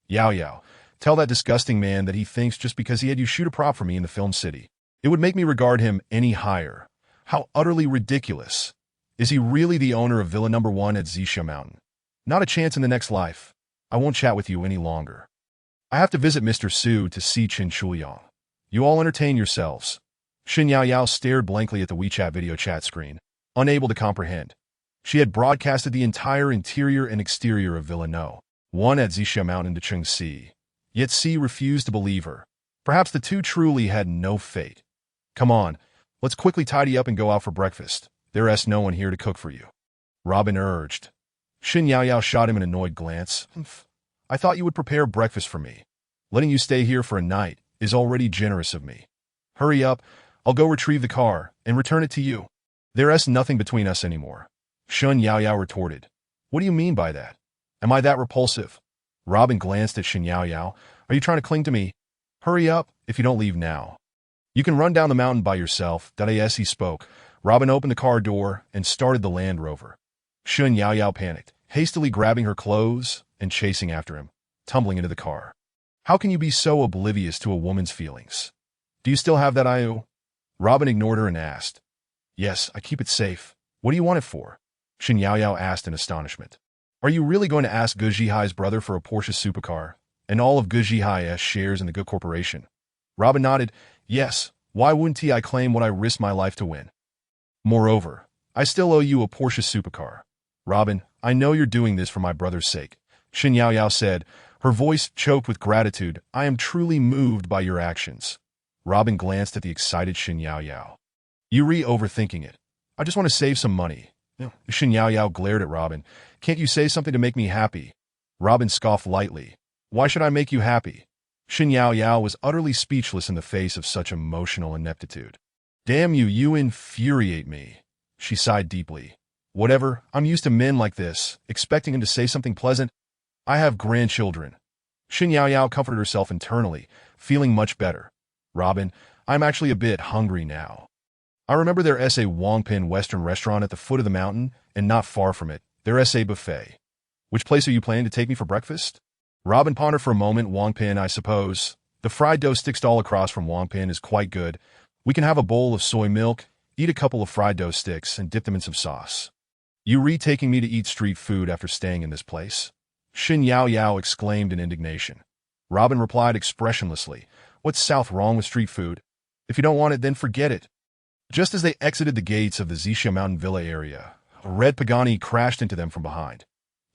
"Yaoyao, tell that disgusting man that he thinks just because he had you shoot a prop for me in the film city, it would make me regard him any higher. How utterly ridiculous. Is he really the owner of Villa #1 at Zisha Mountain? Not a chance in the next life. I won't chat with you any longer. I have to visit Mr. Su to see Qin Shuliang. You all entertain yourselves." Shen Yaoyao stared blankly at the WeChat video chat screen, unable to comprehend. She had broadcasted the entire interior and exterior of Villa #1 at Zisha Mountain to Cheng Si. Yet Si refused to believe her. Perhaps the two truly had no fate. Come on, let's quickly tidy up and go out for breakfast. There's no one here to cook for you. Robin urged. Shin Yaoyao shot him an annoyed glance. I thought you would prepare breakfast for me. Letting you stay here for a night is already generous of me. Hurry up, I'll go retrieve the car and return it to you. There's nothing between us anymore. Shin Yaoyao retorted. What do you mean by that? Am I that repulsive? Robin glanced at Shin Yaoyao. Are you trying to cling to me? Hurry up if you don't leave now. You can run down the mountain by yourself. As he spoke, Robin opened the car door and started the Land Rover. Shin Yaoyao panicked, hastily grabbing her clothes and chasing after him, tumbling into the car. How can you be so oblivious to a woman's feelings? Do you still have that IO? Robin ignored her and asked. Yes, I keep it safe. What do you want it for? Shin Yaoyao asked in astonishment. Are you really going to ask Gu Zhihai's brother for a Porsche supercar and all of Gu Zhihai's shares in the Gu Corporation? Robin nodded. Yes, why wouldn't I claim what I risked my life to win? Moreover, I still owe you a Porsche supercar. Robin, I know you're doing this for my brother's sake, Shin Yaoyao said, her voice choked with gratitude. I am truly moved by your actions. Robin glanced at the excited Shin Yaoyao. You overthinking it. I just want to save some money. Shin Yaoyao glared at Robin. Can't you say something to make me happy? Robin scoffed lightly. Why should I make you happy? Shin Yaoyao was utterly speechless in the face of such emotional ineptitude. Damn you, you infuriate me. She sighed deeply. Whatever, I'm used to men like this, expecting him to say something pleasant. I have grandchildren. Shin Yaoyao comforted herself internally, feeling much better. Robin, I'm actually a bit hungry now. I remember there's a Wongpin Western restaurant at the foot of the mountain, and not far from it, there's a buffet. Which place are you planning to take me for breakfast? Robin pondered for a moment. Wongpin, I suppose. The fried dough stick stall across from Wongpin is quite good. We can have a bowl of soy milk, eat a couple of fried dough sticks, and dip them in some sauce. You taking me to eat street food after staying in this place? Shin Yaoyao exclaimed in indignation. Robin replied expressionlessly. What's south wrong with street food? If you don't want it, then forget it. Just as they exited the gates of the Zixia Mountain Villa area, a red Pagani crashed into them from behind.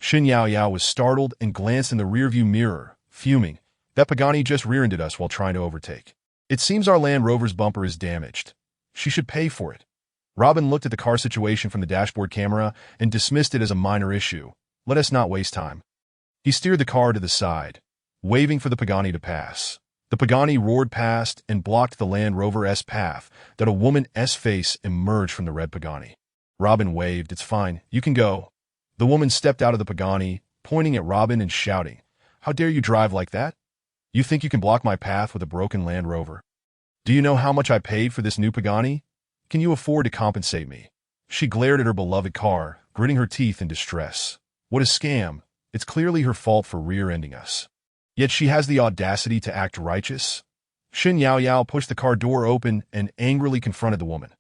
Shin Yaoyao was startled and glanced in the rearview mirror, fuming. That Pagani just rear-ended us while trying to overtake. It seems our Land Rover's bumper is damaged. She should pay for it. Robin looked at the car situation from the dashboard camera and dismissed it as a minor issue. Let us not waste time. He steered the car to the side, waving for the Pagani to pass. The Pagani roared past and blocked the Land Rover's path that a woman's face emerged from the red Pagani. Robin waved. It's fine. You can go. The woman stepped out of the Pagani, pointing at Robin and shouting, How dare you drive like that? You think you can block my path with a broken Land Rover? Do you know how much I paid for this new Pagani? Can you afford to compensate me? She glared at her beloved car, gritting her teeth in distress. What a scam. It's clearly her fault for rear-ending us. Yet she has the audacity to act righteous. Shin Yaoyao pushed the car door open and angrily confronted the woman.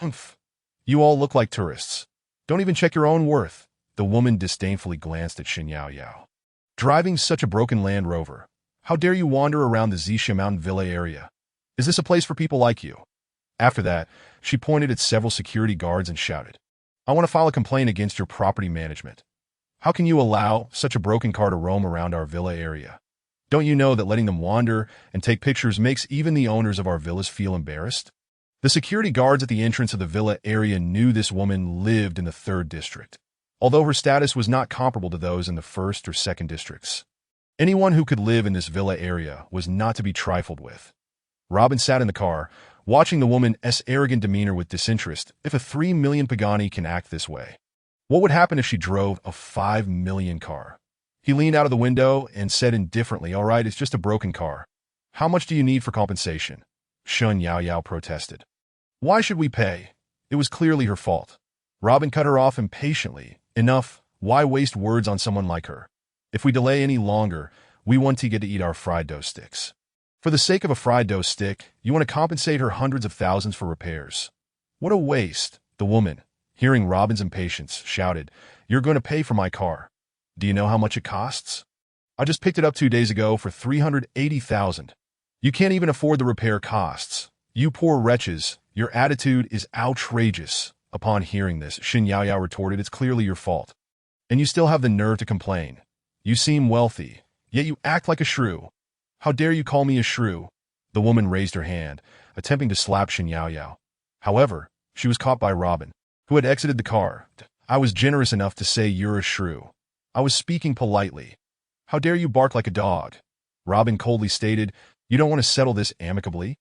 Humph. You all look like tourists. Don't even check your own worth. The woman disdainfully glanced at Shin Yaoyao. Driving such a broken Land Rover. How dare you wander around the Zixia Mountain Villa area? Is this a place for people like you? After that, she pointed at several security guards and shouted, I want to file a complaint against your property management. How can you allow such a broken car to roam around our villa area? Don't you know that letting them wander and take pictures makes even the owners of our villas feel embarrassed? The security guards at the entrance of the villa area knew this woman lived in the 3rd district, although her status was not comparable to those in the 1st or 2nd districts. Anyone who could live in this villa area was not to be trifled with. Robin sat in the car, watching the woman's arrogant demeanor with disinterest. If a 3 million Pagani can act this way, what would happen if she drove a 5 million car? He leaned out of the window and said indifferently, All right, it's just a broken car. How much do you need for compensation? Shin Yaoyao protested. Why should we pay? It was clearly her fault. Robin cut her off impatiently. Enough. Why waste words on someone like her? If we delay any longer, we want to get to eat our fried dough sticks. For the sake of a fried dough stick, you want to compensate her hundreds of thousands for repairs. What a waste. The woman, hearing Robin's impatience, shouted, You're going to pay for my car. Do you know how much it costs? I just picked it up 2 days ago for $380,000. You can't even afford the repair costs. You poor wretches, your attitude is outrageous. Upon hearing this, Shin Yaoyao retorted, It's clearly your fault. And you still have the nerve to complain. You seem wealthy, yet you act like a shrew. How dare you call me a shrew? The woman raised her hand, attempting to slap Shin Yao Yao. However, she was caught by Robin, who had exited the car. I was generous enough to say you're a shrew. I was speaking politely. How dare you bark like a dog? Robin coldly stated, you don't want to settle this amicably?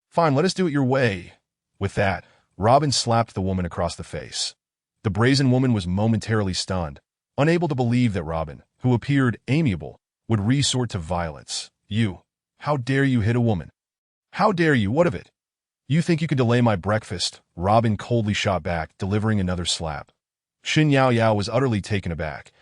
Fine, let us do it your way. With that, Robin slapped the woman across the face. The brazen woman was momentarily stunned, unable to believe that Robin, who appeared amiable, would resort to violence. You, how dare you hit a woman? How dare you, what of it? You think you can delay my breakfast? Robin coldly shot back, delivering another slap. Shin Yao Yao was utterly taken aback.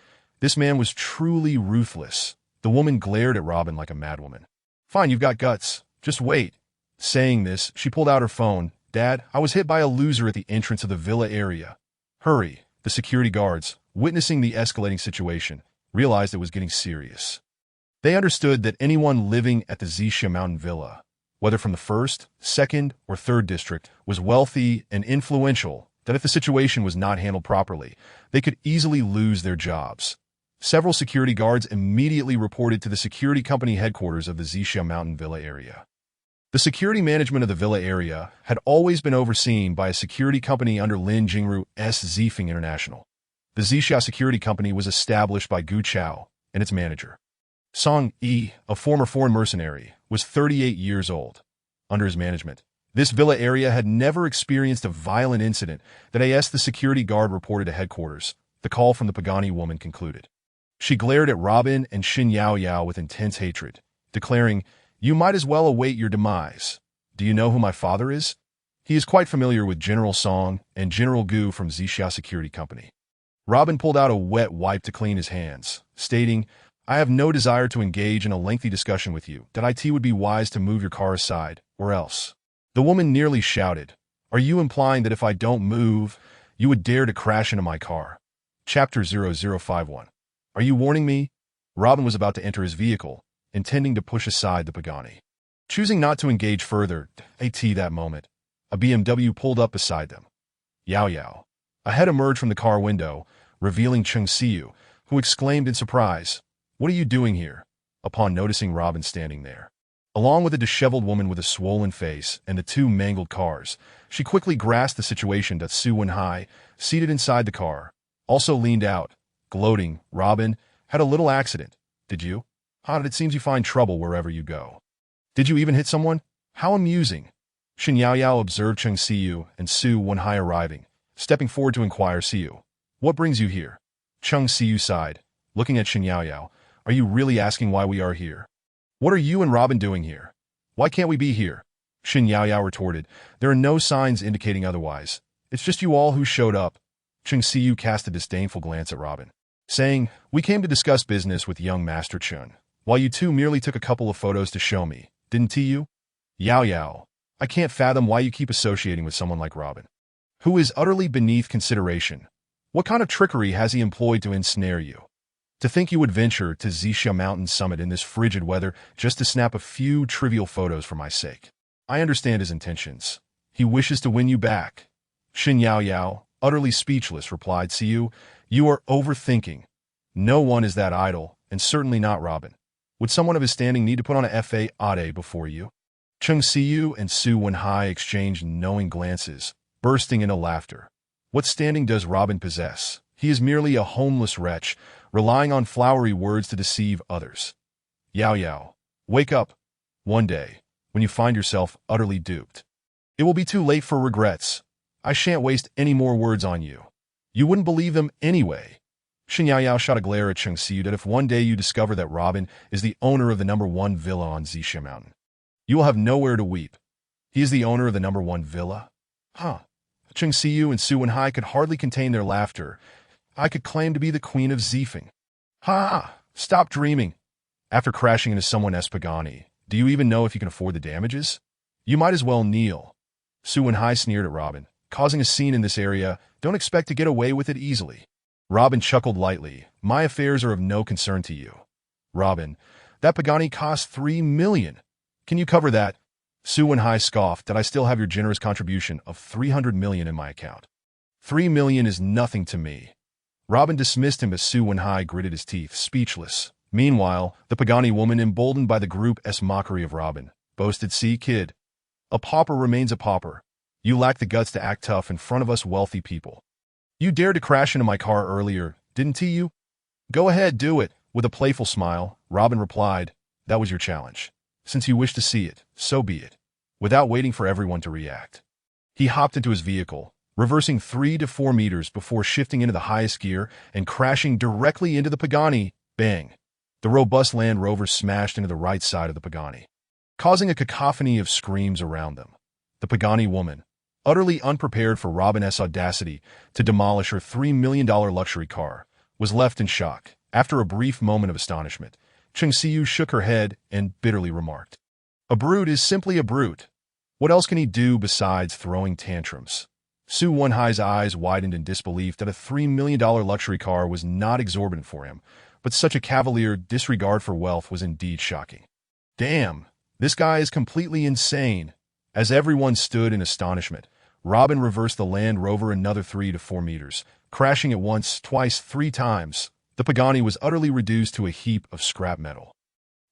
This man was truly ruthless. The woman glared at Robin like a madwoman. Fine, you've got guts. Just wait. Saying this, she pulled out her phone. Dad, I was hit by a loser at the entrance of the villa area. Hurry. The security guards, witnessing the escalating situation, realized it was getting serious. They understood that anyone living at the Zixia Mountain Villa, whether from the 1st, 2nd, or 3rd district, was wealthy and influential, that if the situation was not handled properly, they could easily lose their jobs. Several security guards immediately reported to the security company headquarters of the Zixia Mountain Villa area. The security management of the villa area had always been overseen by a security company under Lin Jingru's Zifeng International. The Zixia Security Company was established by Gu Chao and its manager. Song Yi, a former foreign mercenary, was 38 years old. Under his management, this villa area had never experienced a violent incident that the security guard reported to headquarters. The call from the Pagani woman concluded. She glared at Robin and Shin Yao Yao with intense hatred, declaring, you might as well await your demise. Do you know who my father is? He is quite familiar with General Song and General Gu from Zixia Security Company. Robin pulled out a wet wipe to clean his hands, stating, I have no desire to engage in a lengthy discussion with you, that it would be wise to move your car aside, or else. The woman nearly shouted, are you implying that if I don't move, you would dare to crash into my car? Chapter 0051. Are you warning me? Robin was about to enter his vehicle, intending to push aside the Pagani. Choosing not to engage further, at that moment, a BMW pulled up beside them. Yao Yao. A head emerged from the car window, revealing Cheng Siu, who exclaimed in surprise, what are you doing here? Upon noticing Robin standing there. Along with a disheveled woman with a swollen face and the two mangled cars, she quickly grasped the situation that Su Wenhai, seated inside the car, also leaned out, gloating, Robin, had a little accident, did you? It seems you find trouble wherever you go. Did you even hit someone? How amusing. Shin Yao Yao observed Cheng Siu and Su Wenhai arriving, stepping forward to inquire, Siu, what brings you here? Cheng Siu sighed, looking at Shin Yao Yao. Are you really asking why we are here? What are you and Robin doing here? Why can't we be here? Shin Yao Yao retorted, there are no signs indicating otherwise. It's just you all who showed up. Cheng Siu cast a disdainful glance at Robin, saying, we came to discuss business with young Master Chun, while you two merely took a couple of photos to show me, didn't you? Yao Yao, I can't fathom why you keep associating with someone like Robin, who is utterly beneath consideration. What kind of trickery has he employed to ensnare you? To think you would venture to Zixia Mountain Summit in this frigid weather just to snap a few trivial photos for my sake. I understand his intentions. He wishes to win you back. Shin Yao Yao, utterly speechless, replied, Siu, you are overthinking. No one is that idle, and certainly not Robin. Would someone of his standing need to put on a FA before you? Cheng Siu and Su Wenhai exchanged knowing glances, bursting into laughter. What standing does Robin possess? He is merely a homeless wretch, relying on flowery words to deceive others. Yao Yao, wake up. One day, when you find yourself utterly duped, it will be too late for regrets. I shan't waste any more words on you. You wouldn't believe them anyway. Shin Yao Yao shot a glare at Cheng Siu that if one day you discover that Robin is the owner of the #1 villa on Zixia Mountain, you will have nowhere to weep. He is the owner of the #1 villa? Huh. Cheng Siu and Su Wenhai could hardly contain their laughter. I could claim to be the queen of Zifeng. Ha! Stop dreaming. After crashing into someone's Pagani, do you even know if you can afford the damages? You might as well kneel. Su Wenhai sneered at Robin. Causing a scene in this area, don't expect to get away with it easily. Robin chuckled lightly. My affairs are of no concern to you. Robin, that Pagani cost 3 million. Can you cover that? Su Wenhai scoffed that I still have your generous contribution of 300 million in my account. 3 million is nothing to me. Robin dismissed him as Su Wenhai gritted his teeth, speechless. Meanwhile, the Pagani woman, emboldened by the group's mockery of Robin, boasted C. Kid. A pauper remains a pauper. You lack the guts to act tough in front of us wealthy people. You dared to crash into my car earlier, didn't you? Go ahead, do it. With a playful smile, Robin replied, that was your challenge. Since you wish to see it, so be it. Without waiting for everyone to react. He hopped into his vehicle, reversing 3 to 4 meters before shifting into the highest gear and crashing directly into the Pagani. Bang! The robust Land Rover smashed into the right side of the Pagani, causing a cacophony of screams around them. The Pagani woman, utterly unprepared for Robin's audacity to demolish her $3 million luxury car, was left in shock. After a brief moment of astonishment, Chung Siu shook her head and bitterly remarked, "A brute is simply a brute. What else can he do besides throwing tantrums?" Su Wenhai's eyes widened in disbelief that a $3 million luxury car was not exorbitant for him, but such a cavalier disregard for wealth was indeed shocking. Damn, this guy is completely insane. As everyone stood in astonishment, Robin reversed the Land Rover another 3 to 4 meters, crashing it once, twice, 3 times. The Pagani was utterly reduced to a heap of scrap metal.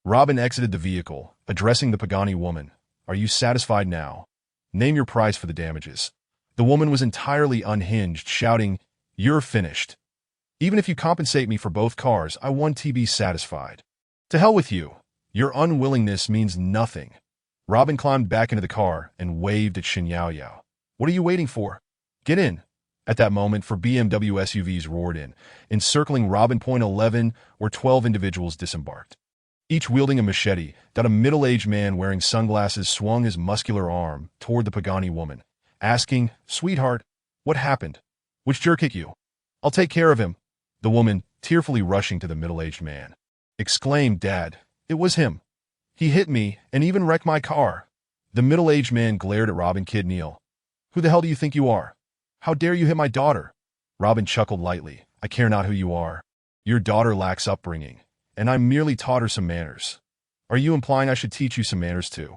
Robin exited the vehicle, addressing the Pagani woman. Are you satisfied now? Name your price for the damages. The woman was entirely unhinged, shouting, You're finished. Even if you compensate me for both cars, I want to be satisfied. To hell with you. Your unwillingness means nothing. Robin climbed back into the car and waved at Shin Yao Yao. What are you waiting for? Get in. At that moment, 4 BMW SUVs roared in, encircling Robin. 11 or 12 individuals disembarked. Each wielding a machete, that a middle-aged man wearing sunglasses swung his muscular arm toward the Pagani woman, asking, Sweetheart, what happened? Which jerk hit you? I'll take care of him. The woman, tearfully rushing to the middle-aged man, exclaimed, Dad, it was him. He hit me and even wrecked my car. The middle-aged man glared at Robin. Kid Neil. Who the hell do you think you are? How dare you hit my daughter? Robin chuckled lightly. I care not who you are. Your daughter lacks upbringing, and I merely taught her some manners. Are you implying I should teach you some manners too?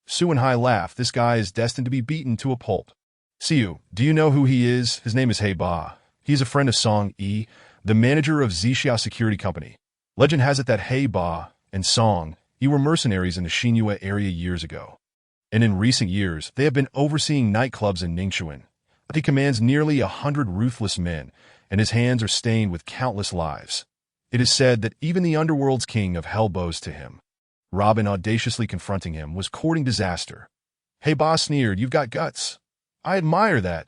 Su Wenhai laughed. This guy is destined to be beaten to a pulp. Siu, do you know who he is? His name is He Ba. He is a friend of Song Yi, the manager of Zixia Security Company. Legend has it that He Ba and Song Yi were mercenaries in the Xinyue area years ago. And in recent years, they have been overseeing nightclubs in Ningxuan. He commands nearly 100 ruthless men, and his hands are stained with countless lives. It is said that even the underworld's king of hell bows to him. Robin, audaciously confronting him, was courting disaster. Hey, Boss sneered, you've got guts. I admire that.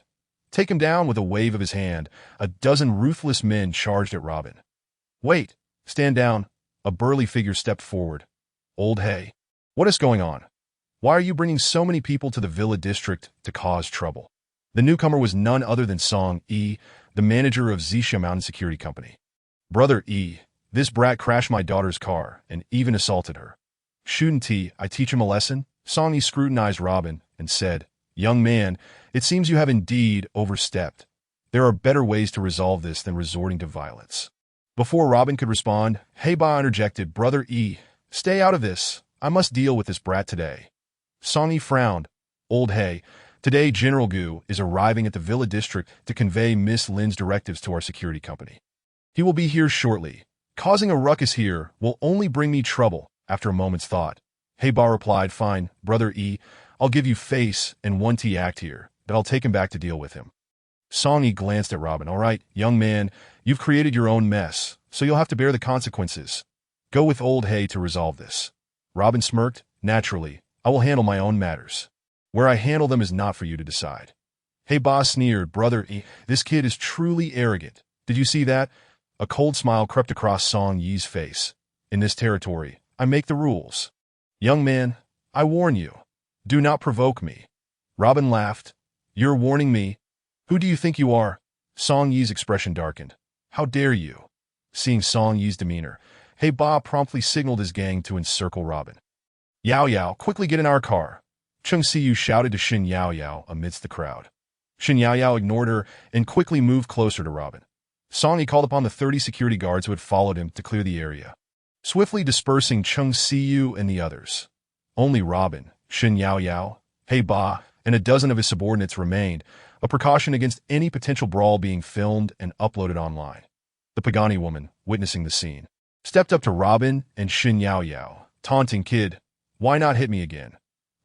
Take him down. With a wave of his hand, a dozen ruthless men charged at Robin. Wait, stand down. A burly figure stepped forward. Old Hay, what is going on? Why are you bringing so many people to the Villa District to cause trouble? The newcomer was none other than Song Yi, the manager of Zixia Mountain Security Company. Brother Yi, this brat crashed my daughter's car and even assaulted her. Shouldn't I teach him a lesson? Song Yi scrutinized Robin and said, Young man, it seems you have indeed overstepped. There are better ways to resolve this than resorting to violence. Before Robin could respond, He Ba interjected, Brother Yi, stay out of this. I must deal with this brat today. Song Yi frowned. Old Hay, today General Gu is arriving at the Villa District to convey Miss Lin's directives to our security company. He will be here shortly. Causing a ruckus here will only bring me trouble. After a moment's thought, He Ba replied, Fine, Brother Yi, I'll give you face and 1T act here, but I'll take him back to deal with him. Song Yi glanced at Robin. All right, young man, you've created your own mess, so you'll have to bear the consequences. Go with Old Hay to resolve this. Robin smirked. Naturally, I will handle my own matters. Where I handle them is not for you to decide. He Ba sneered, Brother Yi, this kid is truly arrogant. Did you see that? A cold smile crept across Song Yi's face. In this territory, I make the rules. Young man, I warn you. Do not provoke me. Robin laughed. You're warning me? Who do you think you are? Song Yi's expression darkened. How dare you? Seeing Song Yi's demeanor, He Ba promptly signaled his gang to encircle Robin. Yao Yao, quickly get in our car. Chung Siu shouted to Shin Yao Yao amidst the crowd. Shin Yao Yao ignored her and quickly moved closer to Robin. Song Yi called upon the 30 security guards who had followed him to clear the area, swiftly dispersing Chung Siu and the others. Only Robin, Shin Yao Yao, He Ba, and a dozen of his subordinates remained, a precaution against any potential brawl being filmed and uploaded online. The Pagani woman, witnessing the scene, stepped up to Robin and Shin Yao Yao, taunting, Kid, why not hit me again?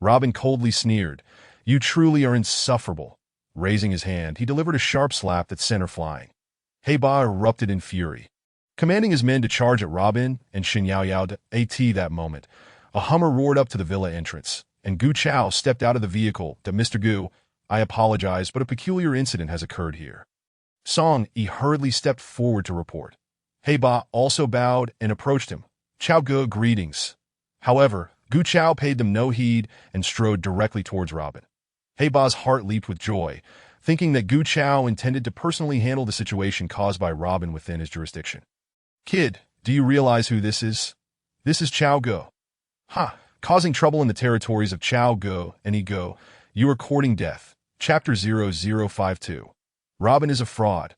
Robin coldly sneered. You truly are insufferable. Raising his hand, he delivered a sharp slap that sent her flying. He Ba erupted in fury. Commanding his men to charge at Robin and Shin Yao Yao at that moment, a Hummer roared up to the villa entrance, and Gu Chao stepped out of the vehicle. Mr. Gu, I apologize, but a peculiar incident has occurred here. Song Yi hurriedly stepped forward to report. He Ba also bowed and approached him. Chao Gu, greetings. However, Gu Chao paid them no heed and strode directly towards Robin. He Ba's heart leaped with joy, thinking that Gu Chao intended to personally handle the situation caused by Robin within his jurisdiction. Kid, do you realize who this is? This is Chao Gu. Ha! Causing trouble in the territories of Chao Gu and Yi Gu, you are courting death. Chapter 0052. Robin is a fraud.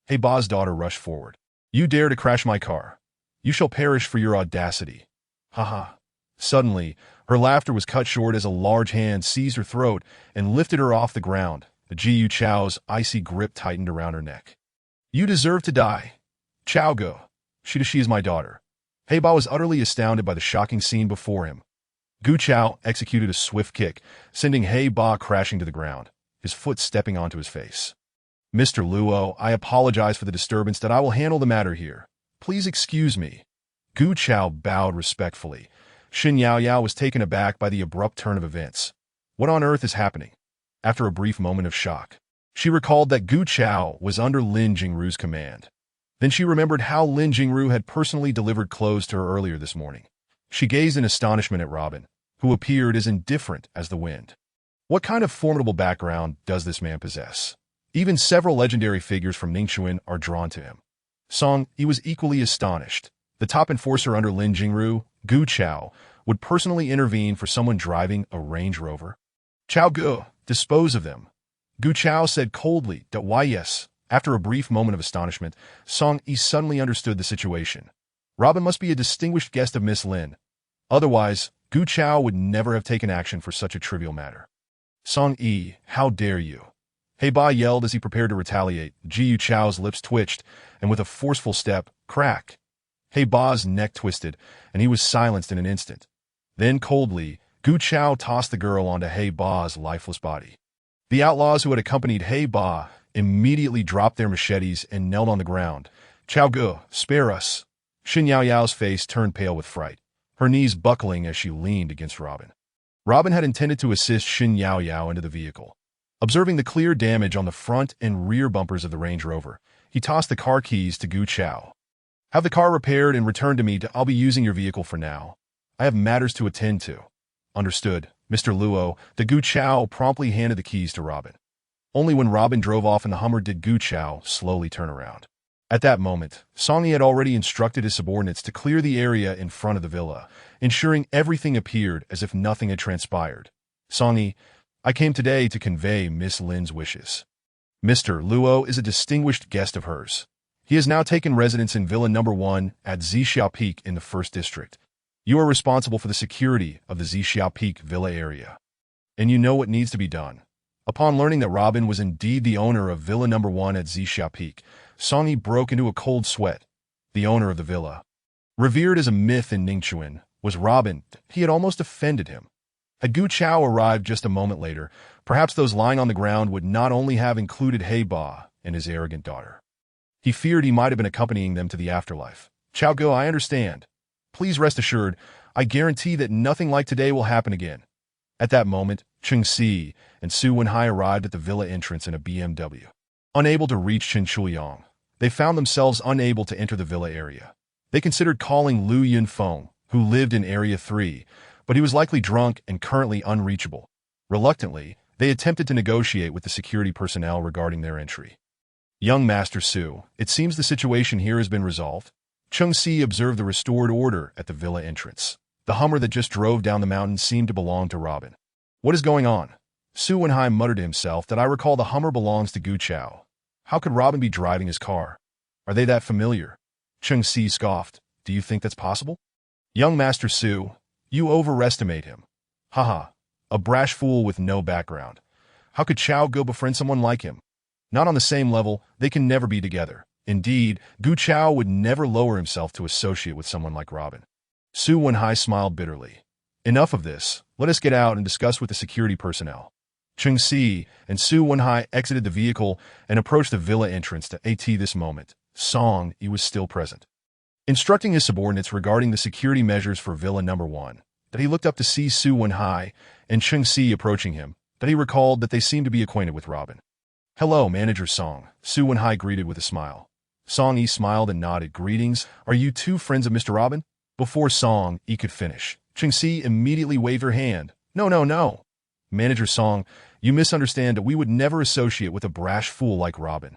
He Ba's daughter rushed forward. You dare to crash my car. You shall perish for your audacity. Ha ha. Suddenly, her laughter was cut short as a large hand seized her throat and lifted her off the ground. The Gu Chao's icy grip tightened around her neck. You deserve to die. Chao Gu. She is my daughter. He Ba was utterly astounded by the shocking scene before him. Gu Chao executed a swift kick, sending He Ba crashing to the ground, his foot stepping onto his face. Mr. Luo, I apologize for the disturbance that I will handle the matter here. Please excuse me. Gu Chao bowed respectfully. Shin Yao Yao was taken aback by the abrupt turn of events. What on earth is happening? After a brief moment of shock, she recalled that Gu Chao was under Lin Jingru's command. Then she remembered how Lin Jingru had personally delivered clothes to her earlier this morning. She gazed in astonishment at Robin, who appeared as indifferent as the wind. What kind of formidable background does this man possess? Even several legendary figures from Ningxuan are drawn to him. Song Yi was equally astonished. The top enforcer under Lin Jingru, Gu Chao, would personally intervene for someone driving a Range Rover. Chao Gu, dispose of them. Gu Chao said coldly that why yes. After a brief moment of astonishment, Song Yi suddenly understood the situation. Robin must be a distinguished guest of Miss Lin. Otherwise, Gu Chao would never have taken action for such a trivial matter. Song Yi, how dare you? He Ba yelled as he prepared to retaliate. Gu Chao's lips twitched, and with a forceful step, crack. He Ba's neck twisted, and he was silenced in an instant. Then, coldly, Gu Chao tossed the girl onto He Ba's lifeless body. The outlaws who had accompanied He Ba immediately dropped their machetes and knelt on the ground. Chao Gu, spare us. Shin Yao Yao's face turned pale with fright, her knees buckling as she leaned against Robin. Robin had intended to assist Shin Yao Yao into the vehicle. Observing the clear damage on the front and rear bumpers of the Range Rover, he tossed the car keys to Gu Chao. Have the car repaired and returned to me. I'll be using your vehicle for now. I have matters to attend to. Understood, Mr. Luo. The Gu Chao promptly handed the keys to Robin. Only when Robin drove off in the Hummer did Gu Chao slowly turn around. At that moment, Song Yi had already instructed his subordinates to clear the area in front of the villa, ensuring everything appeared as if nothing had transpired. Song Yi, I came today to convey Miss Lin's wishes. Mr. Luo is a distinguished guest of hers. He has now taken residence in Villa No. 1 at Zixiao Peak in the 1st District. You are responsible for the security of the Zixiao Peak Villa area. And you know what needs to be done. Upon learning that Robin was indeed the owner of Villa No. 1 at Zixiao Peak, Song Yi broke into a cold sweat. The owner of the villa. Revered as a myth in Ningxuan, was Robin. He had almost offended him. Had Gu Chao arrived just a moment later, perhaps those lying on the ground would not only have included He Ba and his arrogant daughter. He feared he might have been accompanying them to the afterlife. Chao Gu, I understand. Please rest assured, I guarantee that nothing like today will happen again. At that moment, Cheng Si and Su Wenhai arrived at the villa entrance in a BMW. Unable to reach Chen Chuliang, they found themselves unable to enter the villa area. They considered calling Lu Yunfeng, who lived in Area 3, but he was likely drunk and currently unreachable. Reluctantly, they attempted to negotiate with the security personnel regarding their entry. Young Master Su, it seems the situation here has been resolved. Cheng Si observed the restored order at the villa entrance. The Hummer that just drove down the mountain seemed to belong to Robin. What is going on? Su Wenhai muttered to himself that I recall the Hummer belongs to Gu Chao. How could Robin be driving his car? Are they that familiar? Cheng Si scoffed. Do you think that's possible? Young Master Su, you overestimate him. Haha, a brash fool with no background. How could Chao Gu befriend someone like him? Not on the same level, they can never be together. Indeed, Gu Chao would never lower himself to associate with someone like Robin. Su Wenhai smiled bitterly. Enough of this. Let us get out and discuss with the security personnel. Cheng Si and Su Wenhai exited the vehicle and approached the villa entrance to at this moment. Song Yi was still present. Instructing his subordinates regarding the security measures for Villa Number 1, that he looked up to see Su Wenhai and Cheng Si approaching him, that he recalled that they seemed to be acquainted with Robin. "Hello, Manager Song," Su Wenhai greeted with a smile. Song Yi smiled and nodded. "Greetings. Are you two friends of Mr. Robin?" Before Song Yi could finish, Cheng Si immediately waved her hand. "No, no, no. Manager Song, you misunderstand that we would never associate with a brash fool like Robin.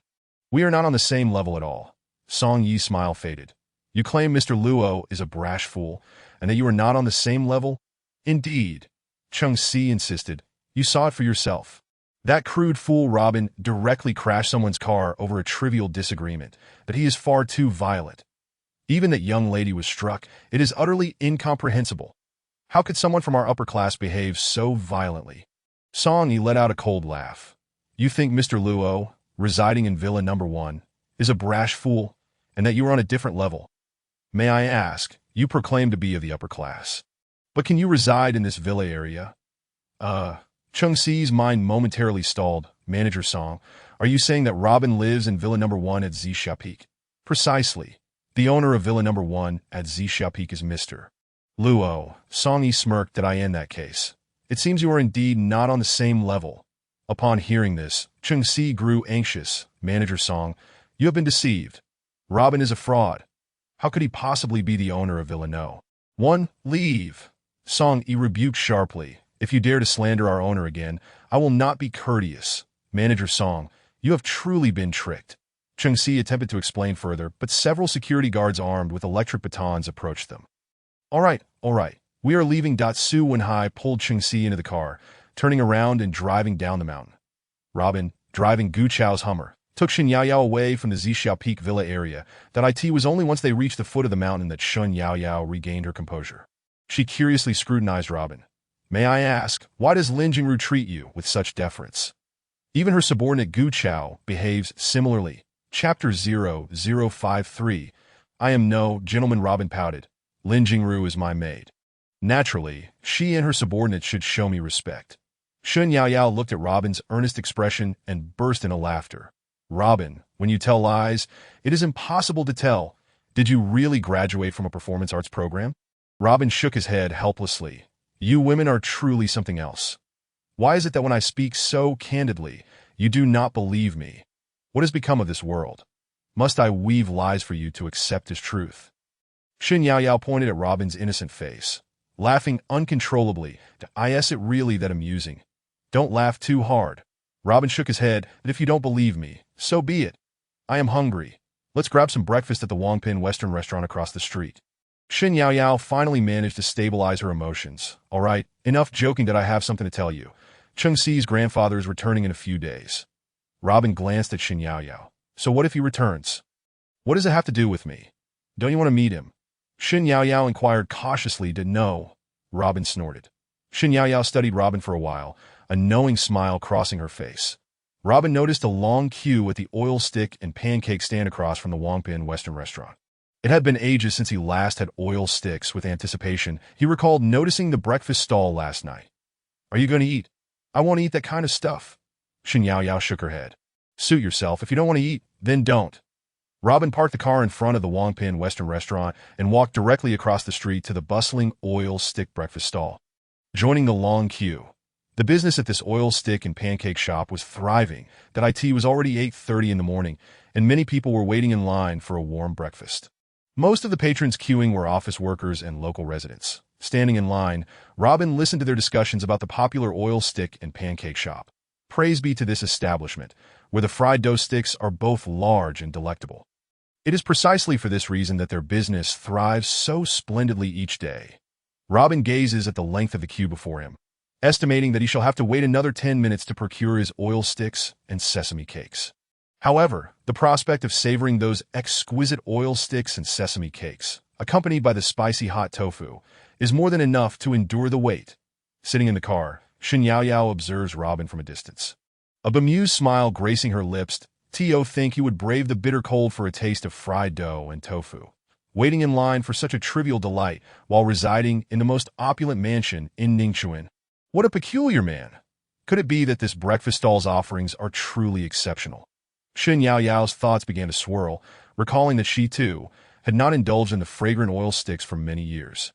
We are not on the same level at all." Song Yi's smile faded. "You claim Mr. Luo is a brash fool, and that you are not on the same level?" "Indeed," Cheng Si insisted. "You saw it for yourself. That crude fool Robin directly crashed someone's car over a trivial disagreement, that he is far too violent. Even that young lady was struck. It is utterly incomprehensible. How could someone from our upper class behave so violently?" Song Yi let out a cold laugh. "You think Mr. Luo, residing in Villa Number 1, is a brash fool, and that you are on a different level? May I ask, you proclaim to be of the upper class, but can you reside in this villa area?" Cheng Si's mind momentarily stalled. "Manager Song, are you saying that Robin lives in Villa Number 1 at Zixia Peak?" "Precisely. The owner of Villa Number 1 at Zixia Peak is Mr. Luo." Song Yi smirked. "That I in that case. It seems you are indeed not on the same level." Upon hearing this, Cheng Si grew anxious. "Manager Song, you have been deceived. Robin is a fraud. How could he possibly be the owner of Villa No. 1? Leave." Song Yi rebuked sharply. "If you dare to slander our owner again, I will not be courteous." "Manager Song, you have truly been tricked." Cheng Si attempted to explain further, but several security guards armed with electric batons approached them. All right. We are leaving." Su Wenhai pulled Cheng Si into the car, turning around and driving down the mountain. Robin, driving Gu Chao's Hummer, took Shen Yaoyao away from the Zixia Peak Villa area. It was only once they reached the foot of the mountain that Shen Yaoyao regained her composure. She curiously scrutinized Robin. "May I ask, why does Lin Jingru treat you with such deference? Even her subordinate Gu Chao behaves similarly." Chapter 0053. "I am no gentleman," Robin pouted. "Lin Jingru is my maid. Naturally, she and her subordinates should show me respect." Shen Yaoyao looked at Robin's earnest expression and burst into laughter. "Robin, when you tell lies, it is impossible to tell. Did you really graduate from a performance arts program?" Robin shook his head helplessly. "You women are truly something else. Why is it that when I speak so candidly, you do not believe me? What has become of this world? Must I weave lies for you to accept as truth?" Shen Yaoyao pointed at Robin's innocent face, laughing uncontrollably. "Is it really that amusing? Don't laugh too hard." Robin shook his head. "That if you don't believe me, so be it. I am hungry. Let's grab some breakfast at the Wangpin Western restaurant across the street." Shen Yaoyao finally managed to stabilize her emotions. "All right, enough joking. That I have something to tell you. Cheng Si's grandfather is returning in a few days." Robin glanced at Shen Yaoyao. "So what if he returns? What does it have to do with me? Don't you want to meet him?" Shen Yaoyao inquired cautiously. "No," Robin snorted. Shen Yaoyao studied Robin for a while, a knowing smile crossing her face. Robin noticed a long queue at the oil stick and pancake stand across from the Wangpin Western restaurant. It had been ages since he last had oil sticks. With anticipation, he recalled noticing the breakfast stall last night. "Are you going to eat?" "I won't eat that kind of stuff." Shen Yaoyao shook her head. "Suit yourself. If you don't want to eat, then don't." Robin parked the car in front of the Wangpin Western restaurant and walked directly across the street to the bustling oil stick breakfast stall. Joining the long queue, the business at this oil stick and pancake shop was thriving. It was already 8:30 in the morning, and many people were waiting in line for a warm breakfast. Most of the patrons queuing were office workers and local residents. Standing in line, Robin listened to their discussions about the popular oil stick and pancake shop. Praise be to this establishment, where the fried dough sticks are both large and delectable. It is precisely for this reason that their business thrives so splendidly each day. Robin gazes at the length of the queue before him, estimating that he shall have to wait another 10 minutes to procure his oil sticks and sesame cakes. However, the prospect of savoring those exquisite oil sticks and sesame cakes, accompanied by the spicy hot tofu, is more than enough to endure the wait. Sitting in the car, Shen Yaoyao observes Robin from a distance. A bemused smile gracing her lips, T.O. think he would brave the bitter cold for a taste of fried dough and tofu. waiting in line for such a trivial delight while residing in the most opulent mansion in Ningxuan. What a peculiar man! Could it be that this breakfast stall's offerings are truly exceptional? Shen Yaoyao's thoughts began to swirl, recalling that she, too, had not indulged in the fragrant oil sticks for many years.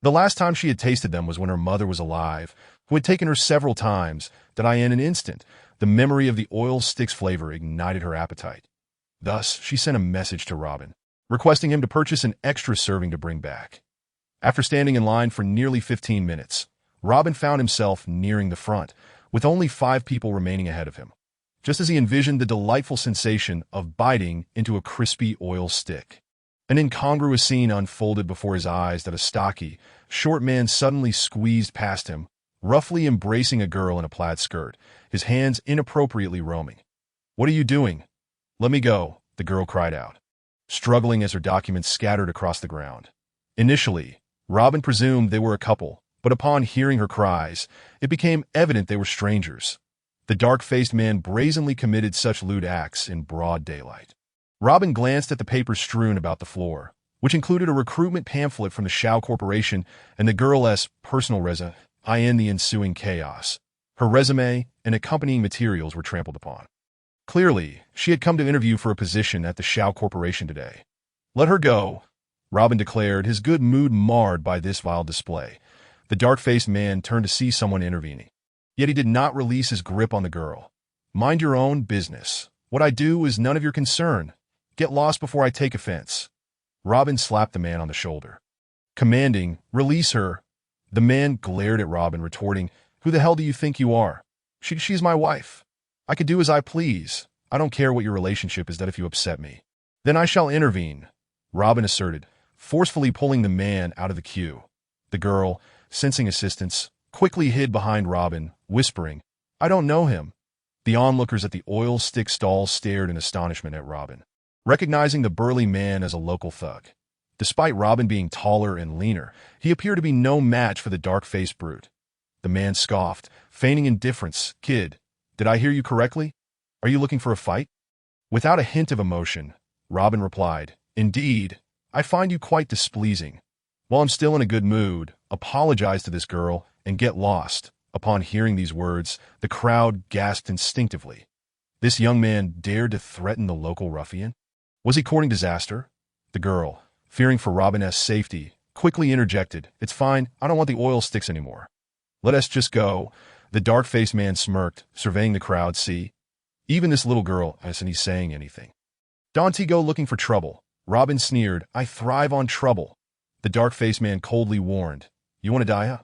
The last time she had tasted them was when her mother was alive, who had taken her several times, that in an instant, the memory of the oil sticks flavor ignited her appetite. Thus, she sent a message to Robin, requesting him to purchase an extra serving to bring back. After standing in line for nearly 15 minutes, Robin found himself nearing the front, with only 5 people remaining ahead of him, just as he envisioned the delightful sensation of biting into a crispy oil stick. An incongruous scene unfolded before his eyes that a stocky, short man suddenly squeezed past him, roughly embracing a girl in a plaid skirt, his hands inappropriately roaming. "What are you doing? Let me go," the girl cried out, struggling as her documents scattered across the ground. Initially, Robin presumed they were a couple, but upon hearing her cries, it became evident they were strangers. The dark-faced man brazenly committed such lewd acts in broad daylight. Robin glanced at the papers strewn about the floor, which included a recruitment pamphlet from the Shao Corporation and the girl's personal resume. In the ensuing chaos, her resume and accompanying materials were trampled upon. Clearly, she had come to interview for a position at the Shao Corporation today. "Let her go," Robin declared, his good mood marred by this vile display. The dark-faced man turned to see someone intervening. Yet he did not release his grip on the girl. "Mind your own business. What I do is none of your concern. Get lost before I take offense." Robin slapped the man on the shoulder, commanding, "Release her." The man glared at Robin, retorting, "Who the hell do you think you are? She's my wife. I could do as I please. I don't care what your relationship is that if you upset me. Then I shall intervene," Robin asserted, forcefully pulling the man out of the queue. The girl, sensing assistance, quickly hid behind Robin, whispering, "I don't know him." The onlookers at the oil stick stall stared in astonishment at Robin, recognizing the burly man as a local thug. Despite Robin being taller and leaner, he appeared to be no match for the dark-faced brute. The man scoffed, feigning indifference. "Kid, did I hear you correctly? Are you looking for a fight?" Without a hint of emotion, Robin replied, "Indeed, I find you quite displeasing. While I'm still in a good mood, apologize to this girl and get lost." Upon hearing these words, the crowd gasped instinctively. This young man dared to threaten the local ruffian? Was he courting disaster? The girl, fearing for Robin's safety, quickly interjected, "It's fine, I don't want the oil sticks anymore. Let us just go." The dark-faced man smirked, surveying the crowd. "See? Even this little girl isn't saying anything. Don't he go looking for trouble?" Robin sneered, "I thrive on trouble." The dark-faced man coldly warned, "You want to die, huh?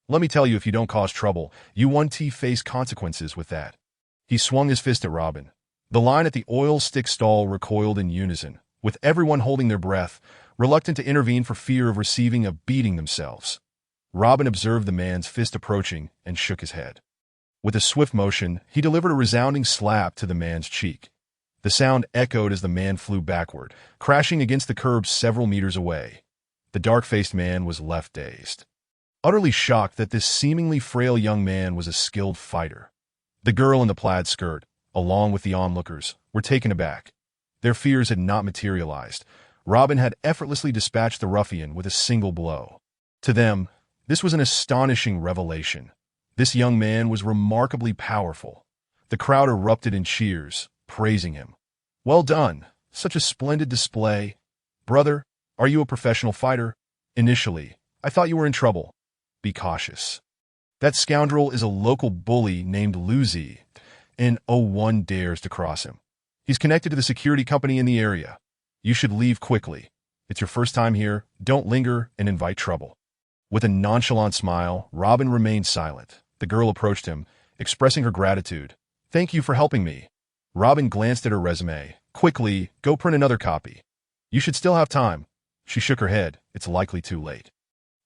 Let me tell you, if you don't cause trouble, you won't face consequences with that." He swung his fist at Robin. The line at the oil stick stall recoiled in unison, with everyone holding their breath, reluctant to intervene for fear of receiving a beating themselves. Robin observed the man's fist approaching and shook his head. With a swift motion, he delivered a resounding slap to the man's cheek. The sound echoed as the man flew backward, crashing against the curb several meters away. The dark-faced man was left dazed, utterly shocked that this seemingly frail young man was a skilled fighter. The girl in the plaid skirt, along with the onlookers, were taken aback. Their fears had not materialized. Robin had effortlessly dispatched the ruffian with a single blow. To them, this was an astonishing revelation. This young man was remarkably powerful. The crowd erupted in cheers, praising him. "Well done! Such a splendid display. Brother, are you a professional fighter? Initially, I thought you were in trouble. Be cautious. That scoundrel is a local bully named Luzi, and no one dares to cross him. He's connected to the security company in the area. You should leave quickly. It's your first time here. Don't linger and invite trouble." With a nonchalant smile, Robin remained silent. The girl approached him, expressing her gratitude. "Thank you for helping me." Robin glanced at her resume. "Quickly, go print another copy. You should still have time." She shook her head. "It's likely too late.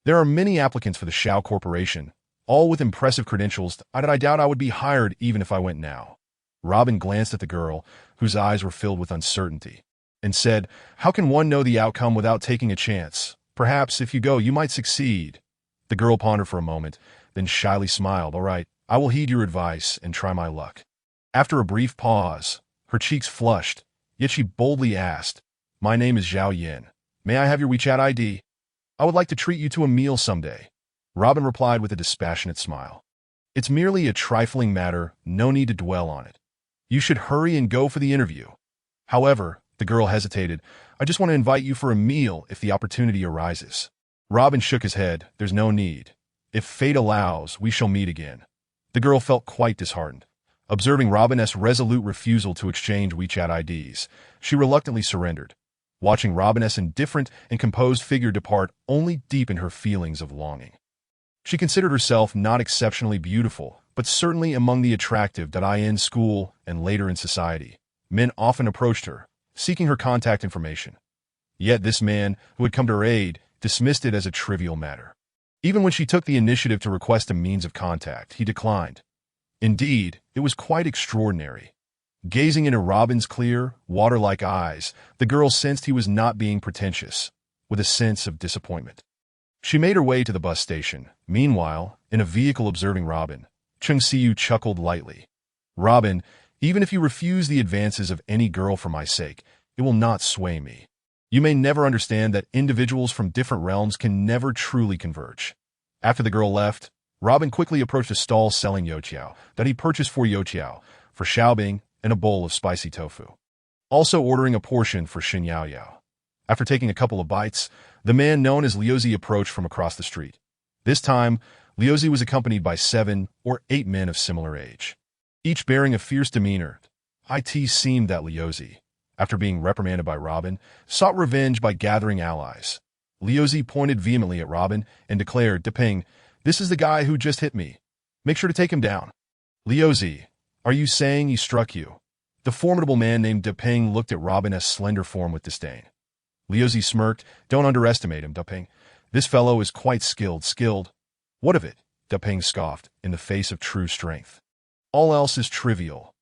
There are many applicants for the Shao Corporation, all with impressive credentials. I doubt I would be hired even if I went now." Robin glanced at the girl, whose eyes were filled with uncertainty, and said, "How can one know the outcome without taking a chance? Perhaps if you go, you might succeed." The girl pondered for a moment, then shyly smiled. "All right, I will heed your advice and try my luck." After a brief pause, her cheeks flushed, yet she boldly asked, "My name is Zhao Yin. May I have your WeChat ID? I would like to treat you to a meal someday. Robin replied with a dispassionate smile. It's merely a trifling matter, no need to dwell on it. You should hurry and go for the interview. However, the girl hesitated. I just want to invite you for a meal if the opportunity arises. Robin shook his head. There's no need. If fate allows, we shall meet again. The girl felt quite disheartened. Observing Robin's resolute refusal to exchange WeChat IDs, she reluctantly surrendered. Watching Robin's indifferent and composed figure depart only deepened her feelings of longing. She considered herself not exceptionally beautiful, but certainly among the attractive that in school and later in society. Men often approached her, seeking her contact information. Yet this man, who had come to her aid, dismissed it as a trivial matter. Even when she took the initiative to request a means of contact, he declined. Indeed, it was quite extraordinary. Gazing into Robin's clear, water-like eyes, the girl sensed he was not being pretentious, with a sense of disappointment. She made her way to the bus station. Meanwhile, in a vehicle observing Robin, Chung Siu chuckled lightly. Robin, even if you refuse the advances of any girl for my sake, it will not sway me. You may never understand that individuals from different realms can never truly converge. After the girl left, Robin quickly approached a stall selling youtiao that he purchased for Youtiao, for Xiaobing, and a bowl of spicy tofu. Also ordering a portion for Xin Yaoyao. After taking a couple of bites, the man known as Liuzi approached from across the street. This time, Liuzi was accompanied by 7 or 8 men of similar age, each bearing a fierce demeanor. It seemed that Liuzi, after being reprimanded by Robin, sought revenge by gathering allies. Liuzi pointed vehemently at Robin and declared, Deping, this is the guy who just hit me. Make sure to take him down. Liuzi, are you saying he struck you? The formidable man named Deping looked at Robin's slender form with disdain. Liuzi smirked. Don't underestimate him, Deping. This fellow is quite skilled. Skilled? What of it? Deping scoffed, in the face of true strength. All else is trivial.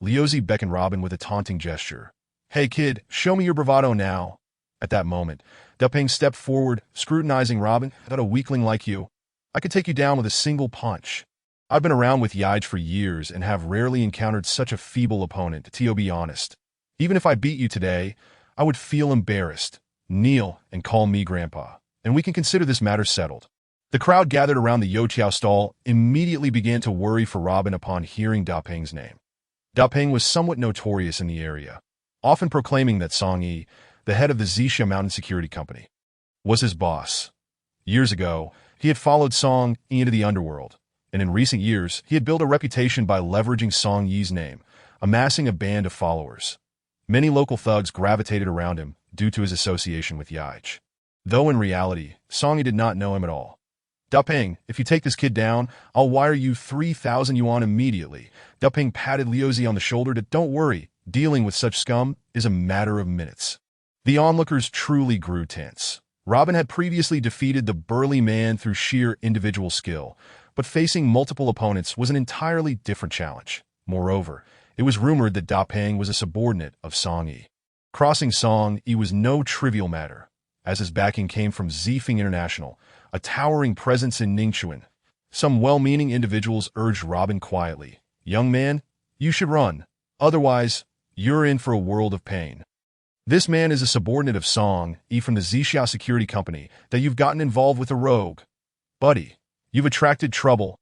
Liuzi beckoned Robin with a taunting gesture. Hey kid, show me your bravado now. At that moment, Deping stepped forward, scrutinizing Robin. Got a weakling like you. I could take you down with a single punch. I've been around with Yaij for years and have rarely encountered such a feeble opponent, to be honest. Even if I beat you today, I would feel embarrassed. Kneel and call me Grandpa, and we can consider this matter settled. The crowd gathered around the youtiao stall immediately began to worry for Robin upon hearing Daping's name. Daping was somewhat notorious in the area, often proclaiming that Song Yi, the head of the Zixia Mountain Security Company, was his boss. Years ago, he had followed Song Yi into the underworld, and in recent years, he had built a reputation by leveraging Song Yi's name, amassing a band of followers. Many local thugs gravitated around him due to his association with Yaij. Though in reality, Song Yi did not know him at all. Daping, if you take this kid down, I'll wire you 3,000 yuan immediately. Daping patted Liuzi on the shoulder. Don't worry, dealing with such scum is a matter of minutes. The onlookers truly grew tense. Robin had previously defeated the burly man through sheer individual skill, but facing multiple opponents was an entirely different challenge. Moreover, it was rumored that Daping was a subordinate of Song Yi. Crossing Song Yi was no trivial matter, as his backing came from Zifeng International, a towering presence in Ningchuan. Some well-meaning individuals urged Robin quietly, Young man, you should run. Otherwise, you're in for a world of pain. This man is a subordinate of Song Yi from the Zixia Security Company that you've gotten involved with a rogue. Buddy, you've attracted trouble.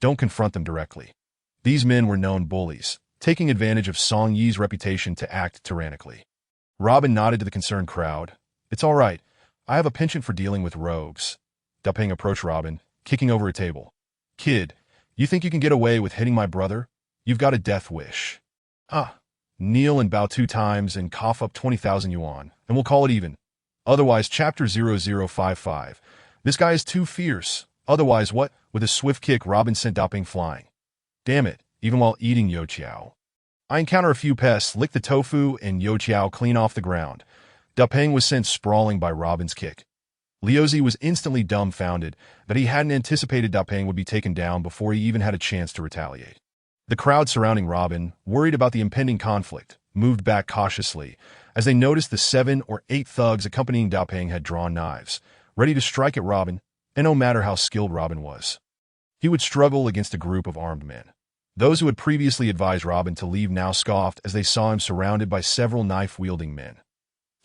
Don't confront them directly. These men were known bullies, taking advantage of Song Yi's reputation to act tyrannically. Robin nodded to the concerned crowd. It's all right. I have a penchant for dealing with rogues. Daping approached Robin, kicking over a table. Kid, you think you can get away with hitting my brother? You've got a death wish. Kneel and bow 2 times and cough up 20,000 yuan, and we'll call it even. Otherwise, chapter 0055. This guy is too fierce. Otherwise, what? With a swift kick, Robin sent Daping flying. Damn it, even while eating youtiao. I encounter a few pests, lick the tofu and youtiao clean off the ground. Daping was sent sprawling by Robin's kick. Liuzi was instantly dumbfounded that he hadn't anticipated Daping would be taken down before he even had a chance to retaliate. The crowd surrounding Robin, worried about the impending conflict, moved back cautiously as they noticed the 7 or 8 thugs accompanying Daping had drawn knives, ready to strike at Robin, and no matter how skilled Robin was, he would struggle against a group of armed men. Those who had previously advised Robin to leave now scoffed as they saw him surrounded by several knife-wielding men.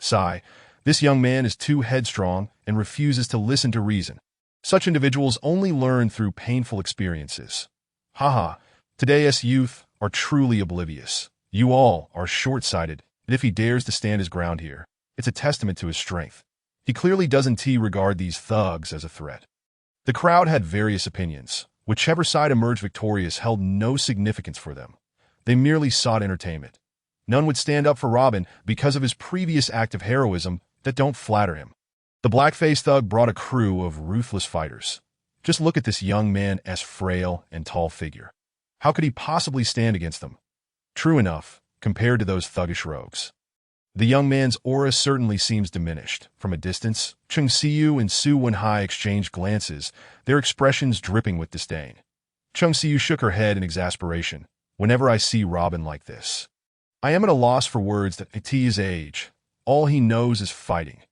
Sigh, This young man is too headstrong and refuses to listen to reason. Such individuals only learn through painful experiences. Haha, today's youth are truly oblivious. You all are short-sighted, and if he dares to stand his ground here, it's a testament to his strength. He clearly doesn't regard these thugs as a threat. The crowd had various opinions. Whichever side emerged victorious held no significance for them. They merely sought entertainment. None would stand up for Robin because of his previous act of heroism that don't flatter him. The black-faced thug brought a crew of ruthless fighters. Just look at this young man's frail and tall figure. How could he possibly stand against them? True enough, compared to those thuggish rogues. The young man's aura certainly seems diminished. From a distance, Chung Siyu and Su Wenhai exchanged glances, their expressions dripping with disdain. Chung Siyu shook her head in exasperation. Whenever I see Robin like this, I am at a loss for words at his age. All he knows is fighting.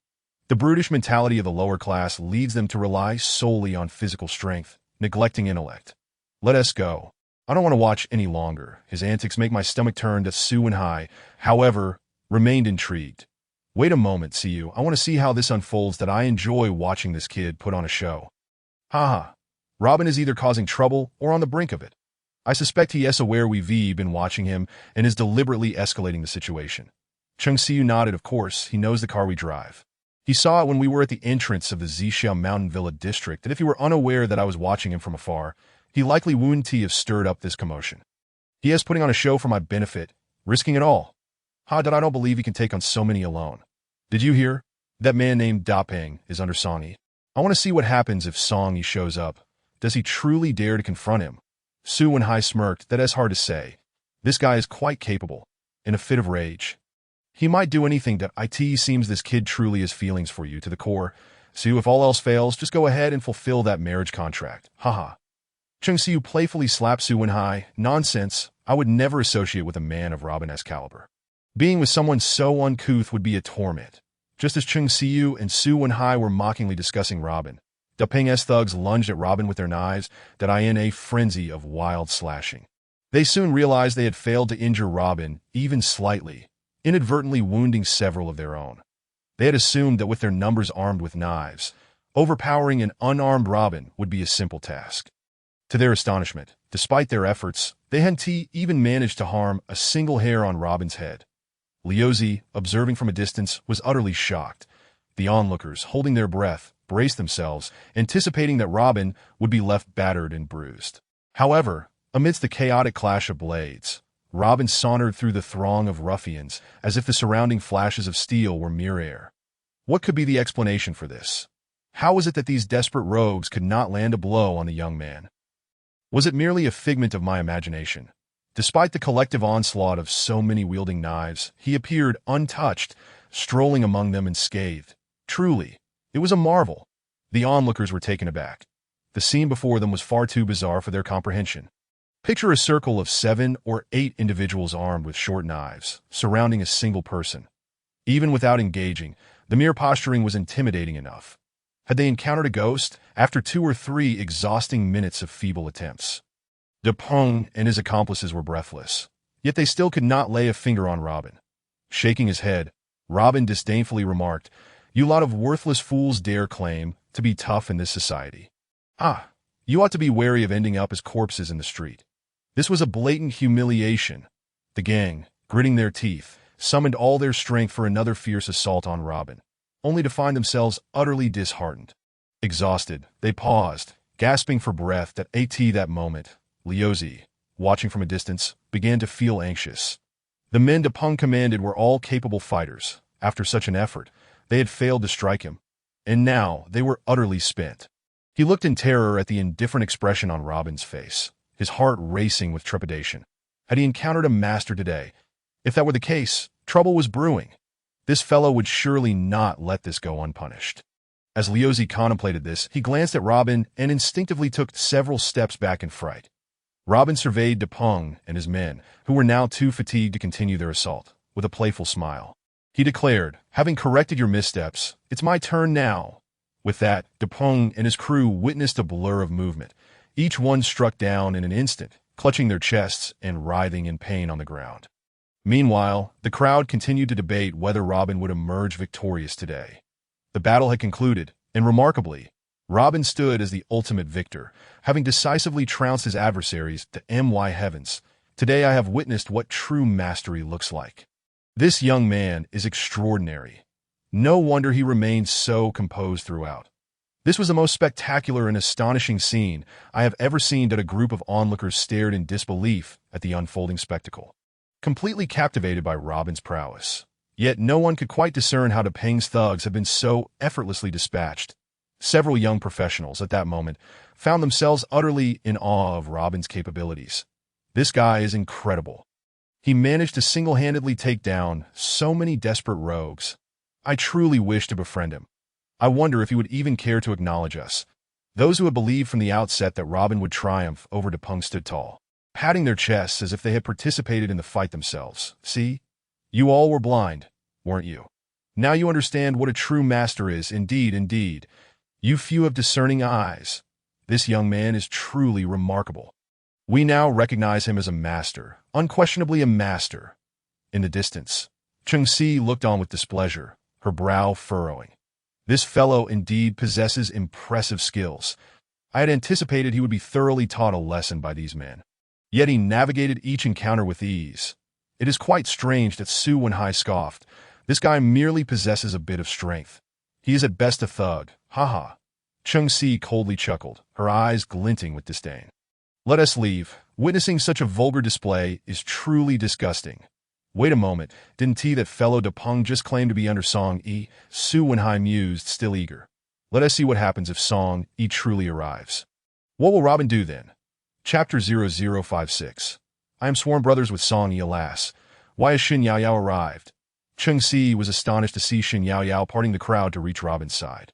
The brutish mentality of the lower class leads them to rely solely on physical strength, neglecting intellect. Let us go. I don't want to watch any longer. His antics make my stomach turn to Su Wenhai, however, remained intrigued. Wait a moment, Siyu. I want to see how this unfolds that I enjoy watching this kid put on a show. Haha. Robin is either causing trouble or on the brink of it. I suspect he is aware we've been watching him and is deliberately escalating the situation. Chung Siyu nodded. Of course, he knows the car we drive. He saw it when we were at the entrance of the Zixia Mountain Villa district, and if he were unaware that I was watching him from afar, he likely wouldn't have stirred up this commotion. He is putting on a show for my benefit, risking it all. I don't believe he can take on so many alone. Did you hear? That man named Da Peng is under Song Yi. I want to see what happens if Song Yi shows up. Does he truly dare to confront him? Su Wenhai smirked. That is hard to say. This guy is quite capable. In a fit of rage, he might do anything. It seems this kid truly has feelings for you to the core. Su, if all else fails, just go ahead and fulfill that marriage contract. Haha. Chung Siyu playfully slapped Su Wenhai. Nonsense. I would never associate with a man of Robin's caliber. Being with someone so uncouth would be a torment. Just as Chung Siyu and Su Wenhai were mockingly discussing Robin, Da Peng's thugs lunged at Robin with their knives, in a frenzy of wild slashing. They soon realized they had failed to injure Robin, even slightly, inadvertently wounding several of their own. They had assumed that with their numbers armed with knives, overpowering an unarmed Robin would be a simple task. To their astonishment, despite their efforts, they hadn't even managed to harm a single hair on Robin's head. Liuzi, observing from a distance, was utterly shocked. The onlookers, holding their breath, braced themselves, anticipating that Robin would be left battered and bruised. However, amidst the chaotic clash of blades, Robin sauntered through the throng of ruffians as if the surrounding flashes of steel were mere air. What could be the explanation for this? How was it that these desperate rogues could not land a blow on the young man? Was it merely a figment of my imagination? Despite the collective onslaught of so many wielding knives, he appeared untouched, strolling among them unscathed. Truly, it was a marvel. The onlookers were taken aback. The scene before them was far too bizarre for their comprehension. Picture a circle of 7 or 8 individuals armed with short knives, surrounding a single person. Even without engaging, the mere posturing was intimidating enough. Had they encountered a ghost after 2 or 3 exhausting minutes of feeble attempts? Da Peng and his accomplices were breathless, yet they still could not lay a finger on Robin. Shaking his head, Robin disdainfully remarked, "You lot of worthless fools dare claim to be tough in this society. You ought to be wary of ending up as corpses in the street." This was a blatant humiliation. The gang, gritting their teeth, summoned all their strength for another fierce assault on Robin, only to find themselves utterly disheartened. Exhausted, they paused, gasping for breath. That moment, Liuzi, watching from a distance, began to feel anxious. The men Da Peng commanded were all capable fighters. After such an effort, they had failed to strike him, and now they were utterly spent. He looked in terror at the indifferent expression on Robin's face, his heart racing with trepidation. Had he encountered a master today? If that were the case, trouble was brewing. This fellow would surely not let this go unpunished. As Liuzi contemplated this, he glanced at Robin and instinctively took several steps back in fright. Robin surveyed Da Peng and his men, who were now too fatigued to continue their assault, with a playful smile. He declared, "Having corrected your missteps, it's my turn now." With that, Da Peng and his crew witnessed a blur of movement. Each one struck down in an instant, clutching their chests and writhing in pain on the ground. Meanwhile, the crowd continued to debate whether Robin would emerge victorious today. The battle had concluded, and remarkably, Robin stood as the ultimate victor, having decisively trounced his adversaries to my heavens. Today I have witnessed what true mastery looks like. This young man is extraordinary. No wonder he remained so composed throughout. This was the most spectacular and astonishing scene I have ever seen that a group of onlookers stared in disbelief at the unfolding spectacle, completely captivated by Robin's prowess. Yet no one could quite discern how Depeng's thugs had been so effortlessly dispatched. Several young professionals at that moment found themselves utterly in awe of Robin's capabilities. This guy is incredible. He managed to single-handedly take down so many desperate rogues. I truly wish to befriend him. I wonder if he would even care to acknowledge us. Those who had believed from the outset that Robin would triumph over Depeng stood tall, patting their chests as if they had participated in the fight themselves. See? You all were blind, weren't you? Now you understand what a true master is. Indeed, indeed. You few have discerning eyes. This young man is truly remarkable. We now recognize him as a master, unquestionably a master. In the distance, Cheng Si looked on with displeasure, her brow furrowing. This fellow indeed possesses impressive skills. I had anticipated he would be thoroughly taught a lesson by these men. Yet he navigated each encounter with ease. It is quite strange that Su Wenhai scoffed. This guy merely possesses a bit of strength. He is at best a thug. Ha. Cheng Si coldly chuckled, her eyes glinting with disdain. Let us leave. Witnessing such a vulgar display is truly disgusting. Wait a moment, didn't that fellow Depeng just claim to be under Song Yi? Su Wenhai mused, still eager. Let us see what happens if Song Yi truly arrives. What will Robin do then? Chapter 0056. I am sworn brothers with Song Yi, alas. Why has Shen Yaoyao arrived? Cheng Si was astonished to see Shen Yaoyao parting the crowd to reach Robin's side.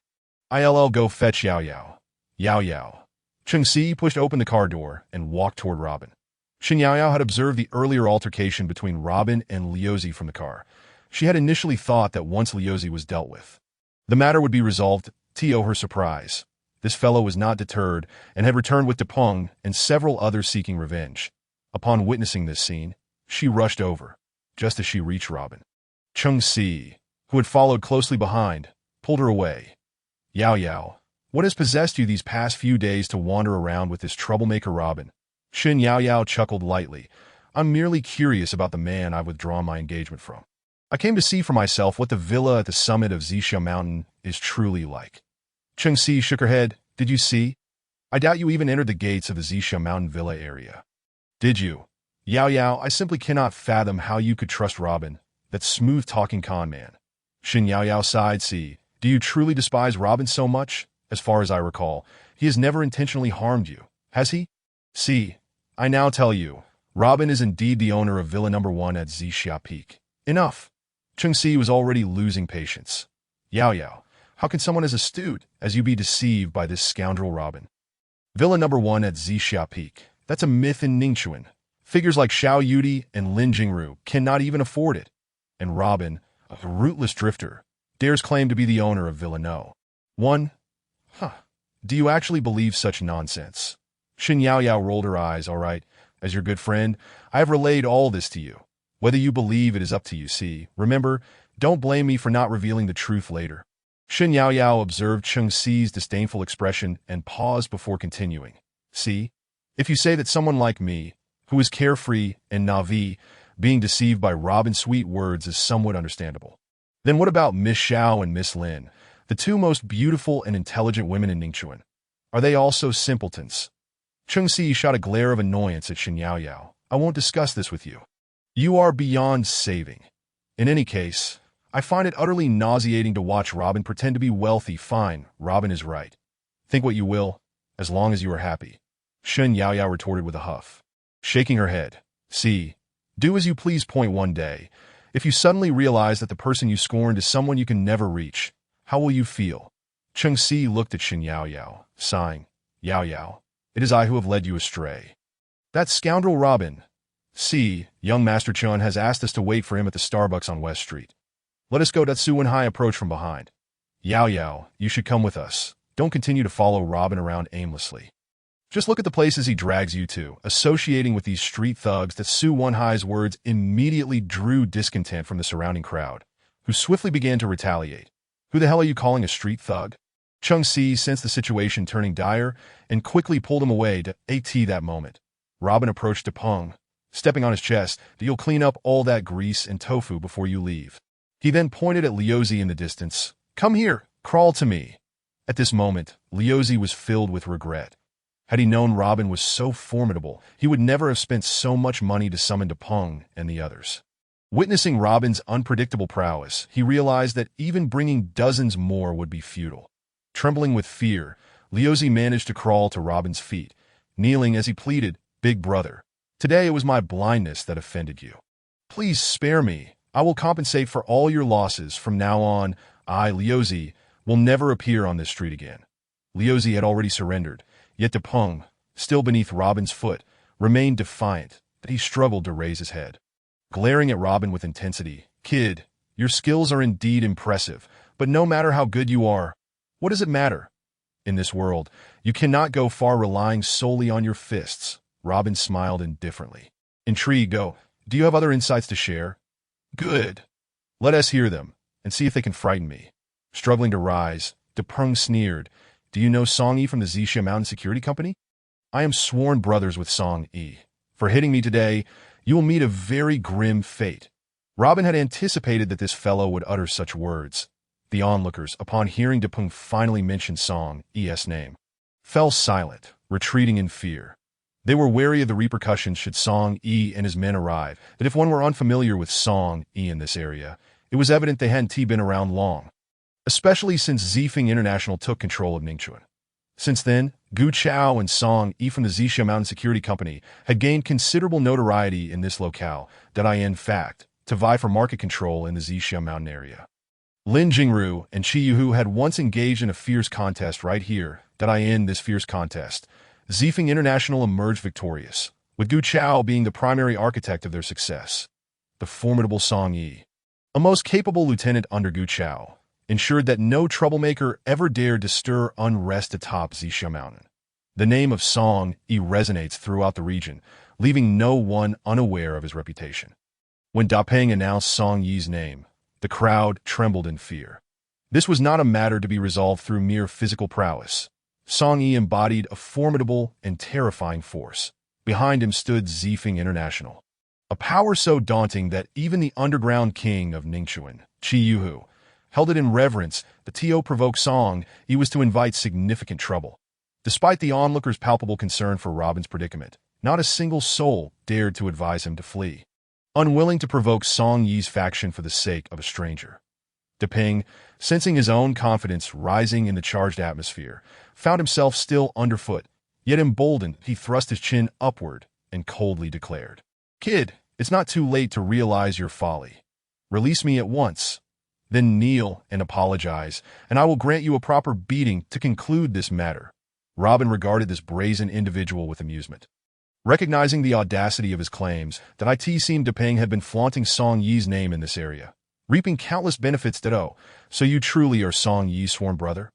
I'll go fetch Yaoyao. Yaoyao. Cheng Si pushed open the car door and walked toward Robin. Shen Yaoyao had observed the earlier altercation between Robin and Liuzi from the car. She had initially thought that once Liuzi was dealt with, the matter would be resolved. To her surprise, this fellow was not deterred and had returned with Depeng and several others seeking revenge. Upon witnessing this scene, she rushed over, just as she reached Robin. Cheng Si, who had followed closely behind, pulled her away. Yaoyao, what has possessed you these past few days to wander around with this troublemaker Robin? Shen Yaoyao chuckled lightly. I'm merely curious about the man I've withdrawn my engagement from. I came to see for myself what the villa at the summit of Zixia Mountain is truly like. Cheng Si shook her head. Did you see? I doubt you even entered the gates of the Zixia Mountain villa area. Did you? Yaoyao, I simply cannot fathom how you could trust Robin, that smooth-talking con man. Shen Yaoyao sighed. See, do you truly despise Robin so much? As far as I recall, he has never intentionally harmed you, has he? See, I now tell you, Robin is indeed the owner of Villa No. 1 at Zixia Peak. Enough. Cheng Si was already losing patience. Yaoyao, how can someone as astute as you be deceived by this scoundrel Robin? Villa No. 1 at Zixia Peak. That's a myth in Ningxuan. Figures like Xiao Yudi and Lin Jingru cannot even afford it. And Robin, a rootless drifter, dares claim to be the owner of Villa No. 1? Do you actually believe such nonsense? Shen Yaoyao rolled her eyes. All right, as your good friend, I have relayed all this to you. Whether you believe it is up to you. See, remember, don't blame me for not revealing the truth later. Shen Yaoyao observed Cheng Si's disdainful expression and paused before continuing. See, if you say that someone like me, who is carefree and naive, being deceived by Robin's sweet words is somewhat understandable, then what about Miss Xiao and Miss Lin, the two most beautiful and intelligent women in Ningxuan? Are they also simpletons? Cheng Si shot a glare of annoyance at Shen Yaoyao. I won't discuss this with you. You are beyond saving. In any case, I find it utterly nauseating to watch Robin pretend to be wealthy. Fine, Robin is right. Think what you will, as long as you are happy. Shen Yaoyao retorted with a huff, shaking her head. See, do as you please. Point one day, if you suddenly realize that the person you scorned is someone you can never reach, how will you feel? Cheng Si looked at Shen Yaoyao, sighing. Yaoyao, it is I who have led you astray. That scoundrel Robin. See, young Master Chun has asked us to wait for him at the Starbucks on West Street. Let us go. Su Wenhai approached from behind. Yaoyao, you should come with us. Don't continue to follow Robin around aimlessly. Just look at the places he drags you to, associating with these street thugs that Su Wanhai's words immediately drew discontent from the surrounding crowd, who swiftly began to retaliate. Who the hell are you calling a street thug? Chung Si sensed the situation turning dire and quickly pulled him away to AT that moment. Robin approached Dapeng, stepping on his chest, that you'll clean up all that grease and tofu before you leave. He then pointed at Liuzi in the distance. Come here, crawl to me. At this moment, Liuzi was filled with regret. Had he known Robin was so formidable, he would never have spent so much money to summon Dapeng and the others. Witnessing Robin's unpredictable prowess, he realized that even bringing dozens more would be futile. Trembling with fear, Liuzi managed to crawl to Robin's feet, kneeling as he pleaded, Big brother, today it was my blindness that offended you. Please spare me. I will compensate for all your losses. From now on, I, Liuzi, will never appear on this street again. Liuzi had already surrendered, yet Dapeng, still beneath Robin's foot, remained defiant, that he struggled to raise his head. Glaring at Robin with intensity, Kid, your skills are indeed impressive, but no matter how good you are, what does it matter? In this world, you cannot go far relying solely on your fists. Robin smiled indifferently. Intrigued, do you have other insights to share? Good. Let us hear them, and see if they can frighten me. Struggling to rise, Dapeng sneered. Do you know Song Yi from the Zixia Mountain Security Company? I am sworn brothers with Song Yi. For hitting me today, you will meet a very grim fate. Robin had anticipated that this fellow would utter such words. The onlookers, upon hearing Dapeng finally mention Song Yi's name, fell silent, retreating in fear. They were wary of the repercussions should Song Yi and his men arrive, that if one were unfamiliar with Song Yi in this area, it was evident they hadn't been around long, especially since Zifeng International took control of Ningchuan. Since then, Gu Chao and Song Yi from the Zixia Mountain Security Company had gained considerable notoriety in this locale, that in fact, to vie for market control in the Zixia Mountain area. Lin Jingru and Qi Yuhu had once engaged in a fierce contest right here, that in this fierce contest, Zifeng International emerged victorious, with Gu Chao being the primary architect of their success. The formidable Song Yi, a most capable lieutenant under Gu Chao, ensured that no troublemaker ever dared to stir unrest atop Zixia Mountain. The name of Song Yi resonates throughout the region, leaving no one unaware of his reputation. When Dapeng announced Song Yi's name, the crowd trembled in fear. This was not a matter to be resolved through mere physical prowess. Song Yi embodied a formidable and terrifying force. Behind him stood Zifeng International, a power so daunting that even the underground king of Ningchuan, Qi Yuhu, held it in reverence. The TO provoked Song Yi was to invite significant trouble. Despite the onlookers' palpable concern for Robin's predicament, not a single soul dared to advise him to flee, unwilling to provoke Song Yi's faction for the sake of a stranger. Dapeng, sensing his own confidence rising in the charged atmosphere, found himself still underfoot, yet emboldened, he thrust his chin upward and coldly declared, Kid, it's not too late to realize your folly. Release me at once. Then kneel and apologize, and I will grant you a proper beating to conclude this matter. Robin regarded this brazen individual with amusement. Recognizing the audacity of his claims, that it seemed Dapeng had been flaunting Song Yi's name in this area, reaping countless benefits ditto. So you truly are Song Yi's sworn brother?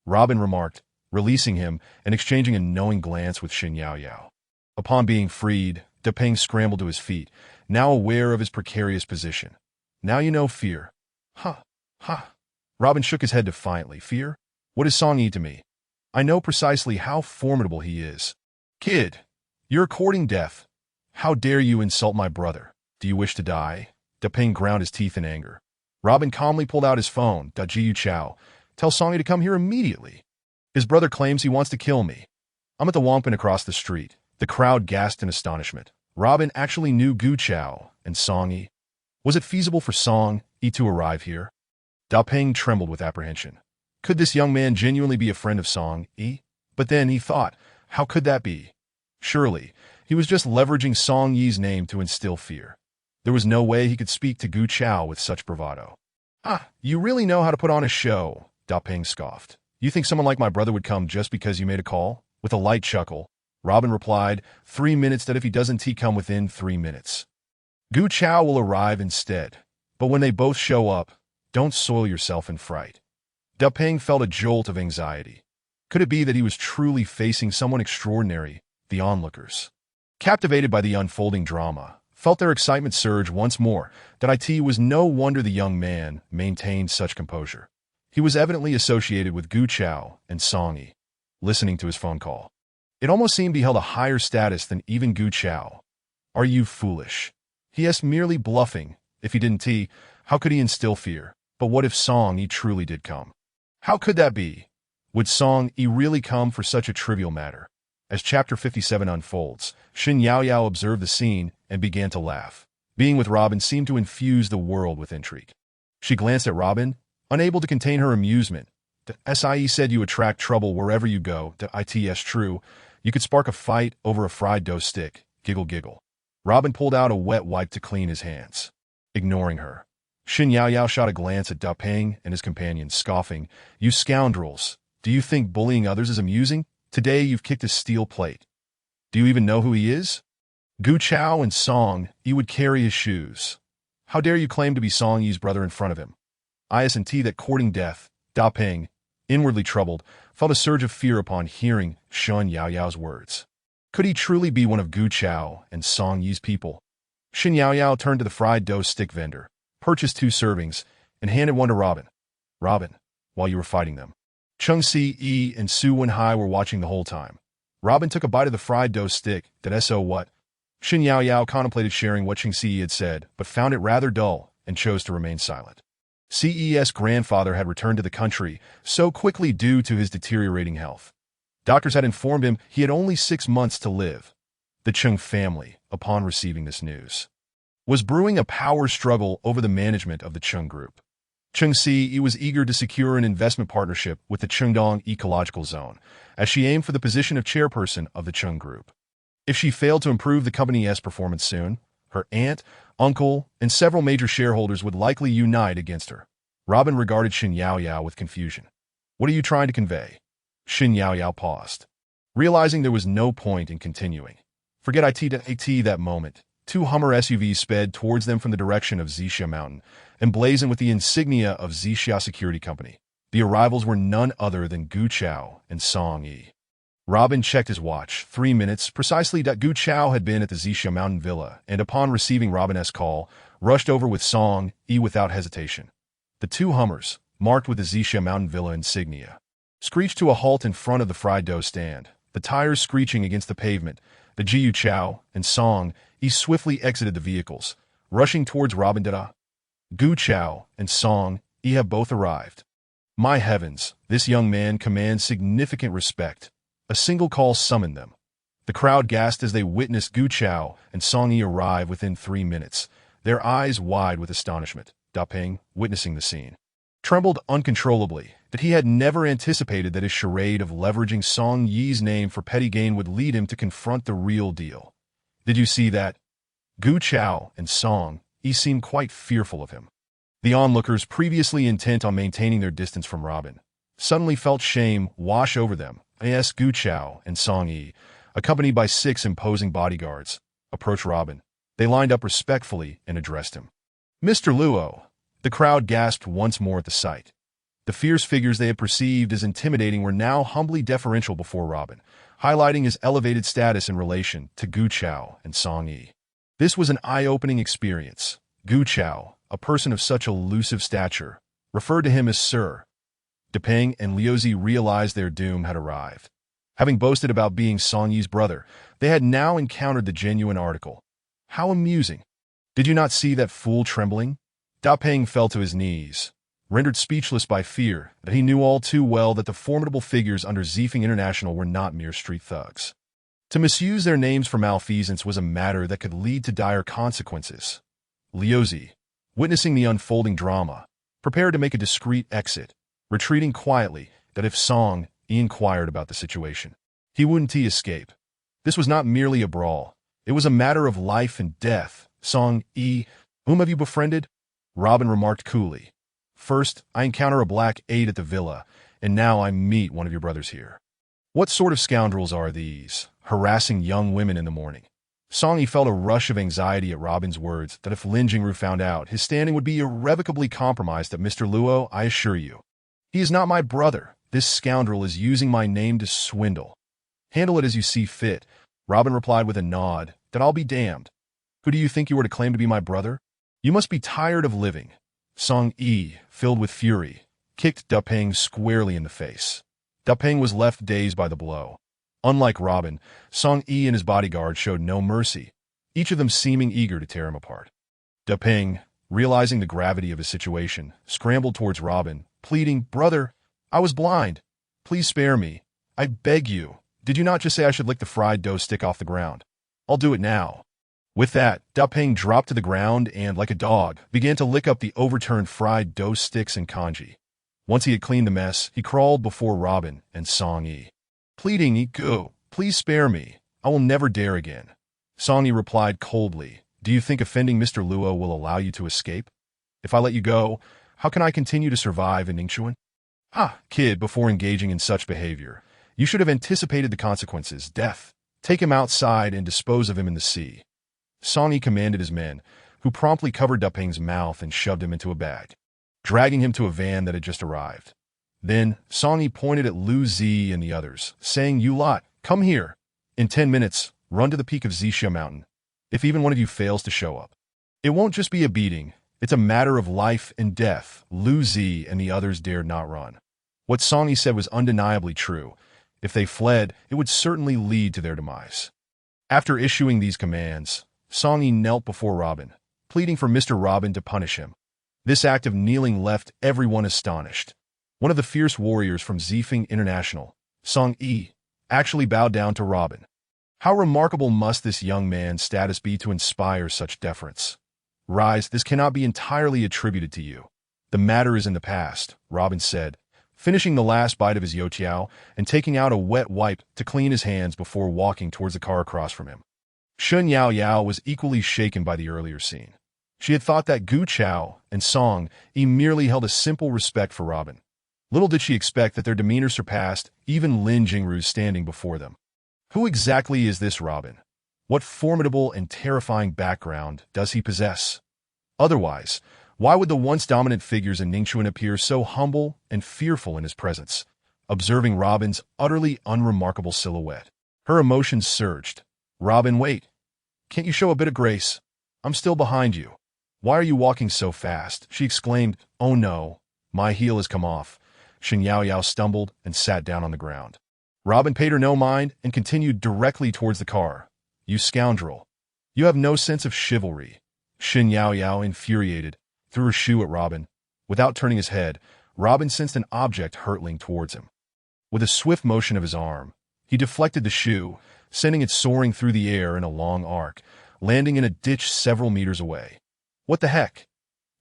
Robin remarked, releasing him and exchanging a knowing glance with Shin Yao Yao. Upon being freed, Dapeng scrambled to his feet, now aware of his precarious position. Now you know fear. Ha, ha. Robin shook his head defiantly. Fear? What is Song Yi to me? I know precisely how formidable he is. Kid, you're courting death. How dare you insult my brother? Do you wish to die? Dapeng ground his teeth in anger. Robin calmly pulled out his phone. Ji Chao, tell Song Yi to come here immediately. His brother claims he wants to kill me. I'm at the Wangpin across the street. The crowd gasped in astonishment. Robin actually knew Gu Chao and Song Yi. Was it feasible for Song Yi to arrive here? Dapeng trembled with apprehension. Could this young man genuinely be a friend of Song Yi? But then he thought, how could that be? Surely, he was just leveraging Song Yi's name to instill fear. There was no way he could speak to Gu Chao with such bravado. Ah, you really know how to put on a show, Dapeng scoffed. You think someone like my brother would come just because you made a call? With a light chuckle, Robin replied, 3 minutes that if he doesn't come within 3 minutes. Gu Chao will arrive instead, but when they both show up, don't soil yourself in fright. Dapeng felt a jolt of anxiety. Could it be that he was truly facing someone extraordinary? The onlookers, captivated by the unfolding drama, felt their excitement surge once more. That it was no wonder the young man maintained such composure. He was evidently associated with Gu Chao and Song Yi. Listening to his phone call, it almost seemed he held a higher status than even Gu Chao. Are you foolish? He asked, merely bluffing. If he didn't, how could he instill fear? But what if Song Yi truly did come? How could that be? Would Song Yi really come for such a trivial matter? As Chapter 57 unfolds, Shen Yaoyao observed the scene and began to laugh. Being with Robin seemed to infuse the world with intrigue. She glanced at Robin, unable to contain her amusement. The SIE said you attract trouble wherever you go. It's true. You could spark a fight over a fried dough stick. Giggle giggle. Robin pulled out a wet wipe to clean his hands. Ignoring her, Shen Yaoyao shot a glance at Da Peng and his companions, scoffing. You scoundrels. Do you think bullying others is amusing? Today you've kicked a steel plate. Do you even know who he is? Gu Chao and Song Yi would carry his shoes. How dare you claim to be Song Yi's brother in front of him? Isn't that courting death? Da Peng, inwardly troubled, felt a surge of fear upon hearing Shen Yaoyao's words. Could he truly be one of Gu Chao and Song Yi's people? Shen Yaoyao turned to the fried dough stick vendor, purchased 2 servings, and handed one to Robin. Robin, while you were fighting them. Cheng Si and Su Wenhai were watching the whole time. Robin took a bite of the fried dough stick. So what? Shen Yaoyao contemplated sharing what Cheng Si had said, but found it rather dull and chose to remain silent. CE's grandfather had returned to the country so quickly due to his deteriorating health. Doctors had informed him he had only 6 months to live. The Cheng family, upon receiving this news, was brewing a power struggle over the management of the Cheng Group. Cheng Si was eager to secure an investment partnership with the Chengdong Ecological Zone, as she aimed for the position of chairperson of the Cheng Group. If she failed to improve the company's performance soon, her aunt, uncle, and several major shareholders would likely unite against her. Robin regarded Shen Yaoyao with confusion. What are you trying to convey? Shen Yaoyao paused, realizing there was no point in continuing. Forget it. That moment, 2 Hummer SUVs sped towards them from the direction of Zixia Mountain, emblazoned with the insignia of Zixia Security Company. The arrivals were none other than Gu Chao and Song Yi. Robin checked his watch. 3 minutes precisely. Gu Chao had been at the Zixia Mountain Villa, and upon receiving Robin's call, rushed over with Song Yi without hesitation. The 2 Hummers, marked with the Zixia Mountain Villa insignia, screeched to a halt in front of the fried dough stand, the tires screeching against the pavement. The Gu Chao and Song Yi swiftly exited the vehicles, rushing towards Robin. Gu Chao and Song Yi have both arrived. My heavens, this young man commands significant respect. A single call summoned them. The crowd gasped as they witnessed Gu Chao and Song Yi arrive within 3 minutes, their eyes wide with astonishment. Da Peng, witnessing the scene, trembled uncontrollably. That he had never anticipated that his charade of leveraging Song Yi's name for petty gain would lead him to confront the real deal. Did you see that? Gu Chao and Song Yi seemed quite fearful of him. The onlookers, previously intent on maintaining their distance from Robin, suddenly felt shame wash over them. As Gu Chao and Song Yi, accompanied by 6 imposing bodyguards, approached Robin. They lined up respectfully and addressed him. Mr. Luo. The crowd gasped once more at the sight. The fierce figures they had perceived as intimidating were now humbly deferential before Robin, highlighting his elevated status in relation to Gu Chao and Song Yi. This was an eye-opening experience. Gu Chao, a person of such elusive stature, referred to him as Sir. Da Peng and Liuzi realized their doom had arrived. Having boasted about being Song Yi's brother, they had now encountered the genuine article. How amusing! Did you not see that fool trembling? Da Peng fell to his knees, rendered speechless by fear that he knew all too well that the formidable figures under Zifeng International were not mere street thugs. To misuse their names for malfeasance was a matter that could lead to dire consequences. Liuzi, witnessing the unfolding drama, prepared to make a discreet exit, retreating quietly that if Song Yi inquired about the situation, he wouldn't escape. This was not merely a brawl. It was a matter of life and death. Song Yi, whom have you befriended? Robin remarked coolly. First, I encounter a black aide at the villa, and now I meet one of your brothers here. What sort of scoundrels are these, harassing young women in the morning? Song Yi felt a rush of anxiety at Robin's words that if Lin Jingru found out, his standing would be irrevocably compromised. Mr. Luo, I assure you. He is not my brother. This scoundrel is using my name to swindle. Handle it as you see fit, Robin replied with a nod, that I'll be damned. Who do you think you were to claim to be my brother? You must be tired of living. Song Yi, filled with fury, kicked Da Peng squarely in the face. Da Peng was left dazed by the blow. Unlike Robin, Song Yi and his bodyguard showed no mercy, each of them seeming eager to tear him apart. Da Peng, realizing the gravity of his situation, scrambled towards Robin, pleading, Brother, I was blind. Please spare me. I beg you. Did you not just say I should lick the fried dough stick off the ground? I'll do it now. With that, Da Peng dropped to the ground and, like a dog, began to lick up the overturned fried dough sticks and congee. Once he had cleaned the mess, he crawled before Robin and Song Yi. Pleading, Go, please spare me. I will never dare again. Song Yi replied coldly, Do you think offending Mr. Luo will allow you to escape? If I let you go, how can I continue to survive in Ningxuan? Kid, before engaging in such behavior, you should have anticipated the consequences, death. Take him outside and dispose of him in the sea. Song Yi commanded his men, who promptly covered Da Peng's mouth and shoved him into a bag, dragging him to a van that had just arrived. Then, Song Yi pointed at Lu Zi and the others, saying, You lot, come here. In 10 minutes, run to the peak of Zixia Mountain. If even one of you fails to show up, it won't just be a beating, it's a matter of life and death. Lu Zi and the others dared not run. What Song Yi said was undeniably true. If they fled, it would certainly lead to their demise. After issuing these commands, Song Yi knelt before Robin, pleading for Mr. Robin to punish him. This act of kneeling left everyone astonished. One of the fierce warriors from Zifeng International, Song Yi, actually bowed down to Robin. How remarkable must this young man's status be to inspire such deference? Rise, this cannot be entirely attributed to you. The matter is in the past, Robin said, finishing the last bite of his youtiao and taking out a wet wipe to clean his hands before walking towards the car across from him. Shun Yao Yao was equally shaken by the earlier scene. She had thought that Gu Chao and Song Yi merely held a simple respect for Robin. Little did she expect that their demeanor surpassed even Lin Jingru's standing before them. Who exactly is this Robin? What formidable and terrifying background does he possess? Otherwise, why would the once dominant figures in Ningxuan appear so humble and fearful in his presence, observing Robin's utterly unremarkable silhouette? Her emotions surged. Robin, wait. Can't you show a bit of grace? I'm still behind you. Why are you walking so fast? She exclaimed. Oh no, my heel has come off. Shen Yao Yao stumbled and sat down on the ground. Robin paid her no mind and continued directly towards the car. You scoundrel. You have no sense of chivalry. Shen Yao Yao, infuriated, threw her shoe at Robin. Without turning his head, Robin sensed an object hurtling towards him. With a swift motion of his arm, he deflected the shoe, sending it soaring through the air in a long arc, landing in a ditch several meters away. What the heck?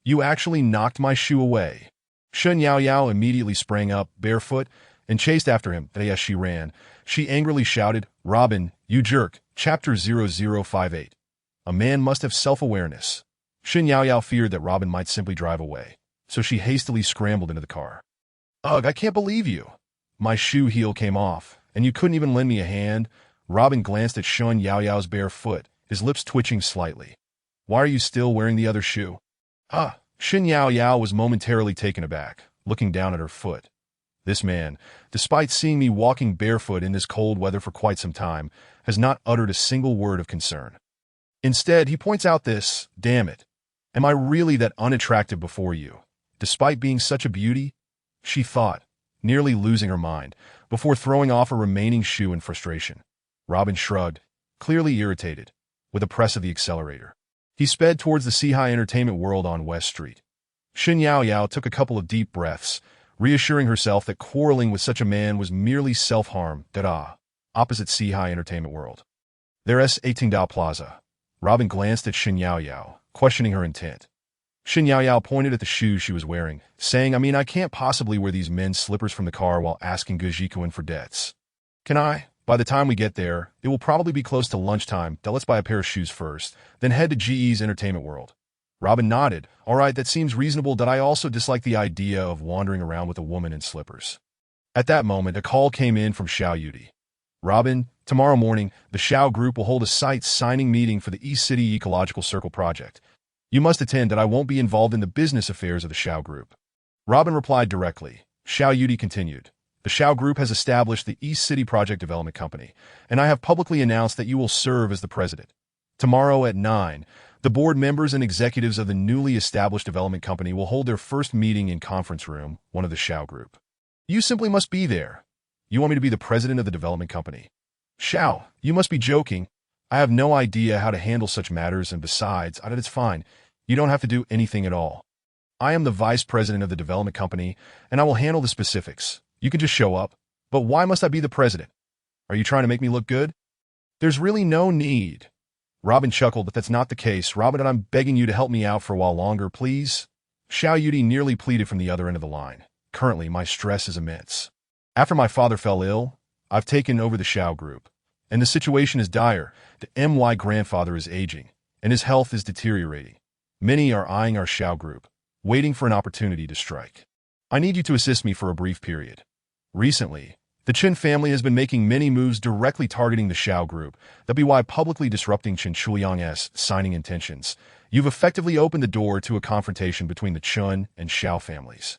You actually knocked my shoe away. Shen Yao Yao immediately sprang up, barefoot, and chased after him. As she ran, she angrily shouted, Robin, you jerk, Chapter 0058. A man must have self-awareness. Shen Yao Yao feared that Robin might simply drive away, so she hastily scrambled into the car. Ugh, I can't believe you. My shoe heel came off, and you couldn't even lend me a hand. Robin glanced at Shen Yao Yao's bare foot, his lips twitching slightly. Why are you still wearing the other shoe? Shen Yao Yao was momentarily taken aback, looking down at her foot. This man, despite seeing me walking barefoot in this cold weather for quite some time, has not uttered a single word of concern. Instead, he points out this, damn it. Am I really that unattractive before you, despite being such a beauty? She thought, nearly losing her mind, before throwing off a remaining shoe in frustration. Robin shrugged, clearly irritated, with a press of the accelerator. He sped towards the Sihai Entertainment World on West Street. Shen Yao Yao took a couple of deep breaths, reassuring herself that quarreling with such a man was merely self-harm. Opposite Sihai Entertainment World. There's Qingdao Plaza. Robin glanced at Shen Yao Yao, questioning her intent. Shen Yao Yao pointed at the shoes she was wearing, saying, I can't possibly wear these men's slippers from the car while asking Gu Jikuan for debts. Can I? By the time we get there, it will probably be close to lunchtime. Let's buy a pair of shoes first, then head to GE's Entertainment World. Robin nodded. All right, that seems reasonable. I also dislike the idea of wandering around with a woman in slippers. At that moment, a call came in from Xiao Yudi. Robin, tomorrow morning, the Xiao Group will hold a site signing meeting for the East City Ecological Circle project. You must attend. I won't be involved in the business affairs of the Xiao Group. Robin replied directly. Xiao Yudi continued. The Xiao Group has established the East City Project Development Company, and I have publicly announced that you will serve as the president. Tomorrow at 9, the board members and executives of the newly established development company will hold their first meeting in conference room, one of the Xiao Group. You simply must be there. You want me to be the president of the development company? Xiao, you must be joking. I have no idea how to handle such matters, and besides, it's fine. You don't have to do anything at all. I am the vice president of the development company, and I will handle the specifics. You can just show up. But why must I be the president? Are you trying to make me look good? There's really no need. Robin chuckled, but that's not the case. Robin, and I'm begging you to help me out for a while longer, please. Xiao Yudi nearly pleaded from the other end of the line. Currently, my stress is immense. After my father fell ill, I've taken over the Xiao Group, and the situation is dire. The MY grandfather is aging, and his health is deteriorating. Many are eyeing our Xiao Group, waiting for an opportunity to strike. I need you to assist me for a brief period. Recently, the Chen family has been making many moves directly targeting the Xiao Group, that be why publicly disrupting Chen Shuliang's signing intentions. You've effectively opened the door to a confrontation between the Chen and Xiao families.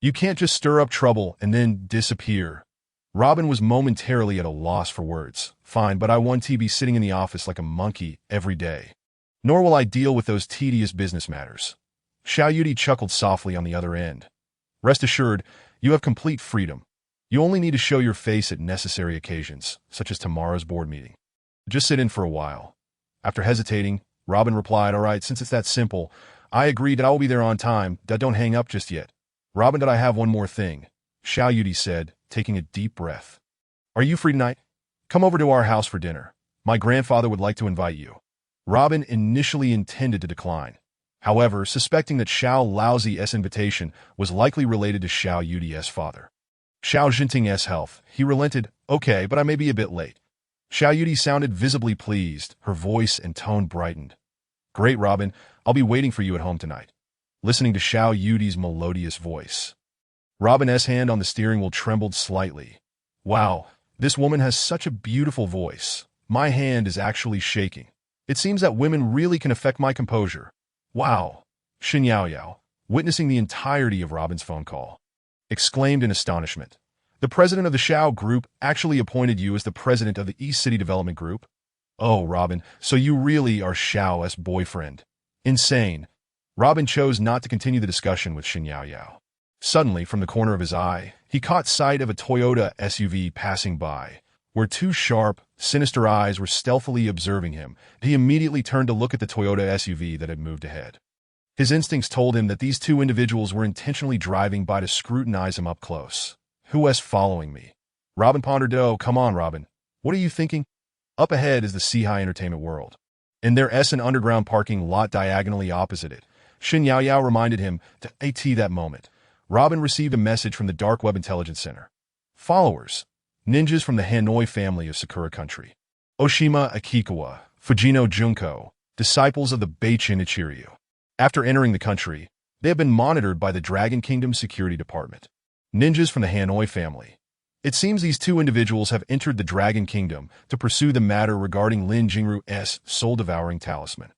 You can't just stir up trouble and then disappear. Robin was momentarily at a loss for words. Fine, but I want to be sitting in the office like a monkey every day. Nor will I deal with those tedious business matters. Xiao Yudi chuckled softly on the other end. Rest assured, you have complete freedom. You only need to show your face at necessary occasions, such as tomorrow's board meeting. Just sit in for a while. After hesitating, Robin replied, all right, since it's that simple, I agree that I will be there on time. Don't hang up just yet. Robin, did I have one more thing? Xiao Yudi said, taking a deep breath. Are you free tonight? Come over to our house for dinner. My grandfather would like to invite you. Robin initially intended to decline. However, suspecting that Xiao Laozi's invitation was likely related to Xiao Yudi's father. Xiao Jinting's health, he relented, okay, but I may be a bit late. Xiao Yudi sounded visibly pleased, her voice and tone brightened. Great, Robin, I'll be waiting for you at home tonight. Listening to Xiao Yudi's melodious voice. Robin's hand on the steering wheel trembled slightly. Wow, this woman has such a beautiful voice. My hand is actually shaking. It seems that women really can affect my composure. Wow. Shin Yaoyao, witnessing the entirety of Robin's phone call, exclaimed in astonishment. The president of the Xiao Group actually appointed you as the president of the East City Development Group? Oh, Robin, so you really are Xiao's boyfriend. Insane. Robin chose not to continue the discussion with Shin Yaoyao. Suddenly, from the corner of his eye, he caught sight of a Toyota SUV passing by, where two sharp, sinister eyes were stealthily observing him. He immediately turned to look at the Toyota SUV that had moved ahead. His instincts told him that these two individuals were intentionally driving by to scrutinize him up close. Who is following me? Robin pondered. Oh, come on, Robin. What are you thinking? Up ahead is the Sihai Entertainment World. In their Essen underground parking lot diagonally opposite it, Shin Yaoyao reminded him to AT that moment. Robin received a message from the Dark Web Intelligence Center. Followers. Ninjas from the Hanoi family of Sakura Country. Oshima Akikawa, Fujino Junko, disciples of the Beichin Ichiryu. After entering the country, they have been monitored by the Dragon Kingdom Security Department. Ninjas from the Hanoi family. It seems these two individuals have entered the Dragon Kingdom to pursue the matter regarding Lin Jingru's soul-devouring talisman.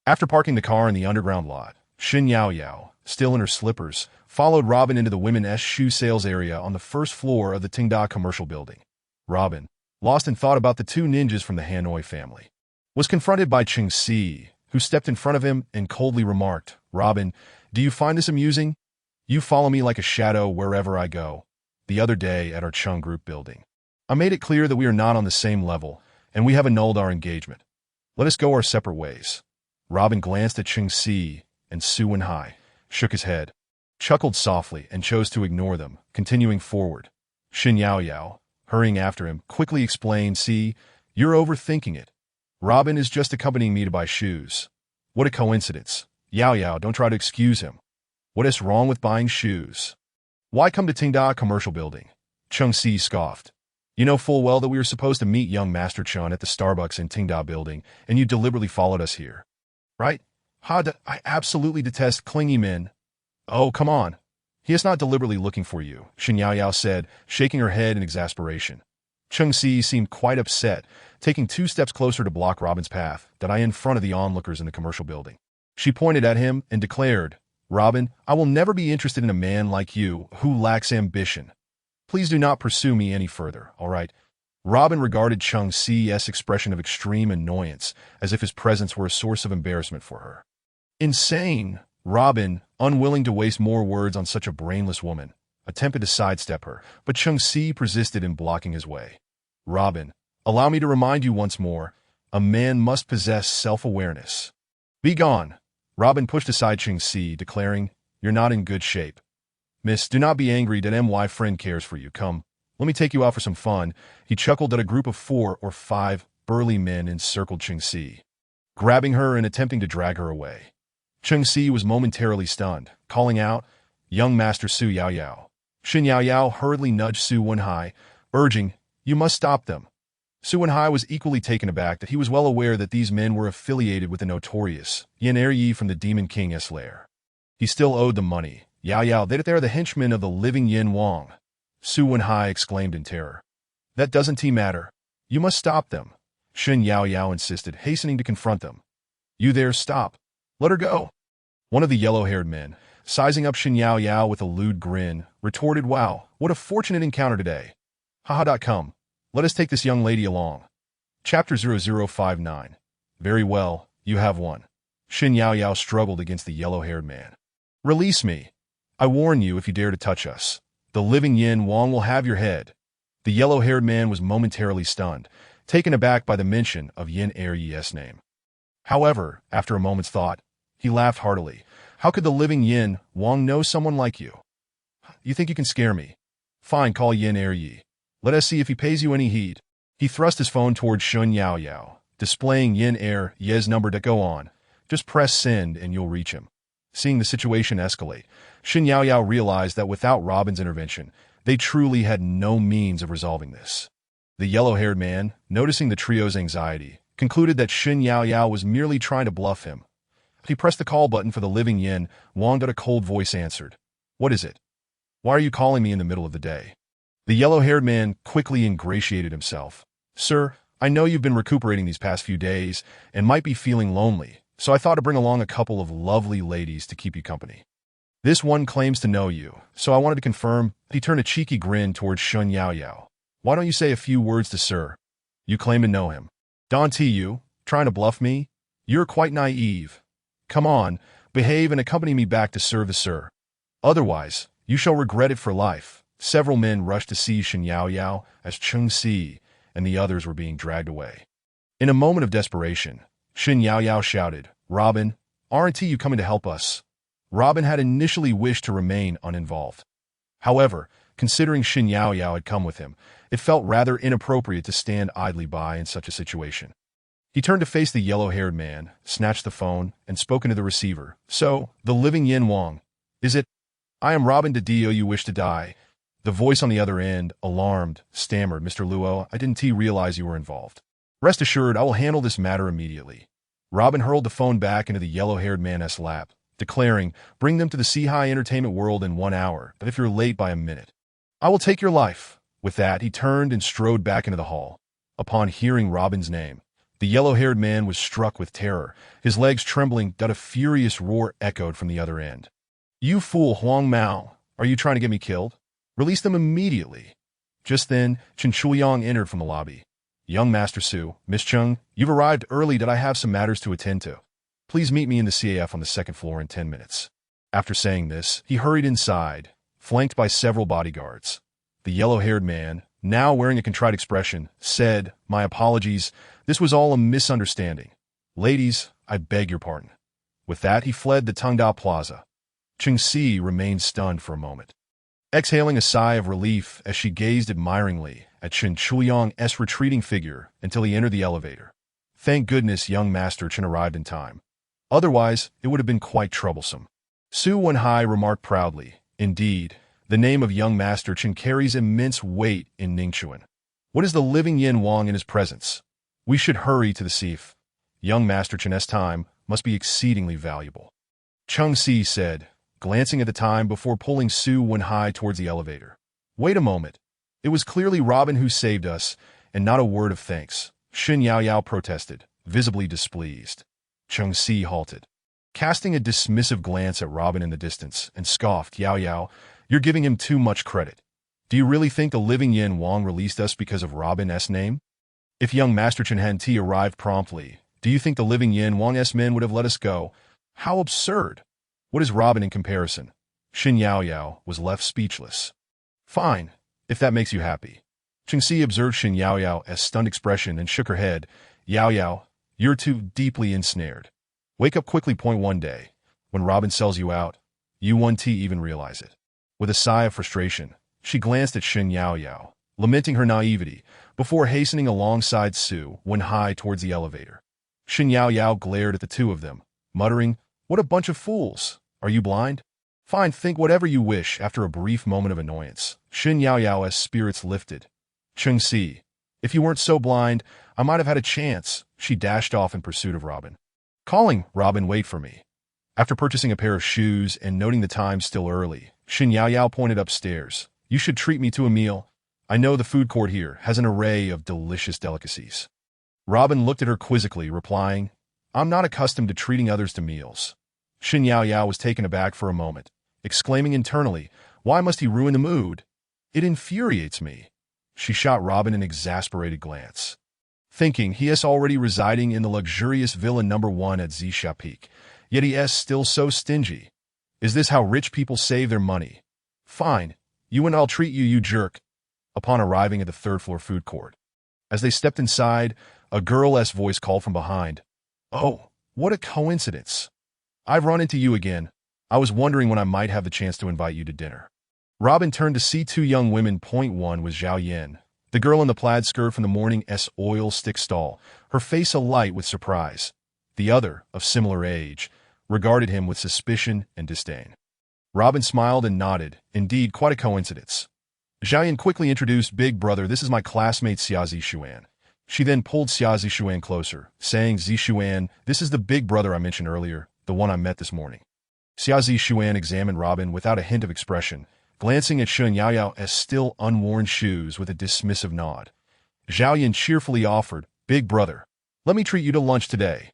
After parking the car in the underground lot, Shin Yaoyao, still in her slippers, followed Robin into the women's shoe sales area on the first floor of the Tingda commercial building. Robin, lost in thought about the two ninjas from the Hanoi family, was confronted by Cheng Si, who stepped in front of him and coldly remarked, Robin, do you find this amusing? You follow me like a shadow wherever I go. The other day at our Chung Group building, I made it clear that we are not on the same level, and we have annulled our engagement. Let us go our separate ways. Robin glanced at Cheng Si, and Su Wenhai shook his head, chuckled softly, and chose to ignore them, continuing forward. Shin Yaoyao, hurrying after him, quickly explained, See, you're overthinking it. Robin is just accompanying me to buy shoes. What a coincidence. Yaoyao, don't try to excuse him. What is wrong with buying shoes? Why come to Tingda commercial building? Cheng Si scoffed. You know full well that we were supposed to meet young Master Chun at the Starbucks in Tingda building, and you deliberately followed us here. Right? I absolutely detest clingy men. Oh, come on. He is not deliberately looking for you, Shin Yaoyao said, shaking her head in exasperation. Cheng Si seemed quite upset, taking 2 steps closer to block Robin's path, that I in front of the onlookers in the commercial building. She pointed at him and declared, Robin, I will never be interested in a man like you who lacks ambition. Please do not pursue me any further, all right? Robin regarded Chung Si's expression of extreme annoyance as if his presence were a source of embarrassment for her. Insane! Robin, unwilling to waste more words on such a brainless woman, attempted to sidestep her, but Chung Si persisted in blocking his way. Robin, allow me to remind you once more, a man must possess self-awareness. Be gone! Robin pushed aside Chung Si, declaring, You're not in good shape. Miss, do not be angry that my friend cares for you. Come, let me take you out for some fun. He chuckled at a group of 4 or 5 burly men encircled Chung Si, grabbing her and attempting to drag her away. Chung Si was momentarily stunned, calling out, Young Master Su Yao Yao. Shin Yao Yao hurriedly nudged Su Wenhai, urging, You must stop them. Su Wenhai was equally taken aback that he was well aware that these men were affiliated with the notorious Yin Er-yi from the Demon King's lair. He still owed them money. Yao Yao, they are the henchmen of the living Yin Wang. Su Wenhai exclaimed in terror. That doesn't matter. You must stop them. Shin Yao Yao insisted, hastening to confront them. You there, stop. Let her go. One of the yellow-haired men, sizing up Shin Yao Yao with a lewd grin, retorted, Wow, what a fortunate encounter today. Haha.com. Let us take this young lady along. Chapter 0059. Very well, you have won. Shin Yao Yao struggled against the yellow-haired man. Release me. I warn you if you dare to touch us. The living Yin Wang will have your head. The yellow-haired man was momentarily stunned, taken aback by the mention of Yin Er-yi's name. However, after a moment's thought, he laughed heartily. How could the living Yin Wang know someone like you? You think you can scare me? Fine, call Yin Er-yi. Let us see if he pays you any heed. He thrust his phone towards Shin Yao Yao, displaying Yin Er-yi's number to go on. Just press send and you'll reach him. Seeing the situation escalate, Shin Yao Yao realized that without Robin's intervention, they truly had no means of resolving this. The yellow-haired man, noticing the trio's anxiety, concluded that Shin Yao Yao was merely trying to bluff him. He pressed the call button for the living Yin Wang, but a cold voice answered. What is it? Why are you calling me in the middle of the day? The yellow-haired man quickly ingratiated himself. Sir, I know you've been recuperating these past few days and might be feeling lonely, so I thought to bring along a couple of lovely ladies to keep you company. This one claims to know you, so I wanted to confirm. He turned a cheeky grin towards Shin Yao Yao. Why don't you say a few words to Sir? You claim to know him. Don't you? Trying to bluff me? You're quite naive. Come on, behave and accompany me back to serve the Sir. Otherwise, you shall regret it for life. Several men rushed to see Shin Yao Yao as Chung Si and the others were being dragged away. In a moment of desperation, Shin Yao Yao shouted, Robin, aren't you coming to help us? Robin had initially wished to remain uninvolved. However, considering Shin Yao Yao had come with him, it felt rather inappropriate to stand idly by in such a situation. He turned to face the yellow-haired man, snatched the phone, and spoke into the receiver. So, the living Yin Wang. Is it? I am Robin Didio, you wish to die. The voice on the other end, alarmed, stammered, Mr. Luo, I didn't realize you were involved. Rest assured, I will handle this matter immediately. Robin hurled the phone back into the yellow-haired man's lap, declaring, Bring them to the Sea-High Entertainment World in 1 hour, but if you're late by a minute, I will take your life. With that, he turned and strode back into the hall. Upon hearing Robin's name, the yellow-haired man was struck with terror, his legs trembling, that a furious roar echoed from the other end. You fool, Huang Mao, are you trying to get me killed? Release them immediately. Just then, Chen Chuyang entered from the lobby. Young Master Su, Miss Chung, you've arrived early. Did I have some matters to attend to? Please meet me in the CAF on the 2nd floor in 10 minutes. After saying this, he hurried inside, flanked by several bodyguards. The yellow-haired man, now wearing a contrite expression, said, My apologies, this was all a misunderstanding. Ladies, I beg your pardon. With that, he fled the Tongda Plaza. Chung Si remained stunned for a moment, exhaling a sigh of relief as she gazed admiringly at Chen Chuyang's retreating figure until he entered the elevator. Thank goodness young Master Chen arrived in time. Otherwise, it would have been quite troublesome. Su Wenhai remarked proudly, Indeed, the name of young Master Chen carries immense weight in Ningchuan. What is the living Yin Wang in his presence? We should hurry to the CAF. Young Master Chen's time must be exceedingly valuable. Chung Si said, glancing at the time before pulling Su Wenhai towards the elevator. Wait a moment. It was clearly Robin who saved us, and not a word of thanks. Shin Yao Yao protested, visibly displeased. Chung Si halted, casting a dismissive glance at Robin in the distance, and scoffed, Yao Yao, you're giving him too much credit. Do you really think the living Yin Wang released us because of Robin's name? If young Master Chen Han Ti arrived promptly, do you think the living Yin Wang's men would have let us go? How absurd! What is Robin in comparison? Xin Yaoyao was left speechless. Fine, if that makes you happy. Qingxi observed Xin Yaoyao's stunned expression and shook her head. Yaoyao, you're too deeply ensnared. Wake up quickly. Point one day. When Robin sells you out, you won't even realize it. With a sigh of frustration, she glanced at Xin Yaoyao, lamenting her naivety, before hastening alongside Su Wenhai towards the elevator. Xin Yaoyao glared at the two of them, muttering, "What a bunch of fools! Are you blind? Fine, think whatever you wish." After a brief moment of annoyance, Xin Yaoyao's spirits lifted. Qingxi, if you weren't so blind, I might have had a chance. She dashed off in pursuit of Robin. Calling, "Robin, wait for me." After purchasing a pair of shoes and noting the time still early, Xin Yaoyao pointed upstairs. You should treat me to a meal. I know the food court here has an array of delicious delicacies. Robin looked at her quizzically, replying, I'm not accustomed to treating others to meals. Xin Yaoyao was taken aback for a moment, exclaiming internally, why must he ruin the mood? It infuriates me. She shot Robin an exasperated glance. Thinking he is already residing in the luxurious villa number 1 at Zixia Peak, yet he is still so stingy. Is this how rich people save their money? Fine, you and I'll treat you, you jerk. Upon arriving at the third-floor food court, as they stepped inside, a girl's voice called from behind. Oh, what a coincidence. I've run into you again. I was wondering when I might have the chance to invite you to dinner. Robin turned to see two young women. Point one was Zhao Yin, the girl in the plaid skirt from the morning's oil stick stall, her face alight with surprise. The other, of similar age, regarded him with suspicion and disdain. Robin smiled and nodded. Indeed, quite a coincidence. Zhao Yin quickly introduced Big Brother. This is my classmate Xia Zixuan. She then pulled Xia Zixuan closer, saying, Zixuan, this is the Big Brother I mentioned earlier, the one I met this morning. Xia Zixuan examined Robin without a hint of expression, glancing at Xin Yaoyao's still unworn shoes with a dismissive nod. Zhao Yin cheerfully offered, Big Brother, let me treat you to lunch today.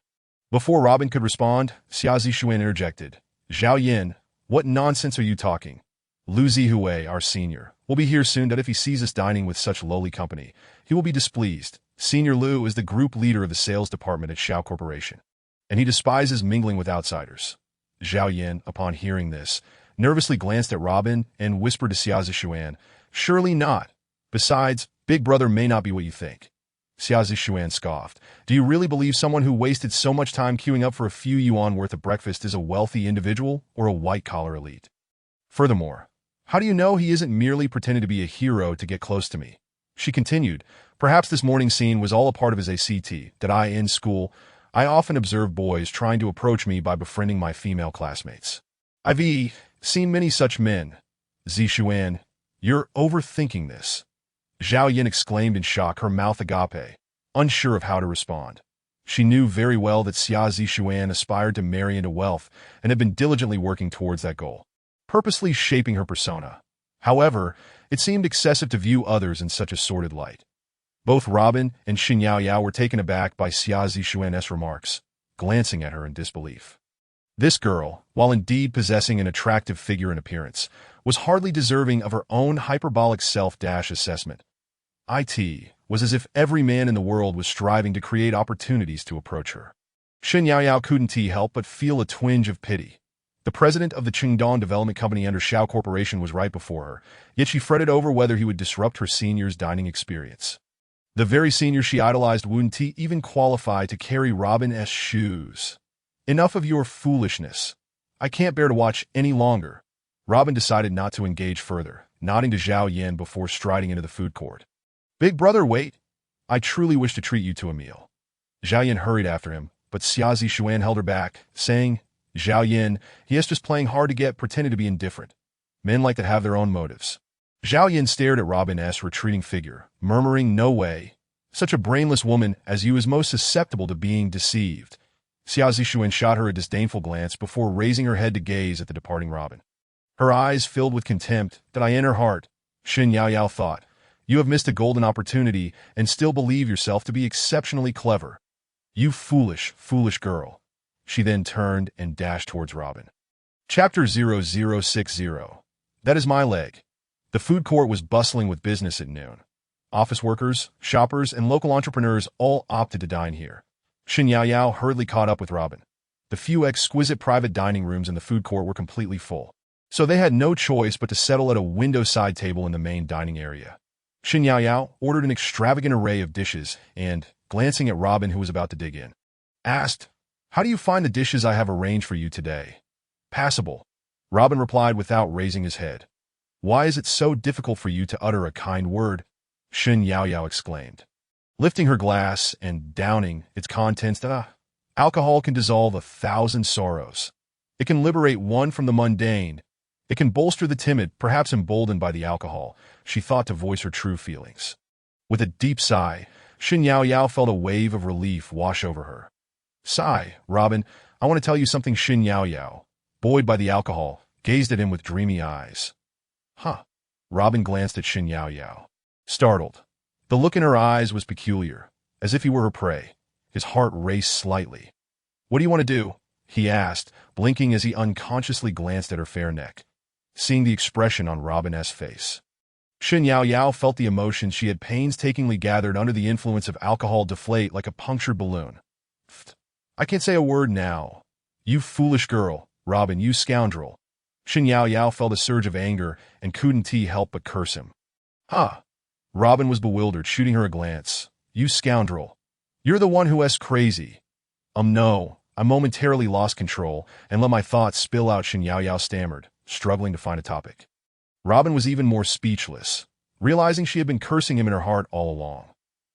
Before Robin could respond, Xia Zixuan interjected, Zhao Yin, what nonsense are you talking? Lu Zihue, our senior, will be here soon. That if he sees us dining with such lowly company, he will be displeased. Senior Lu is the group leader of the sales department at Xiao Corporation, and he despises mingling with outsiders. Zhao Yin, upon hearing this, nervously glanced at Robin and whispered to Xia Zixuan, surely not. Besides, Big Brother may not be what you think. Xia Zixuan scoffed. Do you really believe someone who wasted so much time queuing up for a few yuan worth of breakfast is a wealthy individual or a white-collar elite? Furthermore, how do you know he isn't merely pretending to be a hero to get close to me? She continued, perhaps this morning's scene was all a part of his ACT. In school, I often observe boys trying to approach me by befriending my female classmates. I've seen many such men. Zixuan, you're overthinking this. Zhao Yin exclaimed in shock, her mouth agape, unsure of how to respond. She knew very well that Xia Zixuan aspired to marry into wealth and had been diligently working towards that goal, purposely shaping her persona. However, it seemed excessive to view others in such a sordid light. Both Robin and Xin Yaoyao were taken aback by Xia Zixuan's remarks, glancing at her in disbelief. This girl, while indeed possessing an attractive figure and appearance, was hardly deserving of her own hyperbolic self-assessment. It was as if every man in the world was striving to create opportunities to approach her. Xin Yaoyao couldn't help but feel a twinge of pity. The president of the Qingdong Development Company under Xiao Corporation was right before her, yet she fretted over whether he would disrupt her senior's dining experience. The very senior she idolized wouldn't even qualify to carry Robin's shoes. Enough of your foolishness. I can't bear to watch any longer. Robin decided not to engage further, nodding to Zhao Yin before striding into the food court. Big Brother, wait. I truly wish to treat you to a meal. Zhao Yin hurried after him, but Xia Zixuan held her back, saying, Zhao Yin, he is just playing hard to get, pretending to be indifferent. Men like to have their own motives. Zhao Yin stared at Robin's retreating figure, murmuring, no way. Such a brainless woman as you is most susceptible to being deceived. Xia Zixuan shot her a disdainful glance before raising her head to gaze at the departing Robin. Her eyes filled with contempt that in her heart. Xin Yaoyao thought, you have missed a golden opportunity and still believe yourself to be exceptionally clever. You foolish, foolish girl. She then turned and dashed towards Robin. Chapter 0060. That is my leg. The food court was bustling with business at noon. Office workers, shoppers, and local entrepreneurs all opted to dine here. Shen Yaoyao hurriedly caught up with Robin. The few exquisite private dining rooms in the food court were completely full, so they had no choice but to settle at a window-side table in the main dining area. Shen Yaoyao ordered an extravagant array of dishes and, glancing at Robin who was about to dig in, asked, "How do you find the dishes I have arranged for you today?" "Passable," Robin replied without raising his head. "Why is it so difficult for you to utter a kind word?" Shen Yaoyao exclaimed. Lifting her glass and downing its contents, alcohol can dissolve 1,000 sorrows. It can liberate one from the mundane. It can bolster the timid, perhaps emboldened by the alcohol, she thought to voice her true feelings. With a deep sigh, Shen Yaoyao felt a wave of relief wash over her. "Sigh, Robin, I want to tell you something." Shen Yaoyao, buoyed by the alcohol, gazed at him with dreamy eyes. "Huh?" Robin glanced at Shen Yaoyao, startled. The look in her eyes was peculiar, as if he were her prey. His heart raced slightly. "What do you want to do?" he asked, blinking as he unconsciously glanced at her fair neck, seeing the expression on Robin's face. Shen Yaoyao felt the emotions she had painstakingly gathered under the influence of alcohol deflate like a punctured balloon. "I can't say a word now. You foolish girl, Robin, you scoundrel." Shen Yaoyao felt a surge of anger and couldn't help but curse him. "Huh?" Robin was bewildered, shooting her a glance. "You scoundrel. You're the one who is crazy." No." I momentarily lost control and let my thoughts spill out," Shen Yaoyao stammered, struggling to find a topic. Robin was even more speechless, realizing she had been cursing him in her heart all along.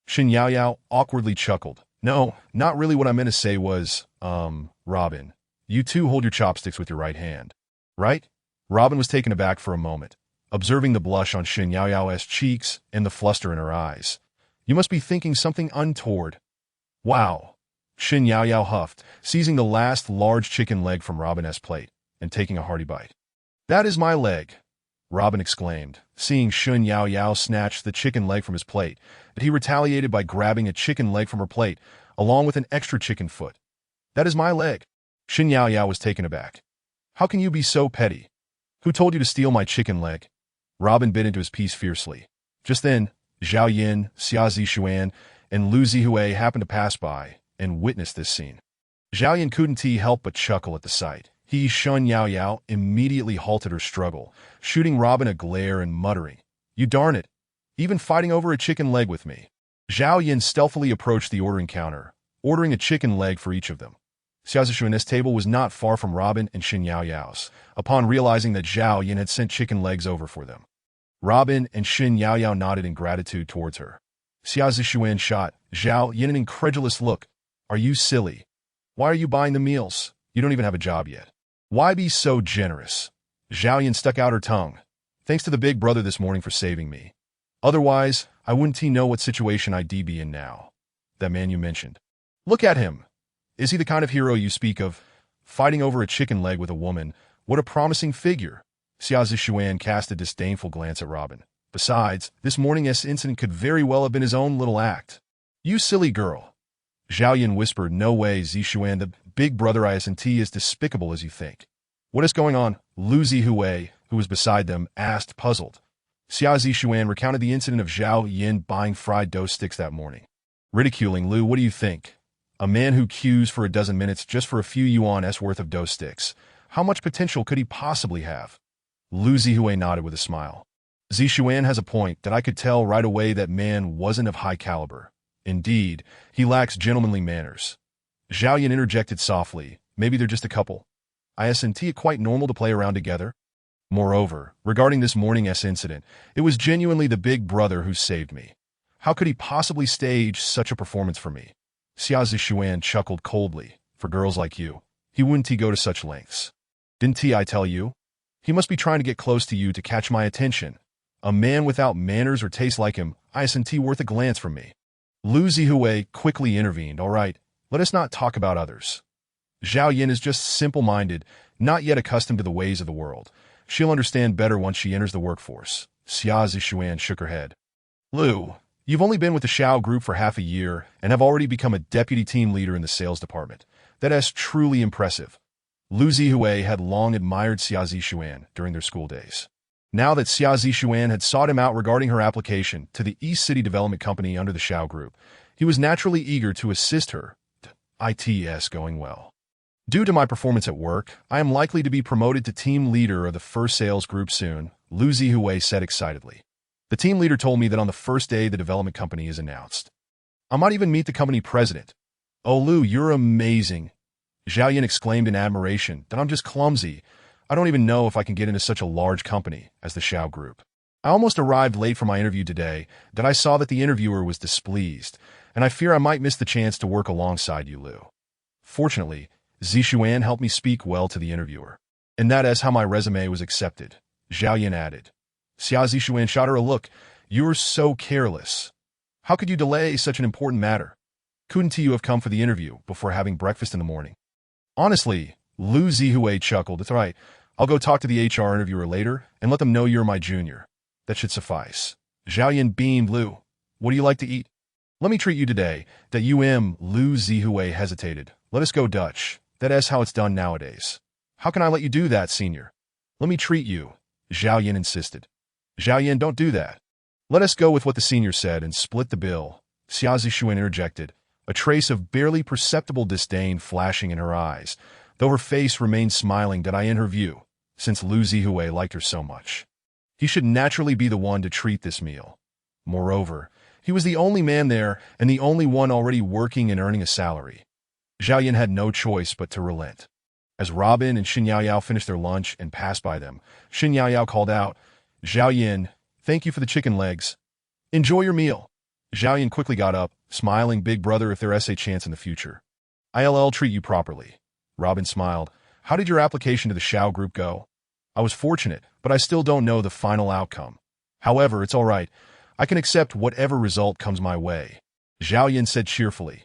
Shen Yaoyao awkwardly chuckled. "No, not really. What I meant to say was, Robin, you too hold your chopsticks with your right hand. Right?" Robin was taken aback for a moment, observing the blush on Shen Yaoyao's cheeks and the fluster in her eyes. "You must be thinking something untoward." "Wow," Shen Yaoyao huffed, seizing the last large chicken leg from Robin's plate and taking a hearty bite. "That is my leg," Robin exclaimed, seeing Shen Yaoyao snatch the chicken leg from his plate, but he retaliated by grabbing a chicken leg from her plate, along with an extra chicken foot. "That is my leg." Shen Yaoyao was taken aback. "How can you be so petty? Who told you to steal my chicken leg?" Robin bit into his piece fiercely. Just then, Zhao Yin, Xia Zixuan, and Lu Zihui happened to pass by and witnessed this scene. Zhao Yin couldn't help but chuckle at the sight. Shen Yaoyao immediately halted her struggle, shooting Robin a glare and muttering, "You darn it! Even fighting over a chicken leg with me." Zhao Yin stealthily approached the ordering counter, ordering a chicken leg for each of them. Xia Zixuan's table was not far from Robin and Shen Yaoyao's, upon realizing that Zhao Yin had sent chicken legs over for them. Robin and Shen Yaoyao nodded in gratitude towards her. Xia Zixuan shot Zhao Yin an incredulous look. "Are you silly? Why are you buying the meals? You don't even have a job yet. Why be so generous?" Zhao Yin stuck out her tongue. "Thanks to the big brother this morning for saving me. Otherwise, I wouldn't know what situation I'd be in now. That man you mentioned. Look at him. Is he the kind of hero you speak of? Fighting over a chicken leg with a woman. What a promising figure." Xia Zixuan cast a disdainful glance at Robin. "Besides, this morning's incident could very well have been his own little act." "You silly girl." Zhao Yin whispered, "No way, Zixuan, the big brother isn't as despicable as you think." "What is going on?" Lu Zihui, who was beside them, asked, puzzled. Xia Zixuan recounted the incident of Zhao Yin buying fried dough sticks that morning. Ridiculing Lu, "What do you think? A man who queues for a dozen minutes just for a few yuan's worth of dough sticks. How much potential could he possibly have?" Lu Zihui nodded with a smile. "Zixuan has a point that I could tell right away that man wasn't of high caliber. Indeed, he lacks gentlemanly manners." Zhao Yin interjected softly, "Maybe they're just a couple. Isn't it quite normal to play around together? Moreover, regarding this morning's incident, it was genuinely the big brother who saved me. How could he possibly stage such a performance for me?" Xia Zixuan chuckled coldly. "For girls like you, he wouldn't go to such lengths. Didn't I tell you? He must be trying to get close to you to catch my attention. A man without manners or taste like him isn't worth a glance from me." Lu Zihui quickly intervened. "All right, let us not talk about others. Zhao Yin is just simple-minded, not yet accustomed to the ways of the world. She'll understand better once she enters the workforce." Xia Zixuan shook her head. "Lu, you've only been with the Xiao Group for half a year and have already become a deputy team leader in the sales department. That is truly impressive." Lu Zihui had long admired Xia Zixuan during their school days. Now that Xia Zixuan had sought him out regarding her application to the East City Development Company under the Xiao Group, he was naturally eager to assist her. ITS going well. Due to my performance at work, I am likely to be promoted to team leader of the first sales group soon, Lu Zihui said excitedly. The team leader told me that on the first day the development company is announced. I might even meet the company president. Oh, Lu, you're amazing. Zhao Yin exclaimed in admiration that I'm just clumsy. I don't even know if I can get into such a large company as the Xiao Group. I almost arrived late for my interview today that I saw that the interviewer was displeased, and I fear I might miss the chance to work alongside you, Lu. Fortunately, Zixuan helped me speak well to the interviewer, and that is how my resume was accepted, Zhao Yin added. Xia Zixuan shot her a look. You're so careless. How could you delay such an important matter? Couldn't you have come for the interview before having breakfast in the morning? Honestly, Lu Zihui chuckled. It's all right. I'll go talk to the HR interviewer later and let them know you're my junior. That should suffice. Zhao Yin beamed. Lu, what do you like to eat? Let me treat you today. That Lu Zihui hesitated. Let us go Dutch. That is how it's done nowadays. How can I let you do that, senior? Let me treat you, Zhao Yin insisted. Zhao Yin, don't do that. Let us go with what the senior said and split the bill, Xia Zixuan interjected, a trace of barely perceptible disdain flashing in her eyes, though her face remained smiling. That in her view, since Lu Zihui liked her so much, he should naturally be the one to treat this meal. Moreover, he was the only man there and the only one already working and earning a salary. Zhao Yin had no choice but to relent. As Robin and Xin Yaoyao finished their lunch and passed by them, Xin Yaoyao called out, Zhao Yin, thank you for the chicken legs. Enjoy your meal. Zhao Yin quickly got up, smiling. Big brother, if there is a chance in the future, I'll treat you properly. Robin smiled. How did your application to the Xiao Group go? I was fortunate, but I still don't know the final outcome. However, it's all right. I can accept whatever result comes my way. Zhao Yin said cheerfully.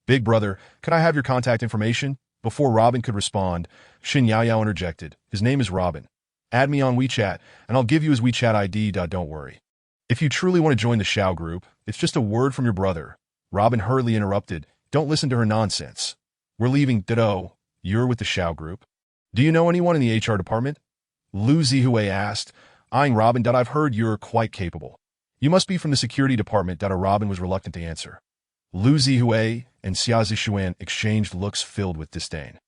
Big brother, could I have your contact information? Before Robin could respond, Xin Yaoyao interjected. His name is Robin. Add me on WeChat, and I'll give you his WeChat ID. Don't worry. If you truly want to join the Xiao Group, it's just a word from your brother. Robin hurriedly interrupted. Don't listen to her nonsense. We're leaving. Ditto. You're with the Xiao Group. Do you know anyone in the HR department? Lu Zihui asked, eyeing Robin. I've heard you're quite capable. You must be from the security department. Robin was reluctant to answer. Lu Zihui and Xia Zixuan exchanged looks filled with disdain.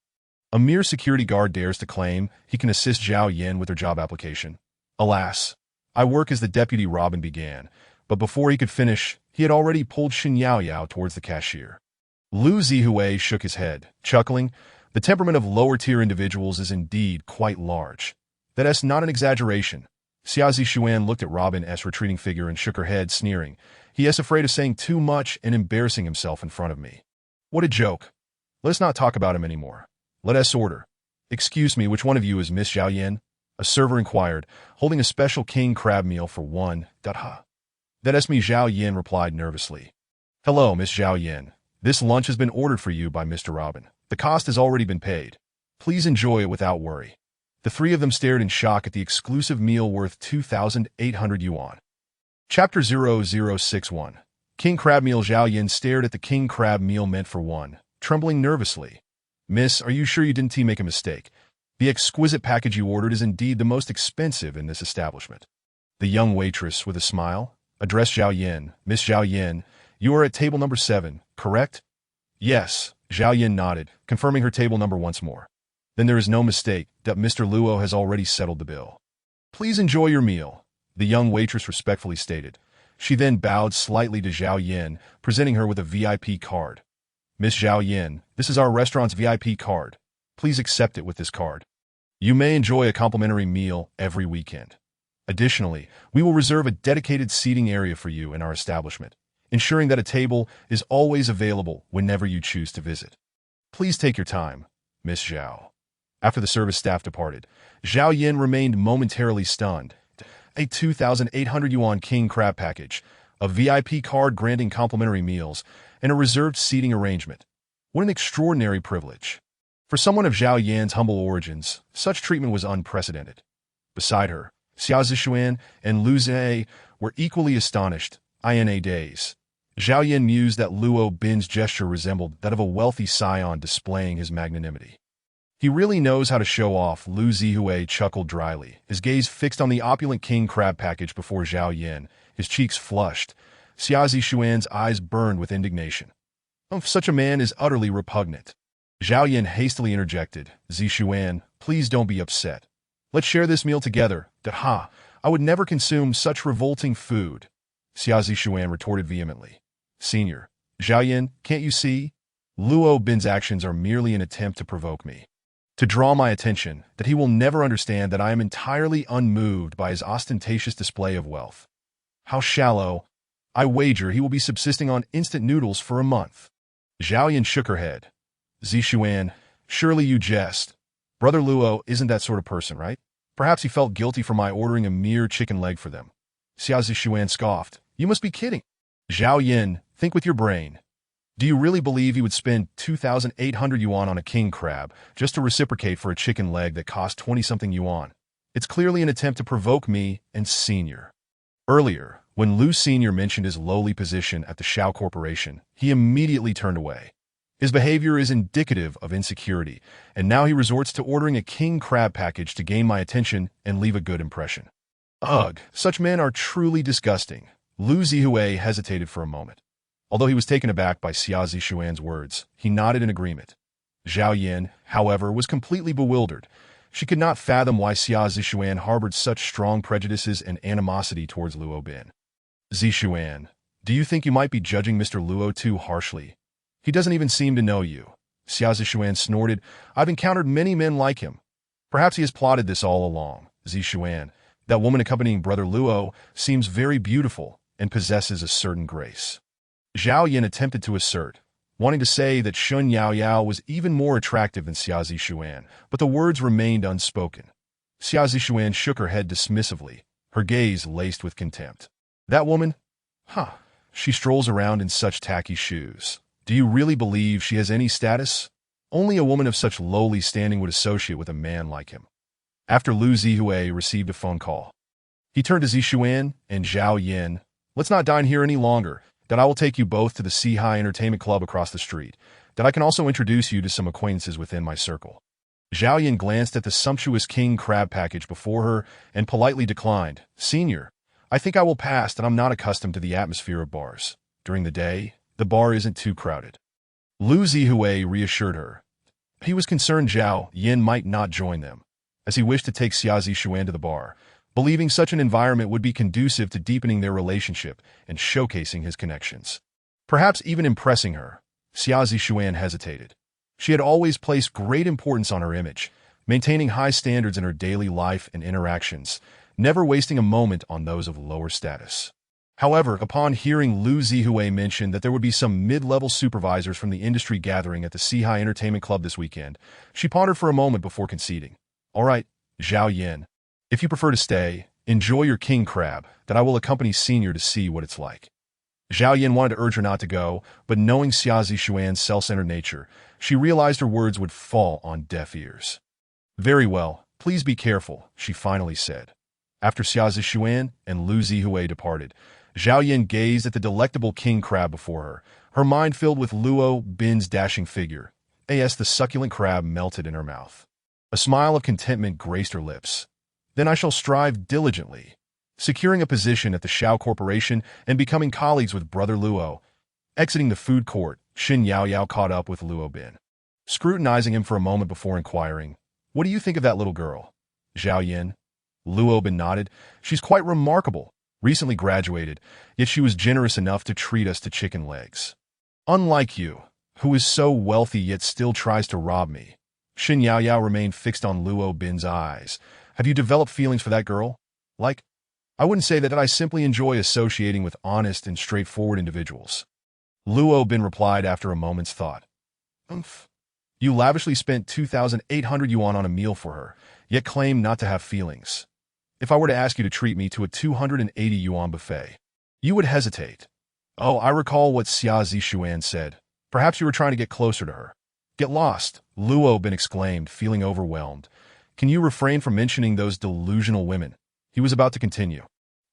A mere security guard dares to claim he can assist Zhao Yin with her job application. Alas, I work as the deputy. Robin began, but before he could finish, he had already pulled Xin Yaoyao towards the cashier. Lu Zihui shook his head, chuckling. The temperament of lower-tier individuals is indeed quite large. That is not an exaggeration. Xia Zixuan looked at Robin's retreating figure and shook her head, sneering. He is afraid of saying too much and embarrassing himself in front of me. What a joke. Let's not talk about him anymore. Let us order. Excuse me, which one of you is Miss Zhao Yin? A server inquired, holding a special king crab meal for one. That is me, Zhao Yin replied nervously. Hello, Miss Zhao Yin. This lunch has been ordered for you by Mr. Robin. The cost has already been paid. Please enjoy it without worry. The three of them stared in shock at the exclusive meal worth 2,800 yuan. Chapter 0061. King Crab Meal. Zhao Yin stared at the king crab meal meant for one, trembling nervously. Miss, are you sure you didn't make a mistake? The exquisite package you ordered is indeed the most expensive in this establishment. The young waitress, with a smile, addressed Zhao Yin. Miss Zhao Yin, you are at table number 7, correct? Yes, Zhao Yin nodded, confirming her table number once more. Then there is no mistake that Mr. Luo has already settled the bill. Please enjoy your meal, the young waitress respectfully stated. She then bowed slightly to Zhao Yin, presenting her with a VIP card. Miss Zhao Yin, this is our restaurant's VIP card. Please accept it with this card. You may enjoy a complimentary meal every weekend. Additionally, we will reserve a dedicated seating area for you in our establishment, ensuring that a table is always available whenever you choose to visit. Please take your time, Miss Zhao. After the service staff departed, Zhao Yin remained momentarily stunned. A 2,800 yuan king crab package, a VIP card granting complimentary meals, and a reserved seating arrangement. What an extraordinary privilege. For someone of Zhao Yin's humble origins, such treatment was unprecedented. Beside her, Xia Zixuan and Lu Zihui were equally astonished. INA days. Zhao Yin mused that Luo Bin's gesture resembled that of a wealthy scion displaying his magnanimity. He really knows how to show off, Lu Zihui chuckled dryly, his gaze fixed on the opulent king crab package before Zhao Yin, his cheeks flushed. Xia Zishuan's eyes burned with indignation. Such a man is utterly repugnant. Zhao Yin hastily interjected, Zishuan, please don't be upset. Let's share this meal together. Ha! I would never consume such revolting food. Xia Zishuan retorted vehemently. Senior, Zhao Yin, can't you see? Luo Bin's actions are merely an attempt to provoke me. To draw my attention, that he will never understand that I am entirely unmoved by his ostentatious display of wealth. How shallow. I wager he will be subsisting on instant noodles for a month. Zhao Yin shook her head. Zishuan, surely you jest. Brother Luo isn't that sort of person, right? Perhaps he felt guilty for my ordering a mere chicken leg for them. Xia Zishuan scoffed. You must be kidding. Zhao Yin, think with your brain. Do you really believe he would spend 2,800 yuan on a king crab just to reciprocate for a chicken leg that cost 20-something yuan? It's clearly an attempt to provoke me and Senior. Earlier, when Lu Senior mentioned his lowly position at the Shao Corporation, he immediately turned away. His behavior is indicative of insecurity, and now he resorts to ordering a king crab package to gain my attention and leave a good impression. Ugh, such men are truly disgusting. Lu Zihui hesitated for a moment. Although he was taken aback by Xia Zishuan's words, he nodded in agreement. Zhao Yin, however, was completely bewildered. She could not fathom why Xia Zishuan harbored such strong prejudices and animosity towards Luo Bin. Zishuan, do you think you might be judging Mr. Luo too harshly? He doesn't even seem to know you. Xia Zishuan snorted. I've encountered many men like him. Perhaps he has plotted this all along. Zishuan, that woman accompanying Brother Luo, seems very beautiful and possesses a certain grace. Zhao Yin attempted to assert, wanting to say that Shun Yao Yao was even more attractive than Xia Zishuan, but the words remained unspoken. Xia Zishuan shook her head dismissively, her gaze laced with contempt. That woman? She strolls around in such tacky shoes. Do you really believe she has any status? Only a woman of such lowly standing would associate with a man like him. After Lu Zihui received a phone call, he turned to Zishuan and Zhao Yin. Let's not dine here any longer. That I will take you both to the Sihai Entertainment Club across the street. That I can also introduce you to some acquaintances within my circle. Zhao Yin glanced at the sumptuous king crab package before her and politely declined. Senior, I think I will pass that I'm not accustomed to the atmosphere of bars. During the day, the bar isn't too crowded. Lu Zihui reassured her. He was concerned Zhao Yin might not join them, as he wished to take Xia Zishuan to the bar, believing such an environment would be conducive to deepening their relationship and showcasing his connections. Perhaps even impressing her. Xia Zishuan hesitated. She had always placed great importance on her image, maintaining high standards in her daily life and interactions, never wasting a moment on those of lower status. However, upon hearing Lu Zihui mention that there would be some mid-level supervisors from the industry gathering at the Sihai Entertainment Club this weekend, she pondered for a moment before conceding. All right, Zhao Yin. If you prefer to stay, enjoy your king crab, that I will accompany Senior to see what it's like. Zhao Yin wanted to urge her not to go, but knowing Xia Zishuan's self-centered nature, she realized her words would fall on deaf ears. Very well, please be careful, she finally said. After Xia Zishuan and Lu Zihui departed, Zhao Yin gazed at the delectable king crab before her mind filled with Luo Bin's dashing figure. As the succulent crab melted in her mouth. A smile of contentment graced her lips. Then I shall strive diligently, securing a position at the Shao Corporation and becoming colleagues with Brother Luo. Exiting the food court, Shin Yao Yao caught up with Luo Bin, scrutinizing him for a moment before inquiring, What do you think of that little girl? Zhao Yin. Luo Bin nodded. She's quite remarkable, recently graduated, yet she was generous enough to treat us to chicken legs. Unlike you, who is so wealthy yet still tries to rob me. Shin Yao Yao remained fixed on Luo Bin's eyes. Have you developed feelings for that girl? I wouldn't say that I simply enjoy associating with honest and straightforward individuals. Luo Bin replied after a moment's thought. You lavishly spent 2,800 yuan on a meal for her, yet claim not to have feelings. If I were to ask you to treat me to a 280 yuan buffet, you would hesitate. Oh, I recall what Xia Zishuan said. Perhaps you were trying to get closer to her. Get lost, Luo Bin exclaimed, feeling overwhelmed. Can you refrain from mentioning those delusional women? He was about to continue.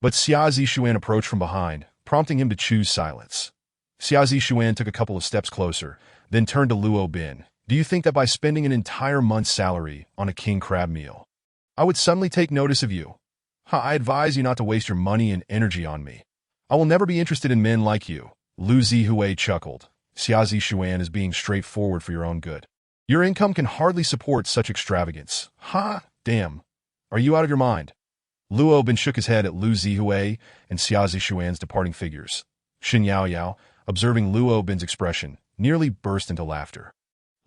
But Xia Zishuan approached from behind, prompting him to choose silence. Xia Zishuan took a couple of steps closer, then turned to Luo Bin, Do you think that by spending an entire month's salary on a king crab meal, I would suddenly take notice of you? I advise you not to waste your money and energy on me. I will never be interested in men like you. Lu Zihui chuckled. Xia Zishuan is being straightforward for your own good. Your income can hardly support such extravagance. Ha! Damn. Are you out of your mind? Luo Bin shook his head at Lu Zihui and Xia Zishuan's departing figures. Xin Yaoyao, observing Luo Bin's expression, nearly burst into laughter.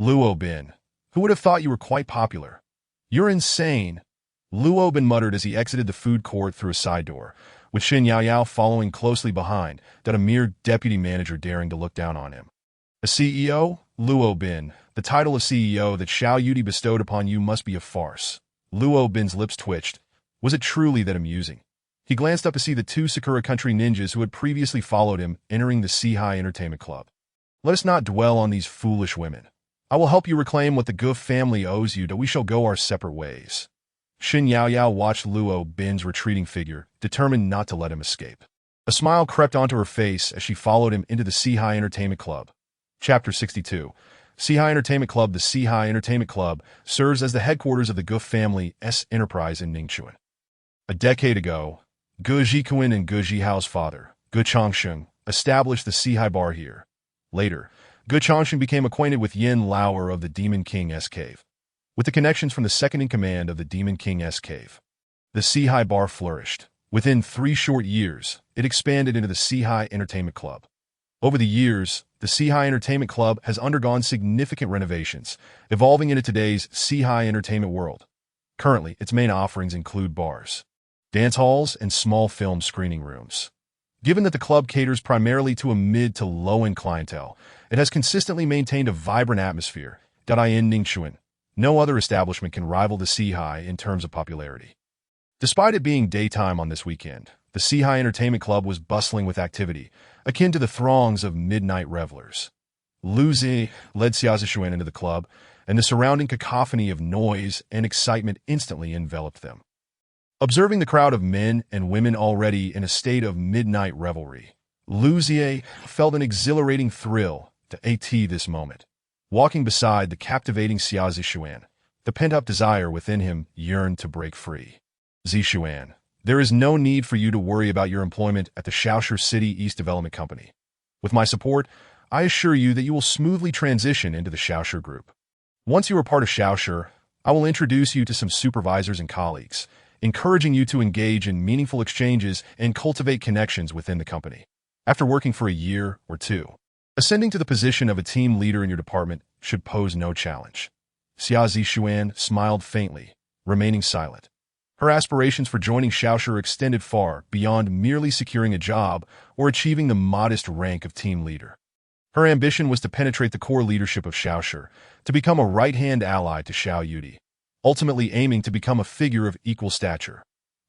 Luo Bin, who would have thought you were quite popular? You're insane. Luo Bin muttered as he exited the food court through a side door, with Xin Yaoyao following closely behind, that a mere deputy manager daring to look down on him. A CEO? Luo Bin, the title of CEO that Xiao Yudi bestowed upon you must be a farce. Luo Bin's lips twitched. Was it truly that amusing? He glanced up to see the two Sakura Country ninjas who had previously followed him entering the Seahai Entertainment Club. Let us not dwell on these foolish women. I will help you reclaim what the Guf family owes you, that we shall go our separate ways. Xin Yaoyao watched Luo Bin's retreating figure, determined not to let him escape. A smile crept onto her face as she followed him into the Seahai Entertainment Club. Chapter 62. Seahai Entertainment Club. The Seahai Entertainment Club serves as the headquarters of the Guf family's enterprise in Ningchuan. A decade ago, Ge Jikuan and Ge Jihao's father, Ge Changsheng, established the Seahai Bar here. Later, Ge Changsheng became acquainted with Yin Lauer of the Demon King's Cave. With the connections from the second-in-command of the Demon King's Cave, the Seahai Bar flourished. Within 3 short years, it expanded into the Seahai Entertainment Club. Over the years, the Seahai Entertainment Club has undergone significant renovations, evolving into today's Seahai Entertainment world. Currently, its main offerings include bars, dance halls, and small film screening rooms. Given that the club caters primarily to a mid to low-end clientele, it has consistently maintained a vibrant atmosphere. In Ningchuan, no other establishment can rival the Seahai in terms of popularity. Despite it being daytime on this weekend, the Seahai Entertainment Club was bustling with activity, akin to the throngs of midnight revelers. Lu Zi led Xia Zishuan into the club, and the surrounding cacophony of noise and excitement instantly enveloped them. Observing the crowd of men and women already in a state of midnight revelry, Lu Zi felt an exhilarating thrill to this moment. Walking beside the captivating Xia Zishuan, the pent-up desire within him yearned to break free. Zishuan, there is no need for you to worry about your employment at the Shaoshi City East Development Company. With my support, I assure you that you will smoothly transition into the Shaoshi Group. Once you are part of Shaoshi, I will introduce you to some supervisors and colleagues, encouraging you to engage in meaningful exchanges and cultivate connections within the company. After working for a year or two, ascending to the position of a team leader in your department should pose no challenge. Xia Zishuan smiled faintly, remaining silent. Her aspirations for joining Shaoshi extended far beyond merely securing a job or achieving the modest rank of team leader. Her ambition was to penetrate the core leadership of Shaoshi, to become a right-hand ally to Xiao Yudi, ultimately aiming to become a figure of equal stature.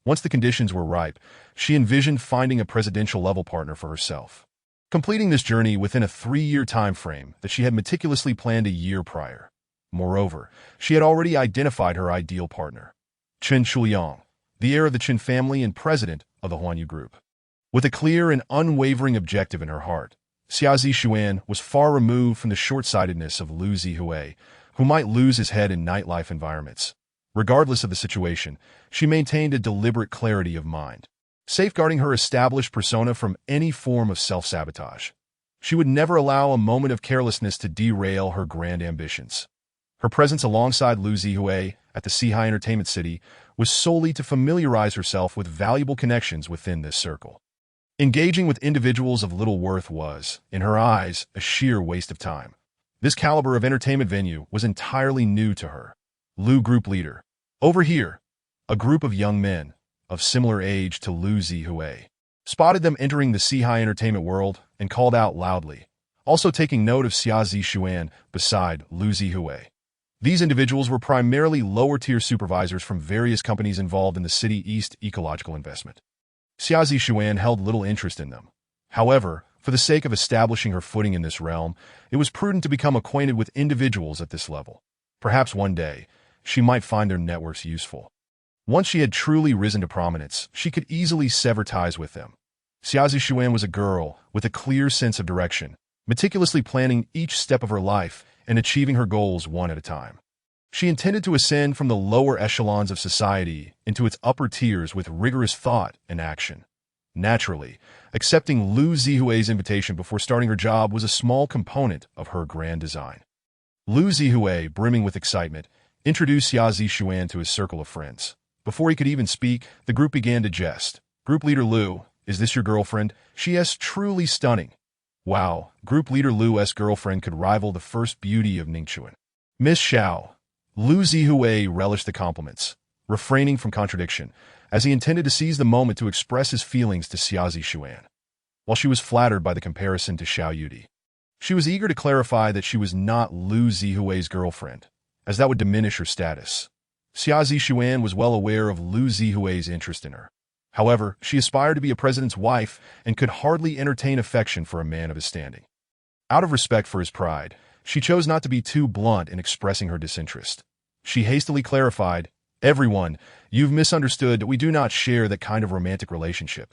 Once the conditions were ripe, she envisioned finding a presidential-level partner for herself, completing this journey within a 3-year time frame that she had meticulously planned a year prior. Moreover, she had already identified her ideal partner, Chen Shuliang, the heir of the Chen family and president of the Huanyu Group. With a clear and unwavering objective in her heart, Xia Zishuan was far removed from the short-sightedness of Lu Zihui, who might lose his head in nightlife environments. Regardless of the situation, she maintained a deliberate clarity of mind, safeguarding her established persona from any form of self-sabotage. She would never allow a moment of carelessness to derail her grand ambitions. Her presence alongside Lu Zihui at the Seahai Entertainment City was solely to familiarize herself with valuable connections within this circle. Engaging with individuals of little worth was, in her eyes, a sheer waste of time. This caliber of entertainment venue was entirely new to her. Lu Group Leader. Over here, a group of young men, of similar age to Lu Zihui, spotted them entering the Seahai Entertainment world and called out loudly, also taking note of Xia Zishuan beside Lu Zihui. These individuals were primarily lower-tier supervisors from various companies involved in the City East ecological investment. Xia Zishuan held little interest in them. However, for the sake of establishing her footing in this realm, it was prudent to become acquainted with individuals at this level. Perhaps one day, she might find their networks useful. Once she had truly risen to prominence, she could easily sever ties with them. Xia Zishuan was a girl with a clear sense of direction, meticulously planning each step of her life and achieving her goals one at a time. She intended to ascend from the lower echelons of society into its upper tiers with rigorous thought and action. Naturally, accepting Lu Zihue's invitation before starting her job was a small component of her grand design. Lu Zihue, brimming with excitement, introduced Xia Zixuan to his circle of friends. Before he could even speak, the group began to jest. Group leader Lu, is this your girlfriend? She is truly stunning. Wow, group leader Lu's girlfriend could rival the first beauty of Ningchuan. Miss Xiao. Lu Zihue relished the compliments, refraining from contradiction, as he intended to seize the moment to express his feelings to Xia Zixuan. While she was flattered by the comparison to Xiao Yudi, she was eager to clarify that she was not Lu Zihue's girlfriend, as that would diminish her status. Xia Zixuan was well aware of Lu Zihue's interest in her. However, she aspired to be a president's wife and could hardly entertain affection for a man of his standing. Out of respect for his pride, she chose not to be too blunt in expressing her disinterest. She hastily clarified, "Everyone, you've misunderstood that we do not share that kind of romantic relationship.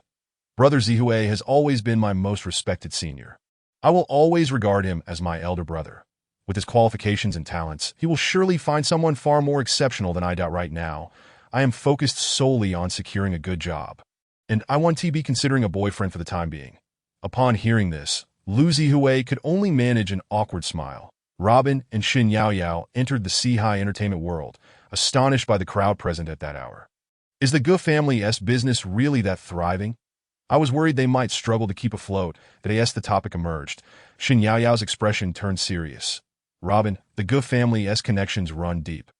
Brother Zihue has always been my most respected senior. I will always regard him as my elder brother. With his qualifications and talents, he will surely find someone far more exceptional than I doubt right now. I am focused solely on securing a good job, and I want to be considering a boyfriend for the time being." Upon hearing this, Lu Zihue could only manage an awkward smile. Robin and Xin Yaoyao entered the Sihai entertainment world, astonished by the crowd present at that hour. Is the Gu family's business really that thriving? I was worried they might struggle to keep afloat, that as the topic emerged. Xin Yaoyao's expression turned serious. Robin, the Gu family's connections run deep.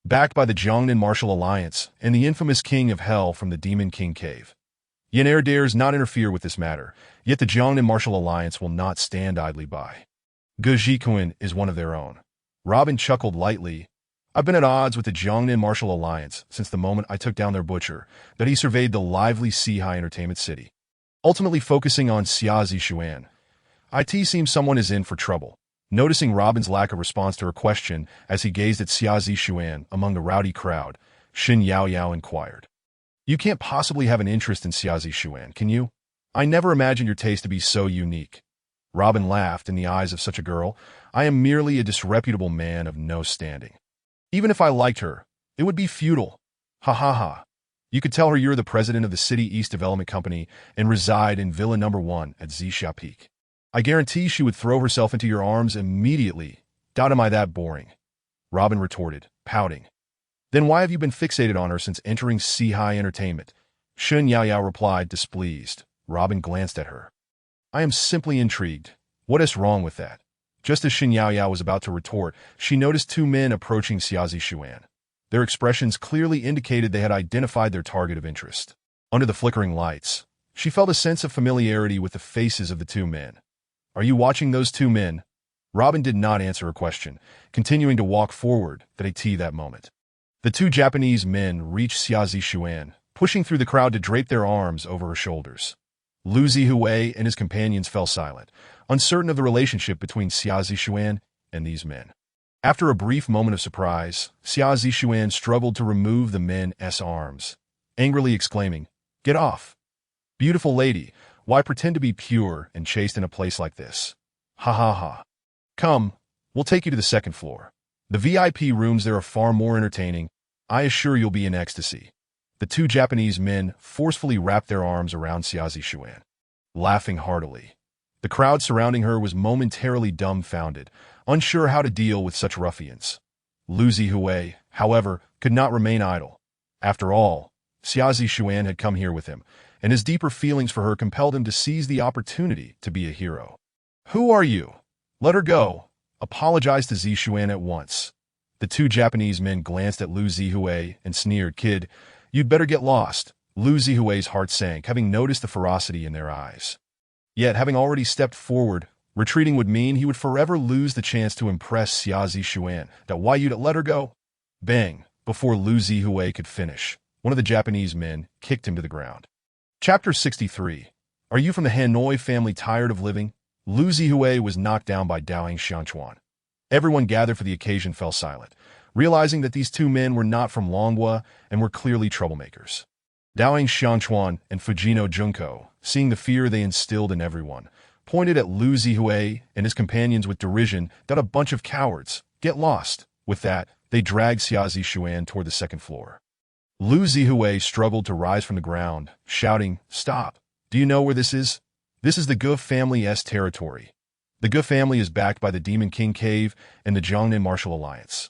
Backed by the Jiangnan Martial Alliance and the infamous King of Hell from the Demon King Cave. Yan dares not interfere with this matter, yet the Jiangnan Martial Alliance will not stand idly by. Gu Zhikuan is one of their own. Robin chuckled lightly. I've been at odds with the Jiangnan Martial Alliance since the moment I took down their butcher, that he surveyed the lively Sihai Entertainment City. Ultimately focusing on Xia Zixuan. It seems someone is in for trouble. Noticing Robin's lack of response to her question as he gazed at Xia Zixuan among the rowdy crowd, Xin Yaoyao inquired. You can't possibly have an interest in Xia Zixuan, can you? I never imagined your taste to be so unique. Robin laughed. In the eyes of such a girl, I am merely a disreputable man of no standing. Even if I liked her, it would be futile. Ha ha ha. You could tell her you're the president of the City East Development Company and reside in Villa No. 1 at Zixia Peak. I guarantee she would throw herself into your arms immediately. Am I that boring? Robin retorted, pouting. Then why have you been fixated on her since entering Sihai Entertainment? Xin Yaoyao replied, displeased. Robin glanced at her. I am simply intrigued. What is wrong with that? Just as Xin Yaoyao was about to retort, she noticed two men approaching Xia Zixuan. Their expressions clearly indicated they had identified their target of interest. Under the flickering lights, she felt a sense of familiarity with the faces of the two men. Are you watching those two men? Robin did not answer her question, continuing to walk forward that moment. The two Japanese men reached Xia Zixuan, pushing through the crowd to drape their arms over her shoulders. Lu Zihue and his companions fell silent, uncertain of the relationship between Xia Zixuan and these men. After a brief moment of surprise, Xia Zixuan struggled to remove the men's arms, angrily exclaiming, "Get off! Beautiful lady, why pretend to be pure and chaste in a place like this? Ha ha ha. Come, we'll take you to the second floor. The VIP rooms there are far more entertaining. I assure you'll be in ecstasy." The two Japanese men forcefully wrapped their arms around Xia Zixuan, laughing heartily. The crowd surrounding her was momentarily dumbfounded, unsure how to deal with such ruffians. Lu Zihue, however, could not remain idle. After all, Xia Zixuan had come here with him, and his deeper feelings for her compelled him to seize the opportunity to be a hero. Who are you? Let her go. Apologize to Zixuan at once. The two Japanese men glanced at Lu Zihue and sneered, "Kid, you'd better get lost." Lu Zihue's heart sank, having noticed the ferocity in their eyes. Yet, having already stepped forward, retreating would mean he would forever lose the chance to impress Xia Zixuan. Why you'd let her go? Bang! Before Lu Zihue could finish, one of the Japanese men kicked him to the ground. Chapter 63. Are you from the Hanoi family tired of living? Lu Zihue was knocked down by Daoying Xiangchuan. Everyone gathered for the occasion fell silent, realizing that these two men were not from Longhua and were clearly troublemakers. Daoying Xiangchuan and Fujino Junko, seeing the fear they instilled in everyone, pointed at Lu Zihui and his companions with derision that a bunch of cowards. Get lost. With that, they dragged Xia Zishuan toward the second floor. Lu Zihui struggled to rise from the ground, shouting, "Stop! Do you know where this is? This is the Gu family's territory. The Gu family is backed by the Demon King Cave and the Jiangnan Martial Alliance.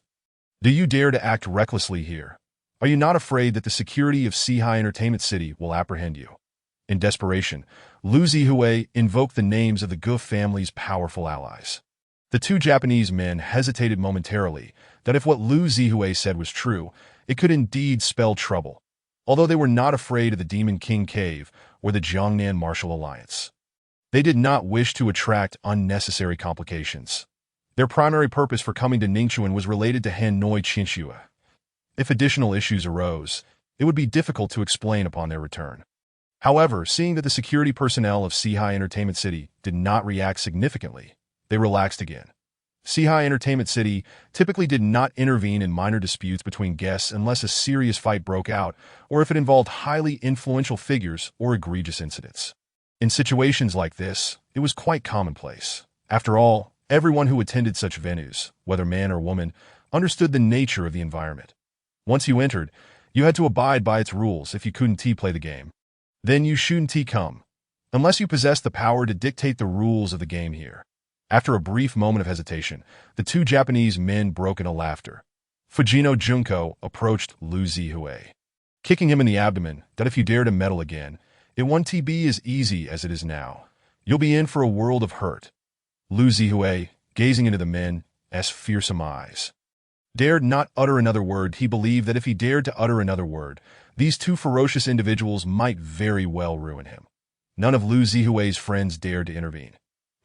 Do you dare to act recklessly here? Are you not afraid that the security of Sihai Entertainment City will apprehend you?" In desperation, Lu Zihui invoked the names of the Gu family's powerful allies. The two Japanese men hesitated momentarily that if what Lu Zihui said was true, it could indeed spell trouble, although they were not afraid of the Demon King Cave or the Jiangnan Martial Alliance. They did not wish to attract unnecessary complications. Their primary purpose for coming to Ningchuan was related to Hanoi Chinchua. If additional issues arose, it would be difficult to explain upon their return. However, seeing that the security personnel of Sihai Entertainment City did not react significantly, they relaxed again. Sihai Entertainment City typically did not intervene in minor disputes between guests unless a serious fight broke out or if it involved highly influential figures or egregious incidents. In situations like this, it was quite commonplace. After all, everyone who attended such venues, whether man or woman, understood the nature of the environment. Once you entered, you had to abide by its rules if you couldn't play the game. Then you shouldn't come, unless you possess the power to dictate the rules of the game here. After a brief moment of hesitation, the two Japanese men broke into laughter. Fujino Junko approached Lu Zihui, kicking him in the abdomen that if you dare to meddle again, it won't be as easy as it is now. You'll be in for a world of hurt. Lu Zihui, gazing into the men's fearsome eyes, dared not utter another word. He believed that if he dared to utter another word, these two ferocious individuals might very well ruin him. None of Lu Zihui's friends dared to intervene.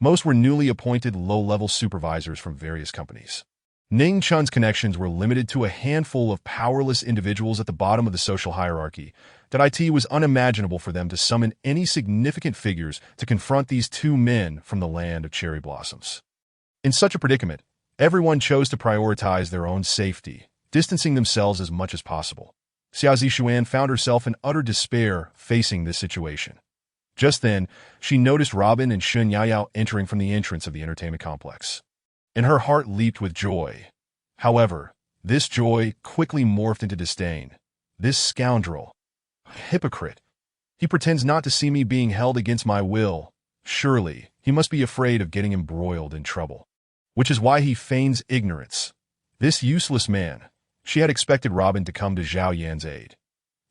Most were newly appointed low-level supervisors from various companies. Ning Chun's connections were limited to a handful of powerless individuals at the bottom of the social hierarchy, that it was unimaginable for them to summon any significant figures to confront these two men from the land of cherry blossoms. In such a predicament, everyone chose to prioritize their own safety, distancing themselves as much as possible. Xia Zishuan found herself in utter despair facing this situation. Just then, she noticed Robin and Shun Yaoyao entering from the entrance of the entertainment complex, and her heart leaped with joy. However, this joy quickly morphed into disdain. This scoundrel, hypocrite, he pretends not to see me being held against my will. Surely, he must be afraid of getting embroiled in trouble, which is why he feigns ignorance. This useless man. She had expected Robin to come to Zhao Yan's aid.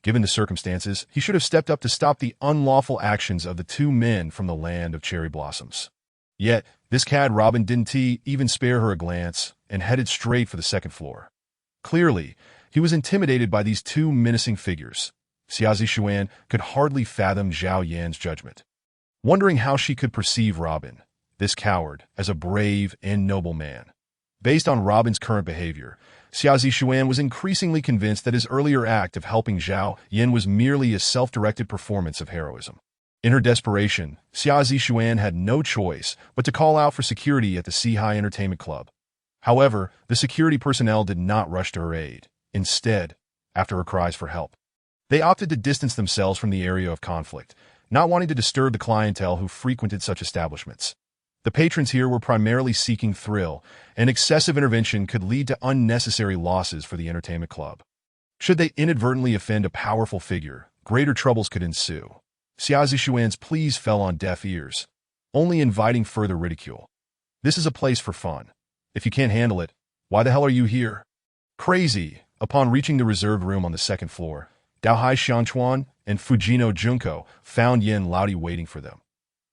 Given the circumstances, he should have stepped up to stop the unlawful actions of the two men from the land of cherry blossoms. Yet, this cad Robin didn't even spare her a glance and headed straight for the second floor. Clearly, he was intimidated by these two menacing figures. Xia Zishuan could hardly fathom Zhao Yan's judgment, wondering how she could perceive Robin, this coward, as a brave and noble man. Based on Robin's current behavior, Xia Zishuan was increasingly convinced that his earlier act of helping Zhao Yan was merely a self-directed performance of heroism. In her desperation, Xia Zishuan had no choice but to call out for security at the Sihai Entertainment Club. However, the security personnel did not rush to her aid. Instead, after her cries for help, they opted to distance themselves from the area of conflict, not wanting to disturb the clientele who frequented such establishments. The patrons here were primarily seeking thrill, and excessive intervention could lead to unnecessary losses for the entertainment club. Should they inadvertently offend a powerful figure, greater troubles could ensue. Xia Zishuan's pleas fell on deaf ears, only inviting further ridicule. This is a place for fun. If you can't handle it, why the hell are you here? Crazy. Upon reaching the reserved room on the second floor, Daohai Xiangchuan and Fujino Junko found Yen Laodi waiting for them.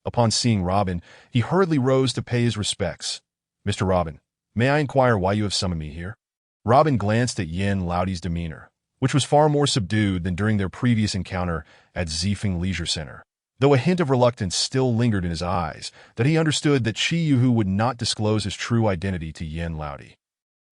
Upon seeing Robin, he hurriedly rose to pay his respects. "Mr. Robin, may I inquire why you have summoned me here?" Robin glanced at Yen Laodi's demeanor, which was far more subdued than during their previous encounter at Zifeng Leisure Center. Though a hint of reluctance still lingered in his eyes, that he understood that Chi Yuhu would not disclose his true identity to Yen Laodi.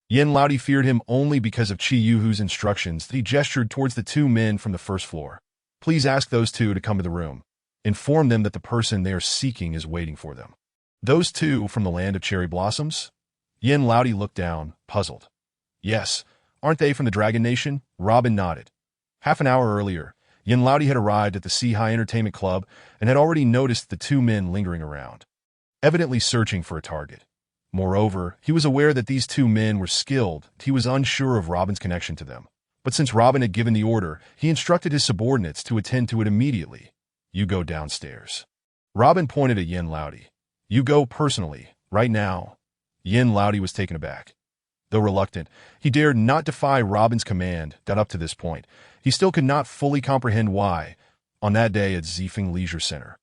Yen Laodi feared him only because of Chi Yuhu's instructions that he gestured towards the two men from the first floor. "Please ask those two to come to the room. Inform them that the person they are seeking is waiting for them." "Those two from the land of cherry blossoms?" Yen Laodi looked down, puzzled. "Yes, aren't they from the Dragon Nation?" Robin nodded. Half an hour earlier, Yen Laodi had arrived at the Sihai Entertainment Club and had already noticed the two men lingering around. evidently searching for a target. Moreover, he was aware that these two men were skilled. He was unsure of Robin's connection to them. But since Robin had given the order, he instructed his subordinates to attend to it immediately. You go downstairs. Robin pointed at Yin Laodi. You go personally, right now. Yin Laodi was taken aback. Though reluctant, he dared not defy Robin's command that up to this point, he still could not fully comprehend why, on that day at Zifeng Leisure Center,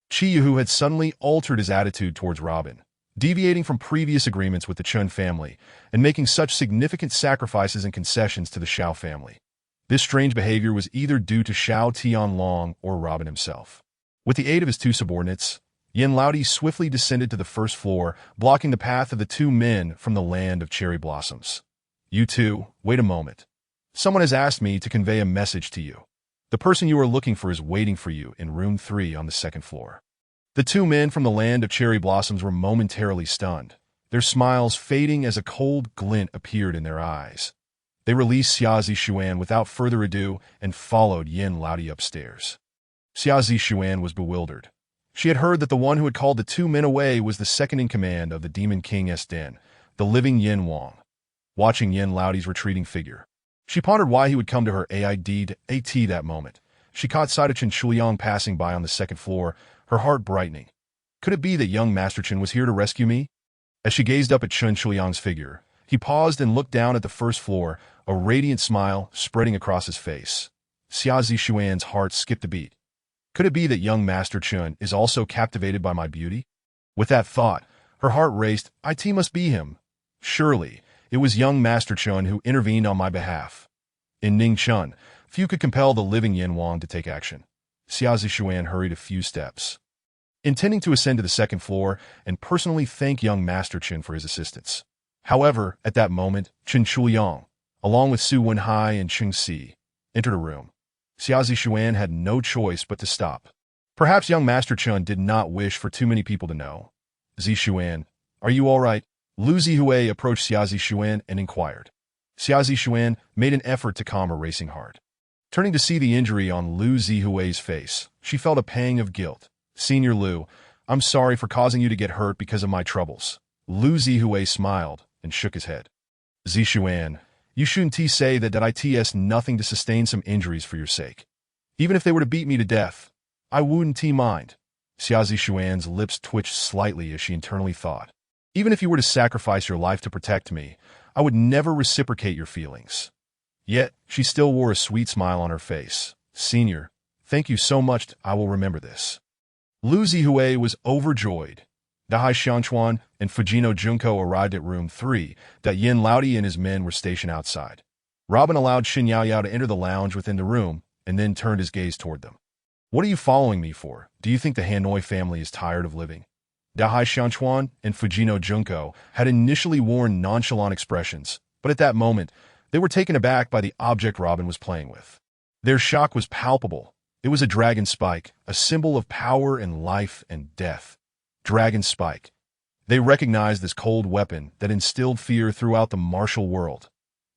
Qiyu had suddenly altered his attitude towards Robin, deviating from previous agreements with the Chun family and making such significant sacrifices and concessions to the Xiao family. This strange behavior was either due to Xiao Tianlong or Robin himself. With the aid of his two subordinates, Yin Laodi swiftly descended to the first floor, blocking the path of the two men from the land of cherry blossoms. You two, wait a moment. Someone has asked me to convey a message to you. The person you are looking for is waiting for you in room 3 on the second floor. The two men from the land of cherry blossoms were momentarily stunned, their smiles fading as a cold glint appeared in their eyes. They released Xia Zishuan without further ado and followed Yin Laodi upstairs. Xia Zishuan was bewildered. She had heard that the one who had called the two men away was the second in command of the Demon King's Den, the living Yin Wang. Watching Yin Laodi's retreating figure, she pondered why he would come to her AT that moment. She caught sight of Chen Shuliang passing by on the second floor, her heart brightening. Could it be that young Master Chen was here to rescue me? As she gazed up at Chen Shuliang's figure, he paused and looked down at the first floor, a radiant smile spreading across his face. Xia Zishuan's heart skipped a beat. Could it be that young Master Chen is also captivated by my beauty? With that thought, her heart raced. It must be him. Surely, it was young Master Chen who intervened on my behalf. In Ningchun, few could compel the living Yin Wang to take action. Xia Zishuan hurried a few steps, intending to ascend to the second floor and personally thank young Master Chen for his assistance. However, at that moment, Chen Shuliang, along with Su Wenhai and Cheng Si, entered a room. Xia Zishuan had no choice but to stop. Perhaps young Master Chen did not wish for too many people to know. Zishuan, are you all right? Lu Zihui approached Xia Zishuan and inquired. Xia Zishuan made an effort to calm her racing heart. Turning to see the injury on Lu Zihui's face, she felt a pang of guilt. Senior Lu, I'm sorry for causing you to get hurt because of my troubles. Lu Zihui smiled and shook his head. Zishuan, you shouldn't say that it's nothing to sustain some injuries for your sake. Even if they were to beat me to death, I wouldn't mind. Xia Zishuan's lips twitched slightly as she internally thought. Even if you were to sacrifice your life to protect me, I would never reciprocate your feelings. Yet, she still wore a sweet smile on her face. Senior, thank you so much, I will remember this. Lu Zihui was overjoyed. Dahai Xiangchuan and Fujino Junko arrived at room 3, that Yin Laodi and his men were stationed outside. Robin allowed Xin Yaoyao to enter the lounge within the room, and then turned his gaze toward them. What are you following me for? Do you think the Hanoi family is tired of living? Dahai Xiangchuan and Fujino Junko had initially worn nonchalant expressions, but at that moment, they were taken aback by the object Robin was playing with. Their shock was palpable. It was a dragon spike, a symbol of power and life and death. Dragon spike. They recognized this cold weapon that instilled fear throughout the martial world.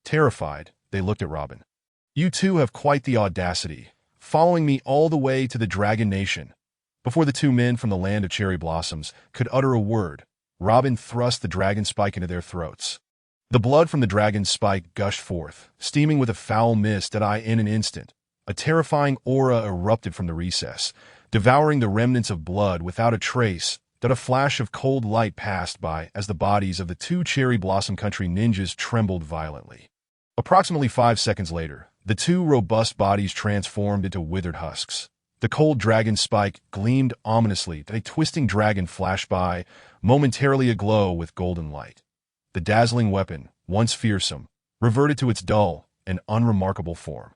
Terrified, they looked at Robin. You two have quite the audacity, following me all the way to the Dragon Nation. Before the two men from the land of cherry blossoms could utter a word, Robin thrust the dragon spike into their throats. The blood from the dragon's spike gushed forth, steaming with a foul mist that in an instant. A terrifying aura erupted from the recess, devouring the remnants of blood without a trace. That a flash of cold light passed by as the bodies of the two Cherry Blossom Country ninjas trembled violently. Approximately 5 seconds later, the two robust bodies transformed into withered husks. The cold dragon spike gleamed ominously. A twisting dragon flashed by, momentarily aglow with golden light. The dazzling weapon, once fearsome, reverted to its dull and unremarkable form.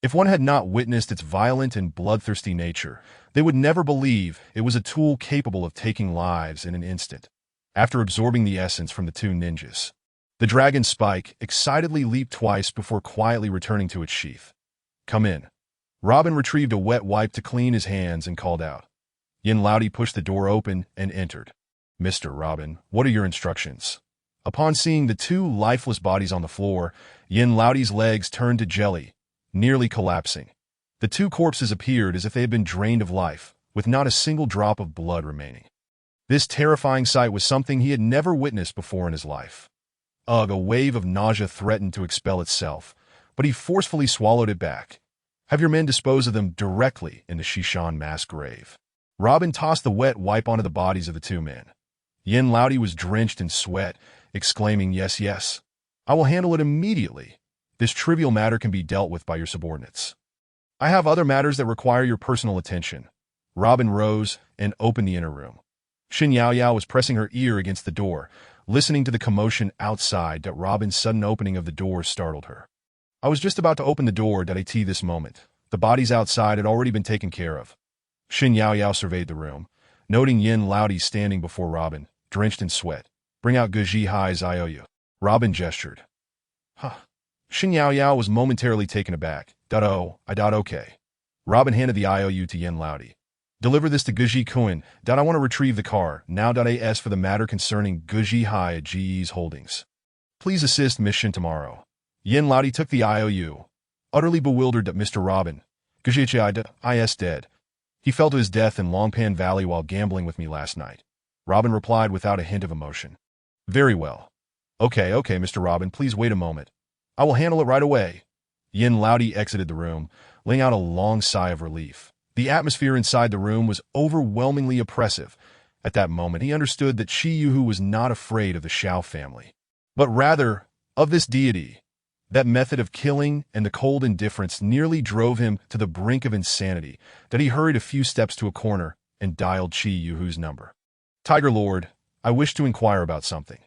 If one had not witnessed its violent and bloodthirsty nature, they would never believe it was a tool capable of taking lives in an instant. After absorbing the essence from the two ninjas, the dragon spike excitedly leaped twice before quietly returning to its sheath. Come in. Robin retrieved a wet wipe to clean his hands and called out. Yin Laodi pushed the door open and entered. Mr. Robin, what are your instructions? Upon seeing the two lifeless bodies on the floor, Yin Laodi's legs turned to jelly, nearly collapsing. The two corpses appeared as if they had been drained of life, with not a single drop of blood remaining. This terrifying sight was something he had never witnessed before in his life. Ugh, a wave of nausea threatened to expel itself, but he forcefully swallowed it back. Have your men dispose of them directly in the Shishan mass grave. Robin tossed the wet wipe onto the bodies of the two men. Yin Laodi was drenched in sweat, exclaiming, "Yes, yes. I will handle it immediately. This trivial matter can be dealt with by your subordinates. I have other matters that require your personal attention." Robin rose and opened the inner room. Xin Yaoyao was pressing her ear against the door, listening to the commotion outside. That Robin's sudden opening of the door startled her. "I was just about to open the door at this moment. The bodies outside had already been taken care of." Xin Yaoyao surveyed the room, noting Yin Laodi standing before Robin, drenched in sweat. "Bring out Guji Hai's IOU." Robin gestured. Huh. Xin Yaoyao was momentarily taken aback. Okay. Robin handed the IOU to Yin Laodi. "Deliver this to Guji Kun. I want to retrieve the car. Now. As for the matter concerning Guji Hai at GE's holdings, please assist Miss Shin tomorrow." Yin Laodi took the IOU, utterly bewildered that Mr. Robin, Guji is dead. "He fell to his death in Longpan Valley while gambling with me last night." Robin replied without a hint of emotion. "Very well. Okay, Mr. Robin, please wait a moment. I will handle it right away." Yin Laodi exited the room, letting out a long sigh of relief. The atmosphere inside the room was overwhelmingly oppressive. At that moment, he understood that Qi Yuhu was not afraid of the Xiao family, but rather of this deity. That method of killing and the cold indifference nearly drove him to the brink of insanity. That he hurried a few steps to a corner and dialed Qi Yuhu's number. "Tiger Lord, I wish to inquire about something.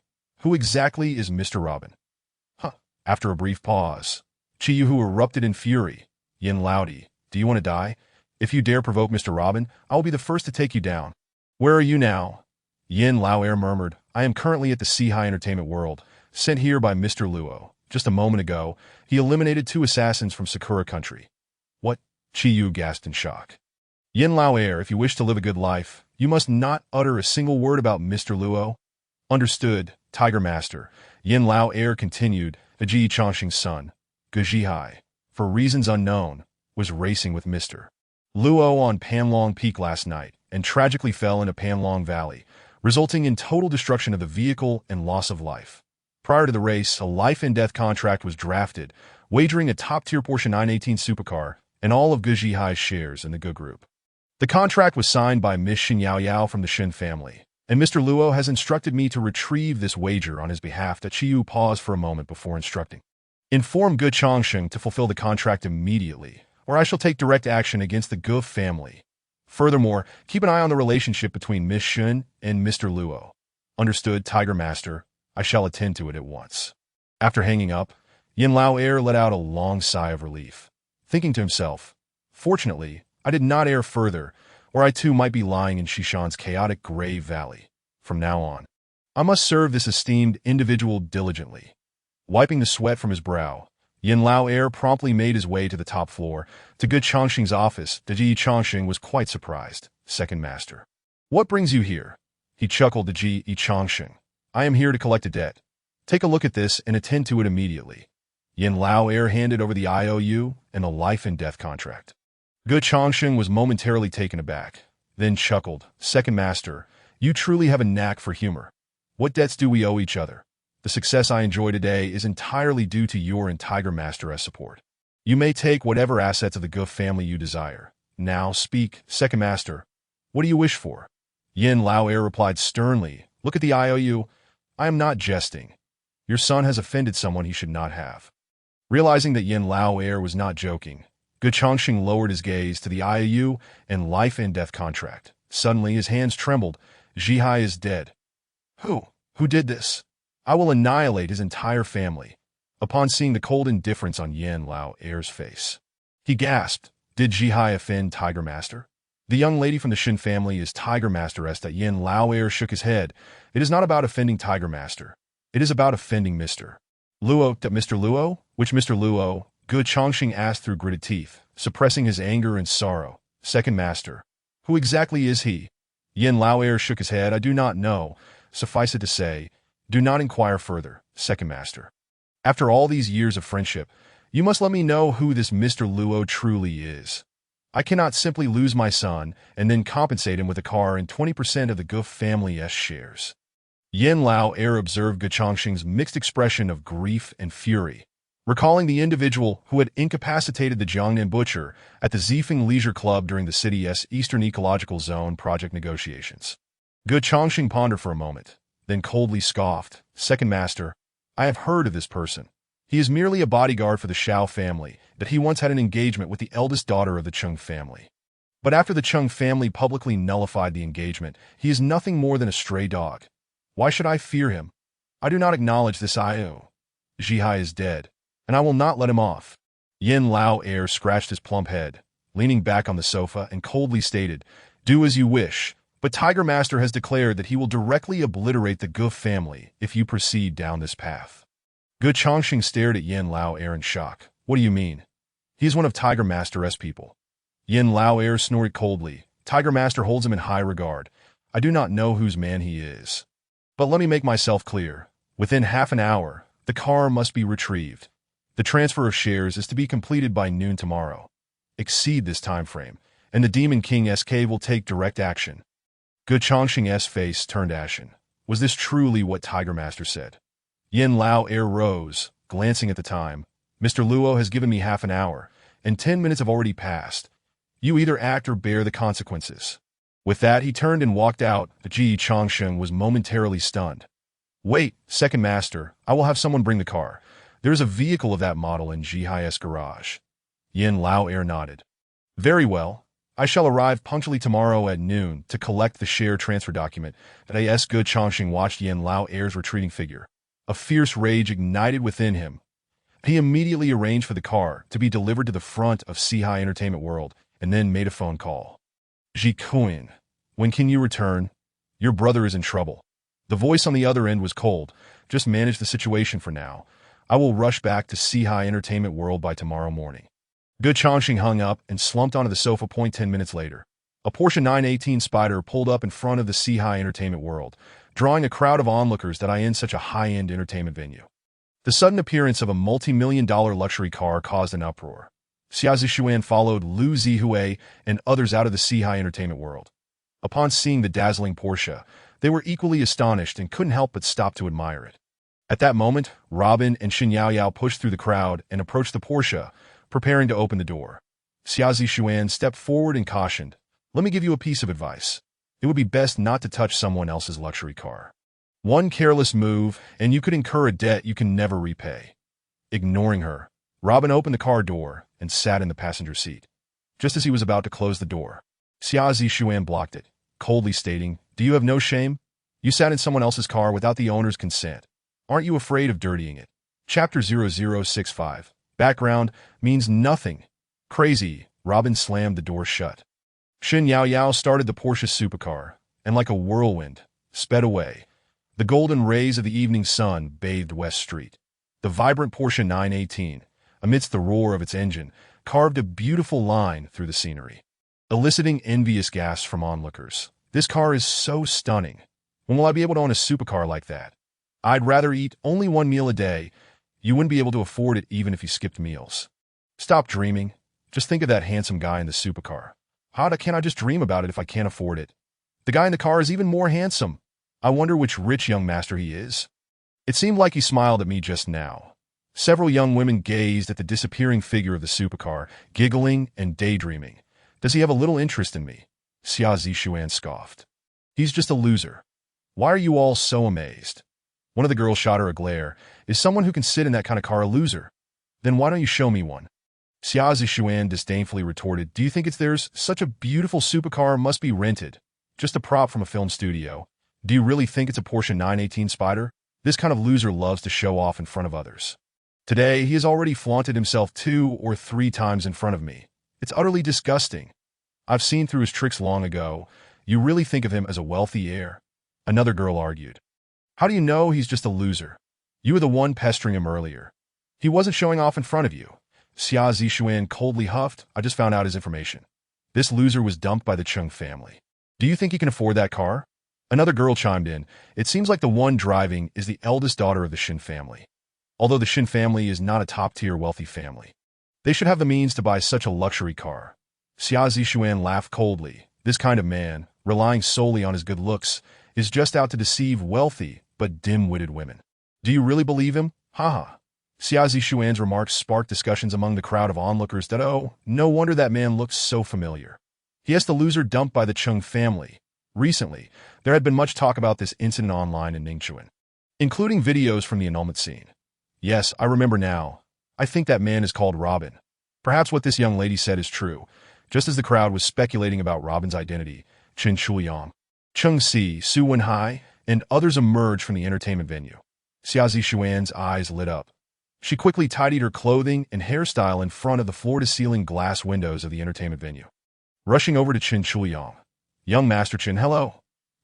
Who exactly is Mr. Robin?" After a brief pause, Qi Yuhu erupted in fury. "Yin Laodi, do you want to die? If you dare provoke Mr. Robin, I will be the first to take you down." "Where are you now?" Yin Laoer murmured. "I am currently at the Sea-High Entertainment World, sent here by Mr. Luo. Just a moment ago, he eliminated 2 assassins from Sakura Country." "What?" Qi Yu gasped in shock. "Yin Laoer, if you wish to live a good life, you must not utter a single word about Mr. Luo." "Understood, Tiger Master." Yin Laoer continued. "The Ji Chongqing's son, Guji Hai, for reasons unknown, was racing with Mr. Luo on Panlong Peak last night and tragically fell into Panlong Valley, resulting in total destruction of the vehicle and loss of life. Prior to the race, a life-and-death contract was drafted, wagering a top-tier Porsche 918 supercar and all of Guji Hai's shares in the Gu Group. The contract was signed by Miss Xin Yaoyao from the Shin family, and Mr. Luo has instructed me to retrieve this wager on his behalf." That Qi Yu paused for a moment before instructing. "Inform Gu Chongqing to fulfill the contract immediately, or I shall take direct action against the Gu family. Furthermore, keep an eye on the relationship between Miss Shun and Mr. Luo." "Understood, Tiger Master. I shall attend to it at once." After hanging up, Yin Laoer let out a long sigh of relief, thinking to himself, "Fortunately, I did not err further, or I too might be lying in Shishan's chaotic grave valley. From now on, I must serve this esteemed individual diligently." Wiping the sweat from his brow, Yin Laoer promptly made his way to the top floor, to Gu Chongqing's office. Ji Chongqing was quite surprised. "Second Master, what brings you here?" He chuckled to Ji Chongqing. "I am here to collect a debt. Take a look at this and attend to it immediately." Yin Laoer handed over the IOU and the life-and-death contract. Gu Chongqing was momentarily taken aback, then chuckled. "Second Master, you truly have a knack for humor. What debts do we owe each other? The success I enjoy today is entirely due to your and Tiger Master's support. You may take whatever assets of the Gu family you desire. Now speak, Second Master. What do you wish for?" Yin Laoer replied sternly. "Look at the IOU. I am not jesting. Your son has offended someone he should not have." Realizing that Yin Laoer was not joking, Gu Chongqing lowered his gaze to the IOU and life-and-death contract. Suddenly, his hands trembled. "Zhihai is dead." Who did this? I will annihilate his entire family." Upon seeing the cold indifference on Yin Laoer's face, he gasped. "Did Zhihai offend Tiger Master?" "The young lady from the Shin family is Tiger Masteress." That Yin Laoer shook his head. "It is not about offending Tiger Master. It is about offending Mr. Luo." "That Mr. Luo? Which Mr. Luo?" Gu Chongqing asked through gritted teeth, suppressing his anger and sorrow. "Second Master. Who exactly is he?" Yin Laoer shook his head. "I do not know. Suffice it to say, do not inquire further, Second Master. After all these years of friendship, you must let me know who this Mr. Luo truly is." I cannot simply lose my son and then compensate him with a car and 20% of the Guf family's shares. Yin Lao Air observed Ge Chongqing's mixed expression of grief and fury, recalling the individual who had incapacitated the Jiangnan butcher at the Zifeng Leisure Club during the city's Eastern Ecological Zone project negotiations. Ge Chongqing pondered for a moment, then coldly scoffed, "Second master, I have heard of this person. He is merely a bodyguard for the Shao family, but he once had an engagement with the eldest daughter of the Chung family. But after the Chung family publicly nullified the engagement, he is nothing more than a stray dog. Why should I fear him? I do not acknowledge this IO. Zhihai is dead, and I will not let him off." Yin Lao Air scratched his plump head, leaning back on the sofa and coldly stated, "Do as you wish, but Tiger Master has declared that he will directly obliterate the Guf family if you proceed down this path." Ge Chongqing stared at Yin Lao Air in shock. "What do you mean? He is one of Tiger Master's people." Yin Lao Air snorted coldly. "Tiger Master holds him in high regard. I do not know whose man he is. But let me make myself clear. Within half an hour, the car must be retrieved. The transfer of shares is to be completed by noon tomorrow. Exceed this time frame, and the Demon King SK will take direct action." Ge Chongqing's face turned ashen. Was this truly what Tiger Master said? Yin Lao Air rose, glancing at the time. "Mr. Luo has given me half an hour, and 10 minutes have already passed. You either act or bear the consequences." With that, he turned and walked out. Ge Chongqing was momentarily stunned. "Wait, second master, I will have someone bring the car. There is a vehicle of that model in Zhihai's garage." Yin Lao Air nodded. "Very well. I shall arrive punctually tomorrow at noon to collect the share transfer document." As Ge Chongqing watched Yin Lao Air's retreating figure, a fierce rage ignited within him. He immediately arranged for the car to be delivered to the front of Zhihai Entertainment World and then made a phone call. "Ji Kuan, when can you return? Your brother is in trouble." The voice on the other end was cold. "Just manage the situation for now. I will rush back to Zhihai Entertainment World by tomorrow morning." Ge Chongqing hung up and slumped onto the sofa. 10 minutes later, a Porsche 918 Spider pulled up in front of the Zhihai Entertainment World, drawing a crowd of onlookers that in such a high-end entertainment venue. The sudden appearance of a multi-million-dollar luxury car caused an uproar. Xia Zishuan followed Lu Zihui and others out of the Zhihai Entertainment World. Upon seeing the dazzling Porsche, they were equally astonished and couldn't help but stop to admire it. At that moment, Robin and Shin Yaoyao pushed through the crowd and approached the Porsche, preparing to open the door. Xia Zishuan stepped forward and cautioned, "Let me give you a piece of advice. It would be best not to touch someone else's luxury car. One careless move, and you could incur a debt you can never repay." Ignoring her, Robin opened the car door and sat in the passenger seat. Just as he was about to close the door, Xia Zishuan blocked it, coldly stating, "Do you have no shame? You sat in someone else's car without the owner's consent. Aren't you afraid of dirtying it?" Chapter 0065. Background means nothing. Crazy. Robin slammed the door shut. Shin Yaoyao started the Porsche supercar, and like a whirlwind, sped away. The golden rays of the evening sun bathed West Street. The vibrant Porsche 918, amidst the roar of its engine, carved a beautiful line through the scenery, eliciting envious gasps from onlookers. "This car is so stunning. When will I be able to own a supercar like that? I'd rather eat only one meal a day." You wouldn't be able to afford it even if you skipped meals. Stop dreaming. Just think of that handsome guy in the supercar. How can I just dream about it if I can't afford it? The guy in the car is even more handsome. I wonder which rich young master he is. It seemed like he smiled at me just now. Several young women gazed at the disappearing figure of the supercar, giggling and daydreaming. Does he have a little interest in me? Xia Zishuan scoffed. He's just a loser. Why are you all so amazed? One of the girls shot her a glare. Is someone who can sit in that kind of car a loser? Then why don't you show me one? Xia Zishuan disdainfully retorted, "Do you think it's theirs? Such a beautiful supercar must be rented. Just a prop from a film studio. Do you really think it's a Porsche 918 Spider? This kind of loser loves to show off in front of others. Today, he has already flaunted himself 2 or 3 times in front of me. It's utterly disgusting. I've seen through his tricks long ago. You really think of him as a wealthy heir?" Another girl argued. "How do you know he's just a loser? You were the one pestering him earlier. He wasn't showing off in front of you." Xia Zishuan coldly huffed, "I just found out his information. This loser was dumped by the Chung family. Do you think he can afford that car?" Another girl chimed in. "It seems like the one driving is the eldest daughter of the Shin family. Although the Shin family is not a top-tier wealthy family, they should have the means to buy such a luxury car." Xia Zishuan laughed coldly. This kind of man, relying solely on his good looks, is just out to deceive wealthy but dim-witted women. Do you really believe him? Haha. Xia Zishuan's remarks sparked discussions among the crowd of onlookers that, oh, no wonder that man looks so familiar. He has the loser dumped by the Chung family. Recently, there had been much talk about this incident online in Ningchuan, including videos from the annulment scene. Yes, I remember now. I think that man is called Robin. Perhaps what this young lady said is true. Just as the crowd was speculating about Robin's identity, Chen Shuliang, Chung Si, Su Wenhai, and others emerged from the entertainment venue. Xia Zishuan's eyes lit up. She quickly tidied her clothing and hairstyle in front of the floor-to-ceiling glass windows of the entertainment venue. Rushing over to Chen Shuliang. Young Master Chen, hello.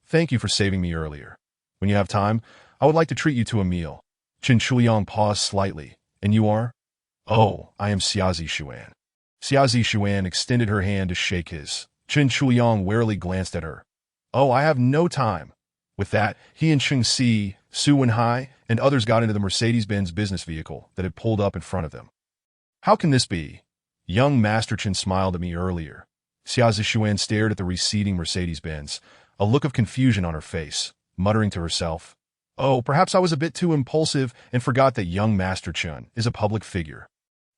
Thank you for saving me earlier. When you have time, I would like to treat you to a meal. Chen Shuliang paused slightly. And you are? Oh, I am Xia Zishuan. Xia Zishuan extended her hand to shake his. Chen Shuliang warily glanced at her. Oh, I have no time. With that, he and Chung Si, Su Wenhai, and others got into the Mercedes-Benz business vehicle that had pulled up in front of them. How can this be? Young Master Chen smiled at me earlier. Xia Zishuan stared at the receding Mercedes-Benz, a look of confusion on her face, muttering to herself, oh, perhaps I was a bit too impulsive and forgot that young Master Chen is a public figure.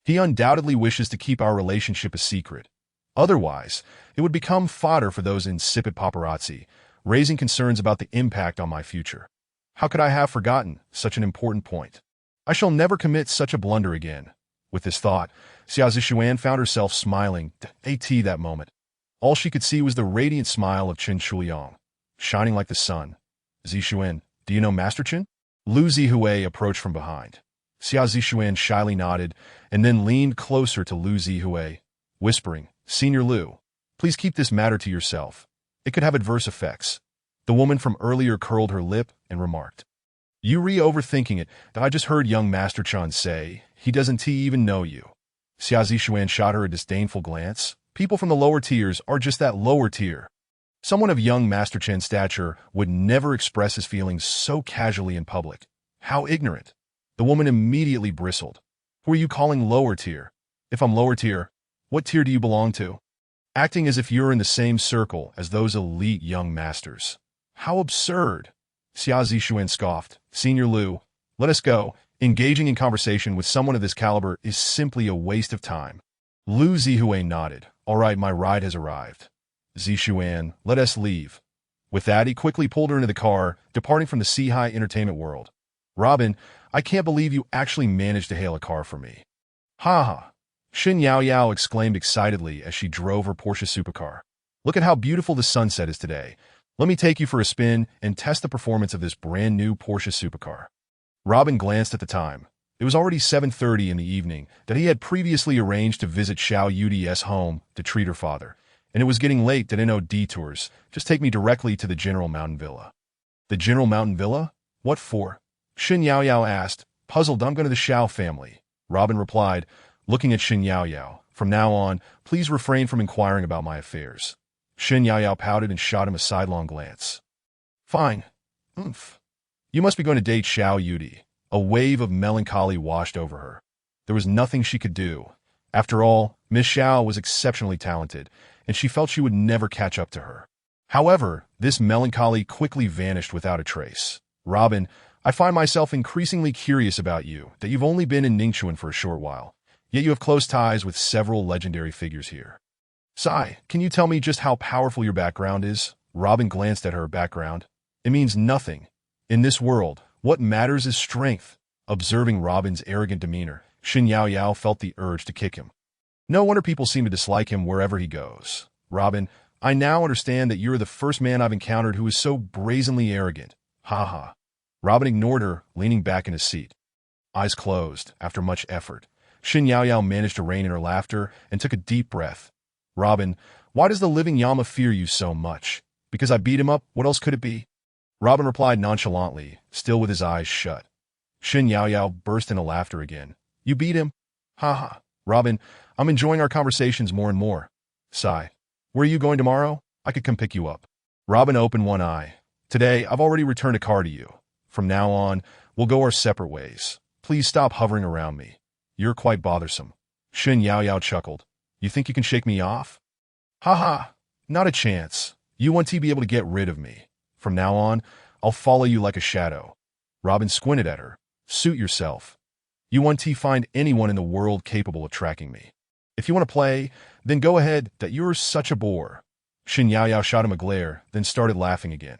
He undoubtedly wishes to keep our relationship a secret. Otherwise, it would become fodder for those insipid paparazzi, raising concerns about the impact on my future. How could I have forgotten such an important point? I shall never commit such a blunder again. With this thought, Xia Zishuan found herself smiling at that moment. All she could see was the radiant smile of Chen Shuliang, shining like the sun. Zishuan, do you know Master Chen? Lu Zihui approached from behind. Xia Zishuan shyly nodded and then leaned closer to Lu Zihui, whispering, Senior Lu, please keep this matter to yourself. It could have adverse effects. The woman from earlier curled her lip and remarked, You overthinking it, that I just heard young Master Chen say. He doesn't even know you. Xia Zishuan shot her a disdainful glance. People from the lower tiers are just that lower tier. Someone of young Master Chen's stature would never express his feelings so casually in public. How ignorant. The woman immediately bristled. Who are you calling lower tier? If I'm lower tier, what tier do you belong to? Acting as if you're in the same circle as those elite young masters. How absurd. Xia Zishuan scoffed. Senior Lu, let us go. Engaging in conversation with someone of this caliber is simply a waste of time. Lu Zihui nodded. All right, my ride has arrived. Zishuan, let us leave. With that, he quickly pulled her into the car, departing from the Sihai entertainment world. Robin, I can't believe you actually managed to hail a car for me. Ha ha. Shin Yao Yao exclaimed excitedly as she drove her Porsche supercar. Look at how beautiful the sunset is today. Let me take you for a spin and test the performance of this brand new Porsche supercar. Robin glanced at the time. It was already 7:30 in the evening that he had previously arranged to visit Xiao Yudi's home to treat her father, and it was getting late. Didn't no detours. Just take me directly to the General Mountain Villa. The General Mountain Villa? What for? Shin Yao Yao asked, puzzled. I'm going to the Xiao family. Robin replied, looking at Shin Yao Yao. From now on, please refrain from inquiring about my affairs. Shin Yao Yao pouted and shot him a sidelong glance. Fine. Oomph. You must be going to date Xiao Yudi. A wave of melancholy washed over her. There was nothing she could do. After all, Miss Xiao was exceptionally talented, and she felt she would never catch up to her. However, this melancholy quickly vanished without a trace. Robin, I find myself increasingly curious about you, that you've only been in Ningchuan for a short while, yet you have close ties with several legendary figures here. Sai, can you tell me just how powerful your background is? Robin glanced at her background. It means nothing. In this world, what matters is strength. Observing Robin's arrogant demeanor, Shin Yao Yao felt the urge to kick him. No wonder people seem to dislike him wherever he goes. Robin, I now understand that you're the first man I've encountered who is so brazenly arrogant. Ha ha. Robin ignored her, leaning back in his seat. Eyes closed, after much effort. Shin Yao Yao managed to rein in her laughter and took a deep breath. Robin, why does the living Yama fear you so much? Because I beat him up? What else could it be? Robin replied nonchalantly, still with his eyes shut. Shin Yao Yao burst into laughter again. You beat him? Ha ha. Robin, I'm enjoying our conversations more and more. Sigh. Where are you going tomorrow? I could come pick you up. Robin opened one eye. Today, I've already returned a car to you. From now on, we'll go our separate ways. Please stop hovering around me. You're quite bothersome. Shin Yao Yao chuckled. You think you can shake me off? Haha, not a chance. You want to be able to get rid of me. From now on, I'll follow you like a shadow. Robin squinted at her. Suit yourself. You want to find anyone in the world capable of tracking me. If you want to play, then go ahead, that you're such a bore. Shin Yaoyao shot him a glare, then started laughing again.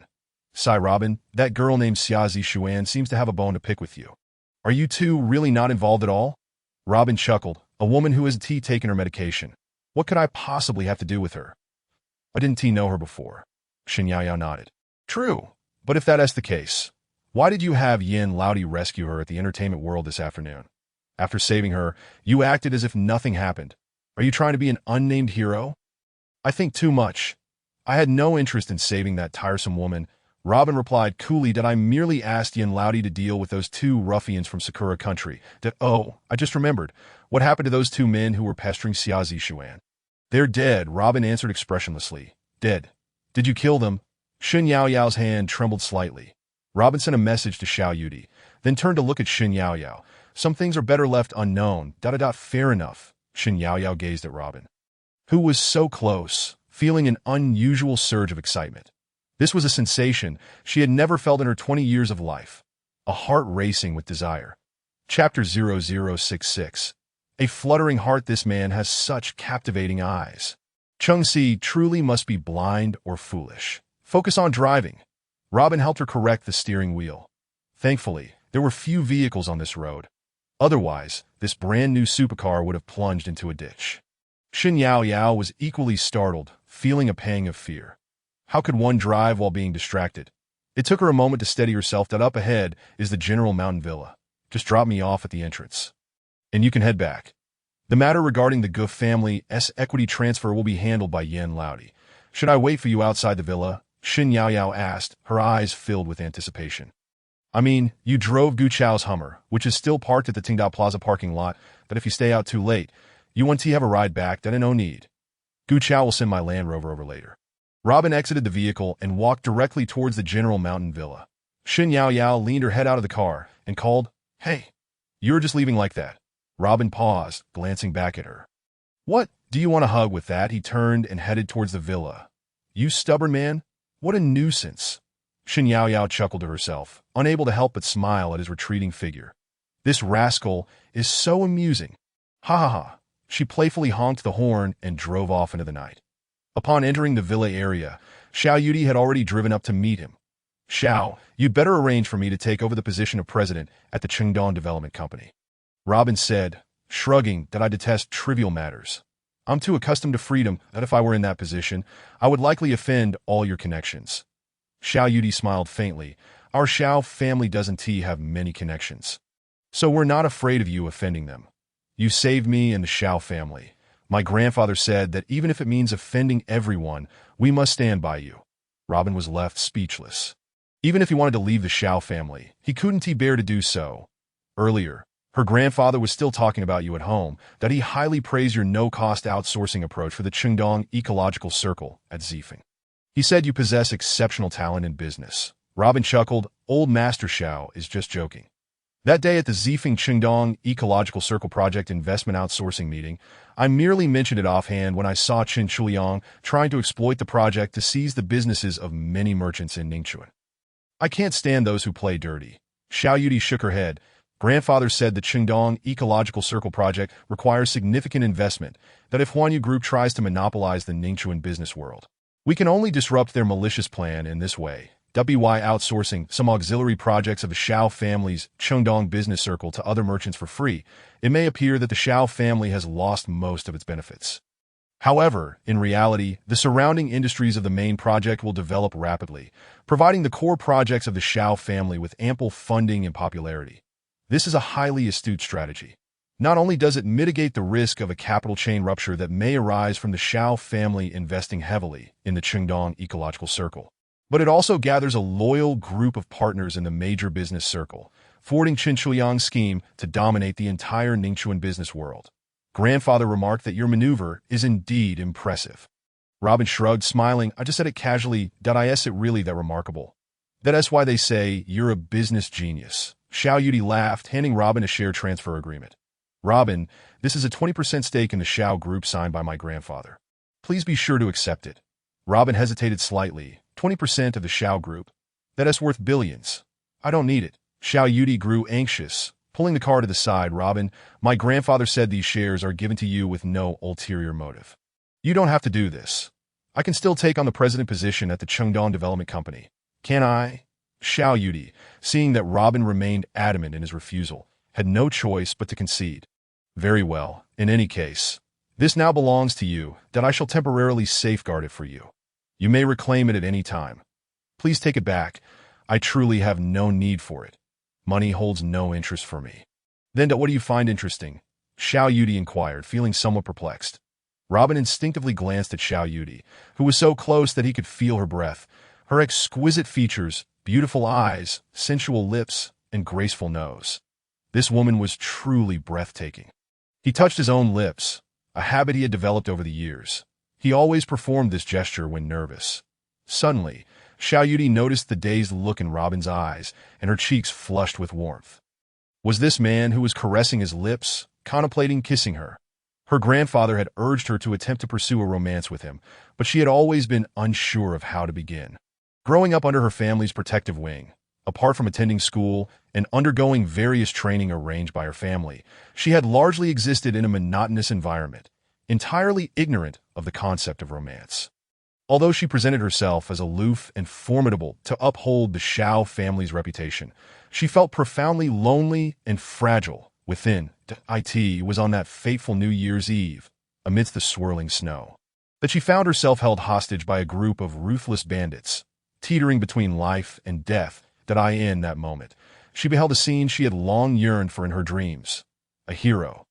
Sigh, Robin, that girl named Xiaozi Xuan seems to have a bone to pick with you. Are you two really not involved at all? Robin chuckled. A woman who hasn't taken her medication. What could I possibly have to do with her? I didn't know her before. Shin Yaoyao nodded. True, but if that is the case, why did you have Yin Laodi rescue her at the entertainment world this afternoon? After saving her, you acted as if nothing happened. Are you trying to be an unnamed hero? I think too much. I had no interest in saving that tiresome woman. Robin replied coolly that I merely asked Yin Laodi to deal with those two ruffians from Sakura country. I just remembered. What happened to those two men who were pestering Xiaozi Xuan? They're dead, Robin answered expressionlessly. Dead. Did you kill them? Shin Yaoyao's hand trembled slightly. Robin sent a message to Xiao Yudi, then turned to look at Shin Yaoyao. Some things are better left unknown. Fair enough. Shin Yaoyao gazed at Robin, who was so close, feeling an unusual surge of excitement. This was a sensation she had never felt in her 20 years of life. A heart racing with desire. Chapter 0066. A fluttering heart. This man has such captivating eyes. Chung Si truly must be blind or foolish. Focus on driving. Robin helped her correct the steering wheel. Thankfully, there were few vehicles on this road. Otherwise, this brand new supercar would have plunged into a ditch. Shin Yaoyao was equally startled, feeling a pang of fear. How could one drive while being distracted? It took her a moment to steady herself. Up ahead is the General Mountain Villa. Just drop me off at the entrance, and you can head back. The matter regarding the Guff family's equity transfer will be handled by Yin Laodi. Should I wait for you outside the villa? Shin Yaoyao asked, her eyes filled with anticipation. I mean, you drove Gu Chao's Hummer, which is still parked at the Qingdao Plaza parking lot, but if you stay out too late, you want to have a ride back, then no need. Gu Chao will send my Land Rover over later. Robin exited the vehicle and walked directly towards the General Mountain Villa. Shin Yaoyao leaned her head out of the car and called, Hey, you're just leaving like that. Robin paused, glancing back at her. What, do you want a hug with that? He turned and headed towards the villa. You stubborn man? What a nuisance. Shin Yaoyao chuckled to herself, unable to help but smile at his retreating figure. This rascal is so amusing. Ha ha ha. She playfully honked the horn and drove off into the night. Upon entering the villa area, Xiao Yudi had already driven up to meet him. Xiao, you'd better arrange for me to take over the position of president at the Qingdong Development Company. Robin said, shrugging, that I detest trivial matters. I'm too accustomed to freedom that if I were in that position, I would likely offend all your connections. Xiao Yudi smiled faintly. Our Xiao family doesn't have many connections. So we're not afraid of you offending them. You saved me and the Xiao family. My grandfather said that even if it means offending everyone, we must stand by you. Robin was left speechless. Even if he wanted to leave the Xiao family, he couldn't bear to do so. Earlier, her grandfather was still talking about you at home, that he highly praised your no-cost outsourcing approach for the Qingdong Ecological Circle at Zifeng. He said you possess exceptional talent in business. Robin chuckled, old Master Xiao is just joking. That day at the Zifeng Qingdong Ecological Circle Project Investment Outsourcing meeting, I merely mentioned it offhand when I saw Qin Shuliang trying to exploit the project to seize the businesses of many merchants in Ningchuan. I can't stand those who play dirty. Xiao Yudi shook her head. Grandfather said the Qingdong Ecological Circle project requires significant investment, that if Huanyu Group tries to monopolize the Ningchuan business world, we can only disrupt their malicious plan in this way. WY outsourcing some auxiliary projects of the Xiao family's Qingdong business circle to other merchants for free, it may appear that the Xiao family has lost most of its benefits. However, in reality, the surrounding industries of the main project will develop rapidly, providing the core projects of the Xiao family with ample funding and popularity. This is a highly astute strategy. Not only does it mitigate the risk of a capital chain rupture that may arise from the Xiao family investing heavily in the Qingdong Ecological Circle, but it also gathers a loyal group of partners in the major business circle, forwarding Qin Shuliang's scheme to dominate the entire Ningchuan business world. Grandfather remarked that your maneuver is indeed impressive. Robin shrugged, smiling. I just said it casually. Is it really that remarkable? That's why they say you're a business genius. Xiao Yudi laughed, handing Robin a share transfer agreement. Robin, this is a 20% stake in the Xiao Group signed by my grandfather. Please be sure to accept it. Robin hesitated slightly. 20% of the Xiao group. That's worth billions. I don't need it. Xiao Yudi grew anxious, pulling the car to the side. Robin, my grandfather said these shares are given to you with no ulterior motive. You don't have to do this. I can still take on the president position at the Chengdong Development Company. Can I? Xiao Yudi, seeing that Robin remained adamant in his refusal, had no choice but to concede. Very well. In any case, this now belongs to you, that I shall temporarily safeguard it for you. You may reclaim it at any time. Please take it back. I truly have no need for it. Money holds no interest for me. Then what do you find interesting? Xiao Yudi inquired, feeling somewhat perplexed. Robin instinctively glanced at Xiao Yudi, who was so close that he could feel her breath, her exquisite features, beautiful eyes, sensual lips, and graceful nose. This woman was truly breathtaking. He touched his own lips, a habit he had developed over the years. He always performed this gesture when nervous. Suddenly, Xiao Yudi noticed the dazed look in Robin's eyes, and her cheeks flushed with warmth. Was this man who was caressing his lips, contemplating kissing her? Her grandfather had urged her to attempt to pursue a romance with him, but she had always been unsure of how to begin. Growing up under her family's protective wing, apart from attending school and undergoing various training arranged by her family, she had largely existed in a monotonous environment, entirely ignorant of the concept of romance. Although she presented herself as aloof and formidable to uphold the Xiao family's reputation, she felt profoundly lonely and fragile within. It was on that fateful New Year's Eve, amidst the swirling snow, that she found herself held hostage by a group of ruthless bandits, teetering between life and death. In that moment, she beheld a scene she had long yearned for in her dreams. A hero,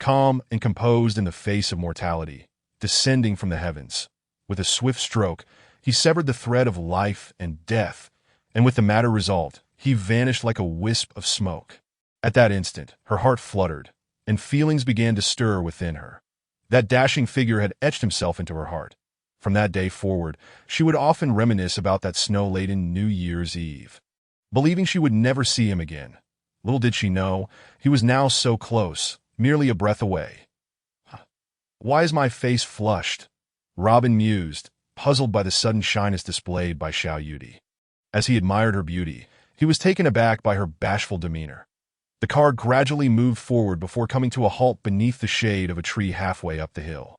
calm and composed in the face of mortality, descending from the heavens. With a swift stroke, he severed the thread of life and death, and with the matter resolved, he vanished like a wisp of smoke. At that instant, her heart fluttered, and feelings began to stir within her. That dashing figure had etched himself into her heart. From that day forward, she would often reminisce about that snow-laden New Year's Eve, believing she would never see him again. Little did she know, he was now so close, merely a breath away. Why is my face flushed? Robin mused, puzzled by the sudden shyness displayed by Xiao Yudi. As he admired her beauty, he was taken aback by her bashful demeanor. The car gradually moved forward before coming to a halt beneath the shade of a tree halfway up the hill.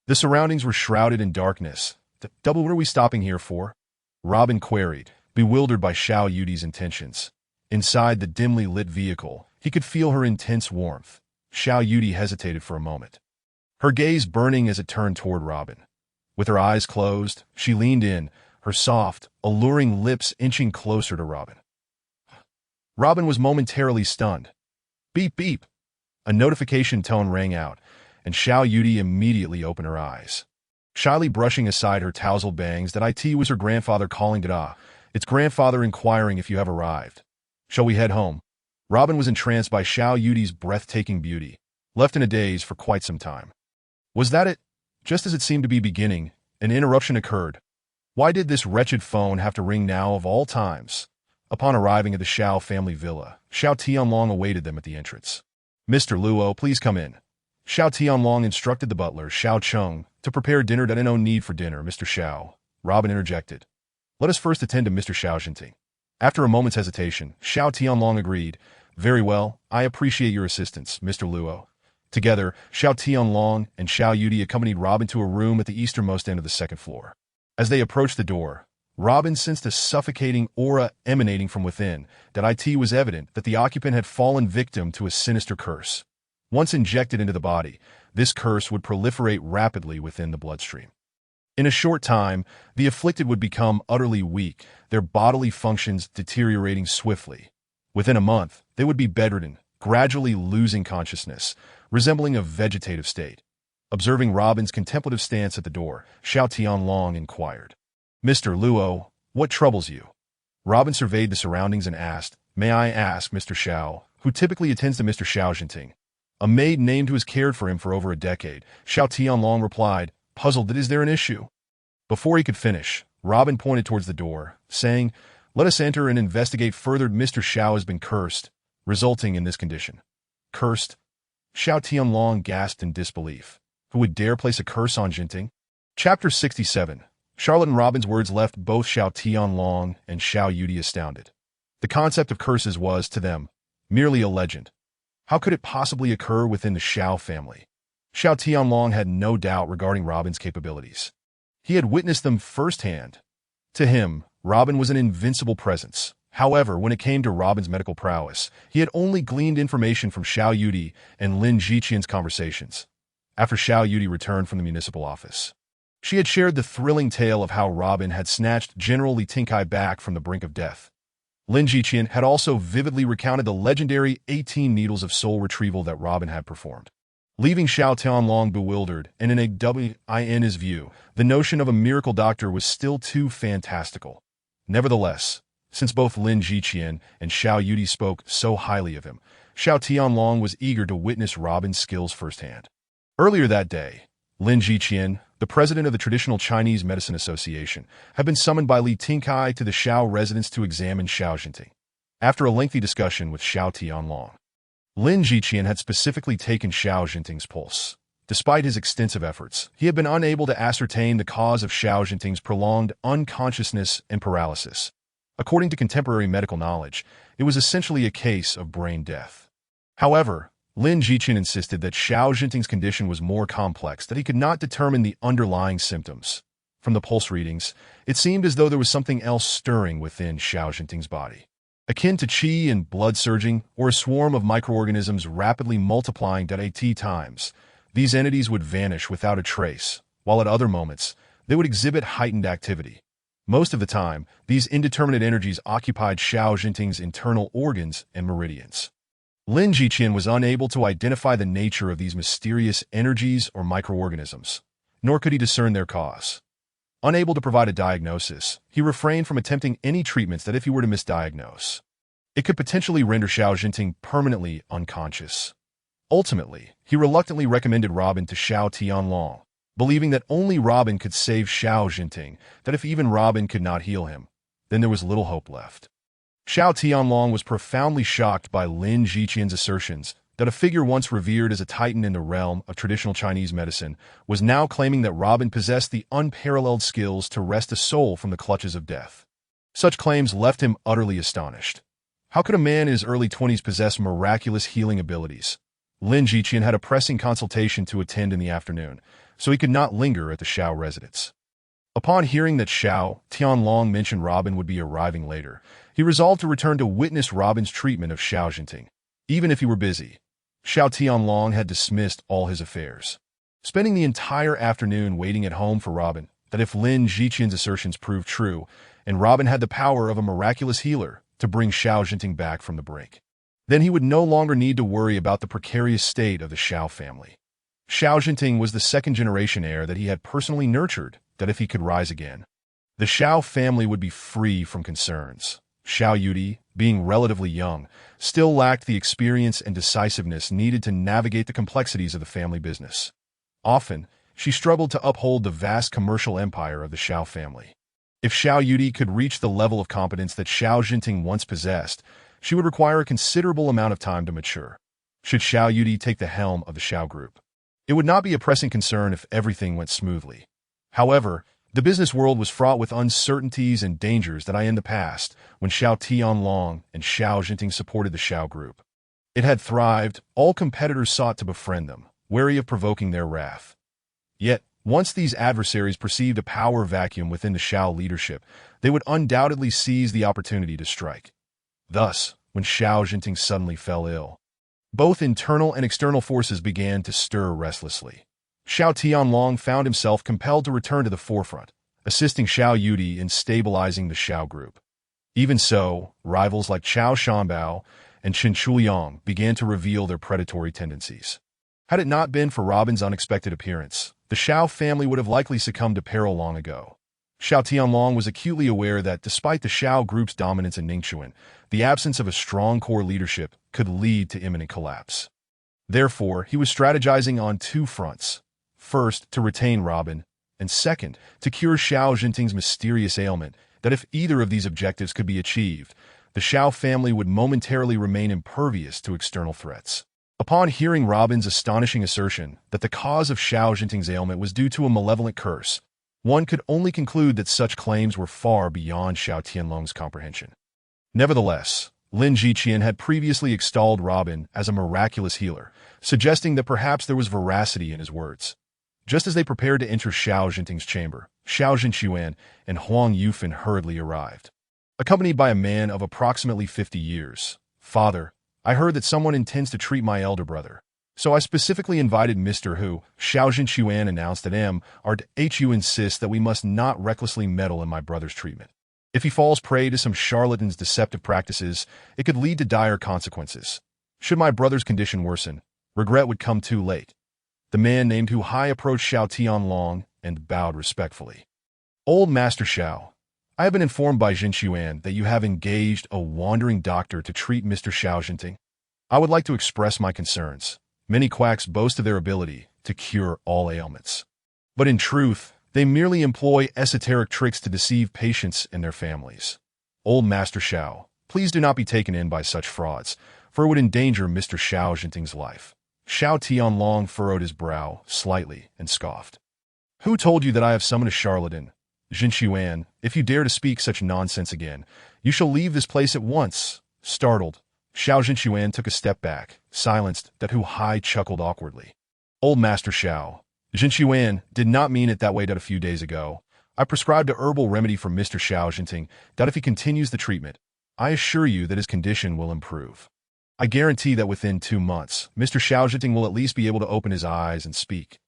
The surroundings were shrouded in darkness. What are we stopping here for? Robin queried, bewildered by Xiao Yudi's intentions. Inside the dimly lit vehicle, he could feel her intense warmth. Xiao Yudi hesitated for a moment, her gaze burning as it turned toward Robin. With her eyes closed, she leaned in, her soft, alluring lips inching closer to Robin. Robin was momentarily stunned. Beep, beep. A notification tone rang out, and Xiao Yudi immediately opened her eyes. Shyly brushing aside her tousled bangs, it was her grandfather calling. It's grandfather inquiring if you have arrived. Shall we head home? Robin was entranced by Xiao Yudi's breathtaking beauty, left in a daze for quite some time. Was that it? Just as it seemed to be beginning, an interruption occurred. Why did this wretched phone have to ring now of all times? Upon arriving at the Xiao family villa, Xiao Tianlong awaited them at the entrance. Mr. Luo, please come in. Xiao Tianlong instructed the butler, Xiao Cheng, to prepare dinner. No need for dinner, Mr. Xiao, Robin interjected. Let us first attend to Mr. Xiao Jinting. After a moment's hesitation, Xiao Tianlong agreed. Very well, I appreciate your assistance, Mr. Luo. Together, Xiao Tianlong and Xiao Yudi accompanied Robin to a room at the easternmost end of the second floor. As they approached the door, Robin sensed a suffocating aura emanating from within. It was evident that the occupant had fallen victim to a sinister curse. Once injected into the body, this curse would proliferate rapidly within the bloodstream. In a short time, the afflicted would become utterly weak, their bodily functions deteriorating swiftly. Within a month, they would be bedridden, gradually losing consciousness, resembling a vegetative state. Observing Robin's contemplative stance at the door, Xiao Tianlong inquired, Mr. Luo, what troubles you? Robin surveyed the surroundings and asked, May I ask, Mr. Xiao, who typically attends to Mr. Xiao Jinting? A maid named who has cared for him for over a decade. Xiao Tianlong replied, puzzled, is there an issue? Before he could finish, Robin pointed towards the door, saying, Let us enter and investigate further. Mr. Xiao has been cursed, resulting in this condition. Cursed? Xiao Tianlong gasped in disbelief. Who would dare place a curse on Jinting? Chapter 67. Charlotte and Robin's words left both Xiao Tianlong and Xiao Yudi astounded. The concept of curses was, to them, merely a legend. How could it possibly occur within the Xiao family? Xiao Tianlong had no doubt regarding Robin's capabilities. He had witnessed them firsthand. To him, Robin was an invincible presence. However, when it came to Robin's medical prowess, he had only gleaned information from Xiao Yudi and Lin Jiqian's conversations. After Xiao Yudi returned from the municipal office, she had shared the thrilling tale of how Robin had snatched General Li Tinkai back from the brink of death. Lin Jiqian had also vividly recounted the legendary 18 needles of soul retrieval that Robin had performed. Leaving Xiao Tianlong bewildered and in his view, the notion of a miracle doctor was still too fantastical. Nevertheless, since both Lin Jiqian and Xiao Yudi spoke so highly of him, Xiao Tianlong was eager to witness Robin's skills firsthand. Earlier that day, Lin Jiqian, the president of the Traditional Chinese Medicine Association, had been summoned by Li Tinkai to the Xiao residence to examine Xiao Jinting. After a lengthy discussion with Xiao Tianlong, Lin Jiqian had specifically taken Xiao Jinting's pulse. Despite his extensive efforts, he had been unable to ascertain the cause of Xiao Jinting's prolonged unconsciousness and paralysis. According to contemporary medical knowledge, it was essentially a case of brain death. However, Lin Jiqian insisted that Xiao Jinting's condition was more complex, that he could not determine the underlying symptoms. From the pulse readings, it seemed as though there was something else stirring within Xiao Jinting's body. Akin to qi and blood surging, or a swarm of microorganisms rapidly multiplying at times, these entities would vanish without a trace, while at other moments, they would exhibit heightened activity. Most of the time, these indeterminate energies occupied Xiao Jinting's internal organs and meridians. Lin Jiqian was unable to identify the nature of these mysterious energies or microorganisms, nor could he discern their cause. Unable to provide a diagnosis, he refrained from attempting any treatments that if he were to misdiagnose, it could potentially render Xiao Jinting permanently unconscious. Ultimately, he reluctantly recommended Robin to Xiao Tianlong, believing that only Robin could save Xiao Jinting, that if even Robin could not heal him, then there was little hope left. Xiao Tianlong was profoundly shocked by Lin Jiqian's assertions that a figure once revered as a titan in the realm of traditional Chinese medicine was now claiming that Robin possessed the unparalleled skills to wrest a soul from the clutches of death. Such claims left him utterly astonished. How could a man in his early 20s possess miraculous healing abilities? Lin Jiqian had a pressing consultation to attend in the afternoon, so he could not linger at the Xiao residence. Upon hearing that Xiao Tianlong mentioned Robin would be arriving later, he resolved to return to witness Robin's treatment of Xiao Jinting. Even if he were busy, Xiao Tianlong had dismissed all his affairs, spending the entire afternoon waiting at home for Robin, that if Lin Jiqian's assertions proved true, and Robin had the power of a miraculous healer to bring Xiao Jinting back from the brink, then he would no longer need to worry about the precarious state of the Xiao family. Xiao Jinting was the second-generation heir that he had personally nurtured, that if he could rise again, the Xiao family would be free from concerns. Xiao Yudi, being relatively young, still lacked the experience and decisiveness needed to navigate the complexities of the family business. Often, she struggled to uphold the vast commercial empire of the Xiao family. If Xiao Yudi could reach the level of competence that Xiao Jinting once possessed, she would require a considerable amount of time to mature. Should Xiao Yudi take the helm of the Xiao group, it would not be a pressing concern if everything went smoothly. However, the business world was fraught with uncertainties and dangers that in the past, when Xiao Tianlong and Xiao Jinting supported the Xiao group. It had thrived, all competitors sought to befriend them, wary of provoking their wrath. Yet, once these adversaries perceived a power vacuum within the Xiao leadership, they would undoubtedly seize the opportunity to strike. Thus, when Xiao Jinting suddenly fell ill, both internal and external forces began to stir restlessly. Xiao Tianlong found himself compelled to return to the forefront, assisting Xiao Yudi in stabilizing the Xiao group. Even so, rivals like Qiao Shanbao and Qin Shuliang began to reveal their predatory tendencies. Had it not been for Robin's unexpected appearance, the Xiao family would have likely succumbed to peril long ago. Xiao Tianlong was acutely aware that, despite the Xiao group's dominance in Ningxuan, the absence of a strong core leadership could lead to imminent collapse. Therefore, he was strategizing on two fronts. First, to retain Robin, and second, to cure Xiao Jinting's mysterious ailment, that if either of these objectives could be achieved, the Xiao family would momentarily remain impervious to external threats. Upon hearing Robin's astonishing assertion that the cause of Xiao Jinting's ailment was due to a malevolent curse, one could only conclude that such claims were far beyond Xiao Tianlong's comprehension. Nevertheless, Lin Jiqian had previously extolled Robin as a miraculous healer, suggesting that perhaps there was veracity in his words. Just as they prepared to enter Xiao Jinting's chamber, Xiao Jinquan and Huang Yufan hurriedly arrived. Accompanied by a man of approximately 50 years. "Father, I heard that someone intends to treat my elder brother. So I specifically invited Mr. Hu." Xiao Jinquan announced that Hu insists that we must not recklessly meddle in my brother's treatment. If he falls prey to some charlatan's deceptive practices, it could lead to dire consequences. Should my brother's condition worsen, regret would come too late. The man named Hu Hai approached Xiao Tianlong and bowed respectfully. "Old Master Xiao, I have been informed by Jin Xuan that you have engaged a wandering doctor to treat Mr. Xiao Jinting. I would like to express my concerns. Many quacks boast of their ability to cure all ailments. But in truth, they merely employ esoteric tricks to deceive patients and their families. Old Master Xiao, please do not be taken in by such frauds, for it would endanger Mr. Xiao Jinting's life." Xiao Tianlong furrowed his brow slightly and scoffed. "Who told you that I have summoned a charlatan? Jin Xuan, if you dare to speak such nonsense again, you shall leave this place at once." Startled, Xiao Jinquan took a step back, silenced that Hu Hai chuckled awkwardly. "Old Master Xiao, Jin Xuan did not mean it that way. That a few days ago, I prescribed a herbal remedy for Mr. Xiao Jinting that if he continues the treatment, I assure you that his condition will improve. I guarantee that within 2 months, Mr. Xiao Jinting will at least be able to open his eyes and speak."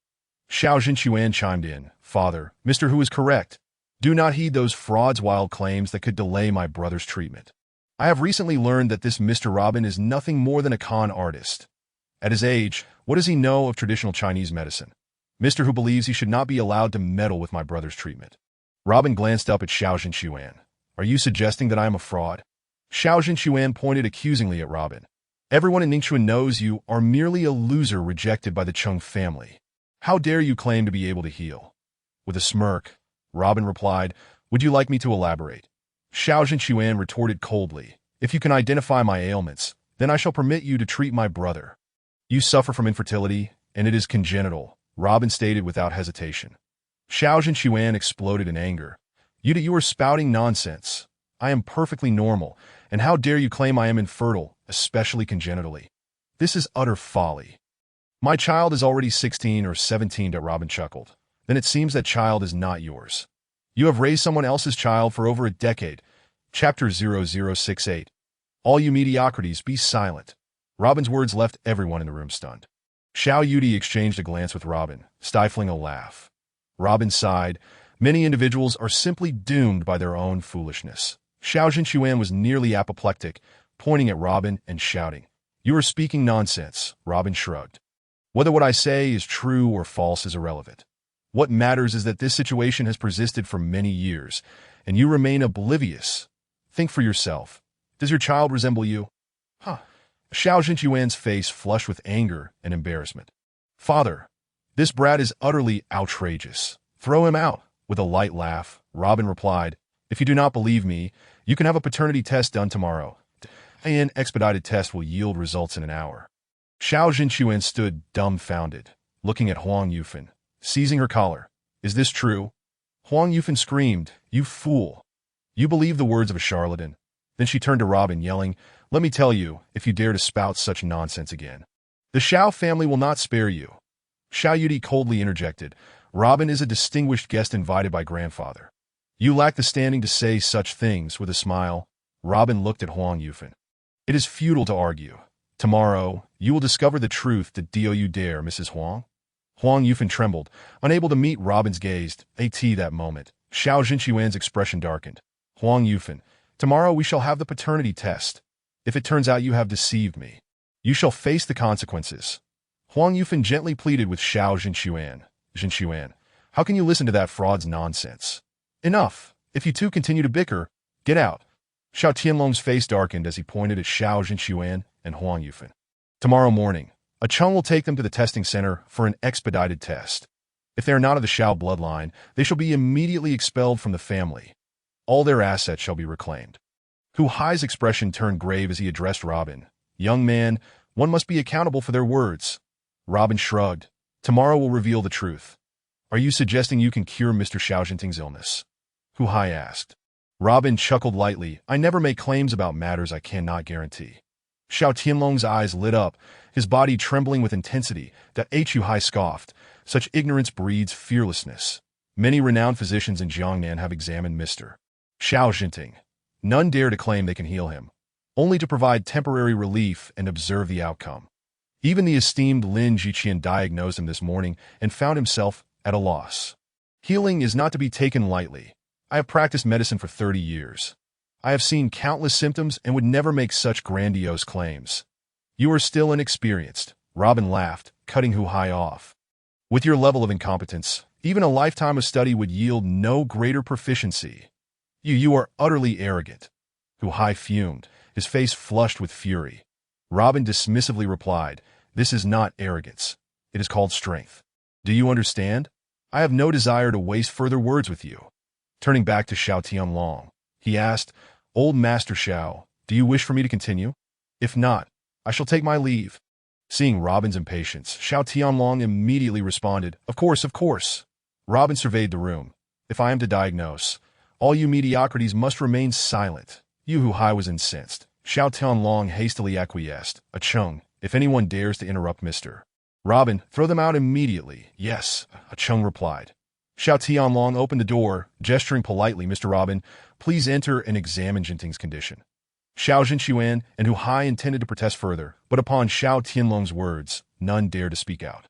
Xiao Jinquan chimed in, "Father, Mr. Hu is correct. Do not heed those frauds' wild claims that could delay my brother's treatment. I have recently learned that this Mr. Robin is nothing more than a con artist. At his age, what does he know of traditional Chinese medicine? Mr. Hu believes he should not be allowed to meddle with my brother's treatment." Robin glanced up at Xiao Jinquan. "Are you suggesting that I am a fraud?" Xiao Jinquan pointed accusingly at Robin. "Everyone in Ningxuan knows you are merely a loser rejected by the Chung family. How dare you claim to be able to heal?" With a smirk, Robin replied, "Would you like me to elaborate?" Xiao Jinquan retorted coldly, "If you can identify my ailments, then I shall permit you to treat my brother." "You suffer from infertility, and it is congenital," Robin stated without hesitation. Xiao Jinquan exploded in anger. You are spouting nonsense. I am perfectly normal, and how dare you claim I am infertile, especially congenitally? This is utter folly." "My child is already 16 or 17, Robin chuckled. "Then it seems that child is not yours. You have raised someone else's child for over a decade." Chapter 0068. "All you mediocrities, be silent." Robin's words left everyone in the room stunned. Xiao Yudi exchanged a glance with Robin, stifling a laugh. Robin sighed. Many individuals are simply doomed by their own foolishness. Xiao Jinquan was nearly apoplectic, pointing at Robin and shouting, "You are speaking nonsense." Robin shrugged. "Whether what I say is true or false is irrelevant. What matters is that this situation has persisted for many years, and you remain oblivious. Think for yourself. Does your child resemble you?" "Huh." Xiao Jinquan's face flushed with anger and embarrassment. "Father, this brat is utterly outrageous. Throw him out." With a light laugh, Robin replied, "If you do not believe me, you can have a paternity test done tomorrow. An expedited test will yield results in an hour." Xiao Jinquan stood dumbfounded, looking at Huang Yufan, seizing her collar. "Is this true?" Huang Yufan screamed, "You fool! You believe the words of a charlatan." Then she turned to Robin, yelling, "Let me tell you, if you dare to spout such nonsense again, the Xiao family will not spare you." Xiao Yudi coldly interjected, "Robin is a distinguished guest invited by grandfather. You lack the standing to say such things." With a smile, Robin looked at Huang Yufan. "It is futile to argue. Tomorrow, you will discover the truth. Do you dare, Mrs. Huang?" Huang Yufan trembled, unable to meet Robin's gaze. At that moment, Xiao Jinquan's expression darkened. "Huang Yufan, tomorrow we shall have the paternity test. If it turns out you have deceived me, you shall face the consequences." Huang Yufan gently pleaded with Xiao Jinquan. "Jinquan, how can you listen to that fraud's nonsense? Enough. If you two continue to bicker, get out." Xiao Tianlong's face darkened as he pointed at Xiao Jinquan and Huang Yufan. "Tomorrow morning, a Chung will take them to the testing center for an expedited test. If they are not of the Xiao bloodline, they shall be immediately expelled from the family. All their assets shall be reclaimed." Hu Hai's expression turned grave as he addressed Robin. "Young man, One must be accountable for their words. Robin shrugged. Tomorrow will reveal the truth. Are you suggesting you can cure Mr. Xiao Jinting's illness? Hu Hai asked. Robin chuckled lightly. I never make claims about matters I cannot guarantee. Xiao Tianlong's eyes lit up, his body trembling with intensity. That Hu Hai scoffed. Such ignorance breeds fearlessness. Many renowned physicians in Jiangnan have examined Mr. Xiao Jinting. None dare to claim they can heal him, only to provide temporary relief and observe the outcome. Even the esteemed Lin Jiqian diagnosed him this morning and found himself at a loss. Healing is not to be taken lightly. I have practiced medicine for 30 years. I have seen countless symptoms and would never make such grandiose claims. You are still inexperienced, Robin laughed, cutting Hu Hai off. With your level of incompetence, even a lifetime of study would yield no greater proficiency. You are utterly arrogant. Hu Hai fumed, his face flushed with fury. Robin dismissively replied, This is not arrogance. It is called strength. Do you understand? I have no desire to waste further words with you. Turning back to Xiao Tianlong, he asked, Old Master Xiao, do you wish for me to continue? If not, I shall take my leave. Seeing Robin's impatience, Xiao Tianlong immediately responded, Of course. Robin surveyed the room. If I am to diagnose, all you mediocrities must remain silent. Hu Hai was incensed. Xiao Tianlong hastily acquiesced. Chung, if anyone dares to interrupt Mr. Robin, throw them out immediately. Yes, Chung replied. Xiao Tianlong opened the door, gesturing politely, Mr. Robin, please enter and examine Jinting's condition. Xiao Jinchuan and Hu Hai intended to protest further, but upon Xiao Tianlong's words, none dared to speak out.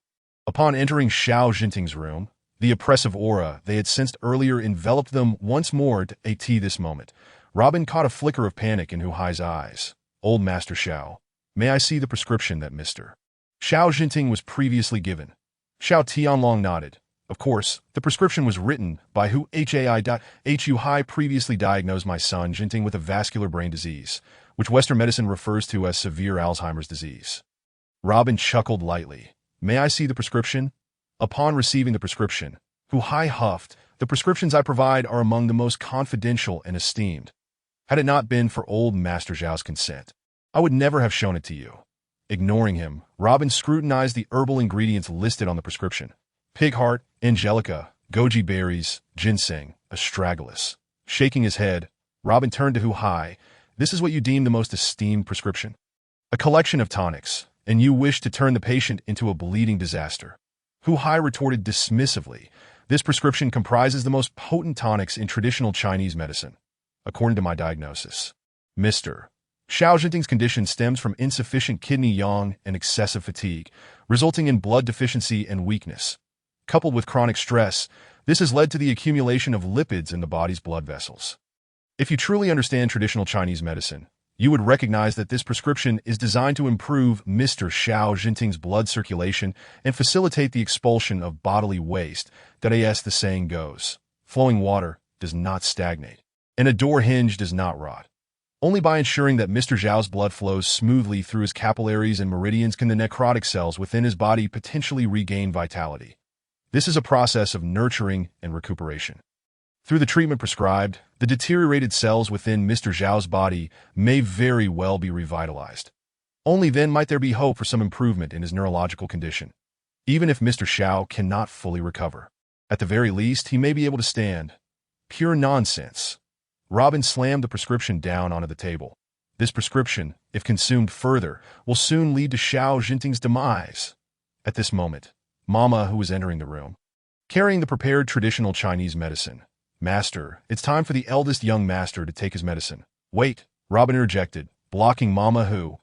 Upon entering Xiao Jinting's room, the oppressive aura they had sensed earlier enveloped them once more at this moment. Robin caught a flicker of panic in Hu Hai's eyes. Old Master Xiao, may I see the prescription that Mr. Xiao Jinting was previously given? Xiao Tianlong nodded. Of course, the prescription was written by Hu Hai previously diagnosed my son Jinting with a vascular brain disease, which Western medicine refers to as severe Alzheimer's disease. Robin chuckled lightly. May I see the prescription? Upon receiving the prescription, Hu Hai huffed, the prescriptions I provide are among the most confidential and esteemed. Had it not been for old Master Zhao's consent, I would never have shown it to you. Ignoring him, Robin scrutinized the herbal ingredients listed on the prescription. Pig heart, angelica, goji berries, ginseng, astragalus. Shaking his head, Robin turned to Hu Hai. This is what you deem the most esteemed prescription? A collection of tonics, and you wish to turn the patient into a bleeding disaster. Hu Hai retorted dismissively. This prescription comprises the most potent tonics in traditional Chinese medicine, according to my diagnosis. Mr. Xiao Jinting's condition stems from insufficient kidney yang and excessive fatigue, resulting in blood deficiency and weakness. Coupled with chronic stress, this has led to the accumulation of lipids in the body's blood vessels. If you truly understand traditional Chinese medicine, you would recognize that this prescription is designed to improve Mr. Xiao Jinting's blood circulation and facilitate the expulsion of bodily waste. That, as the saying goes, flowing water does not stagnate, and a door hinge does not rot. Only by ensuring that Mr. Zhao's blood flows smoothly through his capillaries and meridians can the necrotic cells within his body potentially regain vitality. This is a process of nurturing and recuperation. Through the treatment prescribed, the deteriorated cells within Mr. Zhao's body may very well be revitalized. Only then might there be hope for some improvement in his neurological condition. Even if Mr. Xiao cannot fully recover, at the very least, he may be able to stand. Pure nonsense. Robin slammed the prescription down onto the table. This prescription, if consumed further, will soon lead to Xiao Jinting's demise. At this moment, Mama, who was entering the room, carrying the prepared traditional Chinese medicine. Master, it's time for the eldest young master to take his medicine. Wait, Robin interjected, blocking Mama Hu.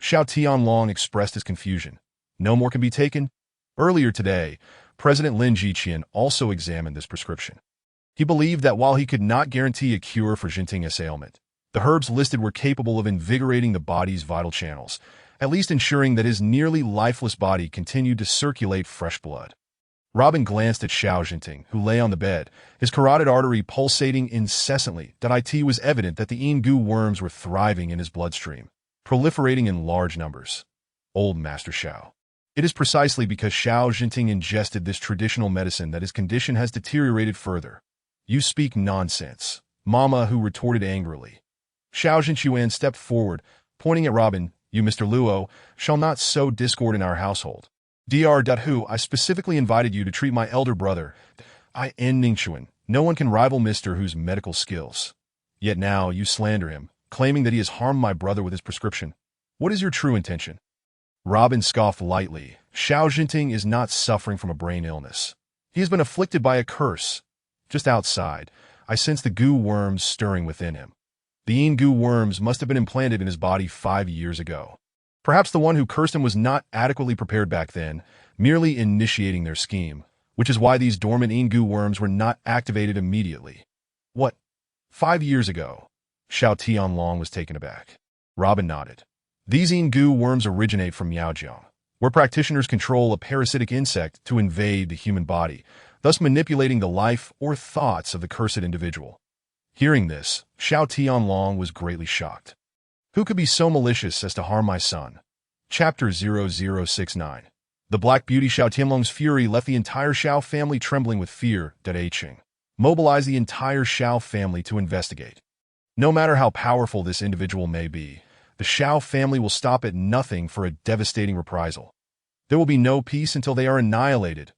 Xiao Tianlong expressed his confusion. No more can be taken? Earlier today, President Lin Jiqian also examined this prescription. He believed that while he could not guarantee a cure for Jinting's ailment, the herbs listed were capable of invigorating the body's vital channels, at least ensuring that his nearly lifeless body continued to circulate fresh blood. Robin glanced at Xiao Jinting, who lay on the bed, his carotid artery pulsating incessantly. It was evident that the Yingu worms were thriving in his bloodstream, proliferating in large numbers. Old Master Xiao. It is precisely because Xiao Jinting ingested this traditional medicine that his condition has deteriorated further. You speak nonsense, Mama Hu retorted angrily. Xiao Jinchuan stepped forward, pointing at Robin. You, Mr. Luo, shall not sow discord in our household. Dr. I specifically invited you to treat my elder brother. I and Ningxuan. No one can rival Mr. Hu's medical skills. Yet now you slander him, claiming that he has harmed my brother with his prescription. What is your true intention? Robin scoffed lightly. Xiao Jinting is not suffering from a brain illness. He has been afflicted by a curse. Just outside, I sense the goo worms stirring within him. The Yin goo worms must have been implanted in his body 5 years ago. Perhaps the one who cursed him was not adequately prepared back then, merely initiating their scheme, which is why these dormant Yin goo worms were not activated immediately. What? 5 years ago? Xiao Tianlong was taken aback. Robin nodded. These Yin goo worms originate from Miaojiang, where practitioners control a parasitic insect to invade the human body, thus manipulating the life or thoughts of the cursed individual. Hearing this, Xiao Tianlong was greatly shocked. Who could be so malicious as to harm my son? Chapter 0069. The Black Beauty. Xiao Tianlong's fury left the entire Xiao family trembling with fear. Qing mobilized the entire Xiao family to investigate. No matter how powerful this individual may be, the Xiao family will stop at nothing for a devastating reprisal. There will be no peace until they are annihilated.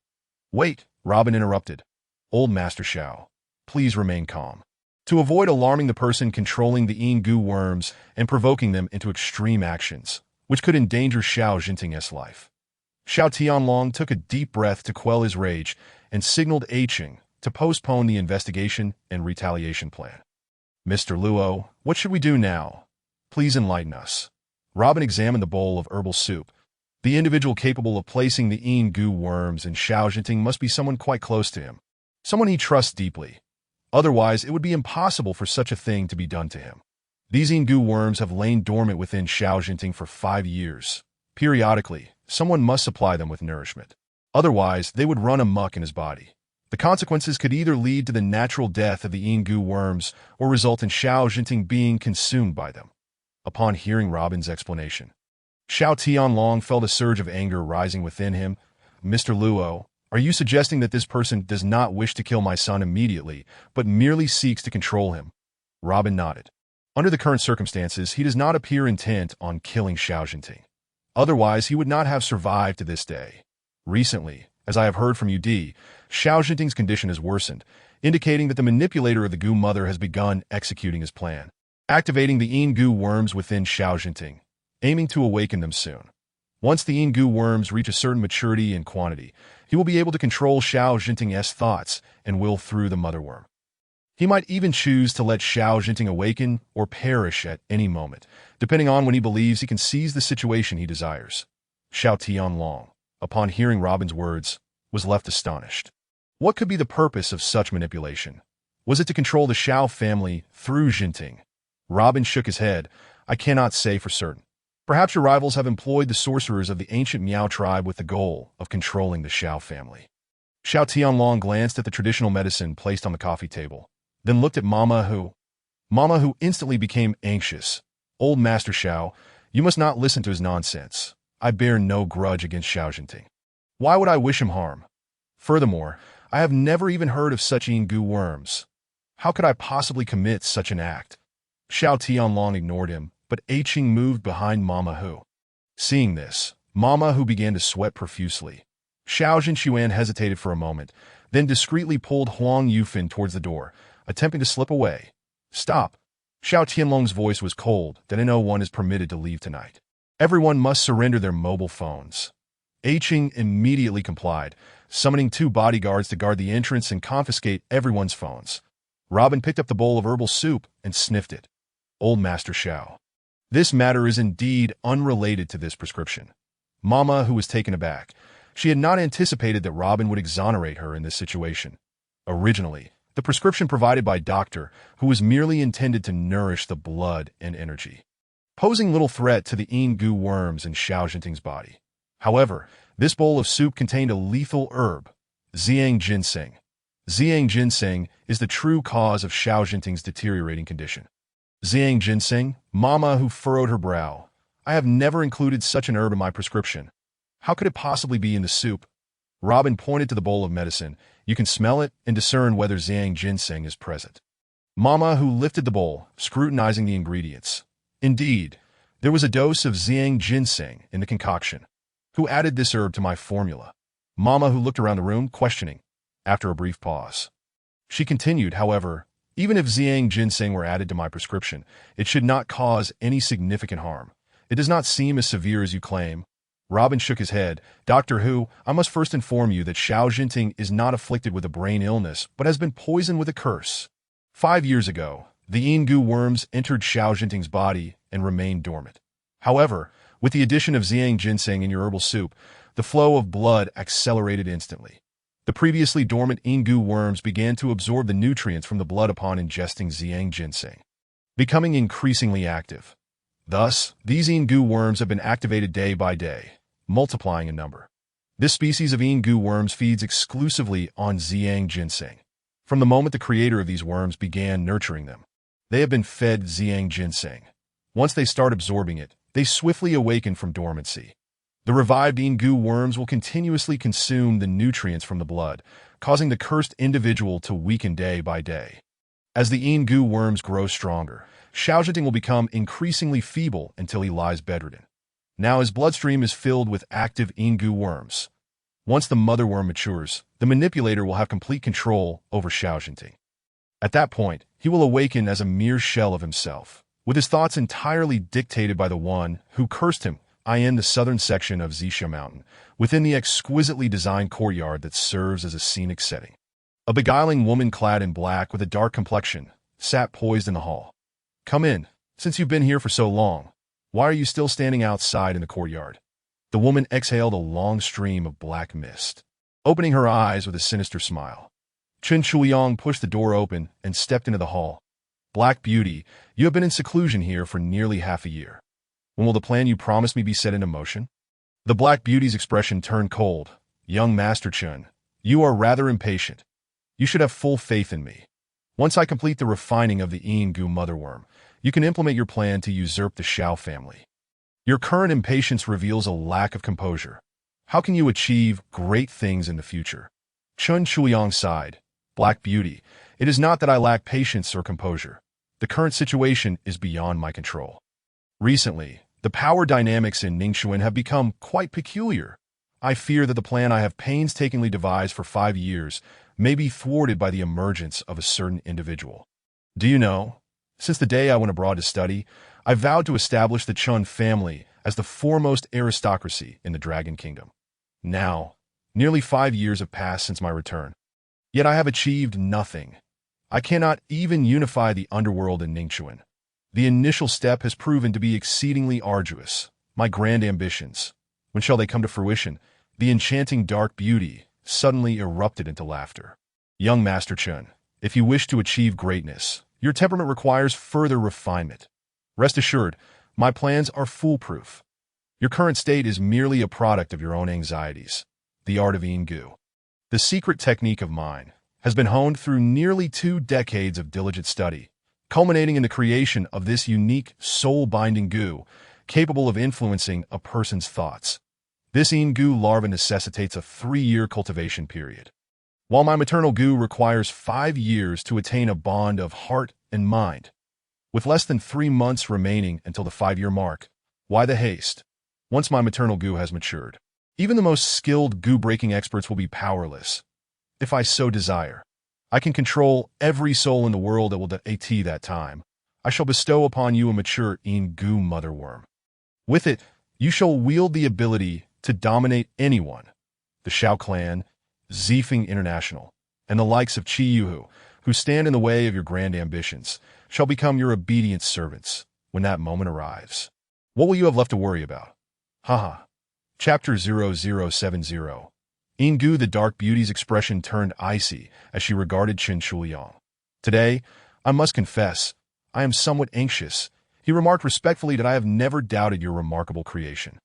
Wait, Robin interrupted. Old Master Xiao, please remain calm. To avoid alarming the person controlling the Yin goo worms and provoking them into extreme actions, which could endanger Xiao Jinting's life. Xiao Tianlong took a deep breath to quell his rage and signaled Qing to postpone the investigation and retaliation plan. Mr. Luo, what should we do now? Please enlighten us. Robin examined the bowl of herbal soup. The individual capable of placing the Yin goo worms in Xiao Jinting must be someone quite close to him, someone he trusts deeply. Otherwise, it would be impossible for such a thing to be done to him. These Yin goo worms have lain dormant within Xiao Jinting for 5 years. Periodically, someone must supply them with nourishment. Otherwise, they would run amok in his body. The consequences could either lead to the natural death of the Yin goo worms or result in Xiao Jinting being consumed by them. Upon hearing Robin's explanation, Xiao Tianlong felt a surge of anger rising within him. Mr. Luo, are you suggesting that this person does not wish to kill my son immediately, but merely seeks to control him? Robin nodded. Under the current circumstances, he does not appear intent on killing Xiao Jinting. Otherwise, he would not have survived to this day. Recently, as I have heard from Xiao Jinting's condition has worsened, indicating that the manipulator of the goo mother has begun executing his plan, activating the Yin goo worms within Xiao Jinting, aiming to awaken them soon. Once the Yin goo worms reach a certain maturity and quantity, he will be able to control Xiao Jinting's thoughts and will through the motherworm. He might even choose to let Xiao Jinting awaken or perish at any moment, depending on when he believes he can seize the situation he desires. Xiao Tianlong, upon hearing Robin's words, was left astonished. What could be the purpose of such manipulation? Was it to control the Xiao family through Jinting? Robin shook his head. I cannot say for certain. Perhaps your rivals have employed the sorcerers of the ancient Miao tribe with the goal of controlling the Xiao family. Xiao Tianlong glanced at the traditional medicine placed on the coffee table, then looked at Mama Hu. Mama Hu instantly became anxious. Old Master Xiao, you must not listen to his nonsense. I bear no grudge against Xiao Jinting. Why would I wish him harm? Furthermore, I have never even heard of such Yin goo worms. How could I possibly commit such an act? Xiao Tianlong ignored him, but Qing moved behind Mama Hu. Seeing this, Mama Hu began to sweat profusely. Xiao Jinchuan hesitated for a moment, then discreetly pulled Huang Yufin towards the door, attempting to slip away. Stop! Xiao Tianlong's voice was cold, that no one is permitted to leave tonight. Everyone must surrender their mobile phones. Qing immediately complied, summoning 2 bodyguards to guard the entrance and confiscate everyone's phones. Robin picked up the bowl of herbal soup and sniffed it. Old Master Xiao. This matter is indeed unrelated to this prescription. Mama, who was taken aback, she had not anticipated that Robin would exonerate her in this situation. Originally, the prescription provided by Doctor, who was merely intended to nourish the blood and energy, posing little threat to the Yin goo worms in Xiao Jinting's body. However, this bowl of soup contained a lethal herb, Ziyang Ginseng. Ziyang Ginseng is the true cause of Xiao Jinting's deteriorating condition. Ziyang Ginseng, Mama Hu furrowed her brow. I have never included such an herb in my prescription. How could it possibly be in the soup? Robin pointed to the bowl of medicine. You can smell it and discern whether Ziyang Ginseng is present. Mama Hu lifted the bowl, scrutinizing the ingredients. Indeed, There was a dose of Xiang ginseng in the concoction. Who added this herb to my formula? Mama, who looked around the room, questioning, after a brief pause. She continued, however, even if Xiang ginseng were added to my prescription, it should not cause any significant harm. It does not seem as severe as you claim. Robin shook his head. Doctor Hu, I must first inform you that Xiao Jinting is not afflicted with a brain illness, but has been poisoned with a curse. 5 years ago, the Yingu worms entered Xiao Jinting's body and remained dormant. However, with the addition of Xiang ginseng in your herbal soup, the flow of blood accelerated instantly. The previously dormant Yingu worms began to absorb the nutrients from the blood upon ingesting Xiang ginseng, becoming increasingly active. Thus, these Yingu worms have been activated day by day, multiplying in number. This species of Yingu worms feeds exclusively on Xiang ginseng. From the moment the creator of these worms began nurturing them, they have been fed Xiang ginseng. Once they start absorbing it, they swiftly awaken from dormancy. The revived Yingu worms will continuously consume the nutrients from the blood, causing the cursed individual to weaken day by day. As the Yingu worms grow stronger, Xiao Jinting will become increasingly feeble until he lies bedridden. Now his bloodstream is filled with active Yingu worms. Once the mother worm matures, the manipulator will have complete control over Xiao Jinting. At that point, he will awaken as a mere shell of himself, with his thoughts entirely dictated by the one who cursed him. I am the southern section of Zixia Mountain, within the exquisitely designed courtyard that serves as a scenic setting. A beguiling woman clad in black with a dark complexion sat poised in the hall. Come in. Since you've been here for so long, why are you still standing outside in the courtyard? The woman exhaled a long stream of black mist, opening her eyes with a sinister smile. Chen Shuiyang pushed the door open and stepped into the hall. Black Beauty, you have been in seclusion here for nearly half a year. When will the plan you promised me be set into motion? The Black Beauty's expression turned cold. Young Master Chen, you are rather impatient. You should have full faith in me. Once I complete the refining of the Yingu motherworm, you can implement your plan to usurp the Xiao family. Your current impatience reveals a lack of composure. How can you achieve great things in the future? Chen Shuiyang sighed. Black Beauty, it is not that I lack patience or composure. The current situation is beyond my control. Recently, the power dynamics in Ningxuan have become quite peculiar. I fear that the plan I have painstakingly devised for 5 years may be thwarted by the emergence of a certain individual. Do you know, since the day I went abroad to study, I vowed to establish the Chun family as the foremost aristocracy in the Dragon Kingdom. Now, nearly 5 years have passed since my return. Yet I have achieved nothing. I cannot even unify the underworld in Ningxuan. The initial step has proven to be exceedingly arduous. My grand ambitions, when shall they come to fruition? The enchanting Dark Beauty suddenly erupted into laughter. Young Master Chen, if you wish to achieve greatness, your temperament requires further refinement. Rest assured, my plans are foolproof. Your current state is merely a product of your own anxieties. The art of Yingu, the secret technique of mine, has been honed through nearly 2 decades of diligent study, culminating in the creation of this unique soul-binding goo, capable of influencing a person's thoughts. This Yingu larva necessitates a 3-year cultivation period, while my maternal goo requires 5 years to attain a bond of heart and mind. With less than 3 months remaining until the 5-year mark, why the haste? Once my maternal goo has matured, even the most skilled goo-breaking experts will be powerless. If I so desire, I can control every soul in the world that will at that time. I shall bestow upon you a mature Yingu motherworm. With it, you shall wield the ability to dominate anyone. The Xiao clan, Zifeng International, and the likes of Qi Yuhu, who stand in the way of your grand ambitions, shall become your obedient servants when that moment arrives. What will you have left to worry about? Haha. Chapter 0070. Yingu the Dark Beauty's expression turned icy as she regarded Chen Shuiyang. Today, I must confess, I am somewhat anxious. He remarked respectfully that I have never doubted your remarkable creation.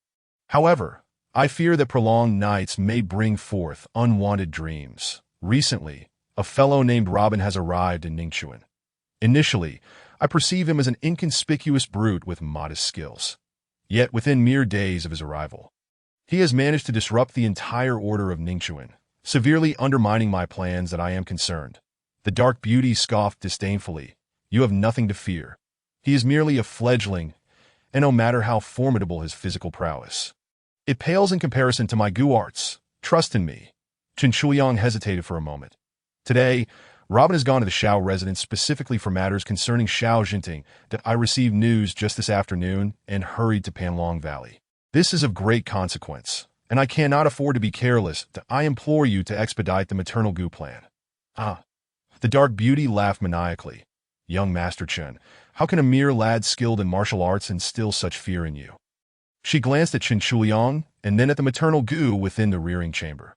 However, I fear that prolonged nights may bring forth unwanted dreams. Recently, a fellow named Robin has arrived in Ningxuan. Initially, I perceive him as an inconspicuous brute with modest skills. Yet within mere days of his arrival, he has managed to disrupt the entire order of Ningxuan, severely undermining my plans that I am concerned. The Dark Beauty scoffed disdainfully. You have nothing to fear. He is merely a fledgling, and no matter how formidable his physical prowess. It pales in comparison to my gu arts. Trust in me. Chen Shuliang hesitated for a moment. Today, Robin has gone to the Shao residence specifically for matters concerning Shao Jinting that I received news just this afternoon and hurried to Panlong Valley. This is of great consequence, and I cannot afford to be careless. I implore you to expedite the maternal gu plan. Ah. The dark beauty laughed maniacally. Young Master Chen, how can a mere lad skilled in martial arts instill such fear in you? She glanced at Chen Shuliang and then at the maternal gu within the rearing chamber.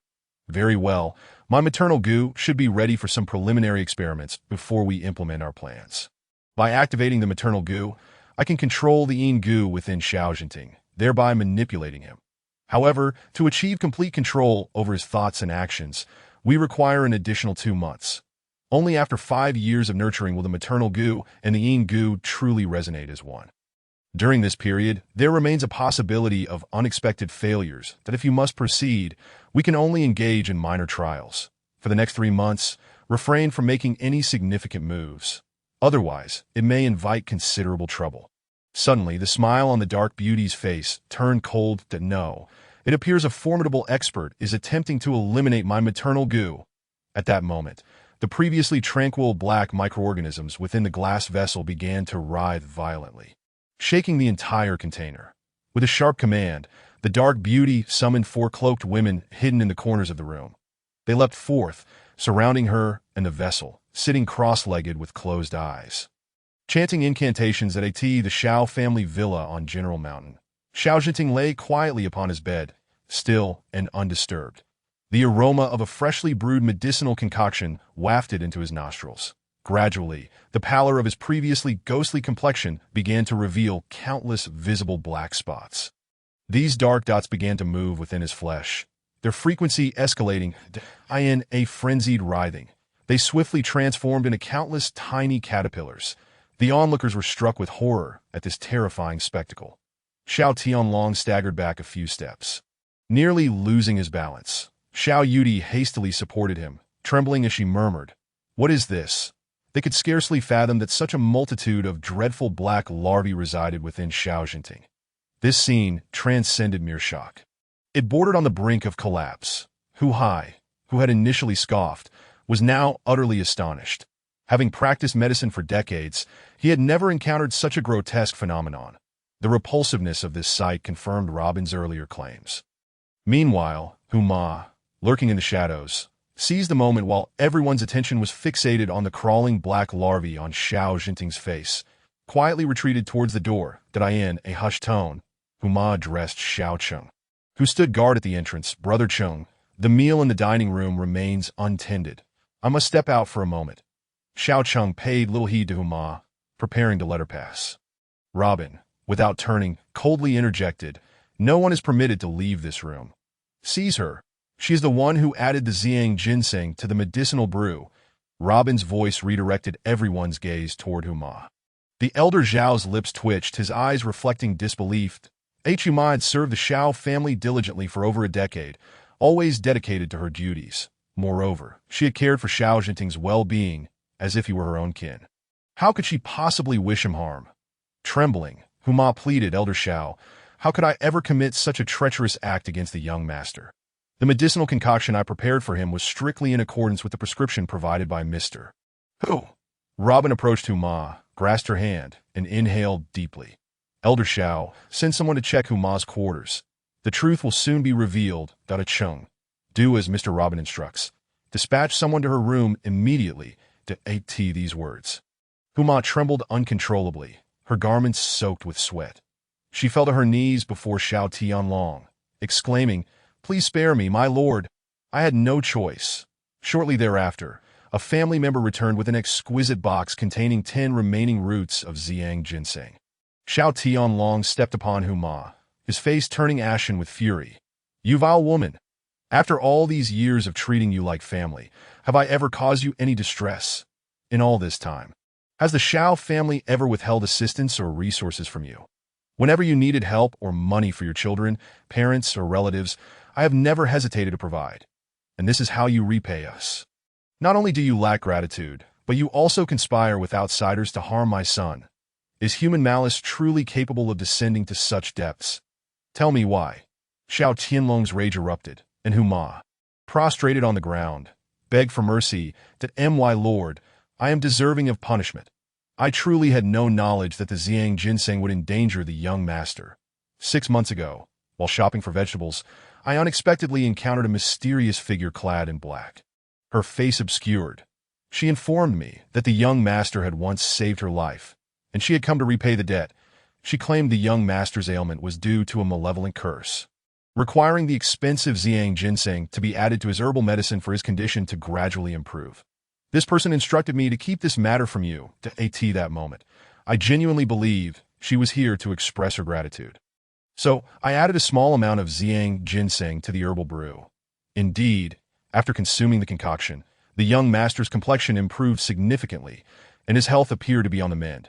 Very well, my maternal gu should be ready for some preliminary experiments before we implement our plans. By activating the maternal gu, I can control the yin gu within Shao Jinting, thereby manipulating him. However, to achieve complete control over his thoughts and actions, we require an additional 2 months. Only after 5 years of nurturing will the maternal gu and the yin gu truly resonate as one. During this period, there remains a possibility of unexpected failures that if you must proceed, we can only engage in minor trials. For the next 3 months, refrain from making any significant moves. Otherwise, it may invite considerable trouble. Suddenly, the smile on the dark beauty's face turned cold. No, it appears a formidable expert is attempting to eliminate my maternal gu. At that moment, the previously tranquil black microorganisms within the glass vessel began to writhe violently, shaking the entire container. With a sharp command, the dark beauty summoned 4 cloaked women hidden in the corners of the room. They leapt forth, surrounding her and the vessel, sitting cross-legged with closed eyes. Chanting incantations at the Shao family villa on General Mountain, Shao Jinting lay quietly upon his bed, still and undisturbed. The aroma of a freshly brewed medicinal concoction wafted into his nostrils. Gradually, the pallor of his previously ghostly complexion began to reveal countless visible black spots. These dark dots began to move within his flesh, their frequency escalating in a frenzied writhing. They swiftly transformed into countless tiny caterpillars. The onlookers were struck with horror at this terrifying spectacle. Shao Tianlong staggered back a few steps, nearly losing his balance. Xiao Yudi hastily supported him, trembling as she murmured, "What is this?" They could scarcely fathom that such a multitude of dreadful black larvae resided within Shao Jinting. This scene transcended mere shock. It bordered on the brink of collapse. Hu Hai, who had initially scoffed, was now utterly astonished. Having practiced medicine for decades, he had never encountered such a grotesque phenomenon. The repulsiveness of this sight confirmed Robin's earlier claims. Meanwhile, Huma, lurking in the shadows, seized the moment while everyone's attention was fixated on the crawling black larvae on Shao Jinting's face, quietly retreated towards the door. In a hushed tone, Huma addressed Xiao Cheng, who stood guard at the entrance. "Brother Cheng, the meal in the dining room remains untended. I must step out for a moment." Xiao Cheng paid little heed to Huma, preparing to let her pass. Robin, without turning, coldly interjected, "No one is permitted to leave this room. Seize her. She is the one who added the Ziyang ginseng to the medicinal brew." Robin's voice redirected everyone's gaze toward Huma. The elder Zhao's lips twitched, his eyes reflecting disbelief. Huma had served the Shao family diligently for over a decade, always dedicated to her duties. Moreover, she had cared for Shao Jinting's well-being as if he were her own kin. How could she possibly wish him harm? Trembling, Huma pleaded, "Elder Shao, how could I ever commit such a treacherous act against the young master? The medicinal concoction I prepared for him was strictly in accordance with the prescription provided by Mr. Who?" Robin approached Huma, grasped her hand, and inhaled deeply. "Elder Shao, send someone to check Huma's quarters. The truth will soon be revealed." Cheng, "Do as Mr. Robin instructs. Dispatch someone to her room immediately." These words. Huma trembled uncontrollably, her garments soaked with sweat. She fell to her knees before Shao Tianlong, exclaiming, "Please spare me, my lord. I had no choice." Shortly thereafter, a family member returned with an exquisite box containing 10 remaining roots of Ziyang ginseng. Shao Tianlong stepped upon Huma, his face turning ashen with fury. "You vile woman! After all these years of treating you like family, have I ever caused you any distress? In all this time, has the Shao family ever withheld assistance or resources from you? Whenever you needed help or money for your children, parents, or relatives, I have never hesitated to provide. And this is how you repay us. Not only do you lack gratitude, but you also conspire with outsiders to harm my son. Is human malice truly capable of descending to such depths? Tell me why. Xiao Tianlong's rage erupted, and Huma, prostrated on the ground, begged for mercy, that my lord, I am deserving of punishment. I truly had no knowledge that the Ziyang ginseng would endanger the young master. 6 months ago, while shopping for vegetables, I unexpectedly encountered a mysterious figure clad in black. Her face obscured. She informed me that the young master had once saved her life, and she had come to repay the debt. She claimed the young master's ailment was due to a malevolent curse, requiring the expensive Ziyang ginseng to be added to his herbal medicine for his condition to gradually improve. This person instructed me to keep this matter from you, to that moment. I genuinely believe she was here to express her gratitude. So, I added a small amount of Ziyang ginseng to the herbal brew. Indeed, after consuming the concoction, the young master's complexion improved significantly, and his health appeared to be on the mend.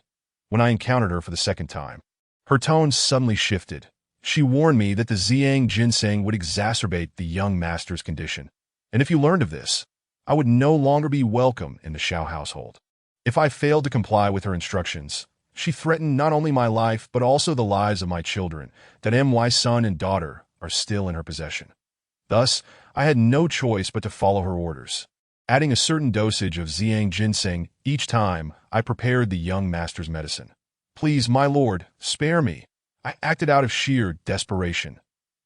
When I encountered her for the second time, her tone suddenly shifted. She warned me that the Ziyang ginseng would exacerbate the young master's condition, and if you learned of this, I would no longer be welcome in the Xiao household. If I failed to comply with her instructions, she threatened not only my life but also the lives of my children, that my son and daughter are still in her possession. Thus, I had no choice but to follow her orders, adding a certain dosage of Ziyang ginseng each time I prepared the young master's medicine. Please, my lord, spare me. I acted out of sheer desperation.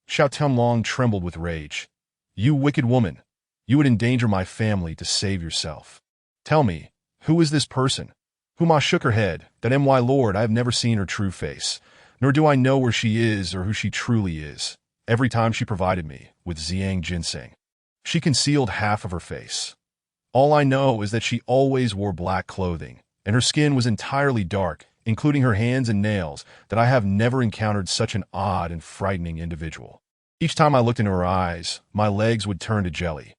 Xiao Tianlong trembled with rage. You wicked woman! You would endanger my family to save yourself. Tell me, who is this person? Huma shook her head, that my lord, I have never seen her true face, nor do I know where she is or who she truly is. Every time she provided me with Ziyang ginseng, she concealed half of her face. All I know is that she always wore black clothing, and her skin was entirely dark, including her hands and nails, that I have never encountered such an odd and frightening individual. Each time I looked into her eyes, my legs would turn to jelly.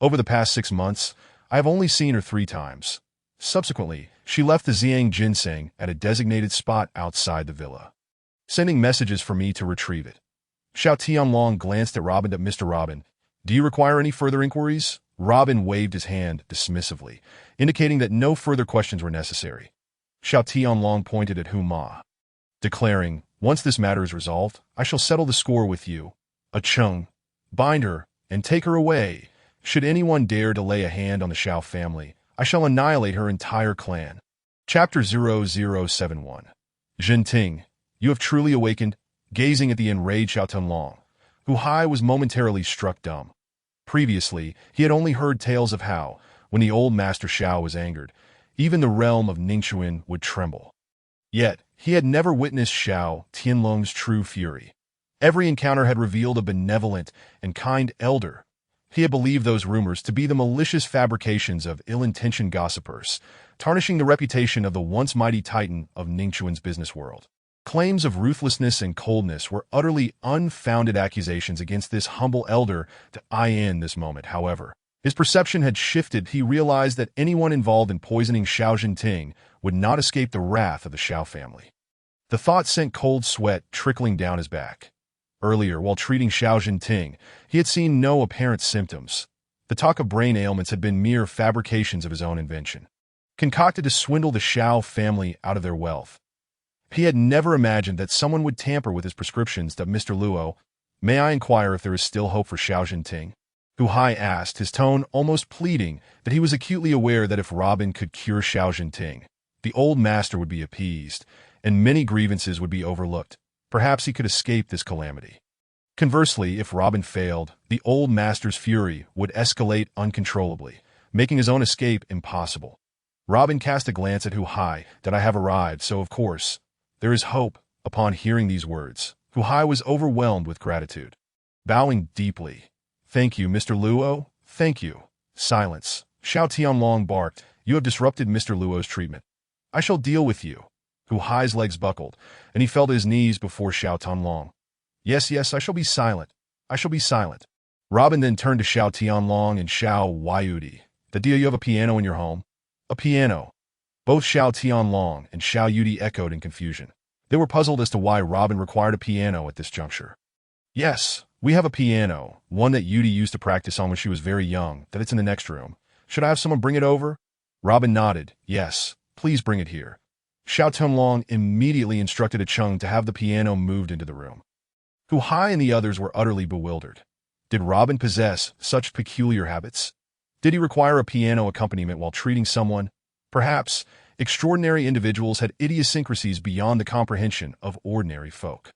Over the past 6 months, I have only seen her 3 times. Subsequently, she left the Ziyang ginseng at a designated spot outside the villa, sending messages for me to retrieve it. Xiao Tianlong glanced at Robin. Mr. Robin, do you require any further inquiries? Robin waved his hand dismissively, indicating that no further questions were necessary. Xiao Tianlong pointed at Huma, declaring, once this matter is resolved, I shall settle the score with you. Cheng, bind her and take her away. Should anyone dare to lay a hand on the Xiao family, I shall annihilate her entire clan. Chapter 0071. Zhenting, you have truly awakened. Gazing at the enraged Xiao Tianlong, Hu Hai was momentarily struck dumb. Previously, he had only heard tales of how, when the old Master Xiao was angered, even the realm of Ningxuan would tremble. Yet, he had never witnessed Xiao Tianlong's true fury. Every encounter had revealed a benevolent and kind elder. He had believed those rumors to be the malicious fabrications of ill-intentioned gossipers, tarnishing the reputation of the once mighty titan of Ningxuan's business world. Claims of ruthlessness and coldness were utterly unfounded accusations against this humble elder. In this moment, however, his perception had shifted. He realized that anyone involved in poisoning Xiao Zhenting would not escape the wrath of the Xiao family. The thought sent cold sweat trickling down his back. Earlier, while treating Xiao Zhenting, he had seen no apparent symptoms. The talk of brain ailments had been mere fabrications of his own invention, concocted to swindle the Xiao family out of their wealth. He had never imagined that someone would tamper with his prescriptions. Mr. Luo, may I inquire if there is still hope for Xiao Zhenting? Hu Hai asked, his tone almost pleading, that he was acutely aware that if Robin could cure Xiao Zhenting, the old master would be appeased, and many grievances would be overlooked. Perhaps he could escape this calamity. Conversely, if Robin failed, the old master's fury would escalate uncontrollably, making his own escape impossible. Robin cast a glance at Hu Hai. I have arrived, so of course, there is hope. Upon hearing these words, Hu Hai was overwhelmed with gratitude. Bowing deeply, thank you, Mr. Luo, thank you. Silence. Xiao Tianlong barked, you have disrupted Mr. Luo's treatment. I shall deal with you. Hu Hai's legs buckled, and he fell to his knees before Xiao Tianlong. Yes, I shall be silent. I shall be silent. Robin then turned to Xiao Tianlong and Xiao Yuudi. Do you have a piano in your home? A piano. Both Xiao Tianlong and Xiao Yuudi echoed in confusion. They were puzzled as to why Robin required a piano at this juncture. Yes, we have a piano, one that Yuudi used to practice on when she was very young, that it's in the next room. Should I have someone bring it over? Robin nodded. Yes, please bring it here. Xiao Tonglong immediately instructed a Chung to have the piano moved into the room. Hu Hai and the others were utterly bewildered. Did Robin possess such peculiar habits? Did he require a piano accompaniment while treating someone? Perhaps extraordinary individuals had idiosyncrasies beyond the comprehension of ordinary folk.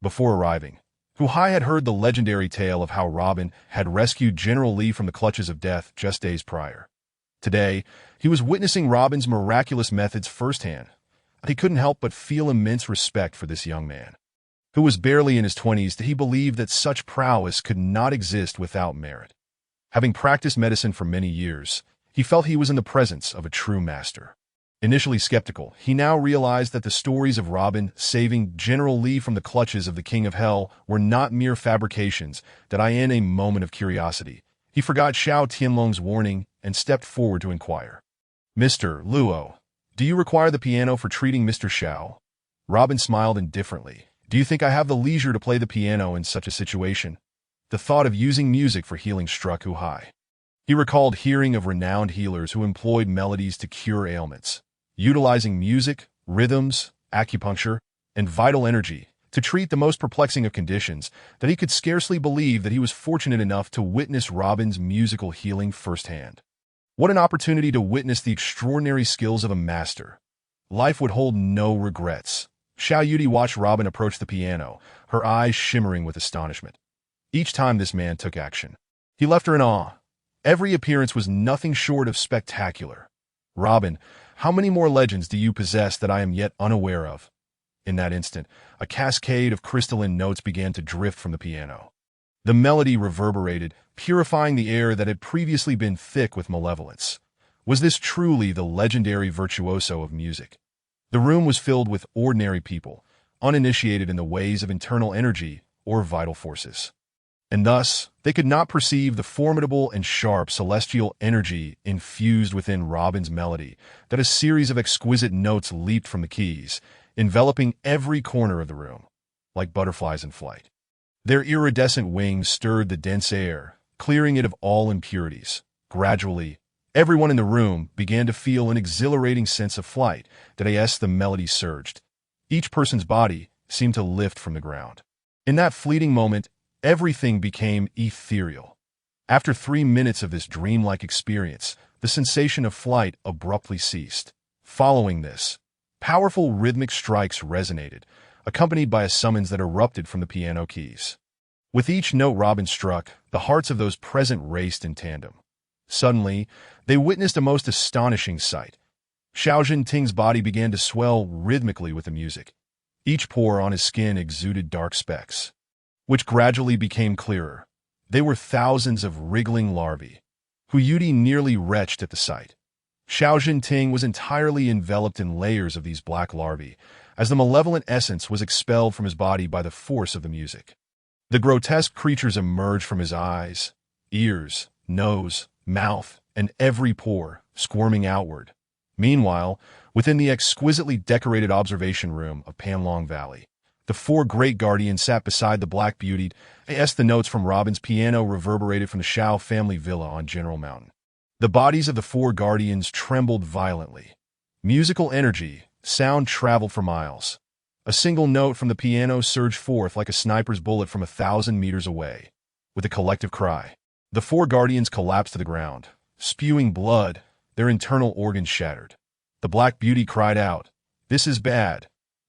Before arriving, Hu Hai had heard the legendary tale of how Robin had rescued General Li from the clutches of death just days prior. Today, he was witnessing Robin's miraculous methods firsthand. He couldn't help but feel immense respect for this young man, who was barely in his 20s. He believed that such prowess could not exist without merit. Having practiced medicine for many years, he felt he was in the presence of a true master. Initially skeptical, he now realized that the stories of Robin saving General Li from the clutches of the King of Hell were not mere fabrications. That in a moment of curiosity, he forgot Xiao Tianlong's warning and stepped forward to inquire. "Mr. Luo, do you require the piano for treating Mr. Xiao?" Robin smiled indifferently. "Do you think I have the leisure to play the piano in such a situation?" The thought of using music for healing struck Hu Hai. He recalled hearing of renowned healers who employed melodies to cure ailments, utilizing music, rhythms, acupuncture, and vital energy to treat the most perplexing of conditions. That he could scarcely believe that he was fortunate enough to witness Robin's musical healing firsthand. What an opportunity to witness the extraordinary skills of a master. Life would hold no regrets. Xiao Yudi watched Robin approach the piano, her eyes shimmering with astonishment. Each time this man took action, he left her in awe. Every appearance was nothing short of spectacular. "Robin, how many more legends do you possess that I am yet unaware of?" In that instant, a cascade of crystalline notes began to drift from the piano. The melody reverberated, purifying the air that had previously been thick with malevolence. Was this truly the legendary virtuoso of music? The room was filled with ordinary people, uninitiated in the ways of internal energy or vital forces. And thus, they could not perceive the formidable and sharp celestial energy infused within Robin's melody. That a series of exquisite notes leaped from the keys, enveloping every corner of the room, like butterflies in flight. Their iridescent wings stirred the dense air, clearing it of all impurities. Gradually, everyone in the room began to feel an exhilarating sense of flight. That as the melody surged, each person's body seemed to lift from the ground. In that fleeting moment, everything became ethereal. After 3 minutes of this dreamlike experience, the sensation of flight abruptly ceased. Following this, powerful rhythmic strikes resonated, accompanied by a summons that erupted from the piano keys. With each note Robin struck, the hearts of those present raced in tandem. Suddenly, they witnessed a most astonishing sight. Xiao Jinting's body began to swell rhythmically with the music. Each pore on his skin exuded dark specks, which gradually became clearer. They were thousands of wriggling larvae. Hu Yudi nearly retched at the sight. Xiao Jinting was entirely enveloped in layers of these black larvae, as the malevolent essence was expelled from his body by the force of the music. The grotesque creatures emerged from his eyes, ears, nose, mouth, and every pore, squirming outward. Meanwhile, within the exquisitely decorated observation room of Panlong Valley, the 4 great guardians sat beside the Black Beauty as the notes from Robin's piano reverberated from the Xiao family villa on General Mountain. The bodies of the 4 guardians trembled violently. Musical energy, sound traveled for miles. A single note from the piano surged forth like a sniper's bullet from 1,000 meters away. With a collective cry, the 4 guardians collapsed to the ground, spewing blood, their internal organs shattered. The Black Beauty cried out, "This is bad."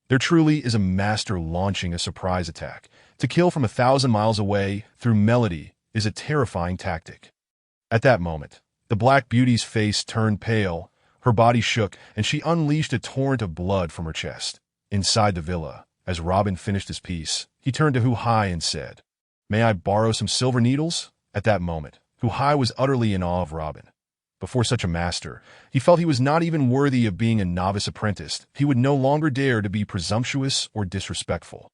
There truly is a master launching a surprise attack. To kill from 1,000 miles away through melody is a terrifying tactic. At that moment, the Black Beauty's face turned pale, her body shook, and she unleashed a torrent of blood from her chest. Inside the villa, as Robin finished his piece, he turned to Hu Hai and said, "May I borrow some silver needles?" At that moment, Hu Hai was utterly in awe of Robin. Before such a master, he felt he was not even worthy of being a novice apprentice. He would no longer dare to be presumptuous or disrespectful.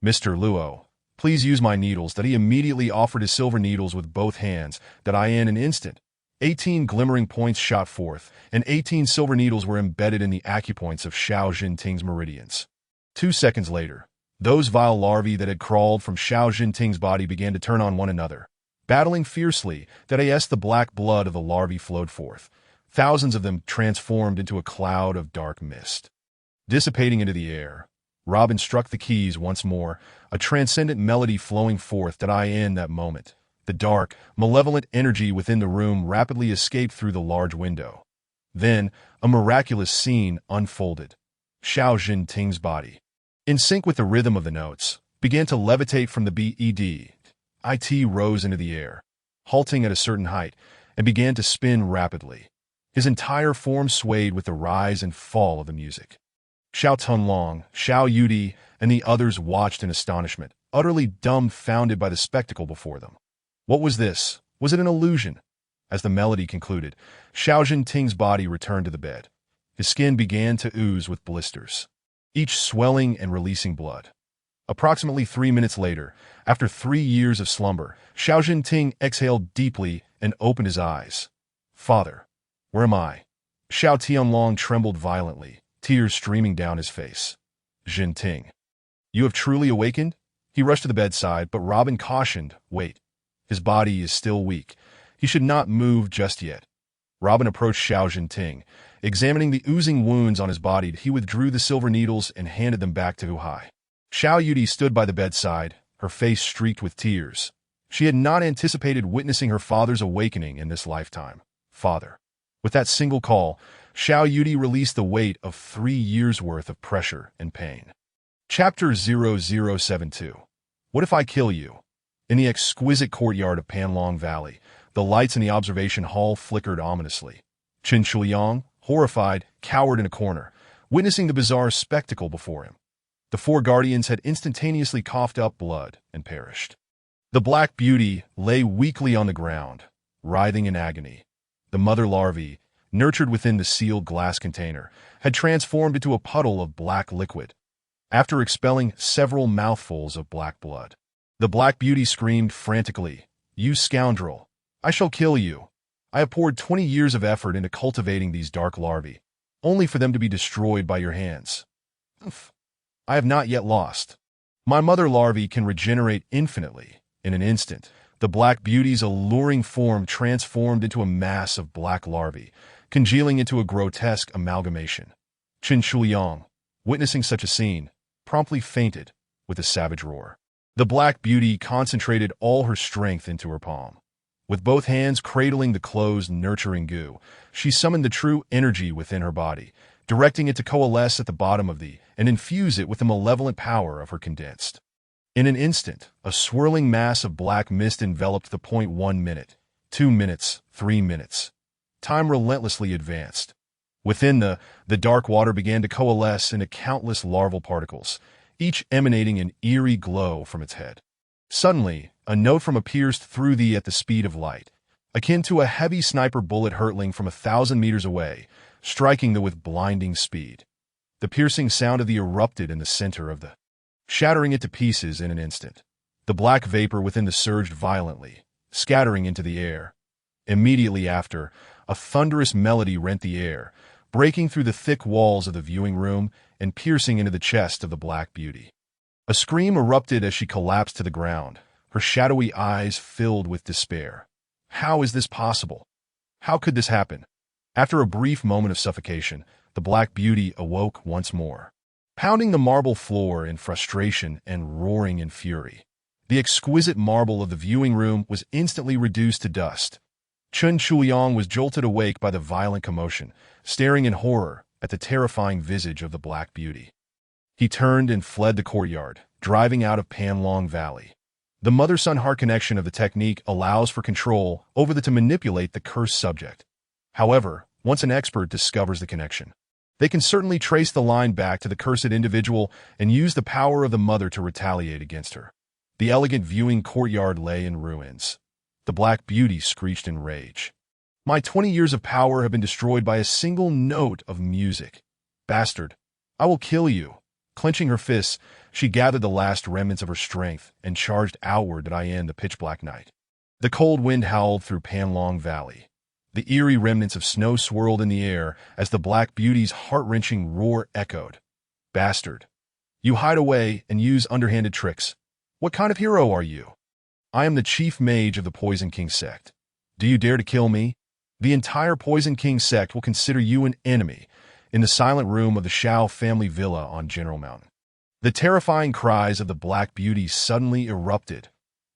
"Mr. Luo, please use my needles." That he immediately offered his silver needles with both hands. That in an instant, 18 glimmering points shot forth, and 18 silver needles were embedded in the acupoints of Xiao Jinting's meridians. 2 seconds later, those vile larvae that had crawled from Xiao Jinting's body began to turn on one another. Battling fiercely, that the black blood of the larvae flowed forth. Thousands of them transformed into a cloud of dark mist. Dissipating into the air, Robin struck the keys once more, a transcendent melody flowing forth that I in that moment. The dark, malevolent energy within the room rapidly escaped through the large window. Then, a miraculous scene unfolded. Xiao Jinting's body, in sync with the rhythm of the notes, began to levitate from the bed. It rose into the air, halting at a certain height, and began to spin rapidly. His entire form swayed with the rise and fall of the music. Xiao Tunlong, Xiao Yudi, and the others watched in astonishment, utterly dumbfounded by the spectacle before them. What was this? Was it an illusion? As the melody concluded, Xiao Jinting's body returned to the bed. His skin began to ooze with blisters, each swelling and releasing blood. Approximately 3 minutes later, after 3 years of slumber, Xiao Jinting exhaled deeply and opened his eyes. "Father, where am I?" Xiao Tianlong trembled violently, tears streaming down his face. "Jinting, you have truly awakened?" He rushed to the bedside, but Robin cautioned, "Wait. His body is still weak. He should not move just yet." Robin approached Xiao Jinting. Examining the oozing wounds on his body, he withdrew the silver needles and handed them back to Hu Hai. Xiao Yudi stood by the bedside, her face streaked with tears. She had not anticipated witnessing her father's awakening in this lifetime. "Father." With that single call, Xiao Yudi released the weight of 3 years' worth of pressure and pain. Chapter 0072. What if I kill you? In the exquisite courtyard of Panlong Valley, the lights in the observation hall flickered ominously. Qin Shuyang, horrified, cowered in a corner, witnessing the bizarre spectacle before him. The 4 guardians had instantaneously coughed up blood and perished. The Black Beauty lay weakly on the ground, writhing in agony. The mother larvae, nurtured within the sealed glass container, had transformed into a puddle of black liquid. After expelling several mouthfuls of black blood, the Black Beauty screamed frantically, "You scoundrel! I shall kill you! I have poured 20 years of effort into cultivating these dark larvae, only for them to be destroyed by your hands. Oof. I have not yet lost. My mother larvae can regenerate infinitely. In an instant, the Black Beauty's alluring form transformed into a mass of black larvae, congealing into a grotesque amalgamation. Qin Shuyang, witnessing such a scene, promptly fainted with a savage roar. The Black Beauty concentrated all her strength into her palm. With both hands cradling the closed, nurturing goo, she summoned the true energy within her body, directing it to coalesce at the bottom of and infuse it with the malevolent power of her condensed. In an instant, a swirling mass of black mist enveloped the point. 1 minute, 2 minutes, 3 minutes. Time relentlessly advanced. Within the dark water began to coalesce into countless larval particles, each emanating an eerie glow from its head. Suddenly, a note from pierced through at the speed of light, akin to a heavy sniper bullet hurtling from 1,000 meters away, striking with blinding speed. The piercing sound of erupted in the center of shattering it to pieces in an instant. The black vapor within surged violently, scattering into the air. Immediately after, a thunderous melody rent the air, breaking through the thick walls of the viewing room and piercing into the chest of the Black Beauty. A scream erupted as she collapsed to the ground, her shadowy eyes filled with despair. How is this possible? How could this happen? After a brief moment of suffocation, the Black Beauty awoke once more, pounding the marble floor in frustration and roaring in fury. The exquisite marble of the viewing room was instantly reduced to dust. Qin Shuyang was jolted awake by the violent commotion, staring in horror at the terrifying visage of the Black Beauty. He turned and fled the courtyard, driving out of Panlong Valley. The mother-son heart connection of the technique allows for control over to manipulate the cursed subject. However, once an expert discovers the connection, they can certainly trace the line back to the cursed individual and use the power of the mother to retaliate against her. The elegant viewing courtyard lay in ruins. The Black Beauty screeched in rage. "My 20 years of power have been destroyed by a single note of music. Bastard, I will kill you." Clenching her fists, she gathered the last remnants of her strength and charged outward in the pitch-black night. The cold wind howled through Panlong Valley. The eerie remnants of snow swirled in the air as the Black Beauty's heart-wrenching roar echoed. "Bastard, you hide away and use underhanded tricks. What kind of hero are you? I am the chief mage of the Poison King sect. Do you dare to kill me? The entire Poison King sect will consider you an enemy, in the silent room of the Shao family villa on General Mountain. The terrifying cries of the Black Beauty suddenly erupted.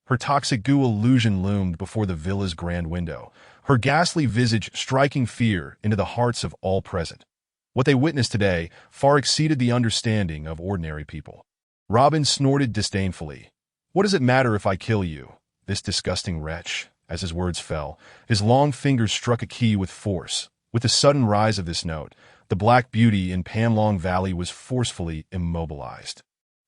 Her toxic goo illusion loomed before the villa's grand window, her ghastly visage striking fear into the hearts of all present. What they witnessed today far exceeded the understanding of ordinary people. Robin snorted disdainfully. "What does it matter if I kill you, this disgusting wretch?" As his words fell, his long fingers struck a key with force. With the sudden rise of this note, the Black Beauty in Panlong Valley was forcefully immobilized.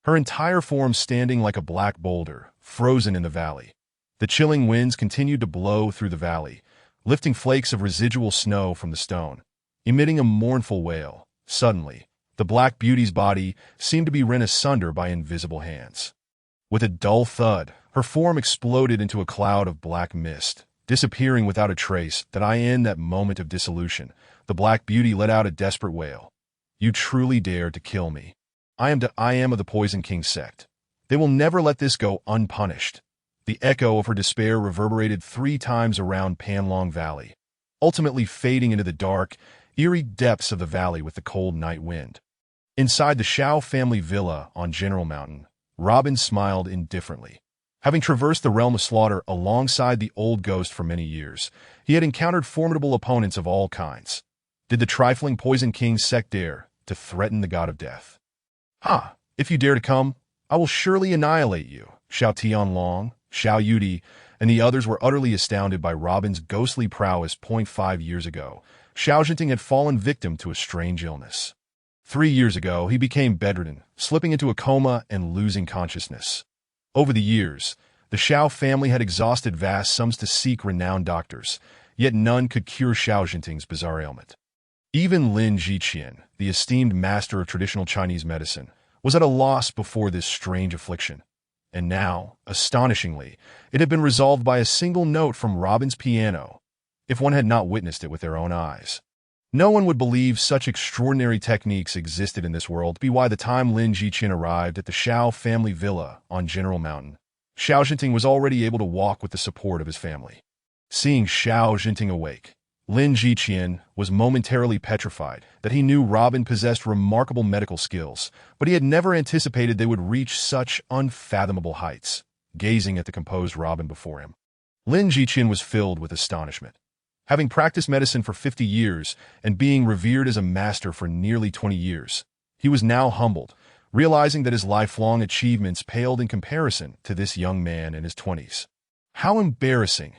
Her entire form standing like a black boulder, frozen in the valley. The chilling winds continued to blow through the valley, lifting flakes of residual snow from the stone, emitting a mournful wail. Suddenly, the Black Beauty's body seemed to be rent asunder by invisible hands. With a dull thud, her form exploded into a cloud of black mist, disappearing without a trace. In that moment of dissolution, the Black Beauty let out a desperate wail. "You truly dared to kill me. I am of the Poison King sect. They will never let this go unpunished." The echo of her despair reverberated 3 times around Panlong Valley, ultimately fading into the dark, eerie depths of the valley with the cold night wind. Inside the Shao family villa on General Mountain, Robin smiled indifferently. Having traversed the realm of slaughter alongside the old ghost for many years, he had encountered formidable opponents of all kinds. Did the trifling Poison King sect dare to threaten the god of death? "Ha! If you dare to come, I will surely annihilate you." Xiao Tianlong, Xiao Yudi, and the others were utterly astounded by Robin's ghostly prowess. 5 years ago, Xiao Jinting had fallen victim to a strange illness. 3 years ago, he became bedridden, slipping into a coma and losing consciousness. Over the years, the Xiao family had exhausted vast sums to seek renowned doctors, yet none could cure Xiao Jinting's bizarre ailment. Even Lin Jiqian, the esteemed master of traditional Chinese medicine, was at a loss before this strange affliction. And now, astonishingly, it had been resolved by a single note from Robin's piano, if one had not witnessed it with their own eyes. No one would believe such extraordinary techniques existed in this world. By the time Lin Jiqian arrived at the Shao family villa on General Mountain, Xiao Jinting was already able to walk with the support of his family. Seeing Xiao Jinting awake, Lin Jiqian was momentarily petrified that he knew Robin possessed remarkable medical skills, but he had never anticipated they would reach such unfathomable heights. Gazing at the composed Robin before him, Lin Jiqian was filled with astonishment. Having practiced medicine for 50 years and being revered as a master for nearly 20 years, he was now humbled, realizing that his lifelong achievements paled in comparison to this young man in his 20s. How embarrassing!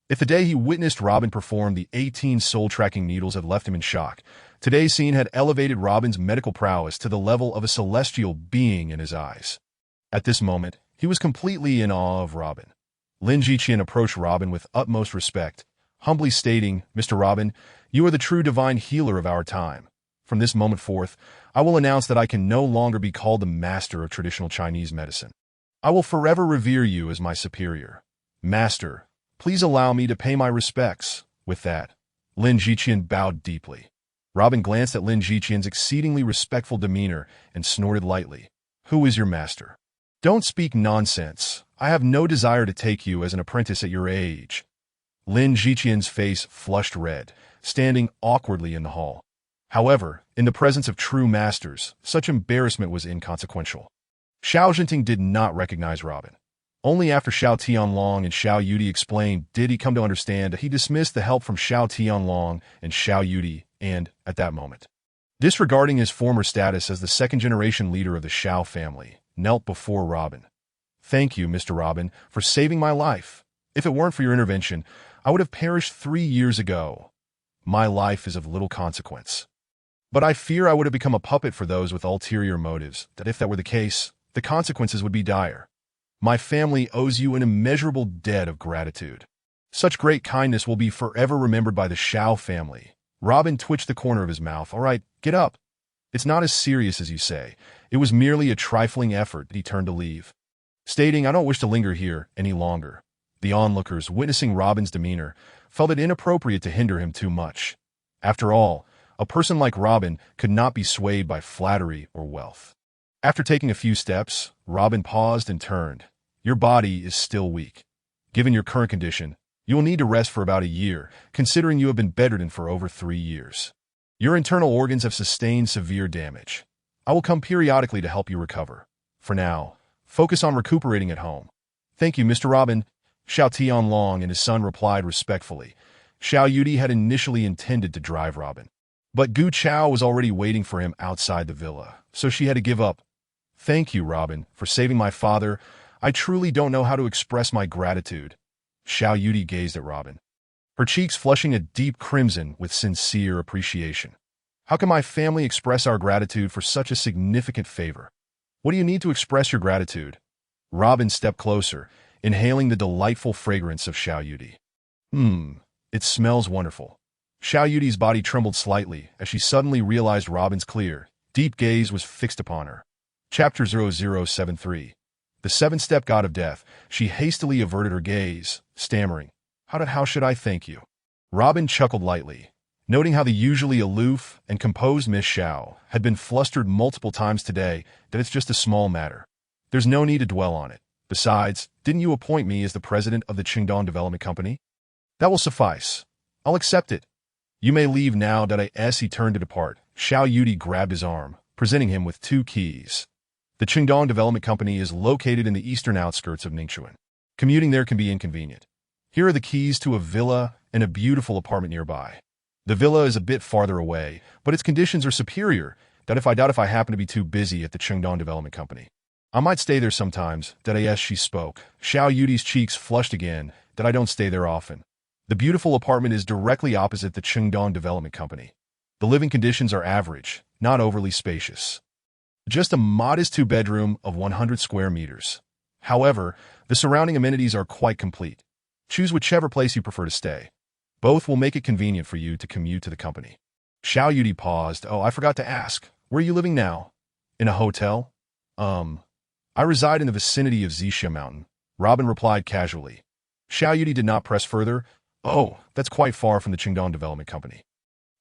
If the day he witnessed Robin perform the 18 soul-tracking needles had left him in shock, today's scene had elevated Robin's medical prowess to the level of a celestial being in his eyes. At this moment, he was completely in awe of Robin. Lin Jiqian approached Robin with utmost respect, humbly stating, "Mr. Robin, you are the true divine healer of our time. From this moment forth, I will announce that I can no longer be called the master of traditional Chinese medicine. I will forever revere you as my superior. Master, please allow me to pay my respects." With that, Lin Jiqian bowed deeply. Robin glanced at Lin Jiqian's exceedingly respectful demeanor and snorted lightly. "Who is your master?" "Don't speak nonsense. I have no desire to take you as an apprentice at your age." Lin Jiqian's face flushed red, standing awkwardly in the hall. However, in the presence of true masters, such embarrassment was inconsequential. Xiao Jinting did not recognize Robin. Only after Xiao Tianlong and Xiao Yudi explained did he come to understand that he dismissed the help from Xiao Tianlong and Xiao Yudi and, at that moment, disregarding his former status as the second-generation leader of the Xiao family, knelt before Robin. "Thank you, Mr. Robin, for saving my life. If it weren't for your intervention, I would have perished 3 years ago. My life is of little consequence. But I fear I would have become a puppet for those with ulterior motives, that if that were the case, the consequences would be dire. My family owes you an immeasurable debt of gratitude. Such great kindness will be forever remembered by the Shao family." Robin twitched the corner of his mouth. "All right, get up. It's not as serious as you say. It was merely a trifling effort." He turned to leave, stating, "I don't wish to linger here any longer." The onlookers, witnessing Robin's demeanor, felt it inappropriate to hinder him too much. After all, a person like Robin could not be swayed by flattery or wealth. After taking a few steps, Robin paused and turned. "Your body is still weak. Given your current condition, you will need to rest for about a year, considering you have been bedridden for over 3 years. Your internal organs have sustained severe damage. I will come periodically to help you recover. For now, focus on recuperating at home. Thank you, Mr. Robin, Xiao Tianlong and his son replied respectfully. Xiao Yudi had initially intended to drive Robin, but Gu Chao was already waiting for him outside the villa, so she had to give up. Thank you, Robin, for saving my father. I truly don't know how to express my gratitude. Xiao Yudi gazed at Robin, her cheeks flushing a deep crimson with sincere appreciation. How can my family express our gratitude for such a significant favor? What do you need to express your gratitude? Robin stepped closer, inhaling the delightful fragrance of Xiao Yudi. It smells wonderful. Xiao Yudi's body trembled slightly as she suddenly realized Robin's clear, deep gaze was fixed upon her. Chapter 0073. The Seven-Step God of Death. She hastily averted her gaze, stammering, How should I thank you? Robin chuckled lightly, noting how the usually aloof and composed Miss Xiao had been flustered multiple times today that it's just a small matter. There's no need to dwell on it. Besides, didn't you appoint me as the president of the Qingdong Development Company? That will suffice. I'll accept it. You may leave now. As he turned to depart, Xiao Yudi grabbed his arm, presenting him with 2 keys. The Qingdong Development Company is located in the eastern outskirts of Ningxuan. Commuting there can be inconvenient. Here are the keys to a villa and a beautiful apartment nearby. The villa is a bit farther away, but its conditions are superior. If I happen to be too busy at the Qingdong Development Company, I might stay there sometimes. As she spoke, Xiao Yudi's cheeks flushed again. I don't stay there often. The beautiful apartment is directly opposite the Qingdong Development Company. The living conditions are average, not overly spacious. Just a modest 2-bedroom of 100 square meters. However, the surrounding amenities are quite complete. Choose whichever place you prefer to stay. Both will make it convenient for you to commute to the company. Xiao Yudi paused. I forgot to ask. Where are you living now? In a hotel? I reside in the vicinity of Zixia Mountain, Robin replied casually. Xiao Yudi did not press further. That's quite far from the Qingdong Development Company.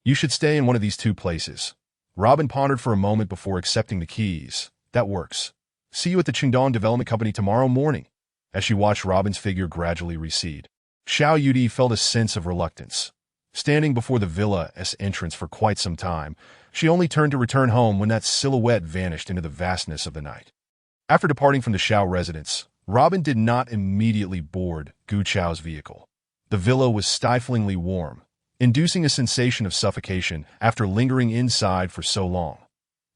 You should stay in one of these 2 places. Robin pondered for a moment before accepting the keys. That works. See you at the Qingdong Development Company tomorrow morning. As she watched Robin's figure gradually recede, Xiao Yudi felt a sense of reluctance. Standing before the villa's entrance for quite some time, she only turned to return home when that silhouette vanished into the vastness of the night. After departing from the Xiao residence, Robin did not immediately board Gu Chao's vehicle. The villa was stiflingly warm, inducing a sensation of suffocation after lingering inside for so long.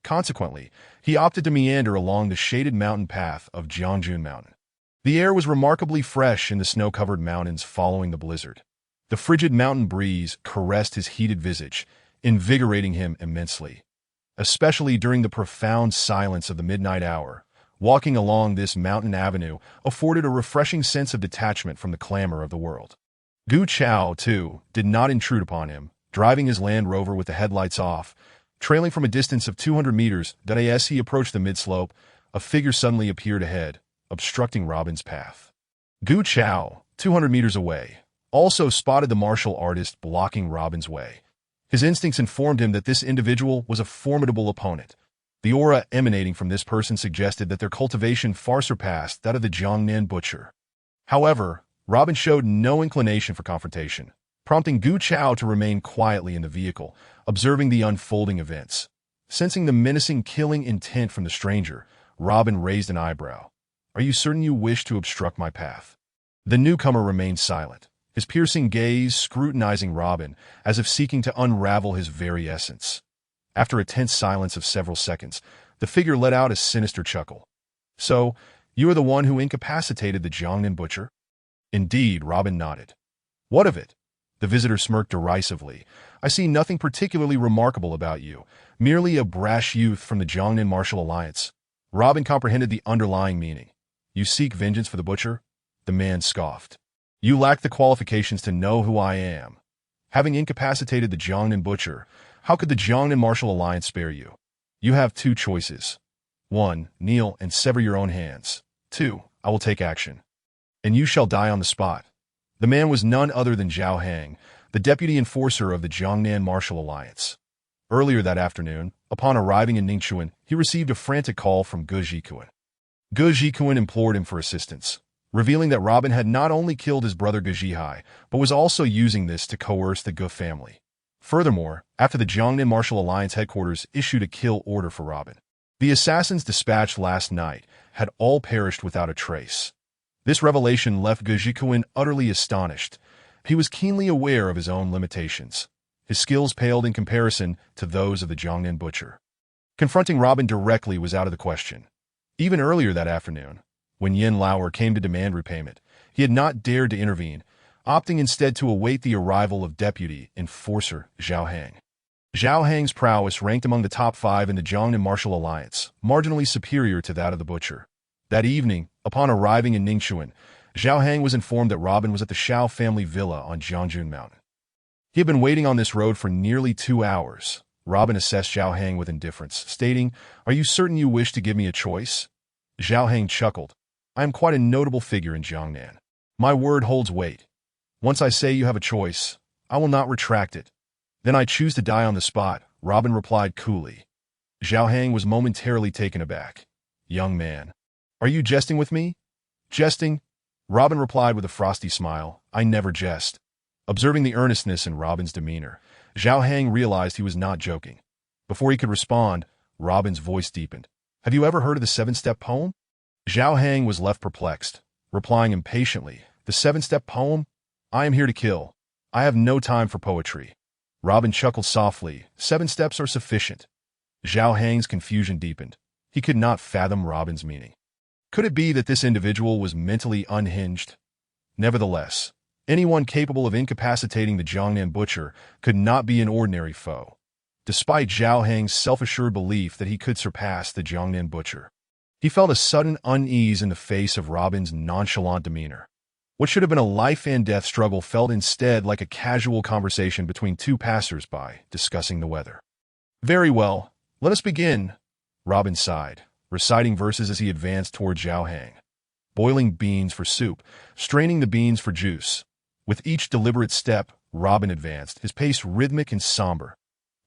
Consequently, he opted to meander along the shaded mountain path of Jiangjun Mountain. The air was remarkably fresh in the snow-covered mountains following the blizzard. The frigid mountain breeze caressed his heated visage, invigorating him immensely. Especially during the profound silence of the midnight hour, walking along this mountain avenue afforded a refreshing sense of detachment from the clamor of the world. Gu Chao, too, did not intrude upon him, driving his Land Rover with the headlights off. Trailing from a distance of 200 meters, as he approached the mid-slope, a figure suddenly appeared ahead, obstructing Robin's path. Gu Chao, 200 meters away, also spotted the martial artist blocking Robin's way. His instincts informed him that this individual was a formidable opponent. The aura emanating from this person suggested that their cultivation far surpassed that of the Jiangnan butcher. However, Robin showed no inclination for confrontation, prompting Gu Chao to remain quietly in the vehicle, observing the unfolding events. Sensing the menacing killing intent from the stranger, Robin raised an eyebrow. Are you certain you wish to obstruct my path? The newcomer remained silent, his piercing gaze scrutinizing Robin as if seeking to unravel his very essence. After a tense silence of several seconds, the figure let out a sinister chuckle. So, you are the one who incapacitated the Jiangnan butcher? Indeed, Robin nodded. What of it? The visitor smirked derisively. I see nothing particularly remarkable about you, merely a brash youth from the Jiangnan Martial Alliance. Robin comprehended the underlying meaning. You seek vengeance for the butcher? The man scoffed. You lack the qualifications to know who I am. Having incapacitated the Jiangnan butcher, how could the Jiangnan Martial Alliance spare you? You have 2 choices. 1. Kneel and sever your own hands. 2. I will take action. And you shall die on the spot. The man was none other than Zhao Hang, the deputy enforcer of the Jiangnan Martial Alliance. Earlier that afternoon, upon arriving in Ningxuan, he received a frantic call from Ge Zhikuan. Ge Zhikuan implored him for assistance, revealing that Robin had not only killed his brother Ge Zhihai, but was also using this to coerce the Ge family. Furthermore, after the Jiangnan Martial Alliance headquarters issued a kill order for Robin, the assassins dispatched last night had all perished without a trace. This revelation left Ge Zhiqian utterly astonished. He was keenly aware of his own limitations. His skills paled in comparison to those of the Jiangnan butcher. Confronting Robin directly was out of the question. Even earlier that afternoon, when Yin Lauer came to demand repayment, he had not dared to intervene, opting instead to await the arrival of Deputy Enforcer Zhao Hang. Zhao Hang's prowess ranked among the top 5 in the Jiangnan Martial Alliance, marginally superior to that of the butcher. That evening, upon arriving in Ningxuan, Zhao Hang was informed that Robin was at the Shao family villa on Jiangjun Mountain. He had been waiting on this road for nearly 2 hours. Robin assessed Zhao Hang with indifference, stating, "Are you certain you wish to give me a choice?" Zhao Hang chuckled. "I am quite a notable figure in Jiangnan. My word holds weight. Once I say you have a choice, I will not retract it." "Then I choose to die on the spot," Robin replied coolly. Zhao Hang was momentarily taken aback. "Young man, are you jesting with me?" "Jesting?" Robin replied with a frosty smile. "I never jest." Observing the earnestness in Robin's demeanor, Zhao Hang realized he was not joking. Before he could respond, Robin's voice deepened. "Have you ever heard of the 7-step poem?" Zhao Hang was left perplexed, replying impatiently, "The 7-step poem? I am here to kill. I have no time for poetry." Robin chuckled softly. 7 steps are sufficient." Zhao Hang's confusion deepened. He could not fathom Robin's meaning. Could it be that this individual was mentally unhinged? Nevertheless, anyone capable of incapacitating the Jiangnan butcher could not be an ordinary foe. Despite Zhao Hang's self-assured belief that he could surpass the Jiangnan butcher, he felt a sudden unease in the face of Robin's nonchalant demeanor. What should have been a life-and-death struggle felt instead like a casual conversation between 2 passers-by discussing the weather. "Very well, let us begin," Robin sighed, reciting verses as he advanced toward Zhao Hang. Boiling beans for soup, straining the beans for juice. With each deliberate step, Robin advanced, his pace rhythmic and somber.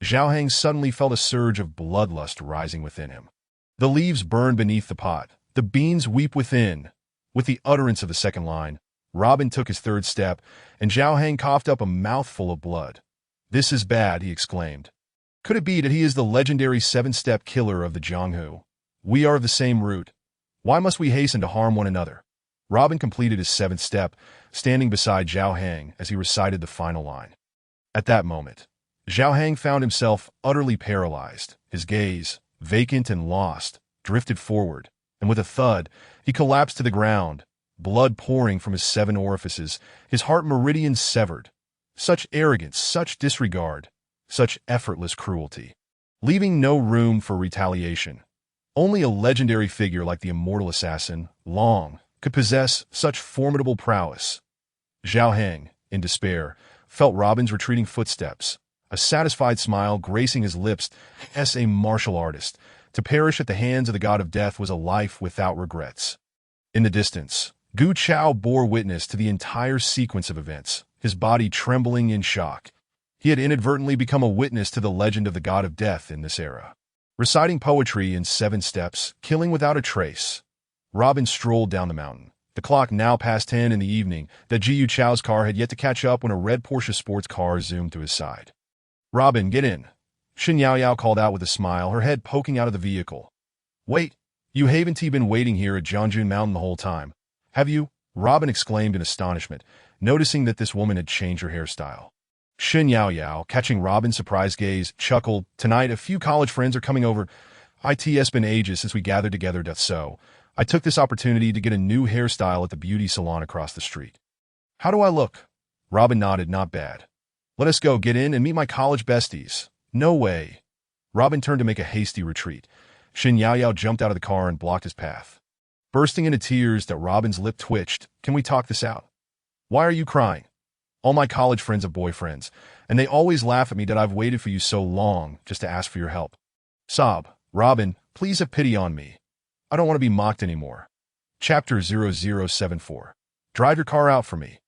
Zhao Hang suddenly felt a surge of bloodlust rising within him. The leaves burn beneath the pot, the beans weep within. With the utterance of the second line, Robin took his 3rd step, and Zhao Hang coughed up a mouthful of blood. "This is bad," he exclaimed. "Could it be that he is the legendary 7-step killer of the Jianghu? We are of the same root. Why must we hasten to harm one another?" Robin completed his 7th step, standing beside Zhao Hang as he recited the final line. At that moment, Zhao Hang found himself utterly paralyzed. His gaze, vacant and lost, drifted forward, and with a thud, he collapsed to the ground, blood pouring from his 7 orifices, his heart meridians severed. Such arrogance, such disregard, such effortless cruelty, leaving no room for retaliation. Only a legendary figure like the immortal assassin, Long, could possess such formidable prowess. Zhao Hang, in despair, felt Robin's retreating footsteps, a satisfied smile gracing his lips. As a martial artist, to perish at the hands of the god of death was a life without regrets. In the distance, Gu Chao bore witness to the entire sequence of events, his body trembling in shock. He had inadvertently become a witness to the legend of the god of death in this era. Reciting poetry in 7 steps, killing without a trace, Robin strolled down the mountain. The clock now past 10 in the evening, that Ji Yu Chao's car had yet to catch up when a red Porsche sports car zoomed to his side. "Robin, get in," Shin Yaoyao called out with a smile, her head poking out of the vehicle. "Wait, you haven't been waiting here at Jiangjun Mountain the whole time, have you?" Robin exclaimed in astonishment, noticing that this woman had changed her hairstyle. Shin Yaoyao, catching Robin's surprised gaze, chuckled. "Tonight, a few college friends are coming over. It's been ages since we gathered together, so I took this opportunity to get a new hairstyle at the beauty salon across the street." "How do I look?" Robin nodded. "Not bad. Let us go, get in, and meet my college besties." "No way." Robin turned to make a hasty retreat. Shin Yaoyao jumped out of the car and blocked his path. Bursting into tears that Robin's lip twitched, "Can we talk this out? Why are you crying? All my college friends have boyfriends, and they always laugh at me that I've waited for you so long just to ask for your help." Sob. "Robin, please have pity on me. I don't want to be mocked anymore." Chapter 0074. "Drive your car out for me."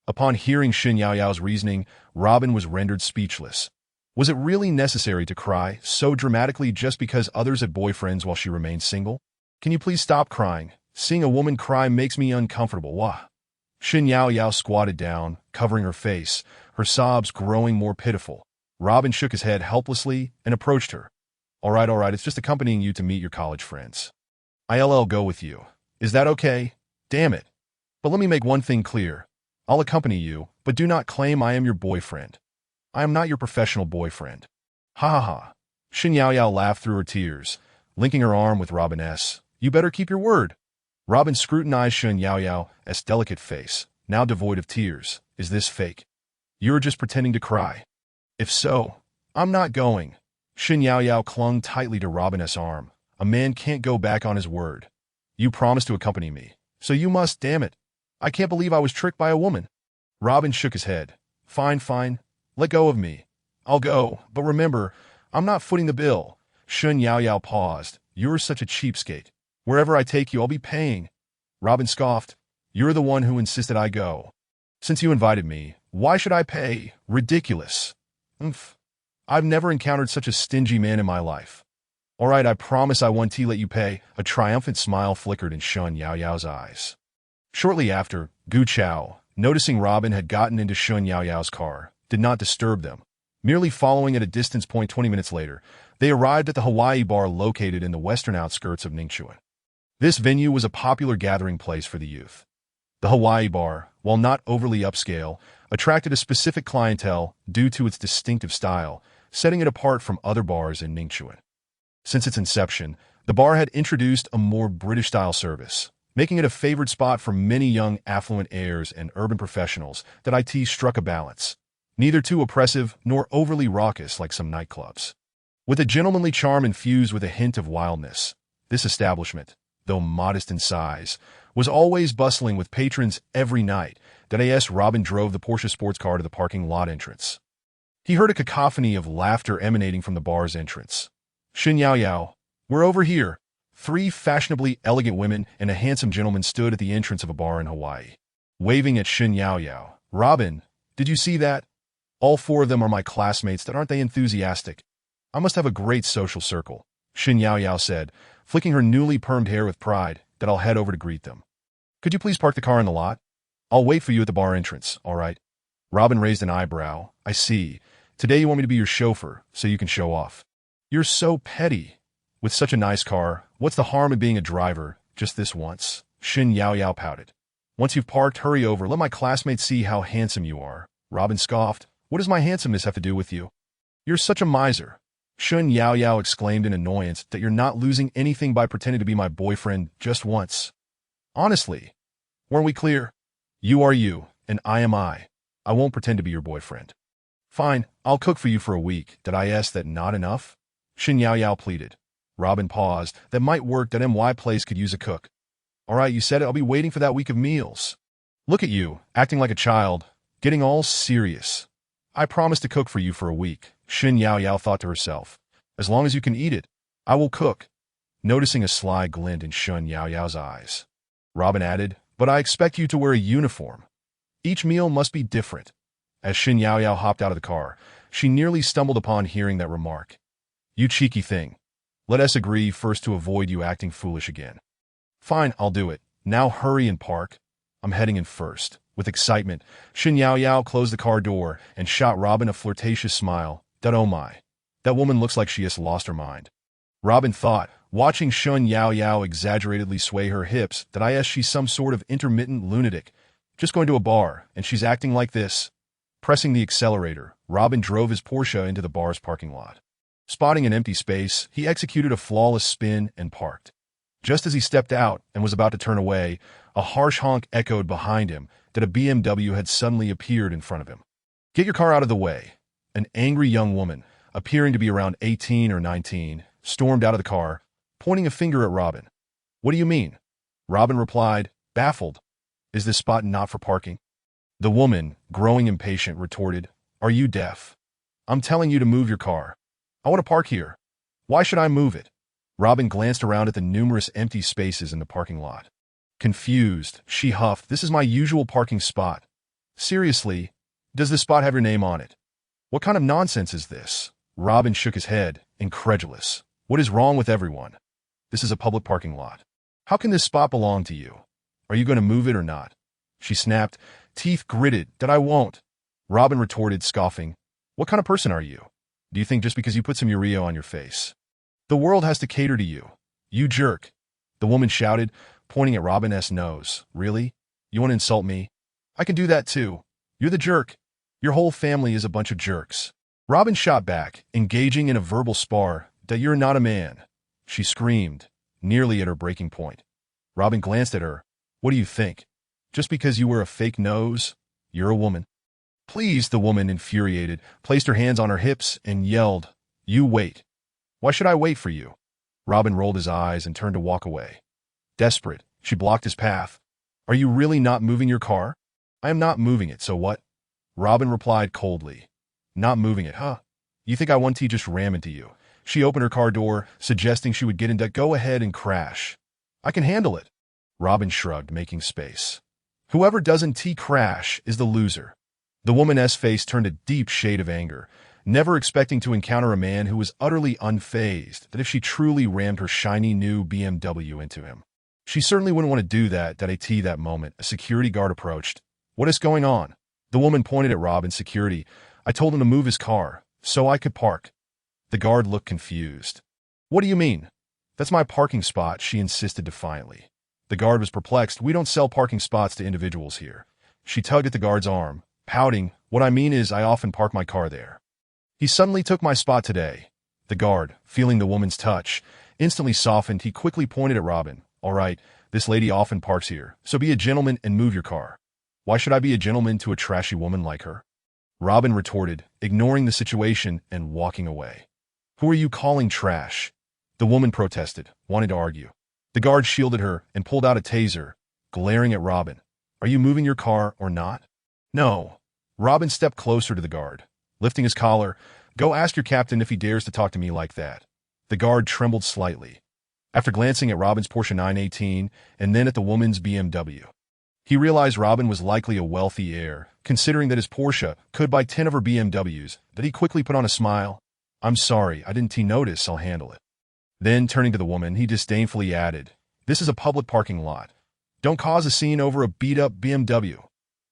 Upon hearing Shin Yaoyao's reasoning, Robin was rendered speechless. Was it really necessary to cry so dramatically just because others had boyfriends while she remained single? "Can you please stop crying? Seeing a woman cry makes me uncomfortable." Wah. Shin Yaoyao squatted down, covering her face, her sobs growing more pitiful. Robin shook his head helplessly and approached her. All right, it's just accompanying you to meet your college friends. I'll go with you. Is that okay? Damn it. But let me make one thing clear. I'll accompany you, but do not claim I am your boyfriend. I am not your professional boyfriend. Ha ha ha. Shen Yaoyao laughed through her tears, linking her arm with Robin's. You better keep your word. Robin scrutinized Shen Yaoyao's delicate face, now devoid of tears. Is this fake? You're just pretending to cry. If so, I'm not going. Shen Yaoyao clung tightly to Robin's arm. A man can't go back on his word. You promised to accompany me, so you must, damn it. I can't believe I was tricked by a woman. Robin shook his head. Fine. Let go of me. I'll go, but remember, I'm not footing the bill. Shen Yaoyao paused. You're such a cheapskate. Wherever I take you, I'll be paying. Robin scoffed. You're the one who insisted I go. Since you invited me, why should I pay? Ridiculous. Oomph. I've never encountered such a stingy man in my life. All right, I promise I won't let you pay. A triumphant smile flickered in Shen Yaoyao's eyes. Shortly after, Gu Chao, noticing Robin had gotten into Shen Yaoyao's car, did not disturb them. Merely following at a distance point 20 minutes later, they arrived at the Hawaii bar located in the western outskirts of Ningxuan. This venue was a popular gathering place for the youth. The Hawaii bar, while not overly upscale, attracted a specific clientele due to its distinctive style, setting it apart from other bars in Ningxuan. Since its inception, the bar had introduced a more British-style service, making it a favored spot for many young affluent heirs and urban professionals that IT struck a balance, neither too oppressive nor overly raucous like some nightclubs. With a gentlemanly charm infused with a hint of wildness, this establishment, though modest in size, was always bustling with patrons every night that A.S. Robin drove the Porsche sports car to the parking lot entrance. He heard a cacophony of laughter emanating from the bar's entrance. Shen Yaoyao, we're over here. 3 fashionably elegant women and a handsome gentleman stood at the entrance of a bar in Hawaii, waving at Shen Yaoyao. Robin, did you see that? All 4 of them are my classmates. That aren't they enthusiastic? I must have a great social circle, Shen Yaoyao said, flicking her newly permed hair with pride, that I'll head over to greet them. Could you please park the car in the lot? I'll wait for you at the bar entrance, all right? Robin raised an eyebrow. I see. Today you want me to be your chauffeur, so you can show off. You're so petty. With such a nice car, what's the harm of being a driver, just this once? Shen Yaoyao pouted. Once you've parked, hurry over. Let my classmates see how handsome you are. Robin scoffed. What does my handsomeness have to do with you? You're such a miser. Shen Yaoyao exclaimed in annoyance that you're not losing anything by pretending to be my boyfriend just once. Honestly, weren't we clear? You are you, and I am I. I won't pretend to be your boyfriend. Fine, I'll cook for you for a week. Did I ask that not enough? Shen Yaoyao pleaded. Robin paused. That might work. That MY place could use a cook. All right, you said it. I'll be waiting for that week of meals. Look at you, acting like a child, getting all serious. I promised to cook for you for a week, Shen Yaoyao thought to herself. As long as you can eat it, I will cook. Noticing a sly glint in Shen Yaoyao's eyes, Robin added, but I expect you to wear a uniform. Each meal must be different. As Shen Yaoyao hopped out of the car, she nearly stumbled upon hearing that remark. You cheeky thing. Let us agree first to avoid you acting foolish again. Fine, I'll do it. Now hurry and park. I'm heading in first. With excitement, Shen Yaoyao closed the car door and shot Robin a flirtatious smile. That oh my. That woman looks like she has lost her mind. Robin thought, watching Shen Yaoyao exaggeratedly sway her hips, that I guess she's some sort of intermittent lunatic. Just going to a bar, and she's acting like this. Pressing the accelerator, Robin drove his Porsche into the bar's parking lot. Spotting an empty space, he executed a flawless spin and parked. Just as he stepped out and was about to turn away, a harsh honk echoed behind him that a BMW had suddenly appeared in front of him. Get your car out of the way. An angry young woman, appearing to be around 18 or 19, stormed out of the car, pointing a finger at Robin. What do you mean? Robin replied, baffled. Is this spot not for parking? The woman, growing impatient, retorted, Are you deaf? I'm telling you to move your car. I want to park here. Why should I move it? Robin glanced around at the numerous empty spaces in the parking lot. Confused, she huffed, This is my usual parking spot. Seriously, does this spot have your name on it? What kind of nonsense is this? Robin shook his head, incredulous. What is wrong with everyone? This is a public parking lot. How can this spot belong to you? Are you going to move it or not? She snapped, teeth gritted, That I won't. Robin retorted, scoffing. What kind of person are you? Do you think just because you put some urea on your face, the world has to cater to you? You jerk. The woman shouted, pointing at Robin's nose. Really? You want to insult me? I can do that too. You're the jerk. Your whole family is a bunch of jerks. Robin shot back, engaging in a verbal spar. That you're not a man. She screamed, nearly at her breaking point. Robin glanced at her. What do you think? Just because you wear a fake nose, you're a woman? Please, the woman, infuriated, placed her hands on her hips and yelled, You wait. Why should I wait for you? Robin rolled his eyes and turned to walk away. Desperate, she blocked his path. Are you really not moving your car? I am not moving it, so what? Robin replied coldly. Not moving it, huh? You think I want to just ram into you? She opened her car door, suggesting she would get into go ahead and crash. I can handle it. Robin shrugged, making space. Whoever doesn't crash is the loser. The woman's face turned a deep shade of anger, never expecting to encounter a man who was utterly unfazed that if she truly rammed her shiny new BMW into him. She certainly wouldn't want to do that that moment. A security guard approached. What is going on? The woman pointed at Robin's security. I told him to move his car, so I could park. The guard looked confused. What do you mean? That's my parking spot, she insisted defiantly. The guard was perplexed. We don't sell parking spots to individuals here. She tugged at the guard's arm, pouting. What I mean is I often park my car there. He suddenly took my spot today. The guard, feeling the woman's touch, instantly softened. He quickly pointed at Robin. All right, this lady often parks here, so be a gentleman and move your car. Why should I be a gentleman to a trashy woman like her? Robin retorted, ignoring the situation and walking away. Who are you calling trash? The woman protested, wanting to argue. The guard shielded her and pulled out a taser, glaring at Robin. Are you moving your car or not? No. Robin stepped closer to the guard, lifting his collar. Go ask your captain if he dares to talk to me like that. The guard trembled slightly. After glancing at Robin's Porsche 918 and then at the woman's BMW, he realized Robin was likely a wealthy heir, considering that his Porsche could buy 10 of her BMWs, that he quickly put on a smile. I'm sorry, I didn't notice, I'll handle it. Then, turning to the woman, he disdainfully added, This is a public parking lot. Don't cause a scene over a beat-up BMW.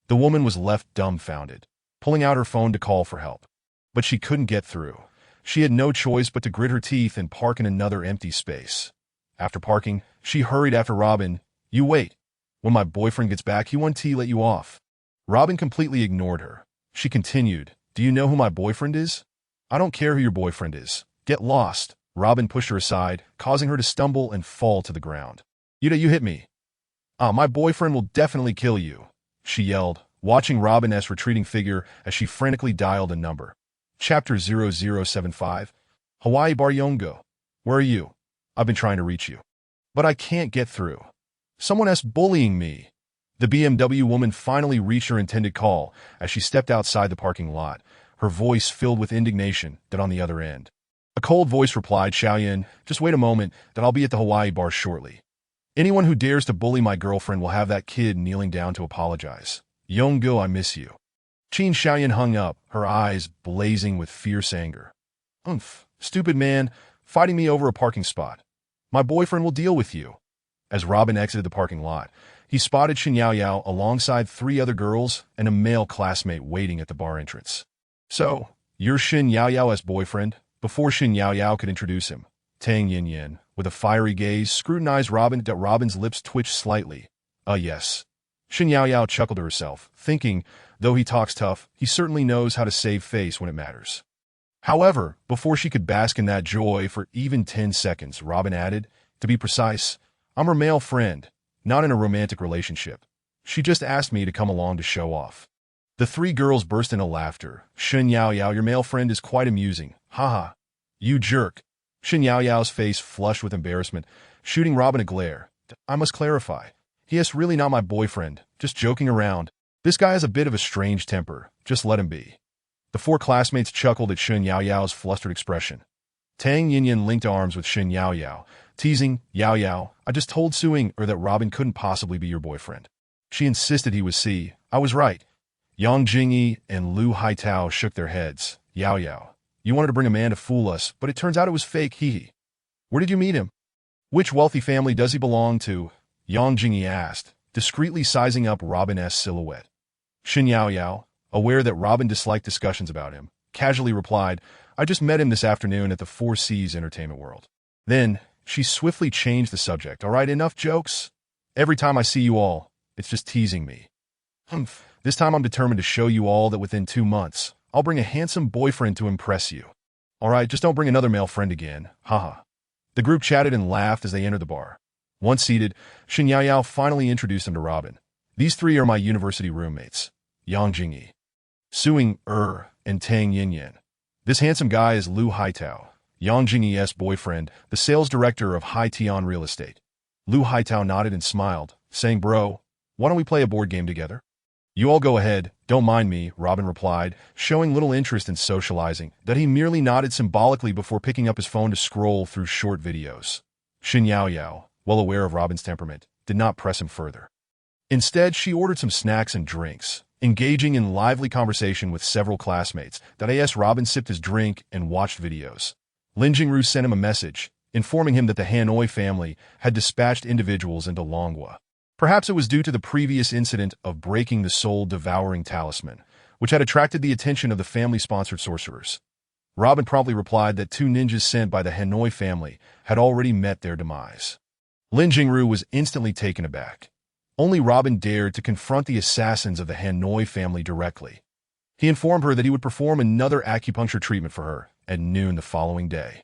The woman was left dumbfounded, pulling out her phone to call for help. But she couldn't get through. She had no choice but to grit her teeth and park in another empty space. After parking, she hurried after Robin. You wait. When my boyfriend gets back, he won't let you off. Robin completely ignored her. She continued, Do you know who my boyfriend is? I don't care who your boyfriend is. Get lost. Robin pushed her aside, causing her to stumble and fall to the ground. You hit me. My boyfriend will definitely kill you, she yelled, watching Robin's retreating figure as she frantically dialed a number. Chapter 0075. Hawaii Bar Yongo. Where are you? I've been trying to reach you. But I can't get through. Someone's bullying me. The BMW woman finally reached her intended call as she stepped outside the parking lot, her voice filled with indignation that on the other end. A cold voice replied, Xiaoyan, just wait a moment, that I'll be at the Hawaii bar shortly. Anyone who dares to bully my girlfriend will have that kid kneeling down to apologize. Yongo, I miss you. Qin Xiaoyan hung up, her eyes blazing with fierce anger. Stupid man, fighting me over a parking spot. My boyfriend will deal with you. As Robin exited the parking lot, he spotted Shin Yaoyao alongside 3 other girls and a male classmate waiting at the bar entrance. So, you're Shin Yaoyao's boyfriend? Before Shin Yaoyao could introduce him, Tang Yin, with a fiery gaze, scrutinized Robin. Robin's lips twitched slightly. Yes. Shin Yaoyao chuckled to herself, thinking, though he talks tough, he certainly knows how to save face when it matters. However, before she could bask in that joy for even 10 seconds, Robin added, to be precise, I'm her male friend, not in a romantic relationship. She just asked me to come along to show off. The 3 girls burst into laughter. Shin Yaoyao, your male friend is quite amusing. Haha. You jerk. Shin Yaoyao's face flushed with embarrassment, shooting Robin a glare. I must clarify. He is really not my boyfriend, just joking around. This guy has a bit of a strange temper. Just let him be. The 4 classmates chuckled at Shin Yaoyao's flustered expression. Tang Yin linked arms with Shin Yaoyao, teasing, Yaoyao, I just told Suing that Robin couldn't possibly be your boyfriend. She insisted he was I was right. Yang Jingyi and Lu Haitao shook their heads. Yaoyao, you wanted to bring a man to fool us, but it turns out it was fake, hee. Where did you meet him? Which wealthy family does he belong to? Yang Jingyi asked, discreetly sizing up Robin's silhouette. Shin Yaoyao, aware that Robin disliked discussions about him, casually replied, I just met him this afternoon at the Four Seas Entertainment World. Then, she swiftly changed the subject. All right, enough jokes. Every time I see you all, it's just teasing me. Humph. This time I'm determined to show you all that within 2 months, I'll bring a handsome boyfriend to impress you. All right, just don't bring another male friend again. Haha. The group chatted and laughed as they entered the bar. Once seated, Shen Yaoyao finally introduced them to Robin. These three are my university roommates, Yang Jingyi, Suing and Tang Yinyan. This handsome guy is Lu Haitao, Yang Jingyi's boyfriend, the sales director of Haitian Real Estate. Lu Haitao nodded and smiled, saying, Bro, why don't we play a board game together? You all go ahead, don't mind me, Robin replied, showing little interest in socializing, that he merely nodded symbolically before picking up his phone to scroll through short videos. Shen Yaoyao, well aware of Robin's temperament, did not press him further. Instead, she ordered some snacks and drinks, engaging in lively conversation with several classmates. As Robin sipped his drink and watched videos. Lin Jingru sent him a message, informing him that the Hanoi family had dispatched individuals into Longhua. Perhaps it was due to the previous incident of breaking the soul-devouring talisman, which had attracted the attention of the family-sponsored sorcerers. Robin promptly replied that 2 ninjas sent by the Hanoi family had already met their demise. Lin Jingru was instantly taken aback. Only Robin dared to confront the assassins of the Hanoi family directly. He informed her that he would perform another acupuncture treatment for her at noon the following day,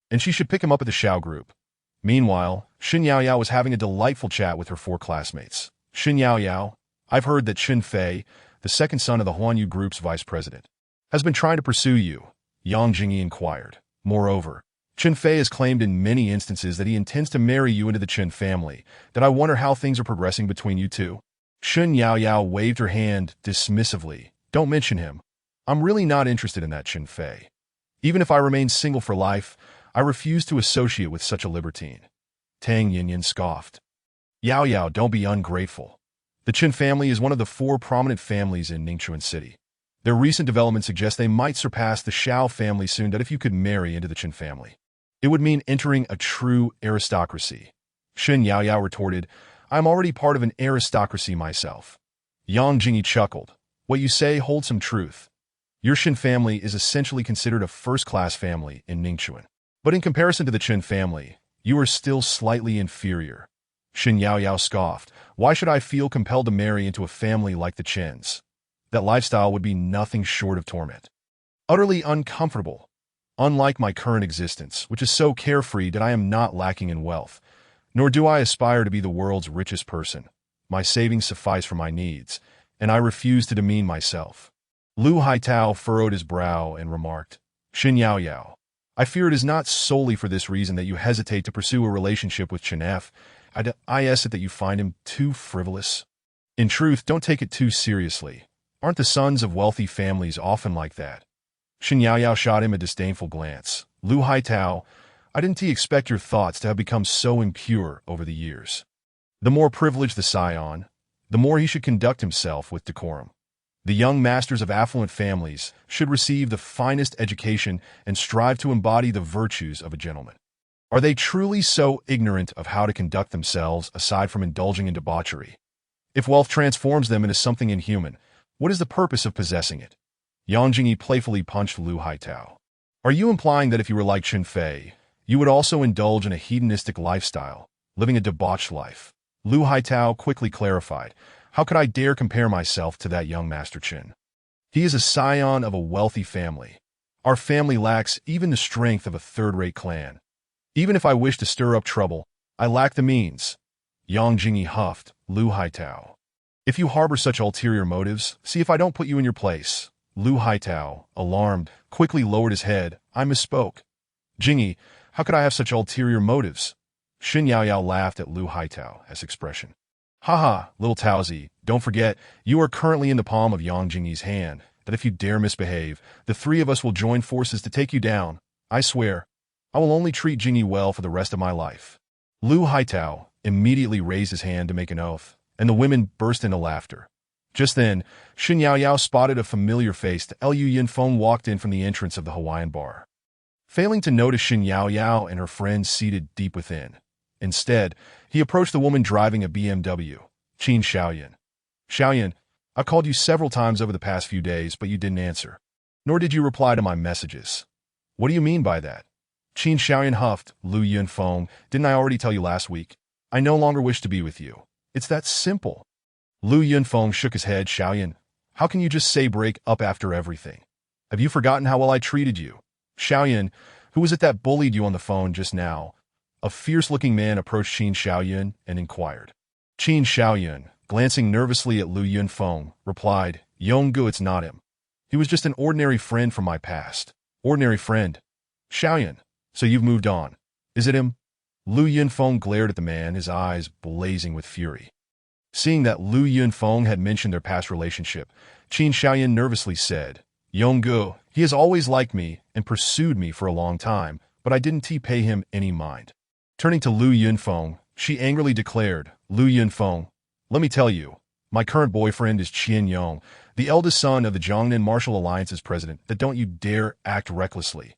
and she should pick him up at the Xiao group. Meanwhile, Shen Yaoyao was having a delightful chat with her 4 classmates. Shen Yaoyao, I've heard that Chen Fei, the second son of the Huanyu Group's vice president, has been trying to pursue you, Yang Jingyi inquired. Moreover, Chen Fei has claimed in many instances that he intends to marry you into the Chen family, that I wonder how things are progressing between you two. Shen Yaoyao waved her hand dismissively. Don't mention him. I'm really not interested in that Chen Fei. Even if I remain single for life, I refuse to associate with such a libertine. Tang Yinyan scoffed. Yaoyao, don't be ungrateful. The Chen family is one of the 4 prominent families in Ningchuan City. Their recent developments suggest they might surpass the Xiao family soon. That if you could marry into the Chen family, it would mean entering a true aristocracy. Shen Yaoyao retorted, I'm already part of an aristocracy myself. Yang Jingyi chuckled. What you say holds some truth. Your Shen family is essentially considered a first-class family in Ningchuan. But in comparison to the Chen family, you are still slightly inferior. Shen Yaoyao scoffed. Why should I feel compelled to marry into a family like the Chens? That lifestyle would be nothing short of torment. Utterly uncomfortable. Unlike my current existence, which is so carefree that I am not lacking in wealth, nor do I aspire to be the world's richest person. My savings suffice for my needs, and I refuse to demean myself. Lu Haitao furrowed his brow and remarked, Shen Yaoyao, I fear it is not solely for this reason that you hesitate to pursue a relationship with Chen F. I guess that you find him too frivolous. In truth, don't take it too seriously. Aren't the sons of wealthy families often like that? Shen Yaoyao shot him a disdainful glance. Lu Haitao, I didn't expect your thoughts to have become so impure over the years. The more privileged the scion, the more he should conduct himself with decorum. The young masters of affluent families should receive the finest education and strive to embody the virtues of a gentleman. Are they truly so ignorant of how to conduct themselves aside from indulging in debauchery? If wealth transforms them into something inhuman, what is the purpose of possessing it? Yang Jingyi playfully punched Lu Haitao. Are you implying that if you were like Chen Fei, you would also indulge in a hedonistic lifestyle, living a debauched life? Lu Haitao quickly clarified. How could I dare compare myself to that young Master Chen? He is a scion of a wealthy family. Our family lacks even the strength of a third-rate clan. Even if I wish to stir up trouble, I lack the means. Yang Jingyi huffed. Lu Haitao, if you harbor such ulterior motives, see if I don't put you in your place. Lu Haitao, alarmed, quickly lowered his head. I misspoke. Jingyi, how could I have such ulterior motives? Shen Yaoyao laughed at Lu Haitao's expression. Haha, little Taozi, don't forget, you are currently in the palm of Yang Jingyi's hand, that if you dare misbehave, the 3 of us will join forces to take you down. I swear, I will only treat Jingyi well for the rest of my life. Lu Haitao immediately raised his hand to make an oath, and the women burst into laughter. Just then, Shen Yaoyao spotted a familiar face. Lu Yinfeng walked in from the entrance of the Hawaiian bar. Failing to notice Shen Yaoyao and her friends seated deep within, instead, he approached the woman driving a BMW, Qin Xiaoyan. Xiaoyan, I called you several times over the past few days, but you didn't answer. Nor did you reply to my messages. What do you mean by that? Qin Xiaoyan huffed. Lu Yunfeng, didn't I already tell you last week? I no longer wish to be with you. It's that simple. Lu Yunfeng shook his head. Xiaoyan, how can you just say break up after everything? Have you forgotten how well I treated you? Xiaoyan, who was it that bullied you on the phone just now? A fierce-looking man approached Qin Xiaoyan and inquired. Qin Xiaoyan, glancing nervously at Lu Yunfeng, replied, Yonggu, it's not him. He was just an ordinary friend from my past. Ordinary friend? Xiaoyan, so you've moved on. Is it him? Lu Yunfeng glared at the man, his eyes blazing with fury. Seeing that Lu Yunfeng had mentioned their past relationship, Qin Xiaoyan nervously said, Yonggu, he has always liked me and pursued me for a long time, but I didn't pay him any mind. Turning to Lu Yunfeng, she angrily declared, Lu Yunfeng, let me tell you, my current boyfriend is Qian Yong, the eldest son of the Jiangnan Martial Alliance's president, that don't you dare act recklessly.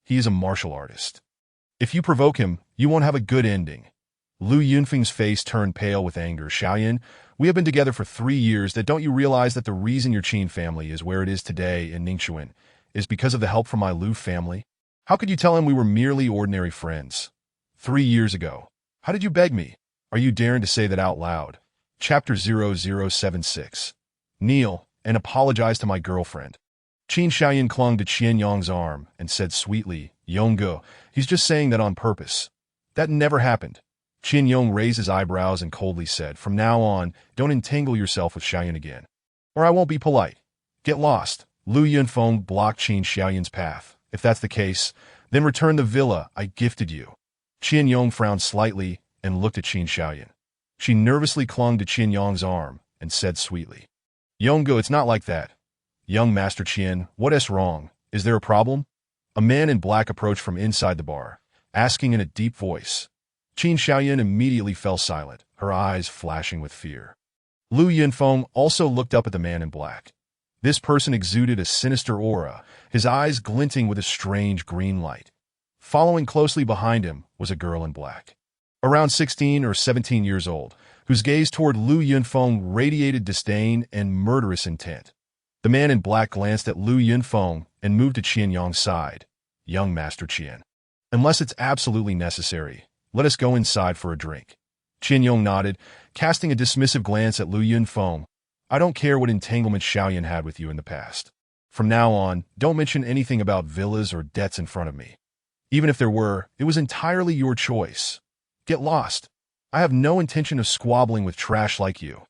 He is a martial artist. If you provoke him, you won't have a good ending. Lu Yunfeng's face turned pale with anger. Xiaoyan, we have been together for 3 years. That don't you realize that the reason your Qin family is where it is today in Ningxuan is because of the help from my Lu family? How could you tell him we were merely ordinary friends? 3 years ago. How did you beg me? Are you daring to say that out loud? Chapter 0076. Kneel and apologize to my girlfriend. Qin Xiaoyan clung to Qian Yong's arm and said sweetly, Yonggu, he's just saying that on purpose. That never happened. Qian Yong raised his eyebrows and coldly said, from now on, don't entangle yourself with Xiaoyan again. Or I won't be polite. Get lost. Lu Yunfeng blocked Qin Xiaoyan's path. If that's the case, then return the villa I gifted you. Qian Yong frowned slightly and looked at Qin Xiaoyan. She nervously clung to Qian Yong's arm and said sweetly, Yonggu, it's not like that. Young Master Qian, what is wrong? Is there a problem? A man in black approached from inside the bar, asking in a deep voice. Qin Xiaoyan immediately fell silent, her eyes flashing with fear. Lu Yunfeng also looked up at the man in black. This person exuded a sinister aura, his eyes glinting with a strange green light. Following closely behind him was a girl in black, around 16 or 17 years old, whose gaze toward Lu Yunfeng radiated disdain and murderous intent. The man in black glanced at Lu Yunfeng and moved to Qian Yong's side. Young Master Qian, unless it's absolutely necessary, let us go inside for a drink. Qian Yong nodded, casting a dismissive glance at Lu Yunfeng. I don't care what entanglement Xiaoyan had with you in the past. From now on, don't mention anything about villas or debts in front of me. Even if there were, it was entirely your choice. Get lost. I have no intention of squabbling with trash like you.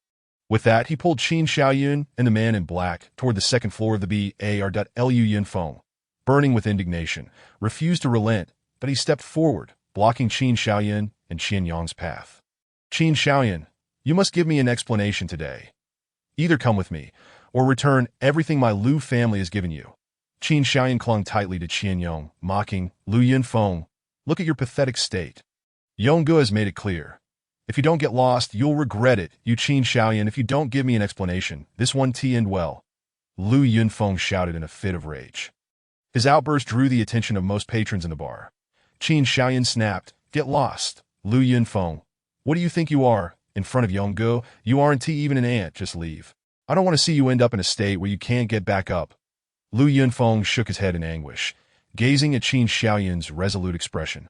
With that, he pulled Qin Xiaoyan and the man in black toward the second floor of the bar. Lu Yunfeng, burning with indignation, refused to relent, but he stepped forward, blocking Qin Xiaoyan and Qian Yong's path. Qin Xiaoyan, you must give me an explanation today. Either come with me, or return everything my Lu family has given you. Qin Xiaoyan clung tightly to Qian Yong, mocking, Lu Yunfeng, look at your pathetic state. Yonggu has made it clear. If you don't get lost, you'll regret it. You Qin Xiaoyan, if you don't give me an explanation, this won't end well. Lu Yunfeng shouted in a fit of rage. His outburst drew the attention of most patrons in the bar. Qin Xiaoyan snapped, get lost. Lu Yunfeng, what do you think you are? In front of Yonggu, you aren't even an ant, just leave. I don't want to see you end up in a state where you can't get back up. Lu Yunfeng shook his head in anguish, gazing at Qin Xiaoyan's resolute expression.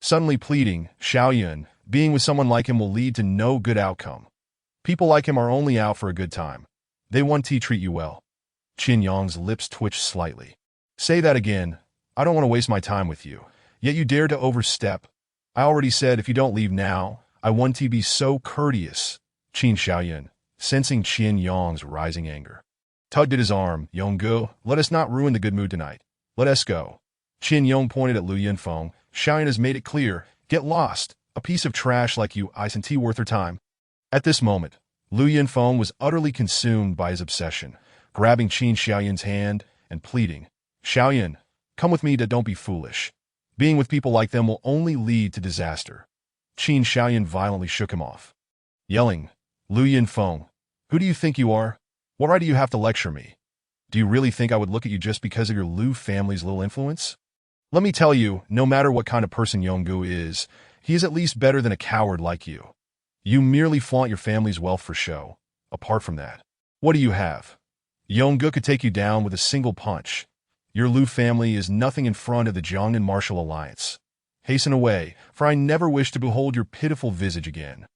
Suddenly pleading, Xiaoyan, being with someone like him will lead to no good outcome. People like him are only out for a good time. They want to treat you well. Qin Yong's lips twitched slightly. Say that again. I don't want to waste my time with you. Yet you dare to overstep. I already said if you don't leave now, I want to be so courteous. Qin Xiaoyan, sensing Qian Yong's rising anger, tugged at his arm. Yonggu, let us not ruin the good mood tonight. Let us go. Qian Yong pointed at Lu Yunfeng. Xiaoyan has made it clear. Get lost. A piece of trash like you isn't worth her time. At this moment, Lu Yunfeng was utterly consumed by his obsession, grabbing Qin Xiaoyan's hand and pleading, Xiaoyan, come with me. Don't be foolish. Being with people like them will only lead to disaster. Qin Xiaoyan violently shook him off, yelling, Lu Yunfeng, who do you think you are? What right do you have to lecture me? Do you really think I would look at you just because of your Lu family's little influence? Let me tell you, no matter what kind of person Yonggu is, he is at least better than a coward like you. You merely flaunt your family's wealth for show. Apart from that, what do you have? Yonggu could take you down with a single punch. Your Lu family is nothing in front of the Jiangnan Martial Alliance. Hasten away, for I never wish to behold your pitiful visage again."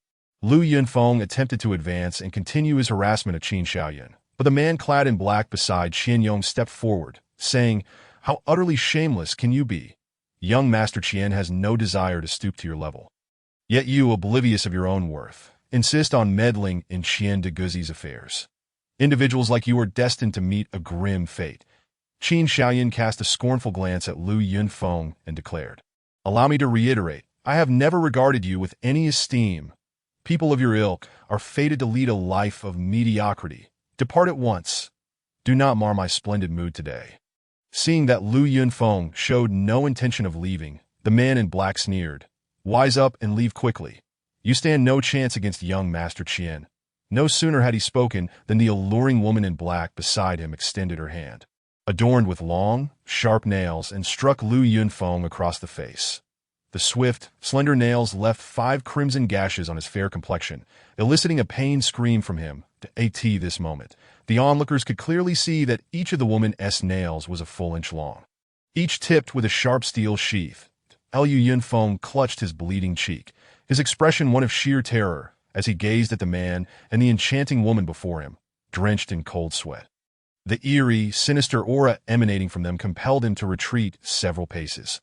Lu Yunfeng attempted to advance and continue his harassment of Qin Xiaoyun, but the man clad in black beside Qian Yong stepped forward, saying, "How utterly shameless can you be? Young Master Qian has no desire to stoop to your level. Yet you, oblivious of your own worth, insist on meddling in Qian de Guzi's affairs. Individuals like you are destined to meet a grim fate." Qin Xiaoyun cast a scornful glance at Lu Yunfeng and declared, "Allow me to reiterate, I have never regarded you with any esteem. People of your ilk are fated to lead a life of mediocrity. Depart at once. Do not mar my splendid mood today." Seeing that Lu Yunfeng showed no intention of leaving, the man in black sneered, "Wise up and leave quickly. You stand no chance against young Master Qian." No sooner had he spoken than the alluring woman in black beside him extended her hand, adorned with long, sharp nails, and struck Lu Yunfeng across the face. The swift, slender nails left 5 crimson gashes on his fair complexion, eliciting a pained scream from him. At this moment, the onlookers could clearly see that each of the woman's nails was a full inch long, each tipped with a sharp steel sheath. Lu Yunfeng clutched his bleeding cheek, his expression one of sheer terror, as he gazed at the man and the enchanting woman before him, drenched in cold sweat. The eerie, sinister aura emanating from them compelled him to retreat several paces.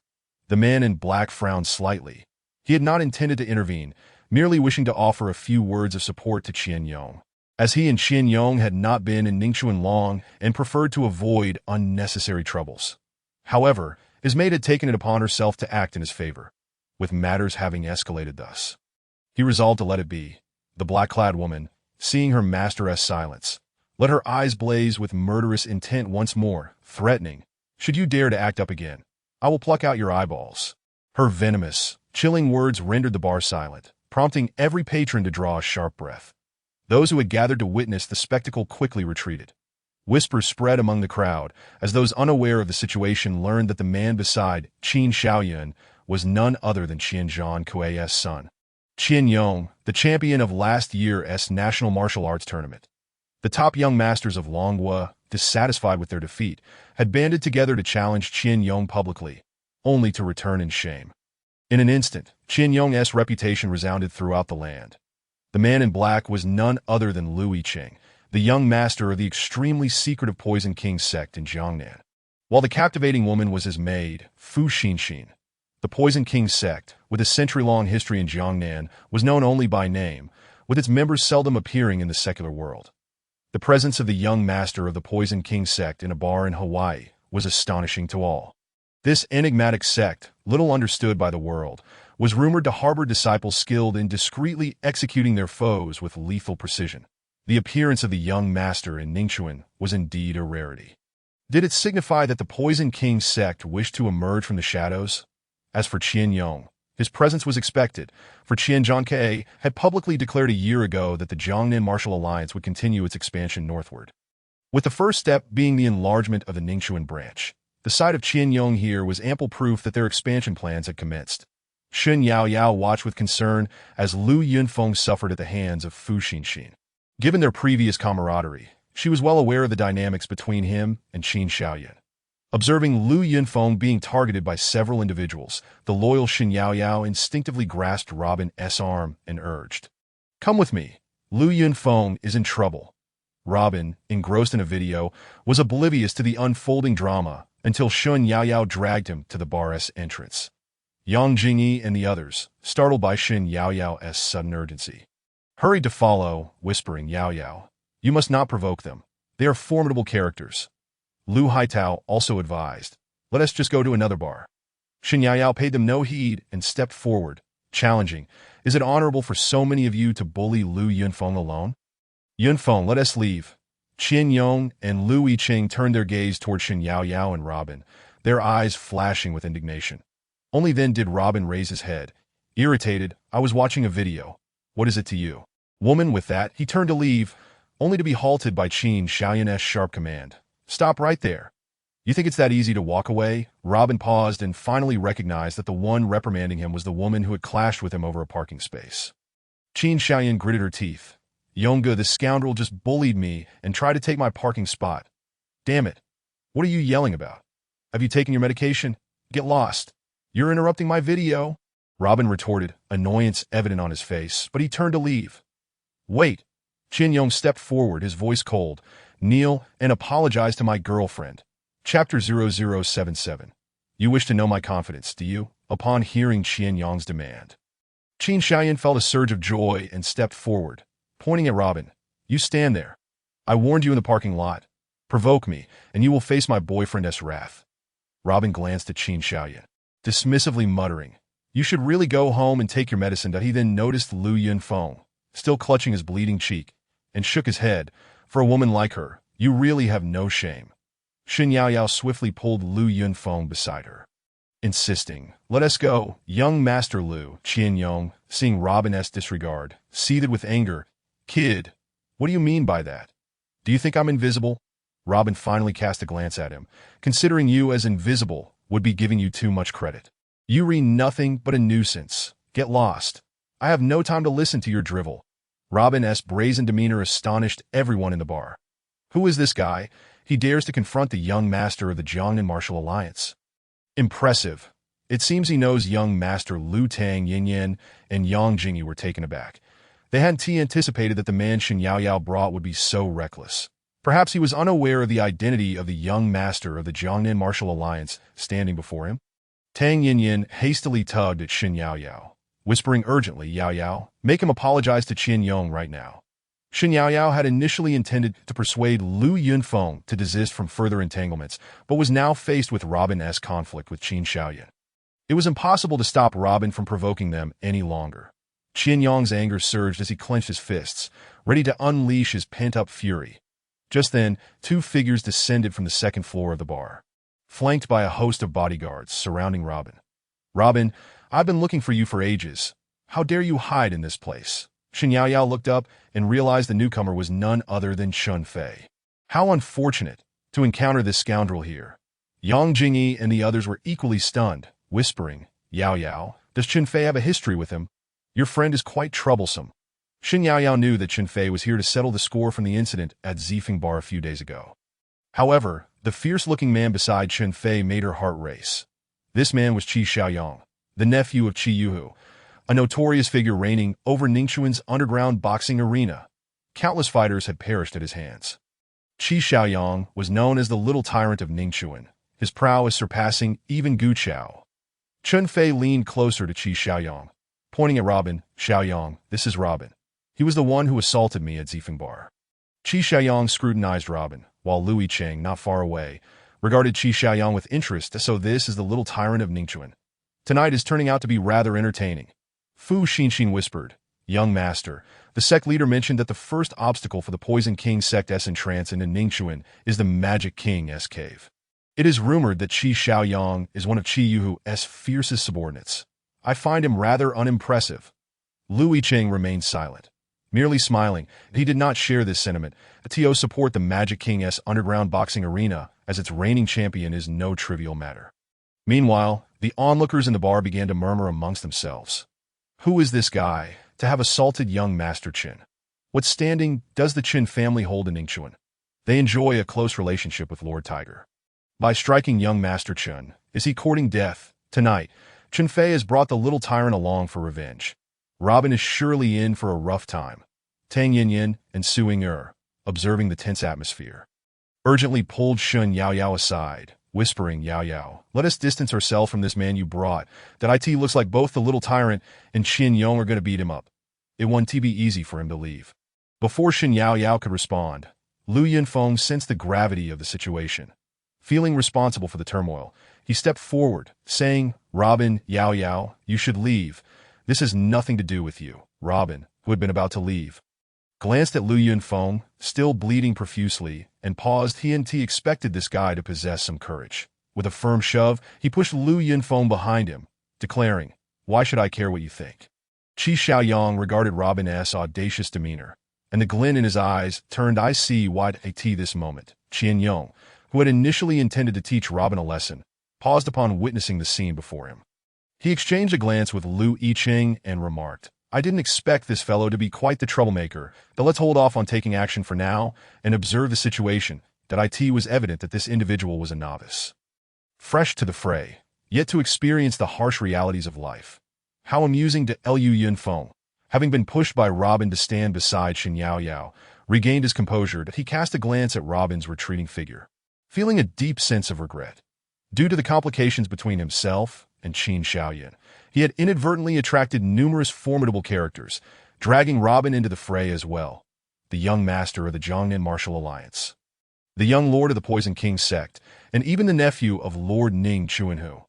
The man in black frowned slightly. He had not intended to intervene, merely wishing to offer a few words of support to Qian Yong, as he and Qian Yong had not been in Ningxuan long and preferred to avoid unnecessary troubles. However, his maid had taken it upon herself to act in his favor, with matters having escalated thus. He resolved to let it be. The black-clad woman, seeing her master's silence, let her eyes blaze with murderous intent once more, threatening, "Should you dare to act up again, I will pluck out your eyeballs." Her venomous, chilling words rendered the bar silent, prompting every patron to draw a sharp breath. Those who had gathered to witness the spectacle quickly retreated. Whispers spread among the crowd as those unaware of the situation learned that the man beside Qin Xiaoyun was none other than Qian Zhan Kuei's son, Qian Yong, the champion of last year's National Martial Arts Tournament. The top young masters of Longhua, dissatisfied with their defeat, had banded together to challenge Qian Yong publicly, only to return in shame. In an instant, Qian Yong's reputation resounded throughout the land. The man in black was none other than Lu Yiqing, the young master of the extremely secretive Poison King sect in Jiangnan, while the captivating woman was his maid, Fu Xinxin. The Poison King sect, with a century-long history in Jiangnan, was known only by name, with its members seldom appearing in the secular world. The presence of the young master of the Poison King sect in a bar in Hawaii was astonishing to all. This enigmatic sect, little understood by the world, was rumored to harbor disciples skilled in discreetly executing their foes with lethal precision. The appearance of the young master in Ningxuan was indeed a rarity. Did it signify that the Poison King sect wished to emerge from the shadows? As for Qian Yong, his presence was expected, for Qian Zhankei had publicly declared a year ago that the Jiangnan Martial Alliance would continue its expansion northward, with the first step being the enlargement of the Ningxuan branch. The sight of Qian Yong here was ample proof that their expansion plans had commenced. Shun Yaoyao watched with concern as Lu Yunfeng suffered at the hands of Fu Xinxin. Given their previous camaraderie, she was well aware of the dynamics between him and Qin Xiaoyun. Observing Lu Yunfeng being targeted by several individuals, the loyal Shen Yaoyao instinctively grasped Robin's arm and urged, "Come with me. Lu Yunfeng is in trouble." Robin, engrossed in a video, was oblivious to the unfolding drama until Shun Yaoyao dragged him to the bar's entrance. Yang Jingyi and the others, startled by Shen Yaoyao's sudden urgency, hurried to follow, whispering, "Yaoyao, you must not provoke them. They are formidable characters." Lu Haitao also advised, "Let us just go to another bar." Shen Yaoyao paid them no heed and stepped forward, challenging, "Is it honorable for so many of you to bully Lu Yunfeng alone? Yunfeng, let us leave." Qian Yong and Lu Yiqing turned their gaze toward Shen Yaoyao and Robin, their eyes flashing with indignation. Only then did Robin raise his head. Irritated, "I was watching a video. What is it to you?" Woman, with that, he turned to leave, only to be halted by Qin Xiaoyun's sharp command. "Stop right there. You think it's that easy to walk away?" Robin paused and finally recognized that the one reprimanding him was the woman who had clashed with him over a parking space. Qin Xiaoyun gritted her teeth. "Yonga, this scoundrel just bullied me and tried to take my parking spot. Damn it. What are you yelling about?" Have you taken your medication? Get lost. You're interrupting my video. Robin retorted, annoyance evident on his face, but he turned to leave. Wait. Chin Yong stepped forward, his voice cold. Kneel and apologize to my girlfriend. Chapter 0077. You wish to know my confidence, do you? Upon hearing Qian Yong's demand, Qin Xiaoyan felt a surge of joy and stepped forward, pointing at Robin. You stand there. I warned you in the parking lot. Provoke me, and you will face my boyfriend's wrath. Robin glanced at Qin Xiaoyan, dismissively muttering, You should really go home and take your medicine. He then noticed Lu Yunfeng, still clutching his bleeding cheek, and shook his head. For a woman like her, you really have no shame. Shen Yaoyao swiftly pulled Lu Yunfeng beside her, insisting, Let us go, young Master Lu. Qian Yong, seeing Robin's disregard, seethed with anger. Kid, what do you mean by that? Do you think I'm invisible? Robin finally cast a glance at him. Considering you as invisible would be giving you too much credit. You read nothing but a nuisance. Get lost. I have no time to listen to your drivel. Robin's brazen demeanor astonished everyone in the bar. Who is this guy? He dares to confront the young master of the Jiangnan Martial Alliance. Impressive. It seems he knows young master Lu Tang Yinyan and Yang Jingyi were taken aback. They hadn't anticipated that the man Shen Yaoyao brought would be so reckless. Perhaps he was unaware of the identity of the young master of the Jiangnan Martial Alliance standing before him. Tang Yinyan hastily tugged at Shen Yaoyao, whispering urgently, Yaoyao, make him apologize to Qian Yong right now. Shen Yaoyao had initially intended to persuade Lu Yunfeng to desist from further entanglements, but was now faced with Robin's conflict with Qin Xiaoyan. It was impossible to stop Robin from provoking them any longer. Qian Yong's anger surged as he clenched his fists, ready to unleash his pent-up fury. Just then, two figures descended from the second floor of the bar, flanked by a host of bodyguards surrounding Robin. Robin, I've been looking for you for ages. How dare you hide in this place? Shen Yaoyao looked up and realized the newcomer was none other than Chun Fei. How unfortunate to encounter this scoundrel here. Yang Jingyi and the others were equally stunned, whispering, Yaoyao, does Chun Fei have a history with him? Your friend is quite troublesome. Shen Yaoyao knew that Chun Fei was here to settle the score from the incident at Zifeng Bar a few days ago. However, the fierce-looking man beside Chun Fei made her heart race. This man was Qi Xiaoyang, the nephew of Qi Yuhu, a notorious figure reigning over Ningxuan's underground boxing arena. Countless fighters had perished at his hands. Qi Xiaoyang was known as the little tyrant of Ningxuan, his prowess surpassing even Gu Chao. Chun Fei leaned closer to Qi Xiaoyang, pointing at Robin. Xiaoyang, this is Robin. He was the one who assaulted me at Zifeng Bar. Qi Xiaoyang scrutinized Robin, while Lu Yicheng, not far away, regarded Qi Xiaoyang with interest. So this is the little tyrant of Ningxuan. Tonight is turning out to be rather entertaining. Fu Xinxin whispered, Young master, the sect leader mentioned that the first obstacle for the Poison King sect's entrance into Ningxuan is the Magic King's cave. It is rumored that Qi Xiaoyang is one of Qi Yuhu's fiercest subordinates. I find him rather unimpressive. Lu Yicheng remained silent, merely smiling. He did not share this sentiment. To support the Magic King's underground boxing arena as its reigning champion is no trivial matter. Meanwhile, the onlookers in the bar began to murmur amongst themselves. Who is this guy to have assaulted young Master Qin? What standing does the Qin family hold in Ningxuan? They enjoy a close relationship with Lord Tiger. By striking young Master Qin, is he courting death? Tonight, Chun Fei has brought the little tyrant along for revenge. Robin is surely in for a rough time. Tang Yinyan and Su Ying'er, observing the tense atmosphere, urgently pulled Shen Yaoyao aside, whispering, Yaoyao, let us distance ourselves from this man you brought. That it looks like both the little tyrant and Qian Yong are going to beat him up. It won't be easy for him to leave. Before Shen Yaoyao could respond, Lu Yunfeng sensed the gravity of the situation. Feeling responsible for the turmoil, he stepped forward, saying, Robin, Yaoyao, you should leave. This has nothing to do with you. Robin, who had been about to leave, glanced at Lu Yunfeng, still bleeding profusely, and paused. He expected this guy to possess some courage. With a firm shove, he pushed Lu Yunfeng behind him, declaring, Why should I care what you think? Qi Xiaoyang regarded Robin's audacious demeanor, and the glint in his eyes turned. I see why this moment. Qian Yong, who had initially intended to teach Robin a lesson, paused upon witnessing the scene before him. He exchanged a glance with Lu Yicheng and remarked, I didn't expect this fellow to be quite the troublemaker, but let's hold off on taking action for now and observe the situation. That it was evident that this individual was a novice. fresh to the fray, yet to experience the harsh realities of life. How amusing to Liu Yunfeng, having been pushed by Robin to stand beside Shen Yaoyao, regained his composure that he cast a glance at Robin's retreating figure, feeling a deep sense of regret. Due to the complications between himself and Qin Xiaoyan, he had inadvertently attracted numerous formidable characters, dragging Robin into the fray as well. The young master of the Jiangnan Martial Alliance, the young lord of the Poison King sect, and even the nephew of Lord Ning Chuanhu,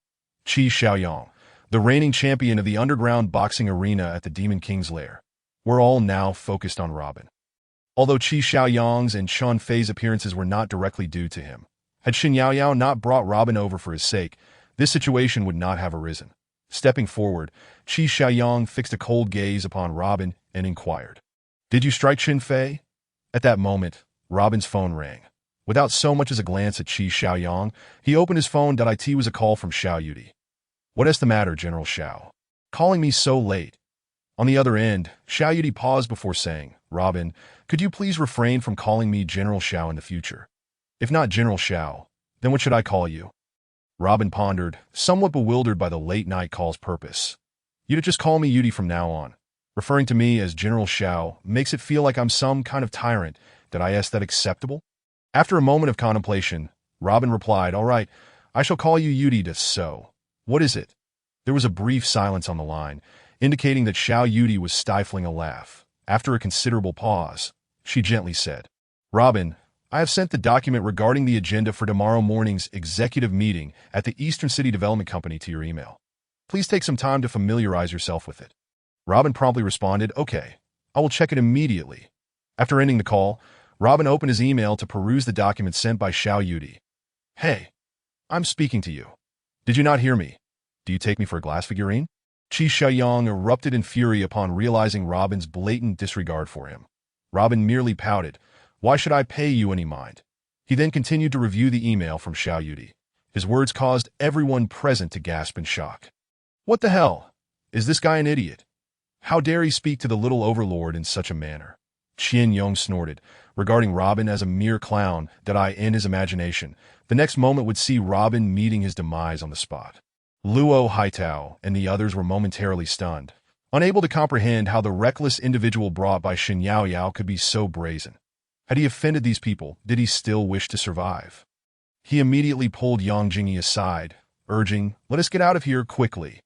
Qi Xiaoyang, the reigning champion of the underground boxing arena at the Demon King's lair, were all now focused on Robin. Although Qi Xiaoyang's and Chun Fei's appearances were not directly due to him, had Shen Yaoyao not brought Robin over for his sake, this situation would not have arisen. Stepping forward, Qi Xiaoyang fixed a cold gaze upon Robin and inquired, "Did you strike Qin Fei?" At that moment, Robin's phone rang. Without so much as a glance at Qi Xiaoyang, he opened his phone. It was a call from Xiao Yudi. "What is the matter, General Xiao? Calling me so late?" On the other end, Xiao Yudi paused before saying, "Robin, could you please refrain from calling me General Xiao in the future? If not General Xiao, then what should I call you?" Robin pondered, somewhat bewildered by the late-night call's purpose. "You'd just call me Yudi from now on. Referring to me as General Xiao makes it feel like I'm some kind of tyrant. Did I ask that acceptable?" After a moment of contemplation, Robin replied, "All right, I shall call you Yudi. So, what is it?" There was a brief silence on the line, indicating that Xiao Yudi was stifling a laugh. After a considerable pause, she gently said, "Robin, I have sent the document regarding the agenda for tomorrow morning's executive meeting at the Eastern City Development Company to your email. Please take some time to familiarize yourself with it." Robin promptly responded, "Okay, I will check it immediately." After ending the call, Robin opened his email to peruse the document sent by Xiao Yudi. "Hey, I'm speaking to you. Did you not hear me? Do you take me for a glass figurine?" Qi Xiaoyang erupted in fury upon realizing Robin's blatant disregard for him. Robin merely pouted, "Why should I pay you any mind?" He then continued to review the email from Xiao Yudi. His words caused everyone present to gasp in shock. What the hell? Is this guy an idiot? How dare he speak to the little overlord in such a manner? Qian Yong snorted, regarding Robin as a mere clown that in his imagination, the next moment would see Robin meeting his demise on the spot. Luo Haitao and the others were momentarily stunned, unable to comprehend how the reckless individual brought by Shen Yaoyao could be so brazen. Had he offended these people, did he still wish to survive? He immediately pulled Yang Jingyi aside, urging, "Let us get out of here quickly.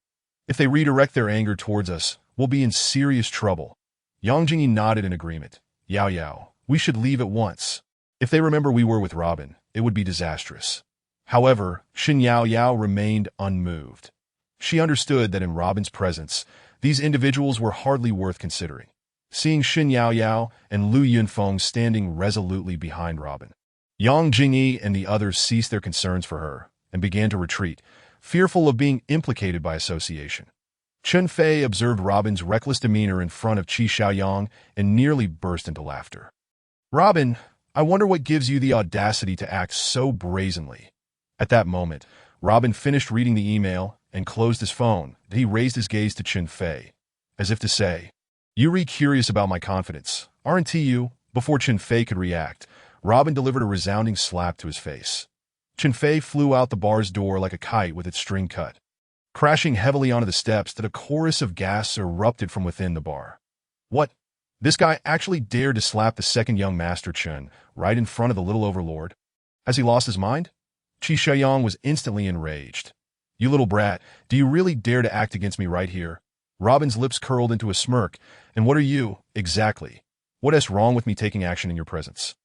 If they redirect their anger towards us, we'll be in serious trouble." Yang Jingyi nodded in agreement. "Yao Yao, we should leave at once. If they remember we were with Robin, it would be disastrous." However, Shen Yaoyao remained unmoved. She understood that in Robin's presence, these individuals were hardly worth considering. Seeing Shen Yaoyao and Liu Yunfeng standing resolutely behind Robin, Yang Jingyi and the others ceased their concerns for her and began to retreat, fearful of being implicated by association. Chun Fei observed Robin's reckless demeanor in front of Qi Xiaoyang and nearly burst into laughter. "Robin, I wonder what gives you the audacity to act so brazenly." At that moment, Robin finished reading the email and closed his phone. Then he raised his gaze to Chun Fei, as if to say, "You're curious about my confidence, aren't you?" Before Chun Fei could react, Robin delivered a resounding slap to his face. Chun Fei flew out the bar's door like a kite with its string cut, crashing heavily onto the steps that a chorus of gasps erupted from within the bar. What? This guy actually dared to slap the second young master Chun right in front of the little overlord? Has he lost his mind? Qi Xiaoyang was instantly enraged. "You little brat, do you really dare to act against me right here?" Robin's lips curled into a smirk. "And what are you, exactly? What is wrong with me taking action in your presence?"